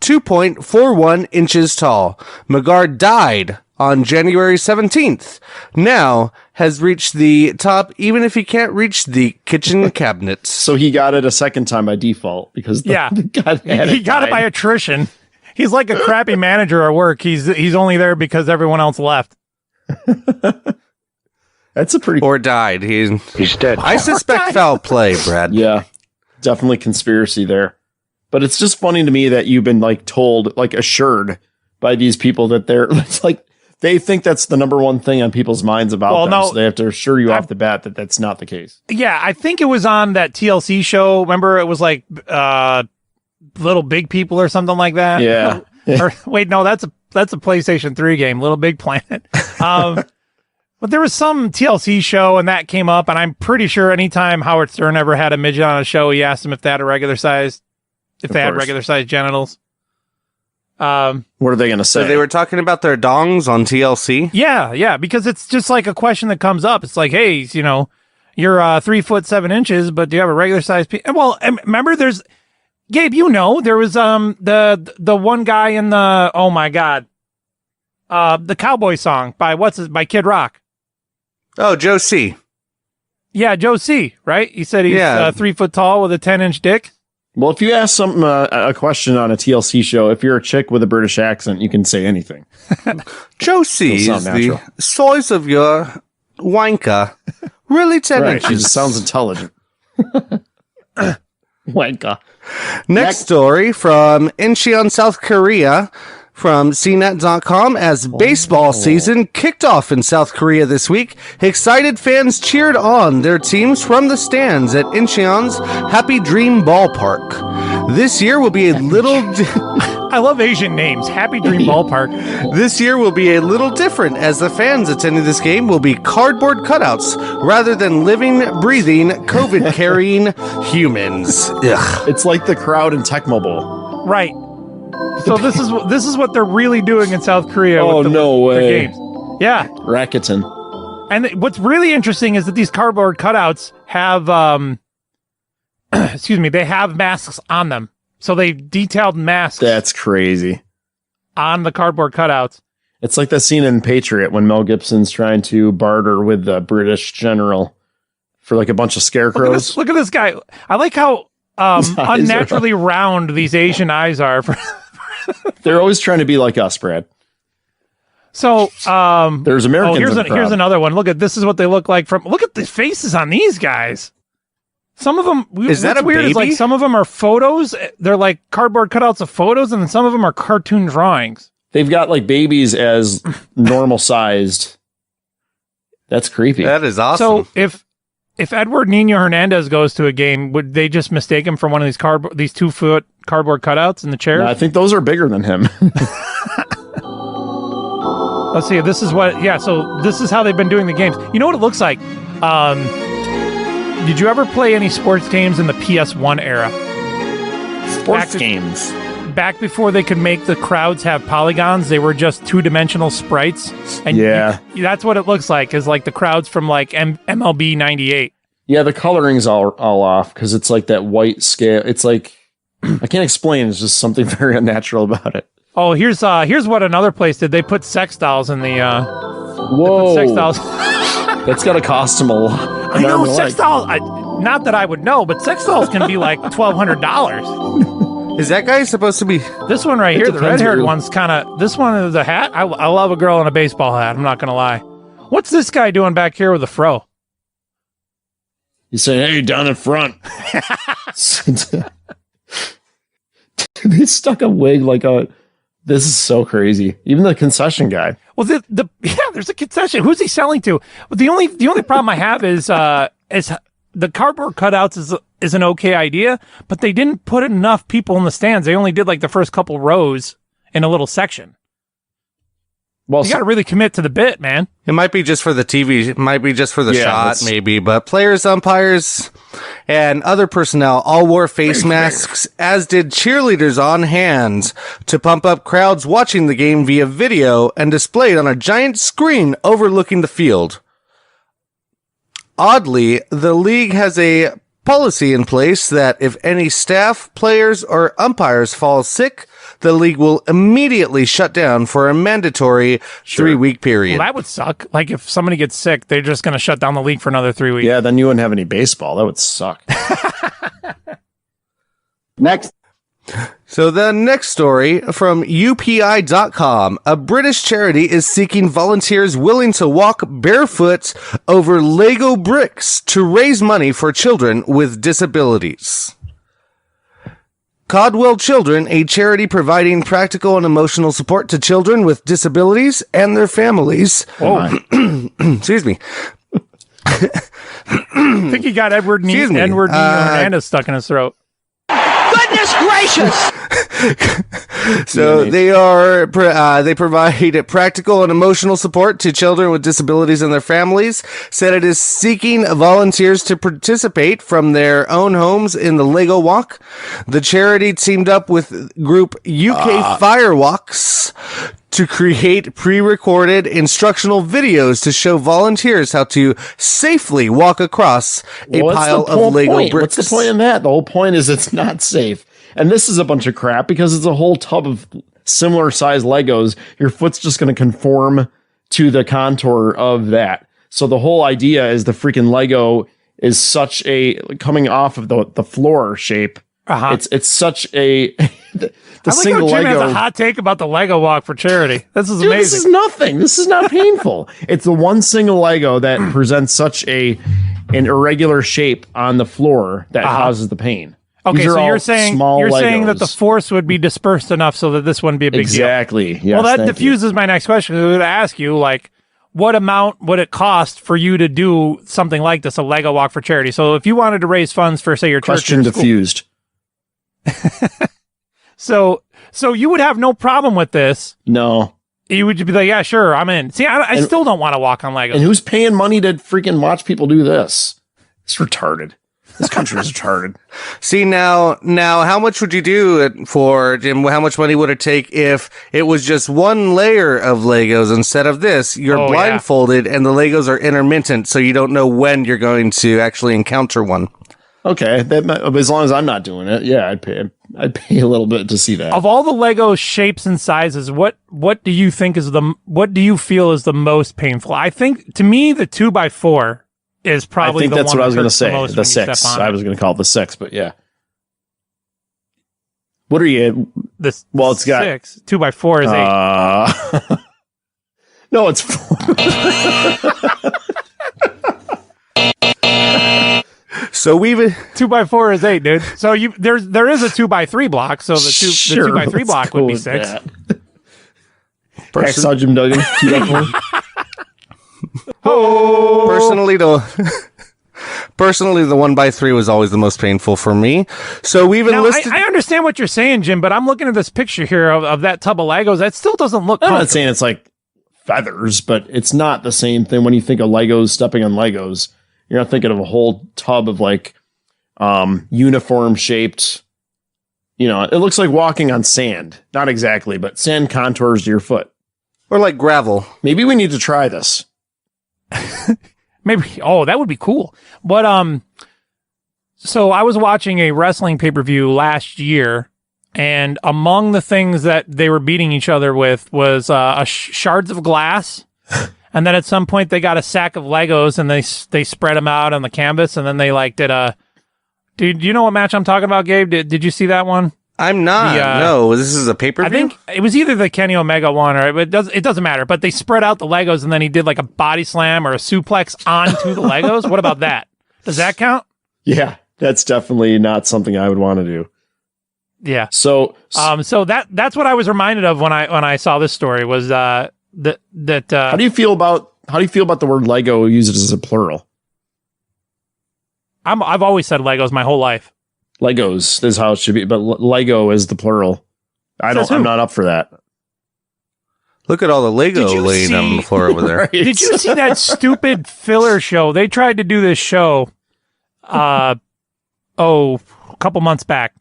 2.41 inches tall. Magar died on January 17th. Now has reached the top, even if he can't reach the kitchen cabinets. So he got it a second time by default because he got it by attrition. He's like a crappy manager at work. He's only there because everyone else left. That's a pretty... Or died. He's dead. I suspect foul play, Brad. Yeah, definitely conspiracy there. But it's just funny to me that you've been like told, like assured by these people that it's like they think that's the number one thing on people's minds about them. So they have to assure you off the bat that that's not the case. Yeah, I think it was on that TLC show. Remember, it was like Little Big People or something like that. Yeah. Or wait, no, that's a PlayStation 3 game, Little Big Planet. But there was some TLC show and that came up, and I'm pretty sure anytime Howard Stern ever had a midget on a show, he asked him if they had regular sized genitals. What are they going to say? So they were talking about their dongs on TLC? Yeah, because it's just like a question that comes up. It's like, hey, you're 3'7", but do you have a regular sized Well, remember Gabe, there was the one guy in the, oh my God, the cowboy song by Kid Rock. Oh, Joe C. Yeah, Joe C. Right? He said he's 3 foot tall with a 10-inch dick. Well, if you ask a question on a TLC show, if you're a chick with a British accent, you can say anything. Joe C. is the size of your wanker. Really 10 inches. It just sounds intelligent. Wanker. Next story from Incheon, South Korea. From CNET.com, as baseball season kicked off in South Korea this week, excited fans cheered on their teams from the stands at Incheon's Happy Dream Ballpark. This year will be a little... I love Asian names. Happy Dream Ballpark. This year will be a little different, as the fans attending this game will be cardboard cutouts rather than living, breathing, COVID-carrying humans. Ugh. It's like the crowd in Tecmo Bowl. Right. So this is what they're really doing in South Korea. Oh, no way. Games. Yeah. Rakuten. And what's really interesting is that these cardboard cutouts have, they have masks on them. So they've detailed masks. That's crazy. On the cardboard cutouts. It's like the scene in Patriot when Mel Gibson's trying to barter with the British general for like a bunch of scarecrows. Look at this guy. I like how unnaturally round these Asian eyes are. They're always trying to be like us, Brad. So there's Americans. Here's another one. Look at this is what they look like look at the faces on these guys. Some of them is that a weird baby? Is like some of them are photos. They're like cardboard cutouts of photos, and then some of them are cartoon drawings. They've got like babies as normal sized. That's creepy. That is awesome. So if Edward Nino Hernandez goes to a game, would they just mistake him for one of these 2 foot cardboard cutouts in the chair? No, I think those are bigger than him. Let's see. This is what. Yeah. So this is how they've been doing the games. You know what it looks like? did you ever play any sports games in the PS1 era? Sports games. Back before they could make the crowds have polygons, they were just two-dimensional sprites. And that's what it looks like, is like the crowds from like MLB 98. Yeah, the coloring's all off because it's like that white scale. It's like, I can't explain. It's just something very unnatural about it. Oh, here's what another place did. They put sex dolls in the. Whoa! Sex dolls. That's gotta cost them a lot. I know sex dolls. Not that I would know, but sex dolls can be like $1,200. Is that guy supposed to be? This one right here, the red-haired one's kind of. This one is a hat. I love a girl in a baseball hat. I'm not gonna lie. What's this guy doing back here with a fro? He's saying, "Hey, down in front." They stuck a wig like a. This is so crazy. Even the concession guy. Well, there's a concession. Who's he selling to? Well, the only problem I have is the cardboard cutouts is an okay idea, but they didn't put enough people in the stands. They only did like the first couple rows in a little section. Well, you got to really commit to the bit, man. It might be just for the TV. It might be just for the shot, maybe. But players, umpires, and other personnel all wore face masks, as did cheerleaders on hand to pump up crowds watching the game via video and displayed on a giant screen overlooking the field. Oddly, the league has a policy in place that if any staff, players, or umpires fall sick, the league will immediately shut down for a mandatory 3-week period. Well, that would suck. Like, if somebody gets sick, they're just going to shut down the league for another 3 weeks. Yeah, then you wouldn't have any baseball. That would suck. Next. So the next story from UPI.com. A British charity is seeking volunteers willing to walk barefoot over Lego bricks to raise money for children with disabilities. Codwell Children, a charity providing practical and emotional support to children with disabilities and their families. Excuse me. I think he got Edward Hernandez stuck in his throat. Goodness gracious! So they provide practical and emotional support to children with disabilities and their families. Said it is seeking volunteers to participate from their own homes in the Lego Walk. The charity teamed up with group UK Firewalks to create pre-recorded instructional videos to show volunteers how to safely walk across a pile of Lego bricks. What's the point in that? The whole point is it's not safe. And this is a bunch of crap because it's a whole tub of similar sized Legos. Your foot's just going to conform to the contour of that. So the whole idea is the freaking Lego is such a coming off of the floor shape. It's such a the I like single how Jim Lego has a hot take about the Lego Walk for charity. This is amazing. This is nothing. This is not painful. It's the one single Lego that presents such an irregular shape on the floor that causes the pain. Okay, so you're saying that the Legos. force would be dispersed enough so that this wouldn't be a big deal. Exactly. Yes, well, that thank diffuses my next question. I would ask you, like, what amount would it cost for you to do something like this, a Lego Walk for charity? So if you wanted to raise funds for, say, your church Question or school, diffused. So you would have no problem with this. No. You would be like, yeah, sure, I'm in. See, I still don't want to walk on Legos. And who's paying money to freaking watch people do this? It's retarded. This country is retarded. See, now, how much would you do it for, Jim? How much money would it take if it was just one layer of Legos instead of this? You're blindfolded and the Legos are intermittent, so you don't know when you're going to actually encounter one. Okay, as long as I'm not doing it, yeah, I'd pay a little bit to see that. Of all the Lego shapes and sizes, what do you think what do you feel is the most painful? I think, to me, the 2x4 is probably the one. I think that's what I was going to say. The 6. I was going to call it the 6, but yeah. What are you? This. Well, it's got 6. 2x4 is 8. No, it's 4. So we've 2x4 is 8, dude. So there is a 2x3 block. So the 2x3 block would be 6. Hacksaw Jim Duggan. 2x4. Oh, personally, the 1x3 was always the most painful for me. So we've enlisted. I understand what you're saying, Jim, but I'm looking at this picture here of that tub of Legos. That still doesn't look. I'm not saying it's like feathers, but it's not the same thing when you think of Legos stepping on Legos. You're not thinking of a whole tub of like uniform shaped, it looks like walking on sand. Not exactly, but sand contours to your foot. Or like gravel. Maybe we need to try this. Maybe. Oh, that would be cool. But so I was watching a wrestling pay-per-view last year, and among the things that they were beating each other with was shards of glass. And then at some point they got a sack of Legos and they spread them out on the canvas, and then they like did a. Do you know what match I'm talking about, Gabe? Did you see that one? I'm not. No, this is a pay-per-view? I think it was either the Kenny Omega one or it doesn't matter. But they spread out the Legos and then he did like a body slam or a suplex onto the Legos. What about that? Does that count? Yeah, that's definitely not something I would want to do. Yeah. So that's what I was reminded of when I saw this story was that how do you feel about the word Lego used as a plural? I've always said Legos my whole life. Legos is how it should be, but Lego is the plural. I'm not up for that. Look at all the Lego laying on the floor over there. Right. Did you see that stupid filler show? They tried to do this show a couple months back.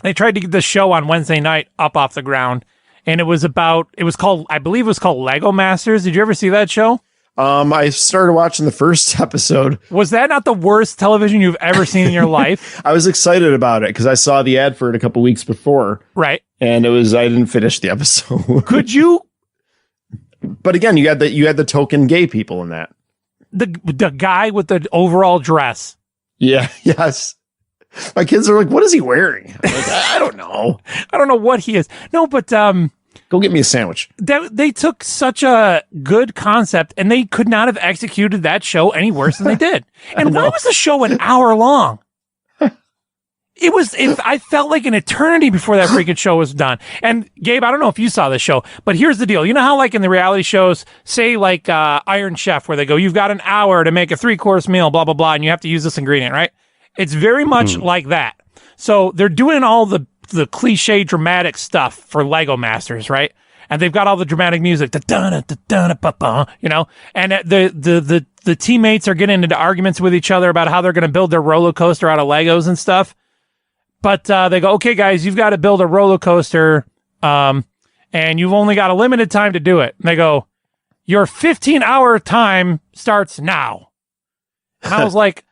They tried to get the show on Wednesday night up off the ground, and I believe it was called Lego Masters. Did you ever see that show? I started watching the first episode. Was that not the worst television you've ever seen in your life? I was excited about it because I saw the ad for it a couple weeks before. Right. And I didn't finish the episode. Could you? But again, you had the token gay people in that. The guy with the overall dress. Yeah. Yes. My kids are like, what is he wearing? I'm like, I don't know. I don't know what he is. No, but go get me a sandwich. They took such a good concept and they could not have executed that show any worse than they did. And why was the show an hour long? I felt like an eternity before that freaking show was done. And Gabe, I don't know if you saw this show, but here's the deal. You know how like in the reality shows, say like Iron Chef, where they go, you've got an hour to make a 3-course meal, blah, blah, blah, and you have to use this ingredient, right? It's very much like that. So they're doing all the cliche dramatic stuff for Lego Masters, right? And they've got all the dramatic music, and the teammates are getting into arguments with each other about how they're going to build their roller coaster out of Legos and stuff. But they go, okay, guys, you've got to build a roller coaster, and you've only got a limited time to do it. And they go, your 15-hour time starts now. And I was like,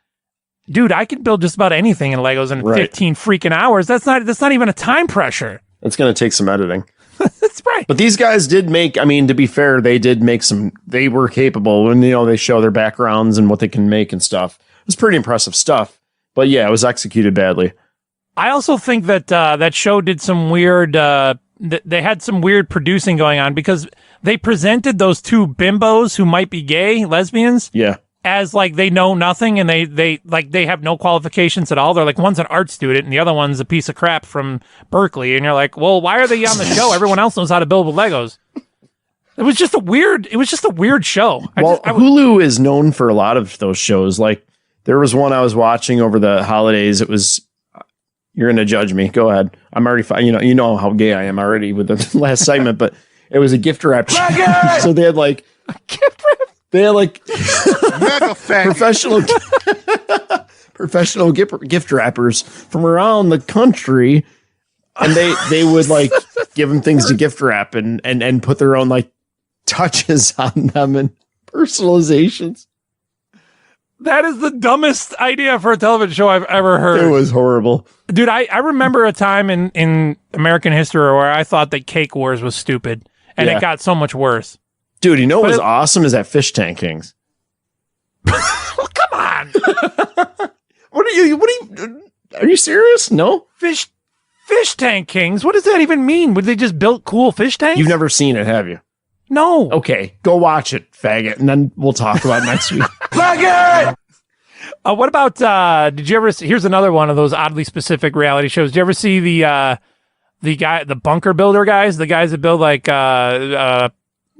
dude, I can build just about anything in Legos in 15 freaking hours. That's not even a time pressure. It's going to take some editing. That's right. But these guys did make, to be fair, they did make they were capable when, they show their backgrounds and what they can make and stuff. It was pretty impressive stuff. But yeah, it was executed badly. I also think that that show did some weird, they had some weird producing going on because they presented those two bimbos who might be gay, lesbians. Yeah. As like they know nothing and they have no qualifications at all. They're like, one's an art student and the other one's a piece of crap from Berkeley. And you're like, well, why are they on the show? Everyone else knows how to build with Legos. It was just a weird show. Hulu is known for a lot of those shows. Like there was one I was watching over the holidays. It was, you're going to judge me. Go ahead. I'm already fine. You know how gay I am already with the last segment, but it was a gift wrap. So they had like a gift wrap. They had like mega professional gift wrappers from around the country, and they would like give them things to gift wrap and put their own like touches on them and personalizations. That is the dumbest idea for a television show I've ever heard. It was horrible. Dude, I remember a time in American history where I thought that Cake Wars was stupid, and it got so much worse. Dude, you know what was awesome is that Fish Tank Kings. Come on. Are you serious? No? Fish Tank Kings? What does that even mean? Would they just build cool fish tanks? You've never seen it, have you? No. Okay, go watch it, faggot, and then we'll talk about it next week. Faggot! What about, did you ever see, here's another one of those oddly specific reality shows. Did you ever see the bunker builder guys? The guys that build like,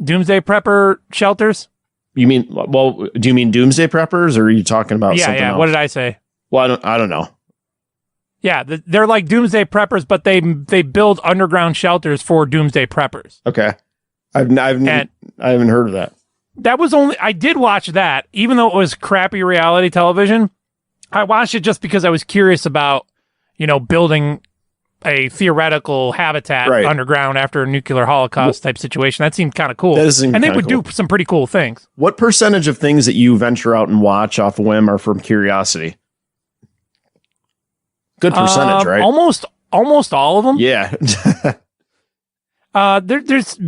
Doomsday Prepper shelters? You mean, do you mean Doomsday Preppers, or are you talking about something else? What did I say? Well, I don't know. Yeah, they're like Doomsday Preppers, but they build underground shelters for Doomsday Preppers. Okay. I haven't heard of that. that was only, I did watch that, even though it was crappy reality television. I watched it just because I was curious about, building a theoretical habitat underground after a nuclear holocaust type situation. That seemed kind of cool. And they would do some pretty cool things. What percentage of things that you venture out and watch off a whim are from curiosity? Good percentage, right? Almost all of them. Yeah. There's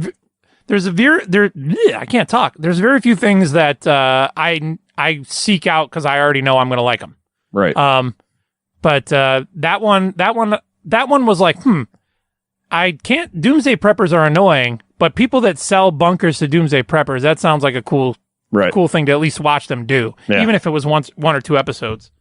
I can't talk. There's very few things that I seek out because I already know I'm going to like them. Right. But that one was like, I can't. Doomsday preppers are annoying, but people that sell bunkers to doomsday preppers, that sounds like a cool thing to at least watch them do, even if it was one or two episodes.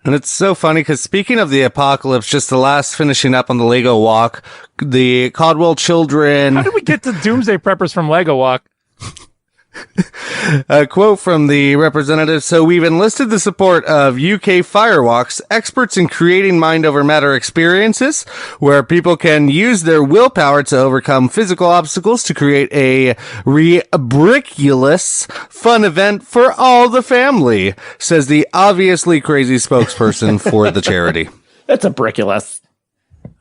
And it's so funny because speaking of the apocalypse, just the last finishing up on the Lego Walk, the Caldwell children. How did we get to Doomsday Preppers from Lego Walk? A quote from the representative. So we've enlisted the support of UK Firewalks, experts in creating mind over matter experiences where people can use their willpower to overcome physical obstacles to create a ridiculous fun event for all the family, says the obviously crazy spokesperson for the charity. That's a briculous.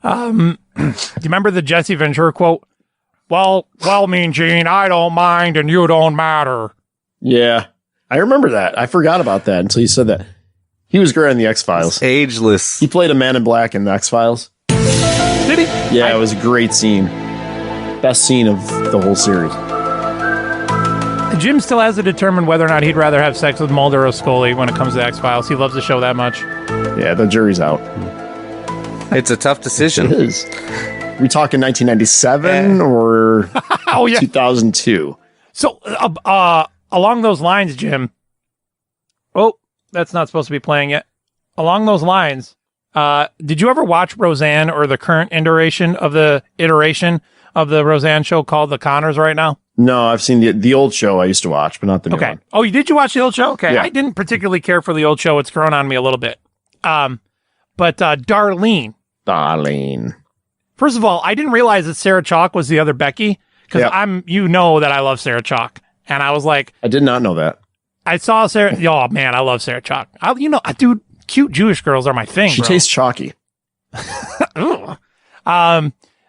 Do you remember the Jesse Ventura quote? Well, Mean Gene, I don't mind and you don't matter. Yeah, I remember that. I forgot about that until you said that. He was great on the X-Files. Ageless. He played a man in black in the X-Files. Did he? Yeah, it was a great scene. Best scene of the whole series. Jim still has to determine whether or not he'd rather have sex with Mulder or Scully when it comes to X-Files. He loves the show that much. Yeah, the jury's out. It's a tough decision. It is. We talking 1997 or 2002? So, along those lines, Jim. Oh, that's not supposed to be playing yet. Along those lines, did you ever watch Roseanne or the current iteration of the Roseanne show called The Connors right now? No, I've seen the old show I used to watch, but not the new one. Oh, did you watch the old show? Okay. Yeah. I didn't particularly care for the old show. It's grown on me a little bit. But Darlene. First of all, I didn't realize that Sarah Chalk was the other Becky because that I love Sarah Chalk, and I was like, I did not know that. I saw Sarah. Oh man, I love Sarah Chalk. Dude, cute Jewish girls are my thing. She tastes chalky.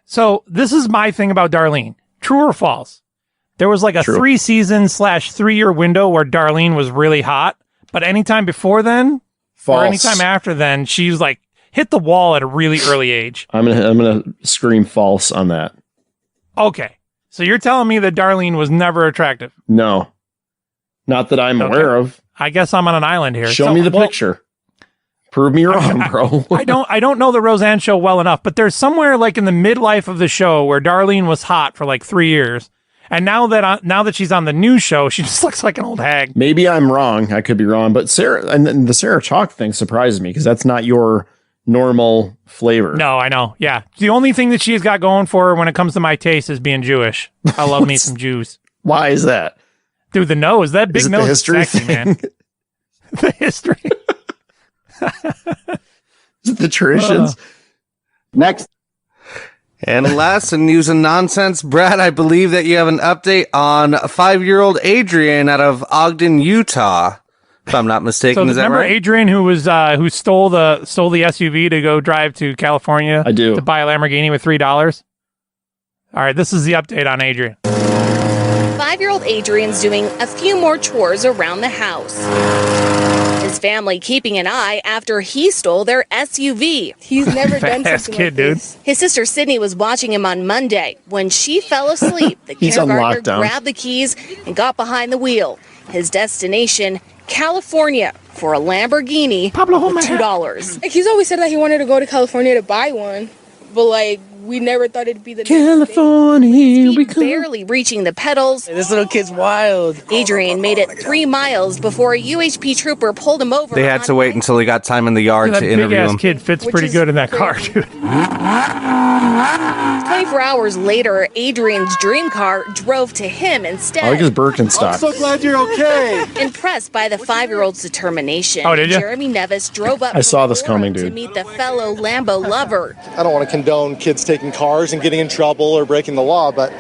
So this is my thing about Darlene. True or false? There was like a 3-season / 3-year window where Darlene was really hot, but anytime before then, or anytime after then, she's like hit the wall at a really early age. I'm gonna scream false on that. Okay, so you're telling me that Darlene was never attractive? No, not that I'm aware of. I guess I'm on an island here. Show me the picture. Prove me wrong, bro. I don't know the Roseanne show well enough, but there's somewhere like in the midlife of the show where Darlene was hot for like 3 years, and now that she's on the new show, she just looks like an old hag. Maybe I'm wrong. I could be wrong, but the Sarah Chalk thing surprised me because that's not your normal flavor. No, I know. Yeah. The only thing that she's got going for her when it comes to my taste is being Jewish. I love me some Jews. Why is that? Dude, the nose. That big nose is sexy, man. The history. Is it the traditions? Next. And last in news and nonsense, Brad, I believe that you have an update on 5-year-old Adrian out of Ogden, Utah. If I'm not mistaken, is that remember right? Adrian who stole the SUV to go drive to California? I do. To buy a Lamborghini with $3. All right, this is the update on Adrian. 5-year-old Adrian's doing a few more chores around the house. His family keeping an eye after he stole their SUV. He's never done Fast something kid, like this. His sister Sydney was watching him on Monday. When she fell asleep, the He's on kindergartner lockdown. grabbed the keys and got behind the wheel. His destination, California, for a Lamborghini with $2. He's always said that he wanted to go to California to buy one, but we never thought it'd be the California. We barely reaching the pedals. This little kid's wild. Adrian made it 3 miles before a UHP trooper pulled him over. They had to wait until he got time in the yard That to interview big-ass him. kid fits pretty good in that car, dude. 24 hours later, Adrian's dream car drove to him instead. I like his Birkenstock. glad you're okay. Impressed by the 5-year-old's determination, Oh, did ya? Jeremy Nevis drove up I saw this from coming, Warren dude. to meet the fellow Lambo lover. I don't want to condone kids taking cars and getting in trouble or breaking the law, but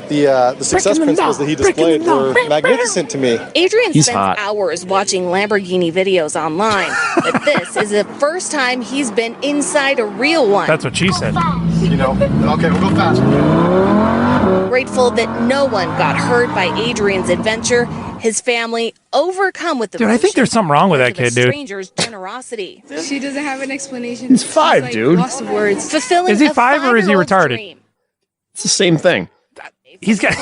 the success principles that he displayed were magnificent to me. Adrian spends hours watching Lamborghini videos online, but this is the first time he's been inside a real one. That's what she said. You know, okay, we'll go faster. Grateful that no one got hurt by Adrian's adventure, his family overcome with the Dude, I think there's something wrong with that kid, dude. stranger's generosity. She doesn't have an explanation. He's 5, She's, dude. Lost of words. Fulfilling Is he a 5 or is he five-year-old's retarded? dream. It's the same thing. He's got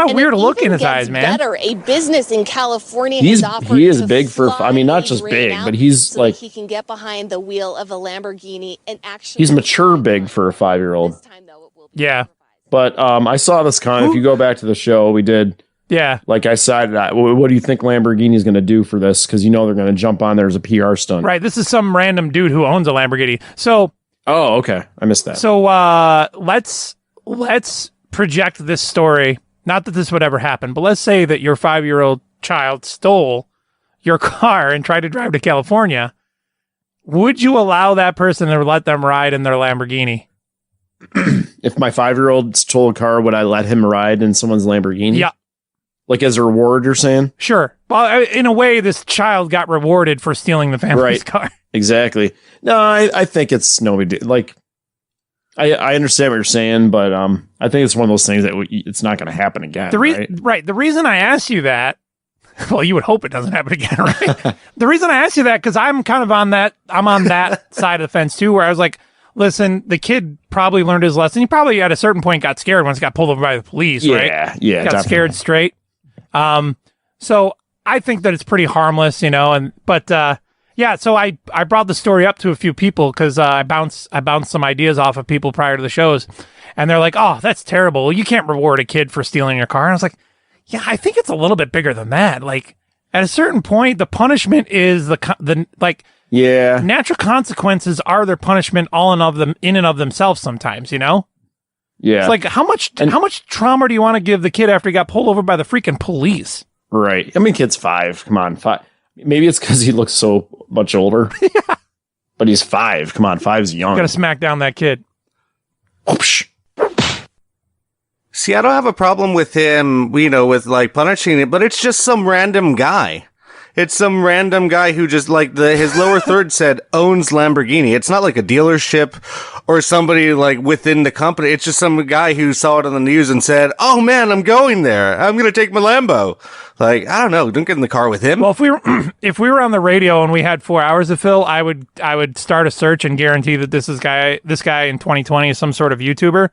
a weird look in his eyes, man. Better, a business in California He is to big for, I mean, not just big, but he's so like, that he can get behind the wheel of a Lamborghini and actually. he's mature big for a 5-year-old. Yeah. But I saw this comment. If you go back to the show, we did. Yeah. Like I said, what do you think Lamborghini's going to do for this? Because you know they're going to jump on there as a PR stunt. Right. This is some random dude who owns a Lamborghini. So. Oh, okay. I missed that. So let's project this story. Not that this would ever happen, but let's say that your 5-year-old child stole your car and tried to drive to California. Would you allow that person to let them ride in their Lamborghini? If my 5-year-old stole a car, would I let him ride in someone's Lamborghini? Yeah. Like as a reward, you're saying? Sure. Well, in a way, this child got rewarded for stealing the family's car. Exactly. No, I think it's no big deal. Like, I understand what you're saying, but I think it's one of those things that it's not going to happen again. Right. The reason I asked you that, well, you would hope it doesn't happen again, right? The reason I asked you that, because I'm kind of on that side of the fence too, where I was like, listen, the kid probably learned his lesson. He probably at a certain point got scared once he got pulled over by the police, right? Yeah, got scared straight. So I think that it's pretty harmless, you know, yeah, so I brought the story up to a few people because I bounced some ideas off of people prior to the shows, and they're like, "Oh, that's terrible. You can't reward a kid for stealing your car." And I was like, "Yeah, I think it's a little bit bigger than that. Like, at a certain point, the punishment is natural consequences are their punishment in and of themselves. Sometimes, you know." Yeah. It's like how much trauma do you want to give the kid after he got pulled over by the freaking police? Right. I mean, kid's 5. Come on, 5. Maybe it's because he looks so much older. Yeah. But he's 5. Come on, 5's young. Got to smack down that kid. See, I don't have a problem with him, you know, with like punishing it, but it's just some random guy. It's some random guy who just like his lower third said owns Lamborghini. It's not like a dealership or somebody like within the company. It's just some guy who saw it on the news and said, "Oh man, I'm going there. I'm going to take my Lambo." Like, I don't know. Don't get in the car with him. Well, if we were on the radio and we had 4 hours to fill, I would start a search and guarantee that this guy in 2020 is some sort of YouTuber.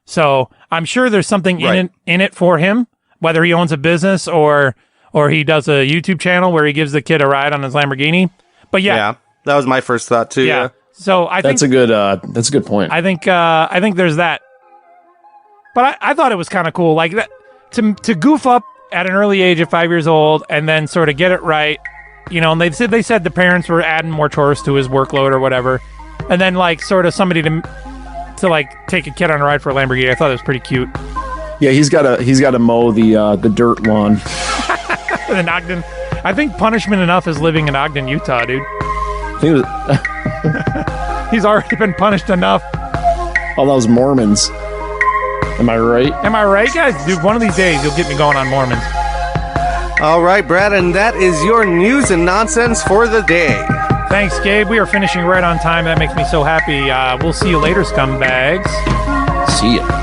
So I'm sure there's something in it for him, whether he owns a business or he does a YouTube channel where he gives the kid a ride on his Lamborghini. But yeah, that was my first thought too. Yeah. So I think that's a good point. I think there's that. But I thought it was kind of cool, like that to goof up at an early age of 5 years old and then sort of get it right, you know. And they said the parents were adding more chores to his workload or whatever, and then like sort of somebody to like take a kid on a ride for a Lamborghini. I thought it was pretty cute. Yeah, he's got to mow the dirt lawn. In Ogden, I think punishment enough is living in Ogden, Utah, dude. He's already been punished enough. All those Mormons. Am I right? Am I right, guys? Dude, one of these days you'll get me going on Mormons. All right, Brad, and that is your news and nonsense for the day. Thanks, Gabe. We are finishing right on time. That makes me so happy. We'll see you later, scumbags. See ya.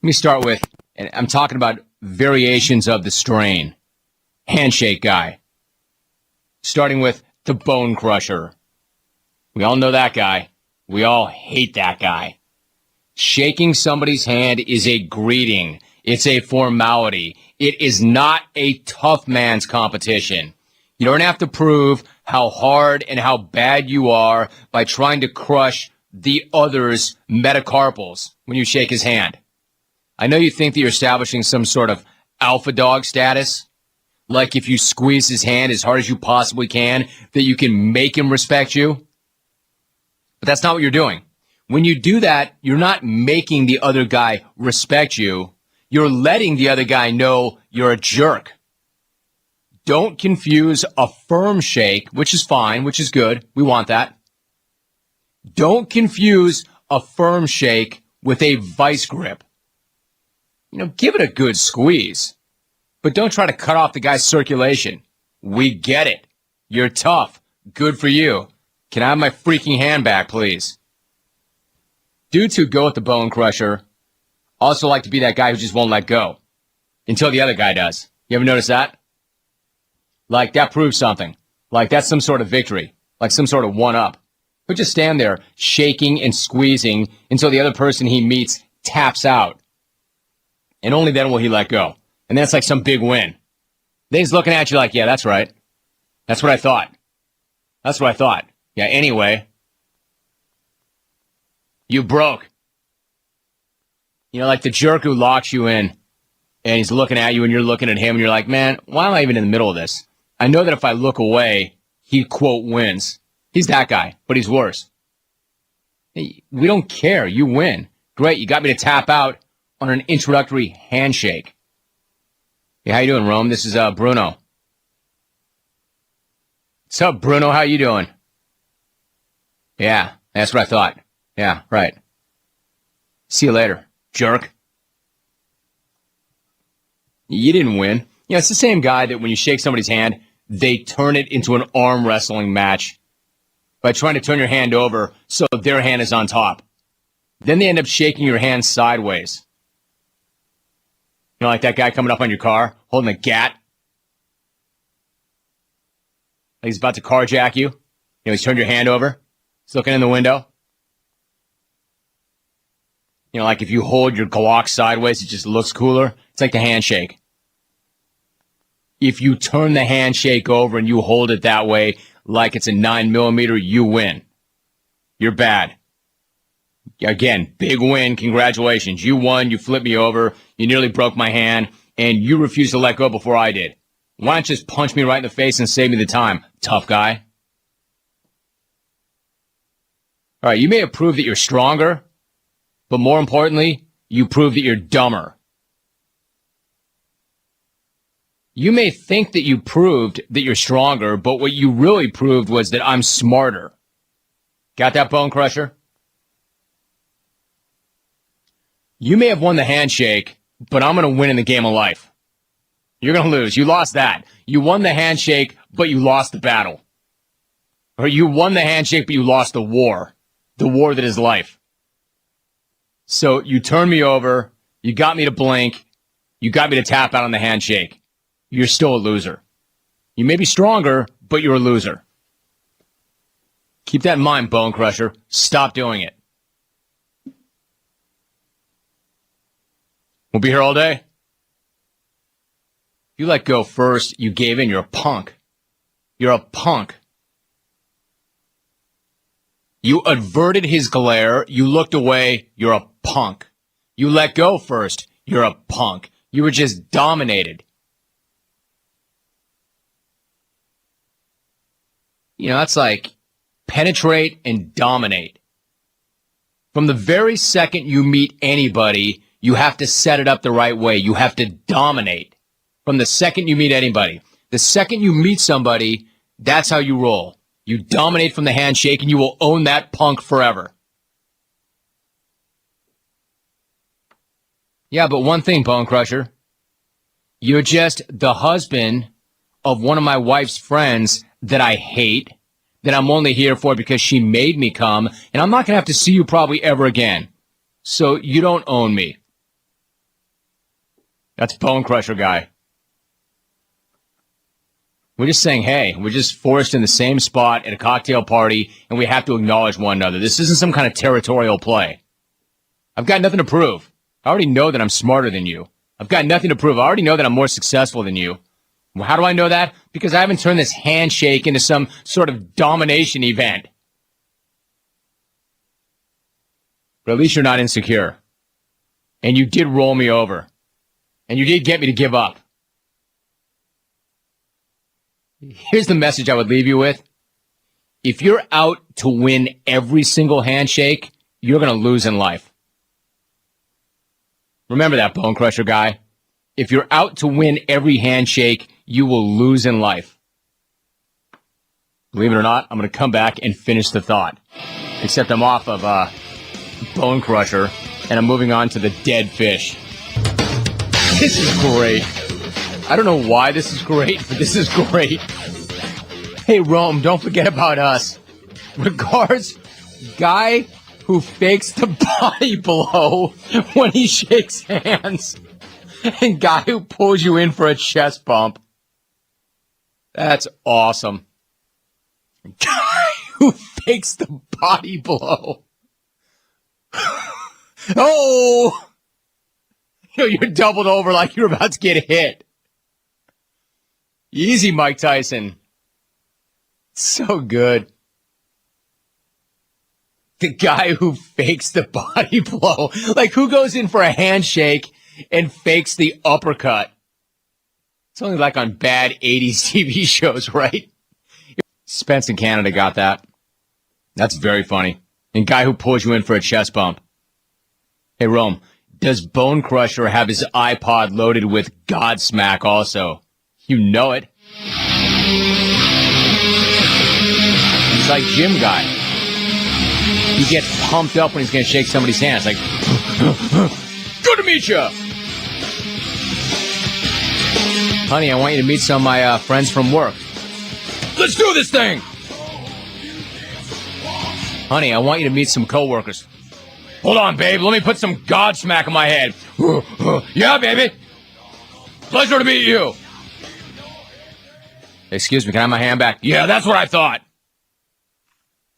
Let me start with, and I'm talking about variations of the strain. Handshake guy. Starting with the bone crusher. We all know that guy. We all hate that guy. Shaking somebody's hand is a greeting. It's a formality. It is not a tough man's competition. You don't have to prove how hard and how bad you are by trying to crush the other's metacarpals when you shake his hand. I know you think that you're establishing some sort of alpha dog status, like if you squeeze his hand as hard as you possibly can, that you can make him respect you. But that's not what you're doing. When you do that, you're not making the other guy respect you. You're letting the other guy know you're a jerk. Don't confuse a firm shake, which is fine, which is good. We want that. Don't confuse a firm shake with a vice grip. Give it a good squeeze, but don't try to cut off the guy's circulation. We get it. You're tough. Good for you. Can I have my freaking hand back, please? Dudes who go with the bone crusher also like to be that guy who just won't let go until the other guy does. You ever notice that? Like, that proves something. Like, that's some sort of victory. Like some sort of one-up. He'll just stand there shaking and squeezing until the other person he meets taps out. And only then will he let go. And that's like some big win. Then he's looking at you like, yeah, that's right. That's what I thought. That's what I thought. Yeah, anyway. You broke. Like the jerk who locks you in and he's looking at you and you're looking at him and you're like, man, why am I even in the middle of this? I know that if I look away, he, quote, wins. He's that guy, but he's worse. Hey, we don't care. You win. Great. You got me to tap out on an introductory handshake. Hey, how you doing, Rome? This is Bruno. What's up, Bruno? How you doing? Yeah, that's what I thought. Yeah, right. See you later, jerk. You didn't win. It's the same guy that when you shake somebody's hand, they turn it into an arm wrestling match by trying to turn your hand over so their hand is on top. Then they end up shaking your hand sideways. Like that guy coming up on your car, holding a gat. Like he's about to carjack you. He's turned your hand over. He's looking in the window. Like if you hold your Glock sideways, it just looks cooler. It's like the handshake. If you turn the handshake over and you hold it that way, like it's a 9mm, you win. You're bad. Again, big win. Congratulations. You won. You flipped me over. You nearly broke my hand, and you refused to let go before I did. Why don't you just punch me right in the face and save me the time, tough guy? All right, you may have proved that you're stronger, but more importantly, you proved that you're dumber. You may think that you proved that you're stronger, but what you really proved was that I'm smarter. Got that, Bone Crusher? You may have won the handshake, but I'm going to win in the game of life. You're going to lose. You lost that. You won the handshake, but you lost the battle. Or you won the handshake, but you lost the war that is life. So you turned me over. You got me to blink. You got me to tap out on the handshake. You're still a loser. You may be stronger, but you're a loser. Keep that in mind, Bone Crusher. Stop doing it. We'll be here all day. If you let go first, you gave in, you're a punk. You're a punk. You averted his glare, you looked away, you're a punk. You let go first, you're a punk. You were just dominated. That's like penetrate and dominate. From the very second you meet anybody, you have to set it up the right way. You have to dominate. From the second you meet anybody. The second you meet somebody, that's how you roll. You dominate from the handshake and you will own that punk forever. Yeah, but one thing, Bone Crusher. You're just the husband of one of my wife's friends that I hate, that I'm only here for because she made me come, and I'm not going to have to see you probably ever again. So you don't own me. That's Bone Crusher guy. We're just saying, hey, we're just forced in the same spot at a cocktail party, and we have to acknowledge one another. This isn't some kind of territorial play. I've got nothing to prove. I already know that I'm smarter than you. I've got nothing to prove. I already know that I'm more successful than you. Well, how do I know that? Because I haven't turned this handshake into some sort of domination event. But at least you're not insecure. And you did roll me over. And you did get me to give up. Here's the message I would leave you with. If you're out to win every single handshake, you're going to lose in life. Remember that, Bone Crusher guy. If you're out to win every handshake, you will lose in life. Believe it or not, I'm going to come back and finish the thought. Except I'm off of Bone Crusher, and I'm moving on to the dead fish. This is great. I don't know why this is great, but this is great. Hey, Rome, don't forget about us. Regards, guy who fakes the body blow when he shakes hands. And guy who pulls you in for a chest bump. That's awesome. Guy who fakes the body blow. Oh! You're doubled over like you're about to get hit. Easy, Mike Tyson. So good. The guy who fakes the body blow. Like, who goes in for a handshake and fakes the uppercut? It's only like on bad 80s TV shows, right? Spence in Canada got that. That's very funny. And guy who pulls you in for a chest bump. Hey, Rome, does Bone Crusher have his iPod loaded with Godsmack also? You know it. He's like Jim Guy. He gets pumped up when he's going to shake somebody's hands. Like, good to meet you. Honey, I want you to meet some of my friends from work. Let's do this thing. Honey, I want you to meet some coworkers. Hold on, babe. Let me put some Godsmack in my head. Yeah, baby. Pleasure to meet you. Excuse me, can I have my hand back? Yeah, that's what I thought.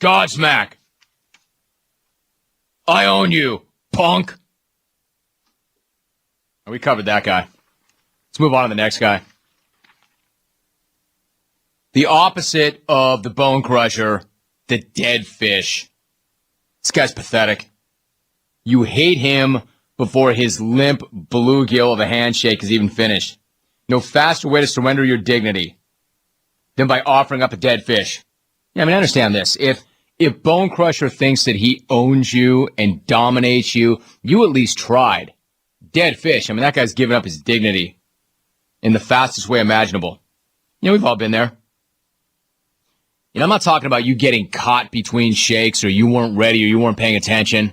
Godsmack. I own you, punk. We covered that guy. Let's move on to the next guy. The opposite of the Bone Crusher, the dead fish. This guy's pathetic. You hate him before his limp bluegill of a handshake is even finished. No faster way to surrender your dignity than by offering up a dead fish. Yeah, I mean, I understand this. If Bone Crusher thinks that he owns you and dominates you, you at least tried. Dead fish. I mean, that guy's given up his dignity in the fastest way imaginable. We've all been there. I'm not talking about you getting caught between shakes or you weren't ready or you weren't paying attention.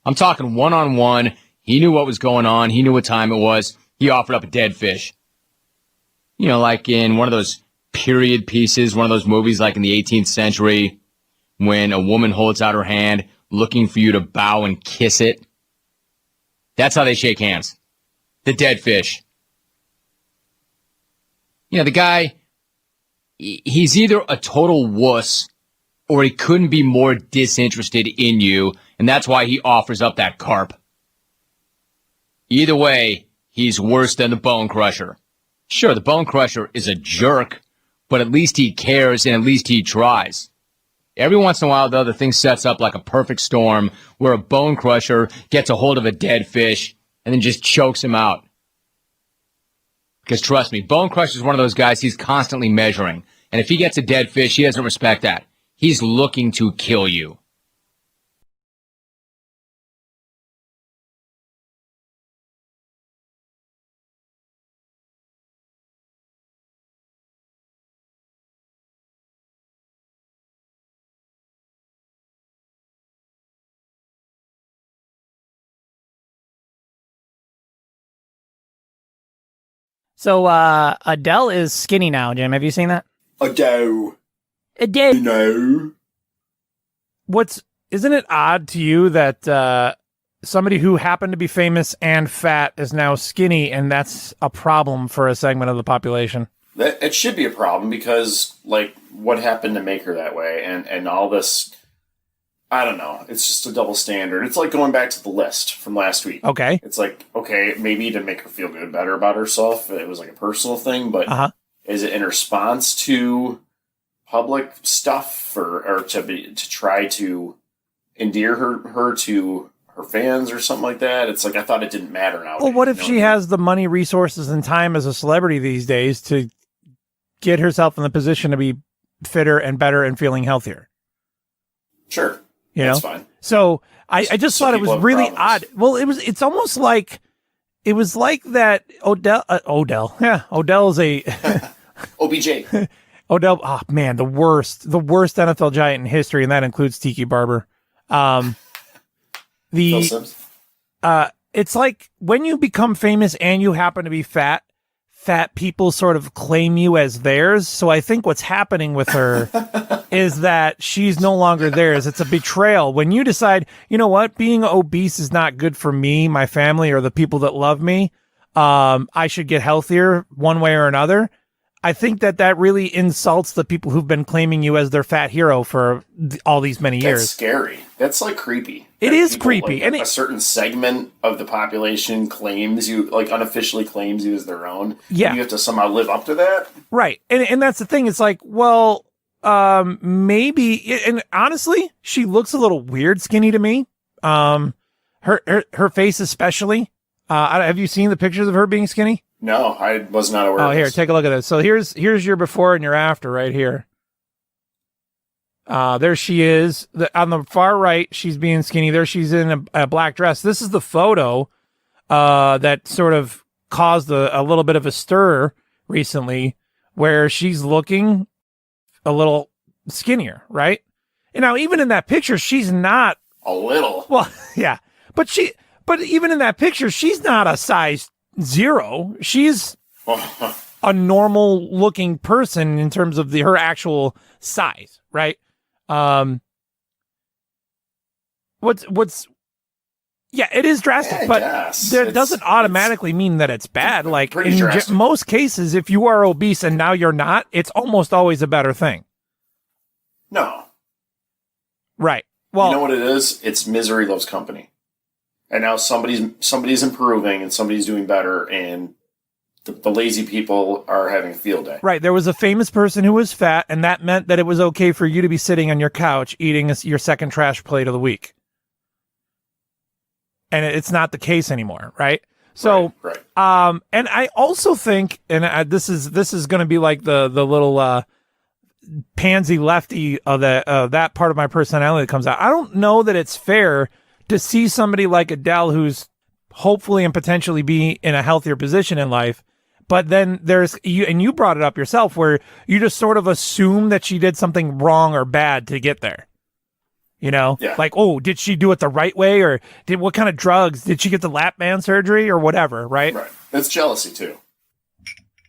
I'm talking one-on-one. He knew what was going on. He knew what time it was. He offered up a dead fish. Like in one of those period pieces, one of those movies like in the 18th century when a woman holds out her hand looking for you to bow and kiss it. That's how they shake hands. The dead fish. The guy, he's either a total wuss or he couldn't be more disinterested in you, and that's why he offers up that carp. Either way, he's worse than the Bone Crusher. Sure, the Bone Crusher is a jerk, but at least he cares and at least he tries. Every once in a while, though, the thing sets up like a perfect storm where a Bone Crusher gets a hold of a dead fish and then just chokes him out. Because trust me, Bone Crusher is one of those guys, he's constantly measuring. And if he gets a dead fish, he doesn't respect that. He's looking to kill you. So Adele is skinny now, Jim. Have you seen that? Adele. No. Isn't it odd to you that somebody who happened to be famous and fat is now skinny, and that's a problem for a segment of the population? It should be a problem because, like, what happened to make her that way? And all this I don't know. It's just a double standard. It's like going back to the list from last week. Okay. It's like, okay, maybe to make her feel good, better about herself. It was like a personal thing, but is it in response to public stuff or to try to endear her to her fans or something like that? It's like, I thought it didn't matter now. Well, what if she has the money, resources, and time as a celebrity these days to get herself in the position to be fitter and better and feeling healthier? Sure. That's fine. So I just thought it was really odd. Well, it's almost like it was like that Odell. Yeah, Odell is a OBJ. Odell. Oh man, the worst NFL giant in history, and that includes Tiki Barber. Phil Sims. It's like when you become famous and you happen to be fat people sort of claim you as theirs. So I think what's happening with her is that she's no longer theirs. It's a betrayal. When you decide, you know what, being obese is not good for me, my family, or the people that love me, I should get healthier one way or another. I think that really insults the people who've been claiming you as their fat hero for all these many years. That's scary. That's like creepy. It is creepy. Like, and a certain segment of the population claims you, like unofficially claims you as their own. Yeah. You have to somehow live up to that. Right. And that's the thing. It's like, well, maybe, and honestly, she looks a little weird skinny to me. Her face especially. Have you seen the pictures of her being skinny? No, I was not aware of here, this. take a look at this. So here's your before and your after right here. There she is. On the far right, she's being skinny. There she's in a black dress. This is the photo that sort of caused a little bit of a stir recently where she's looking a little skinnier, right? And now even in that picture, she's not... A little. Well, yeah. But even in that picture, she's not a size 0. She's a normal looking person in terms of her actual size, right? Yeah, it is drastic, but that doesn't automatically mean that it's bad. Like in most cases, if you are obese and now you're not, it's almost always a better thing. No. Right. Well, you know what it is? It's misery loves company. And now somebody's improving and somebody's doing better, and the lazy people are having a field day. Right. There was a famous person who was fat, and that meant that it was okay for you to be sitting on your couch eating your second trash plate of the week. And it's not the case anymore, right? So, right. And I also think, and this is going to be like the little pansy lefty of that part of my personality that comes out. I don't know that it's fair to see somebody like Adele, who's hopefully and potentially be in a healthier position in life, but then there's you, and you brought it up yourself, where you just sort of assume that she did something wrong or bad to get there. You know, like, oh, did she do it the right way, or what kind of drugs did she get, the lap band surgery or whatever? Right. Right. That's jealousy too.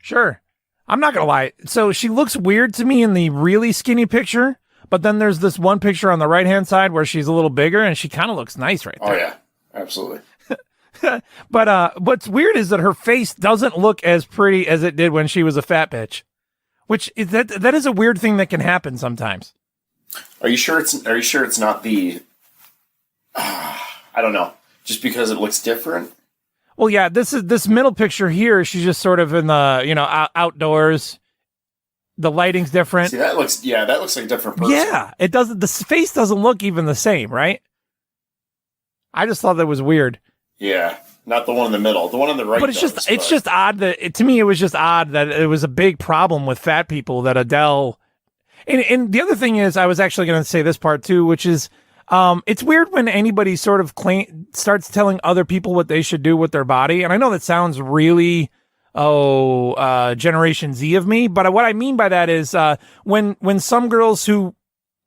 Sure. I'm not gonna lie. So she looks weird to me in the really skinny picture. But then there's this one picture on the right-hand side where she's a little bigger, and she kind of looks nice right there. Oh, yeah. Absolutely. But what's weird is that her face doesn't look as pretty as it did when she was a fat bitch, which is that is a weird thing that can happen sometimes. Are you sure it's not the... I don't know. Just because it looks different? Well, yeah, this middle picture here, she's just sort of in the, outdoors. The lighting's different. See, that looks like a different person. Yeah, it doesn't. The face doesn't look even the same, right? I just thought that was weird. Yeah, not the one in the middle. The one on the right. But it's just odd that to me it was just odd that it was a big problem with fat people that Adele. And the other thing is, I was actually going to say this part too, which is, it's weird when anybody sort of starts telling other people what they should do with their body. And I know that sounds really. Generation Z of me. But what I mean by that is when some girls who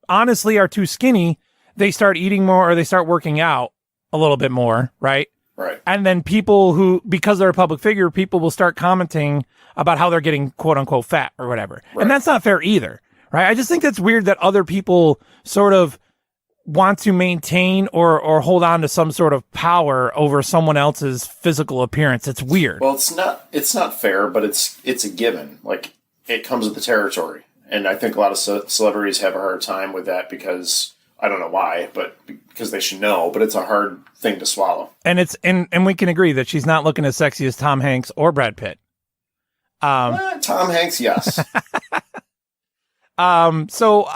honestly are too skinny, they start eating more or they start working out a little bit more, right? Right. And then people who, because they're a public figure, people will start commenting about how they're getting quote unquote fat or whatever. Right. And that's not fair either, right? I just think that's weird that other people sort of want to maintain or hold on to some sort of power over someone else's physical appearance. It's weird. Well, it's not fair, but it's a given. Like, it comes with the territory. And I think a lot of celebrities have a hard time with that because I don't know why, but because they should know, but it's a hard thing to swallow. And it's and we can agree that she's not looking as sexy as Tom Hanks or Brad Pitt. Tom Hanks, yes. So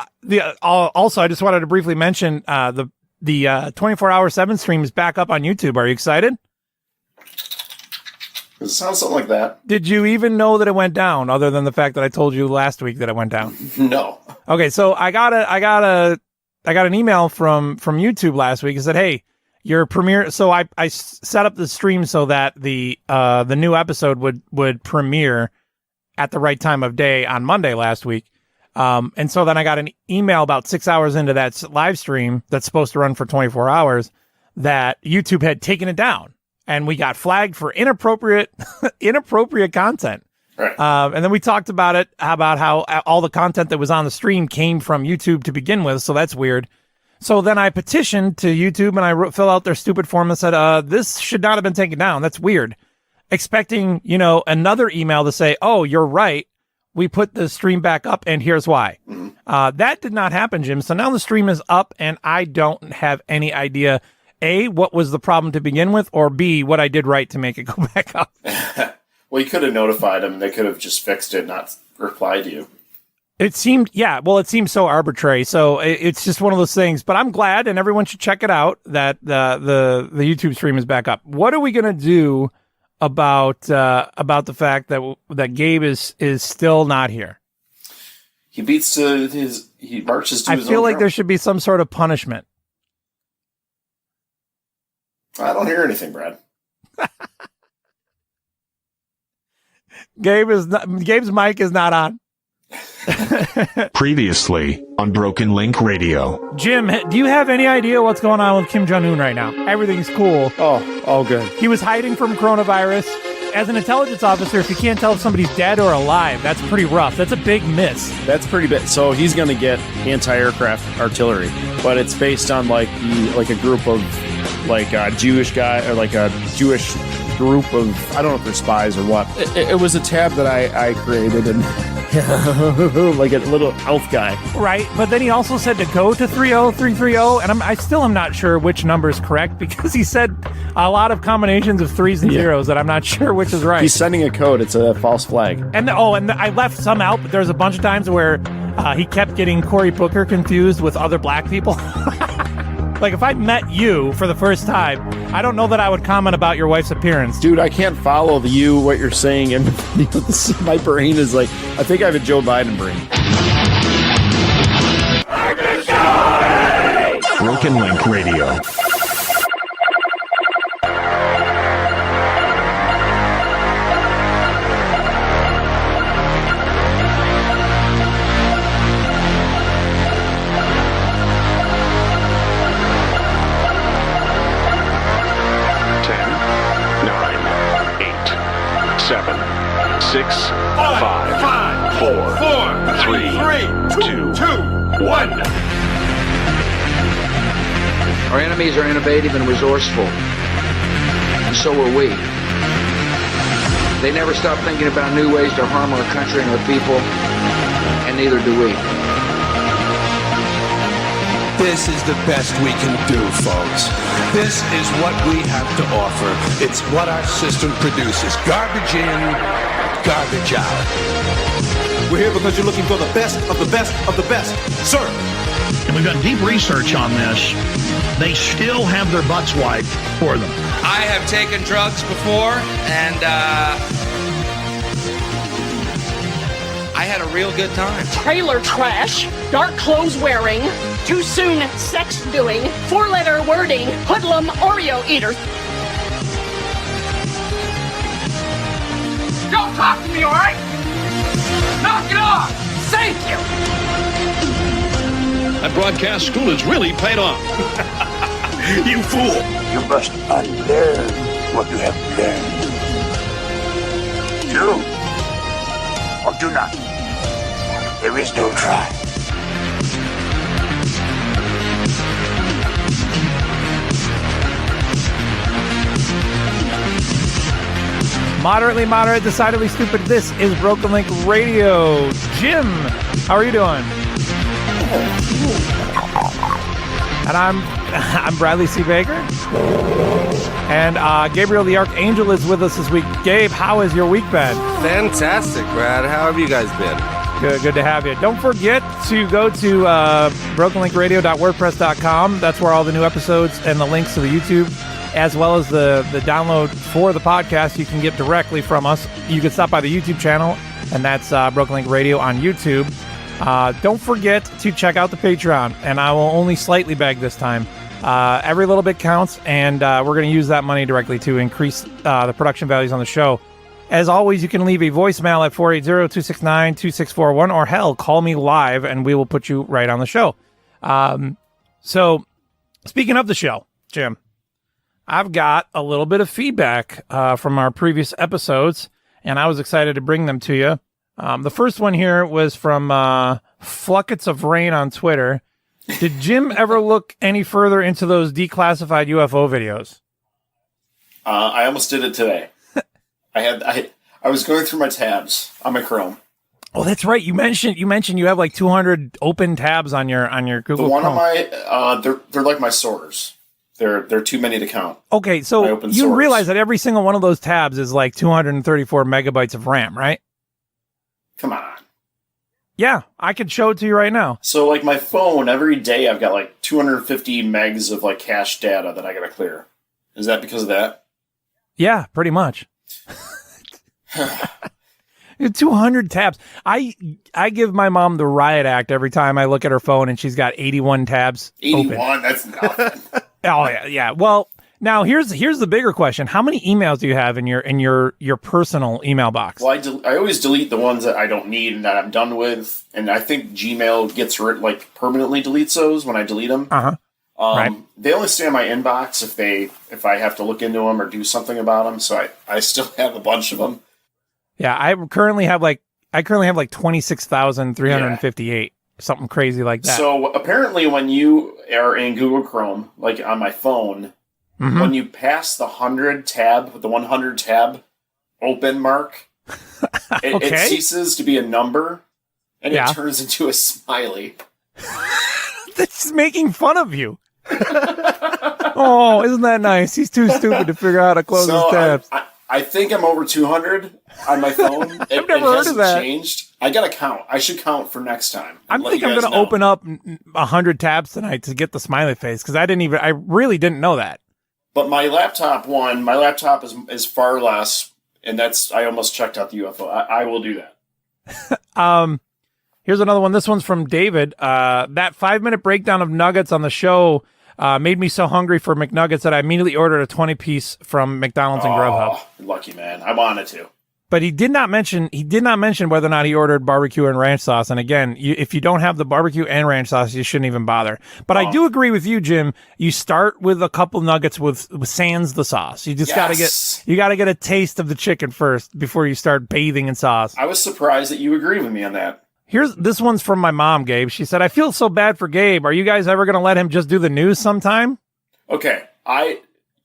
also I just wanted to briefly mention the 24-hour 7 stream is back up on YouTube. Are you excited? It sounds something like that. Did you even know that it went down, other than the fact that I told you last week that it went down? No. Okay, so I got an email from YouTube last week. It said, "Hey, your premiere." So I set up the stream so that the new episode would premiere at the right time of day on Monday last week. And so then I got an email about 6 hours into that live stream that's supposed to run for 24 hours that YouTube had taken it down. And we got flagged for inappropriate content. Right. And then we talked about how all the content that was on the stream came from YouTube to begin with. So that's weird. So then I petitioned to YouTube and I filled out their stupid form that said, this should not have been taken down. That's weird. Expecting, another email to say, oh, you're right. We put the stream back up and here's why. Mm-hmm. That did not happen, Jim. So now the stream is up and I don't have any idea, A, what was the problem to begin with, or B, what I did right to make it go back up. Well, you could have notified them. They could have just fixed it, not replied to you. It seemed so arbitrary. So it's just one of those things. But I'm glad, and everyone should check it out, that the YouTube stream is back up. What are we going to do about the fact that Gabe is still not here? He marches to his own I feel like drum. there should be some sort of punishment. I don't hear anything, Brad. Gabe's mic is not on. Previously on Broken Link Radio. Jim, do you have any idea what's going on with Kim Jong-un right now? Everything's cool. Oh, all good. He was hiding from coronavirus. As an intelligence officer, if you can't tell if somebody's dead or alive, that's pretty rough. That's a big miss. That's pretty big. So he's going to get anti-aircraft artillery, but it's based on like a group of like a Jewish guy or like a Jewish group of, I don't know if they're spies or what. It was a tab that I created and like a little elf guy. Right, but then he also said to go to 30330, and I still am not sure which number is correct because he said a lot of combinations of 3s and 0s that I'm not sure which is right. He's sending a code. It's a false flag. And I left some out, but there's a bunch of times where he kept getting Cory Booker confused with other black people. Like, if I met you for the first time, I don't know that I would comment about your wife's appearance. Dude, I can't follow what you're saying, and my brain is like, I think I have a Joe Biden brain. Broken Link Radio. Six, five, four, three, two, one. Our enemies are innovative and resourceful, and so are we. They never stop thinking about new ways to harm our country and our people, and neither do we. This is the best we can do, folks. This is what we have to offer. It's what our system produces. Garbage in, garbage out. We're here because you're looking for the best of the best of the best, sir. And we've done deep research on this. They still have their butts wiped for them. I have taken drugs before, and I had a real good time. Trailer trash, dark clothes wearing, too soon sex doing, 4-letter wording, hoodlum Oreo eaters. Don't talk to me, all right? Knock it off! Thank you! That broadcast school has really paid off. You fool! You must unlearn what you have learned. Do or do not. There is no try. Moderately moderate, decidedly stupid. This is Broken Link Radio. Jim, how are you doing? And I'm Bradley C. Baker. And Gabriel the Archangel is with us this week. Gabe, how has your week been? Fantastic, Brad. How have you guys been? Good to have you. Don't forget to go to brokenlinkradio.wordpress.com. That's where all the new episodes and the links to the YouTube, as well as the download for the podcast, you can get directly from us. You can stop by the YouTube channel, and that's Broken Link Radio on YouTube. Don't forget to check out the Patreon, and I will only slightly beg this time. Every little bit counts, and we're going to use that money directly to increase the production values on the show. As always, you can leave a voicemail at 480-269-2641, or hell, call me live, and we will put you right on the show. So, speaking of the show, Jim, I've got a little bit of feedback from our previous episodes, and I was excited to bring them to you. The first one here was from Fluckets of Rain on Twitter. Did Jim ever look any further into those declassified UFO videos? I almost did it today. I was going through my tabs on my Chrome. Oh, that's right. You mentioned you have like 200 open tabs on your Google The one Chrome. on my they're like my sorters. They're too many to count. Okay, so you source. realize that every single one of those tabs is like 234 megabytes of RAM, right? Come on. Yeah, I could show it to you right now. So like my phone, every day I've got like 250 megs of like cache data that I gotta clear. Is that because of that? Yeah, pretty much. 200 tabs. I give my mom the riot act every time I look at her phone, and she's got 81 tabs. 81, open. That's nothing. Oh yeah. Well, now here's the bigger question: how many emails do you have in your personal email box? Well, I always delete the ones that I don't need and that I'm done with, and I think Gmail gets permanently deletes those when I delete them. Right. They only stay in my inbox if I have to look into them or do something about them. So I still have a bunch of them. Yeah, I currently have like 26,358, something crazy like that. So apparently, when you are in Google Chrome, like on my phone, when you pass the 100 tab open mark, it ceases to be a number, and it turns into a smiley. That's making fun of you. Oh, isn't that nice? He's too stupid to figure out how to close his tabs. I think I'm over 200 on my phone. I've never heard of that. Changed. I gotta count. I should count for next time. I'm going to open up 100 tabs tonight to get the smiley face, because I really didn't know that. But my laptop is far less, and I almost checked out the UFO. I will do that. Here's another one. This one's from David. That 5-minute breakdown of nuggets on the show made me so hungry for McNuggets that I immediately ordered a 20-piece from McDonald's and Grubhub. Lucky man. I wanted to. But he did not mention whether or not he ordered barbecue and ranch sauce. And again, if you don't have the barbecue and ranch sauce, you shouldn't even bother. But I do agree with you, Jim. You start with a couple nuggets with sans the sauce. You just gotta get a taste of the chicken first before you start bathing in sauce. I was surprised that you agree with me on that. This one's from my mom, Gabe. She said, "I feel so bad for Gabe. Are you guys ever gonna let him just do the news sometime?" Okay,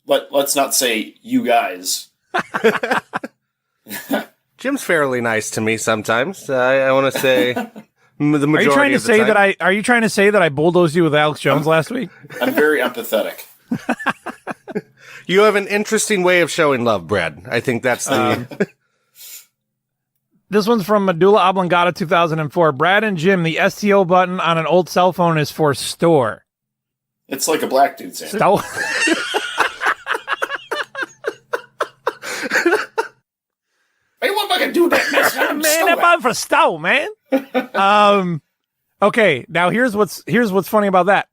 let's not say you guys. Jim's fairly nice to me sometimes. I want to say the majority. Are you trying to say that Are you trying to say that I bulldozed you with Alex Jones last week? I'm very empathetic. You have an interesting way of showing love, Brad. I think that's the. This one's from Medulla Oblongata 2004. Brad and Jim, the STO button on an old cell phone is for store. It's like a black dude saying. Stow. Hey, what am I gonna do that mess? Man, that button for stow, man. Okay, now here's what's funny about that.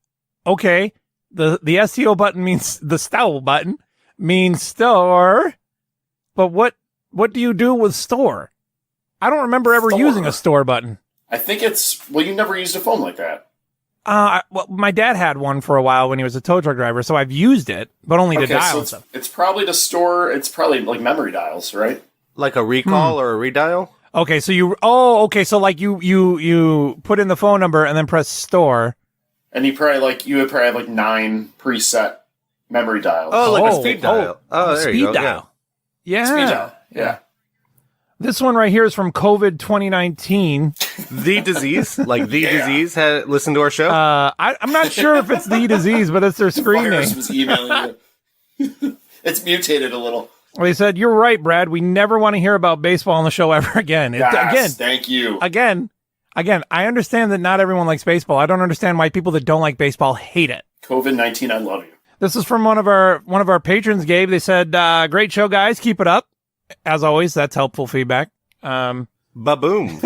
Okay, the STO button means the stow button means store, but what do you do with store? I don't remember ever using a store button. I think you never used a phone like that. Well, my dad had one for a while when he was a tow truck driver, so I've used it, but only to dial stuff. It's probably to store. It's probably like memory dials, right? Like a recall or a redial? Okay, so so like you put in the phone number and then press store. And you would probably have like 9 preset memory dials. Oh, like a speed dial. Oh, there speed you go. dial. Yeah. Speed dial. Yeah. This one right here is from COVID 2019. The disease, like the disease, had listened to our show. I'm not sure if it's the disease, but it's their screen name. Virus was emailing you. It's mutated a little. They said, "You're right, Brad. We never want to hear about baseball on the show ever again." Yes, thank you. Again, I understand that not everyone likes baseball. I don't understand why people that don't like baseball hate it. COVID-19, I love you. This is from one of our patrons, Gabe. They said, "Great show, guys. Keep it up." As always, that's helpful feedback. Ba-boom.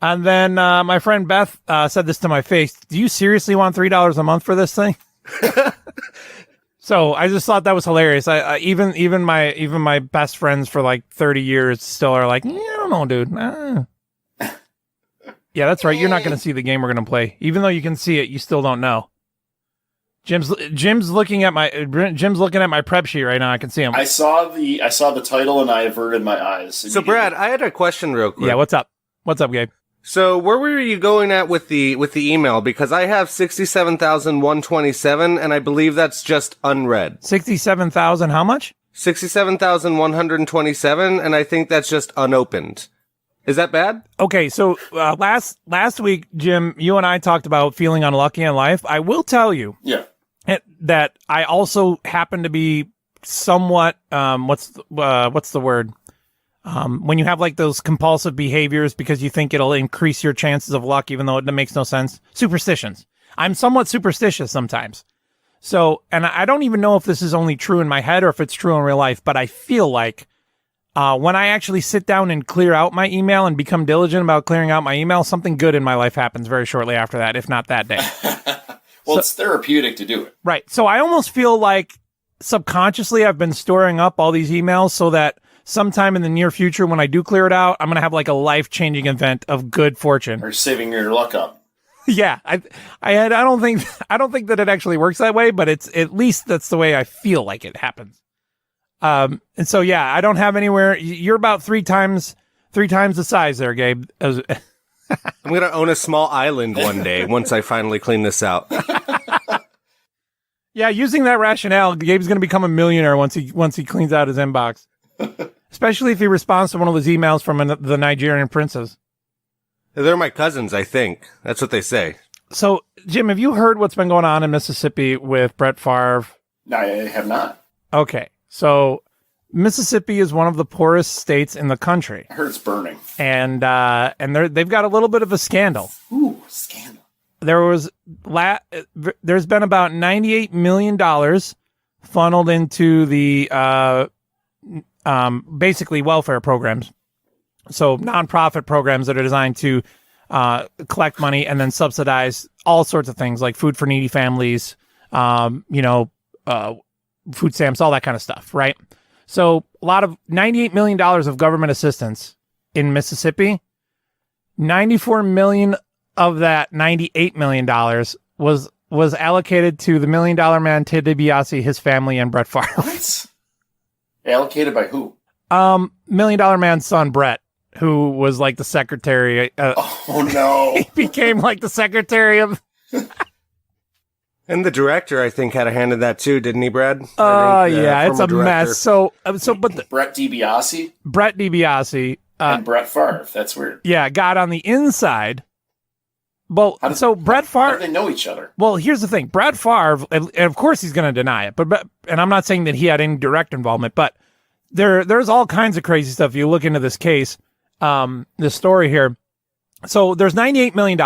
And then my friend Beth said this to my face. Do you seriously want $3 a month for this thing? So I just thought that was hilarious. I even my best friends for like 30 years still are like, I don't know, dude. Yeah, that's right. You're not going to see the game we're going to play. Even though you can see it, you still don't know. Jim's looking at my prep sheet right now. I can see him. I saw the title and I averted my eyes. So Brad, I had a question real quick. Yeah, what's up? What's up, Gabe? So where were you going at with the email? Because I have 67,127 and I believe that's just unread. 67,000 how much? 67,127 and I think that's just unopened. Is that bad? Okay, so last week, Jim, you and I talked about feeling unlucky in life. I will tell you. Yeah. That I also happen to be somewhat what's the word? When you have like those compulsive behaviors because you think it'll increase your chances of luck, even though it makes no sense. Superstitions. I'm somewhat superstitious sometimes. So, and I don't even know if this is only true in my head or if it's true in real life, but I feel like when I actually sit down and clear out my email and become diligent about clearing out my email, something good in my life happens very shortly after that, if not that day. Well, it's therapeutic to do it. Right. So I almost feel like subconsciously I've been storing up all these emails so that sometime in the near future when I do clear it out, I'm going to have like a life-changing event of good fortune. Or saving your luck up. Yeah. I don't think that it actually works that way, but it's at least that's the way I feel like it happens. And so, yeah, I don't have anywhere. You're about three times the size there, Gabe. I'm going to own a small island one day once I finally clean this out. Yeah, using that rationale, Gabe's going to become a millionaire once he cleans out his inbox. Especially if he responds to one of those emails from the Nigerian princes. They're my cousins, I think. That's what they say. So, Jim, have you heard what's been going on in Mississippi with Brett Favre? No, I have not. Okay, so Mississippi is one of the poorest states in the country. I heard it's burning. And they've got a little bit of a scandal. Ooh, scandal. There's been about $98 million funneled into the basically welfare programs. So nonprofit programs that are designed to collect money and then subsidize all sorts of things like food for needy families, food stamps, all that kind of stuff, right? So a lot of $98 million of government assistance in Mississippi. $94 million of that $98 million was allocated to the $1 Million Man, Ted DiBiase, his family, and Brett Favre. What? Allocated by who? $1 Million Man's son, Brett, who was like the secretary. Oh, no. He became like the secretary of... And the director, I think, had a hand in that too, didn't he, Brad? Yeah, it's a mess. But Brett DiBiase? Brett DiBiase. And Brett Favre. That's weird. Yeah, got on the inside. Well, Brett Favre... How do they know each other? Well, here's the thing. Brett Favre, and of course he's going to deny it, but and I'm not saying that he had any direct involvement, but there's all kinds of crazy stuff. If you look into this case, this story here. So there's $98 million.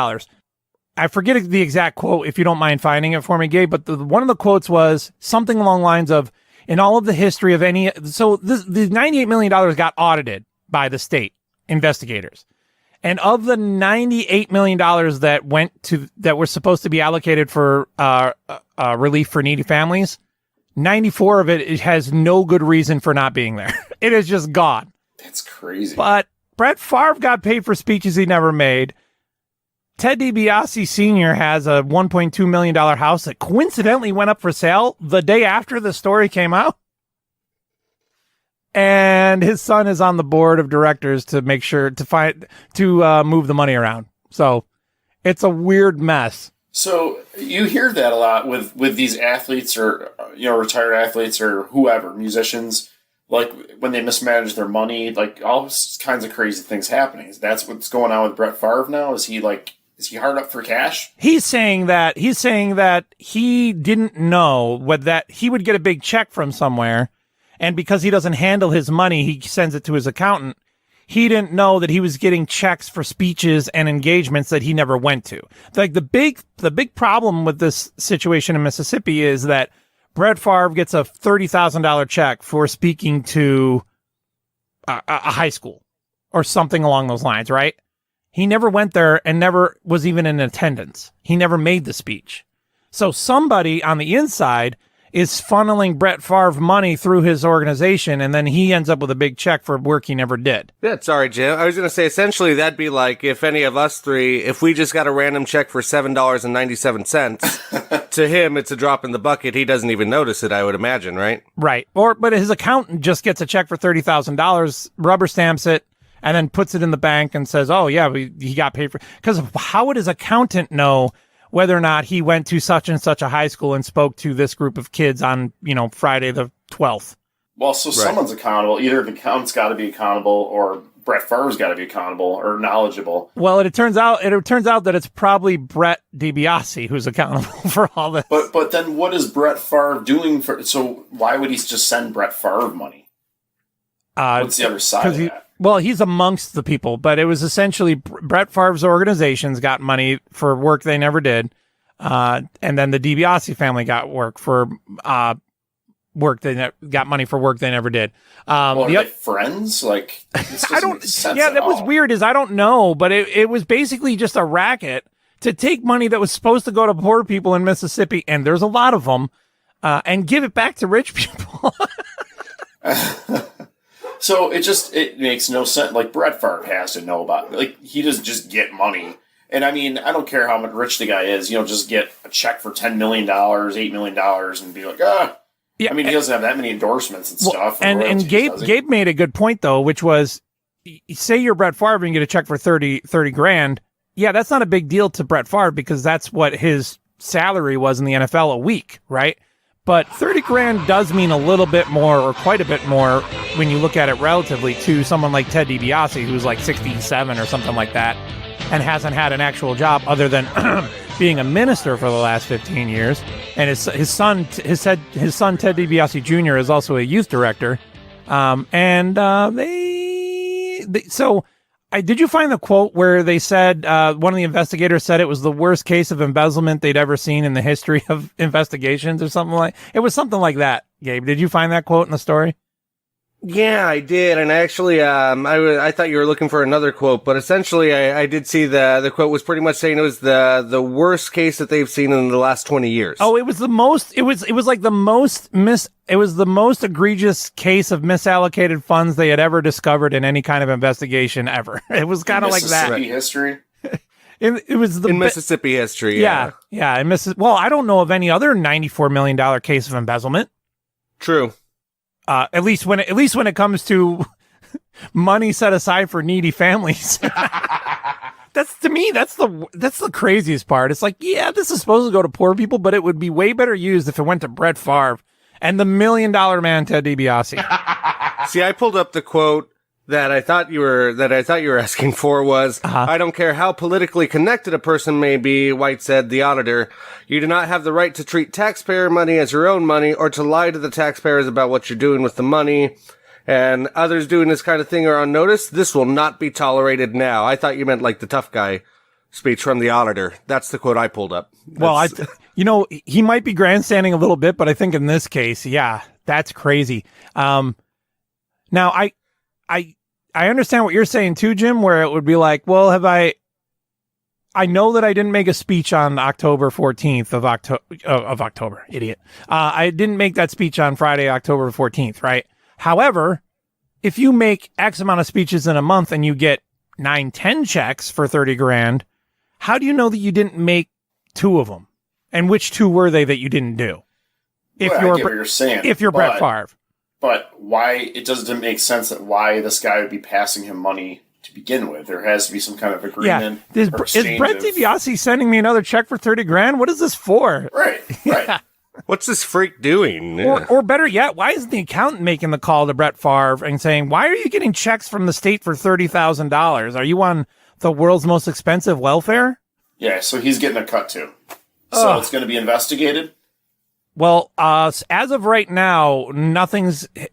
I forget the exact quote, if you don't mind finding it for me, Gabe, but one of the quotes was something along the lines of, in all of the history of any... So the $98 million got audited by the state investigators. And of the $98 million that were supposed to be allocated for relief for needy families, 94 of it has no good reason for not being there. It is just gone. That's crazy. But Brett Favre got paid for speeches he never made. Ted DiBiase Sr. has a $1.2 million house that coincidentally went up for sale the day after the story came out. And his son is on the board of directors to make sure to move the money around. So it's a weird mess. So you hear that a lot with these athletes or retired athletes or whoever, musicians. like when they mismanage their money, like all kinds of crazy things happening. That's what's going on with Brett Favre now. Is he hard up for cash? He's saying that he didn't know that he would get a big check from somewhere, and because he doesn't handle his money, he sends it to his accountant. He didn't know that he was getting checks for speeches and engagements that he never went to. Like the big problem with this situation in Mississippi is that Brett Favre gets a $30,000 check for speaking to a high school or something along those lines, right? He never went there and never was even in attendance. He never made the speech. So somebody on the inside is funneling Brett Favre money through his organization, and then he ends up with a big check for work he never did. Yeah, sorry, Jim. I was going to say, essentially, that'd be like if any of us three, if we just got a random check for $7.97, to him, it's a drop in the bucket. He doesn't even notice it, I would imagine, right? Right. But his accountant just gets a check for $30,000, rubber stamps it, and then puts it in the bank and says, oh, yeah, he got paid for it. Because how would his accountant know whether or not he went to such and such a high school and spoke to this group of kids on, Friday the 12th? Well, so someone's accountable. Either the accountant's got to be accountable, or Brett Favre's got to be accountable or knowledgeable. Well, it turns out that it's probably Brett DiBiase who's accountable for all this. But then what is Brett Favre doing for? So why would he just send Brett Favre money? What's the other side of that? Well, he's amongst the people, but it was essentially Brett Favre's organizations got money for work they never did, and then the DiBiase family got work for work got money for work they never did. Are they friends? Like, this doesn't make sense that was weird. I don't know, but it was basically just a racket to take money that was supposed to go to poor people in Mississippi, and there's a lot of them, and give it back to rich people. So it makes no sense. Like, Brett Favre has to know about it. Like, he doesn't just get money. And I mean, I don't care how much rich the guy is, just get a check for $10 million, $8 million and be like, Yeah, I mean, he doesn't have that many endorsements and stuff. And Gabe made a good point, though, which was, say you're Brett Favre and get a check for 30 grand. Yeah, that's not a big deal to Brett Favre because that's what his salary was in the NFL a week, right? But 30 grand does mean a little bit more, or quite a bit more, when you look at it relatively to someone like Ted DiBiase, who's like 67 or something like that, and hasn't had an actual job other than being a minister for the last 15 years. And his son Ted DiBiase Jr. is also a youth director. Did you find the quote where they said, one of the investigators said it was the worst case of embezzlement they'd ever seen in the history of investigations, or something like it was something like that, Gabe? Did you find that quote in the story? Yeah, I did, and actually, I thought you were looking for another quote, but essentially, I did see the quote was pretty much saying it was the worst case that they've seen in the last 20 years. Oh, it was the most. It was like the most It was the most egregious case of misallocated funds they had ever discovered in any kind of investigation ever. It was kind of like that. Mississippi history. It was in Mississippi history. Yeah. In well, I don't know of any other $94 million case of embezzlement. True. At least when it comes to money set aside for needy families. That's the craziest part. It's like, yeah, this is supposed to go to poor people, but it would be way better used if it went to Brett Favre and the $1 million man Ted DiBiase. See, I pulled up the quote that I thought you were asking for was, I don't care how politically connected a person may be, White said, the auditor, you do not have the right to treat taxpayer money as your own money or to lie to the taxpayers about what you're doing with the money. And others doing this kind of thing are on notice. This will not be tolerated now. I thought you meant like the tough guy speech from the auditor. That's the quote I pulled up. Well, he might be grandstanding a little bit, but I think in this case, yeah, that's crazy. Now I understand what you're saying too, Jim, where it would be like, well, I know that I didn't make a speech on October 14th of October, idiot. I didn't make that speech on Friday, October 14th, right? However, if you make X amount of speeches in a month and you get 9-10 checks for 30 grand, how do you know that you didn't make 2 of them? And which 2 were they that you didn't do? I get what you're saying. If you're Brett Favre. But why it doesn't make sense that why this guy would be passing him money to begin with. There has to be some kind of agreement. Yeah. Is Brett DiBiase sending me another check for 30 grand? What is this for? Right. What's this freak doing? Or better yet, why isn't the accountant making the call to Brett Favre and saying, why are you getting checks from the state for $30,000? Are you on the world's most expensive welfare? Yeah, so he's getting a cut too. So it's going to be investigated? Well, as of right now, none of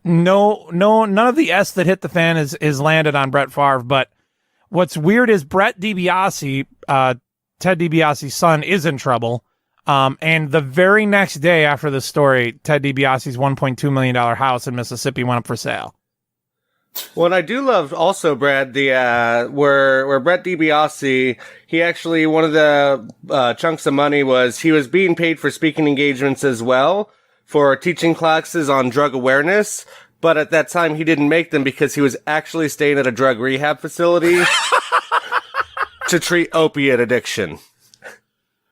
the S that hit the fan is landed on Brett Favre. But what's weird is Brett DiBiase, Ted DiBiase's son, is in trouble. And the very next day after this story, Ted DiBiase's $1.2 million house in Mississippi went up for sale. Well, and I do love also, Brad, the where Brett DiBiase, he actually, one of the chunks of money was he was being paid for speaking engagements as well for teaching classes on drug awareness. But at that time, he didn't make them because he was actually staying at a drug rehab facility to treat opiate addiction.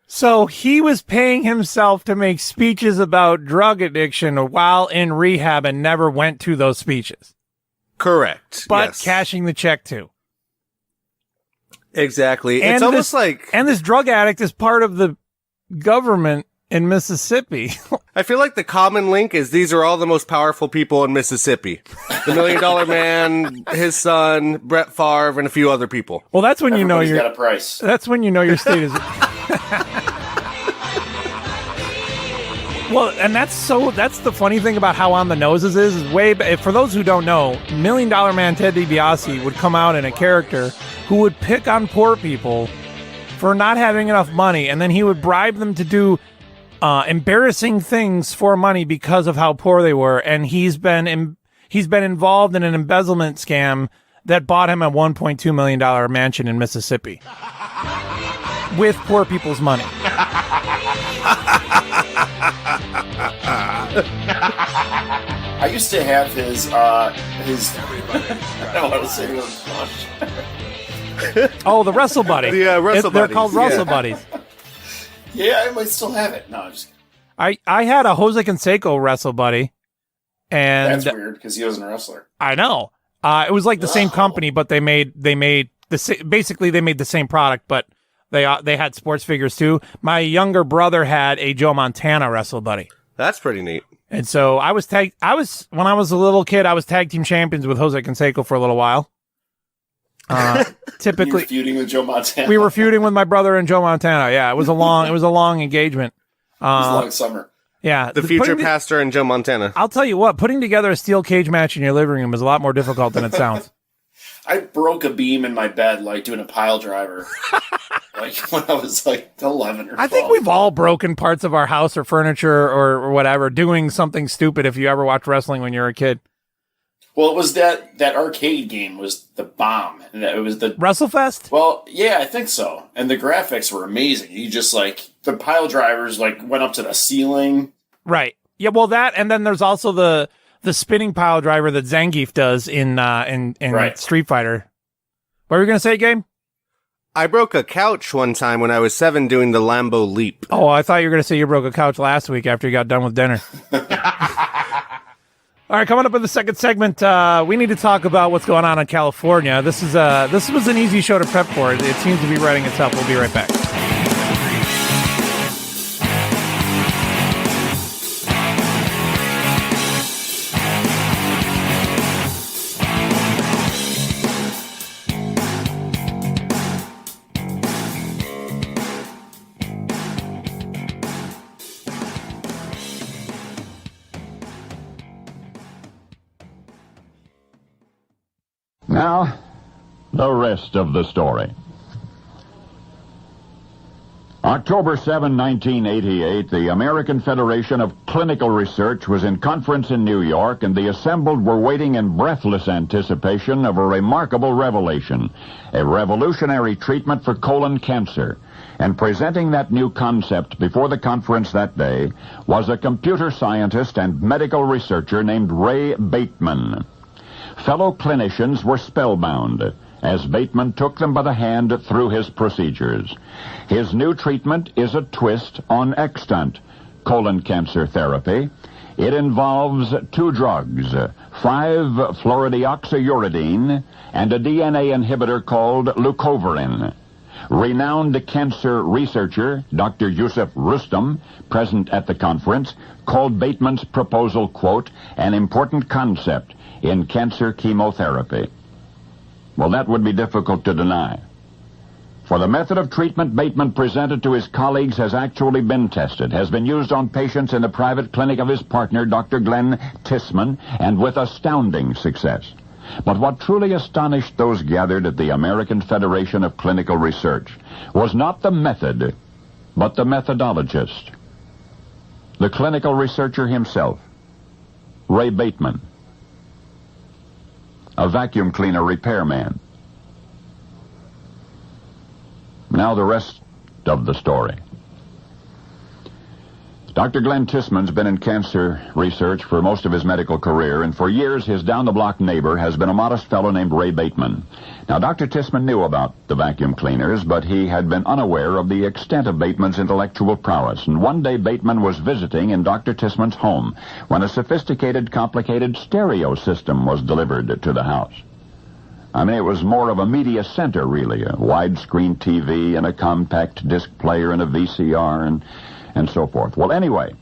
So he was paying himself to make speeches about drug addiction while in rehab and never went to those speeches. Correct. But yes. cashing the check too. Exactly. And it's almost like... And this drug addict is part of the government in Mississippi. I feel like the common link is these are all the most powerful people in Mississippi. The $1 Million Man, his son, Brett Favre, and a few other people. Well, that's when you know got a price. That's when you know your state is... Well, and that's the funny thing about how on the noses is for those who don't know, $1 Million Man Ted DiBiase would come out in a character who would pick on poor people for not having enough money, and then he would bribe them to do embarrassing things for money because of how poor they were, and he's been involved in an embezzlement scam that bought him a $1.2 million mansion in Mississippi with poor people's money. I used to have his I don't want to say Oh, the Wrestle Buddy. The Wrestle They're Buddies, called Wrestle Buddies. Yeah, I might still have it. No, I'm just kidding. I had a Jose Canseco Wrestle Buddy. And that's weird because he wasn't a wrestler. I know. It was like the same company, but they made basically the same product, but they had sports figures too. My younger brother had a Joe Montana Wrestle Buddy. That's pretty neat. And so when I was a little kid, I was tag team champions with Jose Canseco for a little while. Typically, you were feuding with Joe Montana. We were feuding with my brother and Joe Montana. Yeah, it was a long engagement. It was a long summer. Yeah, the future pastor and Joe Montana. I'll tell you what, putting together a steel cage match in your living room is a lot more difficult than it sounds. I broke a beam in my bed, like doing a pile driver, like when I was like 11 or 12. I think we've all broken parts of our house or furniture or whatever doing something stupid if you ever watched wrestling when you were a kid. Well, it was that arcade game was the bomb. And it was the WrestleFest? Well, yeah, I think so. And the graphics were amazing. You just like the pile drivers like went up to the ceiling. Right. Yeah, well that, and then there's also the spinning pile driver that Zangief does in right. Street Fighter. What were you going to say, Gabe? I broke a couch one time when I was 7 doing the Lambo leap. Oh, I thought you were going to say you broke a couch last week after you got done with dinner. All right, coming up in the second segment, we need to talk about what's going on in California. This was an easy show to prep for. It seems to be writing itself. We'll be right back. Now, the rest of the story. October 7, 1988, the American Federation of Clinical Research was in conference in New York, and the assembled were waiting in breathless anticipation of a remarkable revelation, a revolutionary treatment for colon cancer. And presenting that new concept before the conference that day was a computer scientist and medical researcher named Ray Bateman. Fellow clinicians were spellbound as Bateman took them by the hand through his procedures. His new treatment is a twist on extant colon cancer therapy. It involves 2 drugs, 5-fluorodeoxyuridine and a DNA inhibitor called leucovorin. Renowned cancer researcher Dr. Yusuf Rustam, present at the conference, called Bateman's proposal, quote, an important concept in cancer chemotherapy. Well, that would be difficult to deny. For the method of treatment Bateman presented to his colleagues has actually been tested, has been used on patients in the private clinic of his partner, Dr. Glenn Tissman, and with astounding success. But what truly astonished those gathered at the American Federation of Clinical Research was not the method, but the methodologist, the clinical researcher himself, Ray Bateman, a vacuum cleaner repairman. Now the rest of the story. Dr. Glenn Tissman's been in cancer research for most of his medical career, and for years his down-the-block neighbor has been a modest fellow named Ray Bateman. Now, Dr. Tissman knew about the vacuum cleaners, but he had been unaware of the extent of Bateman's intellectual prowess, and one day Bateman was visiting in Dr. Tissman's home when a sophisticated, complicated stereo system was delivered to the house. I mean, it was more of a media center, really, a widescreen TV and a compact disc player and a VCR and so forth. Well, anyway,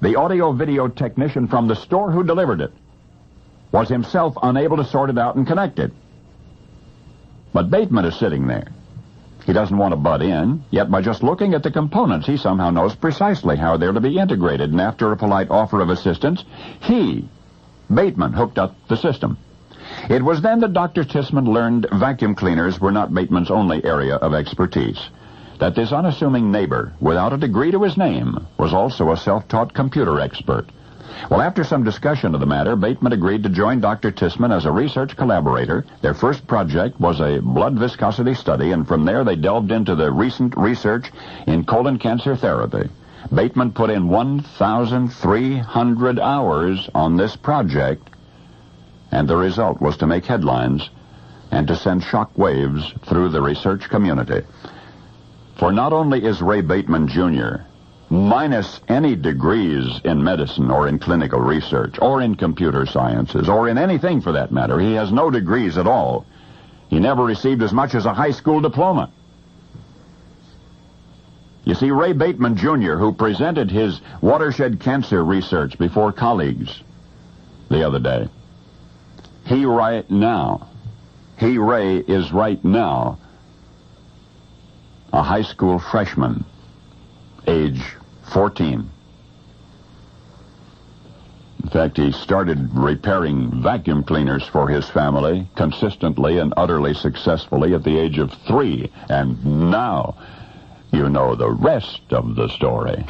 the audio-video technician from the store who delivered it was himself unable to sort it out and connect it. But Bateman is sitting there. He doesn't want to butt in, yet by just looking at the components, he somehow knows precisely how they're to be integrated, and after a polite offer of assistance, Bateman, hooked up the system. It was then that Dr. Tissman learned vacuum cleaners were not Bateman's only area of expertise, that this unassuming neighbor, without a degree to his name, was also a self-taught computer expert. Well, after some discussion of the matter, Bateman agreed to join Dr. Tissman as a research collaborator. Their first project was a blood viscosity study, and from there they delved into the recent research in colon cancer therapy. Bateman put in 1,300 hours on this project, and the result was to make headlines and to send shock waves through the research community. For not only is Ray Bateman, Jr., minus any degrees in medicine or in clinical research or in computer sciences or in anything for that matter, he has no degrees at all. He never received as much as a high school diploma. You see, Ray Bateman, Jr., who presented his watershed cancer research before colleagues the other day, Ray is right now a high school freshman, age 14. In fact, he started repairing vacuum cleaners for his family consistently and utterly successfully at the age of 3. And now you know the rest of the story.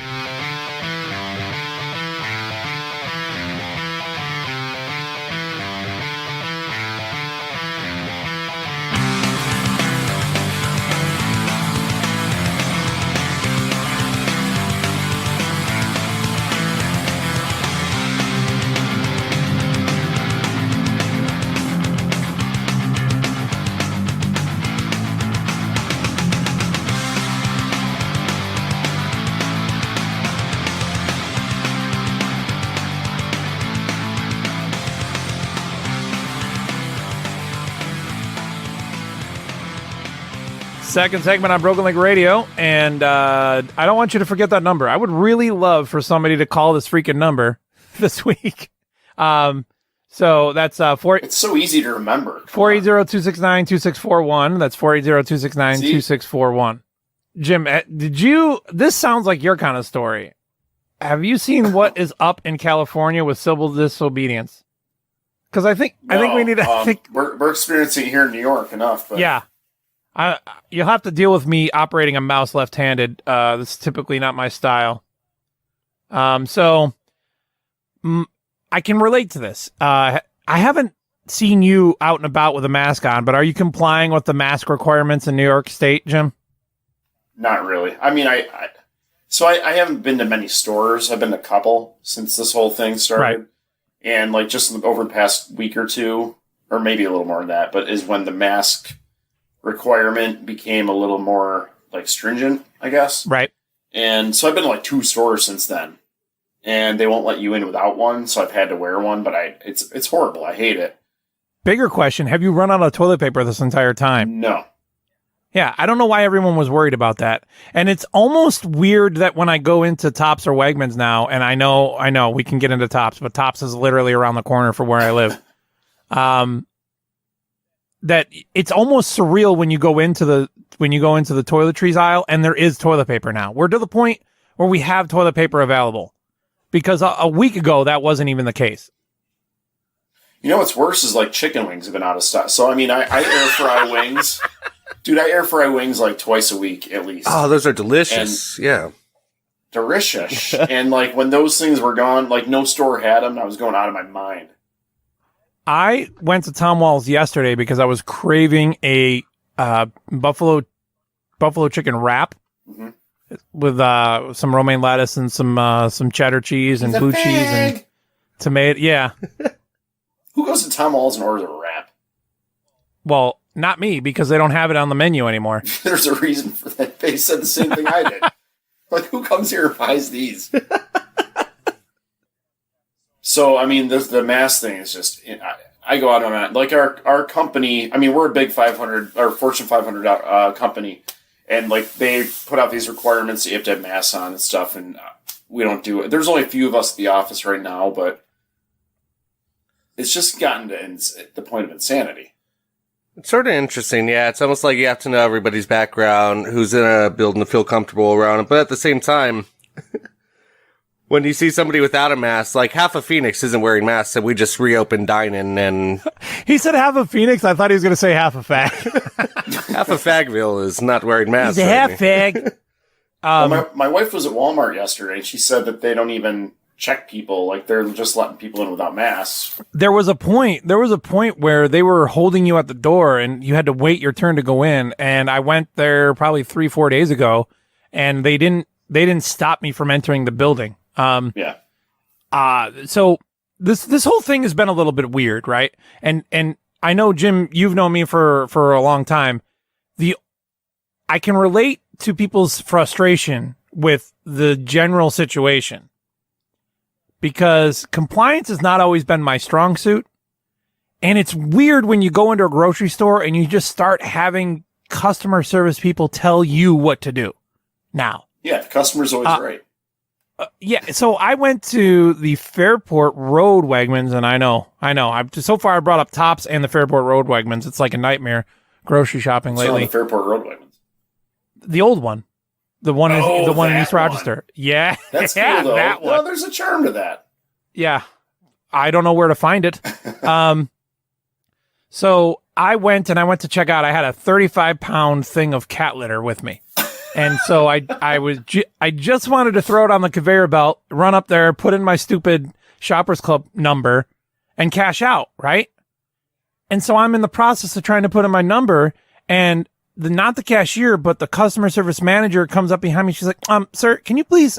Second segment on Broken Link Radio, and I don't want you to forget that number. I would really love for somebody to call this freaking number this week. So that's It's so easy to remember. 480-269-2641. That's 480-269-2641. Jim, this sounds like your kind of story. Have you seen what is up in California with civil disobedience? Because I think we need to We're experiencing it here in New York enough. But. Yeah. You'll have to deal with me operating a mouse left-handed. That's typically not my style. So I can relate to this. I haven't seen you out and about with a mask on, but are you complying with the mask requirements in New York State, Jim? Not really. I mean, I haven't been to many stores. I've been to a couple since this whole thing started. Right. And like just over the past week or two, or maybe a little more than that, but is when the mask requirement became a little more like stringent, I guess. Right. And so I've been to like 2 stores since then, and they won't let you in without one. So I've had to wear one, but it's horrible. I hate it. Bigger question. Have you run out of toilet paper this entire time? No. Yeah, I don't know why everyone was worried about that. And it's almost weird that when I go into Tops or Wegmans now, and I know we can get into Tops, but Tops is literally around the corner from where I live. That it's almost surreal when you go into the toiletries aisle and there is toilet paper now. We're to the point where we have toilet paper available, because a week ago that wasn't even the case. You know what's worse is like chicken wings have been out of stock. So I mean, I air fry wings. Dude, I air fry wings like twice a week at least. Oh, those are delicious. Yeah. Delicious. And like when those things were gone, like no store had them, I was going out of my mind. I went to Tom Wall's yesterday because I was craving a buffalo chicken wrap with some romaine lettuce and some cheddar cheese and blue cheese and tomato. Yeah. Who goes to Tom Wall's and orders a wrap? Well, not me, because they don't have it on the menu anymore. There's a reason for that. They said the same thing I did. Like, who comes here and buys these? So, I mean, the mass thing is just... I go out on that. Like, our company... I mean, we're a big 500... or Fortune 500 company. And, like, they put out these requirements that you have to have masks on and stuff, and we don't do it. There's only a few of us at the office right now, but it's just gotten to the point of insanity. It's sort of interesting, yeah. It's almost like you have to know everybody's background, who's in a building to feel comfortable around it. But at the same time, when you see somebody without a mask, like half of Phoenix isn't wearing masks, and we just reopened dining, and... He said half of Phoenix? I thought he was going to say half of Fag. Half of Fagville is not wearing masks. He's a half fag. Well, my wife was at Walmart yesterday, and she said that they don't even check people. Like, they're just letting people in without masks. There was a point where they were holding you at the door and you had to wait your turn to go in. And I went there probably 3-4 days ago, and they didn't stop me from entering the building. So this whole thing has been a little bit weird, right? And I know, Jim, you've known me for a long time. I can relate to people's frustration with the general situation, because compliance has not always been my strong suit. And it's weird when you go into a grocery store and you just start having customer service people tell you what to do. Now. Yeah, the customer's always right. Yeah, so I went to the Fairport Road Wegmans, and I know. So far I brought up Tops and the Fairport Road Wegmans. It's like a nightmare grocery shopping lately. The Fairport Road Wegmans. The old one. The one in East Rochester. Yeah. That's cool, though. That one. Well, there's a charm to that. Yeah. I don't know where to find it. So I went to check out. I had a 35-pound thing of cat litter with me. And so I just wanted to throw it on the conveyor belt, run up there, put in my stupid Shoppers Club number, and cash out, right? And so I'm in the process of trying to put in my number, and not the cashier, but the customer service manager comes up behind me. She's like, sir, can you please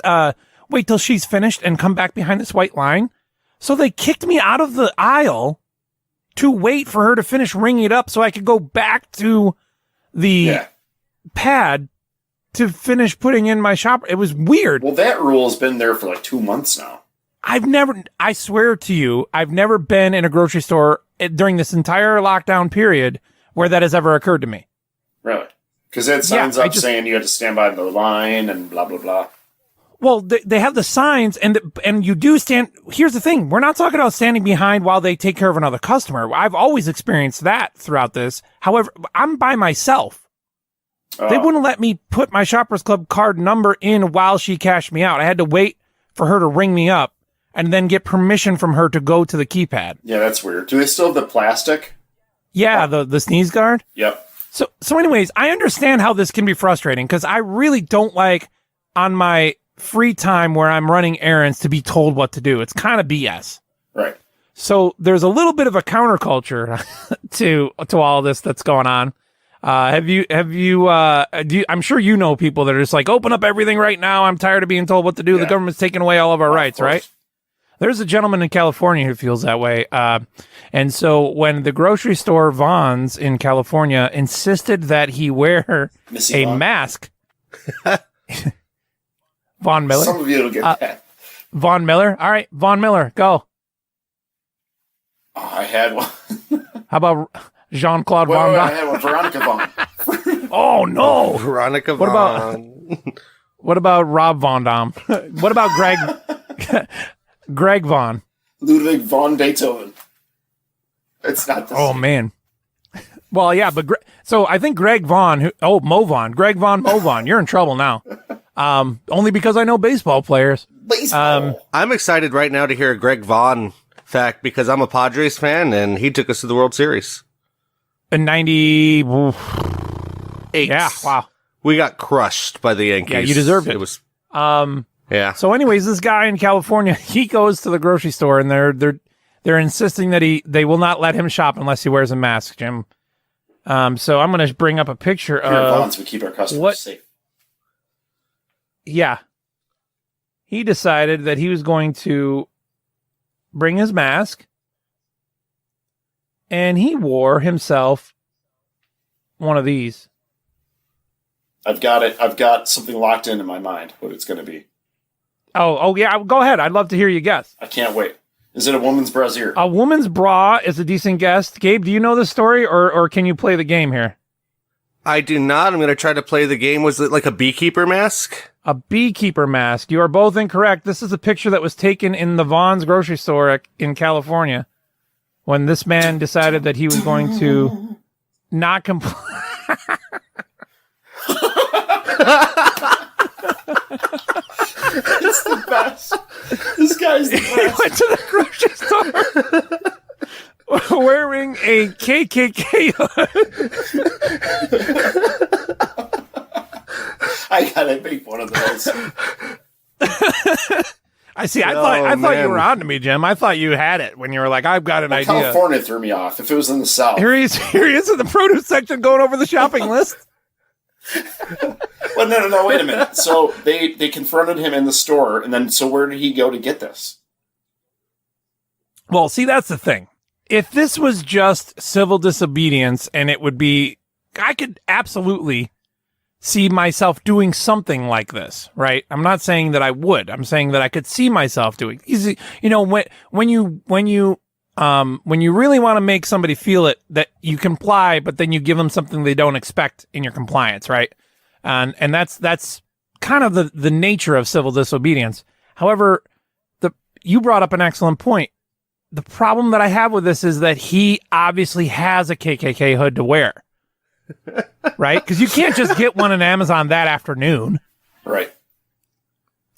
wait till she's finished and come back behind this white line? So they kicked me out of the aisle to wait for her to finish ringing it up so I could go back to the pad to finish putting in my shop. It was weird. Well, that rule has been there for like 2 months now. I swear to you, I've never been in a grocery store during this entire lockdown period where that has ever occurred to me. Really? Because it signs up saying you have to stand by the line and blah, blah, blah. Well, they have the signs, and you do stand. Here's the thing. We're not talking about standing behind while they take care of another customer. I've always experienced that throughout this. However, I'm by myself. They wouldn't let me put my Shoppers Club card number in while she cashed me out. I had to wait for her to ring me up and then get permission from her to go to the keypad. Yeah, that's weird. Do they still have the plastic? Yeah, the sneeze guard. Yep. So anyways, I understand how this can be frustrating, because I really don't like on my free time where I'm running errands to be told what to do. It's kind of BS. Right. So there's a little bit of a counterculture to all this that's going on. I'm sure you know people that are just like, open up everything right now. I'm tired of being told what to do. Yeah. The government's taking away all of our rights, right? There's a gentleman in California who feels that way. And so when the grocery store Vons in California insisted that he wear a mask, Von Miller. Some of you will get that. Von Miller. All right, Von Miller, go. Oh, I had one. How about Jean-Claude Van Damme? I had one. Veronica Vaughn. Oh no, Veronica What Vaughn. What about Rob Von Dam? What about Greg Vaughn? Ludwig von Beethoven. It's not the Oh same. man. Well, yeah, but so I think Greg Vaughn, Mo Vaughn, Greg Vaughn, Mo Vaughn, you're in trouble now. Only because I know baseball players. Baseball. I'm excited right now to hear a Greg Vaughn fact because I'm a Padres fan and he took us to the World Series. In 98. Yeah, wow. We got crushed by the Yankees. Yeah, you deserved it. It was Yeah. So anyways, this guy in California, he goes to the grocery store and they're insisting that they will not let him shop unless he wears a mask, Jim. So I'm going to bring up a picture Here at of Vaughn's, we keep our customers safe. Yeah. He decided that he was going to bring his mask and he wore himself one of these. I've got it. I've got something locked in my mind what it's going to be. Oh yeah. Go ahead. I'd love to hear you guess. I can't wait. Is it a woman's brassiere? A woman's bra is a decent guess. Gabe, do you know this story or can you play the game here? I do not. I'm going to try to play the game. Was it like a beekeeper mask? A beekeeper mask. You are both incorrect. This is a picture that was taken in the Vaughn's grocery store in California when this man decided that he was going to not comply. It's the best. This guy's the best. He went to the grocery store wearing a KKK hood. I gotta make one of those. I see. I thought you were on to me, Jim. I thought you had it when you were like, "I've got an idea." California threw me off. If it was in the South, Here he is in the produce section going over the shopping list. Well, no. Wait a minute. So they confronted him in the store, and then so where did he go to get this? Well, see, that's the thing. If this was just civil disobedience, and it would be, I could absolutely see myself doing something like this, right? I'm not saying that I would. I'm saying that I could see myself doing. You know, when you really want to make somebody feel it, that you comply, but then you give them something they don't expect in your compliance, right? And that's kind of the nature of civil disobedience. However, you brought up an excellent point. The problem that I have with this is that he obviously has a KKK hood to wear, right? Because you can't just get one on Amazon that afternoon. Right.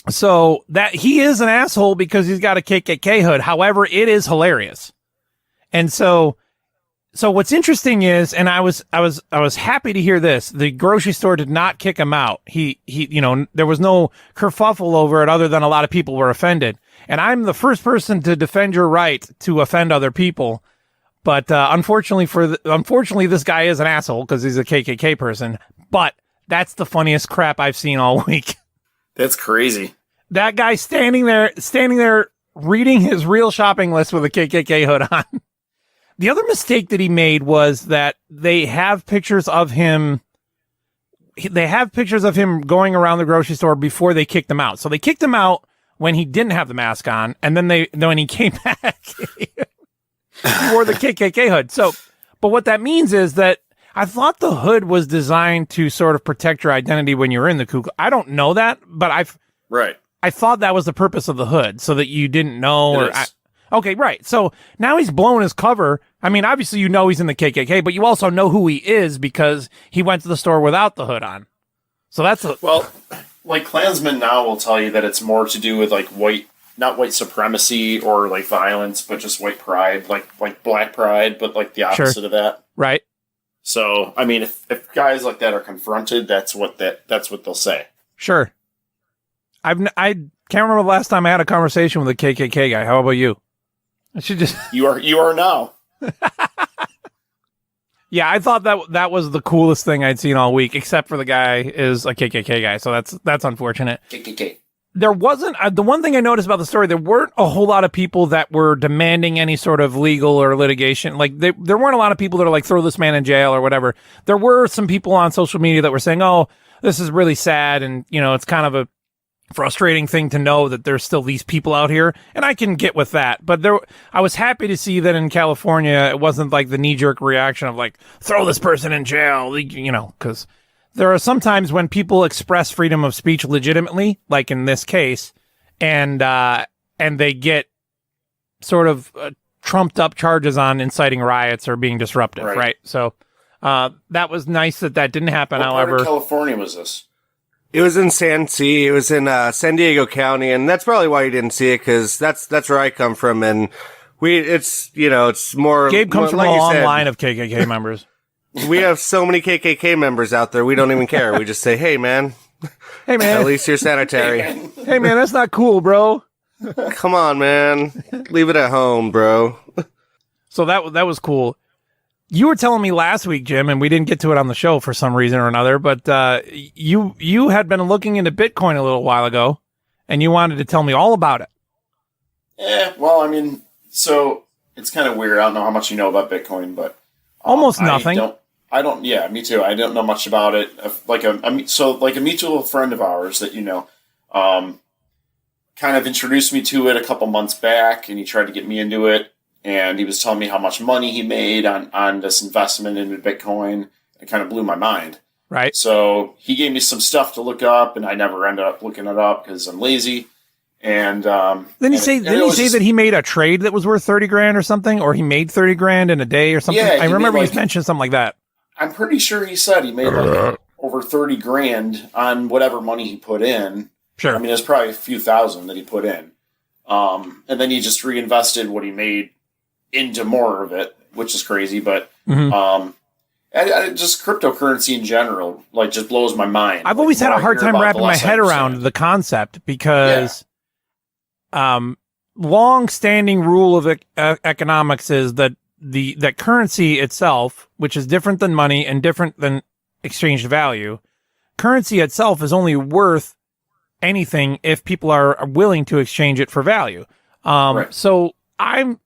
So that he is an asshole because he's got a KKK hood. However, it is hilarious. And so what's interesting is, and I was happy to hear this. The grocery store did not kick him out. He, there was no kerfuffle over it other than a lot of people were offended. And I'm the first person to defend your right to offend other people. But, unfortunately, this guy is an asshole because he's a KKK person. But that's the funniest crap I've seen all week. That's crazy. That guy standing there reading his real shopping list with a KKK hood on. The other mistake that he made was that they have pictures of him going around the grocery store before they kicked him out. So they kicked him out when he didn't have the mask on, and then when he came back, he wore the KKK hood. So, but what that means is that I thought the hood was designed to sort of protect your identity when you're in the Ku Klux. I don't know that, but I thought that was the purpose of the hood, so that you didn't know. Okay, right. So now he's blown his cover. I mean, obviously you know he's in the KKK, but you also know who he is because he went to the store without the hood on. So that's well, like Klansmen now will tell you that it's more to do with like not white supremacy or like violence, but just white pride, like black pride, but like the opposite of that. Right. So, I mean, if guys like that are confronted, that's what they'll say. Sure. I can't remember the last time I had a conversation with a KKK guy. How about you? I should just. You are now. Yeah, I thought that was the coolest thing I'd seen all week, except for the guy is a KKK guy, so that's unfortunate. KKK. There wasn't the one thing I noticed about the story. There weren't a whole lot of people that were demanding any sort of legal or litigation. Like there weren't a lot of people that are like throw this man in jail or whatever. There were some people on social media that were saying, "Oh, this is really sad," and it's kind of a frustrating thing to know that there's still these people out here, and I can get with that. But I was happy to see that in California, it wasn't like the knee-jerk reaction of like, throw this person in jail, because there are some times when people express freedom of speech legitimately, like in this case, and they get sort of trumped up charges on inciting riots or being disruptive, right? So that was nice that didn't happen. What However, part of California was this? It was in It was in San Diego County, and that's probably why you didn't see it, because that's where I come from, and it's more. Gabe comes from like a you long said, line of KKK members. We have so many KKK members out there, we don't even care. We just say, "Hey, man, hey, man, at least you're sanitary." Hey, man, that's not cool, bro. Come on, man, leave it at home, bro. So that was cool. You were telling me last week, Jim, and we didn't get to it on the show for some reason or another, but you had been looking into Bitcoin a little while ago, and you wanted to tell me all about it. Yeah, well, I mean, so it's kind of weird. I don't know how much you know about Bitcoin, but almost nothing. I don't. Yeah, me too. I don't know much about it. Like a mutual friend of ours that kind of introduced me to it a couple months back, and he tried to get me into it. And he was telling me how much money he made on this investment into Bitcoin. It kind of blew my mind. Right. So he gave me some stuff to look up, and I never ended up looking it up because I'm lazy. And then he say that he made a trade that was worth 30 grand or something, or he made 30 grand in a day or something. Yeah, I remember he mentioned something like that. I'm pretty sure he said he made like over 30 grand on whatever money he put in. Sure. I mean, there's probably a few thousand that he put in. And then he just reinvested what he made into more of it, which is crazy. But just cryptocurrency in general, like, just blows my mind. I've always had a hard time wrapping my head around the concept because long-standing rule of economics is that that currency itself, which is different than money and different than exchanged value, currency itself is only worth anything if people are willing to exchange it for value. So I'm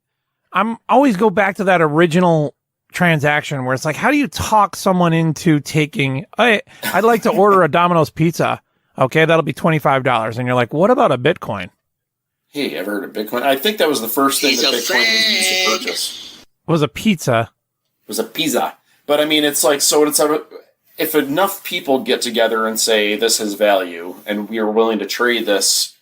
always go back to that original transaction where it's like, how do you talk someone into taking, I'd like to order a Domino's pizza. Okay, that'll be $25. And you're like, what about a Bitcoin? Hey, ever heard of Bitcoin? I think that was the first thing that Bitcoin was used to purchase. It was a pizza. It was a pizza. But I mean, it's like, so it's if enough people get together and say this has value and we are willing to trade this,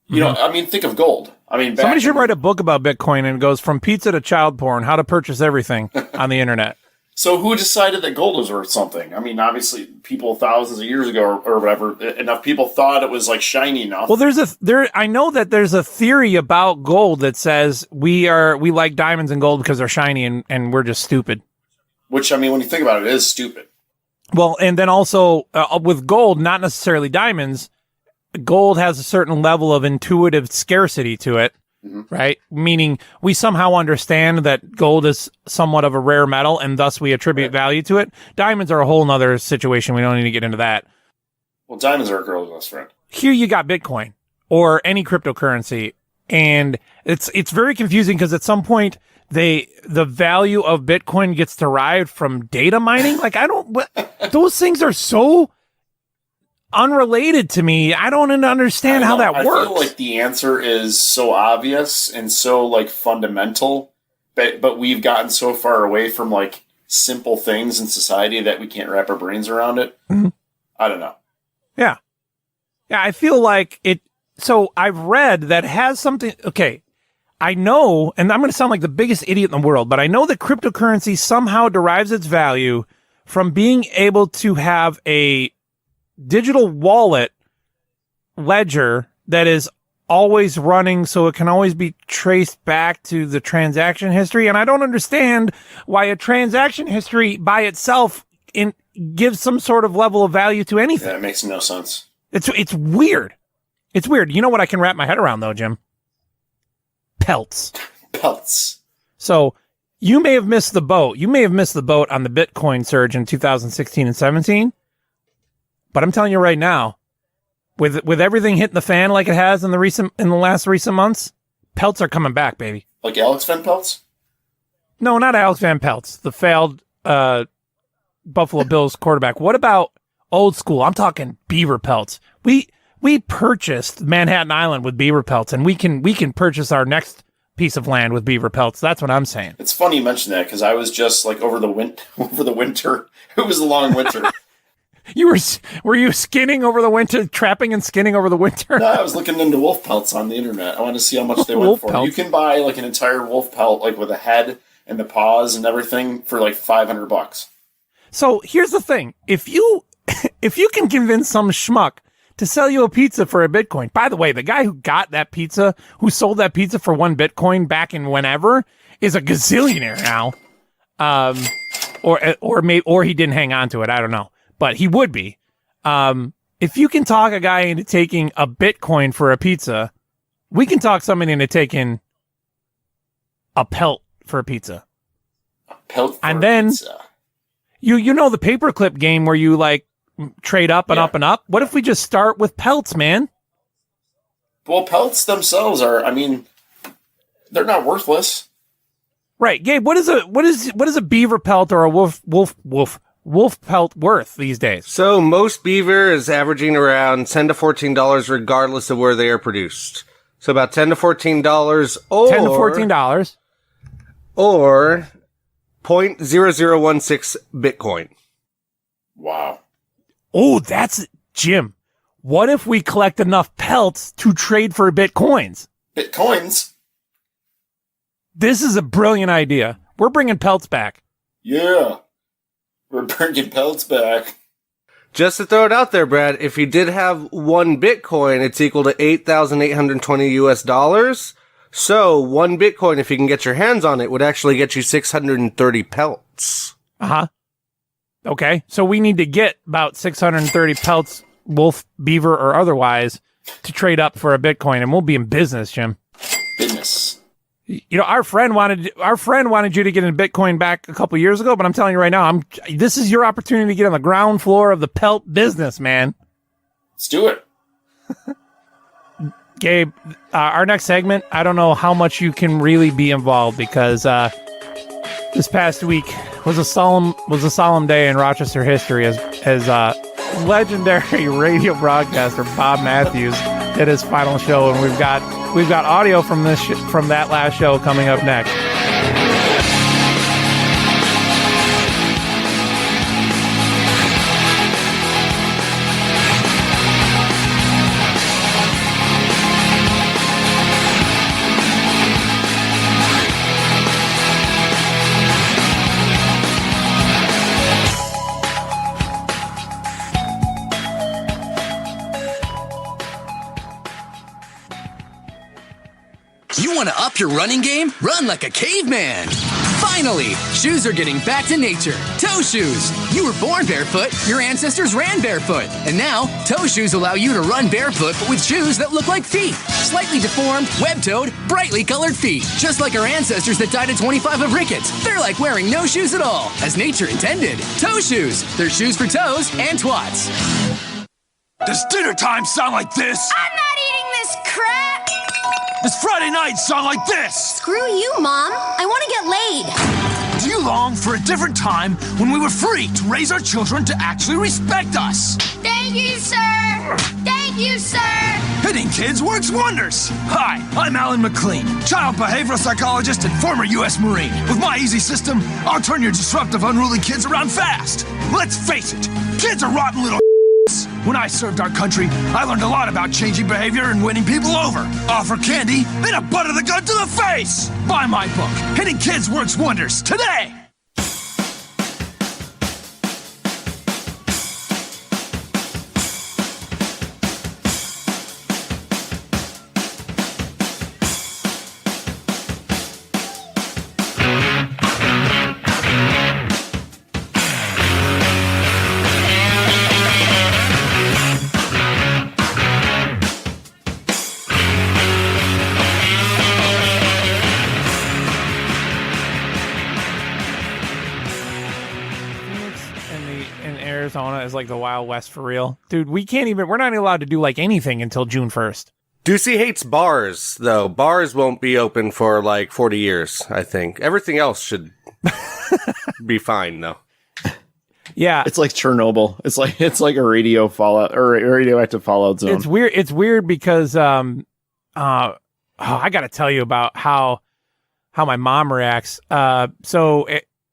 you know, I mean, think of gold. I mean, somebody should write a book about Bitcoin and it goes from pizza to child porn, how to purchase everything on the internet. So who decided that gold was worth something? I mean, obviously people thousands of years ago or whatever, enough people thought it was like shiny enough. Well, I know that there's a theory about gold that says we like diamonds and gold because they're shiny and we're just stupid. Which, I mean, when you think about it, is stupid. Well, and then also with gold, not necessarily diamonds, gold has a certain level of intuitive scarcity to it, right? Meaning we somehow understand that gold is somewhat of a rare metal and thus we attribute value to it. Diamonds are a whole nother situation. We don't need to get into that. Well, diamonds are a girl's best friend. Here you got Bitcoin or any cryptocurrency. And it's very confusing because at some point the value of Bitcoin gets derived from data mining. Like those things are so unrelated to me. I don't understand how that works. I feel like the answer is so obvious and so like fundamental, but we've gotten so far away from like simple things in society that we can't wrap our brains around it. I don't know. Yeah, I feel like it. So I've read that has something. Okay, I know, and I'm going to sound like the biggest idiot in the world, but I know that cryptocurrency somehow derives its value from being able to have a digital wallet ledger that is always running, so it can always be traced back to the transaction history. And I don't understand why a transaction history by itself gives some sort of level of value to anything. Yeah, it makes no sense. It's weird. It's weird. You know what I can wrap my head around though, Jim? Pelts. So you may have missed the boat. You may have missed the boat on the Bitcoin surge in 2016 and 17. But I'm telling you right now, with everything hitting the fan like it has in the last recent months, pelts are coming back, baby. Like Alex Van Pelt's? No, not Alex Van Pelt's, the failed Buffalo Bills quarterback. What about old school? I'm talking beaver pelts. We purchased Manhattan Island with beaver pelts, and we can purchase our next piece of land with beaver pelts. That's what I'm saying. It's funny you mention that because I was just like over the winter. It was a long winter. Were you skinning over the winter, trapping and skinning over the winter? No, I was looking into wolf pelts on the internet. I wanted to see how much they went Wolf for. pelts? You can buy like an entire wolf pelt, like with a head and the paws and everything, for like $500. So here's the thing: if you can convince some schmuck to sell you a pizza for a Bitcoin. By the way, the guy who sold that pizza for 1 Bitcoin back in whenever is a gazillionaire now. Or he didn't hang on to it. I don't know, but he would be. If you can talk a guy into taking a Bitcoin for a pizza, we can talk somebody into taking a pelt for a pizza. And then pizza. You know the paperclip game where you like trade up and up and up. What if we just start with pelts, man? Well, pelts themselves are, they're not worthless. Right, Gabe. What is a beaver pelt or a wolf pelt worth these days? So most beaver is averaging around $10 to $14 regardless of where they are produced. So about $10 to $14 or $10 to $14 or 0.0016 Bitcoin. Wow. Oh, that's Jim. What if we collect enough pelts to trade for Bitcoins? Bitcoins? This is a brilliant idea. We're bringing pelts back. Yeah. We're bringing pelts back. Just to throw it out there, Brad, if you did have 1 Bitcoin, it's equal to $8,820 US. So 1 Bitcoin, if you can get your hands on it, would actually get you 630 pelts. Uh-huh. Okay. So we need to get about 630 pelts, wolf, beaver, or otherwise, to trade up for a Bitcoin, and we'll be in business, Jim. Business. You know, our friend wanted you to get in Bitcoin back a couple years ago, but I'm telling you right now, this is your opportunity to get on the ground floor of the pelt business, man. Let's do it. Gabe, our next segment, I don't know how much you can really be involved because this past week was a solemn day in Rochester history as legendary radio broadcaster Bob Matthews did his final show, and we've got audio from from that last show coming up next. You want to up your running game? Run like a caveman! Finally, shoes are getting back to nature. Toe shoes. You were born barefoot, your ancestors ran barefoot. And now, toe shoes allow you to run barefoot but with shoes that look like feet. Slightly deformed, web-toed, brightly colored feet. Just like our ancestors that died at 25 of rickets. They're like wearing no shoes at all, as nature intended. Toe shoes. They're shoes for toes and twats. Does dinner time sound like this? I'm not eating this crap! Does Friday night sound like this? Screw you, Mom. I want to get laid. Do you long for a different time when we were free to raise our children to actually respect us? Thank you, sir. Thank you, sir. Hitting kids works wonders. Hi, I'm Alan McLean, child behavioral psychologist and former U.S. Marine. With my easy system, I'll turn your disruptive, unruly kids around fast. Let's face it, kids are rotten little When I served our country, I learned a lot about changing behavior and winning people over. Offer candy, then a butt of the gun to the face! Buy my book, Hitting Kids Works Wonders, today! Is like the Wild West for real. Dude, we're not even allowed to do like anything until June 1st. Ducey hates bars, though. Bars won't be open for like 40 years, I think. Everything else should be fine, though. Yeah. It's like Chernobyl. It's like a radio fallout or a radioactive fallout zone. It's weird because I gotta tell you about how my mom reacts. So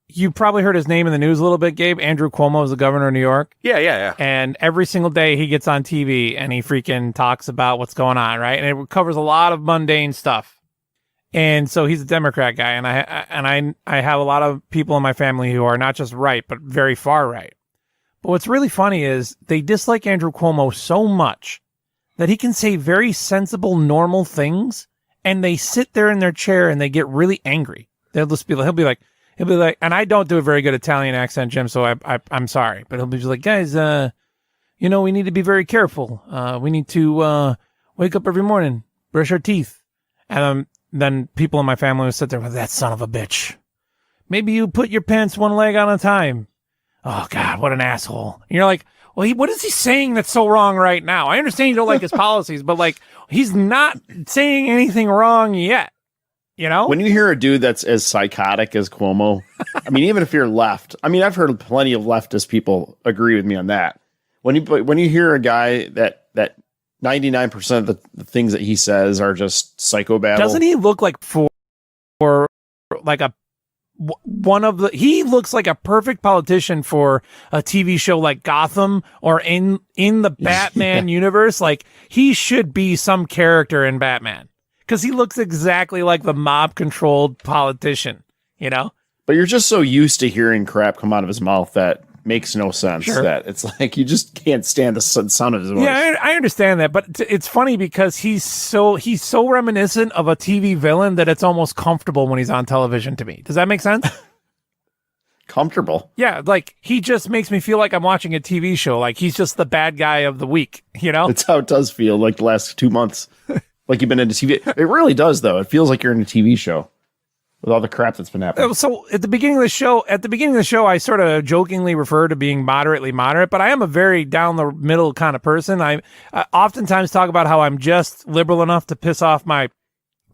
you probably heard his name in the news a little bit, Gabe. Andrew Cuomo is the governor of New York. Yeah. And every single day he gets on TV and he freaking talks about what's going on, right? And it covers a lot of mundane stuff. And so he's a Democrat guy, and I have a lot of people in my family who are not just right, but very far right. But what's really funny is they dislike Andrew Cuomo so much that he can say very sensible, normal things, and they sit there in their chair and they get really angry. He'll be like, and I don't do a very good Italian accent, Jim, so I'm sorry, but he'll be like, guys, we need to be very careful. We need to wake up every morning, brush our teeth, and then people in my family will sit there with that son of a bitch. Maybe you put your pants one leg on a time. Oh God, what an asshole! And you're like, well, what is he saying that's so wrong right now? I understand you don't like his policies, but like, he's not saying anything wrong yet. You know, when you hear a dude that's as psychotic as Cuomo, I mean, even if you're left, I mean, I've heard plenty of leftist people agree with me on that. When you hear a guy that 99% of the things that he says are just psychobabble. Doesn't he look like for like he looks like a perfect politician for a TV show like Gotham or in the Batman universe? Like, he should be some character in Batman because he looks exactly like the mob controlled politician, you know? But you're just so used to hearing crap come out of his mouth that makes no sense. Sure. That it's like you just can't stand the sound of his voice. Yeah, I understand that, but it's funny because he's so reminiscent of a TV villain that it's almost comfortable when he's on television to me. Does that make sense? Comfortable? Yeah, like he just makes me feel like I'm watching a TV show. Like he's just the bad guy of the week, you know? That's how it does feel like the last 2 months. Like you've been into TV. It really does, though. It feels like you're in a TV show. With all the crap that's been happening. So at the beginning of the show, I sort of jokingly refer to being moderately moderate, but I am a very down the middle kind of person. I oftentimes talk about how I'm just liberal enough to piss off my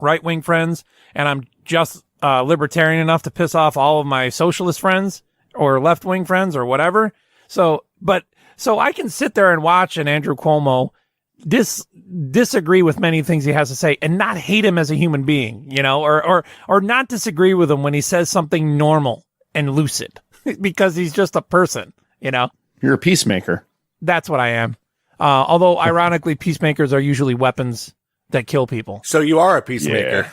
right wing friends, and I'm just libertarian enough to piss off all of my socialist friends or left wing friends or whatever. So I can sit there and watch an Andrew Cuomo disagree with many things he has to say and not hate him as a human being, you know, or not disagree with him when he says something normal and lucid because he's just a person, you know. You're a peacemaker. That's what I am. Although ironically, peacemakers are usually weapons that kill people. So you are a peacemaker.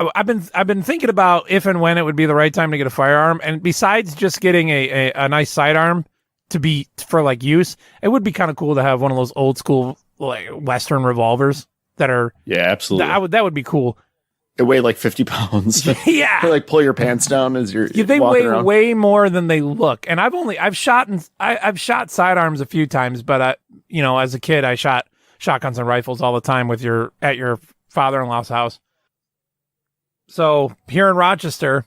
Yeah. I've been thinking about if and when it would be the right time to get a firearm, and besides just getting a nice sidearm to be for like use, it would be kind of cool to have one of those old school like Western revolvers that are absolutely that would be cool. They weigh like 50 pounds. Yeah, they like pull your pants down as you're they walking weigh around. way more than they look. And I've shot sidearms a few times, but as a kid I shot shotguns and rifles all the time at your father-in-law's house. So here in Rochester,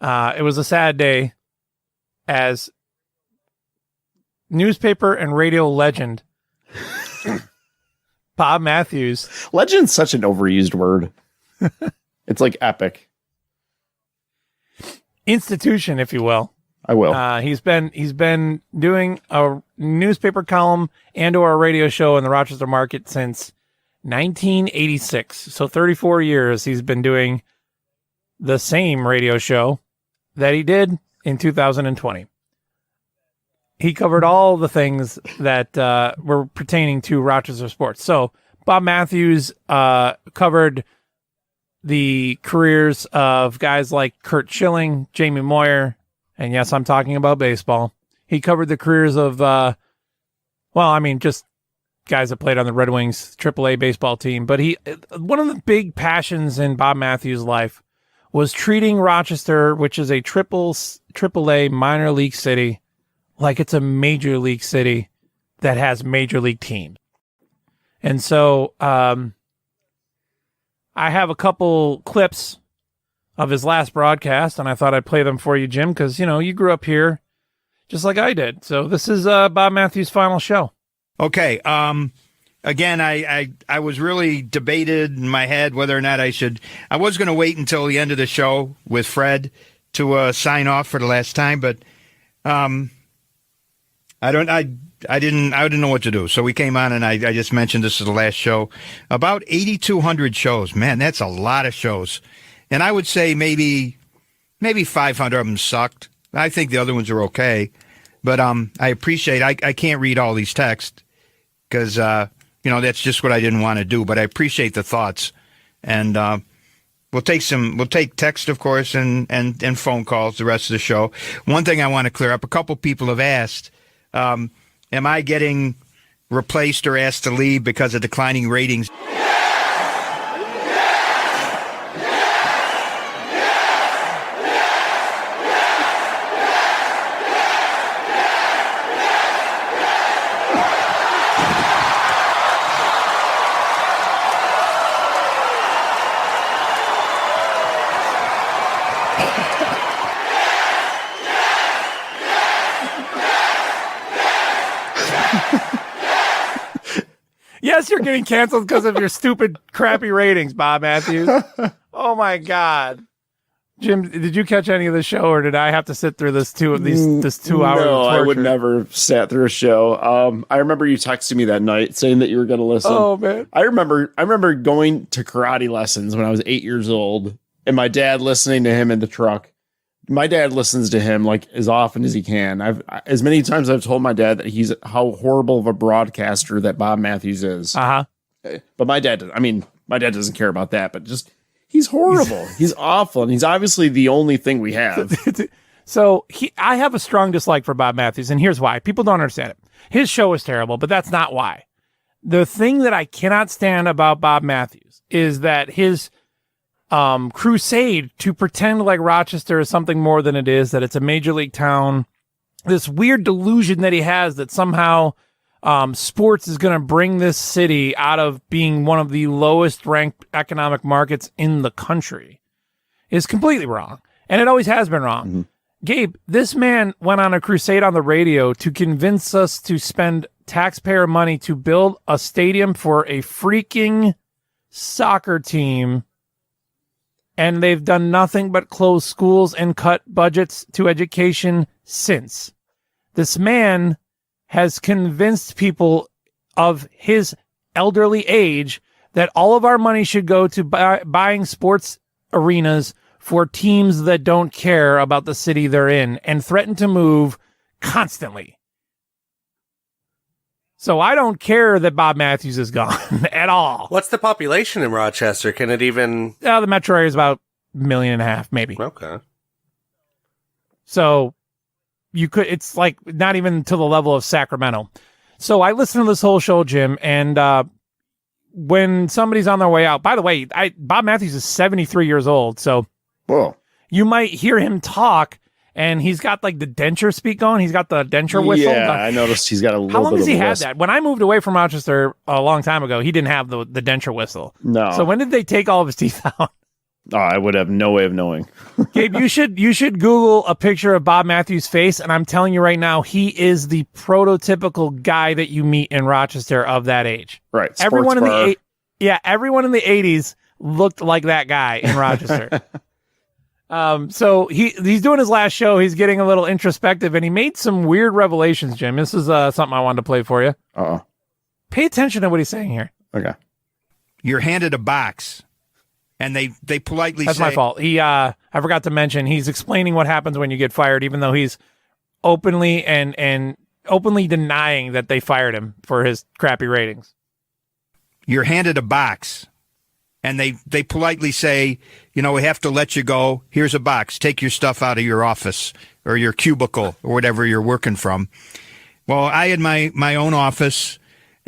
it was a sad day as newspaper and radio legend Bob Matthews. Legend's such an overused word. It's like epic. Institution, if you will. I will. He's been doing a newspaper column and/or a radio show in the Rochester market since 1986. So 34 years he's been doing the same radio show that he did in 2020. He covered all the things that were pertaining to Rochester sports. So Bob Matthews covered the careers of guys like Curt Schilling, Jamie Moyer, and yes, I'm talking about baseball. He covered the careers of, just guys that played on the Red Wings AAA baseball team. But one of the big passions in Bob Matthews' life was treating Rochester, which is a AAA minor league city, like it's a major league city that has major league teams. And so I have a couple clips of his last broadcast, and I thought I'd play them for you, Jim, because, you grew up here just like I did. So this is Bob Matthews' final show. Okay. Again, I was really debated in my head whether or not I was going to wait until the end of the show with Fred to sign off for the last time, but I didn't know what to do. So we came on and I just mentioned this is the last show. About 8,200 shows. Man, that's a lot of shows. And I would say maybe maybe 500 of them sucked. I think the other ones are okay. But I appreciate, I can't read all these texts because, that's just what I didn't want to do. But I appreciate the thoughts. And we'll take text, of course, and phone calls the rest of the show. One thing I want to clear up, a couple people have asked, am I getting replaced or asked to leave because of declining ratings? Yes, you're getting canceled because of your stupid, crappy ratings, Bob Matthews. Oh my God, Jim, did you catch any of the show, or did I have to sit through this 2 hours? No, of I would torture? never sat through a show. I remember you texting me that night saying that you were going to listen. Oh man, I remember going to karate lessons when I was 8 years old, and my dad listening to him in the truck. My dad listens to him like as often as he can. As many times I've told my dad that he's how horrible of a broadcaster that Bob Matthews is. Uh-huh. But my dad doesn't care about that, but just he's horrible. He's awful, and he's obviously the only thing we have. So I have a strong dislike for Bob Matthews, and here's why. People don't understand it. His show is terrible, but that's not why. The thing that I cannot stand about Bob Matthews is that his crusade to pretend like Rochester is something more than it is, that it's a major league town, this weird delusion that he has that somehow sports is going to bring this city out of being one of the lowest ranked economic markets in the country is completely wrong. And it always has been wrong. Mm-hmm. Gabe, this man went on a crusade on the radio to convince us to spend taxpayer money to build a stadium for a freaking soccer team. And they've done nothing but close schools and cut budgets to education since. This man has convinced people of his elderly age that all of our money should go to buying sports arenas for teams that don't care about the city they're in and threaten to move constantly. So I don't care that Bob Matthews is gone at all. What's the population in Rochester? Can it even... The metro area is about 1.5 million, maybe. Okay. So it's like not even to the level of Sacramento. So I listened to this whole show, Jim, and when somebody's on their way out, by the way, Bob Matthews is 73 years old, so whoa, you might hear him talk, and he's got like the denture speak going. He's got the denture whistle. Yeah, I noticed he's got a little bit of a How long has he had whistle. that? When I moved away from Rochester a long time ago, he didn't have the denture whistle. No. So when did they take all of his teeth out? Oh, I would have no way of knowing. Gabe, you should Google a picture of Bob Matthews' face, and I'm telling you right now, he is the prototypical guy that you meet in Rochester of that age. Right. Everyone in the everyone in the 80s looked like that guy in Rochester. So he's doing his last show. He's getting a little introspective, and he made some weird revelations, Jim. This is something I wanted to play for you. Uh-oh. Pay attention to what he's saying here. Okay. You're handed a box, and they politely That's say... my fault. I forgot to mention, he's explaining what happens when you get fired, even though he's openly and openly denying that they fired him for his crappy ratings. You're handed a box, and they politely say, we have to let you go. Here's a box. Take your stuff out of your office or your cubicle or whatever you're working from. Well, I had my own office,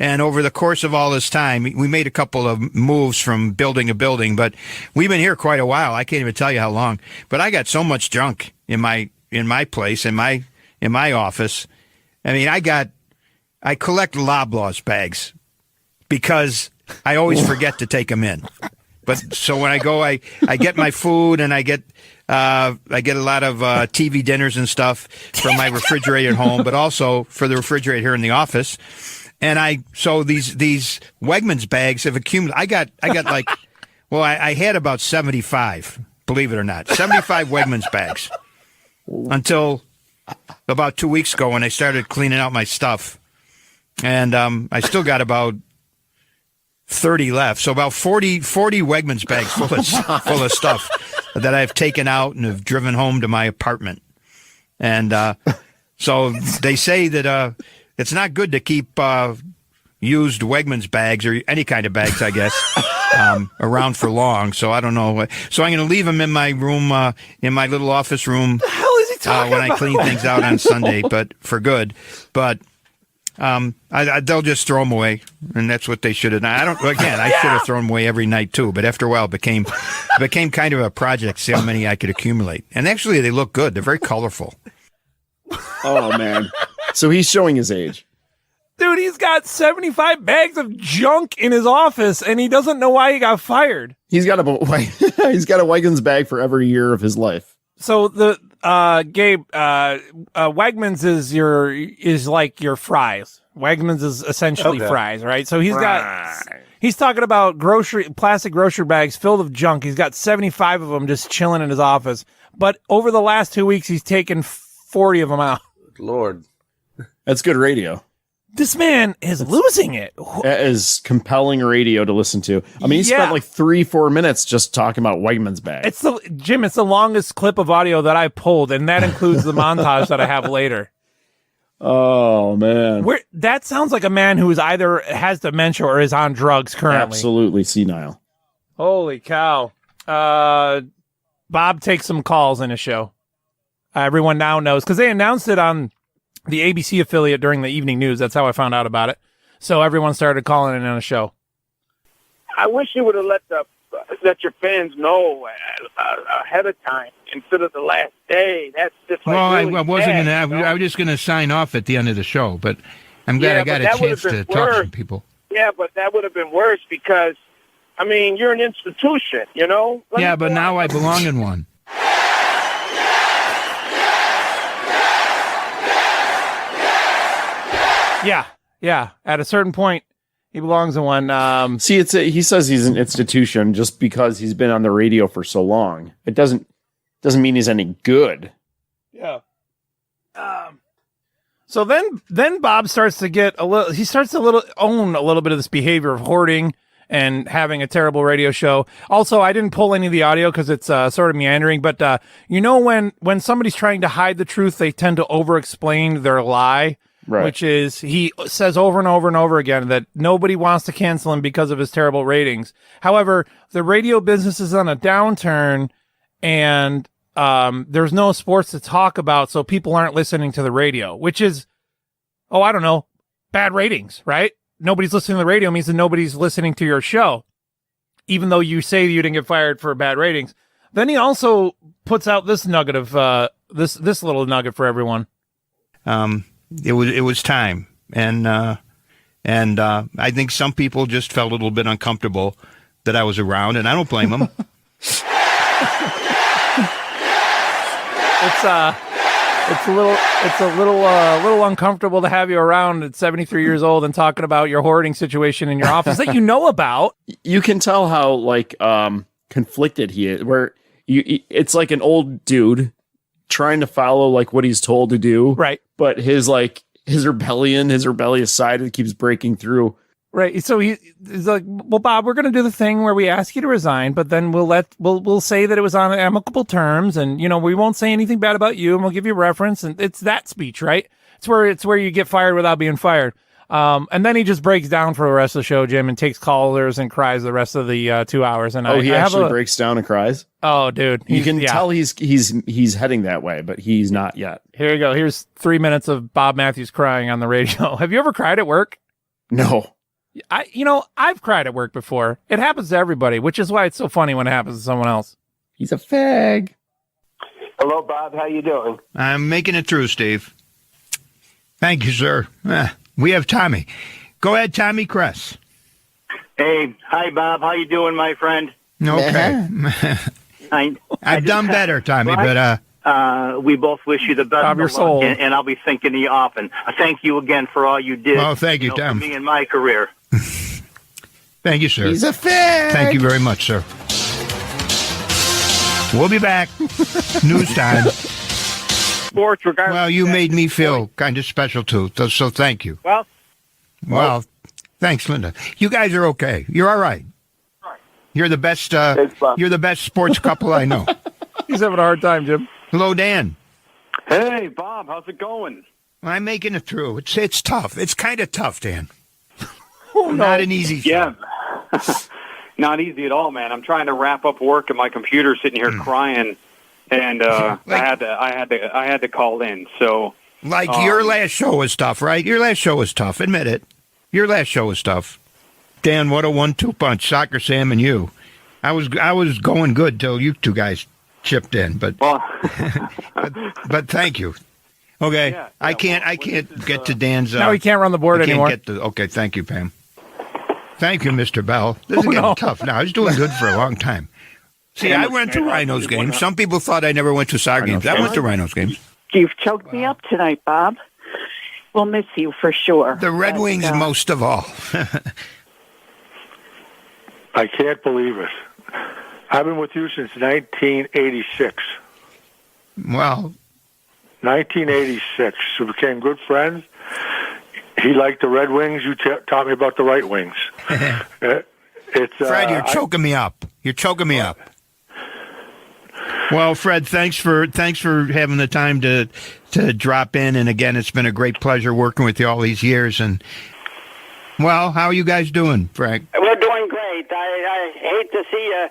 and over the course of all this time, we made a couple of moves from building to building, but we've been here quite a while. I can't even tell you how long. But I got so much junk in my place, in my office. I mean, I collect Loblaws bags because I always forget to take them in. But so when I go, I get my food, and I get a lot of TV dinners and stuff from my refrigerator at home, but also for the refrigerator here in the office. And so these Wegmans bags have accumulated. I got like, well, I had about 75, believe it or not, 75 Wegmans bags until about 2 weeks ago when I started cleaning out my stuff. And I still got about 30 left. So about 40 Wegmans bags full of stuff. that I've taken out and have driven home to my apartment. And so they say that it's not good to keep used Wegmans bags or any kind of bags, I guess, around for long. So I don't know. So I'm going to leave them in my room, in my little office room. The hell is he talking when about? I clean things out on Sunday, but for good. But they'll just throw them away, and that's what they should have done. I should have thrown them away every night too. But after a while, it became kind of a project. See how many I could accumulate. And actually, they look good. They're very colorful. Oh man! So he's showing his age. Dude, he's got 75 bags of junk in his office, and he doesn't know why he got fired. He's got a Wegmans bag for every year of his life. So the Gabe, Wegmans is like your fries. Wegmans is essentially fries, right? So he's talking about plastic grocery bags filled with junk. He's got 75 of them just chilling in his office. But over the last 2 weeks, he's taken 40 of them out. Lord, that's good radio. This man is losing it. That is compelling radio to listen to. I mean, he spent like 3-4 minutes just talking about Wegmans bags. Jim, it's the longest clip of audio that I pulled, and that includes the montage that I have later. Oh, man. That sounds like a man who is either has dementia or is on drugs currently. Absolutely senile. Holy cow. Bob takes some calls in his show. Everyone now knows, because they announced it on the ABC affiliate during the evening news. That's how I found out about it. So everyone started calling in on a show. I wish you would have let your fans know ahead of time instead of the last day. That's just like Well, really I wasn't sad, going to. you know? I was just going to sign off at the end of the show, but I'm glad I got a chance to talk to some people. Yeah, but that would have been worse because, I mean, you're an institution, you know? Yeah, but now I belong in one. Yeah. At a certain point, he belongs in one. See, he says he's an institution just because he's been on the radio for so long. It doesn't mean he's any good. Yeah. So then Bob starts to get own a little bit of this behavior of hoarding and having a terrible radio show. Also, I didn't pull any of the audio because it's sort of meandering, but when somebody's trying to hide the truth, they tend to over-explain their lie. Right. Which is, he says over and over and over again that nobody wants to cancel him because of his terrible ratings. However, the radio business is on a downturn, and there's no sports to talk about, so people aren't listening to the radio, which is, I don't know, bad ratings, right? Nobody's listening to the radio means that nobody's listening to your show, even though you say you didn't get fired for bad ratings. Then he also puts out this nugget of this little nugget for everyone. It was time, and I think some people just felt a little bit uncomfortable that I was around, and I don't blame them. It's a little uncomfortable to have you around at 73 years old and talking about your hoarding situation in your office that you know about. You can tell how conflicted he is. It's like an old dude trying to follow what he's told to do, right? But his rebellious side keeps breaking through. Right. So he's like, well, Bob, we're going to do the thing where we ask you to resign, but then we'll say that it was on amicable terms, and we won't say anything bad about you, and we'll give you a reference, and it's that speech, right? It's where you get fired without being fired. And then he just breaks down for the rest of the show, Jim, and takes callers and cries the rest of the 2 hours. And he actually breaks down and cries. Oh, dude, you can tell he's heading that way, but he's not yet. Here we go. Here's 3 minutes of Bob Matthews crying on the radio. Have you ever cried at work? No. I've cried at work before. It happens to everybody, which is why it's so funny when it happens to someone else. He's a fag. Hello, Bob. How you doing? I'm making it through, Steve. Thank you, sir. We have Tommy. Go ahead, Tommy Kress. Hey, hi, Bob. How you doing, my friend? Okay. I've done better, Tommy, but we both wish you the best of your soul, and I'll be thinking of you often. Thank you again for all you did. Oh, thank you, Tom. For me and my career. Thank you, sir. He's a fag. Thank you very much, sir. We'll be back. News time. Sports, regardless. Well, you made me feel kind of special, too, so thank you. Well, thanks, Linda. You guys are okay. You're all right. You're the best. You're the best sports couple I know. He's having a hard time, Jim. Hello, Dan. Hey, Bob, how's it going? I'm making it through. It's tough. It's kind of tough, Dan. Oh, no. Not an easy show. Yeah. Not easy at all, man. I'm trying to wrap up work and my computer's sitting here crying, and I had to call in. So, your last show was tough, right? Your last show was tough. Admit it. Your last show was tough. Dan, what a 1-2 punch, Soccer Sam and you. I was going good till you two guys chipped in, but but thank you. Okay, Yeah, I can't get to Dan's. Now he can't run the board anymore. Okay, thank you, Pam. Thank you, Mr. Bell. This is getting tough now. I was doing good for a long time. See, I went to Rhinos games. Some people thought I never went to soccer games. I went to Rhinos games. You've choked me up tonight, Bob. We'll miss you for sure. The Red Wings most of all. I can't believe it. I've been with you since 1986. Well, 1986. We became good friends. He liked the Red Wings. You taught me about the right wings. Fred, you're choking me up. You're choking me up. Well, Fred, thanks for having the time to drop in. And again, it's been a great pleasure working with you all these years. And well, how are you guys doing, Frank? We're doing great. I hate to see you.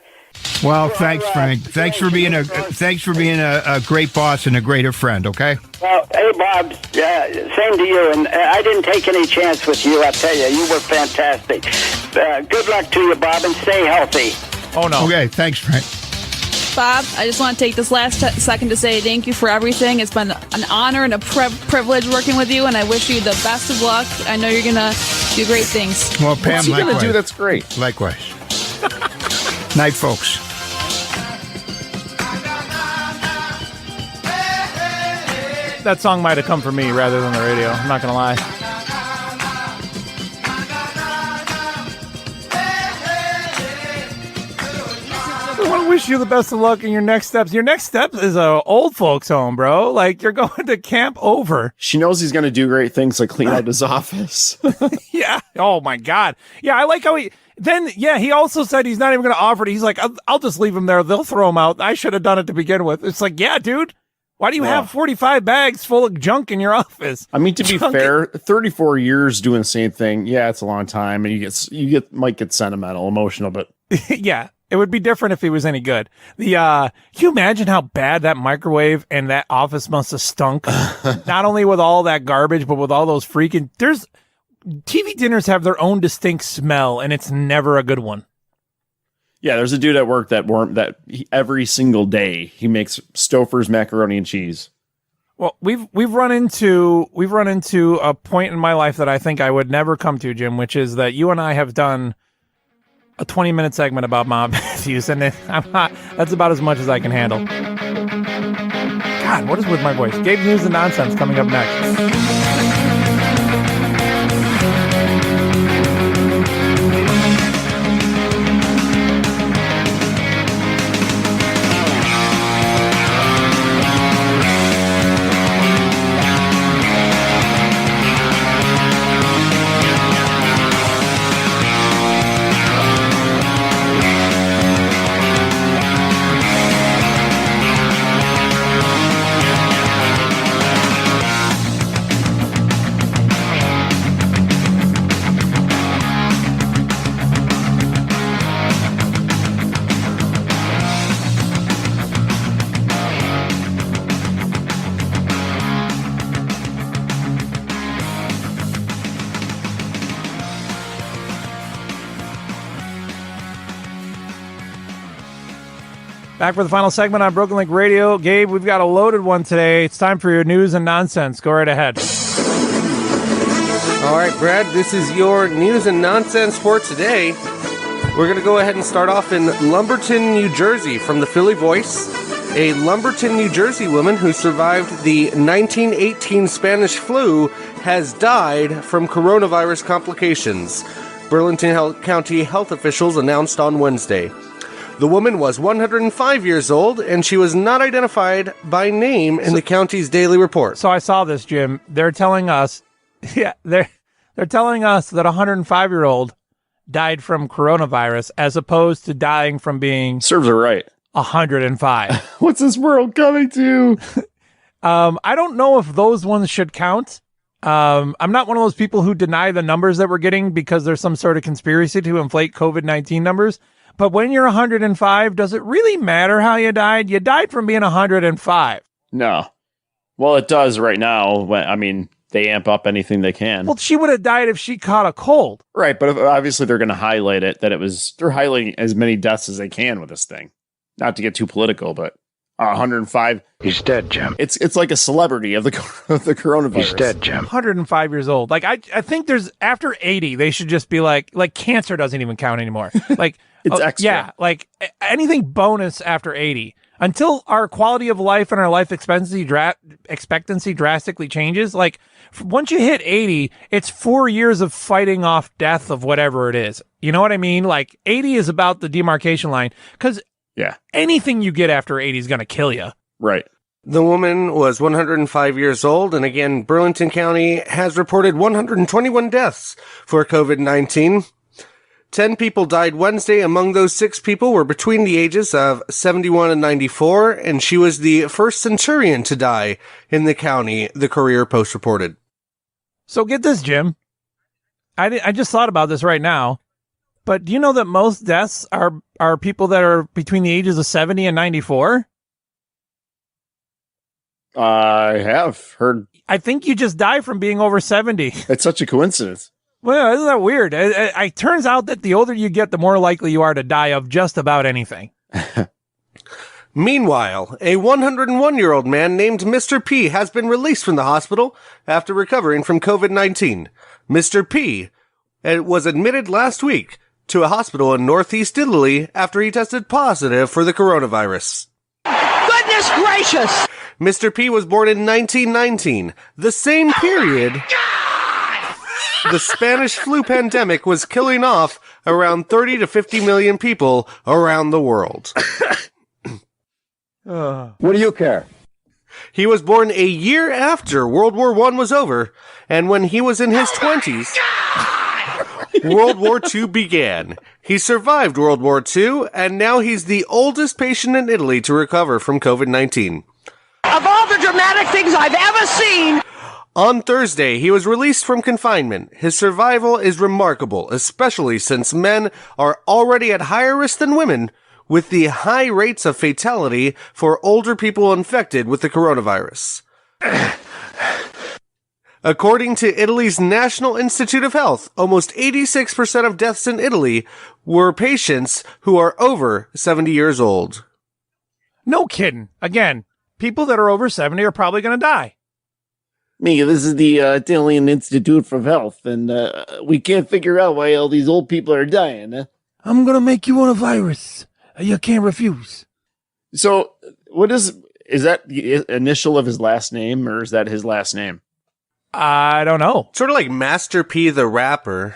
Well, thanks, Frank. Thanks for being a great boss and a greater friend. Okay. Well, hey, Bob. Same to you. And I didn't take any chance with you. I tell you, you were fantastic. Good luck to you, Bob, and stay healthy. Oh no. Okay. Thanks, Frank. Bob, I just want to take this last second to say thank you for everything. It's been an honor and a privilege working with you, and I wish you the best of luck. I know you're gonna do great things. Well, Pam, what's he gonna do? That's great. Likewise. Night, folks. That song might have come from me rather than the radio. I'm not going to lie. I want to wish you the best of luck in your next steps. Your next step is a old folks home, bro. Like, you're going to camp over. She knows he's going to do great things like clean out his office. Yeah. Oh, my God. Yeah, I like how he also said he's not even going to offer it. He's like, I'll just leave him there. They'll throw him out. I should have done it to begin with. It's like, yeah, dude. Why do you have 45 bags full of junk in your office? I mean, to be fair, 34 years doing the same thing. Yeah, it's a long time, and might get sentimental, emotional, but yeah, it would be different if he was any good. Can you imagine how bad that microwave and that office must have stunk? Not only with all that garbage, but with all those freaking. TV dinners have their own distinct smell, and it's never a good one. Yeah, there's a dude at work every single day he makes Stouffer's macaroni and cheese. Well, we've run into a point in my life that I think I would never come to, Jim, which is that you and I have done a 20-minute segment about Bob Matthews, and that's about as much as I can handle. God, what is with my voice? Gabe's News and Nonsense coming up next. Back for the final segment on Broken Link Radio. Gabe, we've got a loaded one today. It's time for your news and nonsense. Go right ahead. All right, Brad, this is your news and nonsense for today. We're going to go ahead and start off in Lumberton, New Jersey from the Philly Voice. A Lumberton, New Jersey woman who survived the 1918 Spanish flu has died from coronavirus complications, Burlington County health officials announced on Wednesday. The woman was 105 years old, and she was not identified by name in the county's daily report. So I saw this, Jim. They're telling us, they're telling us that a 105-year-old died from coronavirus as opposed to dying from being serves her right 105. What's this world coming to? I don't know if those ones should count. I'm not one of those people who deny the numbers that we're getting because there's some sort of conspiracy to inflate COVID-19 numbers. But when you're 105, does it really matter how you died? You died from being 105. No. Well, it does right now. I mean, they amp up anything they can. Well, she would have died if she caught a cold. Right, but obviously they're going to highlight it, they're highlighting as many deaths as they can with this thing. Not to get too political, but 105. He's dead, Jim. It's like a celebrity of the coronavirus. He's dead, Jim. 105 years old. Like, I think there's, after 80, they should just be like cancer doesn't even count anymore. Like, it's extra. Yeah, like anything bonus after 80. Until our quality of life and our life expectancy drastically changes, like once you hit 80, it's 4 years of fighting off death of whatever it is. You know what I mean? Like 80 is about the demarcation line because anything you get after 80 is going to kill you. Right. The woman was 105 years old, and again, Burlington County has reported 121 deaths for COVID-19. 10 people died Wednesday. Among those 6 people were between the ages of 71 and 94, and she was the first centurion to die in the county, the Courier-Post reported. So get this, Jim. I just thought about this right now, but do you know that most deaths are people that are between the ages of 70 and 94? I have heard. I think you just die from being over 70. It's such a coincidence. Well, isn't that weird? It turns out that the older you get, the more likely you are to die of just about anything. Meanwhile, a 101-year-old man named Mr. P has been released from the hospital after recovering from COVID-19. Mr. P was admitted last week to a hospital in northeast Italy after he tested positive for the coronavirus. Goodness gracious! Mr. P was born in 1919, the same period the Spanish flu pandemic was killing off around 30 to 50 million people around the world. What do you care? He was born a year after World War I was over, and when he was in his 20s, World War II began. He survived World War II, and now he's the oldest patient in Italy to recover from COVID-19. Of all the dramatic things I've ever seen! On Thursday, he was released from confinement. His survival is remarkable, especially since men are already at higher risk than women, with the high rates of fatality for older people infected with the coronavirus. According to Italy's National Institute of Health, almost 86% of deaths in Italy were patients who are over 70 years old. No kidding. Again, people that are over 70 are probably going to die. Me, this is the Italian Institute of Health, and we can't figure out why all these old people are dying. Huh? I'm going to make you on a virus. You can't refuse. So, is that the initial of his last name, or is that his last name? I don't know. Sort of like Master P the rapper.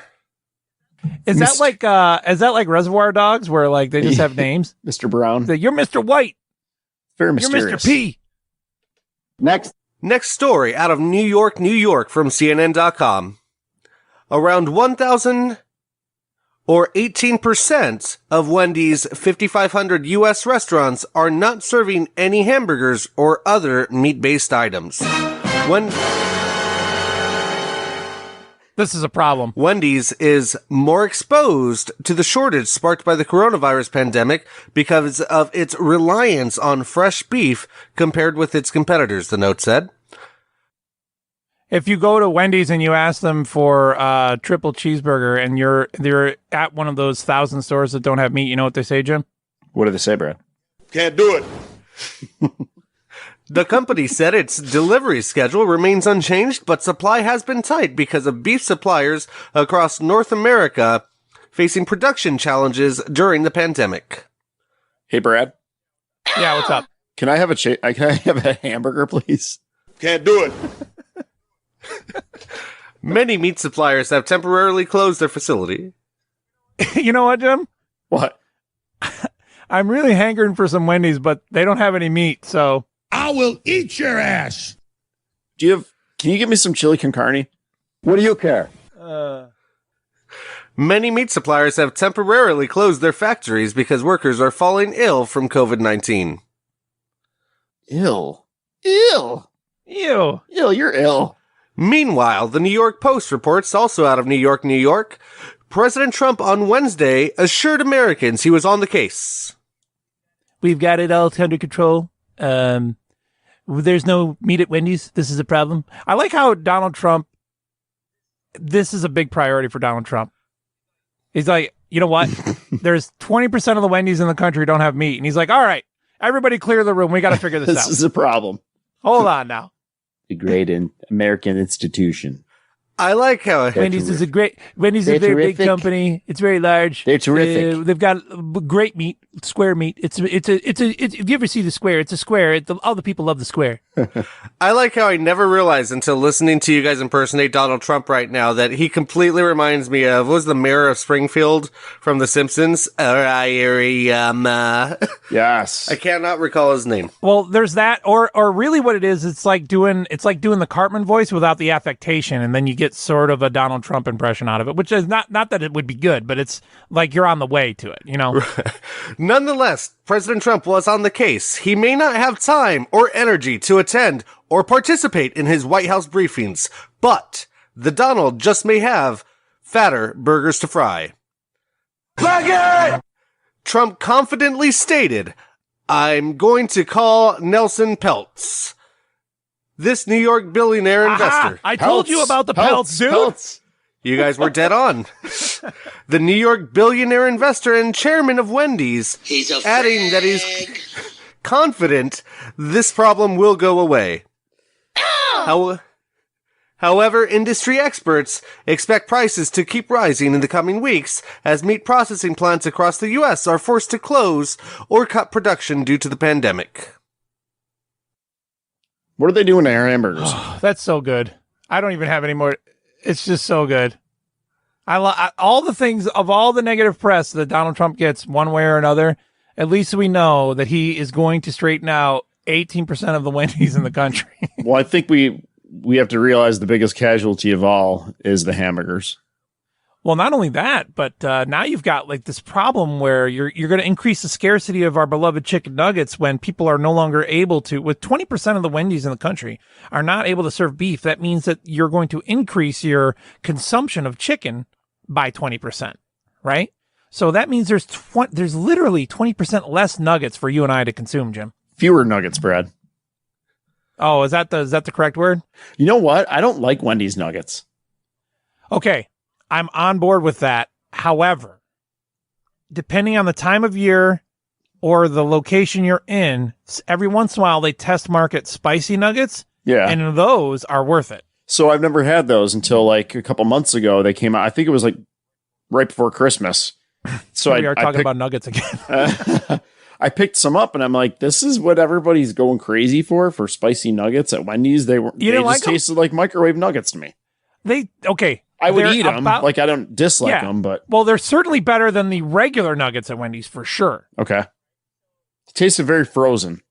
Is that like Reservoir Dogs, where like they just have names? Mr. Brown. You're Mr. White. Very mysterious. You're Mr. P. Next story out of New York, New York from CNN.com. Around 1,000 or 18% of Wendy's 5,500 U.S. restaurants are not serving any hamburgers or other meat-based items. This is a problem. Wendy's is more exposed to the shortage sparked by the coronavirus pandemic because of its reliance on fresh beef compared with its competitors, the note said. If you go to Wendy's and you ask them for a triple cheeseburger and they're at one of those 1,000 stores that don't have meat, you know what they say, Jim? What do they say, Brad? Can't do it. The company said its delivery schedule remains unchanged, but supply has been tight because of beef suppliers across North America facing production challenges during the pandemic. Hey, Brad. Yeah, what's up? Can I have a hamburger, please? Can't do it. Many meat suppliers have temporarily closed their facility. You know what, Jim? What? I'm really hankering for some Wendy's, but they don't have any meat, so I will eat your ass. Can you give me some chili con carne? What do you care? Many meat suppliers have temporarily closed their factories because workers are falling ill from COVID-19. Ill. Ew. Ill, you're ill. Meanwhile, the New York Post reports, also out of New York, New York, President Trump on Wednesday assured Americans he was on the case. We've got it all under control. There's no meat at Wendy's. This is a problem. I like how Donald Trump, this is a big priority for Donald Trump. He's like, you know what? There's 20% of the Wendy's in the country don't have meat. And he's like, all right, everybody clear the room. We got to figure this out. This is a problem. Hold on now. A great American institution. I like how Wendy's is a very big company. It's very large. They're terrific. They've got great meat, square meat. It's if you ever see the square, it's a square. All the people love the square. I like how I never realized until listening to you guys impersonate Donald Trump right now that he completely reminds me of, what was the mayor of Springfield from The Simpsons? Yes. I cannot recall his name. Well, there's that, or really what it is, it's like doing the Cartman voice without the affectation, and then you get sort of a Donald Trump impression out of it, which is not that it would be good, but it's like you're on the way to it, you know? Nonetheless, President Trump was on the case. He may not have time or energy to attend or participate in his White House briefings, but the Donald just may have fatter burgers to fry. Trump confidently stated, "I'm going to call Nelson Peltz." This New York billionaire investor. I told you about the Peltz, dude. You guys were dead on. The New York billionaire investor and chairman of Wendy's, adding that he's confident this problem will go away. However, industry experts expect prices to keep rising in the coming weeks as meat processing plants across the U.S. are forced to close or cut production due to the pandemic. What are they doing to our hamburgers? That's so good. I don't even have any more. It's just so good. All the things of all the negative press that Donald Trump gets one way or another, at least we know that he is going to straighten out 18% of the Wendy's in the country. Well, I think we have to realize the biggest casualty of all is the hamburgers. Well, not only that, but now you've got like this problem where you're going to increase the scarcity of our beloved chicken nuggets when people are no longer able to, with 20% of the Wendy's in the country are not able to serve beef. That means that you're going to increase your consumption of chicken by 20%, right? So that means there's literally 20% less nuggets for you and I to consume, Jim. Fewer nuggets, Brad. Oh, is that the correct word? You know what? I don't like Wendy's nuggets. Okay. I'm on board with that. However, depending on the time of year or the location you're in, every once in a while they test market spicy nuggets. Yeah. And those are worth it. So I've never had those until like a couple months ago. They came out. I think it was like right before Christmas. So we are talking about nuggets again. I picked some up and I'm like, this is what everybody's going crazy for spicy nuggets at Wendy's. They just tasted like microwave nuggets to me. I would eat them. Like, I don't dislike them, but... Well, they're certainly better than the regular nuggets at Wendy's, for sure. Okay. It tasted very frozen.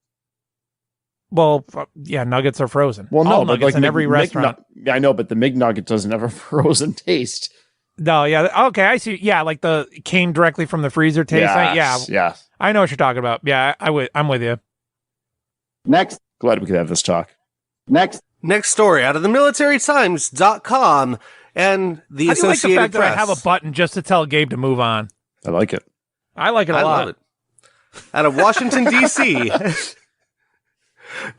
Well, yeah, nuggets are frozen. Well, no, but like in every restaurant. I know, but the McNugget doesn't have a frozen taste. No, yeah. Okay, I see. Yeah, like came directly from the freezer taste. Yeah. I know what you're talking about. Yeah, I'm with you. Next. Glad we could have this talk. Next story out of the militarytimes.com and the Associated Associated like the fact Press. that I have a button just to tell Gabe to move on. I like it. I like it a lot. Love it. Out of Washington, D.C.,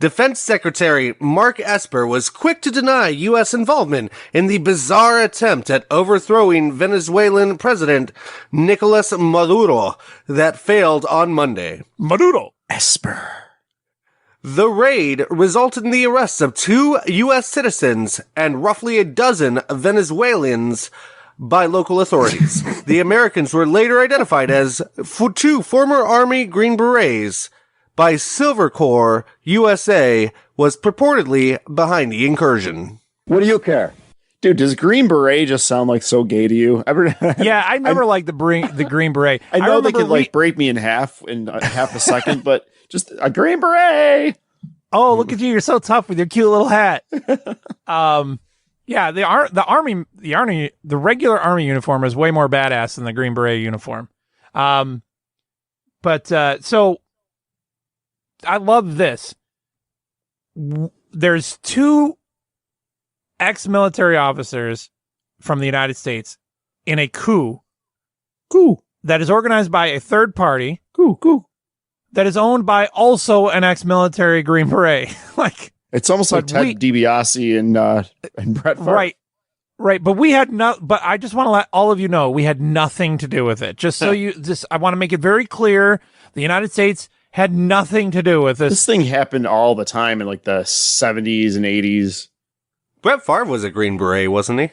Defense Secretary Mark Esper was quick to deny U.S. involvement in the bizarre attempt at overthrowing Venezuelan President Nicolas Maduro that failed on Monday. Maduro. Esper. The raid resulted in the arrests of 2 U.S. citizens and roughly a dozen Venezuelans by local authorities. The Americans were later identified as 2 former Army Green Berets by Silver Corps USA was purportedly behind the incursion. What do you care? Dude, does Green Beret just sound like so gay to you? Yeah, I never liked the Green Beret. I know they could break me in half a second, but just a Green Beret. Oh, look at you. You're so tough with your cute little hat. Yeah, Yeah, the regular army uniform is way more badass than the Green Beret uniform. So I love this. There's 2 ex-military officers from the United States in a coup that is organized by a third party that is owned by also an ex-military Green Beret. Like, it's almost like Ted DiBiase and Brett Favre. Right, but we had but I just want to let all of you know we had nothing to do with it. I want to make it very clear, the United States had nothing to do with this. This thing happened all the time in like the 70s and 80s. Brett Favre was a Green Beret, wasn't he?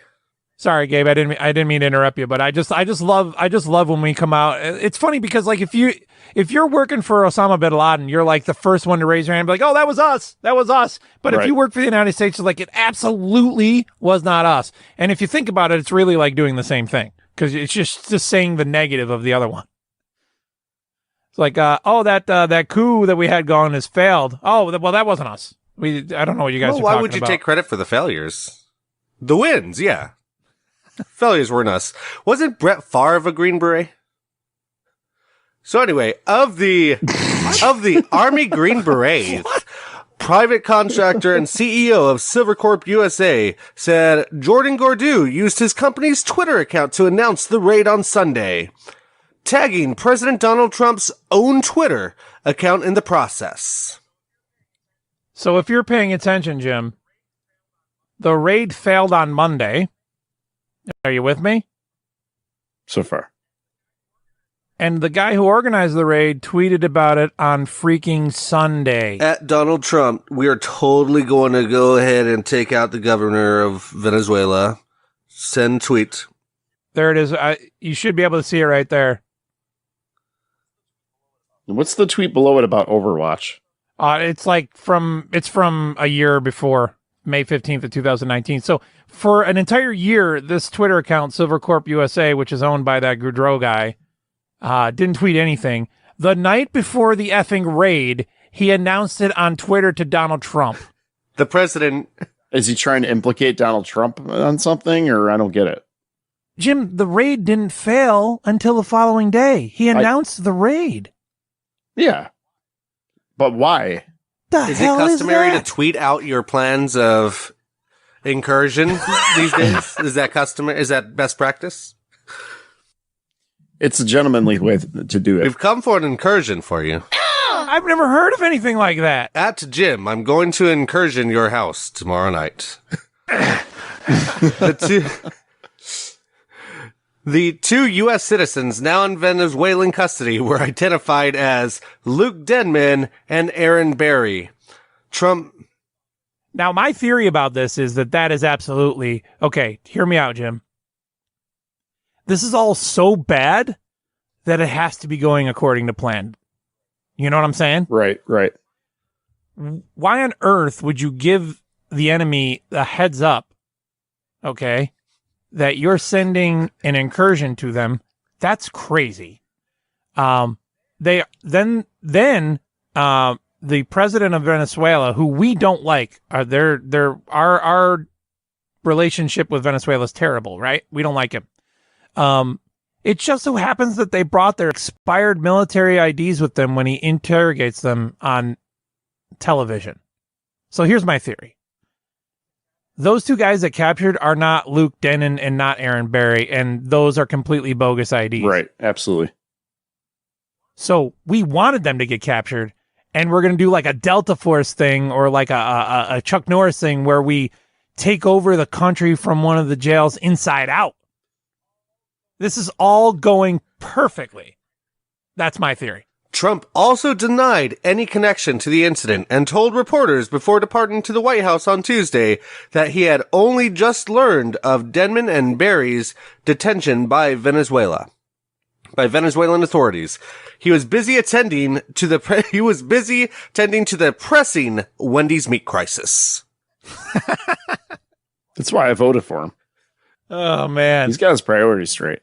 Sorry, Gabe, I didn't mean to interrupt you, but I just love when we come out. It's funny because like if you're working for Osama bin Laden, you're like the first one to raise your hand and be like, "Oh, that was us. That was us." But if you work for the United States, it's like it absolutely was not us. And if you think about it, it's really like doing the same thing because it's just saying the negative of the other one. It's like, that coup that we had going has failed. Oh, well, that wasn't us. I don't know what you guys are talking about. Why would you take credit for the failures? The wins, yeah. Failures weren't us. Wasn't Brett Favre a Green Beret? So anyway, of the Army Green Berets, private contractor and CEO of Silvercorp USA said Jordan Gordu used his company's Twitter account to announce the raid on Sunday, tagging President Donald Trump's own Twitter account in the process. So if you're paying attention, Jim, the raid failed on Monday. Are you with me? So far. And the guy who organized the raid tweeted about it on freaking Sunday. At Donald Trump, we are totally going to go ahead and take out the governor of Venezuela. Send tweet. There it is. You should be able to see it right there. What's the tweet below it about Overwatch? It's from a year before, May 15th of 2019. So for an entire year, this Twitter account, Silvercorp USA, which is owned by that Goudreau guy, didn't tweet anything. The night before the effing raid, he announced it on Twitter to Donald Trump. The president... Is he trying to implicate Donald Trump on something, or I don't get it? Jim, the raid didn't fail until the following day. He announced the raid. Yeah. But why? Is it customary to tweet out your plans of incursion these days? Is that customary? Is that best practice? It's a gentlemanly way to do it. We've come for an incursion for you. I've never heard of anything like that. At Jim, I'm going to incursion your house tomorrow night. The two U.S. citizens now in Venezuelan custody were identified as Luke Denman and Aaron Barry. Trump. Now, my theory about this is that is absolutely... Okay, hear me out, Jim. This is all so bad that it has to be going according to plan. You know what I'm saying? Right. Why on earth would you give the enemy a heads up, okay, that you're sending an incursion to them? That's crazy. The president of Venezuela, who we don't like, our relationship with Venezuela is terrible, right? We don't like him. It just so happens that they brought their expired military IDs with them when he interrogates them on television. So here's my theory. Those two guys that captured are not Luke Denman and not Aaron Barry, and those are completely bogus IDs. Right, absolutely. So we wanted them to get captured, and we're going to do like a Delta Force thing or like a Chuck Norris thing where we take over the country from one of the jails inside out. This is all going perfectly. That's my theory. Trump also denied any connection to the incident and told reporters before departing to the White House on Tuesday that he had only just learned of Denman and Barry's detention by Venezuelan authorities. He was busy tending to the pressing Wendy's meat crisis. That's why I voted for him. Oh man, he's got his priorities straight.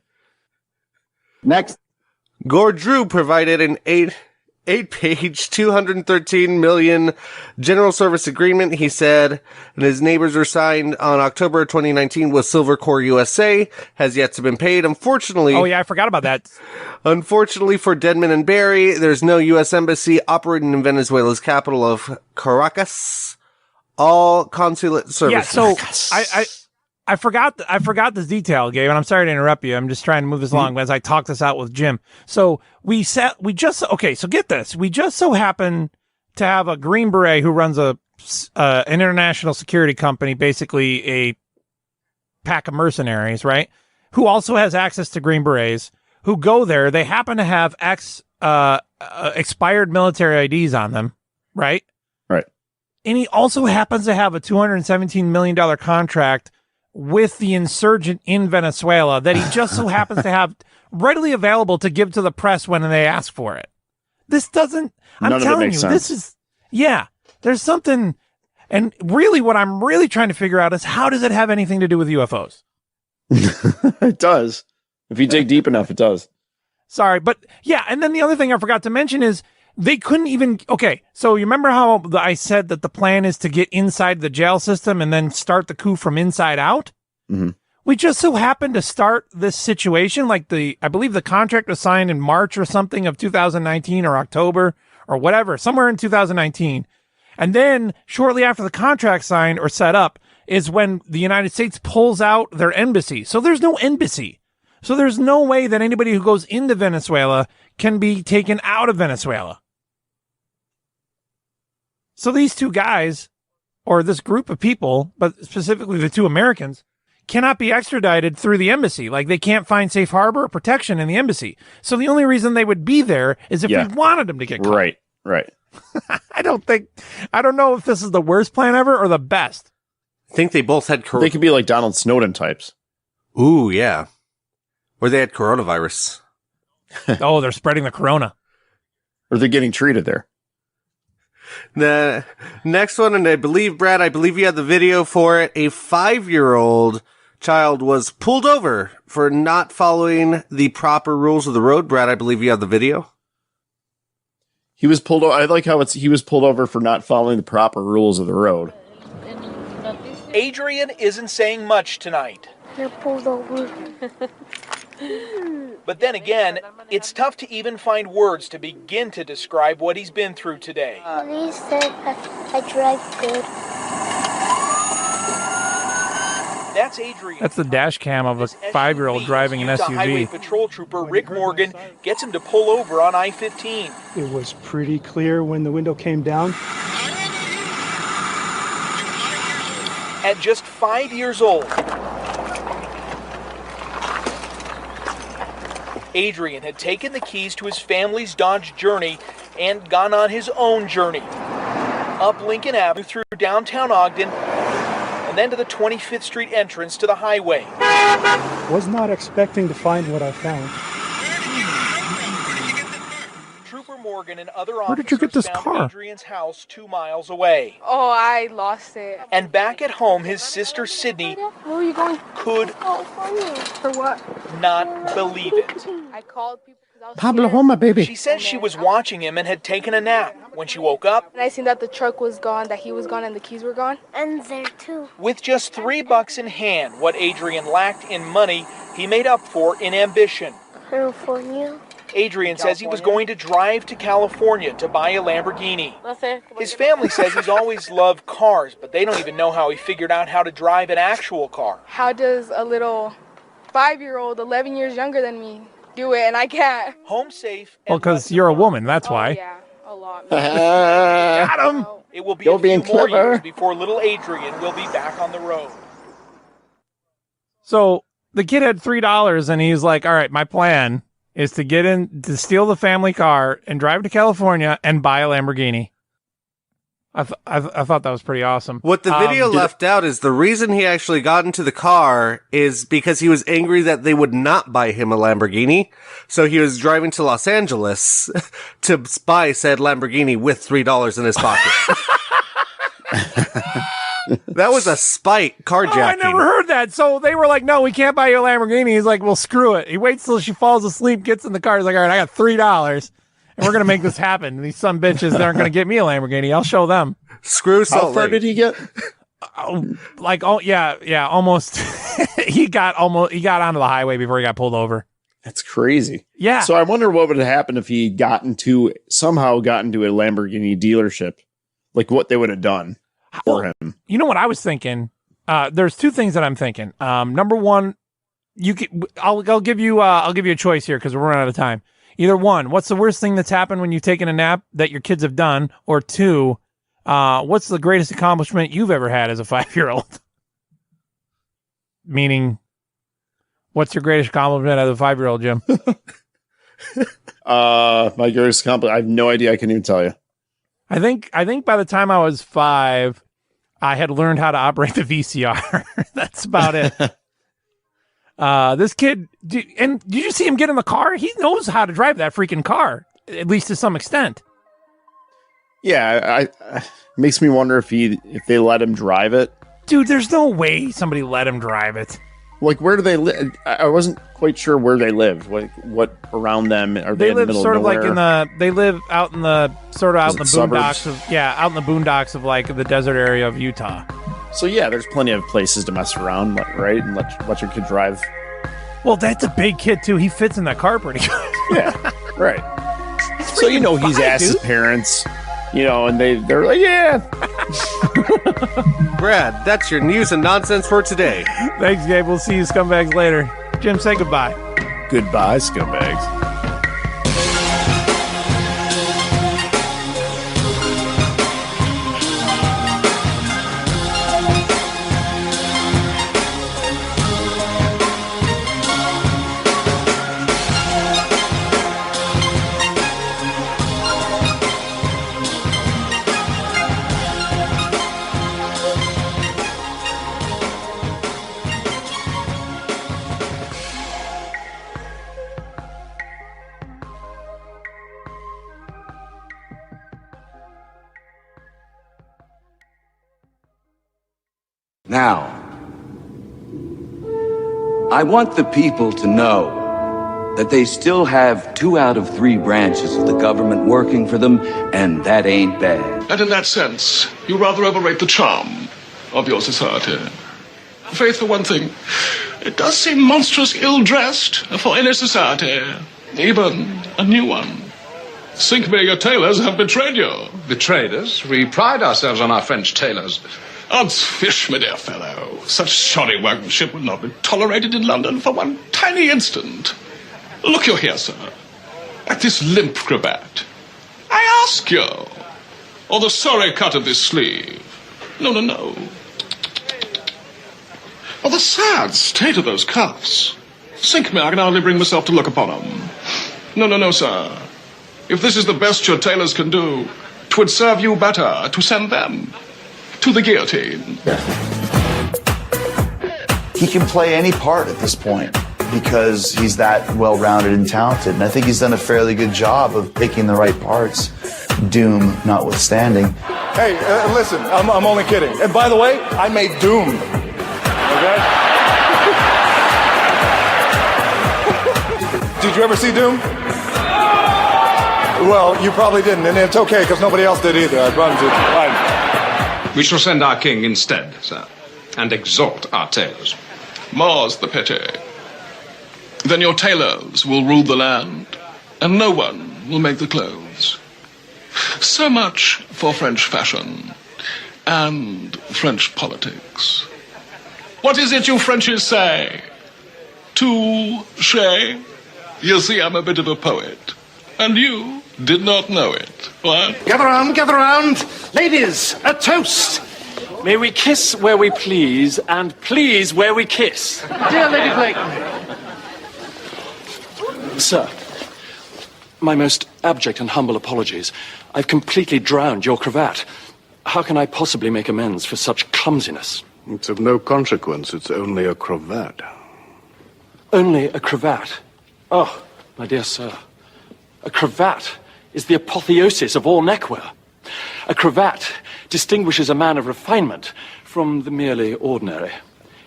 Next, Gordrew provided an 8-page, 213 million general service agreement, he said, and his neighbors were signed on October 2019 with Silvercore USA, has yet to been paid. Unfortunately... Oh, yeah, I forgot about that. Unfortunately for Deadman and Barry, there's no U.S. embassy operating in Venezuela's capital of Caracas. All consulate services. Yeah, so I forgot this detail, Gabe, and I'm sorry to interrupt you. I'm just trying to move this along as I talk this out with Jim. So so get this. We just so happen to have a Green Beret who runs an international security company, basically a pack of mercenaries, right? Who also has access to Green Berets, who go there. They happen to have expired military IDs on them, right? Right. And he also happens to have a $217 million contract with the insurgent in Venezuela that he just so happens to have readily available to give to the press when they ask for it. This doesn't, I'm telling you, this is, there's something, and really what I'm really trying to figure out is how does it have anything to do with UFOs? It does. If you dig deep enough, it does. Sorry, but yeah, and then the other thing I forgot to mention is they couldn't even, okay, so you remember how I said that the plan is to get inside the jail system and then start the coup from inside out? Mm-hmm. We just so happened to start this situation, like I believe the contract was signed in March or something of 2019 or October or whatever, somewhere in 2019. And then shortly after the contract signed or set up is when the United States pulls out their embassy. So there's no embassy. So there's no way that anybody who goes into Venezuela can be taken out of Venezuela. So these two guys, or this group of people, but specifically the two Americans, cannot be extradited through the embassy. Like, they can't find safe harbor or protection in the embassy. So the only reason they would be there is if we wanted them to get caught. Right. I don't know if this is the worst plan ever or the best. I think they both had They could be like Donald Snowden types. Ooh, yeah. Or they had coronavirus. Oh, they're spreading the corona. Or they're getting treated there. The next one, and I believe, Brad, you had the video for it. A 5-year-old child was pulled over for not following the proper rules of the road. Brad, I believe you have the video. He was pulled over. I like how he was pulled over for not following the proper rules of the road. Adrian isn't saying much tonight. You're pulled over. But then again, it's tough to even find words to begin to describe what he's been through today. Police said I drive good. That's Adrian. That's the dash cam of a 5-year-old driving an SUV. Highway Patrol Trooper Rick Morgan gets him to pull over on I-15. It was pretty clear when the window came down. At just 5 years old, Adrian had taken the keys to his family's Dodge Journey and gone on his own journey. Up Lincoln Avenue through downtown Ogden, and then to the 25th Street entrance to the highway. Was not expecting to find what I found. Trooper Morgan and other Where did you get this officers car? found Adrian's house 2 miles away. Oh, I lost it. And back at home, his sister Sydney Where are you going? could For what? not believe it. I called people because I was Pablo Homa, baby. She says she was watching him and had taken a nap. When she woke up, and I seen that the truck was gone, that he was gone, and the keys were gone. And there too. with just $3 in hand, what Adrian lacked in money, he made up for in ambition. California. Adrian says he was going to drive to California to buy a Lamborghini. His family says he's always loved cars, but they don't even know how he figured out how to drive an actual car. How does a little 5-year-old, 11 years younger than me, do it, and I can't? Home safe. Well, because you're a woman, that's why. Yeah, a lot. Got him. It will be You're a few being more clever. years before little Adrian will be back on the road. So the kid had $3 and he's like, all right, my plan is to get in, to steal the family car and drive to California and buy a Lamborghini. I thought that was pretty awesome. What the video left out is the reason he actually got into the car is because he was angry that they would not buy him a Lamborghini. So he was driving to Los Angeles to buy said Lamborghini with $3 in his pocket. That was a spite carjacking. Oh, I never heard that. So they were like, no, we can't buy you a Lamborghini. He's like, well, screw it. He waits till she falls asleep, gets in the car. He's like, all right, I got $3. and we're going to make this happen. These some bitches that aren't going to get me a Lamborghini. I'll show them. Screw Salt How far Lake. did he get? Almost. he got onto the highway before he got pulled over. That's crazy. Yeah. So I wonder what would have happened if he somehow got into a Lamborghini dealership, like what they would have done for him. You know what I was thinking? There's two things that I'm thinking. Number one, I'll give you a choice here because we're running out of time. Either one, what's the worst thing that's happened when you've taken a nap that your kids have done? Or two, what's the greatest accomplishment you've ever had as a 5-year-old? Meaning, what's your greatest accomplishment as a 5-year-old, Jim? My greatest accomplishment, I have no idea. I can't even tell you. I think by the time I was 5, I had learned how to operate the VCR. That's about it. This kid, did you see him get in the car? He knows how to drive that freaking car, at least to some extent. Yeah, makes me wonder if they let him drive it. Dude, there's no way somebody let him drive it. Like, where do they live? I wasn't quite sure where they lived. Like, what around them? Are they in the middle sort of nowhere? They live out in the suburbs? boondocks out in the boondocks of like the desert area of Utah. So yeah, there's plenty of places to mess around, right? And let your kid drive. Well, that's a big kid too. He fits in that car pretty good. Yeah, right. So he's asked his parents, and they're like, yeah. Brad, that's your news and nonsense for today. Thanks, Gabe. We'll see you scumbags later. Jim, say goodbye. Goodbye, scumbags. Now, I want the people to know that they still have 2 out of 3 branches of the government working for them, and that ain't bad. And in that sense, you rather overrate the charm of your society. Faith, for one thing, it does seem monstrous ill-dressed for any society, even a new one. Sink me, your tailors have betrayed you. Betrayed us? We pride ourselves on our French tailors. Odds fish, my dear fellow. Such shoddy workmanship would not be tolerated in London for one tiny instant. Look you here, sir. At this limp cravat. I ask you. Or the sorry cut of this sleeve. No. Or the sad state of those cuffs. Sink me, I can hardly bring myself to look upon them. No, sir. If this is the best your tailors can do, 'twould serve you better to send them to the guillotine. He can play any part at this point because he's that well-rounded and talented. And I think he's done a fairly good job of picking the right parts, Doom notwithstanding. Hey, listen, I'm only kidding. And by the way, I made Doom. Okay? Did you ever see Doom? Well, you probably didn't, and it's okay because nobody else did either. I promise you. Fine. We shall send our king instead, sir, and exalt our tailors. More's the pity. Then your tailors will rule the land, and no one will make the clothes. So much for French fashion and French politics. What is it you Frenchies say? Touché? You see, I'm a bit of a poet, and you did not know it. What? Gather round. Ladies, a toast. May we kiss where we please, and please where we kiss. Dear Lady Blake. Sir, my most abject and humble apologies. I've completely drowned your cravat. How can I possibly make amends for such clumsiness? It's of no consequence. It's only a cravat. Only a cravat? Oh, my dear sir. A cravat is the apotheosis of all neckwear. A cravat distinguishes a man of refinement from the merely ordinary.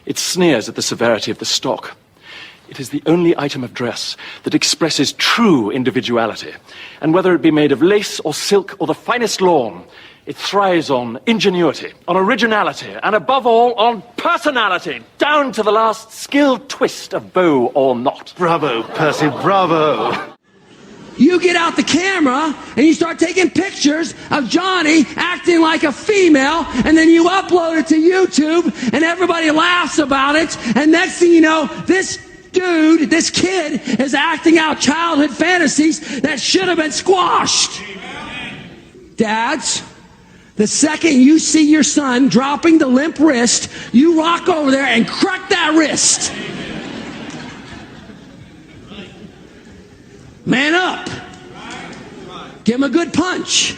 It sneers at the severity of the stock. It is the only item of dress that expresses true individuality. And whether it be made of lace or silk or the finest lawn, it thrives on ingenuity, on originality, and above all, on personality, down to the last skilled twist of bow or knot. Bravo, Percy, bravo. You get out the camera and you start taking pictures of Johnny acting like a female, and then you upload it to YouTube and everybody laughs about it, and next thing you know, this dude, this kid is acting out childhood fantasies that should have been squashed. Dads, the second you see your son dropping the limp wrist, you walk over there and crack that wrist. Man up. Give him a good punch.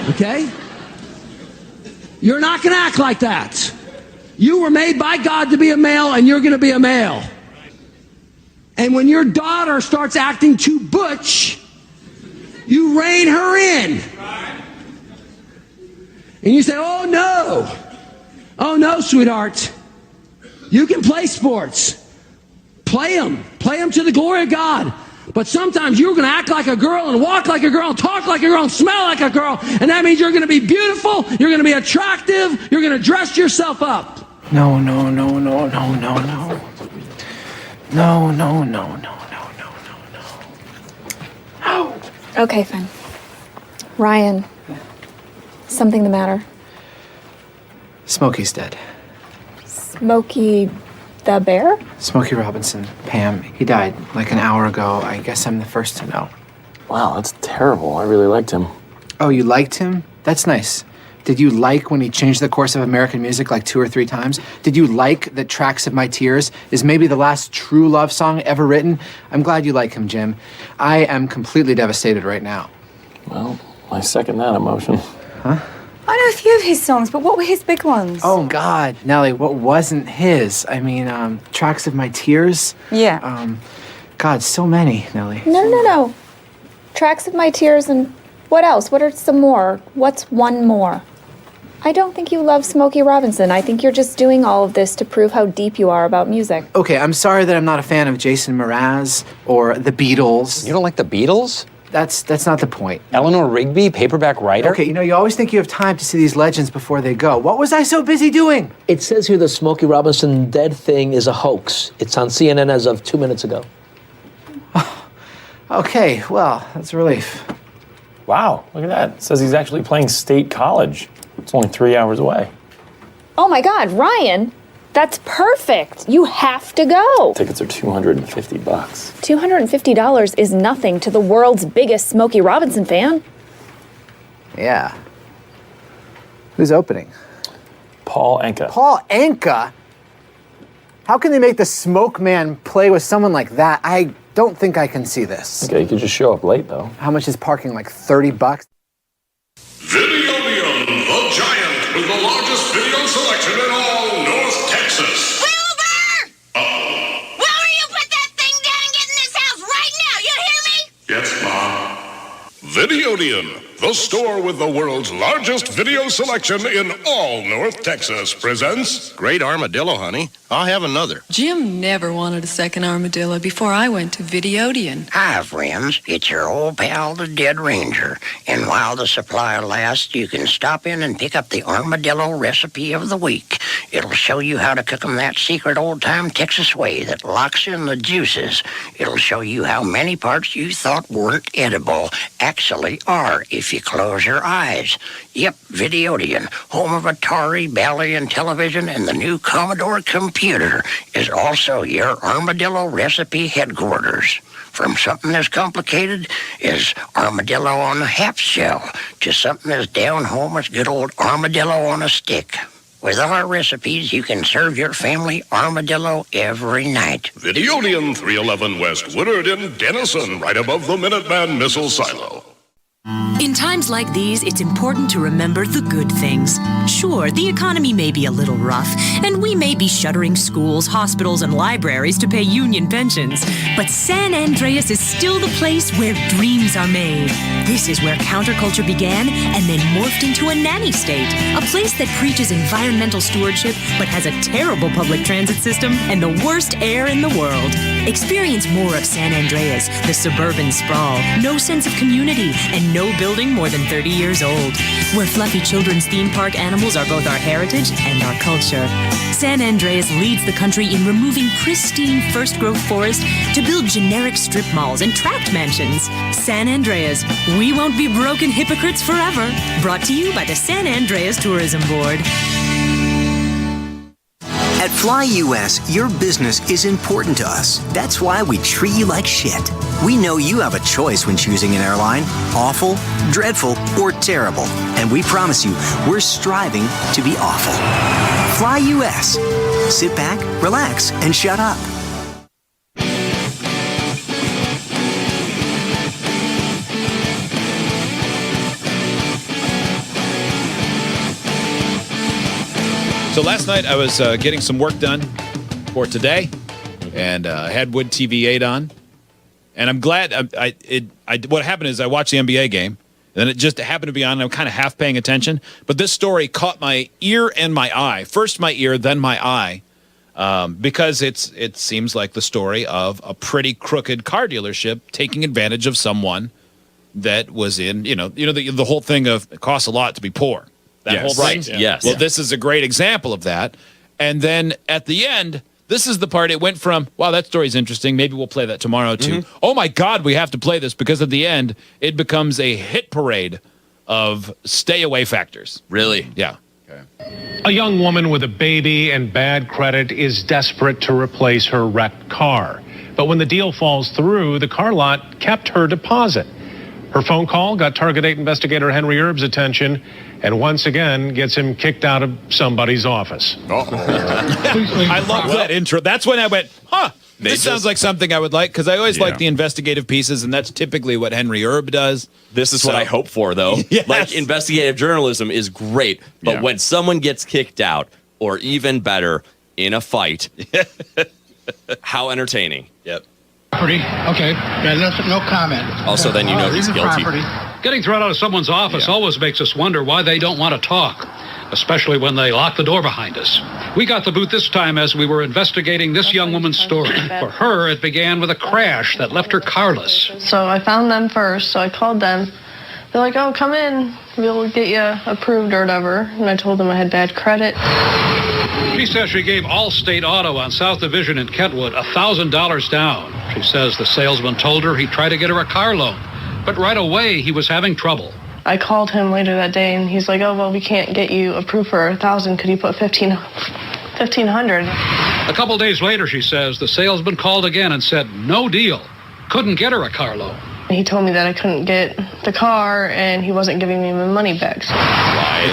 Okay? You're not going to act like that. You were made by God to be a male, and you're going to be a male. And when your daughter starts acting too butch, you rein her in. And you say, oh no, sweetheart. You can play sports. Play them to the glory of God. But sometimes you're going to act like a girl and walk like a girl and talk like a girl and smell like a girl. And that means you're going to be beautiful, you're going to be attractive, you're going to dress yourself up. No. Okay, fine. Ryan, something the matter? Smokey's dead. Smokey the bear? Smokey Robinson. Pam, he died like an hour ago. I guess I'm the first to know. Wow, that's terrible. I really liked him. Oh, you liked him? That's nice. Did you like when he changed the course of American music like 2 or 3 times? Did you like that Tracks of My Tears is maybe the last true love song ever written? I'm glad you like him, Jim. I am completely devastated right now. Well, I second that emotion. Huh? I know a few of his songs, but what were his big ones? Oh, God, Nellie, what wasn't his? I mean, Tracks of My Tears? Yeah. God, so many, Nellie. No. Tracks of My Tears, and what else? What are some more? What's one more? I don't think you love Smokey Robinson. I think you're just doing all of this to prove how deep you are about music. Okay, I'm sorry that I'm not a fan of Jason Mraz or the Beatles. You don't like the Beatles? That's not the point. Eleanor Rigby, paperback writer? Okay, you always think you have time to see these legends before they go. What was I so busy doing? It says here the Smokey Robinson dead thing is a hoax. It's on CNN as of 2 minutes ago. Okay, well, that's a relief. Wow, look at that. It says he's actually playing State College. It's only 3 hours away. Oh my God, Ryan, that's perfect. You have to go. Tickets are $250. $250 is nothing to the world's biggest Smokey Robinson fan. Yeah. Who's opening? Paul Anka. Paul Anka? How can they make the Smoke Man play with someone like that? I don't think I can see this. Okay, you could just show up late, though. How much is parking, like $30? Videodium, the giant with the largest video selection in all North Texas. Wilbur! Wilbur, you put that thing down and get in this house right now, you hear me? Yes, Mom. Videodium, the store with the world's largest video selection in all North Texas, presents... Great armadillo, honey. I'll have another. Jim never wanted a second armadillo before I went to Videodian. Hi, friends. It's your old pal, the Dead Ranger. And while the supply lasts, you can stop in and pick up the armadillo recipe of the week. It'll show you how to cook them that secret old-time Texas way that locks in the juices. It'll show you how many parts you thought weren't edible actually are if you close your eyes. Yep, Videodian, home of Atari, Bally, and television, and the new Commodore computer, is also your armadillo recipe headquarters. From something as complicated as armadillo on a half shell to something as down home as good old armadillo on a stick. With our recipes, you can serve your family armadillo every night. Videodium, 311 West Woodard in Denison, right above the Minuteman missile silo. In times like these, it's important to remember the good things. Sure, the economy may be a little rough, and we may be shuttering schools, hospitals, and libraries to pay union pensions. But San Andreas is still the place where dreams are made. This is where counterculture began and then morphed into a nanny state. A place that preaches environmental stewardship, but has a terrible public transit system and the worst air in the world. Experience more of San Andreas, the suburban sprawl, no sense of community, and no building more than 30 years old, where fluffy children's theme park animals are both our heritage and our culture. San Andreas leads the country in removing pristine first-growth forest to build generic strip malls and tract mansions. San Andreas, we won't be broken hypocrites forever. Brought to you by the San Andreas Tourism Board. At Fly US, your business is important to us. That's why we treat you like shit. We know you have a choice when choosing an airline: awful, dreadful, or terrible. And we promise you, we're striving to be awful. Fly US. Sit back, relax, and shut up. So last night I was getting some work done for today, and I had Wood TV 8 on, and I'm glad. What happened is I watched the NBA game, and then it just happened to be on, and I'm kind of half paying attention. But this story caught my ear and my eye. First my ear, then my eye, because it seems like the story of a pretty crooked car dealership taking advantage of someone that was in, the whole thing of it costs a lot to be poor. That whole thing? Right. Yes. Well, this is a great example of that. And then at the end, this is the part it went from, wow, that story's interesting. Maybe we'll play that tomorrow, too. Oh, my God, we have to play this, because at the end, it becomes a hit parade of stay-away factors. Really? Yeah. A young woman with a baby and bad credit is desperate to replace her wrecked car. But when the deal falls through, the car lot kept her deposit. Her phone call got Target 8 investigator Henry Erb's attention, and once again gets him kicked out of somebody's office. I love that intro. That's when I went, this sounds like something I would like, because I always like the investigative pieces, and that's typically what Henry Erb does. This is what I hope for, though. Yes. Like, investigative journalism is great, but when someone gets kicked out, or even better, in a fight, how entertaining. Yep. Property. Okay. No comment. Also, then you know he's guilty. Getting thrown out of someone's office always makes us wonder why they don't want to talk, especially when they lock the door behind us. We got the boot this time as we were investigating this young woman's story. For her, it began with a crash that left her carless. So I found them first, so I called them. They're like, oh, come in. We'll get you approved or whatever. And I told them I had bad credit. She says she gave Allstate Auto on South Division in Kentwood $1,000 down. She says the salesman told her he'd try to get her a car loan, but right away he was having trouble. I called him later that day, and he's like, oh, well, we can't get you approved for $1,000. Could you put $1,500? A couple days later, she says, the salesman called again and said no deal. Couldn't get her a car loan. He told me that I couldn't get the car, and he wasn't giving me my money back. I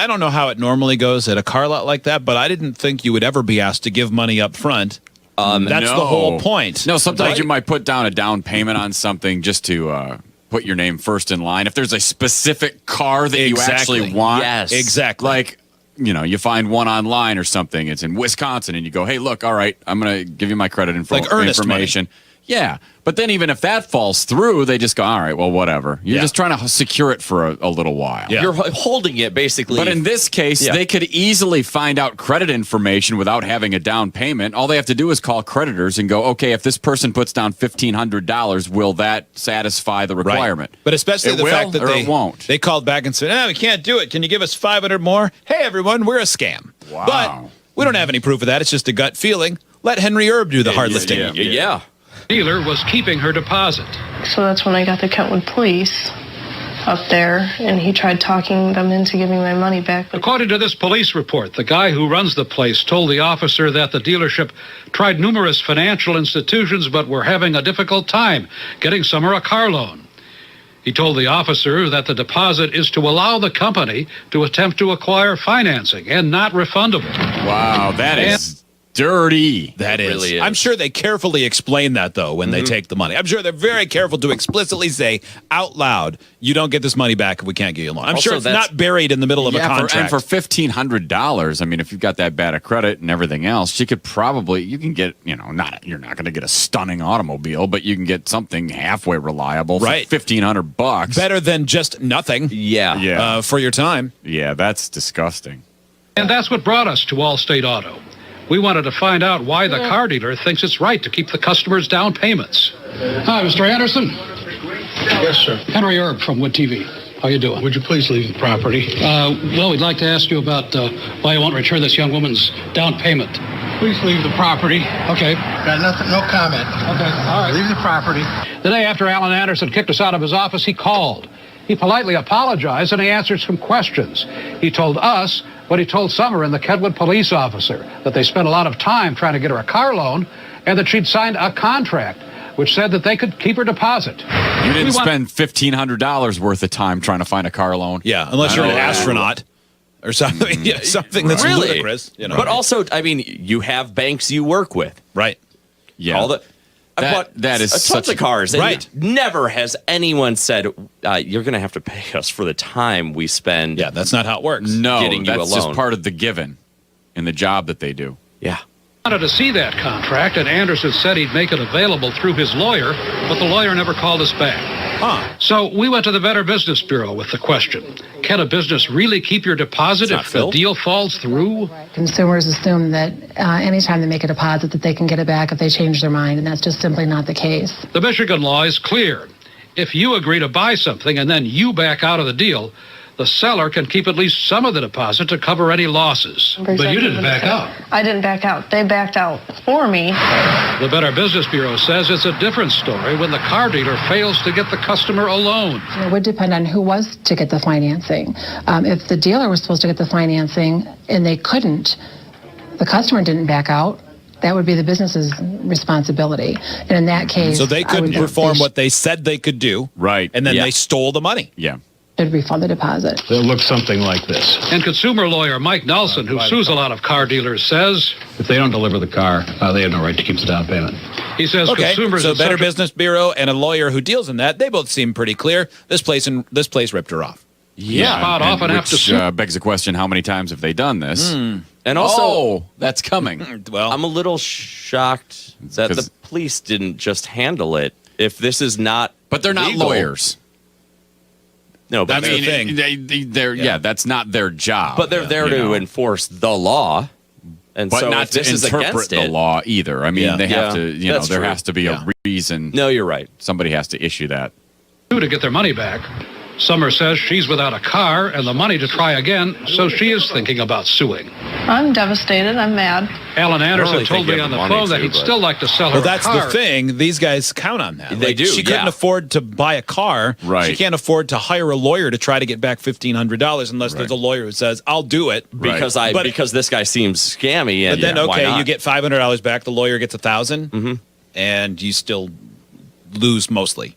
don't know how it normally goes at a car lot like that, but I didn't think you would ever be asked to give money up front. That's the whole point. No, sometimes you might put down a down payment on something just to put your name first in line. If there's a specific car that you actually want. Yes. Exactly. Like, you find one online or something. It's in Wisconsin, and you go, hey, look, all right, I'm going to give you my credit information. Money. Yeah. But then even if that falls through, they just go, all right, well, whatever. You're just trying to secure it for a little while. Yeah. You're holding it, basically. But in this case, they could easily find out credit information without having a down payment. All they have to do is call creditors and go, okay, if this person puts down $1,500, will that satisfy the requirement? Right. But especially the fact that it won't. They called back and said, we can't do it. Can you give us $500 more? Hey, everyone, we're a scam. Wow. But we don't have any proof of that. It's just a gut feeling. Let Henry Erb do the hard lifting. Yeah. Dealer was keeping her deposit. So that's when I got the Kentwood police up there, and he tried talking them into giving my money back. According to this police report, the guy who runs the place told the officer that the dealership tried numerous financial institutions but were having a difficult time getting Summer a car loan. He told the officer that the deposit is to allow the company to attempt to acquire financing and not refundable. Wow, that is dirty. That It is. really is. I'm sure they carefully explain that, though, when they take the money. I'm sure they're very careful to explicitly say out loud, you don't get this money back if we can't get you a loan. I'm Also, sure it's that's- not buried in the middle of a contract. And for $1,500, I mean, if you've got that bad a credit and everything else, you can get, you're not going to get a stunning automobile, but you can get something halfway reliable for $1,500. Better than just nothing. Yeah. For your time. Yeah, that's disgusting. And that's what brought us to Allstate Auto. We wanted to find out why the car dealer thinks it's right to keep the customers' down payments. Hi, Mr. Anderson. Yes, sir. Henry Erb from Wood TV. How you doing? Would you please leave the property? Well, we'd like to ask you about why you won't return this young woman's down payment. Please leave the property. Okay. Got nothing, no comment. Okay, all right. Leave the property. The day after Alan Anderson kicked us out of his office, he called. He politely apologized and he answered some questions. He told us what he told Summer and the Kedwood police officer, that they spent a lot of time trying to get her a car loan and that she'd signed a contract which said that they could keep her deposit. You didn't spend $1,500 worth of time trying to find a car loan. Yeah, unless you're an astronaut or something. Yeah, something that's Really? ludicrous. You know. But also, I mean, you have banks you work with. Right. Yeah. All the that is tons such of cars. And right. Never has anyone said you're going to have to pay us for the time we spend. Yeah, that's not how it works. No, getting you a that's loan. just part of the given in the job that they do. Yeah. Wanted to see that contract, and Anderson said he'd make it available through his lawyer, but the lawyer never called us back. So we went to the Better Business Bureau with the question, can a business really keep your deposit if the deal falls through? Consumers assume that anytime they make a deposit that they can get it back if they change their mind, and that's just simply not the case. The Michigan law is clear. If you agree to buy something and then you back out of the deal, the seller can keep at least some of the deposit to cover any losses. But you didn't back out. I didn't back out. They backed out for me. The Better Business Bureau says it's a different story when the car dealer fails to get the customer a loan. It would depend on who was to get the financing. If the dealer was supposed to get the financing and they couldn't, the customer didn't back out, that would be the business's responsibility. And in that case, so they couldn't perform what they said they could do. Right. And then they stole the money. Yeah. Should refund the deposit. They'll look something like this. And consumer lawyer Mike Nelson, who sues a lot of car dealers, says If they don't deliver the car, they have no right to keep the down payment. he says Okay, consumers so are Better subject- Business Bureau and a lawyer who deals in that, they both seem pretty clear. This place ripped her off. Spot off and have to which sue. begs the question, how many times have they done this? And also, that's coming. Well, I'm a little shocked that the police didn't just handle it. If this is not, but they're not legal. lawyers. No, but I mean, they're that's not their job. But they're there to enforce the law, and but so not if this to is interpret against the it, law either. I mean, they have to, that's there true. has to be a reason. No, you're right. Somebody has to issue that. to get their money back. Summer says she's without a car and the money to try again, so she is thinking about suing. I'm devastated. I'm mad. Alan Anderson told me on the phone that he'd still like to sell her Well, a that's car. the thing. These guys count on that. They do, She couldn't yeah. afford to buy a car. Right. She can't afford to hire a lawyer to try to get back $1,500 unless there's a lawyer who says, "I'll do it." because because this guy seems scammy, and But then, why okay, not? you get $500 back. The lawyer gets $1,000, and you still lose mostly.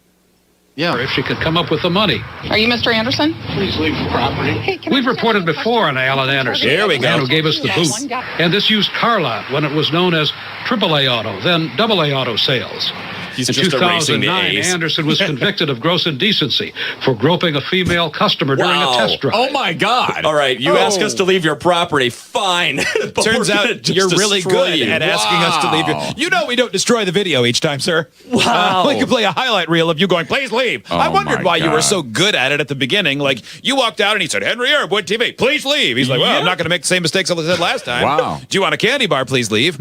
Yeah. If she could come up with the money. Are you Mr. Anderson? Please leave the property. We've reported before on Alan Anderson. There we the man go. who gave us the boot. And this used car lot when it was known as AAA Auto, then AA Auto Sales. He's In just erasing the 2009, A's. Anderson was convicted of gross indecency for groping a female customer during a test drive. Oh my God! All right, you ask us to leave your property, fine. But Turns we're gonna out just you're really destroy good you. at asking us to leave. You know we don't destroy the video each time, sir. Wow. We can play a highlight reel of you going, "Please leave." Oh, I wondered my why you were God. so good at it at the beginning. Like, you walked out and he said, "Henry Erb, Wood TV, please leave." He's like, "Well, I'm not going to make the same mistakes I said last time." Wow. Do you want a candy bar? Please leave.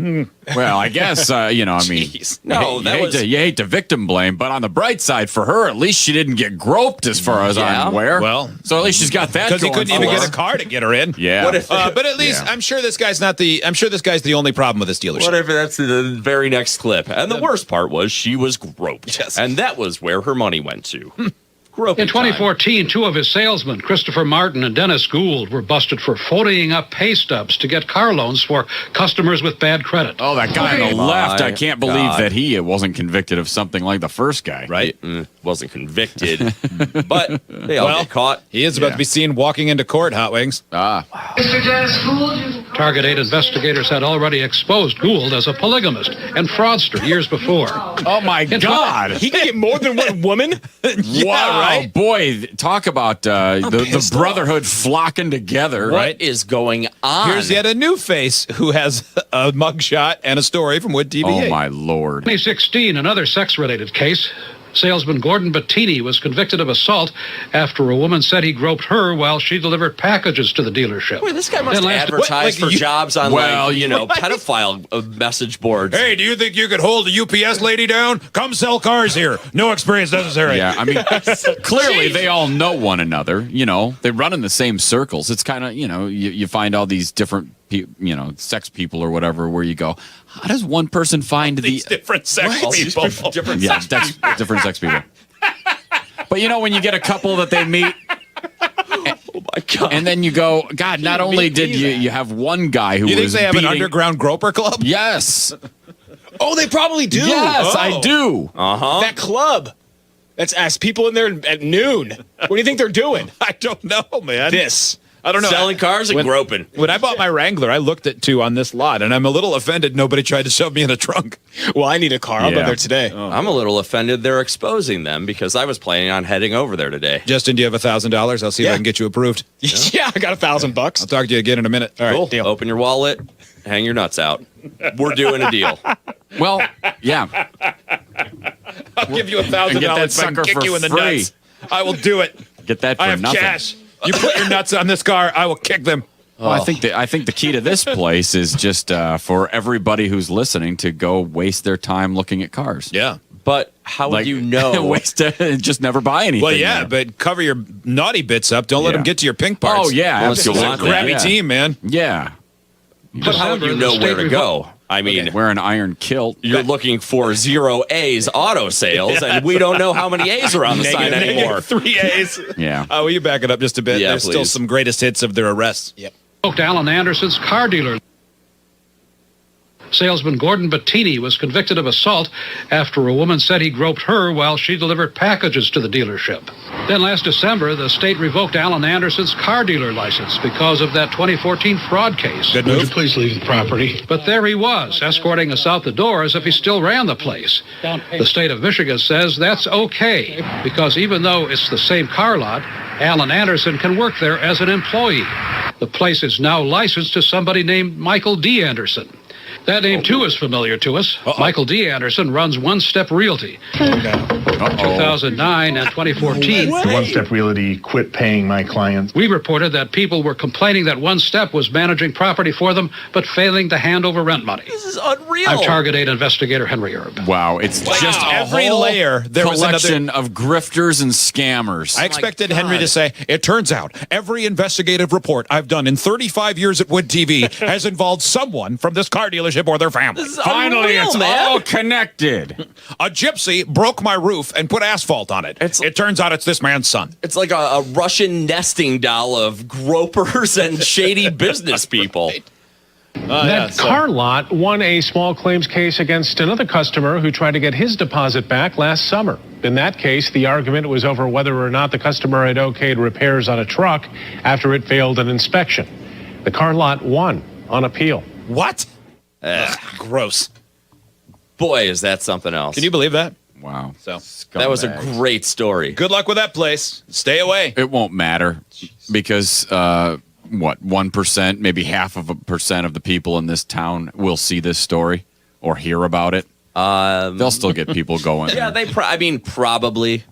Well, I guess I mean, No, you that hate was- you hate to victim blame, but on the bright side for her, at least she didn't get groped, as far as Yeah. I'm aware. Well, so at least she's got that. Because he going couldn't even for get her. a car to get her in. Yeah. What if- But at least I'm sure this guy's not the. I'm sure this guy's the only problem with this dealership. What if that's the very next clip? And the worst part was she was groped. Yes. And that was where her money went to. Groping In 2014, two of his salesmen, Christopher Martin and Dennis Gould, were busted for photoing up pay stubs to get car loans for customers with bad credit. Oh, that guy on the My left! I can't believe God. that he wasn't convicted of something like the first guy. Right? Wasn't convicted, but they all Well, get caught. He is about to be seen walking into court, Hot Wings. Ah. Mr. Dennis Gould, Target 8 investigators had already exposed Gould as a polygamist and fraudster years before. Oh, my God. He can get more than one woman? Wow, right? Boy, talk about the brotherhood flocking together. What is going on? Here's yet a new face who has a mugshot and a story from Wood TV. Oh, my Lord. 2016, another sex-related case. Salesman Gordon Bettini was convicted of assault after a woman said he groped her while she delivered packages to the dealership. Wait, this guy must advertise for jobs on, pedophile message boards. Hey, do you think you could hold a UPS lady down? Come sell cars here. No experience necessary. Yeah, I mean, clearly they all know one another. You know, they run in the same circles. It's kind of, you find all these different, sex people or whatever, where you go, how does one person find these different sex people? Different sex people. But when you get a couple that they meet, oh my God, and then you go, God, not only did you have one guy who you think was they have an underground groper club? Yes. Oh, they probably do. Yes, I do. That club. That's as people in there at noon. What do you think they're doing? I don't know, man. I don't know. Selling cars and groping. When I bought my Wrangler, I looked at 2 on this lot, and I'm a little offended nobody tried to shove me in a trunk. Well, I need a car. I'll go there today. I'm a little offended they're exposing them because I was planning on heading over there today. Justin, do you have $1,000? I'll see if I can get you approved. Yeah, I got $1,000. I'll talk to you again in a minute. All right, Cool. deal. Open your wallet, hang your nuts out. We're doing a deal. Well, yeah. I'll give you $1,000 if I can kick you in the nuts. I will do it. Get that for I have nothing. cash. You put your nuts on this car, I will kick them. Well, I think the key to this place is just for everybody who's listening to go waste their time looking at cars. Yeah. But how would you know? Waste just never buy anything. Well, yeah, but cover your naughty bits up. Don't let them get to your pink parts. Oh, yeah, absolutely. It's a grabby team, man. Yeah. But how would you know where to go? I mean, wear an iron kilt. You're looking for 0 A's auto sales, and we don't know how many A's are on the sign anymore. 3 A's. Yeah. Will you back it up just a bit? Yeah, There's still some greatest hits of their arrests. Yep. Alan Anderson's car dealer. Salesman Gordon Bettini was convicted of assault after a woman said he groped her while she delivered packages to the dealership. Then last December, the state revoked Alan Anderson's car dealer license because of that 2014 fraud case. Good move. Would you please leave the property? But there he was, escorting us out the door as if he still ran the place. The state of Michigan says that's okay, because even though it's the same car lot, Alan Anderson can work there as an employee. The place is now licensed to somebody named Michael D. Anderson. That name, too, is familiar to us. Michael D. Anderson runs One Step Realty. 2009 and 2014. One Step Realty quit paying my clients. We reported that people were complaining that One Step was managing property for them, but failing to hand over rent money. This is unreal. I'm Target 8 investigator Henry Erb. Wow, it's just every whole layer. There was collection of grifters and scammers. I expected Henry to say, it turns out every investigative report I've done in 35 years at Wood TV has involved someone from this car dealership or their family. Finally, it's all connected. A gypsy broke my roof and put asphalt on it. It turns out it's this man's son. It's like a Russian nesting doll of gropers and shady business people. That car lot won a small claims case against another customer who tried to get his deposit back last summer. In that case, the argument was over whether or not the customer had okayed repairs on a truck after it failed an inspection. The car lot won on appeal. What? Gross. Boy, is that something else. Can you believe that? Wow. So that was a great story. Good luck with that place. Stay away. It won't matter because 1%, maybe 0.5% of the people in this town will see this story or hear about it. They'll still get people going. Yeah, probably,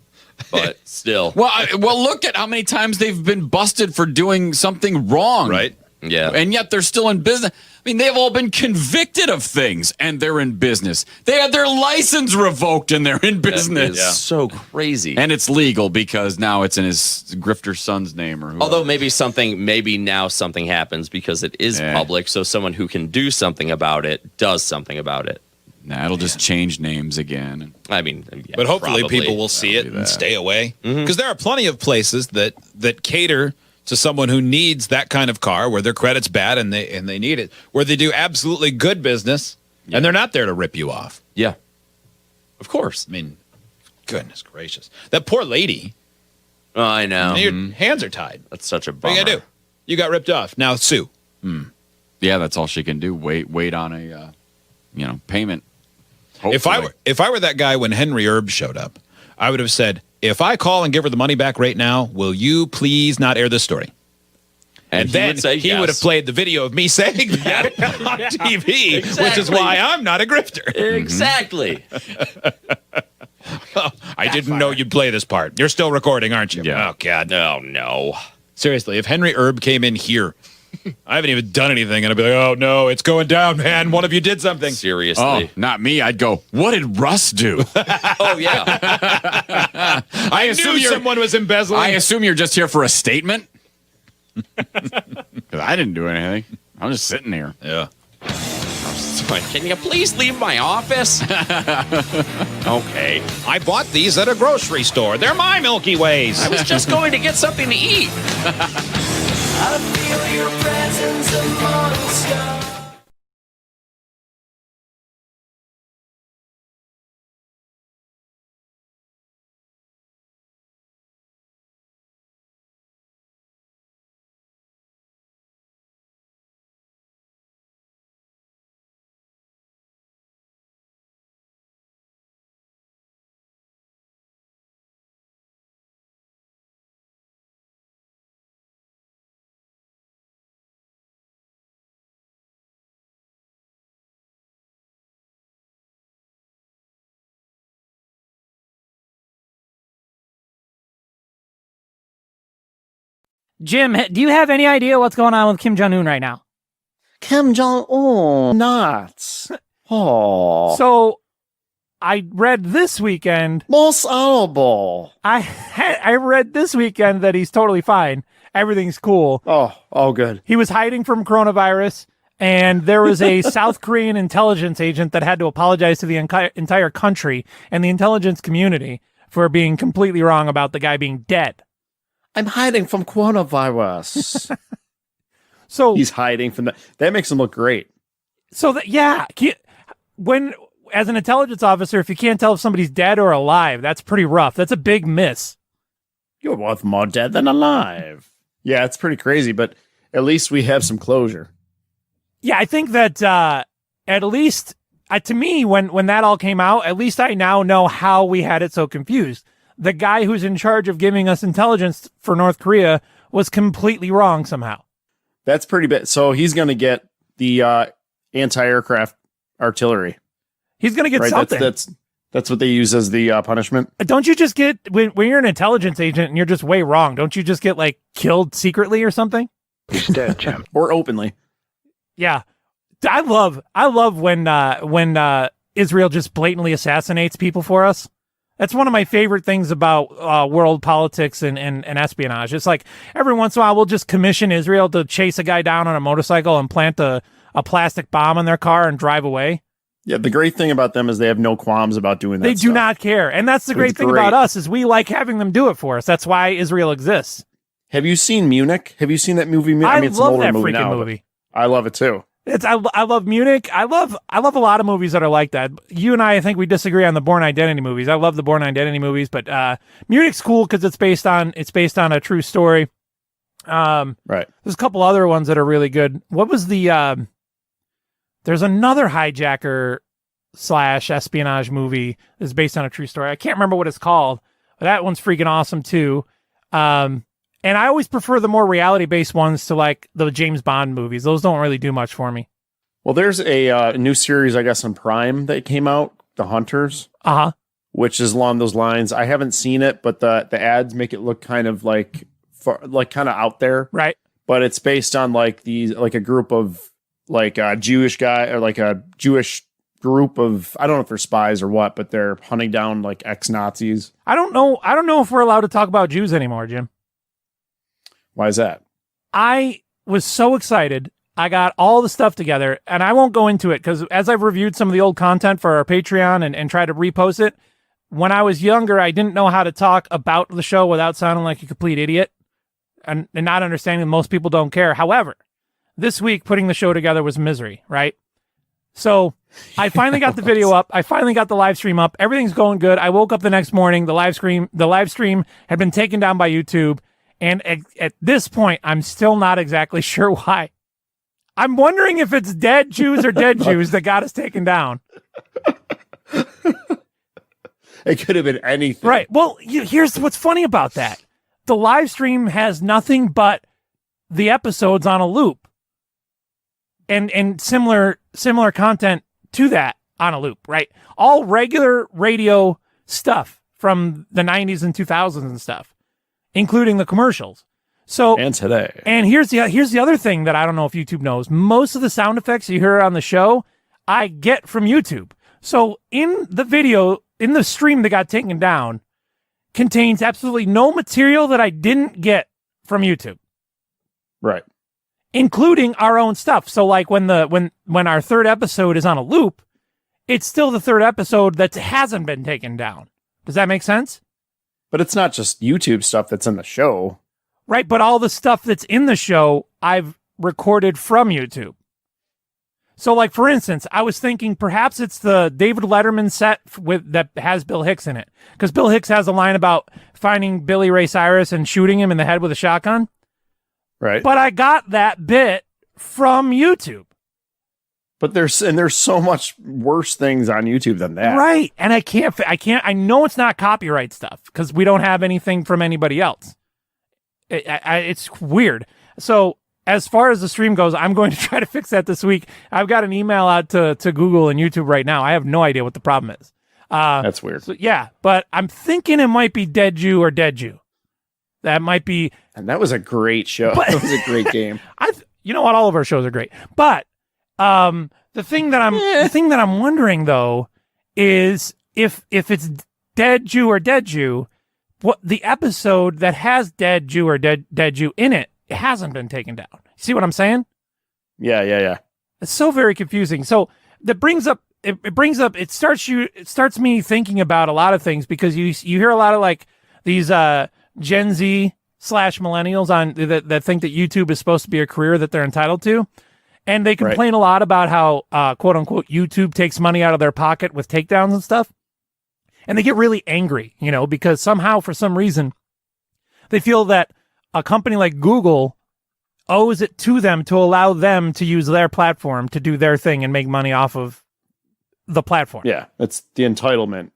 but still. Well, look at how many times they've been busted for doing something wrong. Right. Yeah. And yet they're still in business. I mean, they've all been convicted of things and they're in business. They had their license revoked and they're in business. That is so crazy. And it's legal because now it's in his grifter son's name or whoever. Although maybe now something happens because it is public, so someone who can do something about it does something about it. Nah, it'll just change names again. I mean, but hopefully people will see it and stay away. Because there are plenty of places that cater to someone who needs that kind of car, where their credit's bad and they need it, where they do absolutely good business, and they're not there to rip you off. Yeah, of course. I mean, goodness gracious, that poor lady. Oh, I know. Your hands are tied. That's such a bummer. What are you gonna do? You got ripped off. Now sue. Yeah, that's all she can do. Wait on a payment. If I were that guy when Henry Erb showed up, I would have said, if I call and give her the money back right now, will you please not air this story? And then he would have played the video of me saying that on TV, Exactly. which is why I'm not a grifter. Exactly. I didn't know you'd play this part. You're still recording, aren't you? Yeah. Oh, God. Oh, no. Seriously, if Henry Erb came in here, I haven't even done anything, and I'd be like, oh, no, it's going down, man. One of you did something. Seriously. Oh, not me. I'd go, what did Russ do? Oh, yeah. I knew someone was embezzling. I assume you're just here for a statement? Because I didn't do anything. I'm just sitting here. Yeah. Can you please leave my office? Okay. I bought these at a grocery store. They're my Milky Ways. I was just going to get something to eat. I feel your presence amongst us. Jim, do you have any idea what's going on with Kim Jong-un right now? Kim Jong-un, nuts. Oh. So, I read this weekend... Most honorable. I read this weekend that he's totally fine. Everything's cool. Oh, good. He was hiding from coronavirus, and there was a South Korean intelligence agent that had to apologize to the entire country and the intelligence community for being completely wrong about the guy being dead. I'm hiding from coronavirus. So he's hiding from that. That makes him look great. So when as an intelligence officer, if you can't tell if somebody's dead or alive, that's pretty rough. That's a big miss. You're worth more dead than alive. Yeah, it's pretty crazy, but at least we have some closure. Yeah, I think that at least to me, when that all came out, at least I now know how we had it so confused. The guy who's in charge of giving us intelligence for North Korea was completely wrong somehow. That's pretty bad. So he's going to get the anti-aircraft artillery. He's going to get something. That's what they use as the punishment. Don't you just get, when you're an intelligence agent and you're just way wrong, don't you just get killed secretly or something? He's dead, champ. Or openly. Yeah. I love when Israel just blatantly assassinates people for us. That's one of my favorite things about world politics and espionage. It's like every once in a while we'll just commission Israel to chase a guy down on a motorcycle and plant a plastic bomb in their car and drive away. Yeah, the great thing about them is they have no qualms about doing that. They do not care. And that's the great thing about us is we like having them do it for us. That's why Israel exists. Have you seen Munich? Have you seen that movie? I it's love an older that movie freaking now, movie. I love it too. I love Munich. I love a lot of movies that are like that. You and I think we disagree on the Bourne Identity movies. I love the Bourne Identity movies, but Munich's cool because it's based on a true story. Right. There's a couple other ones that are really good. What was the? There's another hijacker / espionage movie that's based on a true story. I can't remember what it's called, but that one's freaking awesome too. And I always prefer the more reality-based ones to the James Bond movies. Those don't really do much for me. Well, there's a new series, I guess, on Prime that came out, The Hunters. Uh-huh. Which is along those lines. I haven't seen it, but the ads make it look kind of kind of out there. Right. But it's based on a group of a Jewish guy or a Jewish group of, I don't know if they're spies or what, but they're hunting down ex-Nazis. I don't know if we're allowed to talk about Jews anymore, Jim. Why is that? I was so excited. I got all the stuff together, and I won't go into it because as I've reviewed some of the old content for our Patreon and try to repost it, when I was younger, I didn't know how to talk about the show without sounding like a complete idiot and not understanding that most people don't care. However, this week, putting the show together was misery, right? So I finally got the video up. I finally got the live stream up. Everything's going good. I woke up the next morning. The live stream had been taken down by YouTube. And at this point, I'm still not exactly sure why. I'm wondering if it's dead Jews or dead Jews that got us taken down. It could have been anything. Right. Well, here's what's funny about that. The live stream has nothing but the episodes on a loop and similar content to that on a loop, right? All regular radio stuff from the 90s and 2000s and stuff, including the commercials. So and today. And here's the other thing that I don't know if YouTube knows. Most of the sound effects you hear on the show, I get from YouTube. So in the video, in the stream that got taken down, contains absolutely no material that I didn't get from YouTube. Right. Including our own stuff. So like when our third episode is on a loop, it's still the third episode that hasn't been taken down. Does that make sense? But it's not just YouTube stuff that's in the show. Right, but all the stuff that's in the show, I've recorded from YouTube. So, like, for instance, I was thinking perhaps it's the David Letterman set that has Bill Hicks in it. Because Bill Hicks has a line about finding Billy Ray Cyrus and shooting him in the head with a shotgun. Right. But I got that bit from YouTube. But there's so much worse things on YouTube than that. Right, and I know it's not copyright stuff because we don't have anything from anybody else. It's weird. So as far as the stream goes, I'm going to try to fix that this week. I've got an email out to Google and YouTube right now. I have no idea what the problem is. That's weird. So, yeah, but I'm thinking it might be Dead Jew or Dead Jew. That might be. And that was a great show. That was a great game. You know what? All of our shows are great. But the thing that I'm wondering though is if it's Dead Jew or Dead Jew, what the episode that has Dead Jew or Dead Jew in it hasn't been taken down. See what I'm saying? Yeah. It's so very confusing. So it starts me thinking about a lot of things because you hear a lot of like these Gen Z / millennials on that think that YouTube is supposed to be a career that they're entitled to. And they complain a lot about how quote unquote YouTube takes money out of their pocket with takedowns and stuff. And they get really angry, because somehow, for some reason, they feel that a company like Google owes it to them to allow them to use their platform to do their thing and make money off of the platform. Yeah, it's the entitlement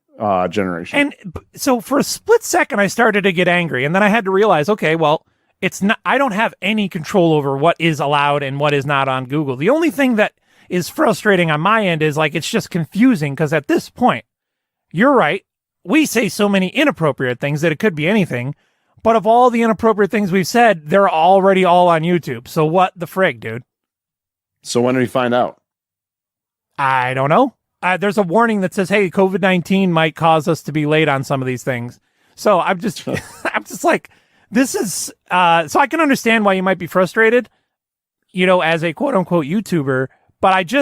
generation. And so for a split second, I started to get angry. And then I had to realize, okay, well, it's not. I don't have any control over what is allowed and what is not on Google. The only thing that is frustrating on my end is like it's just confusing because at this point, you're right. We say so many inappropriate things that it could be anything. But of all the inappropriate things we've said, they're already all on YouTube. So what the frig, dude? So when do we find out? I don't know. There's a warning that says, hey, COVID-19 might cause us to be late on some of these things. So I'm just like, this is, so I can understand why you might be frustrated, as a quote unquote YouTuber, but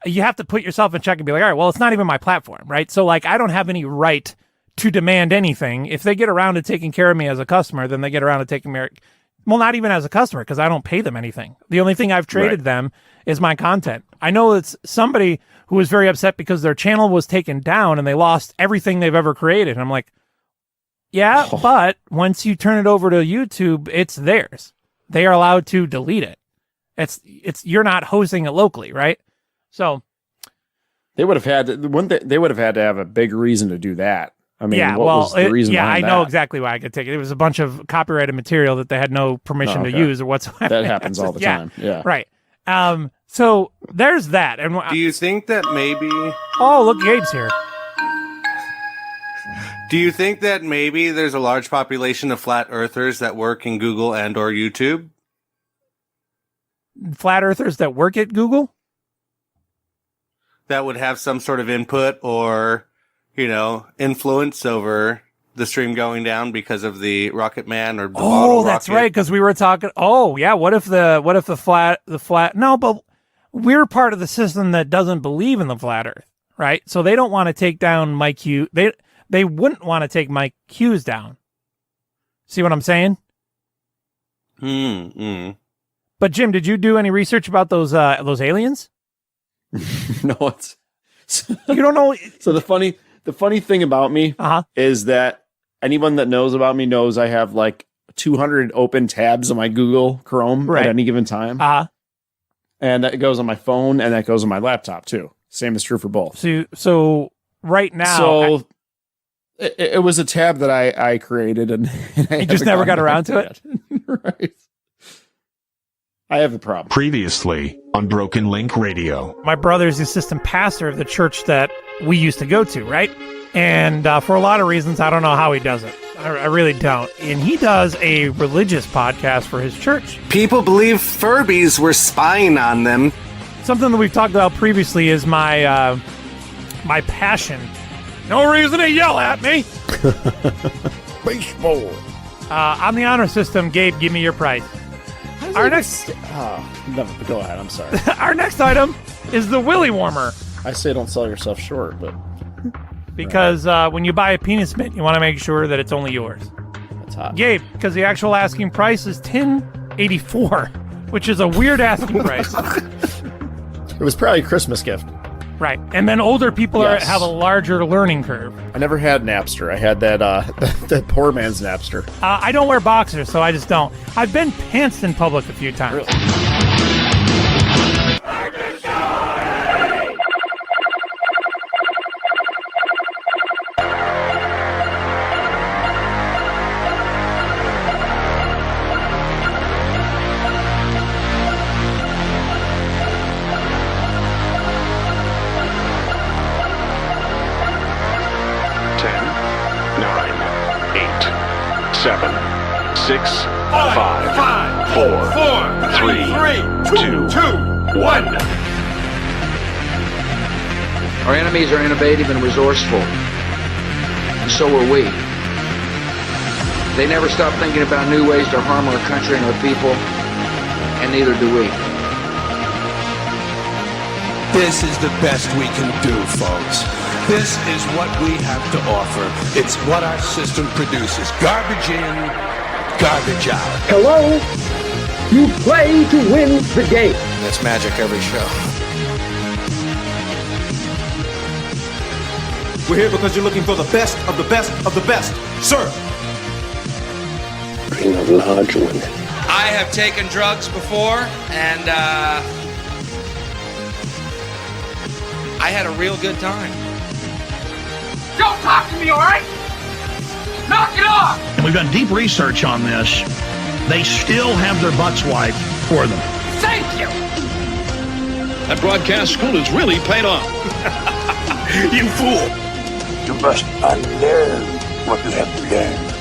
you have to put yourself in check and be like, all right, well, it's not even my platform, right? So like, I don't have any right to demand anything. If they get around to taking care of me as a customer, then they get around to taking me, well, not even as a customer, because I don't pay them anything. The only thing I've traded them is my content. I know it's somebody who was very upset because their channel was taken down and they lost everything they've ever created. And I'm like, yeah, but once you turn it over to YouTube, it's theirs. They are allowed to delete it. You're not hosting it locally, right? So they would have had to have a big reason to do that. I mean, yeah, what was the reason behind I know that? exactly why I could take it. It was a bunch of copyrighted material that they had no permission to use or whatsoever. That happens all the time. Yeah. Right. So there's that. And do you think that maybe? Oh, look, Gabe's here. Do you think that maybe there's a large population of flat earthers that work in Google and or YouTube? Flat earthers that work at Google? That would have some sort of input or, influence over the stream going down because of the Rocket Man or the bottle that's rocket? right. Because we were talking. Oh, yeah. What if the flat? No, but we're part of the system that doesn't believe in the flat Earth, right? So they don't want to take down Mike Hughes. They wouldn't want to take Mike Hughes down. See what I'm saying? But Jim, did you do any research about those aliens? No, you don't know. So the funny thing about me is that anyone that knows about me knows I have like 200 open tabs on my Google Chrome at any given time. And that goes on my phone, and that goes on my laptop too. Same is true for both. So right now, so it was a tab that I created, and I you just never got around to it. Right. I have a problem. Previously on Broken Link Radio. My brother's the assistant pastor of the church that we used to go to, right? And for a lot of reasons, I don't know how he does it. I really don't. And he does a religious podcast for his church. People believe Furbies were spying on them. Something that we've talked about previously is my my passion. No reason to yell at me. Baseball. On the honor system, Gabe, give me your price. Our next... no, go ahead. I'm sorry. Our next item is the Willy Warmer. I say don't sell yourself short, but... Because when you buy a penis mitt, you want to make sure that it's only yours. That's hot. Gabe, because the actual asking price is $10.84, which is a weird asking price. It was probably a Christmas gift. Right. And then older people have a larger learning curve. I never had Napster. I had that that poor man's Napster. I don't wear boxers, so I just don't. I've been pantsed in public a few times. Really? Seven, 6, 5, 4, 3, 2, 1. Our enemies are innovative and resourceful, and so are we. They never stop thinking about new ways to harm our country and our people, and neither do we. This is the best we can do, folks. This is what we have to offer. It's what our system produces. Garbage in, garbage out. Hello? You play to win the game. That's magic every show. We're here because you're looking for the best of the best of the best. Sir! Bring a large one. I have taken drugs before, and I had a real good time. Don't talk to me, all right? Knock it off! And we've done deep research on this. They still have their butts wiped for them. Thank you! That broadcast school has really paid off. You fool! You must unlearn what you have learned.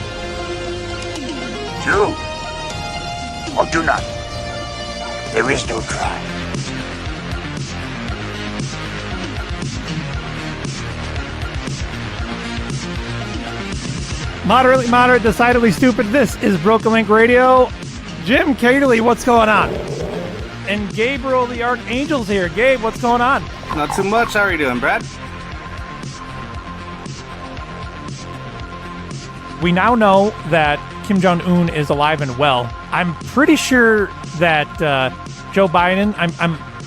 Do or do not. There is no try. Moderately moderate, decidedly stupid. This is Broken Link Radio. Jim Katerle, what's going on? And Gabriel the Archangel's here. Gabe, what's going on? Not too much. How are you doing, Brad? We now know that Kim Jong-un is alive and well. I'm pretty sure that Joe Biden,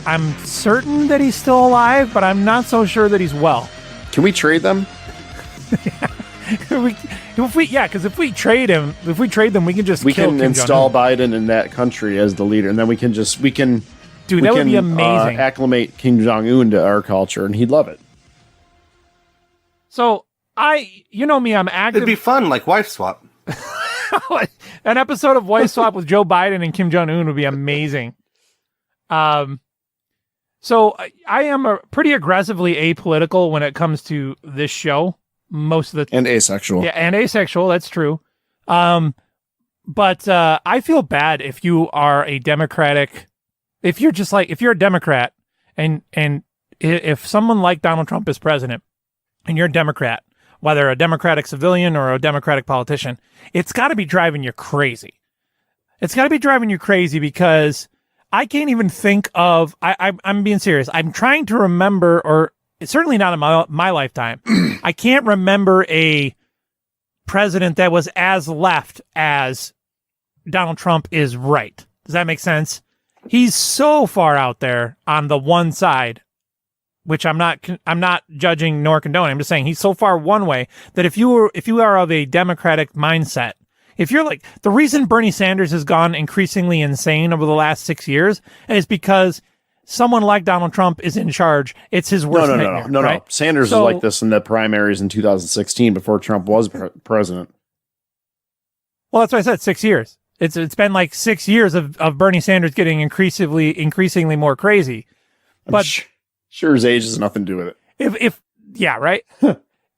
I'm certain that he's still alive, but I'm not so sure that he's well. Can we trade them? Because if we trade them, we can just kill Kim install Jong-un. Biden in that country as the leader, and then we can Dude, that would be amazing. Acclimate Kim Jong-un to our culture, and he'd love it. So you know me, I'm active. It'd be fun, like wife swap. An episode of Wife Swap with Joe Biden and Kim Jong-un would be amazing. So I am pretty aggressively apolitical when it comes to this show. Most of the and asexual. Yeah, and asexual, that's true. But I feel bad if you are a Democratic, if you're a Democrat and if someone like Donald Trump is president and you're a Democrat, whether a Democratic civilian or a Democratic politician, it's got to be driving you crazy. It's got to be driving you crazy because I can't even think of, I'm being serious. I'm trying to remember, or it's certainly not in my lifetime. I can't remember a president that was as left as Donald Trump is right. Does that make sense? He's so far out there on the one side, which I'm not judging nor condoning. I'm just saying he's so far one way that if you are of a Democratic mindset, if you're like, the reason Bernie Sanders has gone increasingly insane over the last 6 years is because someone like Donald Trump is in charge, it's his worst nightmare. No. Right? Sanders was like this in the primaries in 2016 before Trump was president. Well, that's why I said 6 years. It's been like 6 years of Bernie Sanders getting increasingly more crazy. But sure his age has nothing to do with it.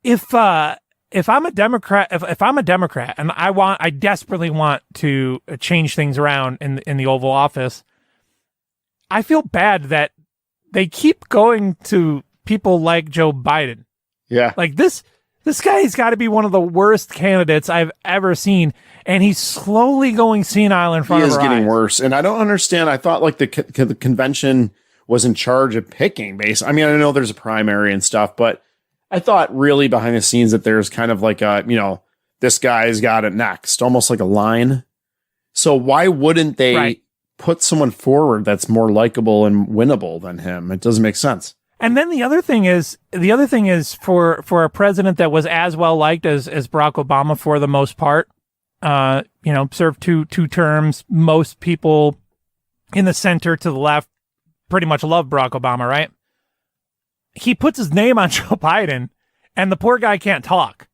If I'm a Democrat, if I'm a Democrat and I desperately want to change things around in the Oval Office, I feel bad that they keep going to people like Joe Biden. Yeah. Like this guy's got to be one of the worst candidates I've ever seen, and he's slowly going senile in front of our eyes. He is getting worse, and I don't understand. I thought like the convention was in charge of picking base. I mean, I know there's a primary and stuff, but I thought really behind the scenes that there's kind of like a, this guy's got it next, almost like a line. So why wouldn't they put someone forward that's more likable and winnable than him? It doesn't make sense. And then the other thing is for a president that was as well liked as Barack Obama for the most part, served two terms. Most people in the center to the left pretty much love Barack Obama, right? He puts his name on Joe Biden, and the poor guy can't talk.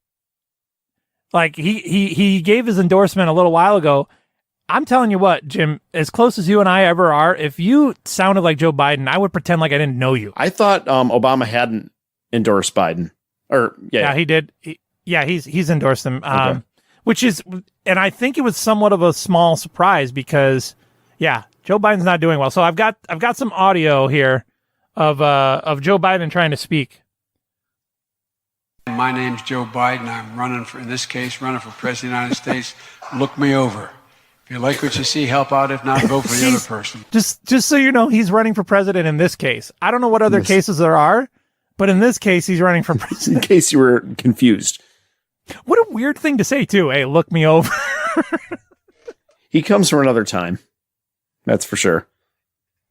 Like he gave his endorsement a little while ago. I'm telling you what, Jim, as close as you and I ever are, if you sounded like Joe Biden, I would pretend like I didn't know you. I thought Obama hadn't endorsed Biden. Yeah, he did. He's endorsed him. Okay. Which is, and I think it was somewhat of a small surprise because, Joe Biden's not doing well. So I've got some audio here of Joe Biden trying to speak. My name's Joe Biden. I'm running for President of the United States. Look me over. If you like what you see, help out. If not, vote for the other person. Just so you know, he's running for president in this case. I don't know what other cases there are, but in this case, he's running for president. In case you were confused. What a weird thing to say, too. Hey, look me over. He comes from another time. That's for sure.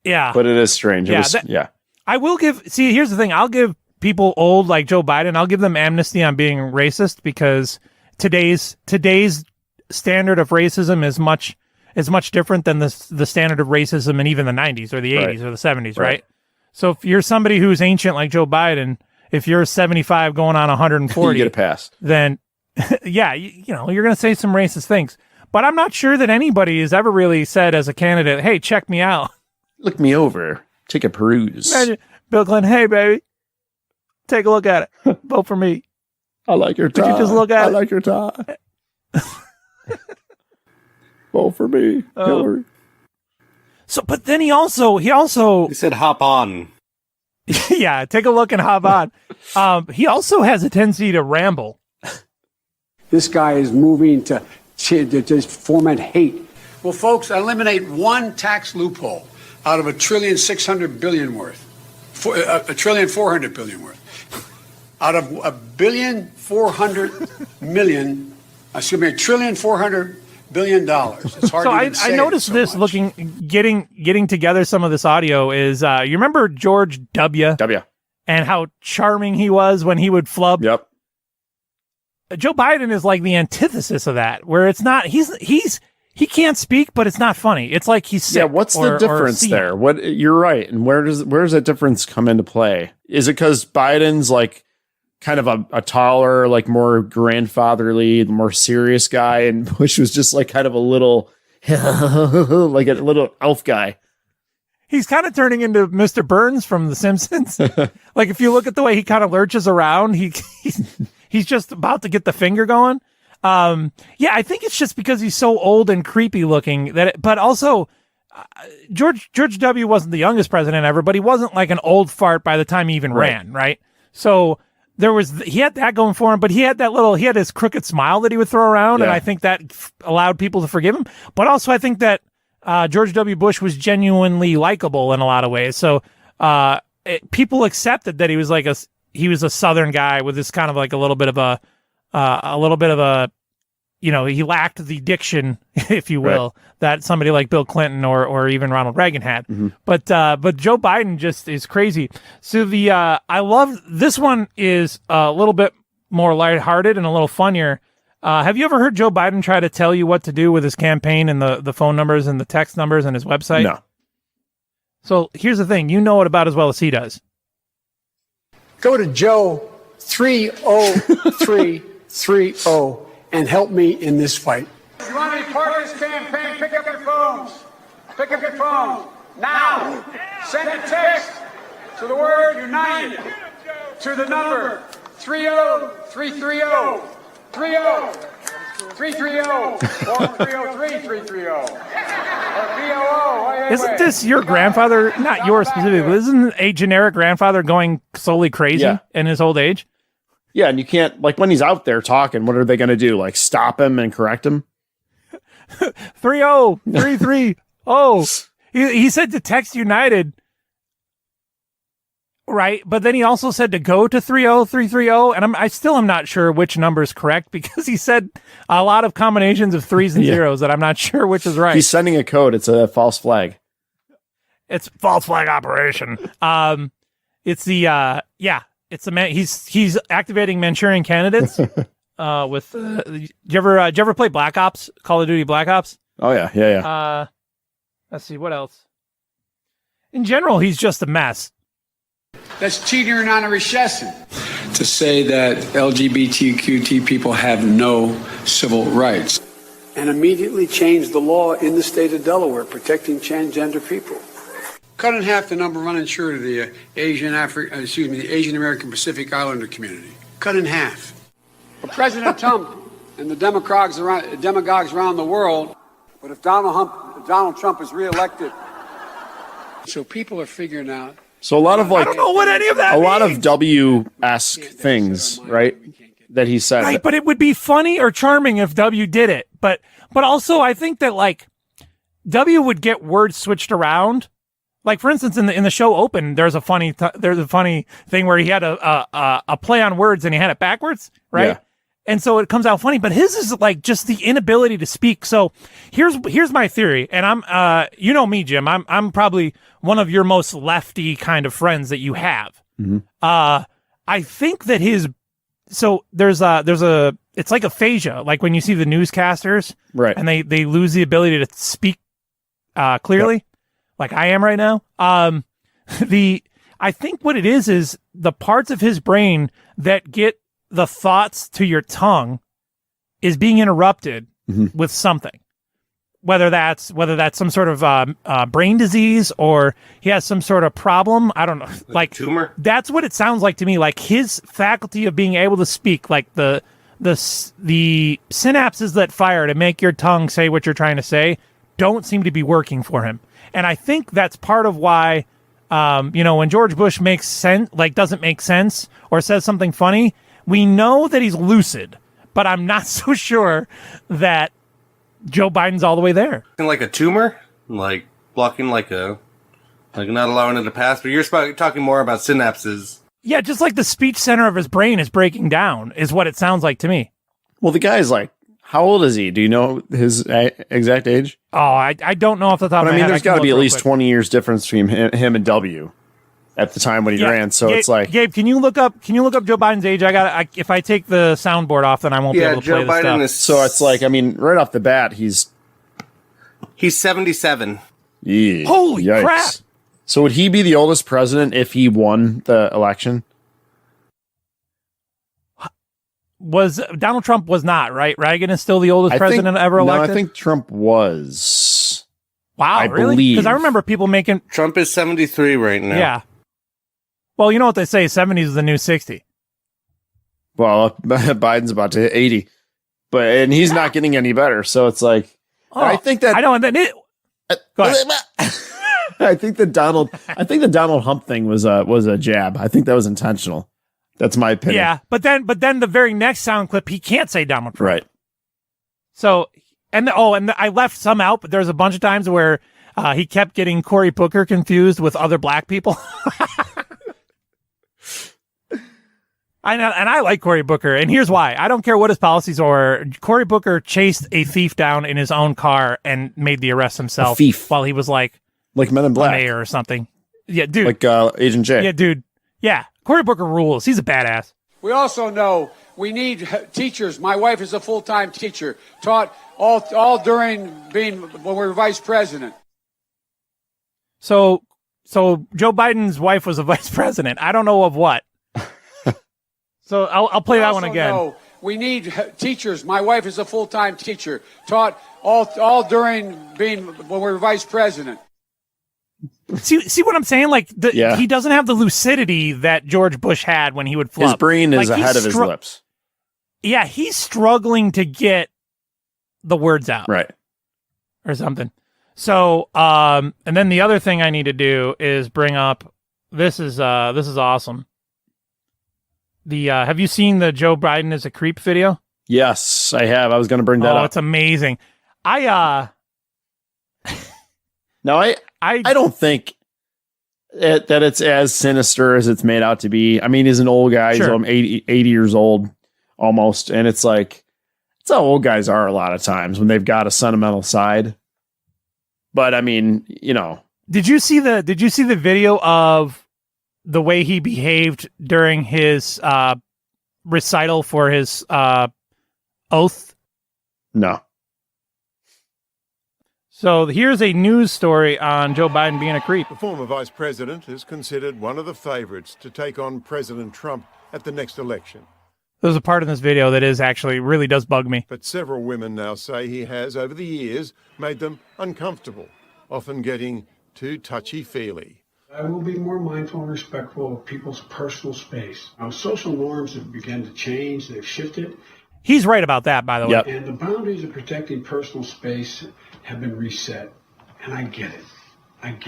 Yeah. But it is strange. I will here's the thing. I'll give people old like Joe Biden, I'll give them amnesty on being racist because today's standard of racism is much different than the standard of racism in even the 90s or the 80s or the 70s, right? So if you're somebody who's ancient like Joe Biden, if you're 75 going on 140, you get a pass. Then you're going to say some racist things. But I'm not sure that anybody has ever really said as a candidate, hey, check me out. Look me over. Take a peruse. Imagine Bill Clinton, hey, baby, take a look at it. Vote for me. I like your tie. Would you just look at it? I like your tie. Vote for me, Hillary. So, but then he said hop on. Yeah, take a look and hop on. He also has a tendency to ramble. This guy is moving to just foment hate. Well, folks, eliminate one tax loophole out of $1.6 trillion worth. $1.4 trillion worth. Out of $1.4 billion, $1.4 billion. It's hard so to even say I noticed so this much. getting together some of this audio is you remember George W. And how charming he was when he would flub? Yep. Joe Biden is like the antithesis of that, where it's not he can't speak, but it's not funny. It's like he's sick. Yeah, what's the difference there? What you're right, and where does that difference come into play? Is it because Biden's like kind of a taller, like more grandfatherly, more serious guy, and Bush was just like kind of a little like a little elf guy? He's kind of turning into Mr. Burns from The Simpsons. Like if you look at the way he kind of lurches around, he's just about to get the finger going. I think it's just because he's so old and creepy looking but also George W. wasn't the youngest president ever, but he wasn't like an old fart by the time he even ran, right? So he had that going for him, but he had his crooked smile that he would throw around, and I think that allowed people to forgive him. But also I think that George W. Bush was genuinely likable in a lot of ways. So people accepted that he was a Southern guy with this kind of like a little bit of a he lacked the diction, if you will, that somebody like Bill Clinton or even Ronald Reagan had. Mm-hmm. But Joe Biden just is crazy. So I love this one is a little bit more lighthearted and a little funnier. Have you ever heard Joe Biden try to tell you what to do with his campaign and the phone numbers and the text numbers and his website? No. So here's the thing. You know it about as well as he does. Go to Joe 30330 and help me in this fight. If you want to be part of this campaign, pick up your phones. Pick up your phone now. Send a text to the word United to the number 30330 30330 or 303330 or BLR. Isn't this your grandfather? Not yours specifically, but isn't a generic grandfather going solely crazy in his old age? Yeah, and you can't, like, when he's out there talking, what are they going to do? Like, stop him and correct him? 30330. He said to text United, right? But then he also said to go to 30330, and I still am not sure which number is correct because he said a lot of combinations of threes and zeros that I'm not sure which is right. He's sending a code. It's a false flag. It's false flag operation. It's the it's the man. He's activating Manchurian candidates. With did you ever play Black Ops? Call of Duty Black Ops? Oh yeah. Let's see what else. In general, he's just a mess. That's teetering on a recession. To say that LGBTQT people have no civil rights. And immediately change the law in the state of Delaware protecting transgender people. Cut in half the number of uninsured of the Asian American Pacific Islander community. Cut in half. But President Trump and the demagogues around the world, but if Donald Trump is reelected, so people are figuring out. So a lot of, like, I don't know what any of that a lot means. of W-esque things, right? That he said. Right, but it would be funny or charming if W did it. But also, I think that, like, W would get words switched around. Like, for instance, in the show Open, there's a funny thing where he had a play on words and he had it backwards, right? Yeah. And so it comes out funny, but his is like just the inability to speak. So here's my theory, and I'm you know me, Jim. I'm probably one of your most lefty kind of friends that you have. Mm-hmm. I think that there's a it's like aphasia, like when you see the newscasters, right? And they lose the ability to speak clearly, like I am right now. I think what it is the parts of his brain that get the thoughts to your tongue is being interrupted with something, whether that's some sort of brain disease or he has some sort of problem. I don't know, like tumor. That's what it sounds like to me. Like his faculty of being able to speak, like the synapses that fire to make your tongue say what you're trying to say, don't seem to be working for him. And I think that's part of why, when George Bush doesn't make sense or says something funny, we know that he's lucid, but I'm not so sure that Joe Biden's all the way there. Like a tumor? Like blocking like not allowing it to pass? But you're talking more about synapses. Yeah, just like the speech center of his brain is breaking down is what it sounds like to me. Well, the guy's like, how old is he? Do you know his exact age? Oh, I don't know off the top of my head. There's got to be at least 20 years difference between him and W at the time when he ran. So it's like, Gabe, can you look up Joe Biden's age? If I take the soundboard off, then I won't be able to play the stuff. So it's like, right off the bat, he's 77. Yeah. Holy crap! So would he be the oldest president if he won the election? Donald Trump was not, right? Reagan is still the oldest president ever elected? No, I think Trump was. Wow, I really? believe. Because I remember people making... Trump is 73 right now. Yeah. Well, you know what they say, 70 is the new 60. Well, Biden's about to hit 80. And he's not getting any better. So it's like... I think that... I know, and then go ahead. I think the Donald Hump thing was a jab. I think that was intentional. That's my opinion. Yeah, but then the very next sound clip, he can't say Donald Trump. Right. So, and I left some out, but there's a bunch of times where he kept getting Cory Booker confused with other black people. I like Cory Booker, and here's why. I don't care what his policies are. Cory Booker chased a thief down in his own car and made the arrest himself. A thief. While he was like Men in Black. a mayor or something. Yeah, dude. Like Agent J. Yeah, dude. Yeah. Cory Booker rules. He's a badass. We also know we need teachers. My wife is a full-time teacher, taught all during when we were vice president. So So Joe Biden's wife was a vice president. I don't know of what. So I'll play that one again. No, we need teachers. My wife is a full-time teacher. Taught all during when we were vice president. See what I'm saying? Like he doesn't have the lucidity that George Bush had when he would flub. His brain is Like, ahead of his lips. Yeah, he's struggling to get the words out. Right. Or something. So, and then the other thing I need to do is bring up, this is awesome. Have you seen the Joe Biden is a creep video? Yes, I have. I was going to bring that up. It's amazing. No, I don't think that it's as sinister as it's made out to be. I mean, he's an old guy. Sure. He's 80 years old almost. And it's like, it's how old guys are a lot of times when they've got a sentimental side. But I mean, Did you see the video of the way he behaved during his recital for his oath? No. So here's a news story on Joe Biden being a creep. The former vice president is considered one of the favorites to take on President Trump at the next election. There's a part in this video that is actually really does bug me. But several women now say he has, over the years, made them uncomfortable, often getting too touchy-feely. I will be more mindful and respectful of people's personal space. Our social norms have begun to change. They've shifted. He's right about that, by the way. And the boundaries of protecting personal space have been reset. And I get it.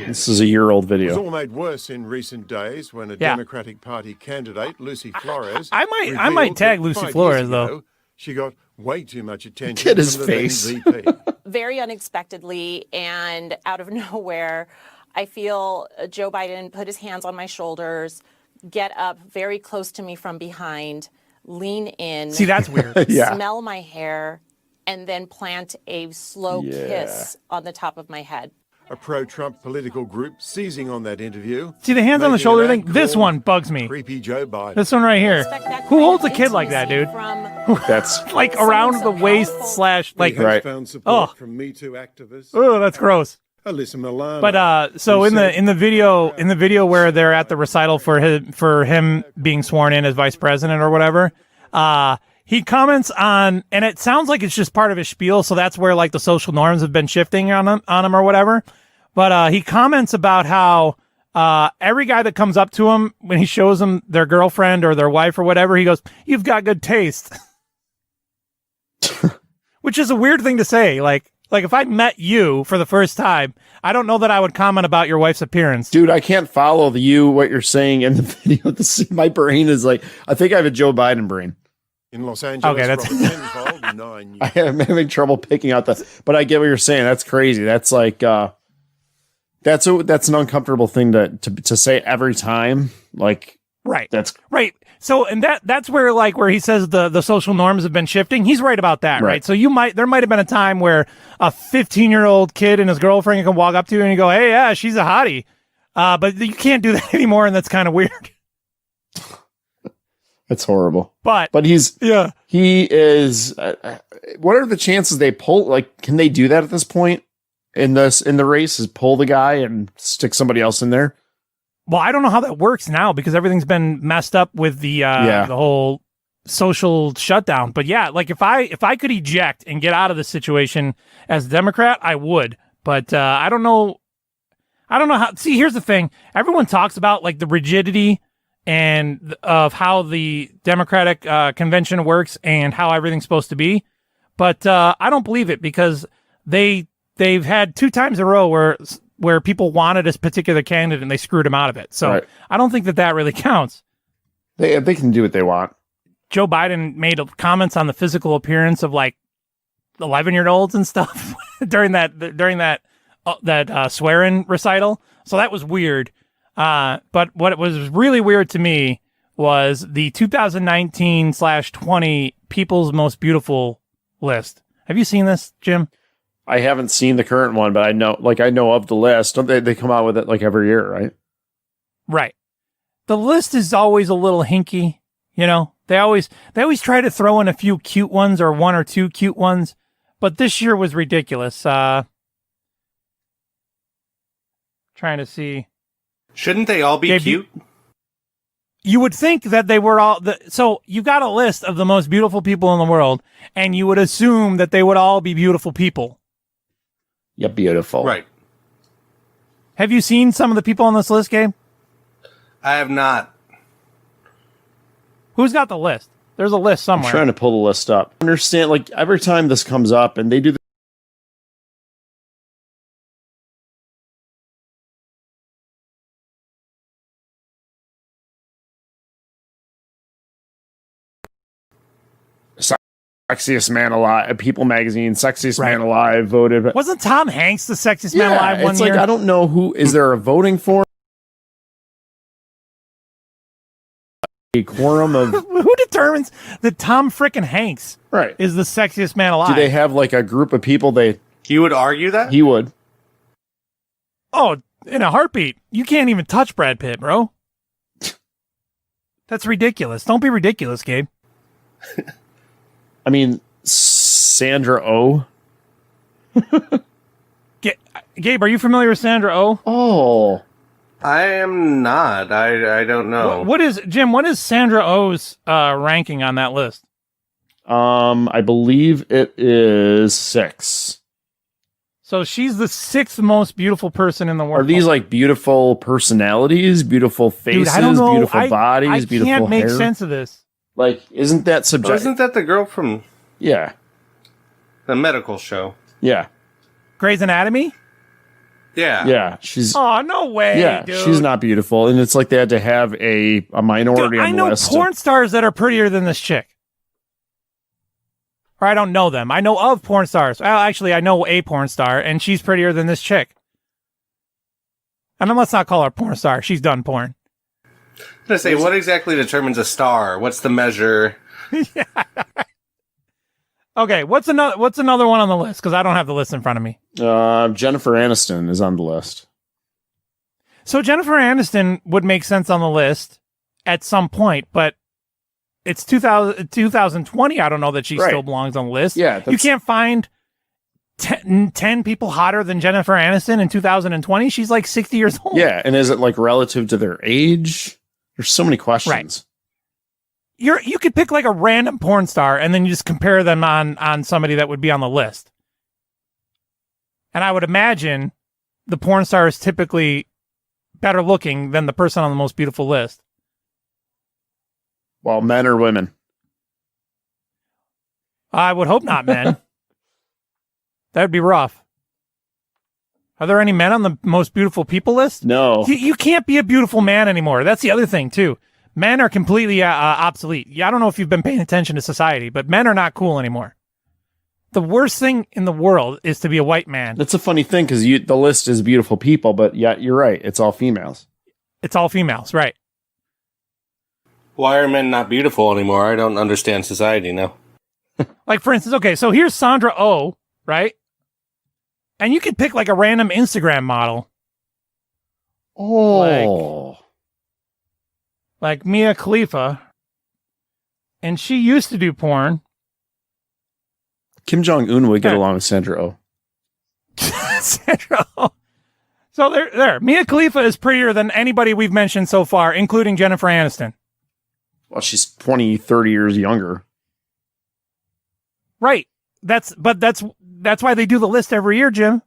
This is a year-old It was video. all made worse in recent days when a Yeah. Democratic Party candidate, Lucy Flores, I might revealed tag that Lucy 5 Flores, years though. ago, she got way too much attention Get his from the then face. VP. Very unexpectedly and out of nowhere, I feel Joe Biden put his hands on my shoulders, get up very close to me from behind, lean in. See, that's weird. Yeah. Smell my hair, and then plant a slow kiss on the top of my head. A pro-Trump political group seizing on that interview. See the hands on the making shoulder an thing? ad this called one bugs me. Creepy Joe Biden. This one right here. Who holds a kid like that, dude? That's Like around the waist slash He like has Right. found support Oh. from Me Too activists. Oh, that's gross. Alyssa Milano. But so who in said- the video where they're at the recital for him being sworn in as vice president or whatever, he comments on, and it sounds like it's just part of his spiel, so that's where like the social norms have been shifting on him or whatever. But he comments about how every guy that comes up to him when he shows them their girlfriend or their wife or whatever, he goes, "You've got good taste," which is a weird thing to say. Like if I met you for the first time, I don't know that I would comment about your wife's appearance. Dude, I can't follow what you're saying in the video. My brain is like, I think I have a Joe Biden brain. In Los Angeles, Okay, that's- Robert Tenenbaum, 9 years. I'm having trouble picking out but I get what you're saying. That's crazy. That's like, that's an uncomfortable thing to say every time. Like, Right. That's right. So, and that's where where he says the social norms have been shifting. He's right about that, right? Right. So there might have been a time where a 15-year-old kid and his girlfriend can walk up to you and you go, "Hey, yeah, she's a hottie," but you can't do that anymore, and that's kind of weird. That's horrible. But he is. What are the chances they pull? Like, can they do that at this point in the race? Is pull the guy and stick somebody else in there? Well, I don't know how that works now because everything's been messed up with the whole social shutdown. But yeah, like if I could eject and get out of the situation as a Democrat, I would. But I don't know how. See, here's the thing: everyone talks about like the rigidity and of how the Democratic convention works and how everything's supposed to be. But I don't believe it because they've had 2 times in a row where people wanted a particular candidate and they screwed him out of it. So Right. I don't think that really counts. They can do what they want. Joe Biden made comments on the physical appearance of like 11-year-olds and stuff during that swearing recital. So that was weird. But what was really weird to me was the 2019/20 People's Most Beautiful list. Have you seen this, Jim? I haven't seen the current one, but I know of the list. Don't they come out with it like every year, right? Right. The list is always a little hinky, you know. They always try to throw in a few cute ones or 1 or 2 cute ones, but this year was ridiculous. Trying to see. Shouldn't they all be Gabe, cute? You would think that they were all so you got a list of the most beautiful people in the world, and you would assume that they would all be beautiful people. Yeah, beautiful. Right. Have you seen some of the people on this list, Gabe? I have not. Who's got the list? There's a list somewhere. I'm trying to pull the list up. Understand, like every time this comes up and they do sexiest man alive, People Magazine, sexiest man alive voted. Wasn't Tom Hanks the sexiest man alive one it's year? like I don't know who is there a voting for a quorum of Who determines that Tom frickin' Hanks is the sexiest man alive? do they have like a group of people they You would argue that? he would Oh, in a heartbeat. You can't even touch Brad Pitt, bro. That's ridiculous. Don't be ridiculous, Gabe. I mean Sandra Oh. Gabe, are you familiar with Sandra Oh? Oh. I am not. I don't know. What is Jim? What is Sandra Oh's ranking on that list? I believe it is 6. So she's the 6th most beautiful person in the world. Are these like beautiful personalities, beautiful faces, Dude, I don't know. beautiful bodies, I beautiful can't make hair? sense of this. Like, isn't that Oh, subjective? isn't that the girl from Yeah. the medical show? Yeah. Grey's Anatomy? Yeah. Yeah. She's Oh, no way, yeah, dude. she's not beautiful. And it's like they had to have a minority Dude, I on the know list. porn stars that are prettier than this chick. Or I don't know them. I know of porn stars. Well, actually, I know a porn star, and she's prettier than this chick. And then let's not call her a porn star. She's done porn. I'm gonna say, what exactly determines a star? What's the measure? Okay, what's another one on the list? Because I don't have the list in front of me. Jennifer Aniston is on the list. So Jennifer Aniston would make sense on the list at some point, but it's 2020. I don't know that she Right. still belongs on the list. Yeah, you that's- can't find 10 people hotter than Jennifer Aniston in 2020. She's like 60 years old. Yeah, and is it like relative to their age? There's so many questions. You could pick like a random porn star and then you just compare them on somebody that would be on the list. And I would imagine the porn star is typically better looking than the person on the most beautiful list. Well, men or women? I would hope not men. That'd be rough. Are there any men on the most beautiful people list? No. You can't be a beautiful man anymore. That's the other thing, too. Men are completely obsolete. I don't know if you've been paying attention to society, but men are not cool anymore. The worst thing in the world is to be a white man. That's a funny thing because the list is beautiful people, but yeah, you're right. It's all females. It's all females, right? Why are men not beautiful anymore? I don't understand society now. Like, for instance, okay, so here's Sandra Oh, right? And you could pick like a random Instagram model. Oh. Like Mia Khalifa. And she used to do porn. Kim Jong-un would get along with Sandra Oh. Sandra Oh. So there. Mia Khalifa is prettier than anybody we've mentioned so far, including Jennifer Aniston. Well, she's 20, 30 years younger. Right. That's why they do the list every year, Jim.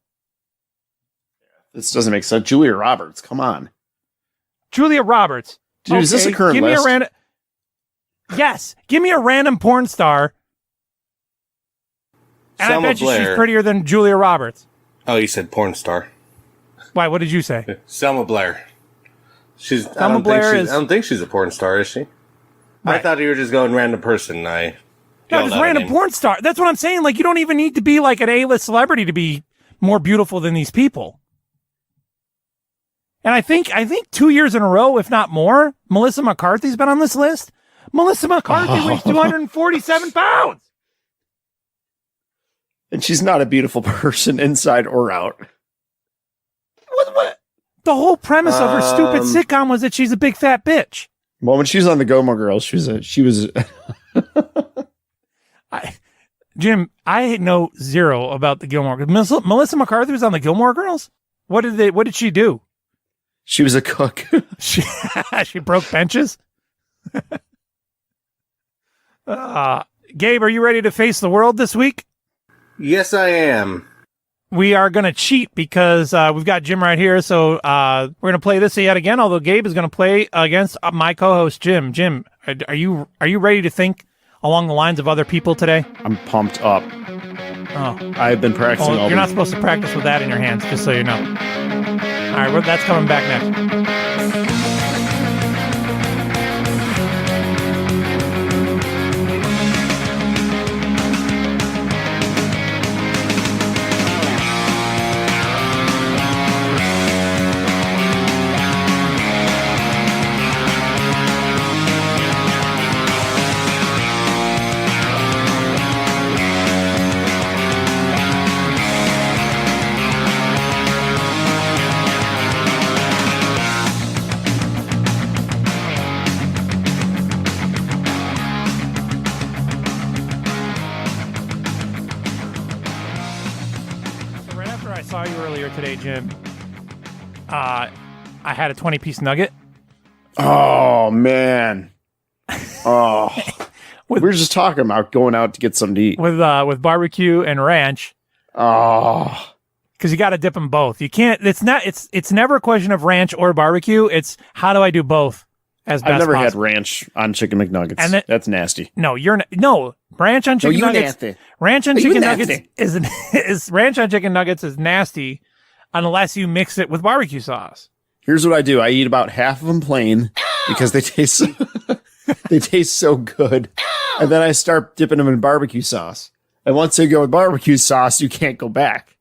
This doesn't make sense. Julia Roberts, come on. Julia Roberts. Dude, is this a current give list? Me a yes. Give me a random porn star. And Selma I bet you Blair. she's prettier than Julia Roberts. Oh, you said porn star. Why? What did you say? Selma Blair. Selma Blair I don't think she's a porn star, is she? I Right. thought you were just going random person. No, yelled just out a random name. porn star. That's what I'm saying. Like, you don't even need to be like an A-list celebrity to be more beautiful than these people. And I think 2 years in a row, if not more, Melissa McCarthy's been on this list. Melissa McCarthy weighs 247 pounds. And she's not a beautiful person inside or out. What? The whole premise of her stupid sitcom was that she's a big fat bitch. Well, when she was on the Gilmore Girls, she was Jim, I know zero about the Gilmore Girls. Melissa McCarthy was on the Gilmore Girls? What did she do? She was a cook. She broke benches. Gabe, are you ready to face the world this week? Yes, I am. We are going to cheat because we've got Jim right here. So we're going to play this yet again, although Gabe is going to play against my co-host, Jim. Jim, are you ready to think along the lines of other people today? I'm pumped up. Oh, I've been practicing all you're not supposed to practice with that in your hands, just so you know. All right, well, that's coming back next. Today, Jim, I had a 20-piece nugget. Oh man. Oh, we were just talking about going out to get something to eat with barbecue and ranch. Oh, because you got to dip them both. You can't. It's never a question of ranch or barbecue. It's how do I do both as best I've never possible. had ranch on chicken McNuggets, and that's nasty. No, ranch on chicken nuggets. Nasty. Ranch on chicken nuggets is ranch on chicken nuggets is nasty. Unless you mix it with barbecue sauce. Here's what I do. I eat about half of them plain because they taste so good. And then I start dipping them in barbecue sauce. And once they go with barbecue sauce, you can't go back.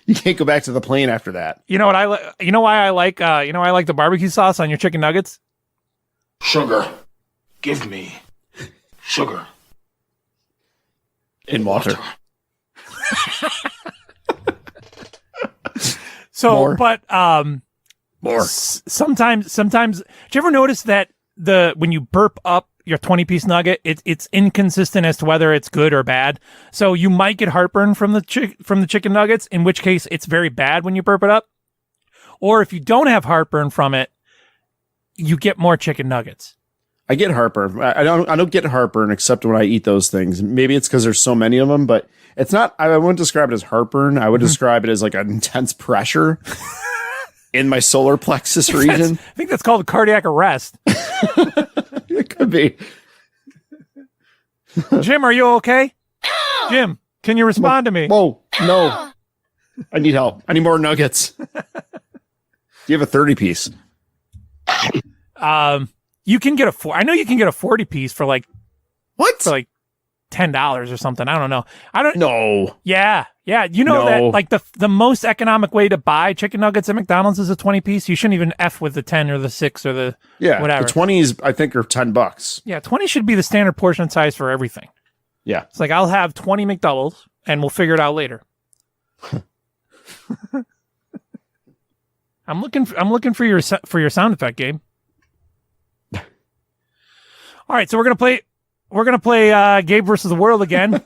You can't go back to the plain after that. You know what you know why I like the barbecue sauce on your chicken nuggets? Sugar. Give me sugar. In water. So, More. But More. Sometimes, do you ever notice that when you burp up your 20-piece nugget, it's inconsistent as to whether it's good or bad. So you might get heartburn from the chicken nuggets, in which case it's very bad when you burp it up. Or if you don't have heartburn from it, you get more chicken nuggets. I get heartburn. I don't get heartburn except when I eat those things. Maybe it's because there's so many of them, but it's not. I wouldn't describe it as heartburn. I would describe it as like an intense pressure in my solar plexus region. I think that's called cardiac arrest. It could be. Jim, are you okay? Jim, can you respond to me? Whoa, no. I need help. I need more nuggets. Do you have a 30-piece? You can get I know you can get a 40-piece for like what? For like $10 or something. I don't know. No. Yeah. You know that like the most economic way to buy chicken nuggets at McDonald's is a 20-piece. You shouldn't even F with the 10 or the 6 or the whatever. The 20s I think are $10. Yeah, 20 should be the standard portion size for everything. Yeah. It's like I'll have 20 McDoubles and we'll figure it out later. I'm looking for your sound effect, Gabe. All right, so we're gonna play Gabe versus the World again.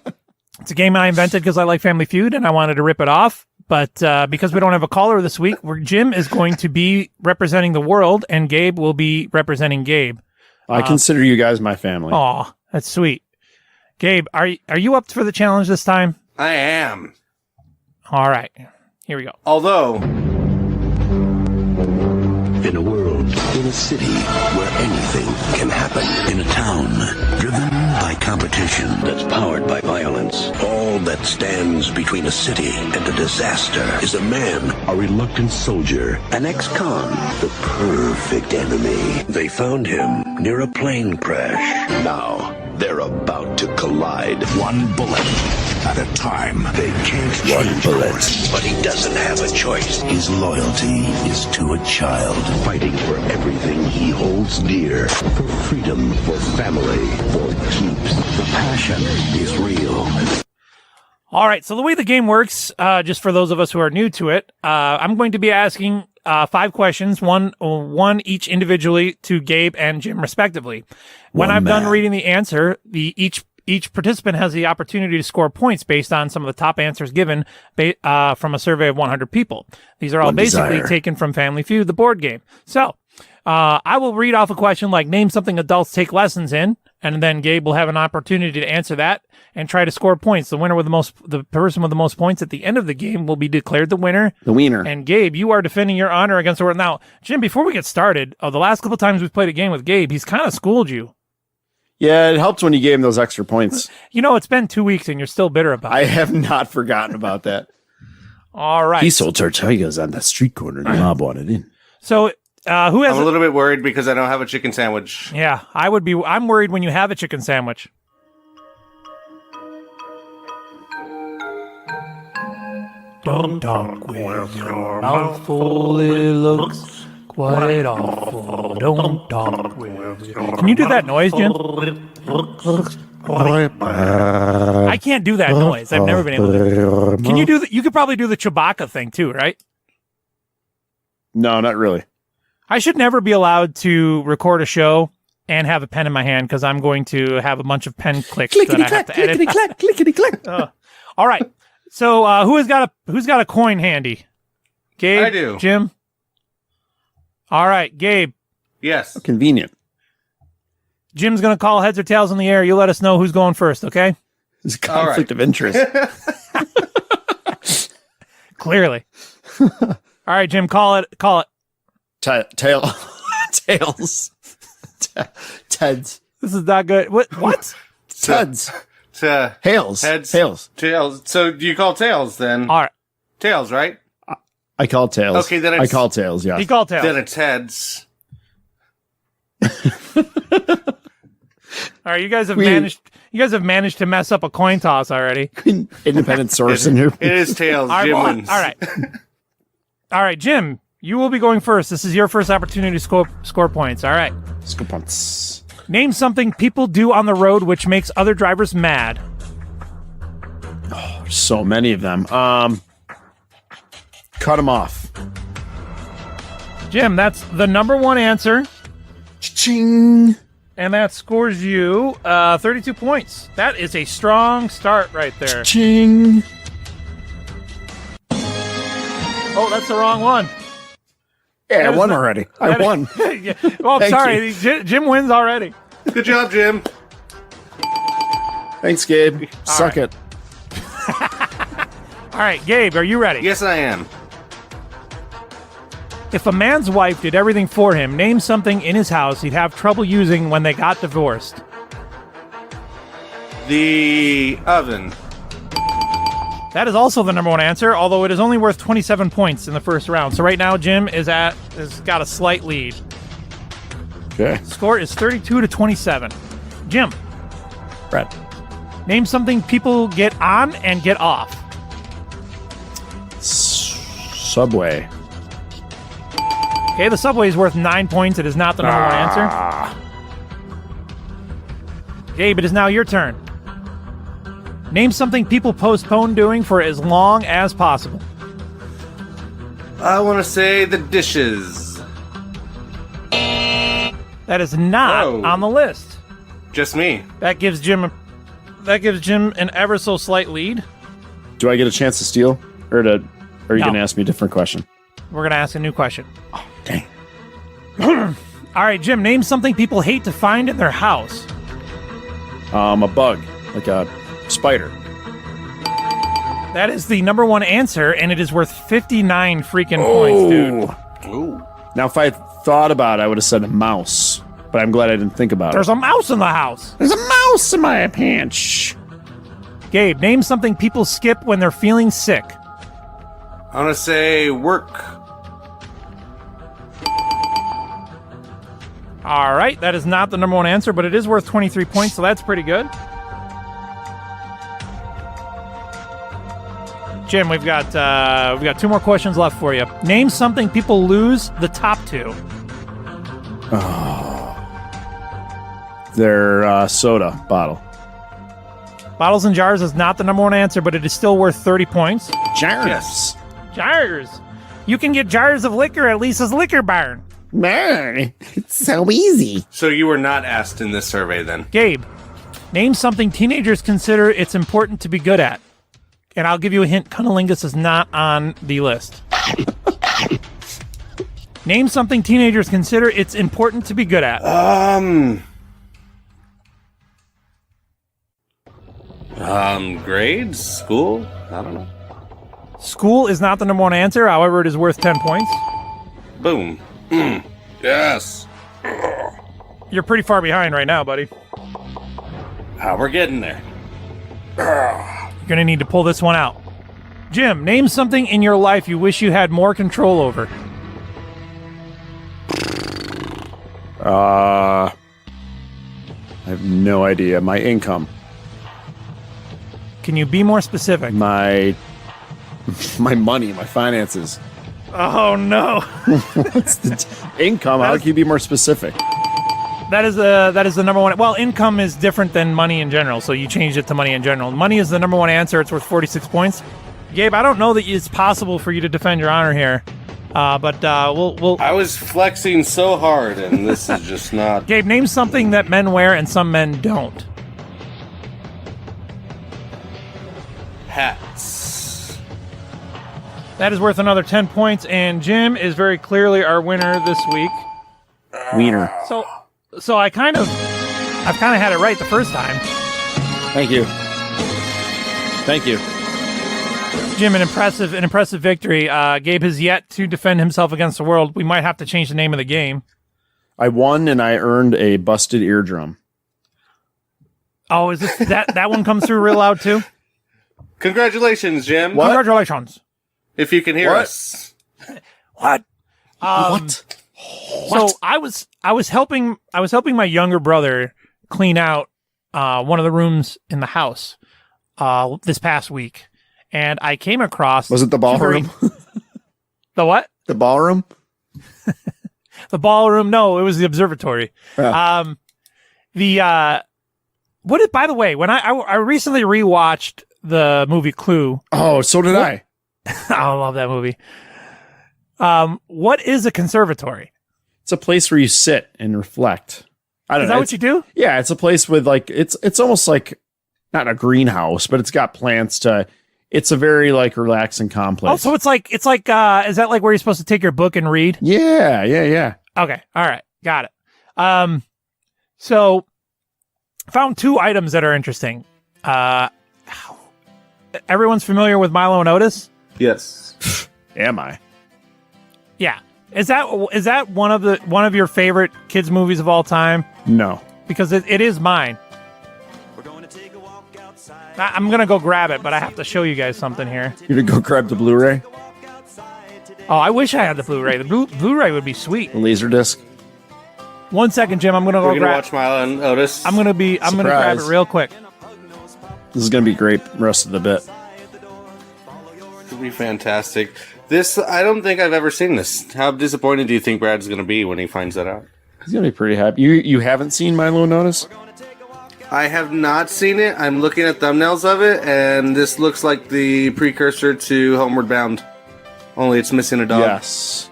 It's a game I invented because I like Family Feud and I wanted to rip it off. But because we don't have a caller this week, Jim is going to be representing the world and Gabe will be representing Gabe. I consider you guys my family. Aw, that's sweet. Gabe, are you up for the challenge this time? I am. All right, here we go. Although, in a world, in a city where anything can happen, in a town driven by competition that's powered by violence, all that stands between a city and a disaster is a man, a reluctant soldier, an ex-con, the perfect enemy. They found him near a plane crash. Now they're about to collide. One bullet at a time. They can't change course, but he doesn't have a choice. His loyalty is to a child, fighting for everything he holds dear. For freedom, for family, for keeps. The passion is real. All right, so the way the game works, just for those of us who are new to it, I'm going to be asking 5 questions, one each individually to Gabe and Jim respectively. When I'm done reading the answer, each each participant has the opportunity to score points based on some of the top answers given from a survey of 100 people. These are all basically taken from Family Feud, the board game. So I will read off a question like name something adults take lessons in, and then Gabe will have an opportunity to answer that and try to score points. The person with the most points at the end of the game will be declared the winner. The wiener. And Gabe, you are defending your honor against the world. Now, Jim, before we get started, the last couple times we've played a game with Gabe, he's kind of schooled you. Yeah, it helped when you gave him those extra points. You know, it's been 2 weeks and you're still bitter about it. I have not forgotten about that. All right. He sold tortillas on the street corner. The mob wanted in. So, who has I'm a little bit worried because I don't have a chicken sandwich. Yeah, I'm worried when you have a chicken sandwich. Don't talk with your mouth full, it looks quite awful. Don't talk with your... Can you do that noise, Jim? I can't do that noise. I've never been able to. Can you do that? You could probably do the Chewbacca thing too, right? No, not really. I should never be allowed to record a show and have a pen in my hand because I'm going to have a bunch of pen clicks that I have to edit. Clickety-clack, clickety-clack. All right. So who's got a coin handy? Gabe? I do. Jim? All right, Gabe. Yes. How convenient. Jim's going to call heads or tails in the air. You let us know who's going first, okay? There's a conflict of interest. Clearly. All right, Jim, call it. Tails. Teds. This is not good. What? Teds. Hails. Heads. Tails. So do you call tails then? All right. Tails, right? I call tails. Okay, then I it's... call tails, yeah. He called tails. Then it's heads. All right, you guys have managed to mess up a coin toss already. Independent source in here. It is tails. Jim wins. All right. All right, Jim, you will be going first. This is your first opportunity to score points. All right. Score points. Name something people do on the road which makes other drivers mad. Oh, there's so many of them. Cut them off. Jim, that's the number one answer. Ching. And that scores you 32 points. That is a strong start right there. Ching. Oh, that's the wrong one. Yeah, I won already. I won. Yeah. Oh, I'm sorry. Jim wins already. Good job, Jim. Thanks, Gabe. Suck it. All right, Gabe, are you ready? Yes, I am. If a man's wife did everything for him, name something in his house he'd have trouble using when they got divorced. The oven. That is also the number one answer, although it is only worth 27 points in the first round. So right now, Jim has got a slight lead. Okay. Score is 32-27. Jim. Brett. Name something people get on and get off. Subway. Okay, the subway is worth 9 points. It is not the number one answer. Gabe, it is now your turn. Name something people postpone doing for as long as possible. I want to say the dishes. That is not on the list. Just me. That gives Jim an ever so slight lead. Do I get a chance to steal? Or are you going to ask me a different question? We're going to ask a new question. Oh, dang. All right, Jim, name something people hate to find in their house. A bug. Like a spider. That is the number one answer, and it is worth 59 freaking points, dude. Ooh. Now, if I had thought about it, I would have said a mouse. But I'm glad I didn't think about There's it. a mouse in the house. There's a mouse in my pants. Gabe, name something people skip when they're feeling sick. I want to say work. All right, that is not the number one answer, but it is worth 23 points, so that's pretty good. Jim, we've got two more questions left for you. Name something people lose the top to. Oh. Their soda bottle. Bottles and jars is not the number one answer, but it is still worth 30 points. Jars. Yes. Jars. You can get jars of liquor at Lisa's Liquor Barn. Man, it's so easy. So you were not asked in this survey then? Gabe, Name something teenagers consider it's important to be good at. And I'll give you a hint. Cunnilingus is not on the list. Name something teenagers consider it's important to be good at. Grades? School? I don't know. School is not the number one answer. However, it is worth 10 points. Boom. Yes. You're pretty far behind right now, buddy. We're getting there. You're going to need to pull this one out. Jim, name something in your life you wish you had more control over. I have no idea. My income. Can you be more specific? My money, my finances. Oh, no. What's the income? How can you be more specific? That is the number one. Well, income is different than money in general, so you changed it to money in general. Money is the number one answer. It's worth 46 points. Gabe, I don't know that it's possible for you to defend your honor here, but we'll. I was flexing so hard, and this is just not. Gabe, name something that men wear and some men don't. Hats. That is worth another 10 points, and Jim is very clearly our winner this week. Wiener. So I've kind of had it right the first time. Thank you. Thank you. Jim, an impressive victory. Gabe has yet to defend himself against the world. We might have to change the name of the game. I won and I earned a busted eardrum. Oh, is this that one comes through real loud too? Congratulations, Jim. What? Congratulations. If you can hear us. What? What? So I was helping my younger brother clean out one of the rooms in the house this past week, and I came across. Was it the ballroom? The what? The ballroom? The ballroom? No, it was the observatory. Yeah. By the way, when I recently rewatched the movie Clue. Oh, so did I. I love that movie. What is a conservatory? It's a place where you sit and reflect. I don't know. Is that what you do? Yeah, it's a place with like it's almost like not a greenhouse, but it's got plants to. It's a very like relaxing complex. Oh, so it's like is that like where you're supposed to take your book and read? Yeah. Okay, all right, got it. So found two items that are interesting. Everyone's familiar with Milo and Otis? Yes. Am I? Yeah. Is that one of your favorite kids movies of all time? No. Because it is mine. I'm gonna go grab it, but I have to show you guys something here. You're gonna go grab the Blu-ray? Oh, I wish I had the Blu-ray. The Blu-ray would be sweet. The Laserdisc? 1 second, Jim. I'm gonna go grab. Watch Milo and Otis. I'm gonna grab it real quick. This is gonna be great. Rest of the bit. It'll be fantastic. This, I don't think I've ever seen this. How disappointed do you think Brad's going to be when he finds that out? He's gonna be pretty happy. You haven't seen Milo and Otis? I have not seen it. I'm looking at thumbnails of it, and this looks like the precursor to Homeward Bound. Only it's missing a dog. Yes.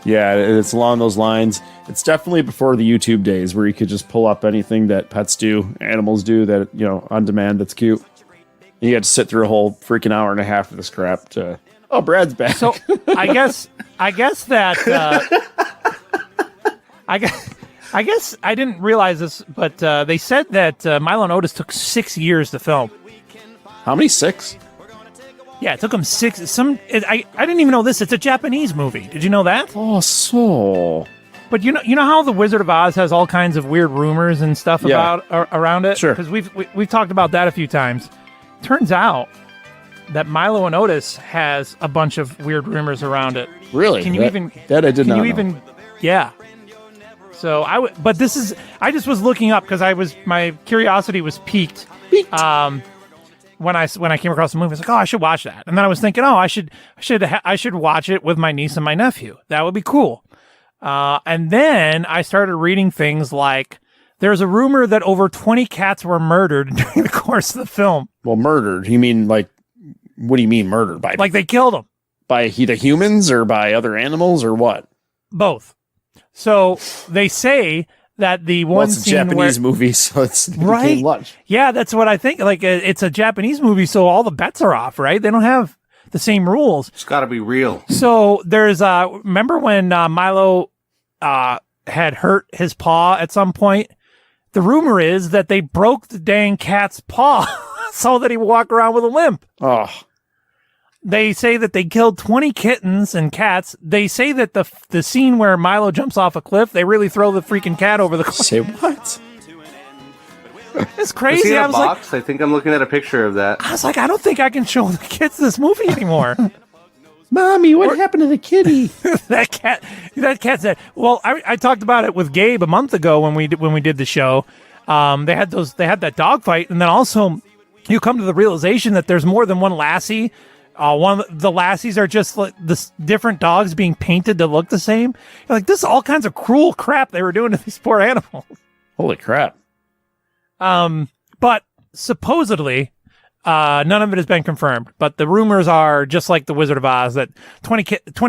Yeah, it's along those lines. It's definitely before the YouTube days where you could just pull up anything that pets do, animals do, that, you know, on demand that's cute. And you had to sit through a whole freaking hour and a half of this crap to... Oh, Brad's back. So I guess that I guess I didn't realize this, but they said that Milo and Otis took 6 years to film. How many? 6? Yeah, it took them 6. I didn't even know this. It's a Japanese movie. Did you know that? Oh, so. But you know how the Wizard of Oz has all kinds of weird rumors and stuff around it. Sure. Because we've talked about that a few times. Turns out that Milo and Otis has a bunch of weird rumors around it. Really? Can you even? That I did not know. Yeah. So but this is. I just was looking up because my curiosity was piqued. When I came across the movie, I was like, oh, I should watch that. And then I was thinking, oh, I should watch it with my niece and my nephew. That would be cool. And then I started reading things like there's a rumor that over 20 cats were murdered during the course of the film. Well, murdered? You mean like? What do you mean murdered? By like they killed them? By the humans or by other animals or what? Both. So they say that the one Well, it's a scene Japanese where, movie, so it's it became right? lunch. Yeah, that's what I think. Like it's a Japanese movie, so all the bets are off, right? They don't have the same rules. It's got to be real. So there's remember when Milo had hurt his paw at some point? The rumor is that they broke the dang cat's paw so that he would walk around with a limp. Oh. They say that they killed 20 kittens and cats. They say that the scene where Milo jumps off a cliff, they really throw the freaking cat over the cliff. Say what? It's crazy. Was he in I a was box? I think I'm looking at a picture of that. I was like, I don't think I can show the kids this movie anymore. Mommy, what happened to the kitty? that cat said. Well, I talked about it with Gabe a month ago when we did the show. They had that dog fight, and then also you come to the realization that there's more than one lassie. One of the lassies are just like this different dogs being painted to look the same. You're like, this is all kinds of cruel crap they were doing to these poor animals. Holy crap. But supposedly, none of it has been confirmed. But the rumors are just like the Wizard of Oz that 20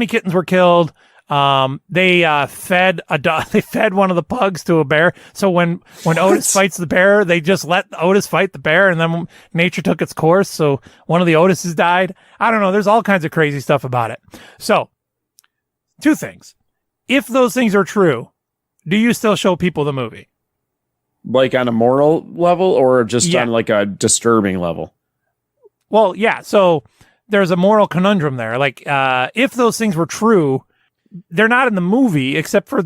kittens were killed. They fed one of the pugs to a bear. So when Otis fights the bear, they just let Otis fight the bear, and then nature took its course. So one of the Otises died. I don't know. There's all kinds of crazy stuff about it. So 2 things. If those things are true, do you still show people the movie? Like on a moral level or just on like a disturbing level? Well, yeah. So there's a moral conundrum there. Like, if those things were true, they're not in the movie except for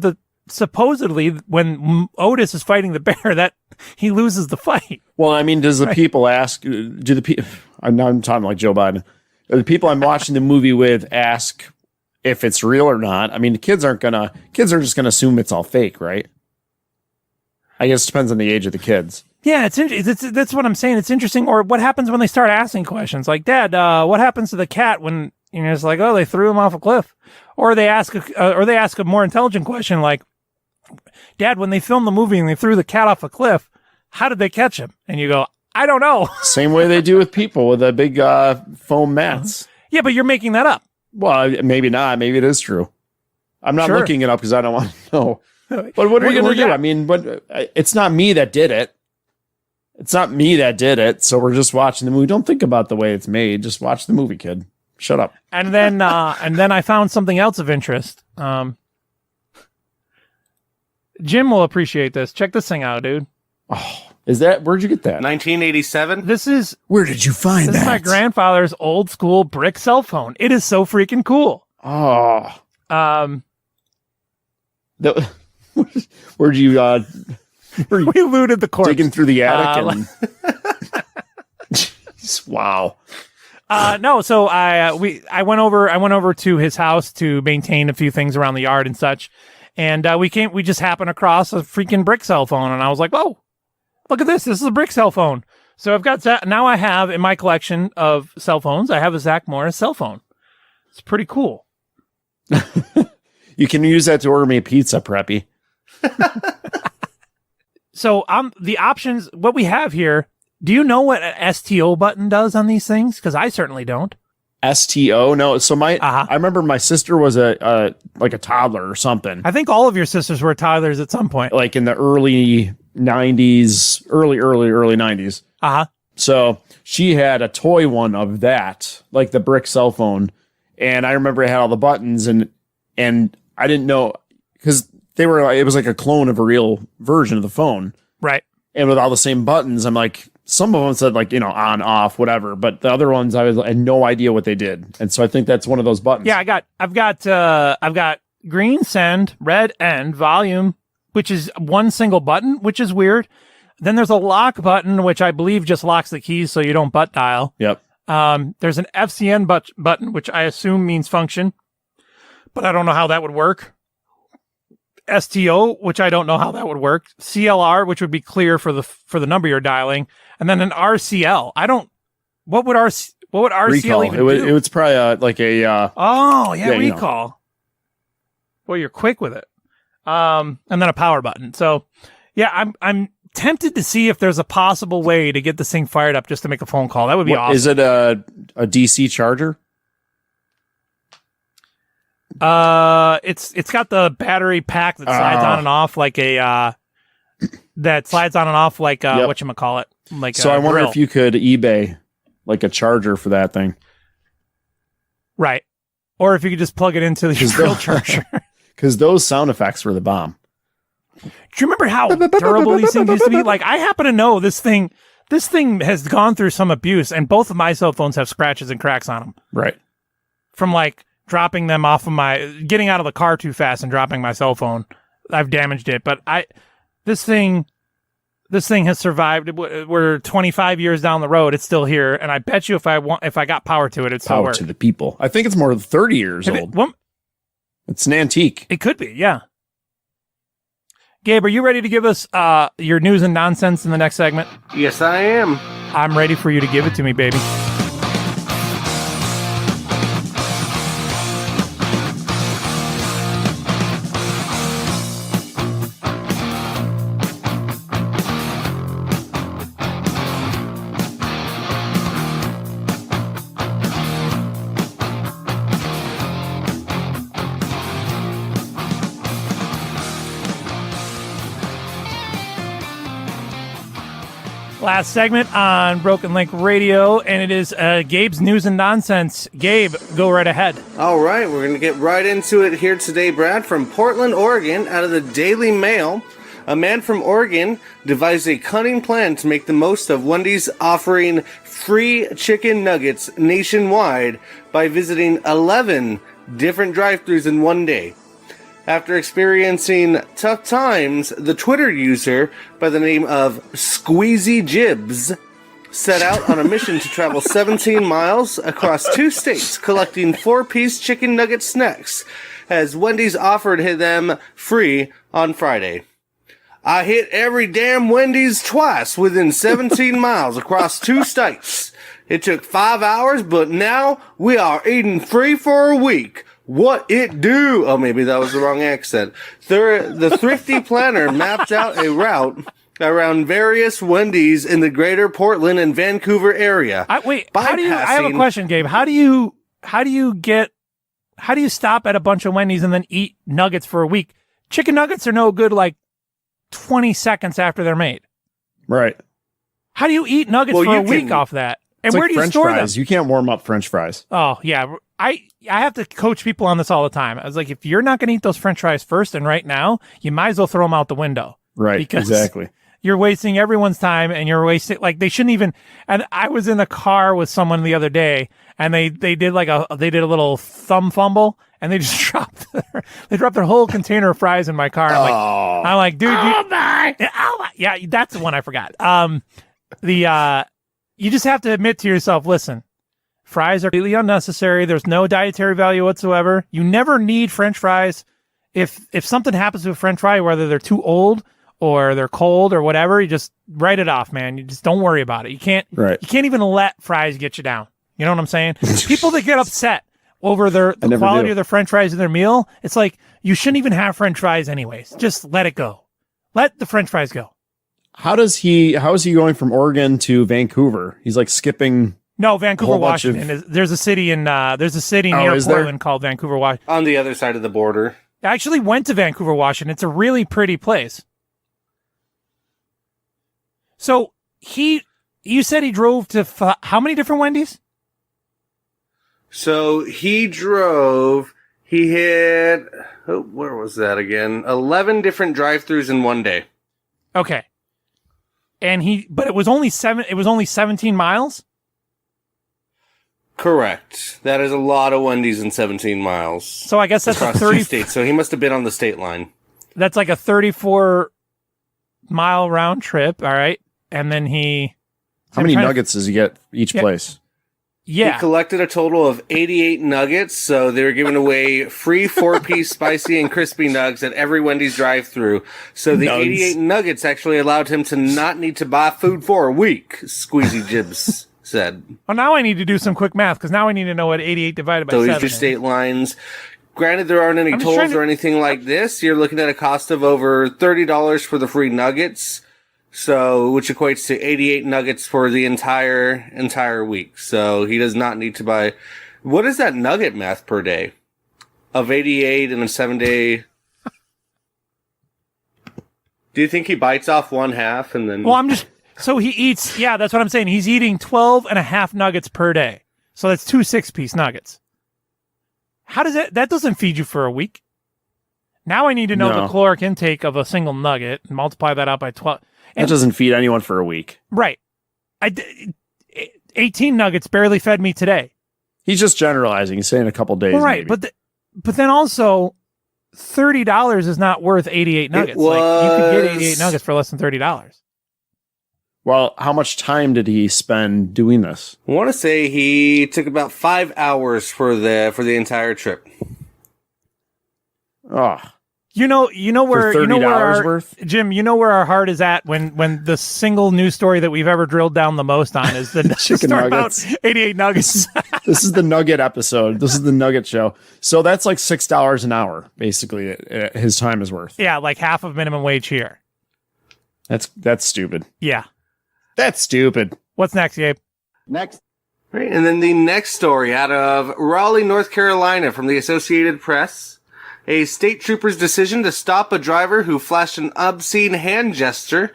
supposedly when Otis is fighting the bear that he loses the fight. Well, I mean, does the people ask, I'm talking like Joe Biden. Do the people I'm watching the movie with ask if it's real or not? I mean, the kids are just going to assume it's all fake, right? I guess it depends on the age of the kids. Yeah, that's what I'm saying. It's interesting. Or what happens when they start asking questions like, Dad, what happens to the cat when, it's like, oh, they threw him off a cliff. Or they ask a more intelligent question like, Dad, when they filmed the movie and they threw the cat off a cliff, how did they catch him? And you go, I don't know. Same way they do with people with the big foam mats. Yeah, but you're making that up. Well, maybe not. Maybe it is true. I'm not looking it up because I don't want to know. But what are you going to do? I mean, but it's not me that did it. It's not me that did it. So we're just watching the movie. Don't think about the way it's made. Just watch the movie, kid. Shut up. And then I found something else of interest. Jim will appreciate this. Check this thing out, dude. Oh, where'd you get that? 1987. Where did you find This is my grandfather's old school brick cell phone. It is so freaking cool. Oh. Where'd you we looted the corpse. Digging through the attic wow. No, so I went over to his house to maintain a few things around the yard and such. And we just happened across a freaking brick cell phone, and I was like, "Whoa, look at this! This is a brick cell phone." So I've got now I have in my collection of cell phones, I have a Zach Morris cell phone. It's pretty cool. You can use that to order me a pizza, Preppy. So the options, what we have here. Do you know what an STO button does on these things? Because I certainly don't. STO? No. So I remember my sister was like a toddler or something. I think all of your sisters were toddlers at some point. Like in the early 90s, early 90s. Uh-huh. So she had a toy one of that, like the brick cell phone. And I remember it had all the buttons and I didn't know because it was like a clone of a real version of the phone. Right. And with all the same buttons, I'm like, some of them said like, on, off, whatever. But the other ones, I had no idea what they did. And so I think that's one of those buttons. Yeah, I've got green send, red end, volume, which is one single button, which is weird. Then there's a lock button, which I believe just locks the keys so you don't butt dial. Yep. There's an FCN button, which I assume means function, but I don't know how that would work. STO, which I don't know how that would work. CLR, which would be clear for the number you're dialing, and then an RCL. What would RCL recall. even do? It was probably like a recall. Boy, you're quick with it. And then a power button. So yeah, I'm tempted to see if there's a possible way to get this thing fired up just to make a phone call. That would be awesome. Is it a DC charger? It's got the battery pack that slides on and off like a that slides on and off like Yep. whatchamacallit. Like So I wonder grill. if you could eBay like a charger for that thing. Right. Or if you could just plug it into the grill charger. Because those sound effects were the bomb. Do you remember how durable these things used to be? Like, I happen to know this thing has gone through some abuse, and both of my cell phones have scratches and cracks on them. Right. From like dropping them off of getting out of the car too fast and dropping my cell phone. I've damaged it, but this thing has survived. We're 25 years down the road. It's still here, and I bet you if I got power to it, it'd still Power work. to the people. I think it's more than 30 years old. It's an antique. It could be, yeah. Gabe, are you ready to give us your news and nonsense in the next segment? Yes, I am. I'm ready for you to give it to me, baby. Last segment on Broken Link Radio, and it is Gabe's News and Nonsense. Gabe, go right ahead. All right, we're going to get right into it here today, Brad. From Portland, Oregon, out of the Daily Mail, a man from Oregon devised a cunning plan to make the most of Wendy's offering free chicken nuggets nationwide by visiting 11 different drive-thrus in one day. After experiencing tough times, the Twitter user by the name of Squeezy Jibs set out on a mission to travel 17 miles across 2 states collecting 4-piece chicken nugget snacks, as Wendy's offered them free on Friday. I hit every damn Wendy's twice within 17 miles across 2 states. It took 5 hours, but now we are eating free for a week. What it do? Oh, maybe that was the wrong accent. The thrifty planner mapped out a route around various Wendy's in the greater Portland and Vancouver area. I have a question, Gabe. How do you stop at a bunch of Wendy's and then eat nuggets for a week? Chicken nuggets are no good like 20 seconds after they're made. Right. How do you eat nuggets for a week off that? And It's where like do you French store fries. them? You can't warm up French fries. Oh, yeah. I have to coach people on this all the time. I was like, if you're not going to eat those French fries first and right now, you might as well throw them out the window. Right, Because exactly. you're wasting everyone's time, and you're wasting, like, they shouldn't even. And I was in a car with someone the other day, and they did a little thumb fumble, and they just dropped their whole container of fries in my car. I'm like, dude, yeah, that's the one I forgot. You just have to admit to yourself, listen, fries are completely unnecessary. There's no dietary value whatsoever. You never need French fries. If something happens to a French fry, whether they're too old or they're cold or whatever, you just write it off, man. You just don't worry about it. You can't even let fries get you down. You know what I'm saying? People that get upset over the quality of their French fries in their meal, it's like, you shouldn't even have French fries anyways. Just let it go. Let the French fries go. How is he going from Oregon to Vancouver? He's like skipping. No, Vancouver, Washington. There's a city near Portland called Vancouver, Washington. On the other side of the border. I actually went to Vancouver, Washington. It's a really pretty place. So you said he drove to how many different Wendy's? So he hit, where was that again? 11 different drive-thrus in one day. Okay. But it was only 17 miles? Correct. That is a lot of Wendy's in 17 miles. So I guess that's across 2 states. So he must have been on the state line. That's like a 34-mile round trip, all right? And then how many nuggets does he get each place? Yeah. He collected a total of 88 nuggets, so they were giving away free 4-piece spicy and crispy nugs at every Wendy's drive-thru. So the 88 nuggets actually allowed him to not need to buy food for a week, Squeezy Jibs said. Well, now I need to do some quick math, because now I need to know what 88 divided by 7 So these are state lines. Granted, there aren't any tolls or anything like this. You're looking at a cost of over $30 for the free nuggets. So, which equates to 88 nuggets for the entire week. So he does not need to buy. What is that nugget math per day? Of 88 in a 7-day. Do you think he bites off one half and then? Well, so he eats. Yeah, that's what I'm saying. He's eating 12 and a half nuggets per day. So that's 2 6-piece nuggets. How does that doesn't feed you for a week? Now I need to know the caloric intake of a single nugget and multiply that out by 12. That doesn't feed anyone for a week. Right. 18 nuggets barely fed me today. He's just generalizing. He's saying a couple days. Well, right, maybe. but then also $30 is not worth 88 nuggets. Like you could get 88 nuggets for less than $30. Well, how much time did he spend doing this? I want to say he took about 5 hours for the entire trip. Oh. You know where for $30 worth? Jim, you know where our heart is at when the single news story that we've ever drilled down the most on is the chicken story nuggets. about 88 nuggets. This is the nugget episode. This is the nugget show. So that's like $6 an hour, basically. His time is worth. Yeah, like half of minimum wage here. That's stupid. Yeah, that's stupid. What's next, Gabe? Next. Right, and then the next story out of Raleigh, North Carolina, from the Associated Press. A state trooper's decision to stop a driver who flashed an obscene hand gesture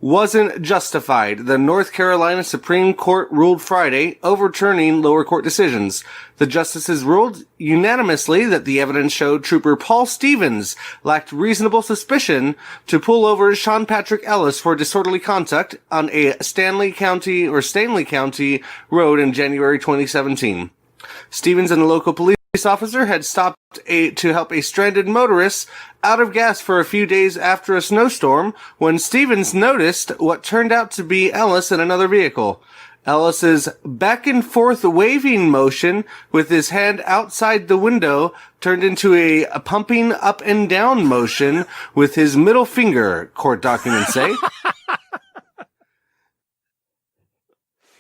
wasn't justified. The North Carolina Supreme Court ruled Friday, overturning lower court decisions. The justices ruled unanimously that the evidence showed Trooper Paul Stevens lacked reasonable suspicion to pull over Sean Patrick Ellis for disorderly conduct on a Stanley County road in January 2017. Stevens and the local police officer had stopped to help a stranded motorist out of gas for a few days after a snowstorm when Stevens noticed what turned out to be Ellis in another vehicle. Ellis's back and forth waving motion with his hand outside the window turned into a pumping up and down motion with his middle finger, court documents say.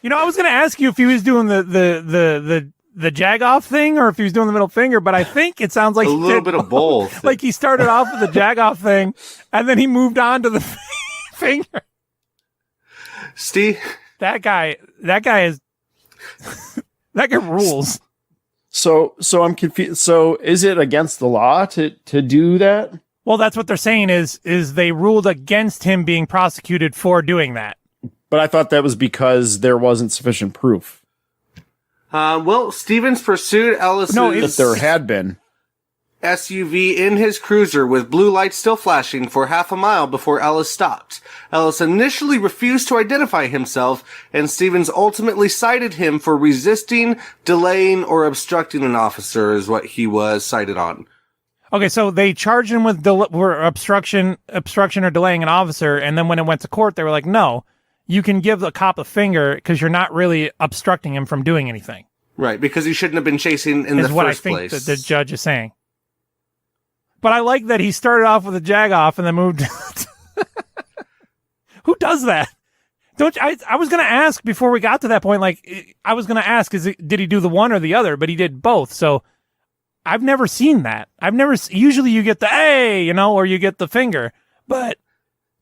You know, I was going to ask you if he was doing the jag-off thing or if he was doing the middle finger, but I think it sounds like a little bit of both. Like he started off with the jag-off thing and then he moved on to the finger. Steve, that guy rules. So I'm confused. So is it against the law to do that? Well, that's what they're saying is they ruled against him being prosecuted for doing that. But I thought that was because there wasn't sufficient proof. Well, Stevens pursued Ellis's if there had been SUV in his cruiser with blue lights still flashing for half a mile before Ellis stopped. Ellis initially refused to identify himself, and Stevens ultimately cited him for resisting, delaying, or obstructing an officer is what he was cited on. Okay, so they charged him with obstruction or delaying an officer, and then when it went to court, they were like, no, you can give the cop a finger because you're not really obstructing him from doing anything. Right, because he shouldn't have been chasing in the first place. Is what I think that the judge is saying. But I like that he started off with a jag-off and then moved. Who does that? I was going to ask before we got to that point, like, I was going to ask, did he do the one or the other? But he did both, so I've never seen that. Usually you get the hey, or you get the finger. But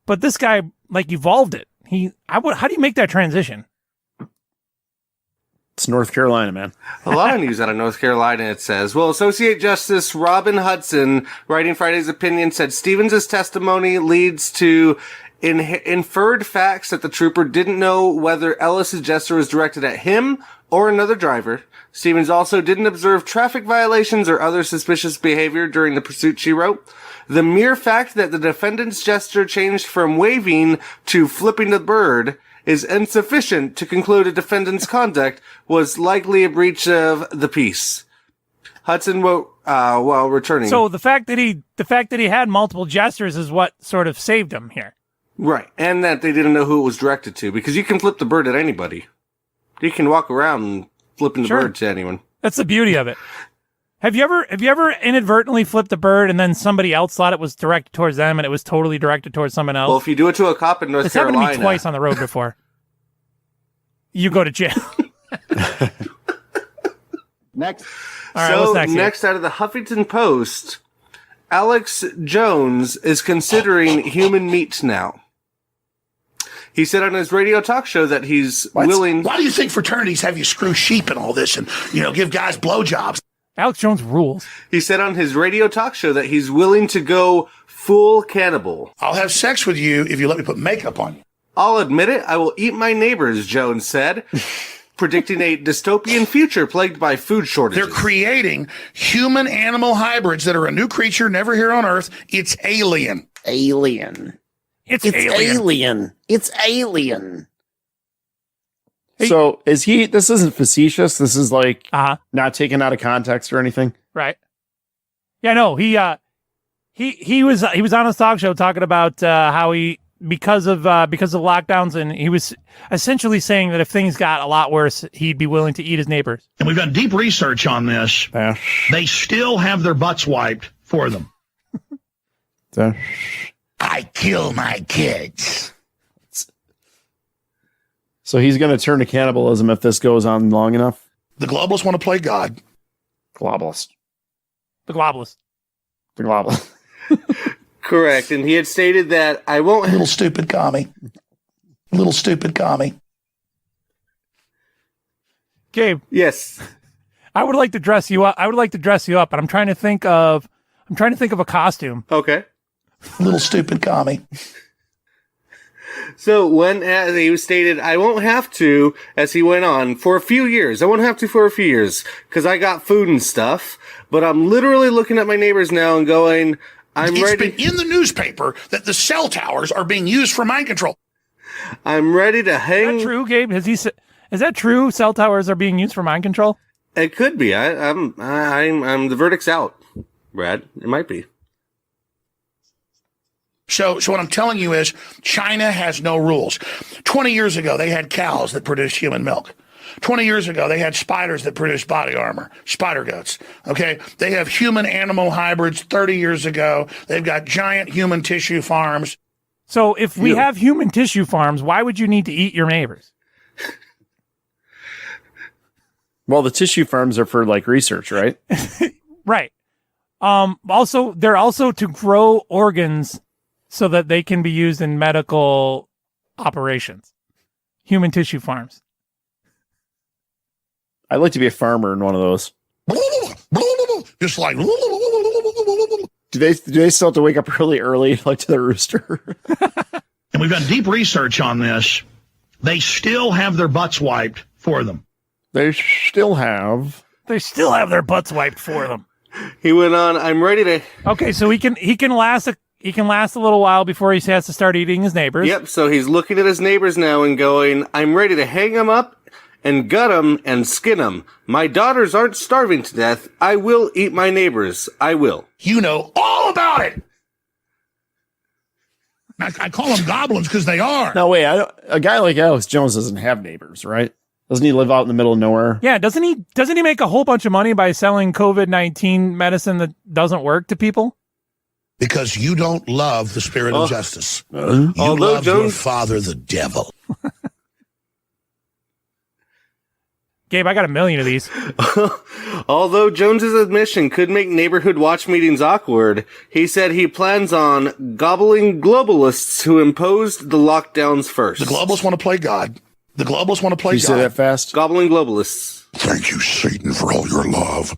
this guy, like, evolved it. How do you make that transition? It's North Carolina, man. A lot of news out of North Carolina, it says. Well, Associate Justice Robin Hudson, writing Friday's opinion, said Stevens' testimony leads to inferred facts that the trooper didn't know whether Ellis' gesture was directed at him or another driver. Stevens also didn't observe traffic violations or other suspicious behavior during the pursuit, she wrote. The mere fact that the defendant's gesture changed from waving to flipping the bird is insufficient to conclude a defendant's conduct was likely a breach of the peace. Hudson wrote while returning. So the fact that he had multiple gestures is what sort of saved him here. Right, and that they didn't know who it was directed to, because you can flip the bird at anybody. You can walk around flipping the bird to anyone. That's the beauty of it. Have you ever inadvertently flipped a bird and then somebody else thought it was directed towards them and it was totally directed towards someone else? Well, if you do it to a cop in North Carolina... It's happened to me twice on the road before. You go to jail. Next. All right, what's next out of the Huffington Post, Alex Jones is considering human meat now. He said on his radio talk show that he's willing... Why do you think fraternities have you screw sheep and all this and, give guys blowjobs? Alex Jones rules. He said on his radio talk show that he's willing to go full cannibal. I'll have sex with you if you let me put makeup on you. I'll admit it, I will eat my neighbors, Jones said, predicting a dystopian future plagued by food shortages. They're creating human-animal hybrids that are a new creature never here on Earth. It's alien. Alien. It's alien. It's alien. So is he? This isn't facetious. This is like not taken out of context or anything. Right. Yeah. No. He was on his talk show talking about how he because of lockdowns, and he was essentially saying that if things got a lot worse, he'd be willing to eat his neighbors. And we've done deep research on this. They still have their butts wiped for them. I kill my kids. So he's going to turn to cannibalism if this goes on long enough. The globalists want to play God. Globalist. The globalist. The globalist. Correct. And he had stated that I won't... Little stupid commie. Little stupid commie. Gabe. Yes. I would like to dress you up. But I'm trying to think of a costume. Okay. Little stupid commie. So when he was stated, I won't have to, as he went on, for a few years. I won't have to for a few years, because I got food and stuff. But I'm literally looking at my neighbors now and going, It's been in the newspaper that the cell towers are being used for mind control. I'm ready to hang. Is that true, Gabe? Is that true? Cell towers are being used for mind control? It could be. I'm the verdict's out, Brad. It might be. So what I'm telling you is China has no rules. 20 years ago, they had cows that produced human milk. 20 years ago, they had spiders that produced body armor, spider goats. Okay. They have human animal hybrids 30 years ago. They've got giant human tissue farms. So if we have human tissue farms, why would you need to eat your neighbors? Well, the tissue farms are for like research, right? Right. Also, they're also to grow organs so that they can be used in medical operations. Human tissue farms. I'd like to be a farmer in one of those. Just like. Do they still have to wake up really early, like to the rooster? And we've done deep research on this. They still have their butts wiped for them. They still have their butts wiped for them. He went on, I'm ready to... Okay, so he can last a little while before he has to start eating his neighbors. Yep, so he's looking at his neighbors now and going, I'm ready to hang them up and gut them and skin them. My daughters aren't starving to death. I will eat my neighbors. I will. You know all about it. I call them goblins because they are. No, wait. A guy like Alex Jones doesn't have neighbors, right? Doesn't he live out in the middle of nowhere? Yeah, doesn't he make a whole bunch of money by selling COVID-19 medicine that doesn't work to people? Because you don't love the spirit of justice. You love your father, the devil. Gabe, I got 1 million of these. Although Jones's admission could make neighborhood watch meetings awkward, he said he plans on gobbling globalists who imposed the lockdowns first. The globalists want to play God. The globalists want to play God. You say that fast? Gobbling globalists. Thank you, Satan, for all your love.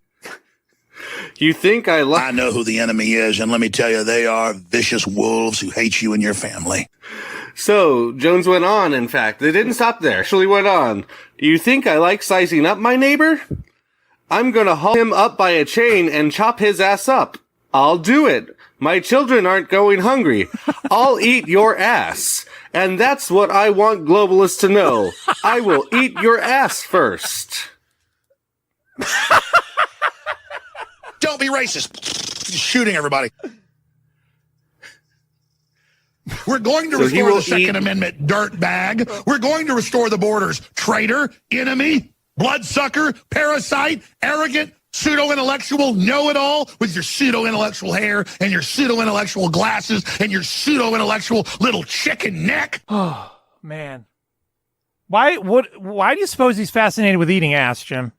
You think I know who the enemy is, and let me tell you, they are vicious wolves who hate you and your family. So, Jones went on, in fact. They didn't stop there. Actually went on. Do you think I like sizing up my neighbor? I'm gonna haul him up by a chain and chop his ass up. I'll do it. My children aren't going hungry. I'll eat your ass. And that's what I want globalists to know. I will eat your ass first. Don't be racist. Shooting everybody. We're going to restore the Second Amendment, dirtbag. We're going to restore the borders. Traitor, enemy, bloodsucker, parasite, arrogant, pseudo-intellectual, know-it-all with your pseudo-intellectual hair and your pseudo-intellectual glasses and your pseudo-intellectual little chicken neck. Oh, man. Why do you suppose he's fascinated with eating ass, Jim?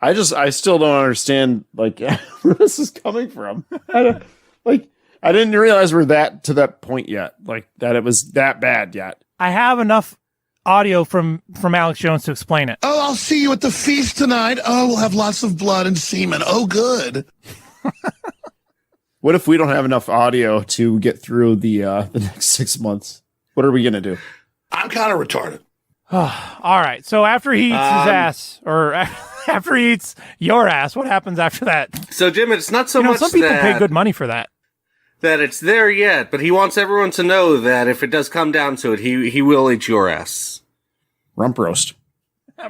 I still don't understand, like, where this is coming from. I didn't realize we're to that point yet, like, that it was that bad yet. I have enough audio from Alex Jones to explain it. Oh, I'll see you at the feast tonight. Oh, we'll have lots of blood and semen. Oh, good. What if we don't have enough audio to get through the next 6 months? What are we gonna do? I'm kind of retarded. All right. So after he eats his ass, or after he eats your ass, what happens after that? So, Jim, it's not so much some people that, pay good money for that. that it's there yet, but he wants everyone to know that if it does come down to it, he will eat your ass. Rump roast.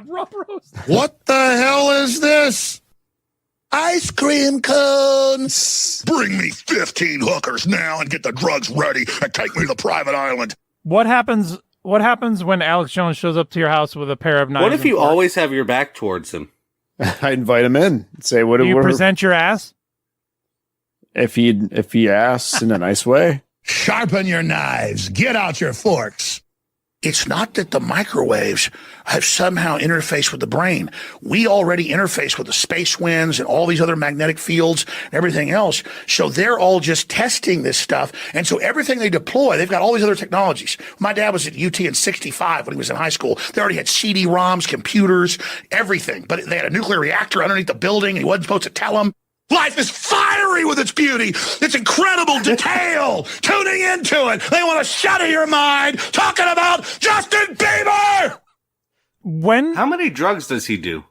Rump roast. What the hell is this? Ice cream cones. Bring me 15 hookers now and get the drugs ready and take me to the private island. What happens when Alex Jones shows up to your house with a pair of knives? What if you and forks? always have your back towards him? I invite him in. Say what Do you what- present your ass? if he asks in a nice way. Sharpen your knives. Get out your forks. It's not that the microwaves have somehow interfaced with the brain. We already interface with the space winds and all these other magnetic fields and everything else. So they're all just testing this stuff. And so everything they deploy, they've got all these other technologies. My dad was at UT in 65 when he was in high school. They already had CD-ROMs, computers, everything. But they had a nuclear reactor underneath the building and he wasn't supposed to tell them. Life is fiery with its beauty, its incredible detail. Tuning into it, they want to shut your mind talking about Justin Bieber. How many drugs does he do?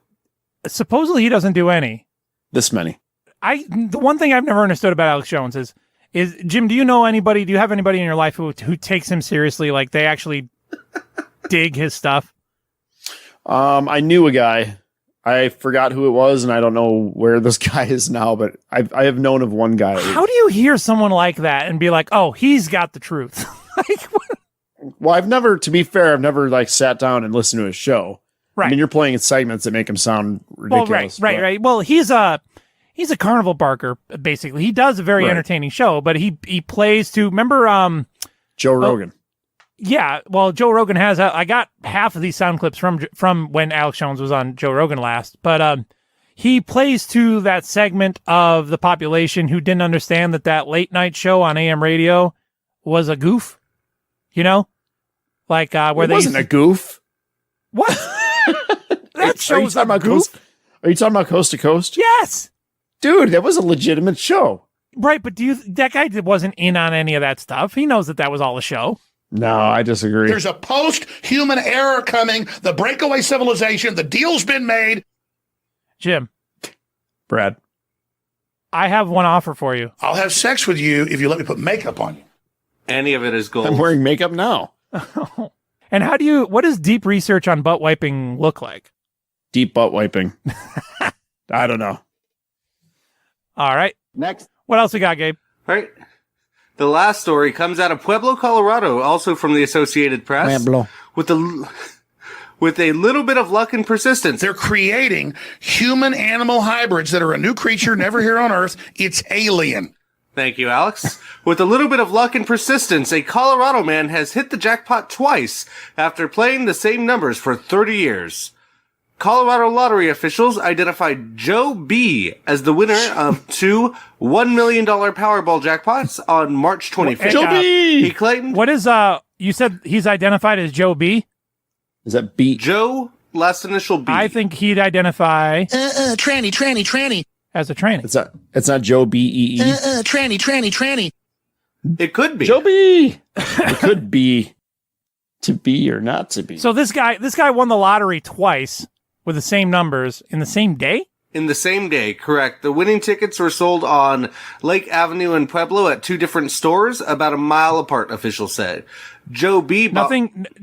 Supposedly he doesn't do any. This many. The one thing I've never understood about Alex Jones is Jim, do you know anybody? Do you have anybody in your life who takes him seriously? Like they actually dig his stuff? I knew a guy. I forgot who it was, and I don't know where this guy is now, but I have known of one guy. How do you hear someone like that and be like, oh, he's got the truth? Well, to be fair, I've never like sat down and listened to his show. Right. I mean, you're playing in segments that make him sound ridiculous. Well, right. Well, he's a carnival barker, basically. He does a very entertaining show, but he plays to, remember Joe Rogan. Yeah, well, Joe Rogan has. I got half of these sound clips from when Alex Jones was on Joe Rogan last, but he plays to that segment of the population who didn't understand that late night show on AM radio was a goof. You know, like where it wasn't a goof. What? That show's a goof. Are you talking about Coast to Coast? Yes, dude, that was a legitimate show. Right, but that guy wasn't in on any of that stuff. He knows that was all a show. No, I disagree. There's a post-human era coming, the breakaway civilization, the deal's been made. Jim. Brad. I have one offer for you. I'll have sex with you if you let me put makeup on you. Any of it is gold. I'm wearing makeup now. And what does deep research on butt wiping look like? Deep butt wiping. I don't know. All right. Next. What else we got, Gabe? All right. The last story comes out of Pueblo, Colorado, also from the Associated Press. Pueblo. With a little bit of luck and persistence. They're creating human-animal hybrids that are a new creature never here on Earth. It's alien. Thank you, Alex. With a little bit of luck and persistence, a Colorado man has hit the jackpot twice after playing the same numbers for 30 years. Colorado lottery officials identified Joe B. as the winner of two $1 million Powerball jackpots on March 25th. Joe B! He claimed... What is, you said he's identified as Joe B? Is that B? Joe, last initial B. I think he'd identify... tranny. As a tranny. It's not Joe B-E-E. Tranny. It could be. Joe B! It could be to be or not to be. So this guy won the lottery twice with the same numbers in the same day? In the same day, correct. The winning tickets were sold on Lake Avenue in Pueblo at two different stores, about a mile apart, officials said. Joe B.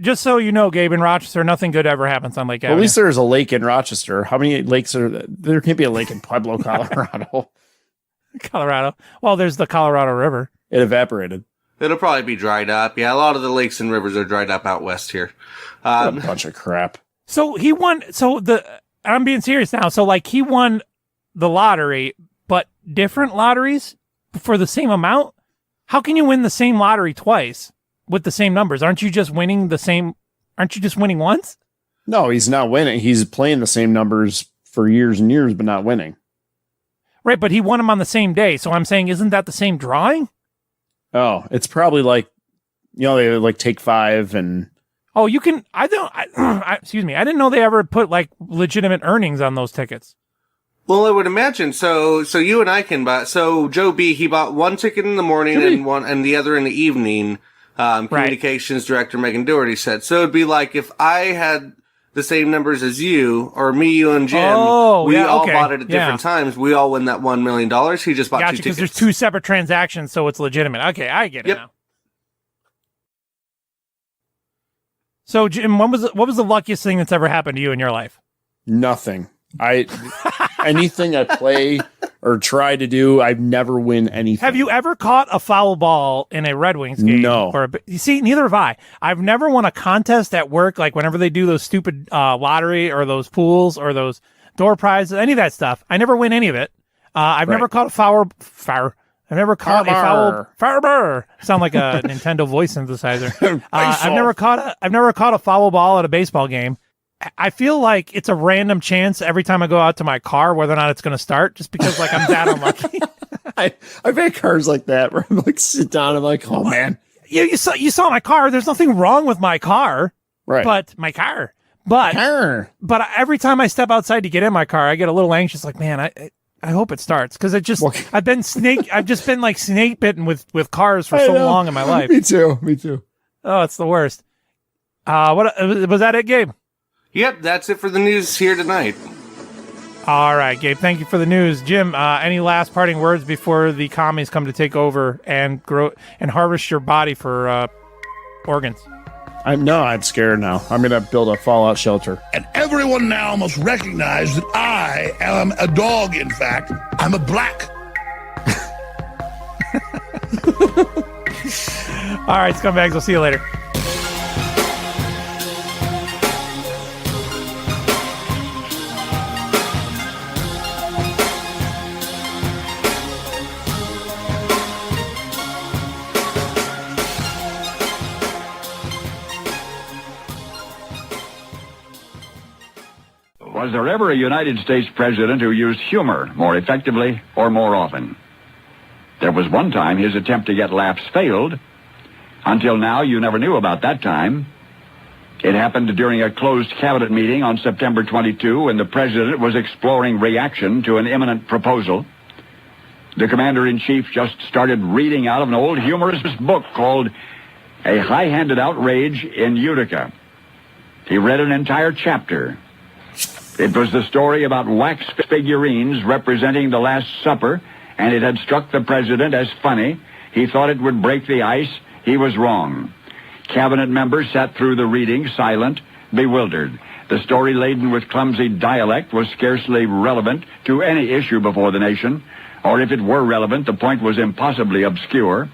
Just so you know, Gabe, in Rochester, nothing good ever happens on Lake Avenue. At least there's a lake in Rochester. How many lakes are there? There can't be a lake in Pueblo, Colorado. Colorado. Well, there's the Colorado River. It evaporated. It'll probably be dried up. Yeah, a lot of the lakes and rivers are dried up out west here. What a bunch of crap. So he won. I'm being serious now. So like he won the lottery, but different lotteries for the same amount. How can you win the same lottery twice with the same numbers? Aren't you just winning once? No, he's not winning. He's playing the same numbers for years and years, but not winning. Right, but he won them on the same day. So I'm saying, isn't that the same drawing? Oh, it's probably like, they like Take 5 and Oh, you can. Excuse me. I didn't know they ever put like legitimate earnings on those tickets. Well, I would imagine. So you and I can buy. So Joe B, he bought one ticket in the morning and the other in the evening. Communications director Megan Doherty said. So it'd be like if I had the same numbers as you, or me, you, and Jim. We all bought it at different times. We all win that $1 million. He just bought 2 tickets. Because there's 2 separate transactions, so it's legitimate. Okay, I get it now. So, Jim, what was the luckiest thing that's ever happened to you in your life? Nothing. Anything I play or try to do, I never win anything. Have you ever caught a foul ball in a Red Wings game? No. You see, neither have I. I've never won a contest at work, like whenever they do those stupid lottery or those pools or those door prizes, any of that stuff. I never win any of it. I've never caught a foul. I've never caught a foul. Sound like a Nintendo voice synthesizer. I've never caught a foul ball at a baseball game. I feel like it's a random chance every time I go out to my car whether or not it's going to start, just because like I'm that unlucky. I've had cars like that where I'm like sit down, I'm like, oh man. You saw my car. There's nothing wrong with my car, right? But every time I step outside to get in my car, I get a little anxious. Like, man, I hope it starts, because I've just been like snake bitten with cars for so long in my life. Me too. Oh, it's the worst. What was that it, Gabe? Yep, that's it for the news here tonight. All right, Gabe, thank you for the news. Jim, any last parting words before the commies come to take over and grow and harvest your body for organs? I'm scared now. I'm going to build a fallout shelter. And everyone now must recognize that I am a dog, in fact. I'm a black. All right, scumbags, we'll see you later. Was there ever a United States president who used humor more effectively or more often? There was one time his attempt to get laughs failed. Until now, you never knew about that time. It happened during a closed cabinet meeting on September 22 when the president was exploring reaction to an imminent proposal. The commander-in-chief just started reading out of an old humorous book called A High-Handed Outrage in Utica. He read an entire chapter. It was the story about wax figurines representing the Last Supper, and it had struck the president as funny. He thought it would break the ice. He was wrong. Cabinet members sat through the reading, silent, bewildered. The story, laden with clumsy dialect, was scarcely relevant to any issue before the nation, or if it were relevant, the point was impossibly obscure.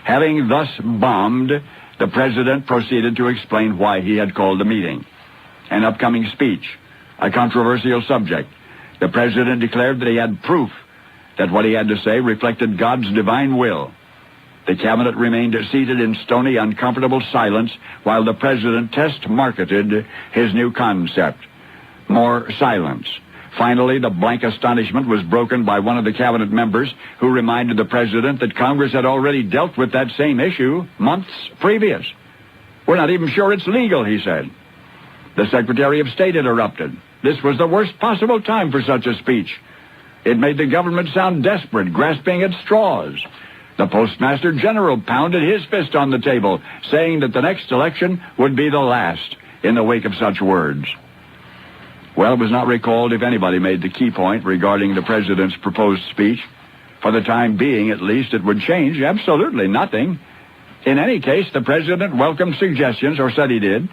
Having thus bombed, the president proceeded to explain why he had called the meeting. An upcoming speech, a controversial subject. The president declared that he had proof that what he had to say reflected God's divine will. The cabinet remained seated in stony, uncomfortable silence while the president test-marketed his new concept. More silence. Finally, the blank astonishment was broken by one of the cabinet members who reminded the president that Congress had already dealt with that same issue months previous. We're not even sure it's legal, he said. The Secretary of State interrupted. This was the worst possible time for such a speech. It made the government sound desperate, grasping at straws. The Postmaster General pounded his fist on the table, saying that the next election would be the last in the wake of such words. Well, it was not recalled if anybody made the key point regarding the president's proposed speech. For the time being, at least, it would change absolutely nothing. In any case, the president welcomed suggestions, or said he did.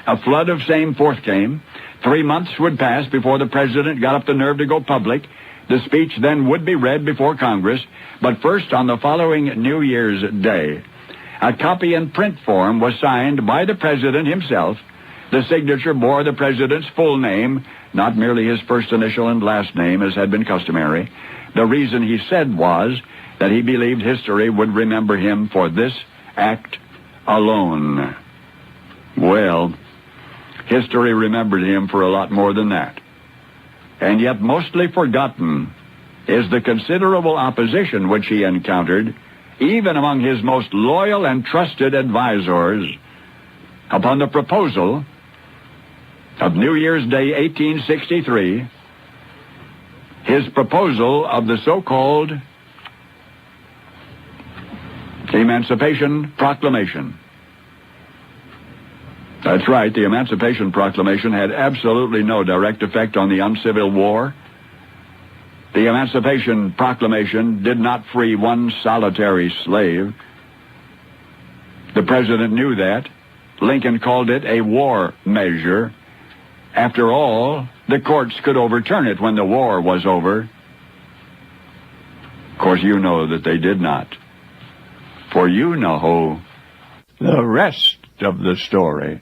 A flood of same forthcame. 3 months would pass before the president got up the nerve to go public. The speech then would be read before Congress, but first on the following New Year's Day. A copy in print form was signed by the president himself. The signature bore the president's full name, not merely his first initial and last name, as had been customary. The reason he said was that he believed history would remember him for this act alone. Well, history remembered him for a lot more than that. And yet mostly forgotten is the considerable opposition which he encountered, even among his most loyal and trusted advisors. upon the proposal of New Year's Day 1863, his proposal of the so-called Emancipation Proclamation. That's right, the Emancipation Proclamation had absolutely no direct effect on the uncivil war. The Emancipation Proclamation did not free one solitary slave. The president knew that. Lincoln called it a war measure. After all, the courts could overturn it when the war was over. Of course, you know that they did not. For you know the rest of the story.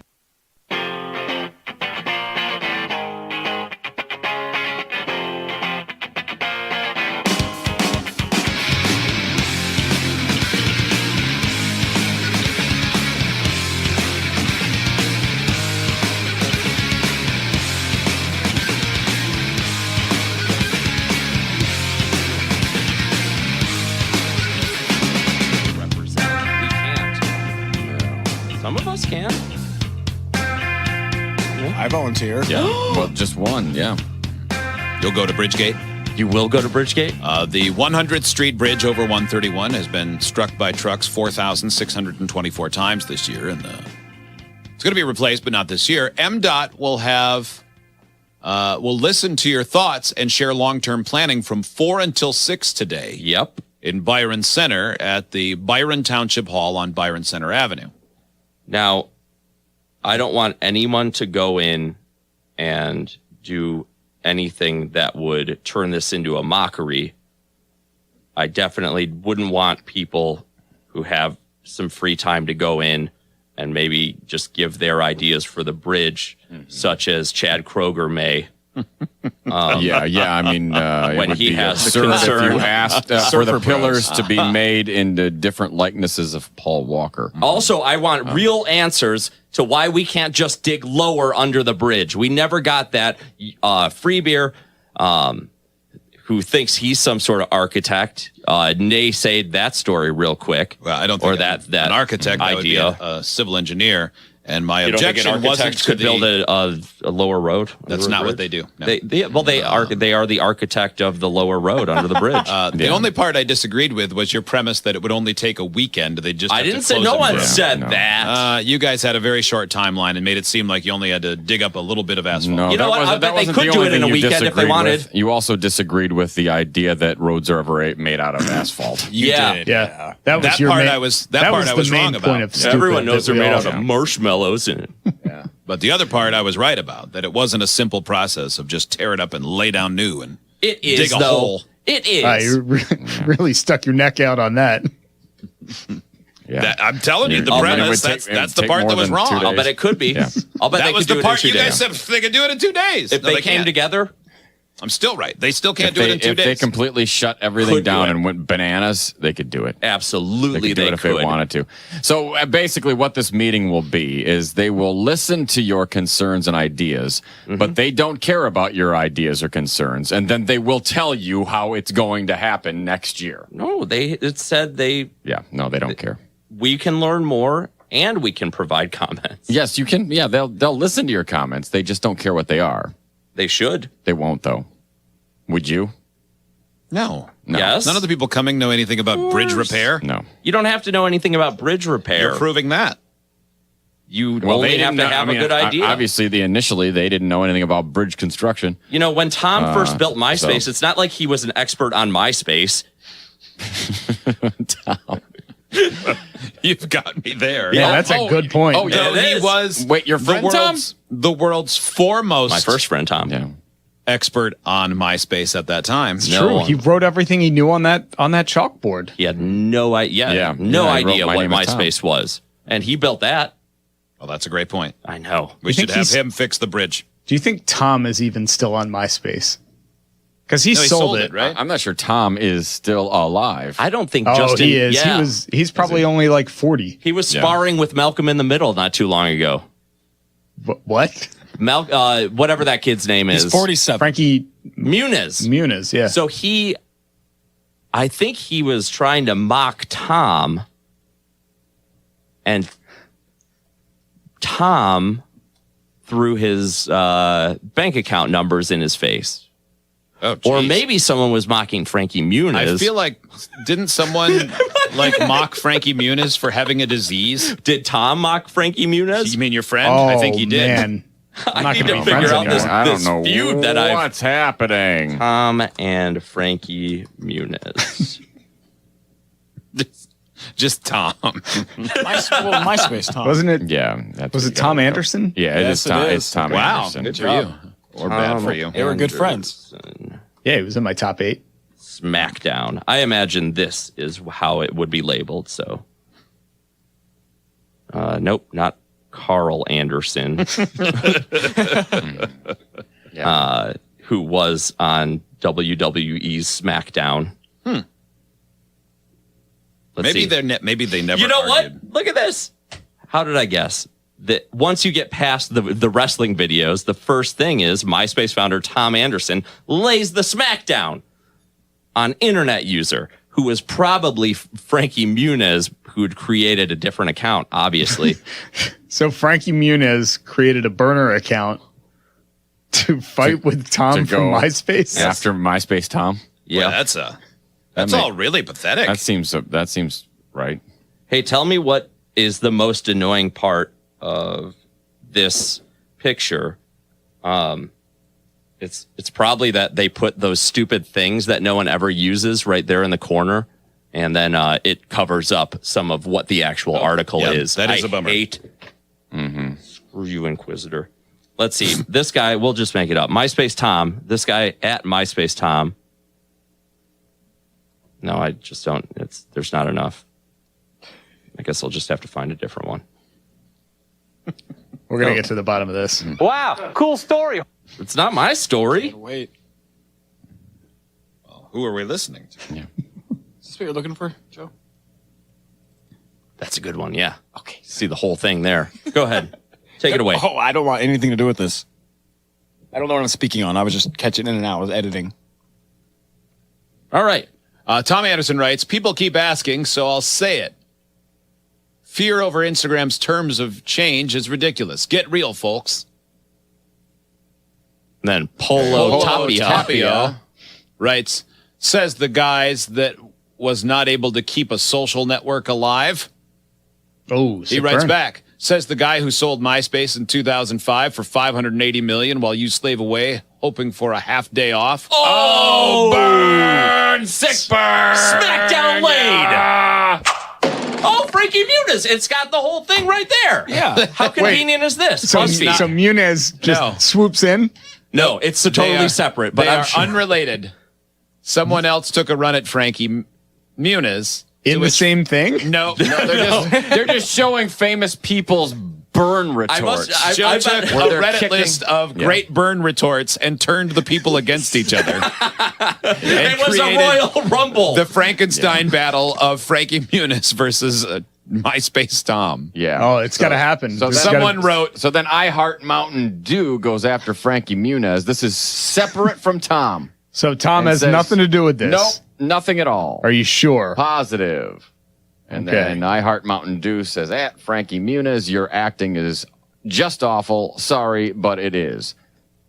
Some of us can. I volunteer. Yeah. Well, just one. Yeah. You'll go to Bridgegate? You will go to Bridgegate? The 100th Street Bridge over 131 has been struck by trucks 4,624 times this year, and it's going to be replaced, but not this year. MDOT will listen to your thoughts and share long-term planning from 4 until 6 today. Yep. In Byron Center at the Byron Township Hall on Byron Center Avenue. Now, I don't want anyone to go in and do anything that would turn this into a mockery. I definitely wouldn't want people who have some free time to go in and maybe just give their ideas for the bridge, such as Chad Kroger may. Yeah. I mean, when he has the concern, concern, if you asked for the pillars to be made into different likenesses of Paul Walker. Also, I want real answers to why we can't just dig lower under the bridge. We never got that. Free Beer, who thinks he's some sort of architect, naysayed that story real quick. Well, I don't think that an architect idea. That would be a civil engineer. And my You don't think objection an wasn't architect to could build a lower road? That's not what they do. No. They are the architect of the lower road under the bridge. The only part I disagreed with was your premise that it would only take a weekend. They just I didn't say no one said that. You guys had a very short timeline and made it seem like you only had to dig up a little bit of asphalt. No, You know what? I bet they wasn't could the do only it in thing a you weekend if they disagreed wanted. with. You also disagreed with the idea that roads are ever made out of asphalt. You did. Yeah. That was That part I was wrong about. Everyone knows they're made out of marshmallows and Yeah. But the other part I was right about, that it wasn't a simple process of just tear it up and lay down new and it is, dig a though. hole. It is. You really stuck your neck out on that. Yeah. I'm telling you, the premise, that's the part that was wrong. I'll bet it could be. Yeah. I'll bet that they was could do the it part in 2 you days. guys said they could do it in 2 days. If No, they came can't. together, I'm still right. They still can't do If it in 2 days. If they completely shut everything Could do down it. and went bananas, they could do it. absolutely They could do it if they wanted to. So basically what this meeting will be is they will listen to your concerns and ideas, but they don't care about your ideas or concerns. And then they will tell you how it's going to happen next year. No, it said they. Yeah, no, they don't care. We can learn more and we can provide comments. Yes, you can. Yeah, they'll listen to your comments. They just don't care what they are. They should. They won't, though. Would you? No. Yes. None of the people coming know anything about bridge repair. No. You don't have to know anything about bridge repair. You're proving that. You only have to have a good idea. Obviously, initially, they didn't know anything about bridge construction. You know, when Tom first built MySpace, it's not like he was an expert on MySpace. Tom. You've got me there. Yeah, that's a good point. Oh, So yeah, he was Wait, your friend Tom? the world's foremost My first friend, Tom. Yeah. expert on MySpace at that time. It's true. He wrote everything he knew on that chalkboard. He had no idea. Yeah. No Yeah, he idea wrote what My Name is Tom. MySpace was. And he built that. Well, that's a great point. I know. We should have him fix the bridge. Do you think Tom is even still on MySpace? Because he No, he sold it, right? I'm not sure Tom is still alive. I don't think Oh, Justin. he is. Yeah. He's probably only like 40. He was sparring with Malcolm in the Middle not too long ago. What? Whatever that kid's name is. He's 47. Frankie Muniz, yeah. So I think he was trying to mock Tom and Tom threw his bank account numbers in his face. Oh, or maybe someone was mocking Frankie Muniz. I feel like, didn't someone mock Frankie Muniz for having a disease? Did Tom mock Frankie Muniz? You mean your friend? I think he did. Man. I need to figure out this feud that what's happening. Tom and Frankie Muniz. Just Tom. MySpace Tom. Wasn't it? Yeah. Was it Tom Anderson? Yeah, it Yes, is Tom. it is. It's Tom Wow, Anderson. good for you. Or bad for you. They were good friends. Yeah, he was in my top 8. SmackDown. I imagine this is how it would be labeled. So, nope, not Carl Anderson, who was on WWE's SmackDown. Maybe they never. You know argued. what? Look at this. How did I guess? That once you get past the wrestling videos, the first thing is MySpace founder Tom Anderson lays the smackdown on internet user who was probably Frankie Muniz, who'd created a different account, obviously. So Frankie Muniz created a burner account to fight with Tom from MySpace. After MySpace Tom. Yeah, Well, that's all really pathetic. That seems right. Hey, tell me what is the most annoying part of this picture. It's probably that they put those stupid things that no one ever uses right there in the corner, and then it covers up some of what the actual article is. That is a bummer. Screw you, Inquisitor. Let's see. This guy, we'll just make it up. MySpace Tom. This guy at MySpace Tom. No, I just don't. There's not enough. I guess I'll just have to find a different one. We're going to get to the bottom of this. Wow, cool story. It's not my story. Wait. Well, who are we listening to? Yeah. Is this what you're looking for, Joe? That's a good one, yeah. Okay. See the whole thing there. Go ahead. Take it away. Oh, I don't want anything to do with this. I don't know what I'm speaking on. I was just catching in and out. I was editing. All right. Tom Anderson writes, people keep asking, so I'll say it. Fear over Instagram's terms of change is ridiculous. Get real, folks. And then Polo Tapia writes, says the guys that was not able to keep a social network alive. Oh, he writes back, says the guy who sold MySpace in 2005 for $580 million while you slave away, hoping for a half day off. Oh, burn! Sick burn! Smackdown laid! Oh, Frankie Muniz. It's got the whole thing right there. Yeah. How convenient is this? So Muniz just swoops in? No, it's totally separate. But They I'm are sure. unrelated. Someone else took a run at Frankie Muniz. In the same thing? No. They're just showing famous people's burn retorts. Joe took a Reddit list of great burn retorts and turned the people against each other. It was a Royal Rumble. The Frankenstein battle of Frankie Muniz versus MySpace Tom. Yeah. Oh, it's got to happen. So There's someone wrote. So then I Heart Mountain Dew goes after Frankie Muniz. This is separate from Tom. So Tom And has says, nothing to do with this. Nope, nothing at all. Are you sure? Positive. And then I Heart Mountain Dew says, Frankie Muniz, your acting is just awful. Sorry, but it is.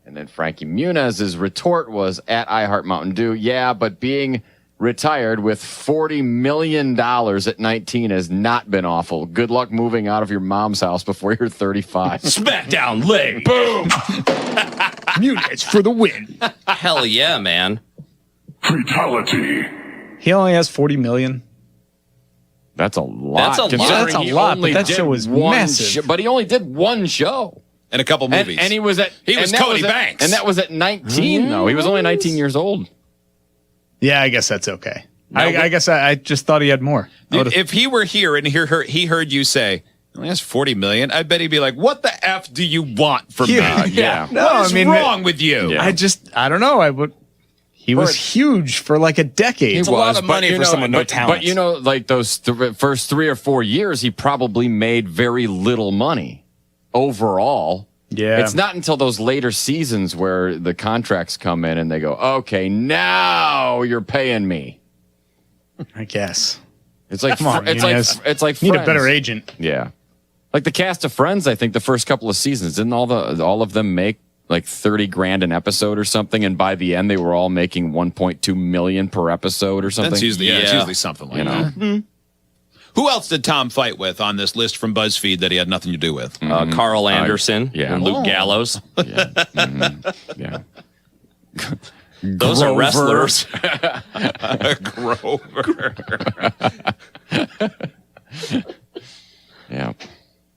And then Frankie Muniz's retort was at I Heart Mountain Dew, yeah, but being retired with $40 million at 19 has not been awful. Good luck moving out of your mom's house before you're 35. Smackdown leg. Boom. Muniz for the win. Hell yeah, man. Fatality. He only has 40 million. That's a lot. That's a lot. considering That's a he lot, only but that did show was one massive. but he only did one show. And a couple movies. And he was at He was and that Cody at- Banks. And that was at 19 though. He was only 19 years old. Yeah, I guess that's okay. I guess I just thought he had more. If he were here and he heard you say, he only has 40 million, I bet he'd be like, what the F do you want from me? Yeah. No, What is I mean, wrong with you? Yeah. I don't know. He was huge for like a decade. It's a lot of money for someone with no talent. But you know, like those first 3 or 4 years, he probably made very little money overall. Yeah. It's not until those later seasons where the contracts come in and they go, okay, now you're paying me. I guess. It's like Come on, it's Muniz. like it's like Need a Friends. better agent. Yeah. Like the cast of Friends, I think the first couple of seasons, didn't all of them make like $30,000 an episode or something? And by the end, they were all making $1.2 million per episode or something. That's usually, it's usually something like that. Mm-hmm. Who else did Tom fight with on this list from BuzzFeed that he had nothing to do with? Carl Anderson and Luke Gallows. Yeah. Those are wrestlers. Grover. Yeah.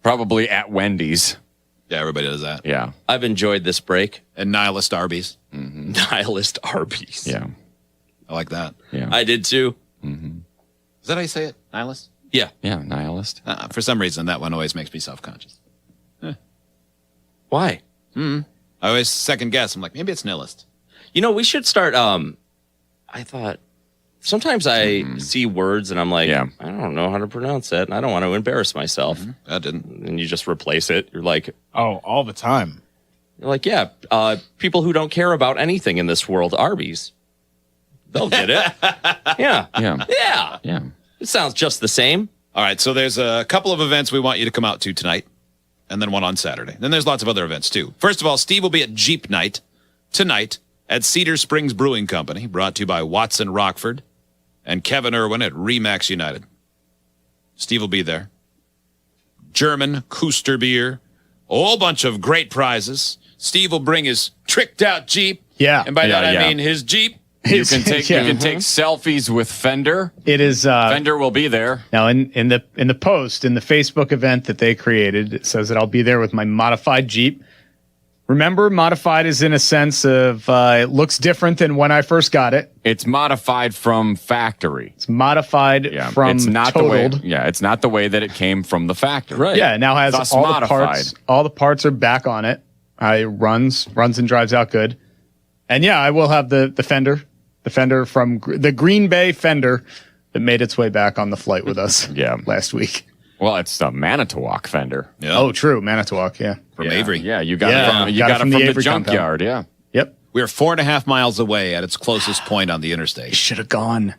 Probably at Wendy's. Yeah, everybody does that. Yeah. I've enjoyed this break. And Nihilist Arby's. Nihilist Arby's. Yeah. I like that. Yeah. I did too. Is that how you say it? Nihilist? Yeah. Yeah, Nihilist. For some reason, that one always makes me self-conscious. Why? I always second guess. I'm like, maybe it's nihilist. You know, we should start. I thought sometimes I see words and I'm like, I don't know how to pronounce that, and I don't want to embarrass myself. I didn't. And you just replace it. You're like, oh, all the time. You're like, yeah, people who don't care about anything in this world, Arby's. They'll get it. Yeah. Yeah. Yeah. Yeah. It sounds just the same. All right, so there's a couple of events we want you to come out to tonight, and then one on Saturday. Then there's lots of other events, too. First of all, Steve will be at Jeep Night tonight at Cedar Springs Brewing Company, brought to you by Watson Rockford and Kevin Irwin at Remax United. Steve will be there. German Kooster beer, a whole bunch of great prizes. Steve will bring his tricked-out Jeep. Yeah. And by that, I mean his Jeep. You can take selfies with Fender. It is Fender will be there. Now in the post, in the Facebook event that they created, it says that I'll be there with my modified Jeep. Remember, modified is in a sense of it looks different than when I first got it. It's modified from factory. It's modified from it's not totaled. the way. Yeah, it's not the way that it came from the factory. Right. Yeah, it now has Thus all modified. the parts. All the parts are back on it. It runs and drives out good. And yeah, I will have the Fender. The Fender from the Green Bay Fender that made its way back on the flight with us last week. Well, it's the Manitowoc Fender. Yeah. Oh, true. Manitowoc, yeah. From Avery. Yeah, you got it from the junkyard, compound. Yep. We're 4.5 miles away at its closest point on the interstate. Should have gone.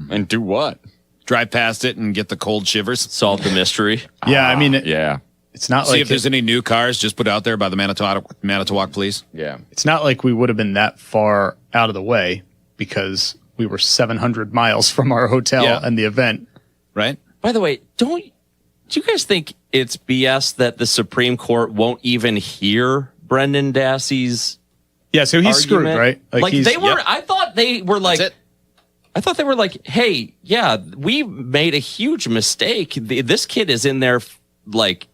And do what? Drive past it and get the cold shivers. Solve the mystery. Yeah, I mean, it's not See like if there's any new cars just put out there by the Manitowoc police. Yeah. It's not like we would have been that far out of the way because we were 700 miles from our hotel and the event. Right? By the way, do you guys think it's BS that the Supreme Court won't even hear Brendan Dassey's so he's screwed, right? Like they were, I thought they were like, I thought they were like, hey, yeah, we made a huge mistake. This kid is in there like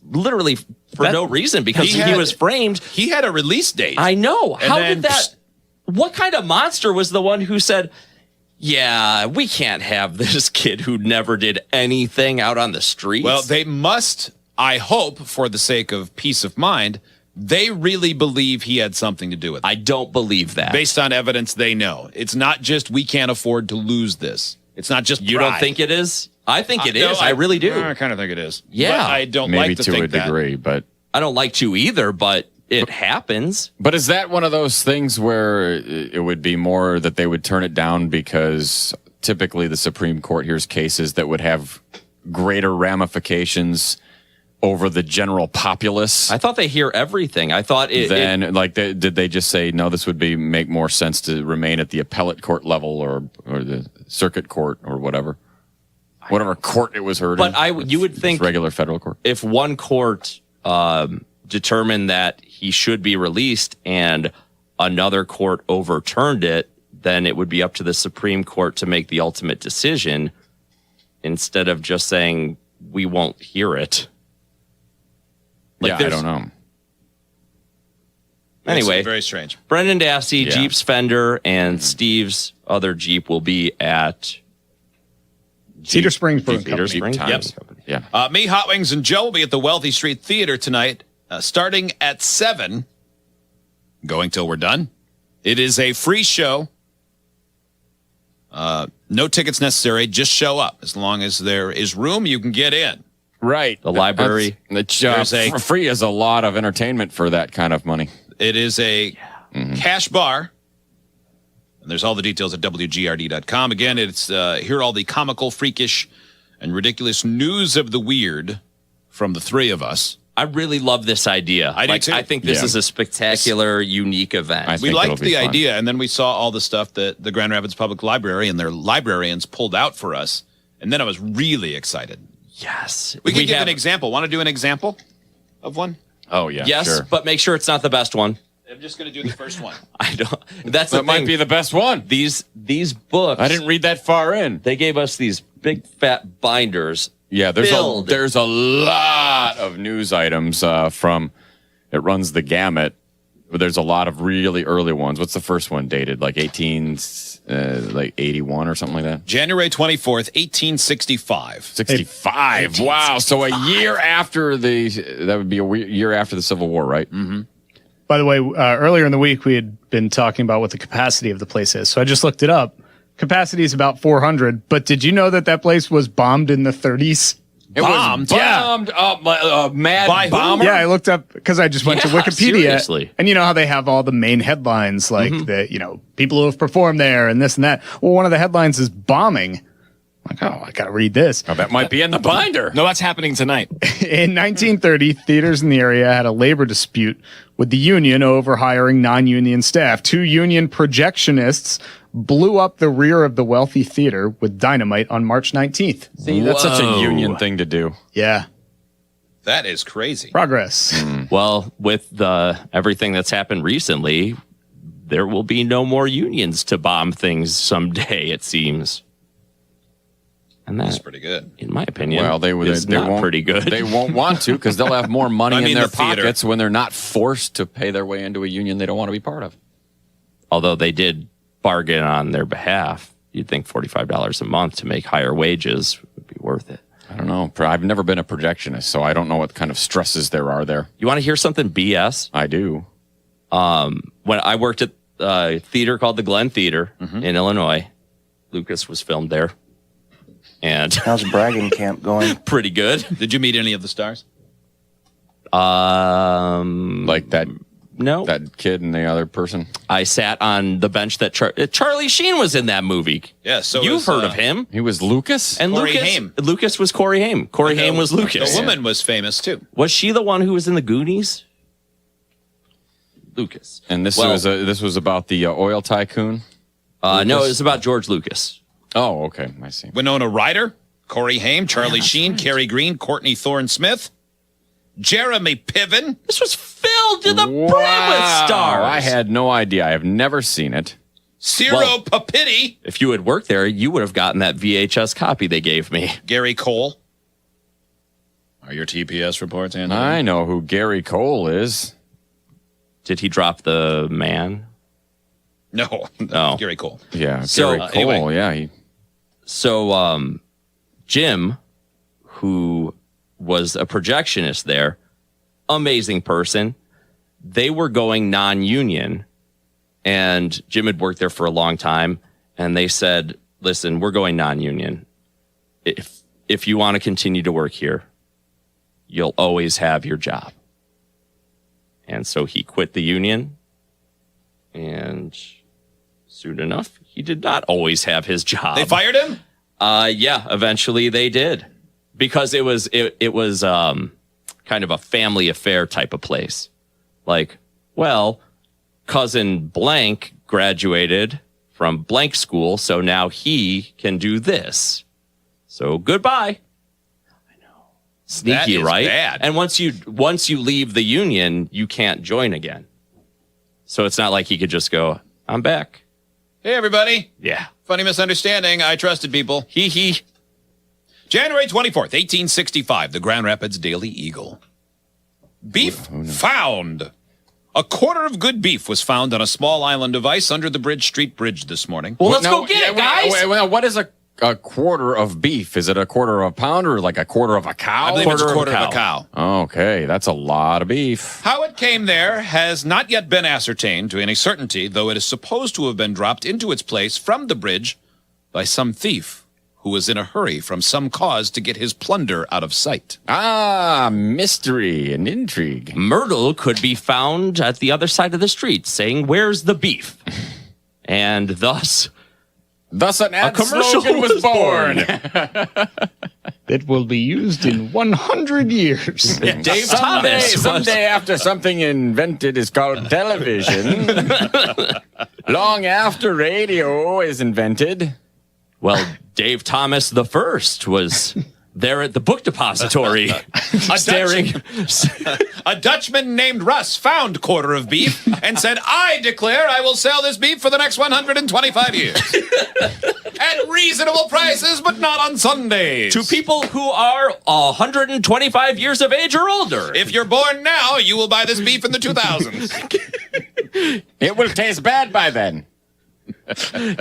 literally for no reason because he was framed. He had a release date. I know. And How then did that? What kind of monster was the one who said, yeah, we can't have this kid who never did anything out on the streets? Well, they must, I hope, for the sake of peace of mind, they really believe he had something to do with it. I don't believe that. Based on evidence they know. It's not just we can't afford to lose this. It's not just You pride. don't think it is? I think it No, is. I really do. I kind of think it is. Yeah. But I don't Maybe like to to think a that. degree, but I don't like to either, but it happens. But is that one of those things where it would be more that they would turn it down because typically the Supreme Court hears cases that would have greater ramifications over the general populace? I thought they hear everything. I thought did they just say, no, this would make more sense to remain at the appellate court level or the circuit court or whatever court it was heard in. But you would think regular federal court. If one court determined that he should be released and another court overturned it, then it would be up to the Supreme Court to make the ultimate decision instead of just saying we won't hear it. I don't know. Anyway, It's very strange. Brendan Dassey, Jeep's Fender, and Steve's other Jeep will be at Cedar Springs Brewing Cedar Company. Springs. Yep. Yeah. Me, Hot Wings, and Joe will be at the Wealthy Street Theater tonight, starting at 7, going till we're done. It is a free show. No tickets necessary. Just show up. As long as there is room, you can get in. Right. The library. Free is a lot of entertainment for that kind of money. It is a cash bar. And there's all the details at WGRD.com. Again, it's hear all the comical, freakish, and ridiculous news of the weird from the three of us. I really love this idea. I do too. I think this is a spectacular, unique event. We liked the idea, and then we saw all the stuff that the Grand Rapids Public Library and their librarians pulled out for us, and then I was really excited. Yes. We can give an example. Want to do an example of one? Oh, yeah. Yes, sure. but make sure it's not the best one. I'm just going to do the first one. I don't. That's That might be the best one. These books. I didn't read that far in. They gave us these big fat binders. Yeah, there's a lot of news items from. It runs the gamut. There's a lot of really early ones. What's the first one dated? Like 81 or something like that? January 24th, 1865. 65. Wow. So a year after that would be a year after the Civil War, right? Mm-hmm. By the way, earlier in the week, we had been talking about what the capacity of the place is. So I just looked it up. Capacity is about 400. But did you know that place was bombed in the 30s? It was bombed up by a mad bomber? Yeah, I looked up because I just went to Wikipedia. Seriously. And you know how they have all the main headlines, like people who have performed there and this and that. Well, one of the headlines is bombing. I'm like, I got to read this. Oh, that might be in the binder. No, that's happening tonight. In 1930, theaters in the area had a labor dispute with the union over hiring non-union staff. 2 union projectionists blew up the rear of the wealthy theater with dynamite on March 19th. See, that's such a union thing to do. Yeah. That is crazy. Progress. Well, with everything that's happened recently, there will be no more unions to bomb things someday, it seems. And That's pretty good. In my opinion, Well, they not won't, pretty good. They won't want to because they'll have more money I mean, in their the theater. pockets when they're not forced to pay their way into a union they don't want to be part of. Although they did bargain on their behalf, you'd think $45 a month to make higher wages would be worth it. I don't know. I've never been a projectionist, so I don't know what kind of stresses there are there. You want to hear something BS? I do. When I worked at a theater called the Glen Theater in Illinois, Lucas was filmed there. And how's bragging camp going? Pretty good. Did you meet any of the stars? Like that? No. That kid and the other person? I sat on the bench that Charlie Sheen was in that movie. Yeah, so you've heard of him. He was Lucas? And Corey Lucas, Haim. Lucas was Corey Haim. Corey Haim was Lucas. The woman was famous too. Was she the one who was in the Goonies? Lucas. And this was about the oil tycoon? No, it was about George Lucas. Oh, okay. I see. Winona Ryder, Corey Haim, Charlie Sheen, Cary Green, Courtney Thorne-Smith, Jeremy Piven. This was filled to the brim with stars. I had no idea. I have never seen it. Ciro Papitti. If you had worked there, you would have gotten that VHS copy they gave me. Gary Cole. Are your TPS reports, Andy? I know who Gary Cole is. Did he drop the man? No. Gary Cole. Yeah, So, Gary Cole. anyway. Yeah, So, Jim, who was a projectionist there, amazing person. They were going non-union, and Jim had worked there for a long time, and they said, listen, we're going non-union. If you want to continue to work here, you'll always have your job. And so he quit the union, and soon enough, he did not always have his job. They fired him? Yeah, eventually they did. Because it was kind of a family affair type of place. Like, well, cousin blank graduated from blank school, so now he can do this. So goodbye. I know. Sneaky, That is right? bad. And once you leave the union, you can't join again. So it's not like he could just go, I'm back. Hey, everybody. Yeah. Funny misunderstanding. I trusted people. Hee. January 24th, 1865, the Grand Rapids Daily Eagle. Beef found. A quarter of good beef was found on a small island of ice under the Bridge Street Bridge this morning. Well, let's go get it, guys. What is a quarter of beef? Is it a quarter of a pound or like a quarter of a cow? I believe it's a quarter of a cow. Okay, that's a lot of beef. How it came there has not yet been ascertained to any certainty, though it is supposed to have been dropped into its place from the bridge by some thief who was in a hurry from some cause to get his plunder out of sight. Ah, mystery and intrigue. Myrtle could be found at the other side of the street saying, where's the beef? And thus an ad commercial slogan was born. that will be used in 100 years. Dave Thomas. Someday after something invented is called television, long after radio is invented. Well, Dave Thomas the First was there at the book depository, staring. A Dutchman named Russ found quarter of beef and said, I declare I will sell this beef for the next 125 years. At reasonable prices, but not on Sundays. To people who are 125 years of age or older. If you're born now, you will buy this beef in the 2000s. It will taste bad by then.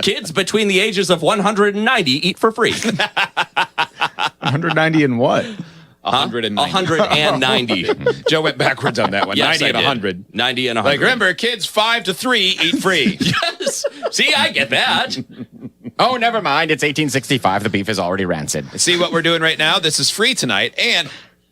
Kids between the ages of 190 eat for free. 190 and what? 190. 190. Joe went backwards on that one. Yes, 90 and I did. 100. 90 and 100. Like, remember, kids 5 to 3 eat free. Yes. See, I get that. Oh, never mind. It's 1865. The beef is already rancid. See what we're doing right now? This is free tonight, and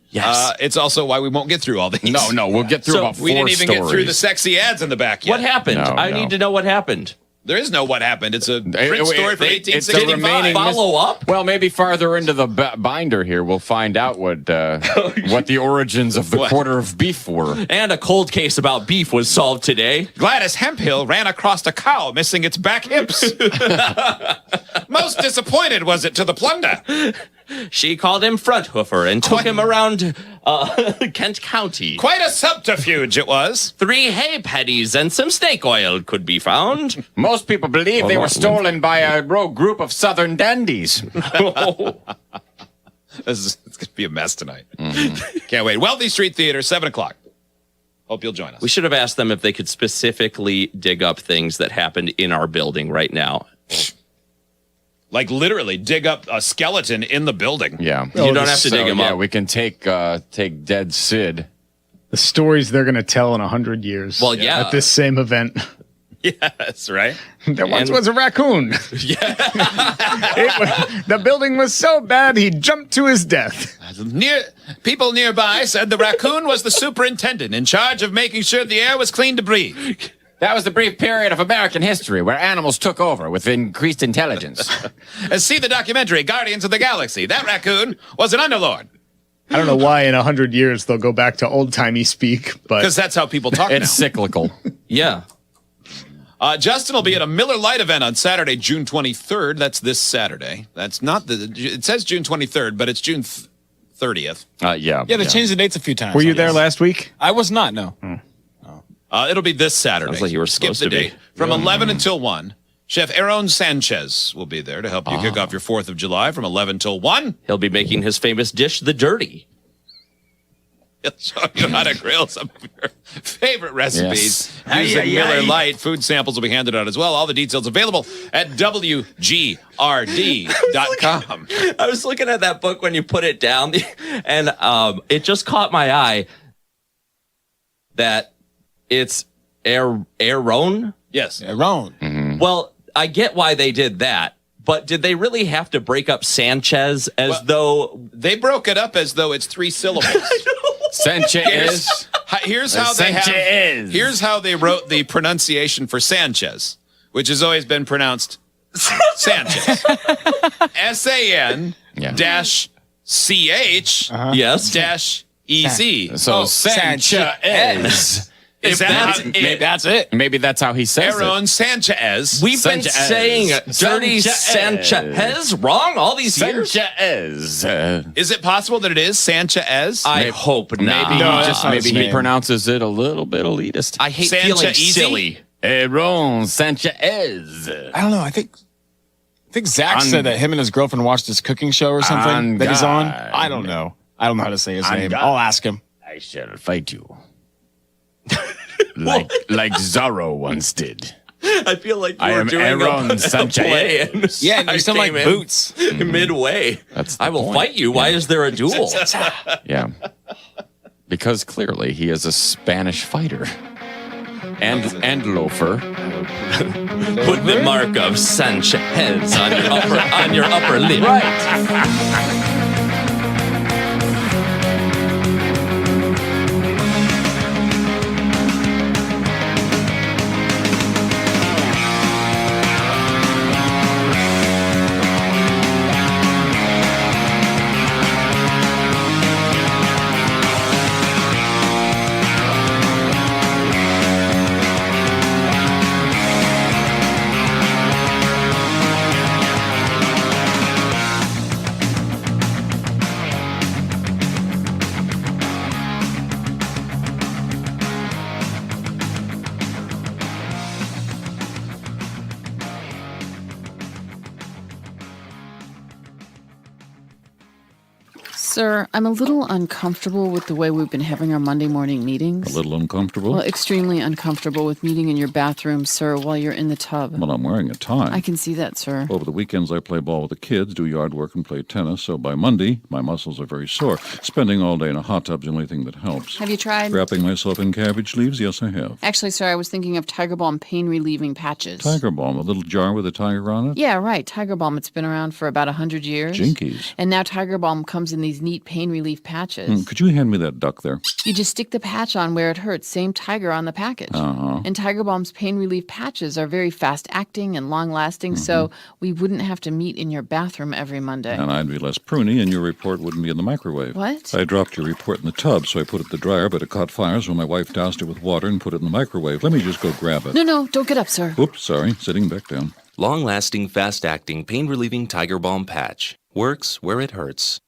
yes, it's also why we won't get through all these. No, we'll get through about 4 We didn't even stories. get through the sexy ads in the back yet. What happened? I need to know what happened. There is no what happened. It's a print story from It's the 1865. remaining Follow up? Well, maybe farther into the binder here, we'll find out what the origins of the quarter of beef were. And a cold case about beef was solved today. Gladys Hemphill ran across a cow missing its back hips. Most disappointed was it to the plunder. She called him front hoofer and took him around Kent County. Quite a subterfuge it was. 3 hay pennies and some snake oil could be found. Most people believe they were stolen by a rogue group of southern dandies. It's going to be a mess tonight. Can't wait. Wealthy Street Theater, 7 o'clock. Hope you'll join us. We should have asked them if they could specifically dig up things that happened in our building right now. Like literally dig up a skeleton in the building. Yeah. You don't have to dig him up. Yeah, we can take dead Sid. The stories they're going to tell in 100 years. Well, yeah. At this same event. Yes, right? There once was a raccoon. Yeah. The building was so bad, he jumped to his death. People nearby said the raccoon was the superintendent in charge of making sure the air was clean to breathe. That was the brief period of American history where animals took over with increased intelligence. See the documentary, Guardians of the Galaxy. That raccoon was an underlord. I don't know why in 100 years they'll go back to old-timey speak, but... Because that's how people talk now. It's cyclical. Yeah. Justin will be at a Miller Lite event on Saturday, June 23rd. That's this Saturday. That's not it says June 23rd, but it's June 30th. Yeah. Yeah, they changed the dates a few times. Were you there last week? I was not, no. It'll be this Saturday. Sounds like you were Skip supposed the to be. date. From 11 until 1. Chef Aaron Sanchez will be there to help you kick off your 4th of July from 11 till 1. He'll be making his famous dish, the dirty. He'll show you how to grill some of your favorite recipes Yes. using Miller Lite. Food samples will be handed out as well. All the details available at WGRD.com. I was looking at that book when you put it down, and it just caught my eye that it's Aaron. Yes. Aaron. Mm-hmm. Well, I get why they did that, but did they really have to break up Sanchez as though... They broke it up as though it's 3 syllables. Sanchez. Here's how they have. Sanchez. Here's how they wrote the pronunciation for Sanchez, which has always been pronounced Sanchez. SAN dash CH Yes. dash EC. So Sanchez. Is that Maybe that's it. Maybe that's how he says Aaron Sanchez? We've been Sanchez. saying dirty Sanchez. Sanchez wrong all these years. Sanchez. Is it possible that it is Sanchez? I hope not. Maybe he pronounces it a little bit elitist. I hate feeling Sanchez. silly. Aaron Sanchez. I don't know. I think Zach said that him and his girlfriend watched this cooking show or something that he's on. I don't know. I don't know how to say his name. I'll ask him. I shall fight you. like Zorro once did. I feel like I you're am doing Aaron a play. Sanchez. Yeah, and you sound like Boots. Midway. That's the I will point. fight you. Why is there a duel? Yeah. Because clearly he is a Spanish fighter. And loafer. Put the mark of Sanchez on your upper lip. Right. Sir, I'm a little uncomfortable with the way we've been having our Monday morning meetings. A little uncomfortable? Well, extremely uncomfortable with meeting in your bathroom, sir, while you're in the tub. Well, I'm wearing a tie. I can see that, sir. Over the weekends, I play ball with the kids, do yard work, and play tennis, so by Monday, my muscles are very sore. Spending all day in a hot tub's the only thing that helps. Have you tried? Wrapping myself in cabbage leaves? Yes, I have. Actually, sir, I was thinking of Tiger Balm pain-relieving patches. Tiger Balm, a little jar with a tiger on it? Yeah, right. Tiger Balm. It's been around for about 100 years. Jinkies. And now Tiger Balm comes in these neat pain relief patches. Could you hand me that duck there? You just stick the patch on where it hurts. Same Tiger on the package. Uh-huh. And Tiger Balm's pain relief patches are very fast-acting and long-lasting, so we wouldn't have to meet in your bathroom every Monday. And I'd be less pruny, and your report wouldn't be in the microwave. What? I dropped your report in the tub, so I put it in the dryer, but it caught fire, so my wife doused it with water and put it in the microwave. Let me just go grab it. No, don't get up, sir. Oops, sorry. Sitting back down. Long-lasting, fast-acting, pain-relieving Tiger Balm patch. Works where it hurts.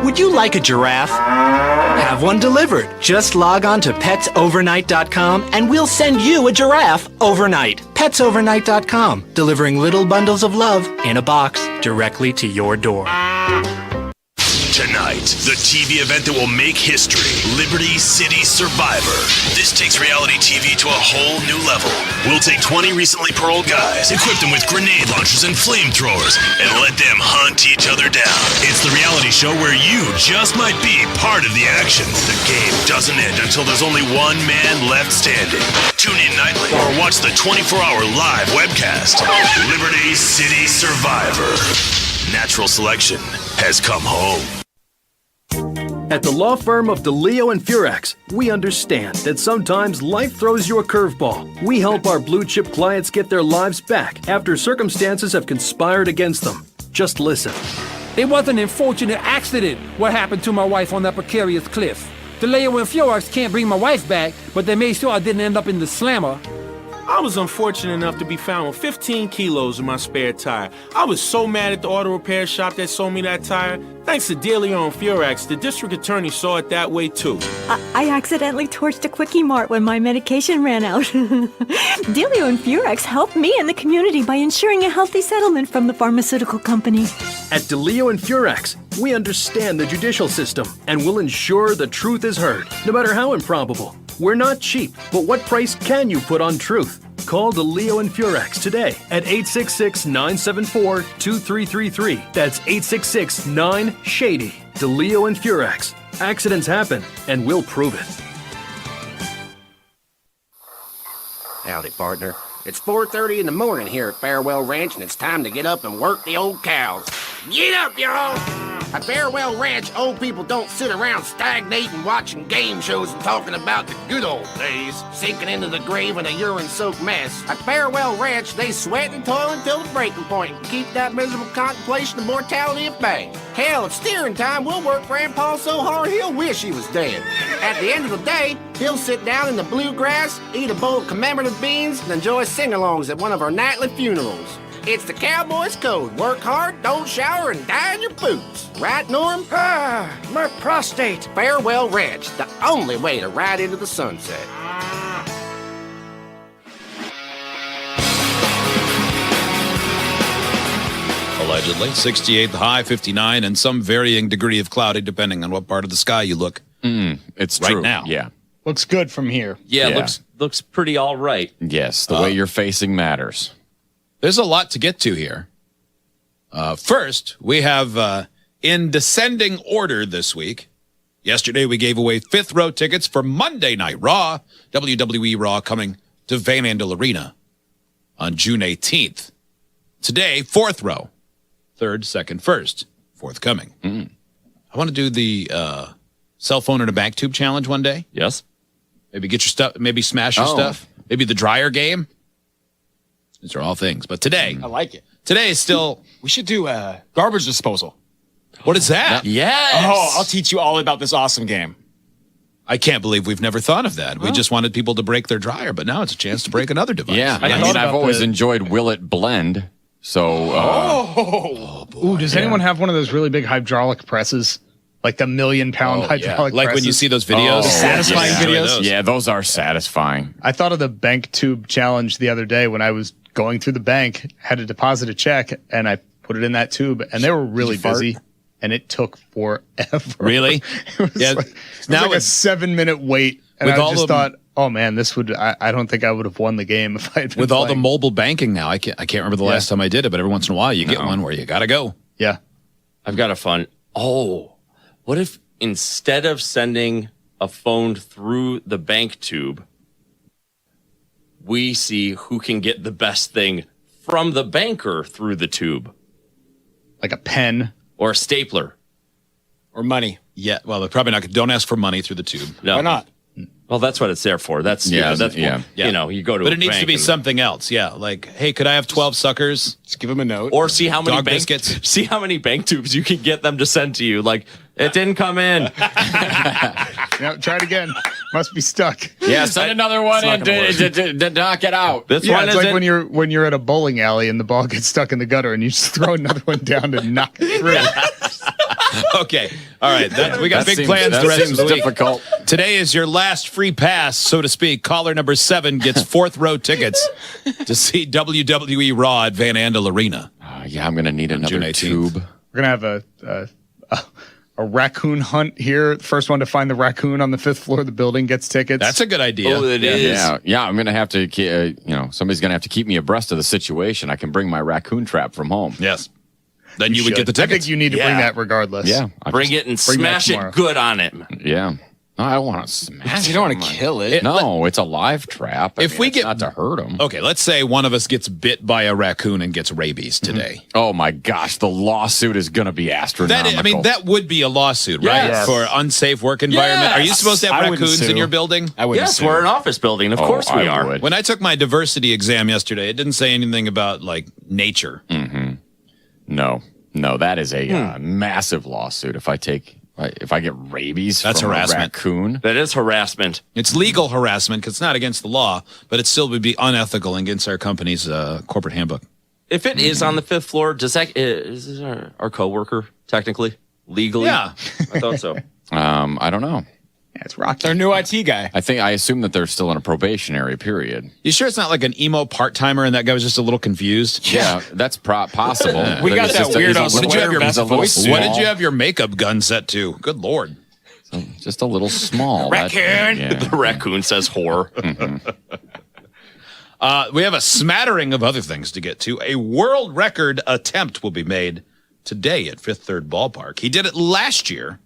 Would you like a giraffe? Have one delivered. Just log on to petsovernight.com and we'll send you a giraffe overnight. Petsovernight.com, delivering little bundles of love in a box directly to your door. Tonight, the TV event that will make history, Liberty City Survivor. This takes reality TV to a whole new level. We'll take 20 recently paroled guys, equip them with grenade launchers and flamethrowers, and let them hunt each other down. It's the reality show where you just might be part of the action. The game doesn't end until there's only one man left standing. Tune in nightly or watch the 24-hour live webcast. Liberty City Survivor. Natural selection has come home. At the law firm of DeLeo and Furex, we understand that sometimes life throws you a curveball. We help our blue-chip clients get their lives back after circumstances have conspired against them. Just listen. It was an unfortunate accident what happened to my wife on that precarious cliff. DeLeo and Furex can't bring my wife back, but they made sure I didn't end up in the slammer. I was unfortunate enough to be found with 15 kilos in my spare tire. I was so mad at the auto repair shop that sold me that tire. Thanks to Delio and Furex, the district attorney saw it that way too. I accidentally torched a Quickie Mart when my medication ran out. Delio and Furex helped me and the community by ensuring a healthy settlement from the pharmaceutical company. At DeLeo and Furex, we understand the judicial system and will ensure the truth is heard, no matter how improbable. We're not cheap, but what price can you put on truth? Call DeLeo and Furex today at 866-974-2333. That's 866-9-SHADY. DeLeo and Furex. Accidents happen, and we'll prove it. Howdy, partner. It's 4:30 in the morning here at Farewell Ranch, and it's time to get up and work the old cows. Get up, y'all! At Farewell Ranch, old people don't sit around stagnating, watching game shows and talking about the good old days, sinking into the grave in a urine-soaked mess. At Farewell Ranch, they sweat and toil until the breaking point and keep that miserable contemplation of mortality at bay. Hell, at steering time, we'll work Grandpa so hard he'll wish he was dead. At the end of the day, he'll sit down in the bluegrass, eat a bowl of commemorative beans, and enjoy sing-alongs at one of our nightly funerals. It's the Cowboys code. Work hard, don't shower, and die in your boots. Right, Norm? My prostate. Farewell Ranch, the only way to ride into the sunset. Allegedly. 68 the high, 59, and some varying degree of cloudy depending on what part of the sky you look. It's right true. now. Yeah. Looks good from here. Yeah, looks pretty all right. Yes, the way you're facing matters. There's a lot to get to here. First, we have, in descending order this week, yesterday we gave away fifth row tickets for Monday Night Raw, WWE Raw, coming to Van Andel Arena on June 18th. Today, fourth row, third, second, first, forthcoming. I want to do the cell phone in a bank tube challenge one day. Yes. Maybe get your stuff, maybe smash your stuff. Maybe the dryer game. These are all things. But today, I like it. Today is still. We should do garbage disposal. What is that? Yes. Oh, I'll teach you all about this awesome game. I can't believe we've never thought of that. We just wanted people to break their dryer, but now it's a chance to break another device. Yeah, I mean, I've always enjoyed Will It Blend. So, ooh, does anyone have one of those really big hydraulic presses? Like the 1,000,000-pound hydraulic Like presses? when you see those videos? The satisfying videos? Yeah, those are satisfying. I thought of the bank tube challenge the other day when I was going through the bank, had to deposit a check, and I put it in that tube, and they were really busy. and it took forever. Really? It was like, a 7-minute wait. And With I all just of- thought, oh man, this would, I don't think I would have won the game if I had been With all the playing. mobile banking now, I can't remember the last time I did it, but every once in a while you get one where you got to go. Yeah. I've got a fun. Oh, what if instead of sending a phone through the bank tube, we see who can get the best thing from the banker through the tube? Like a pen. Or a stapler. Or money. Yeah, well, they're probably not. Don't ask for money through the tube. No. Why not? Well, that's what it's there for. That's Yeah, that's yeah. You know, you go to. But a it needs to bank be and- something else. Yeah, like, hey, could I have 12 suckers? Just give them a note. Or see how many Dog bank biscuits. See how many bank tubes you can get them to send to you. Like, it didn't come in. No, try it again. Must be stuck. Yeah, send another one in to knock it out. This Yeah, one it's is like when you're at a bowling alley and the ball gets stuck in the gutter and you just throw another one down to knock it through. Okay, all right. We got That big seems- plans that the rest of seems the week. difficult. Today is your last free pass, so to speak. Caller number 7 gets 4th row tickets to see WWE Raw at Van Andel Arena. Yeah, I'm going to need June another 18th. tube. We're going to have a raccoon hunt here. The first one to find the raccoon on the 5th floor of the building gets tickets. That's a good idea. Oh, it is. Yeah. I'm going to have to, somebody's going to have to keep me abreast of the situation. I can bring my raccoon trap from home. Yes. Then you would get the I tickets. think you need to bring that regardless. Yeah. Bring it and bring that smash it tomorrow. good on it. Yeah. No, I don't want to smash You don't want to kill it. No, it's a live trap. If we it's get- not to hurt them. Okay, let's say one of us gets bit by a raccoon and gets rabies today. Oh my gosh, the lawsuit is going to be astronomical. That would be a lawsuit, right? Yes. For unsafe work environment. Are you supposed to have I wouldn't raccoons in sue. your building? I wouldn't Yes, sue. we're an office building. Of course we I are. would. When I took my diversity exam yesterday, it didn't say anything about like nature. No, that is a massive lawsuit. If I get rabies, That's from harassment. A raccoon. That is harassment. It's legal harassment because it's not against the law, but it still would be unethical against our company's corporate handbook. If it is on the 5th floor, is this our coworker technically legally? Yeah. I thought so. I don't know. Yeah, it's Rocky. Their new IT guy. I assume that they're still in a probationary period. You sure it's not like an emo part-timer and that guy was just a little confused? Yeah, that's possible. We got It's that just a- weirdo he's a What did you have your best he's a little voice. What small. did you have your makeup gun set to? Good Lord. Just a little small. Raccoon. The raccoon says whore. We have a smattering of other things to get to. A world record attempt will be made today at Fifth Third Ballpark. He did it last year.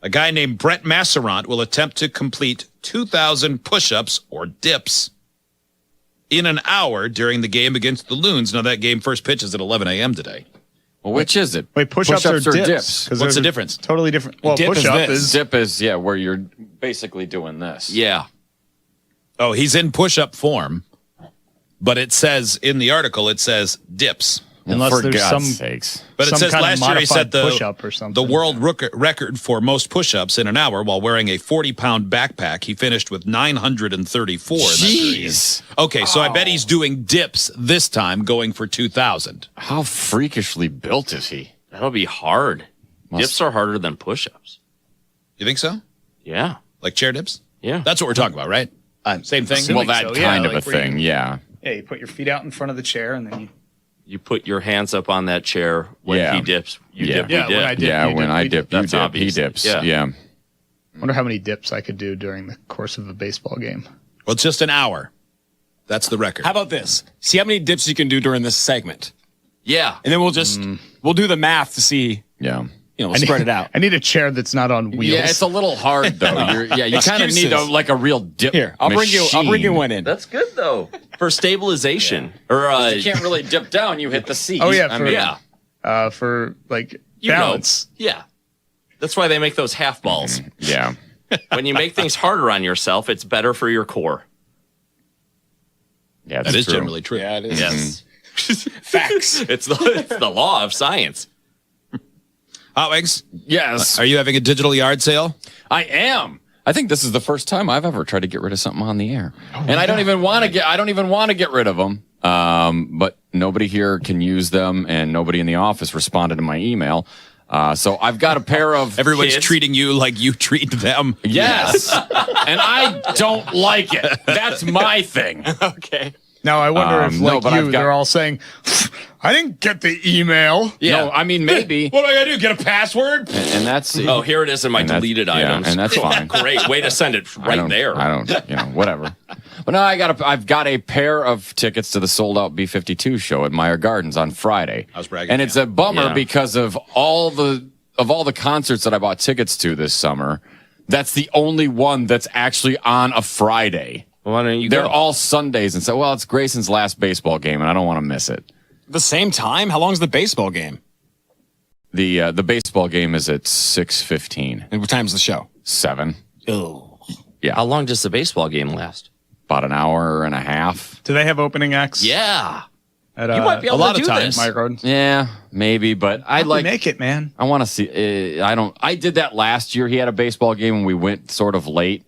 A guy named Brett Masserant will attempt to complete 2,000 push-ups or dips in an hour during the game against the Loons. Now, that game first pitch is at 11 a.m. today. Well, which is it? Wait, push-ups or dips? 'Cause What's they're the difference? Totally different. Well, Dip is push-up this. is Dip is, where you're basically doing this. Yeah. Oh, he's in push-up form, but it says in the article, it says dips. unless For there's God's some sakes. But it some says kind of last year he set modified push-up or something. the world record for most push-ups in an hour while wearing a 40-pound backpack. He finished with 934. in that period. Jeez. Okay, so I bet he's doing dips this time, going for 2,000. How freakishly built is he? That'll be hard. Dips are harder than push-ups. You think so? Yeah. Like chair dips? Yeah. That's what we're talking about, right? Same thing? assuming That so, yeah, kind of like a where you- thing, yeah. Yeah, you put your feet out in front of the chair and then you. You put your hands up on that chair when Yeah. he dips. You Yeah. dip, we Yeah, dip. when I dip, Yeah, you when dip, I we dip, you That's dip, obvious. he dips. Yeah. Yeah. Wonder how many dips I could do during the course of a baseball game. Well, it's just an hour. That's the record. How about this? See how many dips you can do during this segment. Yeah. And then we'll do the math to see, Yeah. we'll spread it out. I need a chair that's not on wheels. Yeah, it's a little hard though. You kind of need a real dip. Here, I'll bring you one in. That's good, though. For stabilization. Or You can't really dip down. You hit the seat. Oh, yeah, I for- mean, yeah. For like You know. balance. Yeah. That's why they make those half balls. yeah. When you make things harder on yourself, it's better for your core. Yeah, That is true. generally true. Yeah, it is. Yes. Facts. It's the law of science. Hot Wings, Yes. are you having a digital yard sale? I am. I think this is the first time I've ever tried to get rid of something on the air, and I don't even want to get rid of them. But nobody here can use them, and nobody in the office responded to my email. So I've got a pair of Everyone's kids. treating you like you treat them. Yes, and I don't like it. That's my thing. Okay. Now, I wonder if, no, like but I've got- they're all saying, I didn't get the email. No, I mean, maybe. What do I got to do? Get a password? And that's Oh, here it is in my deleted items. and that's fine. Great way to send it right there. I don't, whatever. But no, I've got a pair of tickets to the sold out B-52 show at Meyer Gardens on Friday. I was bragging. And it's a bummer Yeah. because of all the concerts that I bought tickets to this summer. That's the only one that's actually on a Friday. Why don't you They're go? all Sundays, and so it's Grayson's last baseball game, and I don't want to miss it. The same time? How long's the baseball game? The baseball game is at 6:15. And what time's the show? 7. Oh. Yeah. How long does the baseball game last? About an hour and a half. Do they have opening acts? Yeah. At, You might be able a lot to of do times. this. Meyer Gardens? Yeah, maybe, but I'd like make it, man. I want to see. I did that last year. He had a baseball game and we went sort of late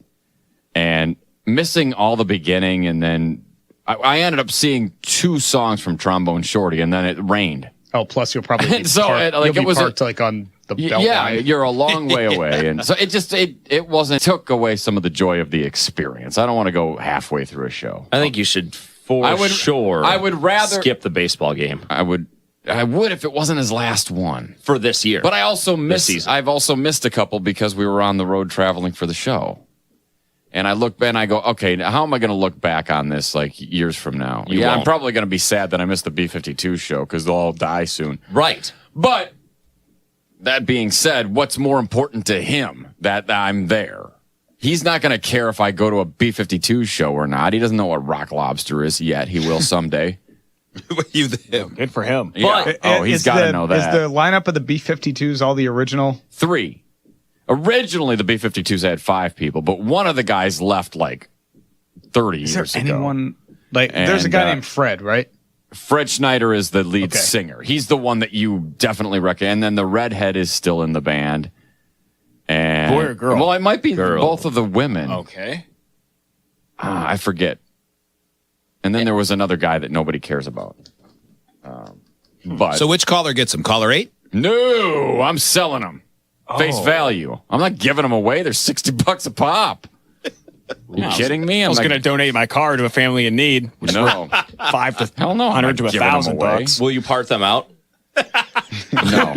and missing all the beginning. And then I ended up seeing 2 songs from Trombone Shorty, and then it rained. Oh, plus you'll probably be So, parked, like, you'll it be was parked like on the belt Yeah, line. you're a long way away, and so it wasn't took away some of the joy of the experience. I don't want to go halfway through a show. I think you should sure. I would rather skip the baseball game I would if it wasn't his last one. for this year. But I also missed. season. I've also missed a couple because we were on the road traveling for the show. And I look back and I go, okay, now how am I going to look back on this like years from now? You I'm won't. probably going to be sad that I missed the B-52 show because they'll all die soon. Right. But that being said, what's more important to him that I'm there? He's not going to care if I go to a B-52 show or not. He doesn't know what Rock Lobster is yet. He will someday. Good for him. Yeah. He's got to know that. Is the lineup of the B-52s all the original? 3. Originally, the B-52s had 5 people, but one of the guys left like 30 Is there years ago. anyone like? There's a And, guy named Fred, right? Fred Schneider is the lead Okay. singer. He's the one that you definitely recommend. And then the redhead is still in the band. And Boy or girl? Well, it might be Girl. both of the women. Okay. I forget. And then there was another guy that nobody cares about. But So which caller gets him? Caller 8? no, I'm selling them. Face value. I'm not giving them away. They're $60 a pop. You kidding me? I I'm was not- going to donate my car to a family in need. Which No. 5 to Hell no. I'm 100 to not giving them 1,000 away. bucks. Will you part them out? No.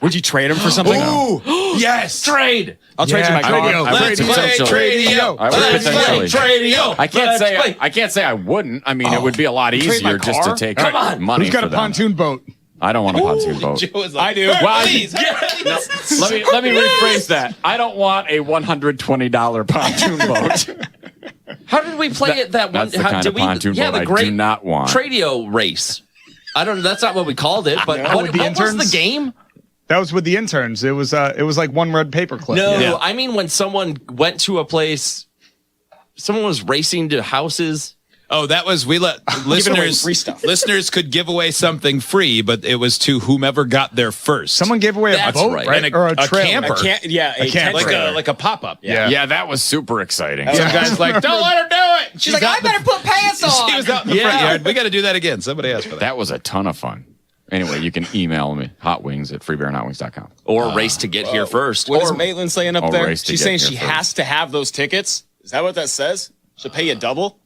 Would you trade them for something? Ooh, yes. Trade. I'll trade you my car. I would Let's play potentially. Tradio. I would Let's play potentially. Tradio. I can't say I wouldn't. I mean, it would be a lot Trade my easier just to car? take Come on. money Who's got for a them. pontoon boat? I don't want a pontoon boat. Joe is like, I do. Well, please. Let me rephrase that. I don't want a $120 pontoon boat. How did we play it that one? That's the how, kind did of we, pontoon yeah, boat the I great do not want. Tradio race. I don't. That's not what we called it. But No, what, with the what was interns? the game? That was with the interns. It was like one red paperclip. No, Yeah. I mean when someone went to a place, someone was racing to houses. Oh, that was we let away listeners free stuff. listeners could give away something free, but it was to whomever got there first. Someone gave away a That's boat, right. right? And Or a a trailer. camper. A camper. like a pop-up. Yeah. That was super exciting. Some guy's like, don't let her do it. She's like, I better put pants on. She was out in the front yard. We got to do that again. Somebody asked for that. That was a ton of fun. Anyway, you can email me, hotwings@freebearandhotwings.com. Or race to get here first. What Or is Maitland saying up Or there? race to She's get saying here she first. has to have those tickets. Is that what that says? She'll pay you double?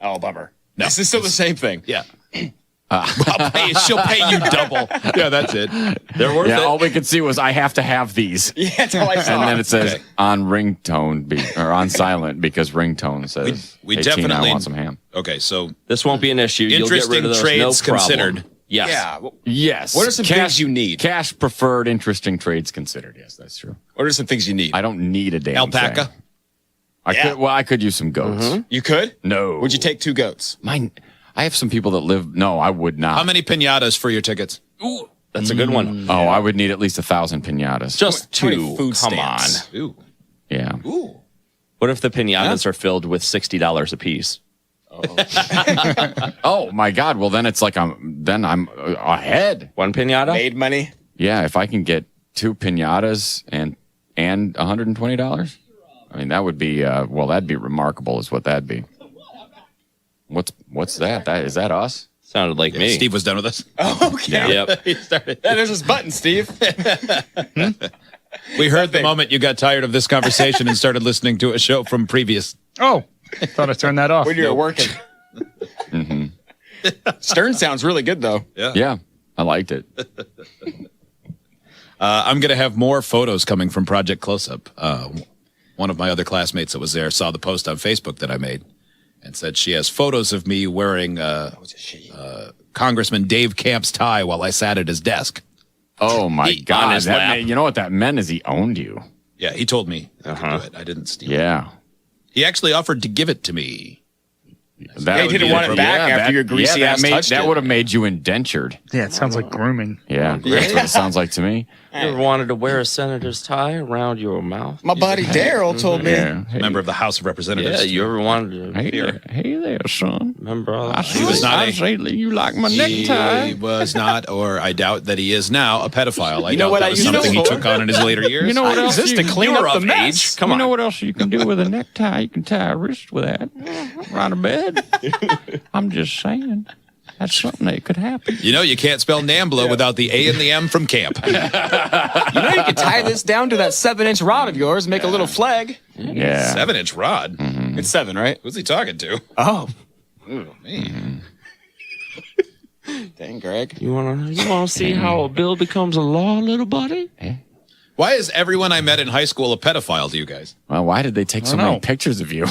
Oh, bummer. No. This is still the same thing. Yeah. She'll pay you double. Yeah, that's it. they're worth Yeah, it. all we could see was I have to have these. Yeah, that's all I saw. And then it says Okay. on ringtone or on silent because ringtone says We hey, Tina, definitely I want some ham. Okay, so This won't be an issue. You'll get rid interesting of those, trades no problem. considered. Yes. Yeah. Well, Yes. What are some things you need? Cash preferred, interesting trades considered. Yes, that's true. what are some things you need? I don't need a damn Alpaca? thing. I could use some goats. You could? No. Would you take 2 goats? I have some people that live. No, I would not. How many pinatas for your tickets? Ooh, that's a good one. Oh, I would need at least 1,000 pinatas. Just How many 2. food Come stamps? on. Ooh. Yeah. What if the pinatas are filled with $60 a piece? Oh my God. Well, then it's like I'm ahead. One pinata? Made money? Yeah, if I can get 2 pinatas and $120, I mean that would be that'd be remarkable. Is what that'd be. What's that? Is that us? Sounded like me. Steve was done with us. Oh, okay. Yep. He started. Yeah, there's this button, Steve. We heard the moment you got tired of this conversation and started listening to a show from previous. Oh, Thought I turned that off. When you're working. Stern sounds really good, though. Yeah, I liked it. I'm going to have more photos coming from Project Close-Up. One of my other classmates that was there saw the post on Facebook that I made and said she has photos of me wearing Congressman Dave Camp's tie while I sat at his desk. Oh, my God. his lap. You know what that meant is he owned you. Yeah, he told me to do it. I didn't steal it. He actually offered to give it to me. He didn't want it back after your greasy ass touched that it. would have made you indentured. Yeah, it sounds like grooming. Yeah, that's what it sounds like to me. You ever wanted to wear a senator's tie around your mouth? My buddy Daryl told me. Yeah. Member of the House of Representatives. Yeah, you ever wanted to... Hey there, son. Remember all that? He was not you like my necktie. He was not, or I doubt that he is now, a pedophile. I You know doubt what that I was used to something he for? took on in his later years. You know what else? Just to clean up the mess. You know what else you can do with a necktie? You can tie a wrist with that. Right a bed. I'm just saying. That's something that could happen. You know, you can't spell NAMBLA without the A and the M from camp. You know you can tie this down to that 7-inch rod of yours, make a little flag. Yeah. 7-inch rod? It's 7, right? Who's he talking to? Oh. Ooh, man. Dang, Greg. You wanna see how a bill becomes a law, little buddy? Why is everyone I met in high school a pedophile to you guys? Well, why did they take so many pictures of you?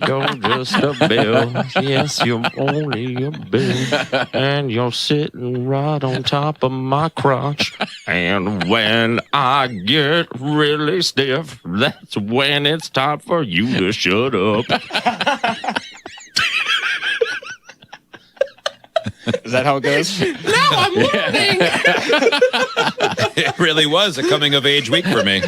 You're just a bill. Yes, you're only a bill. And you're sitting right on top of my crotch. And when I get really stiff, that's when it's time for you to shut up. Is that how it goes? No, I'm moving. It really was a coming of age week for me.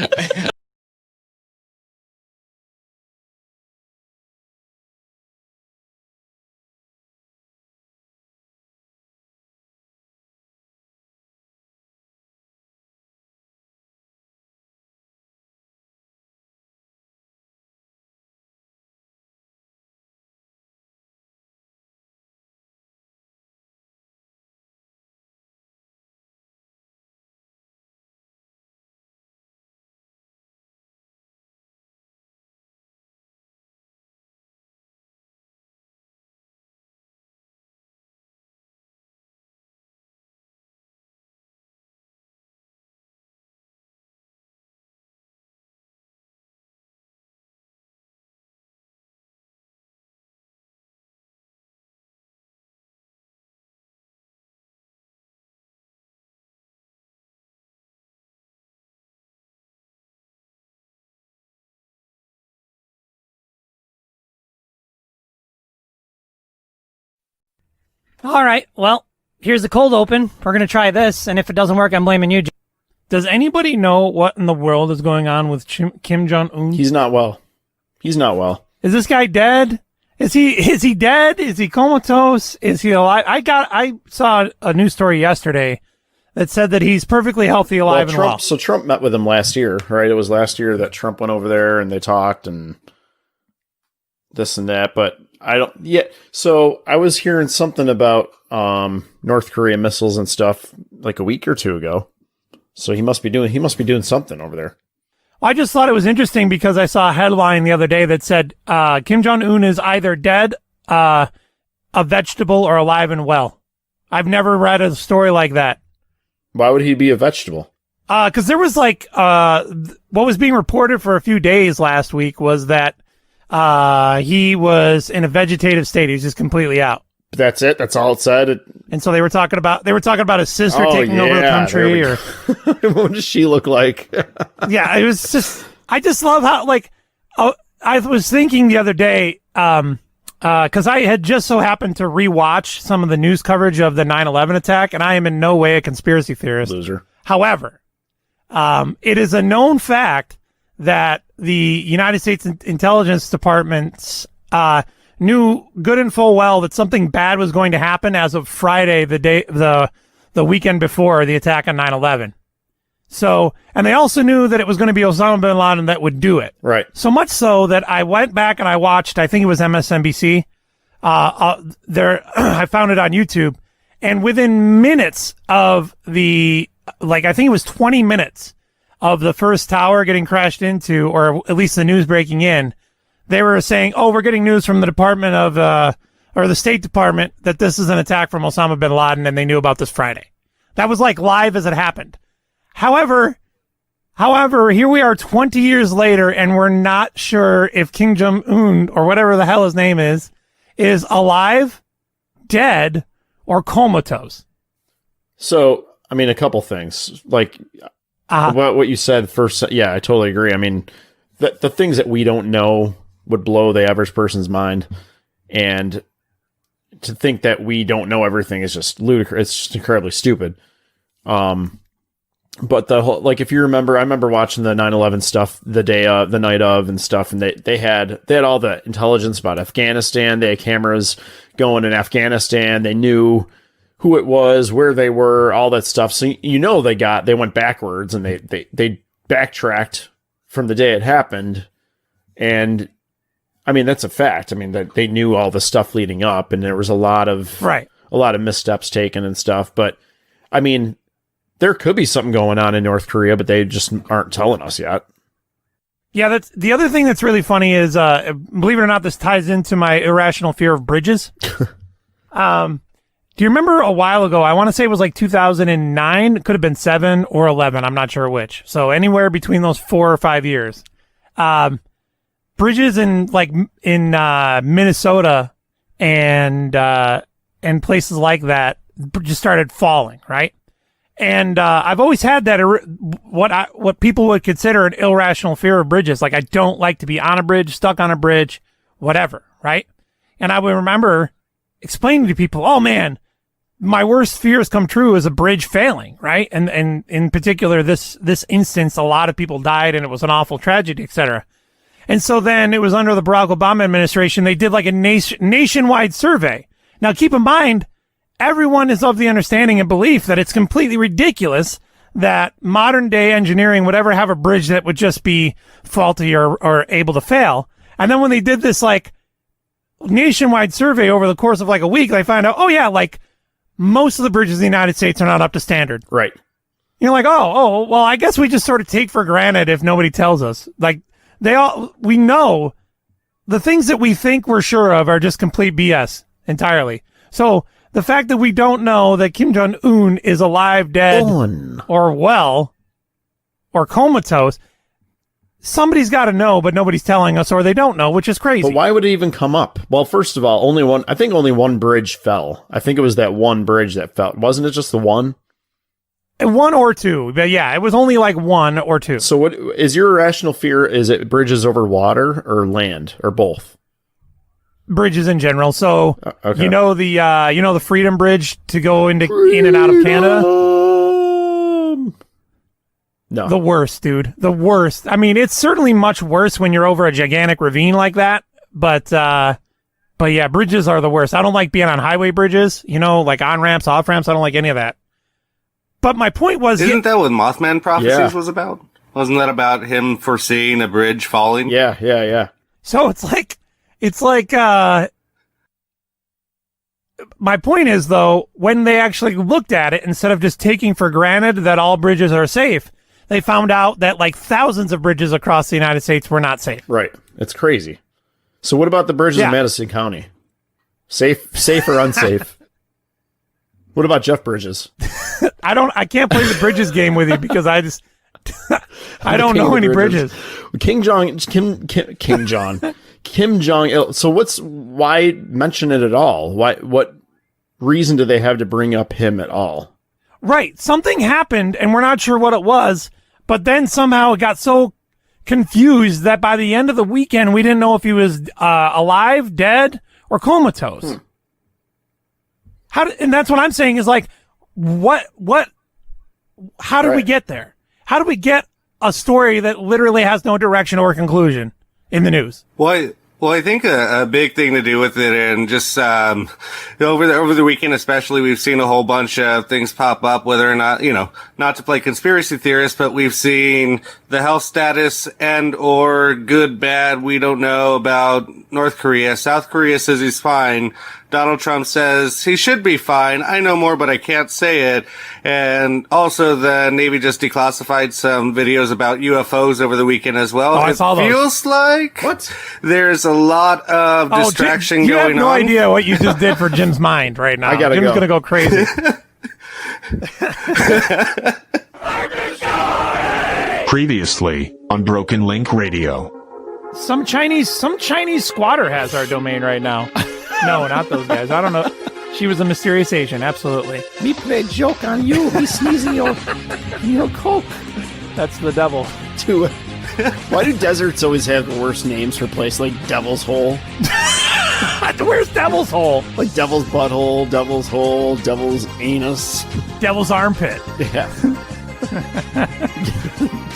All right. Well, here's the cold open. We're going to try this. And if it doesn't work, I'm blaming you. Does anybody know what in the world is going on with Kim Jong-un? He's not well. He's not well. Is this guy dead? Is he dead? Is he comatose? Is he alive? I saw a news story yesterday that said that he's perfectly healthy, alive, and well. So Trump met with him last year, right? It was last year that Trump went over there and they talked and this and that, but I don't yet. So I was hearing something about North Korea missiles and stuff like a week or two ago. So he must be doing something over there. I just thought it was interesting because I saw a headline the other day that said Kim Jong-un is either dead, a vegetable, or alive and well. I've never read a story like that. Why would he be a vegetable? Because there was like what was being reported for a few days last week was that he was in a vegetative state. He was just completely out. But that's it. That's all it said. And so they were talking about his sister taking over the country. Or what does she look like? Yeah, it was just. I just love how I was thinking the other day because I had just so happened to rewatch some of the news coverage of the 9/11 attack, and I am in no way a conspiracy theorist. Loser. However, it is a known fact that the United States Intelligence Departments knew good and full well that something bad was going to happen as of Friday, the weekend before the attack on 9/11. So, and they also knew that it was going to be Osama bin Laden that would do it. Right. So much so that I went back and I watched, I think it was MSNBC. I found it on YouTube, and within minutes of I think it was 20 minutes of the first tower getting crashed into, or at least the news breaking in, they were saying, oh, we're getting news from the Department of, or the State Department that this is an attack from Osama bin Laden, and they knew about this Friday. That was like live as it happened. However, here we are 20 years later, and we're not sure if Kim Jong-un, or whatever the hell his name is alive, dead, or comatose. So, I mean, a couple things. Like, what you said first, yeah, I totally agree. I mean, the things that we don't know would blow the average person's mind. And to think that we don't know everything is just ludicrous. It's just incredibly stupid. But the whole, like, if you remember, I remember watching the 9/11 stuff the night of and stuff, and they had all the intelligence about Afghanistan. They had cameras going in Afghanistan. They knew who it was, where they were, all that stuff. So they went backwards, and they backtracked from the day it happened. And I mean, that's a fact. I mean, that they knew all the stuff leading up, and there was a lot of missteps taken and stuff. But I mean, there could be something going on in North Korea, but they just aren't telling us yet. Yeah, that's the other thing that's really funny is, believe it or not, this ties into my irrational fear of bridges. Do you remember a while ago, I want to say it was like 2009, it could have been 7 or 11, I'm not sure which. So anywhere between those 4 or 5 years. Bridges in Minnesota and places like that just started falling, right? And I've always had that what people would consider an irrational fear of bridges. Like, I don't like to be on a bridge, stuck on a bridge, whatever, right? And I would remember explaining to people, oh man, my worst fears come true is a bridge failing, right? And in particular, this instance, a lot of people died and it was an awful tragedy, etc. And so then it was under the Barack Obama administration, they did like a nationwide survey. Now keep in mind, everyone is of the understanding and belief that it's completely ridiculous that modern day engineering would ever have a bridge that would just be faulty or able to fail. And then when they did this like nationwide survey over the course of like a week, they find out, oh yeah, like most of the bridges in the United States are not up to standard. Right. You're like, oh, well, I guess we just sort of take for granted if nobody tells us. Like, we know the things that we think we're sure of are just complete BS entirely. So the fact that we don't know that Kim Jong-un is alive, dead, or well, or comatose, somebody's got to know, but nobody's telling us, or they don't know, which is crazy. But why would it even come up? Well, first of all, only one bridge fell. I think it was that one bridge that fell. Wasn't it just the one? One or two. But yeah, it was only like one or two. So what is your irrational fear? Is it bridges over water or land or both? Bridges in general. So okay. you know the Freedom Bridge to go in and out of Canada? No. The worst, dude. The worst. I mean, it's certainly much worse when you're over a gigantic ravine like that, but yeah, bridges are the worst. I don't like being on highway bridges, like on-ramps, off-ramps. I don't like any of that. But my point was... Isn't that what Mothman Prophecies was about? Wasn't that about him foreseeing a bridge falling? Yeah. So it's like, my point is, though, when they actually looked at it, instead of just taking for granted that all bridges are safe, they found out that like thousands of bridges across the United States were not safe. Right. It's crazy. So what about the bridges in Madison County? Safe or unsafe? What about Jeff Bridges? I can't play the bridges game with you because I I don't know any bridges. Kim Jong. So why mention it at all? What reason do they have to bring up him at all? Right. Something happened and we're not sure what it was, but then somehow it got so confused that by the end of the weekend, we didn't know if he was alive, dead, or comatose. And that's what I'm saying is like, how did we get there? How do we get a story that literally has no direction or conclusion in the news? Well, I think a big thing to do with it, and just over the weekend especially, we've seen a whole bunch of things pop up, whether or not, not to play conspiracy theorists, but we've seen the health status and or good, bad, we don't know about North Korea. South Korea says he's fine. Donald Trump says he should be fine. I know more, but I can't say it. And also the Navy just declassified some videos about UFOs over the weekend as well. I saw those. Feels like there's a lot of distraction Jim, going on. You have no idea what you just did for Jim's mind right now. Jim's going to go crazy. Previously on Broken Link Radio. Some Chinese squatter has our domain right now. No, not those guys. I don't know. She was a mysterious Asian, absolutely. Me play joke on you. He sneezing your coke. That's the devil. Why do deserts always have the worst names for places like Devil's Hole? Where's Devil's Hole? Like Devil's Butthole, Devil's Hole, Devil's Anus. Devil's Armpit. Yeah.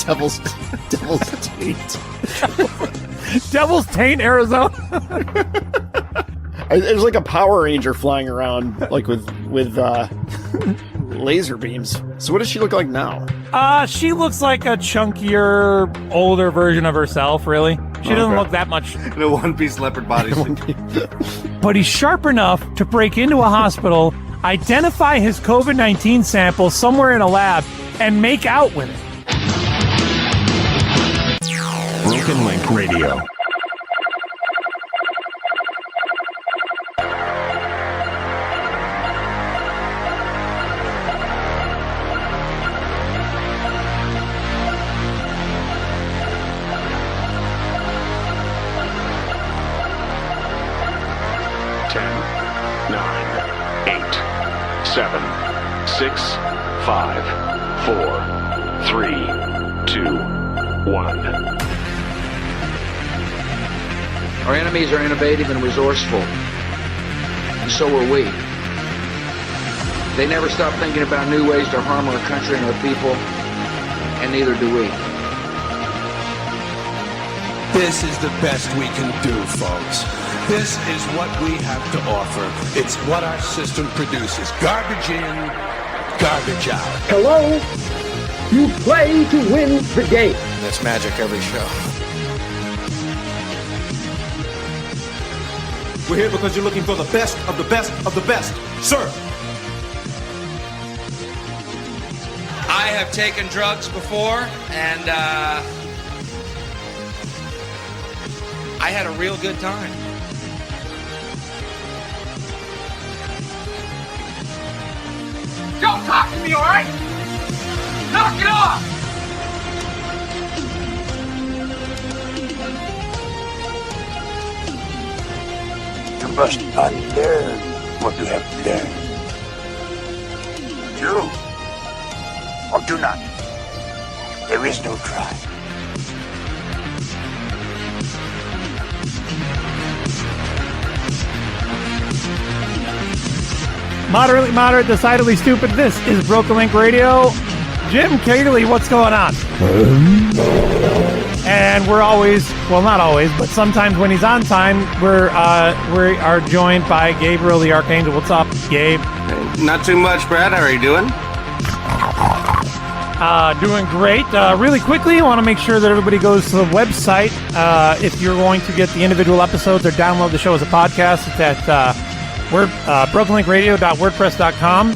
Devil's Taint. Devil's Taint, Arizona. There's like a Power Ranger flying around, like with laser beams. So what does she look like now? She looks like a chunkier, older version of herself, really. She doesn't look that much. In a one-piece leopard bodysuit. But he's sharp enough to break into a hospital, identify his COVID-19 sample somewhere in a lab, and make out with it. Broken Link Radio. Seven, 6, 5, 4, 3, 2, 1. Our enemies are innovative and resourceful, and so are we. They never stop thinking about new ways to harm our country and our people, and neither do we. This is the best we can do, folks. This is what we have to offer. It's what our system produces. Garbage in, garbage out. Hello? You play to win the game. That's magic every show. We're here because you're looking for the best of the best of the best. Sir! I have taken drugs before, and I had a real good time. Don't talk to me, all right? Knock it off! You must unlearn what you have learned. Do or do not. There is no try. Moderately moderate, decidedly stupid. This is Broken Link Radio. Jim Katerle, what's going on? And we're always, well, not always, but sometimes when he's on time, we are joined by Gabriel the Archangel. What's up, Gabe? Not too much, Brad. How are you doing? Doing great. Really quickly, I want to make sure that everybody goes to the website. If you're going to get the individual episodes or download the show as a podcast, it's at brokenlinkradio.wordpress.com.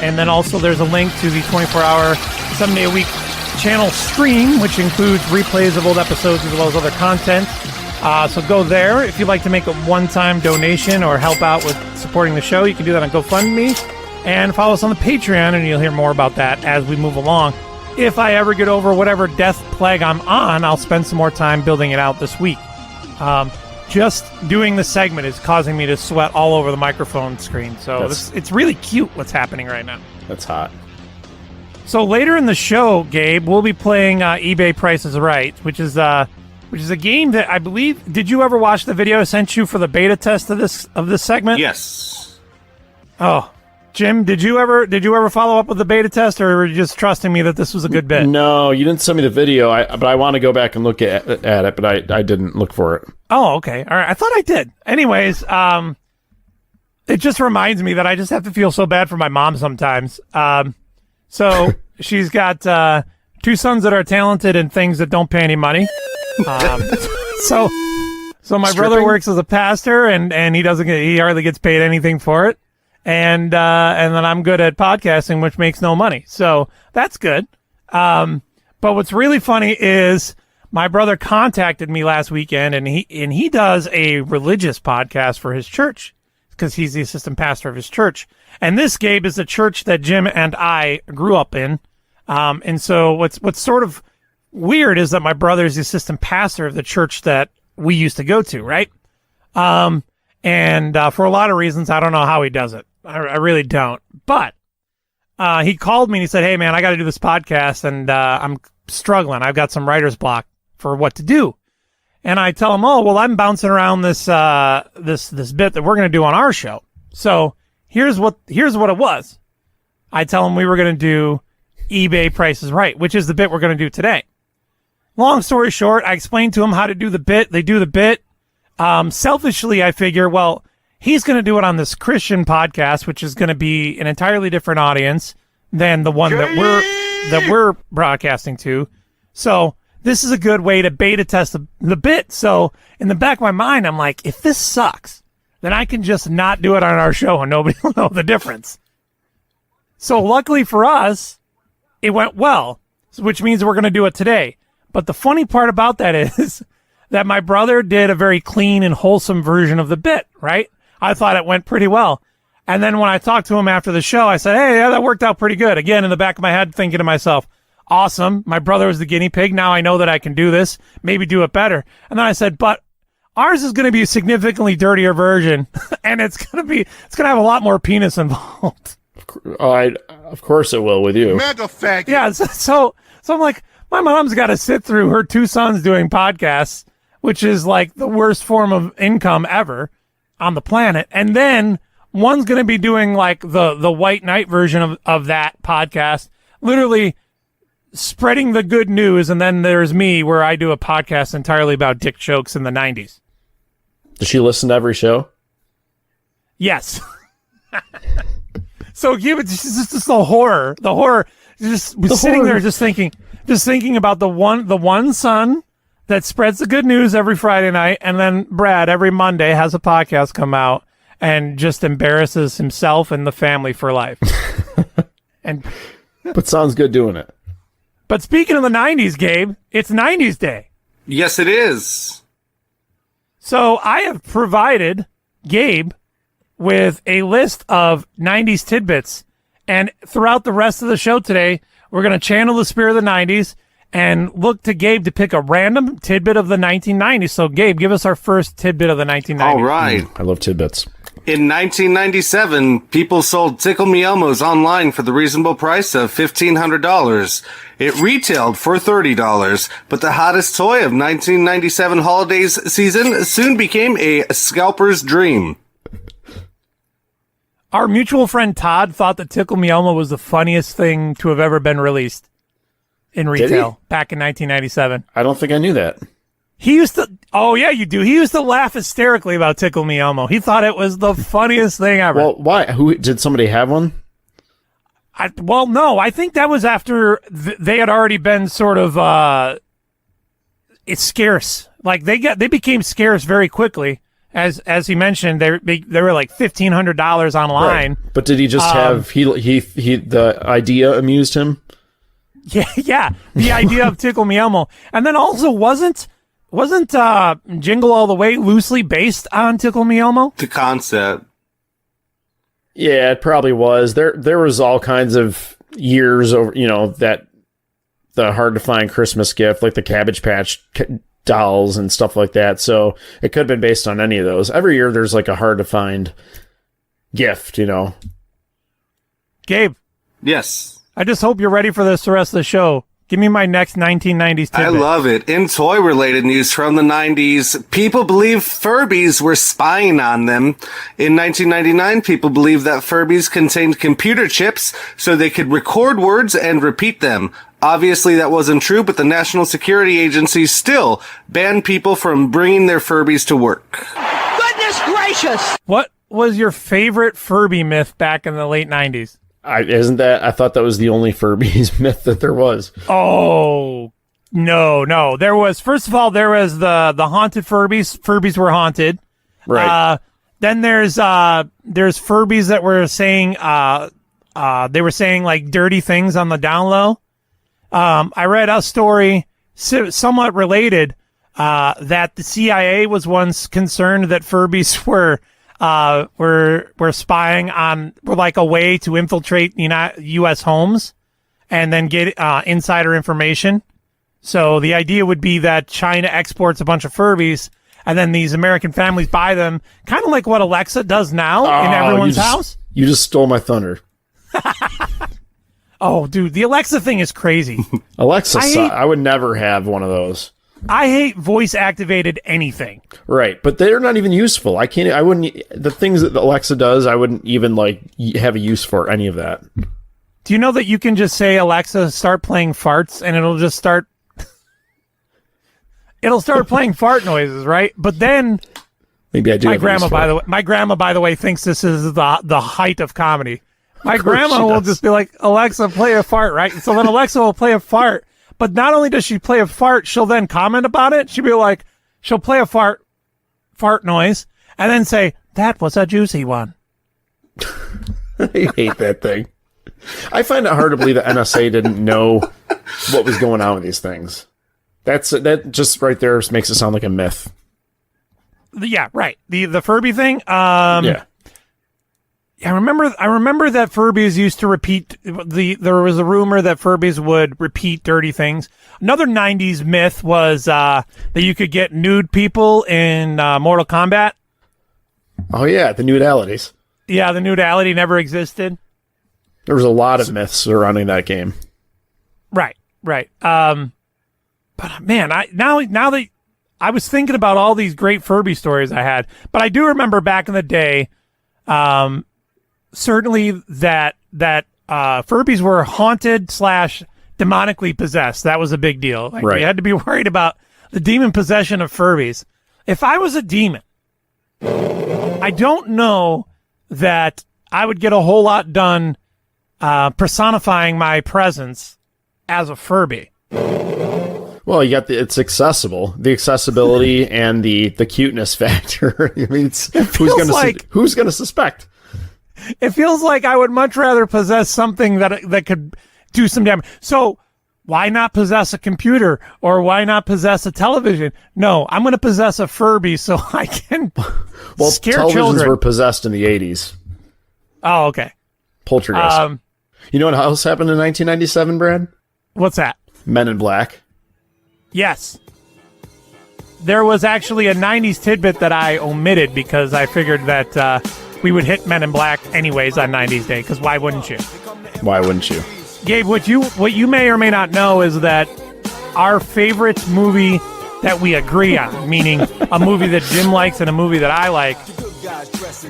And then also there's a link to the 24-hour, 7-day-a-week channel stream, which includes replays of old episodes as well as other content. So go there. If you'd like to make a one-time donation or help out with supporting the show, you can do that on GoFundMe. And follow us on the Patreon, and you'll hear more about that as we move along. If I ever get over whatever death plague I'm on, I'll spend some more time building it out this week. Just doing the segment is causing me to sweat all over the microphone screen. So it's really cute what's happening right now. That's hot. So later in the show, Gabe, we'll be playing eBay Price is Right, which is a game that I believe. Did you ever watch the video I sent you for the beta test of this segment? Yes. Oh, Jim, did you ever follow up with the beta test, or were you just trusting me that this was a good bit? No, you didn't send me the video, but I want to go back and look at it, but I didn't look for it. Oh, okay. All right. I thought I did. Anyways, it just reminds me that I just have to feel so bad for my mom sometimes. So she's got 2 sons that are talented in things that don't pay any money. So So my brother works as a pastor, and he hardly gets paid anything for it. And then I'm good at podcasting, which makes no money. So that's good. But what's really funny is my brother contacted me last weekend, and he does a religious podcast for his church because he's the assistant pastor of his church. And this, Gabe, is a church that Jim and I grew up in. And so what's sort of weird is that my brother is the assistant pastor of the church that we used to go to, right? And for a lot of reasons, I don't know how he does it. I really don't. But he called me and he said, "Hey, man, I got to do this podcast, and I'm struggling. I've got some writer's block for what to do." And I tell him, "Oh, well, I'm bouncing around this bit that we're going to do on our show. So here's what it was." I tell him we were going to do eBay Price is Right, which is the bit we're going to do today. Long story short, I explained to him how to do the bit. They do the bit. Selfishly, I figure, well, he's going to do it on this Christian podcast, which is going to be an entirely different audience than the one that we're broadcasting to. So this is a good way to beta test the bit. So in the back of my mind, I'm like, if this sucks, then I can just not do it on our show and nobody will know the difference. So luckily for us, it went well, which means we're going to do it today. But the funny part about that is that my brother did a very clean and wholesome version of the bit, right? I thought it went pretty well. And then when I talked to him after the show, I said, "Hey, yeah, that worked out pretty good." Again, in the back of my head, thinking to myself, awesome. My brother was the guinea pig. Now I know that I can do this, maybe do it better. And then I said, but ours is going to be a significantly dirtier version. And it's going to have a lot more penis involved. Of course it will with you. Mega faggot. Yeah. So I'm like, my mom's got to sit through her two sons doing podcasts, which is like the worst form of income ever on the planet. And then one's going to be doing like the white knight version of that podcast, literally spreading the good news. And then there's me, where I do a podcast entirely about dick jokes in the 90s. Does she listen to every show? Yes. So yeah, it's just the horror, just sitting there just thinking about the one son that spreads the good news every Friday night, and then Brad every Monday has a podcast come out and just embarrasses himself and the family for life. But sounds good doing it. But speaking of the 90s, Gabe, it's 90s Day. Yes, it is. So I have provided Gabe with a list of 90s tidbits, and throughout the rest of the show today, we're going to channel the spirit of the 90s and look to Gabe to pick a random tidbit of the 1990s. So, Gabe, give us our first tidbit of the 1990s. All right. I love tidbits. In 1997, people sold Tickle Me Elmos online for the reasonable price of $1,500. It retailed for $30, but the hottest toy of 1997 holidays season soon became a scalper's dream. Our mutual friend Todd thought that Tickle Me Elmo was the funniest thing to have ever been released in retail back in 1997. I don't think I knew that. He used to, oh yeah, you do. He used to laugh hysterically about Tickle Me Elmo. He thought it was the funniest thing ever. Well, why? Did somebody have one? Well, no, I think that was after they had already been sort of, it's scarce. Like they became scarce very quickly. As he mentioned, they were like $1,500 online. Right. But did he just have the idea amused him? Yeah, the idea of Tickle Me Elmo, and then also wasn't Jingle All the Way loosely based on Tickle Me Elmo? The concept. Yeah, it probably was. There was all kinds of years over, that the hard to find Christmas gift, like the Cabbage Patch dolls and stuff like that. So it could have been based on any of those. Every year there's like a hard to find gift, Gabe. Yes. I just hope you're ready for this the rest of the show. Give me my next 1990s tidbit. I love it. In toy-related news from the 90s, people believe Furbies were spying on them. In 1999, people believed that Furbies contained computer chips so they could record words and repeat them. Obviously, that wasn't true, but the National Security Agency still banned people from bringing their Furbies to work. Goodness gracious! What was your favorite Furby myth back in the late 90s? I thought that was the only Furbies myth that there was. Oh, No. There was, first of all, there was the haunted Furbies. Furbies were haunted. Right. Then there's Furbies that were saying they were saying like dirty things on the down low. I read a story somewhat related that the CIA was once concerned that Furbies were spying on, were like a way to infiltrate U.S. homes and then get insider information. So the idea would be that China exports a bunch of Furbies and then these American families buy them, kind of like what Alexa does now in everyone's house. You just stole my thunder. Oh, dude, the Alexa thing is crazy. Alexa, I would never have one of those. I hate voice-activated anything. Right, but they're not even useful. The things that Alexa does, I wouldn't even like have a use for any of that. Do you know that you can just say, Alexa, start playing farts, and it'll just start... it'll start playing fart noises, right? But then... Maybe I do. My grandma, by the way, thinks this is the height of comedy. My grandma will just be like, Alexa, play a fart, right? So then Alexa will play a fart. But not only does she play a fart, she'll then comment about it. She'll be like, she'll play a fart noise, and then say, that was a juicy one. I hate that thing. I find it hard to believe the NSA didn't know what was going on with these things. That just right there makes it sound like a myth. Yeah, right. The Furby thing. Yeah. I remember that Furbies used to repeat there was a rumor that Furbies would repeat dirty things. Another 90s myth was that you could get nude people in Mortal Kombat. Oh yeah, the nudalities. Yeah, the nudality never existed. There was a lot of myths surrounding that game. Right. But man, now that I was thinking about all these great Furby stories I had, but I do remember back in the day, certainly that Furbies were haunted / demonically possessed. That was a big deal. Like, right. You had to be worried about the demon possession of Furbies. If I was a demon, I don't know that I would get a whole lot done personifying my presence as a Furby. Well, you got it's accessible, the accessibility and the cuteness factor. I mean, who's gonna suspect? It feels like I would much rather possess something that could do some damage. So why not possess a computer, or why not possess a television? No, I'm going to possess a Furby so I can scare televisions children. Were possessed in the 80s. Oh, okay. Poltergeist. You know what else happened in 1997, Brad? What's that? Men in Black. Yes. There was actually a 90s tidbit that I omitted because I figured that we would hit Men in Black anyways on 90s Day, because why wouldn't you? Why wouldn't you? Gabe, what you may or may not know is that our favorite movie that we agree on, meaning a movie that Jim likes and a movie that I like,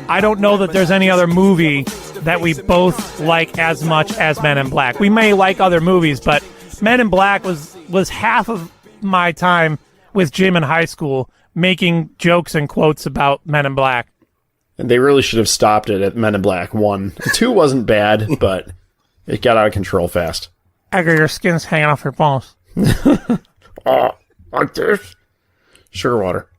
I don't know that there's any other movie that we both like as much as Men in Black. We may like other movies, but Men in Black was half of my time with Jim in high school making jokes and quotes about Men in Black. And they really should have stopped it at Men in Black 1. 2 wasn't bad, but it got out of control fast. Edgar, your skin's hanging off your balls. Like this? Sugar water.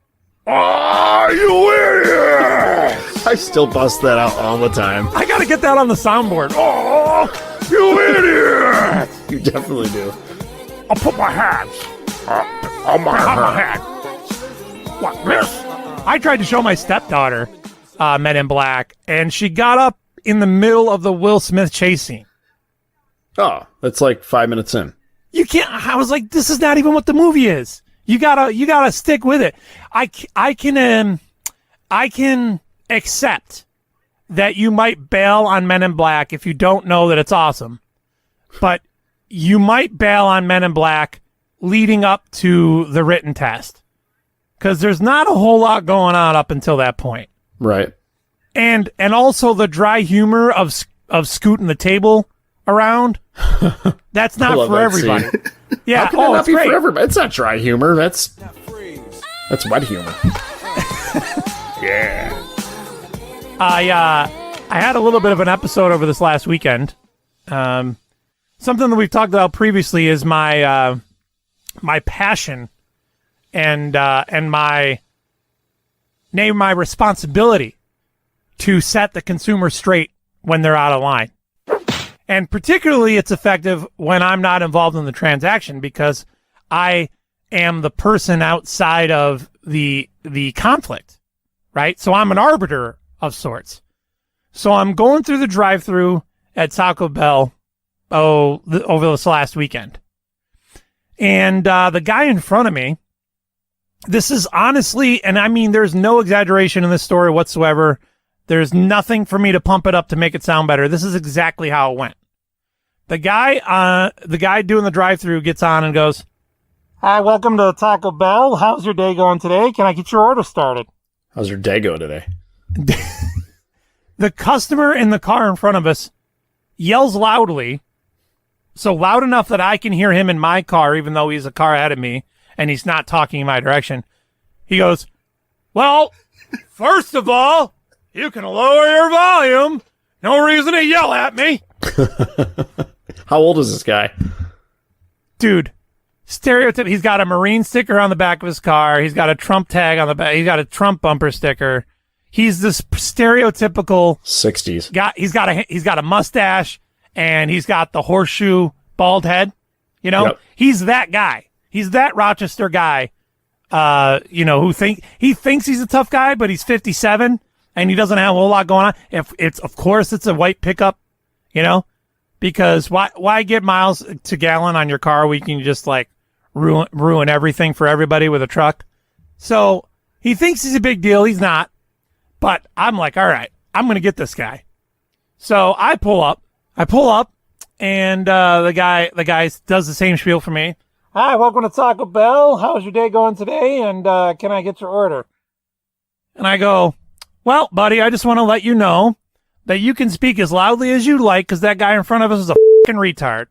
Oh, you idiot! I still bust that out all the time. I gotta get that on the soundboard. Oh, you idiot! You definitely do. I'll put my hands on my head. What, this? I tried to show my stepdaughter Men in Black, and she got up in the middle of the Will Smith chase scene. Oh, that's like 5 minutes in. You can't. I was like, this is not even what the movie is. You gotta stick with it. I can accept that you might bail on Men in Black if you don't know that it's awesome, but you might bail on Men in Black leading up to the written test, because there's not a whole lot going on up until that point. Right. And also the dry humor of scooting the table around. That's not for everybody. Yeah. How can that not be great for everybody? It's not dry humor. That's wet humor. Yeah. I had a little bit of an episode over this last weekend. Something that we've talked about previously is my my passion and my responsibility to set the consumer straight when they're out of line. And particularly it's effective when I'm not involved in the transaction because I am the person outside of the conflict, right? So I'm an arbiter of sorts. So I'm going through the drive-thru at Taco Bell over this last weekend. And the guy in front of me, this is honestly, and I mean, there's no exaggeration in this story whatsoever. There's nothing for me to pump it up to make it sound better. This is exactly how it went. The guy doing the drive-thru gets on and goes, "Hi, welcome to Taco Bell. How's your day going today? Can I get your order started?" How's your day go today? The customer in the car in front of us yells loudly, so loud enough that I can hear him in my car, even though he's a car ahead of me, and he's not talking in my direction. He goes, "Well, first of all, you can lower your volume. No reason to yell at me." How old is this guy? Dude, stereotype. He's got a Marine sticker on the back of his car. He's got a Trump tag on the back. He's got a Trump bumper sticker. He's this stereotypical 60s guy. He's got a mustache and he's got the horseshoe bald head. You know, Yep. He's that guy. He's that Rochester guy. Who thinks he's a tough guy, but he's 57 and he doesn't have a whole lot going on. Of course it's a white pickup, because why get miles to gallon on your car when you can just like ruin everything for everybody with a truck? So he thinks he's a big deal. He's not. But I'm like, all right, I'm going to get this guy. So I pull up and the guy does the same spiel for me. "Hi, welcome to Taco Bell. How's your day going today? And can I get your order?" And I go, "Well, buddy, I just want to let you know that you can speak as loudly as you like because that guy in front of us is a fucking retard."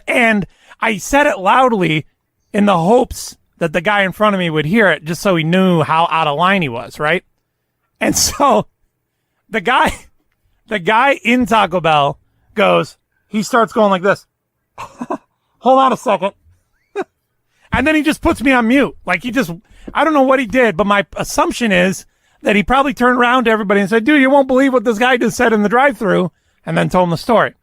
And I said it loudly in the hopes that the guy in front of me would hear it just so he knew how out of line he was, right? And so the guy in Taco Bell he starts going like this. "Hold on a second." And then he just puts me on mute. Like I don't know what he did, but my assumption is that he probably turned around to everybody and said, "Dude, you won't believe what this guy just said in the drive-thru," and then told him the story.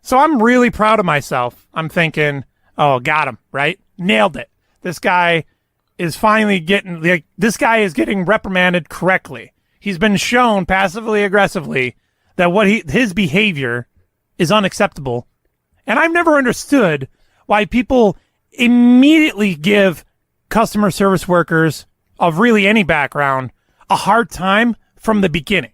So I'm really proud of myself. I'm thinking, oh, got him, right? Nailed it. This guy is finally getting reprimanded correctly. He's been shown passively aggressively that his behavior is unacceptable. And I've never understood why people immediately give customer service workers of really any background a hard time from the beginning.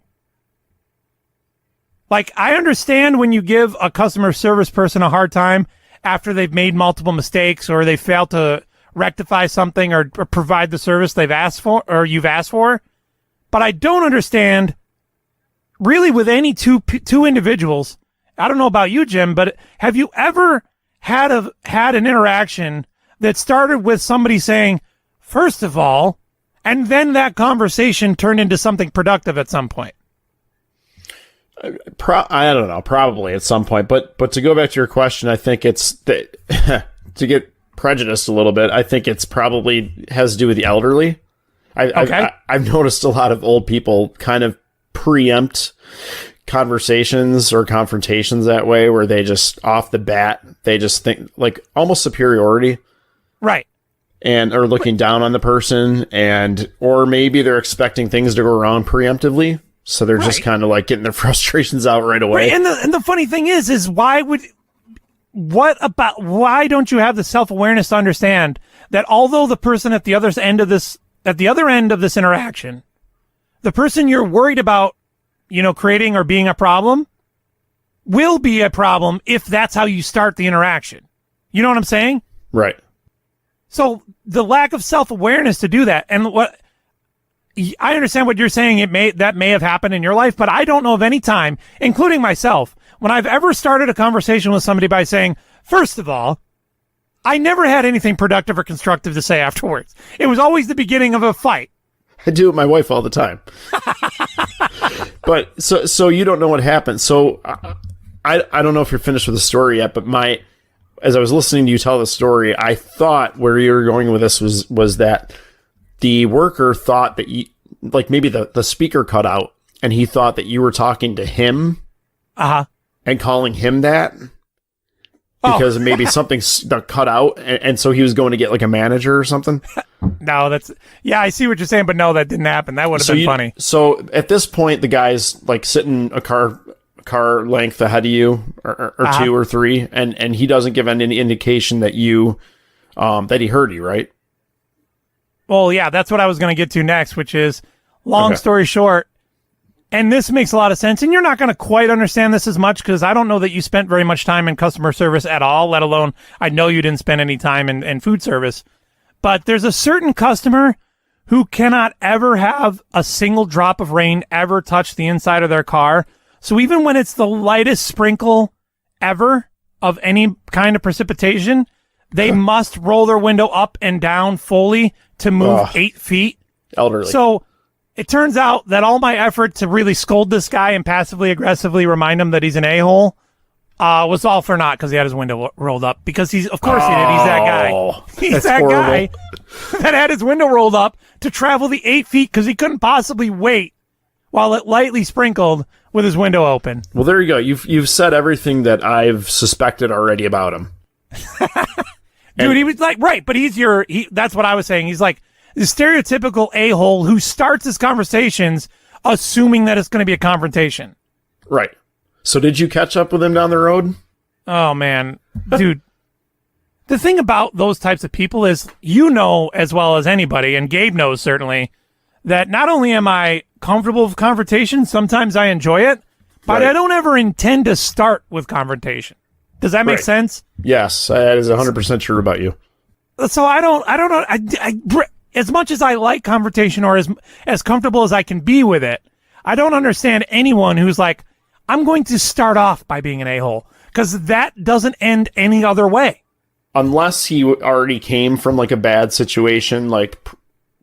Like, I understand when you give a customer service person a hard time after they've made multiple mistakes or they fail to rectify something or provide the service they've asked for or you've asked for. But I don't understand really with any two individuals. I don't know about you, Jim, but have you ever had an interaction that started with somebody saying, "First of all," and then that conversation turned into something productive at some point? I don't know, probably at some point. But to go back to your question, I think it's to get prejudiced a little bit. I think it's probably has to do with the elderly. I've noticed a lot of old people kind of preempt conversations or confrontations that way, where they just off the bat they just think like almost superiority, right? And are looking down on the person, or maybe they're expecting things to go wrong preemptively. So they're just kind of like getting their frustrations out right away. Right. And the funny thing is why don't you have the self-awareness to understand that although the person at the other end of this interaction, the person you're worried about, creating or being a problem will be a problem if that's how you start the interaction. You know what I'm saying? Right. So the lack of self-awareness to do that, and what I understand what you're saying, that may have happened in your life, but I don't know of any time, including myself, when I've ever started a conversation with somebody by saying, "First of all," I never had anything productive or constructive to say afterwards. It was always the beginning of a fight. I do it with my wife all the time. But so you don't know what happened. So I don't know if you're finished with the story yet, but as I was listening to you tell the story, I thought where you were going with this was that the worker thought that you, like maybe the speaker cut out and he thought that you were talking to him and calling him that because maybe something cut out. And so he was going to get like a manager or something. No, I see what you're saying, but no, that didn't happen. That would have been funny. So at this point, the guy's like sitting a car length ahead of you or two or three, and he doesn't give any indication that you that he heard you, right? Well, yeah, that's what I was going to get to next, which is long story short, and this makes a lot of sense, and you're not going to quite understand this as much because I don't know that you spent very much time in customer service at all, let alone I know you didn't spend any time in food service. But there's a certain customer who cannot ever have a single drop of rain ever touch the inside of their car. So even when it's the lightest sprinkle ever of any kind of precipitation, they must roll their window up and down fully to move 8 feet. Elderly. So it turns out that all my effort to really scold this guy and passively aggressively remind him that he's an a-hole was all for naught because he had his window rolled up. Because of course he did. He's that guy. He's that horrible guy that had his window rolled up to travel the 8 feet because he couldn't possibly wait while it lightly sprinkled with his window open. Well, there you go. You've said everything that I've suspected already about him. Dude, he was like, right, but that's what I was saying. He's like the stereotypical a-hole who starts his conversations assuming that it's going to be a confrontation. Right. So did you catch up with him down the road? Oh, man. Dude, the thing about those types of people is you know as well as anybody, and Gabe knows certainly, that not only am I comfortable with confrontation, sometimes I enjoy it, but I don't ever intend to start with confrontation. Does that make sense? Yes, that is 100% true about you. So I don't know. As much as I like confrontation or as comfortable as I can be with it, I don't understand anyone who's like, I'm going to start off by being an a-hole, because that doesn't end any other way. Unless he already came from like a bad situation like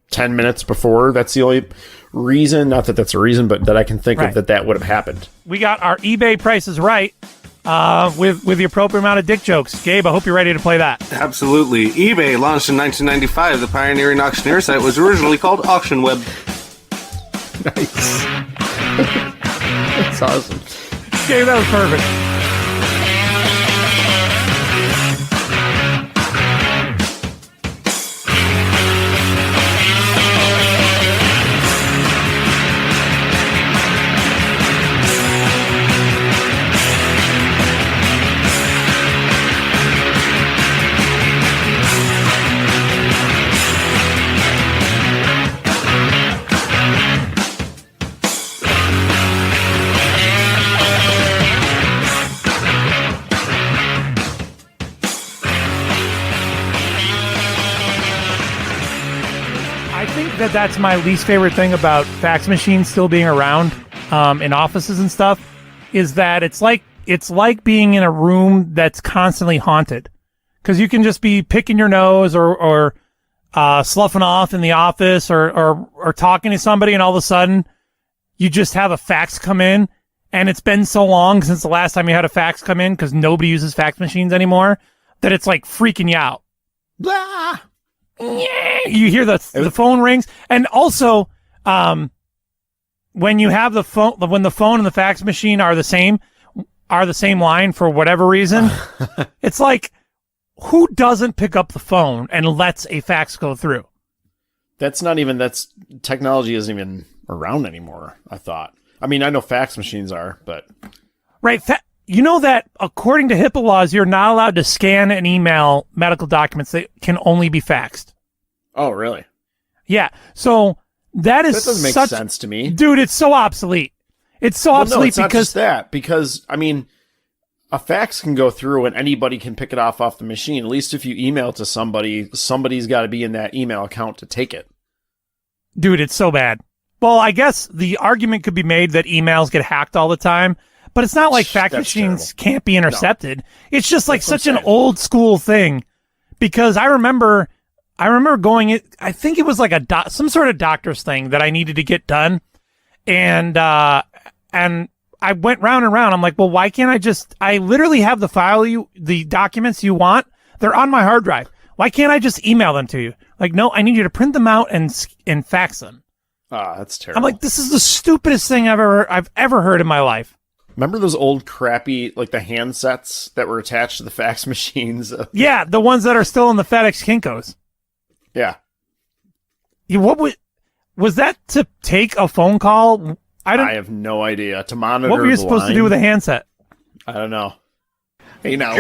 10 minutes before. That's the only reason, not that that's a reason, but that I can think of that would have happened. We got our eBay prices right with the appropriate amount of dick jokes. Gabe, I hope you're ready to play that. Absolutely. eBay, launched in 1995, the pioneering auctioneer site, was originally called AuctionWeb. Nice. That's awesome. Gabe, that was perfect. That's my least favorite thing about fax machines still being around in offices and stuff, is that it's like being in a room that's constantly haunted, because you can just be picking your nose or sloughing off in the office or talking to somebody, and all of a sudden you just have a fax come in, and it's been so long since the last time you had a fax come in, because nobody uses fax machines anymore, that it's like freaking you out. Blah. You hear the phone rings, and also when you have when the phone and the fax machine are the same line for whatever reason, it's like, who doesn't pick up the phone and lets a fax go through? Technology isn't even around anymore, I thought. I mean, I know fax machines are, but right. You know that according to HIPAA laws, you're not allowed to scan and email medical documents that can only be faxed. Oh, really? Yeah. So that doesn't make sense to me. Dude, it's so obsolete. It's so obsolete no, it's because not just that. Because, I mean, a fax can go through and anybody can pick it off the machine. At least if you email it to somebody, somebody's got to be in that email account to take it. Dude, it's so bad. Well, I guess the argument could be made that emails get hacked all the time. But it's not like fax machines can't be intercepted. No. It's just like such an old school thing, because I remember going, I think it was like some sort of doctor's thing that I needed to get done. And I went round and round. I'm like, well, why can't I literally have the documents you want. They're on my hard drive. Why can't I just email them to you? Like, no, I need you to print them out and fax them. Ah, that's terrible. I'm like, this is the stupidest thing I've ever heard in my life. Remember those old crappy, like the handsets that were attached to the fax machines? Yeah, the ones that are still in the FedEx Kinkos. Yeah. Was that to take a phone call? I have no idea. To monitor what were you supposed to do with a handset? I don't know. Hey, now.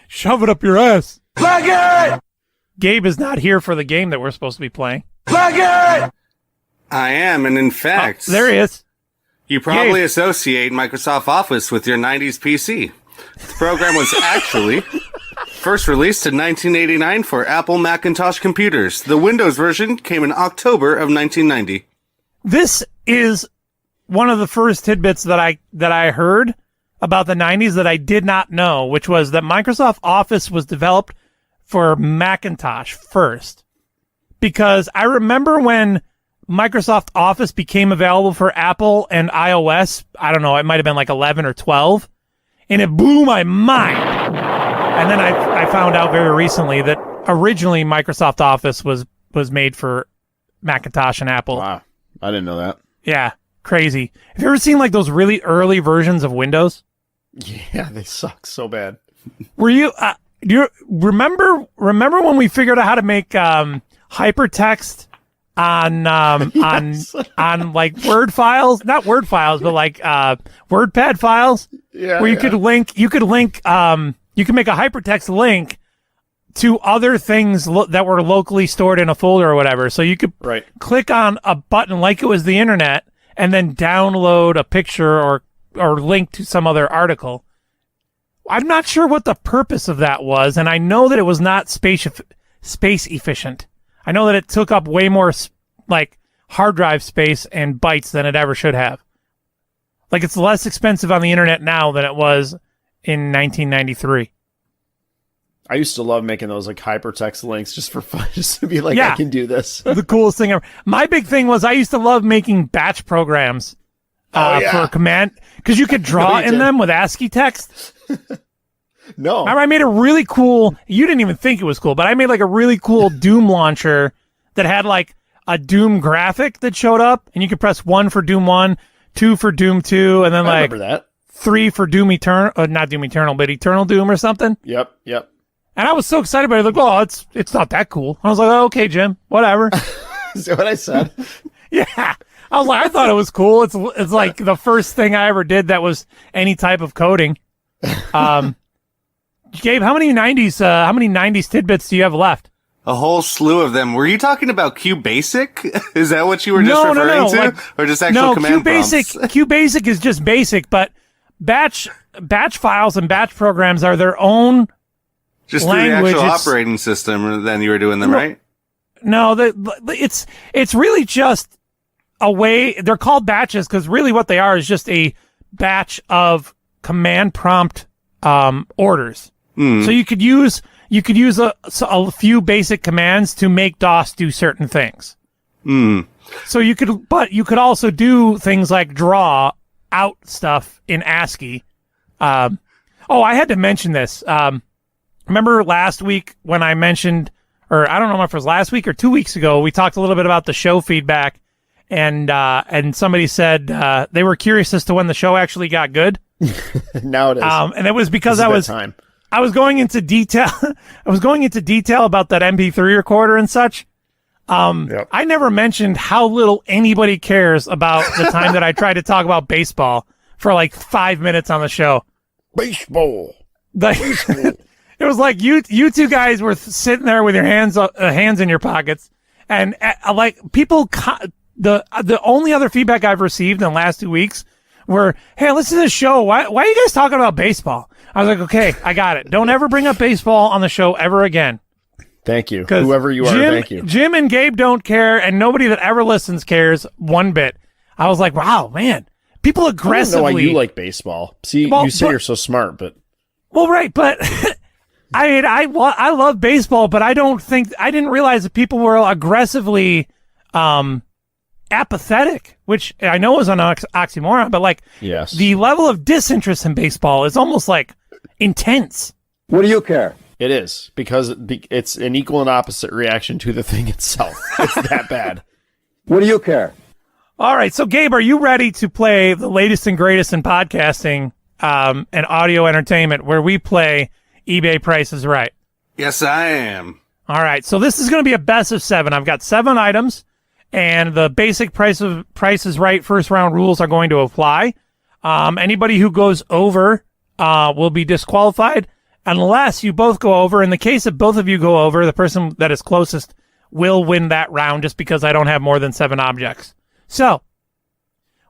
Shove it up your ass. Plug it! Gabe is not here for the game that we're supposed to be playing. Plug it! I am, and in fact... there he is. You probably associate Microsoft Office with your 90s PC. The program was actually first released in 1989 for Apple Macintosh computers. The Windows version came in October of 1990. This is one of the first tidbits that I heard about the 90s that I did not know, which was that Microsoft Office was developed for Macintosh first. Because I remember when Microsoft Office became available for Apple and iOS, I don't know, it might have been like 11 or 12, and it blew my mind. And then I found out very recently that originally Microsoft Office was made for Macintosh and Apple. Wow, I didn't know that. Yeah, crazy. Have you ever seen like those really early versions of Windows? Yeah, they suck so bad. Were you? Do you remember when we figured out how to make hypertext on on like Word files? Not Word files, but like WordPad files. Yeah. Where you could link. You could make a hypertext link to other things that were locally stored in a folder or whatever. So you could click on a button like it was the internet and then download a picture or link to some other article. I'm not sure what the purpose of that was, and I know that it was not space efficient. I know that it took up way more like hard drive space and bytes than it ever should have. Like it's less expensive on the internet now than it was in 1993. I used to love making those like hypertext links just for fun, just to be like, I can do this. The coolest thing ever. My big thing was I used to love making batch programs for command, because you could draw in them with ASCII text. No. Remember I made a really cool, you didn't even think it was cool, but I made like a really cool Doom launcher that had like a Doom graphic that showed up, and you could press 1 for Doom 1, 2 for Doom 2, and then I like remember that. 3 for Doom Eternal, not Doom Eternal, but Eternal Doom or something. Yep. And I was so excited about it. Like, oh, it's not that cool. I was like, oh, okay, Jim, whatever. Is that what I said? Yeah. I was like, I thought it was cool. It's like the first thing I ever did that was any type of coding. Gabe, how many 90s tidbits do you have left? A whole slew of them. Were you talking about QBasic? Is that what you were just referring to? Like, or just actual command prompts? QBasic is just basic, but batch files and batch programs are their own just language. Through the actual operating system, then you were doing them, right? No, it's really just a way. They're called batches because really what they are is just a batch of command prompt orders. So you could use a few basic commands to make DOS do certain things. So you could also do things like draw out stuff in ASCII. I had to mention this. Remember last week when I mentioned, or I don't know if it was last week or 2 weeks ago, we talked a little bit about the show feedback, and somebody said they were curious as to when the show actually got good. Now it is. And it was because I was going into detail. I was going into detail about that MP3 recorder and such. I never mentioned how little anybody cares about the time that I tried to talk about baseball for like 5 minutes on the show. Baseball. It was like you two guys were sitting there with your hands in your pockets, and like people. The only other feedback I've received in the last 2 weeks were, "Hey, listen to this show. Why are you guys talking about baseball?" I was like, "Okay, I got it. Don't ever bring up baseball on the show ever again." Thank you, whoever you are. Thank you. Jim and Gabe don't care, and nobody that ever listens cares one bit. I was like, "Wow, man, people aggressively." I don't know why you like baseball. See, you say you're so smart, but right, but. I mean, I love baseball, but I didn't realize that people were aggressively apathetic, which I know is an oxymoron, but like Yes. the level of disinterest in baseball is almost like intense. What do you care? It is, because it's an equal and opposite reaction to the thing itself. It's that bad. What do you care? All right, so Gabe, are you ready to play the latest and greatest in podcasting and audio entertainment, where we play eBay Price is Right? Yes, I am. All right, so this is going to be a best of 7. I've got 7 items, and the basic Price is Right first round rules are going to apply. Anybody who goes over will be disqualified unless you both go over. In the case that both of you go over, the person that is closest will win that round, just because I don't have more than 7 objects. So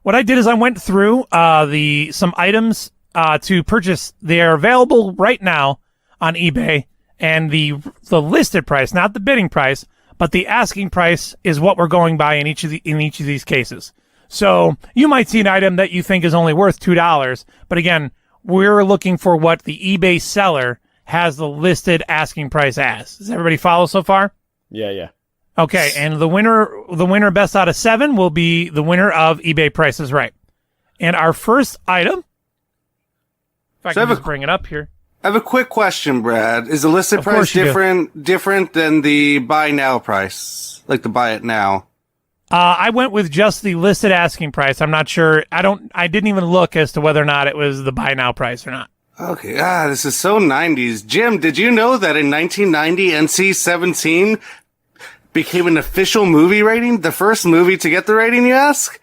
what I did is I went through some items to purchase. They are available right now on eBay, and the listed price, not the bidding price, but the asking price is what we're going by in each of these cases. So you might see an item that you think is only worth $2, but again, we're looking for what the eBay seller has the listed asking price as. Does everybody follow so far? Yeah. Okay, and the winner best out of 7 will be the winner of eBay Price is Right. And our first item, if I can just bring it up here. I have a quick question, Brad. Is the listed Of price course you do. different than the buy now price? Like the buy it now? I went with just the listed asking price. I'm not sure. I didn't even look as to whether or not it was the buy now price or not. Okay. This is so 90s. Jim, did you know that in 1990, NC-17 became an official movie rating? The first movie to get the rating, you ask?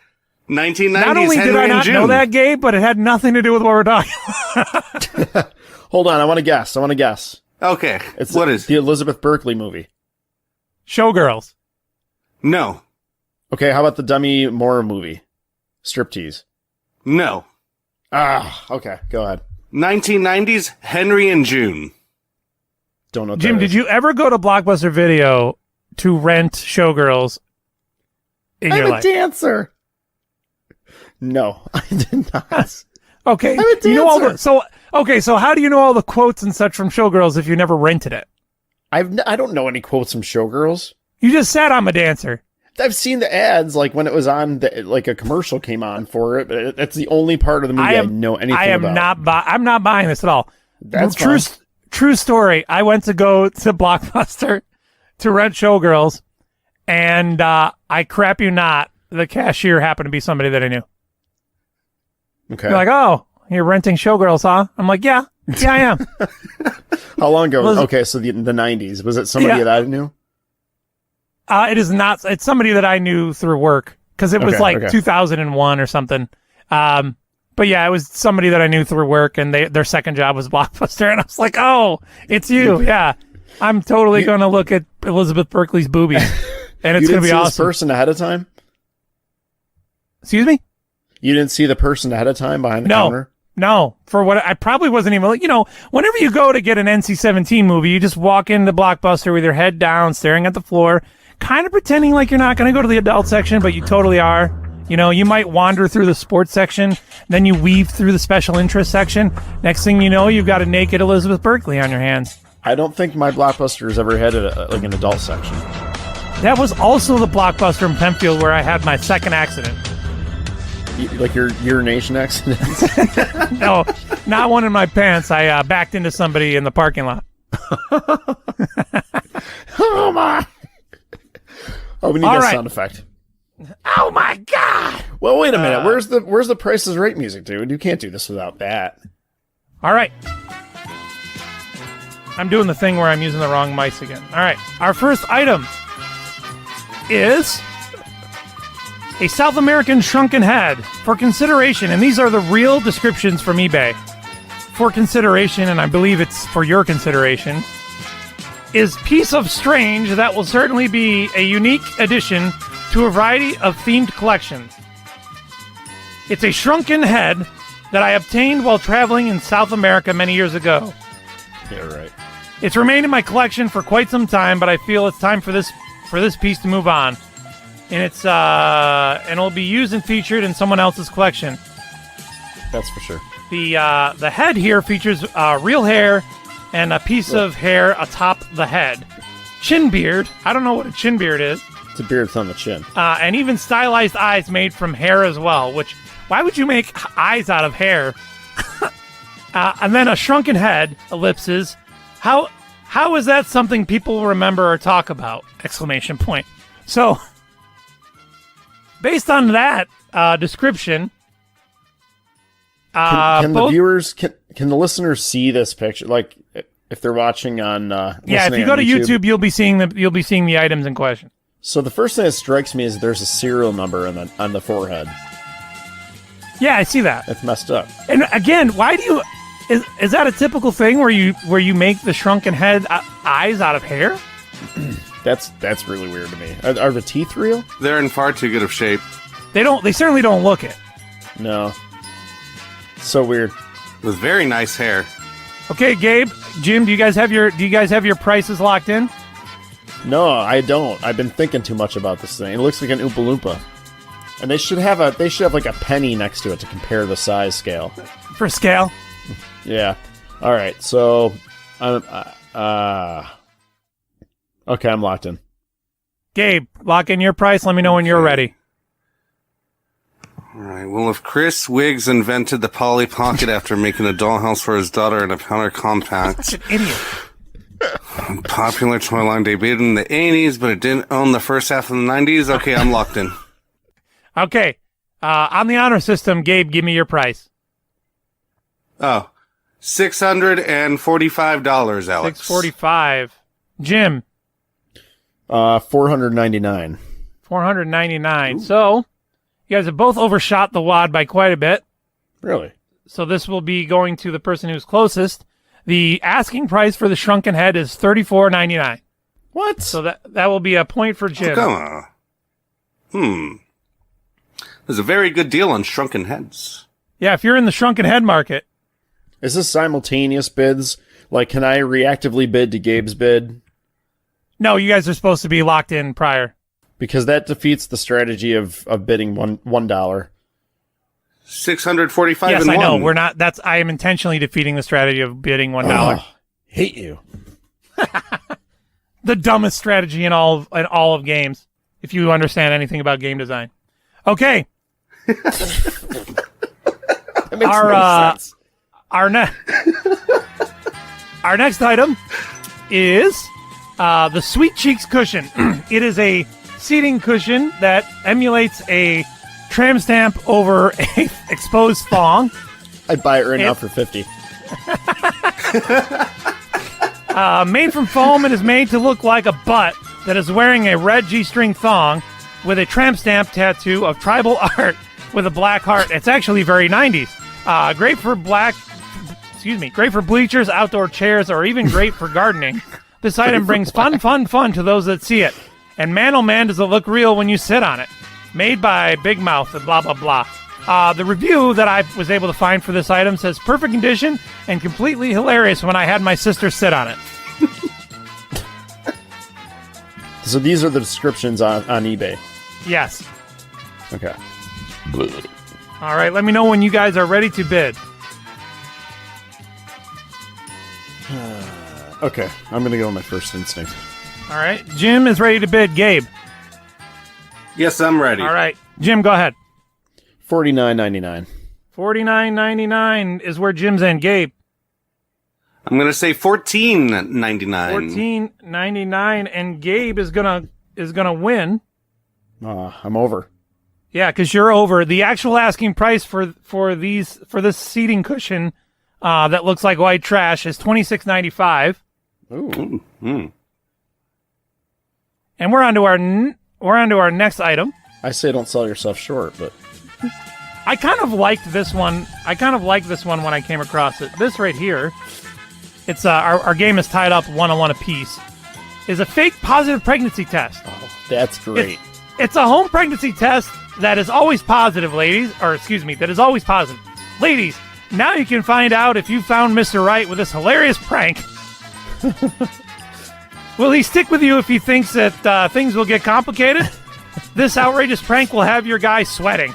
1990s, Not only Henry did I and not June. know that, Gabe, but it had nothing to do with what we're talking about. Hold on, I want to guess. Okay, What is the Elizabeth Berkley movie? Showgirls. No. Okay, how about the Demi Moore movie? Striptease. No. Okay, go ahead. 1990s, Henry and June. Don't know what Jim, that did is. you ever go to Blockbuster Video to rent Showgirls in your I'm a life? dancer. No, I did not. Okay, I'm a dancer. you know all the, so how do you know all the quotes and such from Showgirls if you never rented it? I don't know any quotes from Showgirls. You just said I'm a dancer. I've seen the ads, like when it was on, like a commercial came on for it, but that's the only part of the movie I know anything about. I'm not buying this at all. That's true story. I went to go to Blockbuster to rent Showgirls, and I crap you not, the cashier happened to be somebody that I knew. Okay. You're like, oh, you're renting Showgirls, huh? I'm like, yeah, I am. How long ago? Okay, so the 90s. Was it somebody that I knew? It is not. It's somebody that I knew through work, because it was 2001 or something. But yeah, it was somebody that I knew through work, and their second job was Blockbuster, and I was like, oh, it's you. Yeah, I'm totally going to look at Elizabeth Berkley's boobies, and it's going to be awesome. This person ahead of time? Excuse me? You didn't see the person ahead of time behind the counter? No, for what I probably wasn't even, whenever you go to get an NC-17 movie, you just walk into Blockbuster with your head down, staring at the floor, kind of pretending like you're not going to go to the adult section, but you totally are. You might wander through the sports section, then you weave through the special interest section. Next thing you know, you've got a naked Elizabeth Berkley on your hands. I don't think my Blockbuster has ever had an adult section. That was also the Blockbuster in Penfield where I had my second accident. Like your urination accident? No, not one in my pants. I backed into somebody in the parking lot. Oh my! Oh, we need All that right. sound effect. Oh my God! Well, wait a minute. Where's the Price is Right music, dude? You can't do this without that. All right. I'm doing the thing where I'm using the wrong mice again. All right. Our first item is a South American shrunken head for consideration. And these are the real descriptions from eBay. For consideration, and I believe it's for your consideration, is piece of strange that will certainly be a unique addition to a variety of themed collections. It's a shrunken head that I obtained while traveling in South America many years ago. Yeah, right. It's remained in my collection for quite some time, but I feel it's time for this piece to move on. And and it'll be used and featured in someone else's collection. That's for sure. The head here features real hair and a piece of hair atop the head. Chin beard. I don't know what a chin beard is. It's a beard on the chin. And even stylized eyes made from hair as well, which, why would you make eyes out of hair? And then a shrunken head, ellipses. How is that something people remember or talk about? Exclamation point. So, based on that description, can the viewers, can the listeners see this picture? Like, if they're watching on, yeah, if you go to YouTube, you'll be seeing the items in question. So the first thing that strikes me is there's a serial number on the forehead. Yeah, I see that. That's messed up. And again, why do you? Is that a typical thing where you make the shrunken head eyes out of hair? That's really weird to me. Are the teeth real? They're in far too good of shape. They certainly don't look it. No. So weird. With very nice hair. Okay, Gabe, Jim, do you guys have your prices locked in? No, I don't. I've been thinking too much about this thing. It looks like an Oompa Loompa. And they should have like a penny next to it to compare the size scale. For scale? Yeah. All right. So, okay, I'm locked in. Gabe, lock in your price. Let me know when you're ready. All right. Well, if Chris Wiggs invented the Polly Pocket after making a dollhouse for his daughter in a powder compact, such an idiot. Popular toy line debuted in the 80s, but it didn't own the first half of the 90s. Okay, I'm locked in. Okay. On the honor system, Gabe, give me your price. Oh, $645, Alex. $645. Jim. $499. $499. So, you guys have both overshot the wad by quite a bit. Really? So this will be going to the person who's closest. The asking price for the shrunken head is $34.99. What? So that will be a point for Jim. Oh, come on. There's a very good deal on shrunken heads. Yeah, if you're in the shrunken head market. Is this simultaneous bids? Like, can I reactively bid to Gabe's bid? No, you guys are supposed to be locked in prior. Because that defeats the strategy of bidding $1. $645. Yes, and I know. one. We're not. I am intentionally defeating the strategy of bidding $1. Hate you. The dumbest strategy in all of games. If you understand anything about game design. Okay. That makes no sense. Our next item is the Sweet Cheeks cushion. It is a seating cushion that emulates a tram stamp over a exposed thong. I'd buy it right now for $50. Made from foam, it is made to look like a butt that is wearing a red G-string thong with a tramp stamp tattoo of tribal art with a black heart. It's actually very 90s. Great for bleachers, outdoor chairs, or even great for gardening. This item brings fun to those that see it. And man, oh man, does it look real when you sit on it. Made by Big Mouth and blah, blah, blah. The review that I was able to find for this item says perfect condition and completely hilarious when I had my sister sit on it. So these are the descriptions on eBay. Yes. Okay. All right, let me know when you guys are ready to bid. Okay, I'm going to go with my first instinct. All right, Jim is ready to bid. Gabe. Yes, I'm ready. All right, Jim, go ahead. $49.99. $49.99 is where Jim's in. Gabe. I'm going to say $14.99. $14.99, and Gabe is gonna win. I'm over. Yeah, because you're over. The actual asking price for this seating cushion that looks like white trash is $26.95. Ooh. And we're on to our next item. I say don't sell yourself short, but I kind of liked this one. When I came across it. This right here, it's our game is tied up 1-1 apiece. Is a fake positive pregnancy test. Oh, that's great. It's a home pregnancy test that is always positive, ladies. That is always positive. Ladies, now you can find out if you found Mr. Right with this hilarious prank. Will he stick with you if he thinks that things will get complicated? This outrageous prank will have your guy sweating.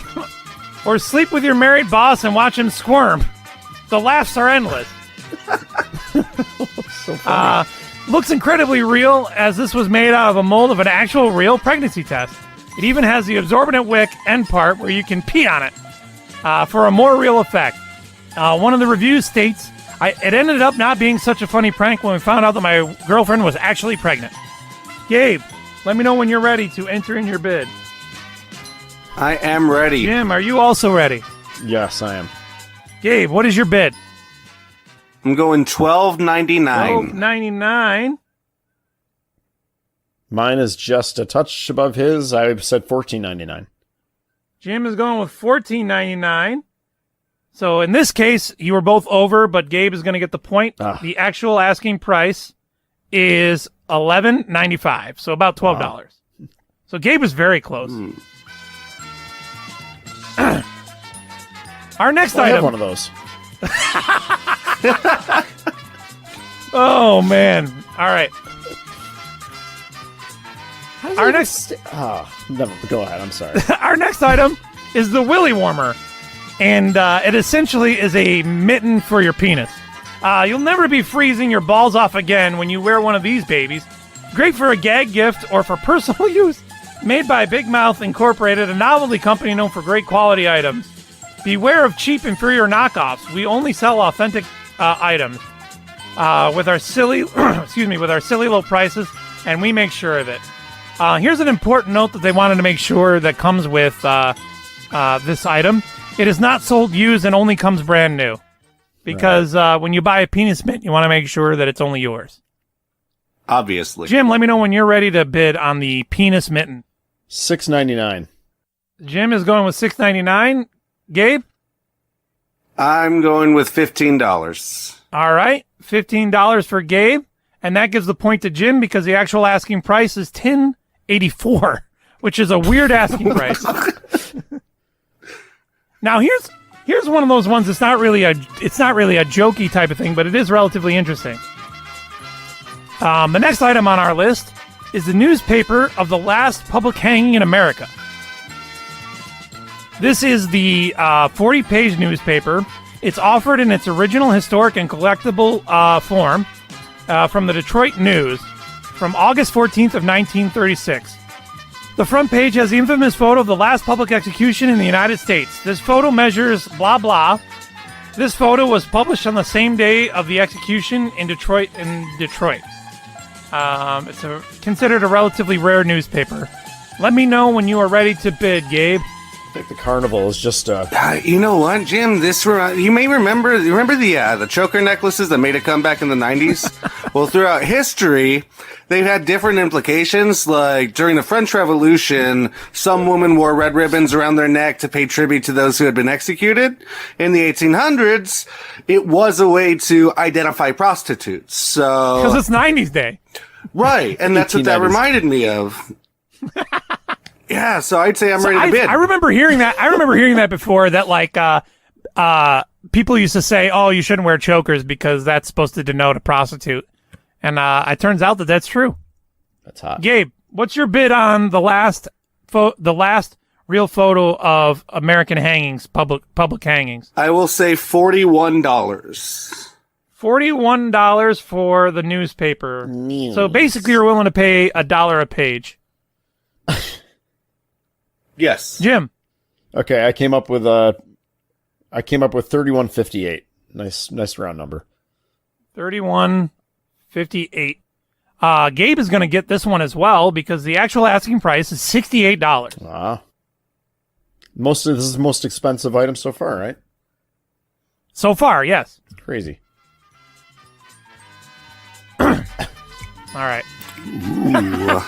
Or sleep with your married boss and watch him squirm. The laughs are endless. So funny. Looks incredibly real, as this was made out of a mold of an actual real pregnancy test. It even has the absorbent wick end part where you can pee on it for a more real effect. One of the reviews states, it ended up not being such a funny prank when we found out that my girlfriend was actually pregnant. Gabe, let me know when you're ready to enter in your bid. I am ready. Jim, are you also ready? Yes, I am. Gabe, what is your bid? I'm going $12.99. $12.99. Mine is just a touch above his. I said $14.99. Jim is going with $14.99. So in this case, you were both over, but Gabe is going to get the point. The actual asking price is $11.95, so about $12. Wow. So Gabe is very close. Our next item. I have one of those. Oh man! All right. Our next. Never. Go ahead. I'm sorry. Our next item is the Willy Warmer, and it essentially is a mitten for your penis. You'll never be freezing your balls off again when you wear one of these babies. Great for a gag gift or for personal use. Made by Big Mouth Incorporated, a novelty company known for great quality items. Beware of cheap, inferior knockoffs. We only sell authentic items with our silly, with our silly low prices, and we make sure of it. Here's an important note that they wanted to make sure that comes with this item. It is not sold used and only comes brand new, because when you buy a penis mitt, you want to make sure that it's only yours. Obviously. Jim, let me know when you're ready to bid on the penis mitten. $6.99. Jim is going with $6.99. Gabe? I'm going with $15. All right, $15 for Gabe, and that gives the point to Jim because the actual asking price is $10.84, which is a weird asking price. Now here's one of those ones that's not really a jokey type of thing, but it is relatively interesting. The next item on our list is the newspaper of the last public hanging in America. This is the 40-page newspaper. It's offered in its original historic and collectible form from the Detroit News from August 14th of 1936. The front page has the infamous photo of the last public execution in the United States. This photo measures blah blah. This photo was published on the same day of the execution in Detroit. It's considered a relatively rare newspaper. Let me know when you are ready to bid, Gabe. I think the carnival is just you know what, Jim? You may remember the choker necklaces that made a comeback in the 90s? Well, throughout history, they've had different implications. Like during the French Revolution, some women wore red ribbons around their neck to pay tribute to those who had been executed. In the 1800s, it was a way to identify prostitutes. So because it's 90s day, right? And that's what that reminded me of. Yeah, so I'd say I'm ready to bid. I remember hearing that. I remember hearing that before. That like people used to say, "Oh, you shouldn't wear chokers because that's supposed to denote a prostitute," and it turns out that that's true. That's hot. Gabe, what's your bid on the last real photo of American hangings, public hangings? I will say $41. $41 for the newspaper. News. So basically, you're willing to pay $1 a page. Yes. Jim. Okay, I came up with $31.58. Nice round number. $31.58. Gabe is going to get this one as well because the actual asking price is $68. Wow. This is the most expensive item so far, right? So far, yes. Crazy. All right. Ooh.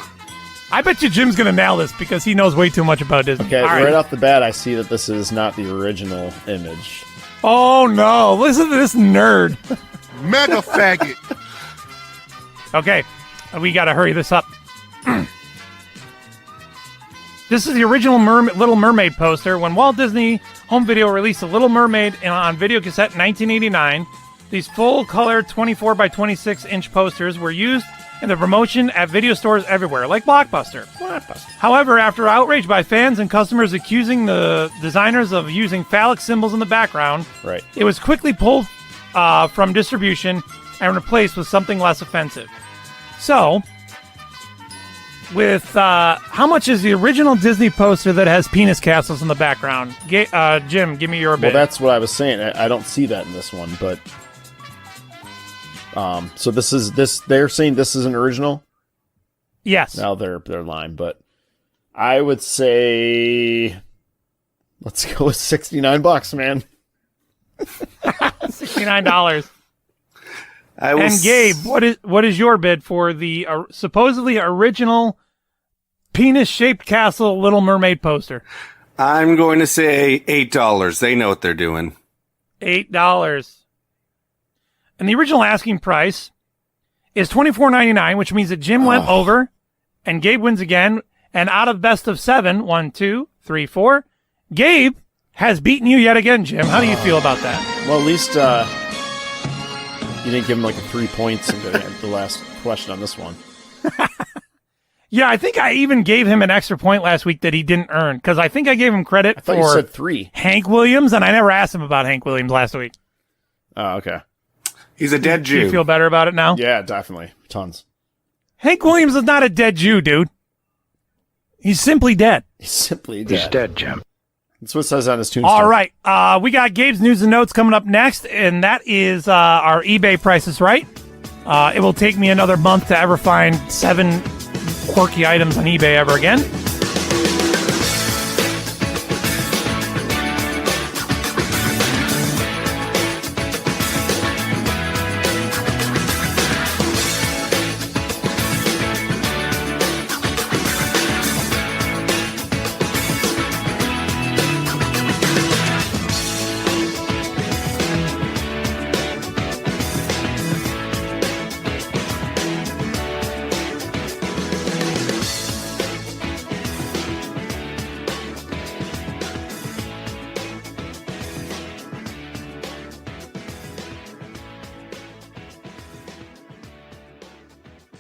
I bet you Jim's going to nail this because he knows way too much about Disney. Okay, all right off the bat, I see that this is not the original image. Oh, no. Listen to this nerd. Mega faggot. Okay, we got to hurry this up. This is the original Little Mermaid poster. When Walt Disney Home Video released The Little Mermaid on video cassette in 1989, these full-color 24 by 26-inch posters were used in the promotion at video stores everywhere, like Blockbuster. However, after outrage by fans and customers accusing the designers of using phallic symbols in the background, right, it was quickly pulled from distribution and replaced with something less offensive. So, with how much is the original Disney poster that has penis castles in the background? Jim, give me your bid. Well, that's what I was saying. I don't see that in this one, but so they're saying this is an original? Yes. Now they're lying, but I would say let's go with $69, man. $69. And Gabe, what is your bid for the supposedly original penis-shaped castle Little Mermaid poster? I'm going to say $8. They know what they're doing. $8. And the original asking price is $24.99, which means that Jim went over and Gabe wins again. And out of best of 7, 1, 2, 3, 4, Gabe has beaten you yet again, Jim. How do you feel about that? Well, at least you didn't give him like 3 points in the last question on this one. Yeah, I think I even gave him an extra point last week that he didn't earn, because I think I gave him credit for you said 3. Hank Williams, and I never asked him about Hank Williams last week. Oh, okay. He's a dead Jew. Do you feel better about it now? Yeah, definitely. Tons. Hank Williams is not a dead Jew, dude. He's simply dead. He's simply dead. He's dead, Jim. That's what it says on his tombstone. All right. We got Gabe's news and notes coming up next, and that is our eBay prices, right? It will take me another month to ever find 7 quirky items on eBay ever again.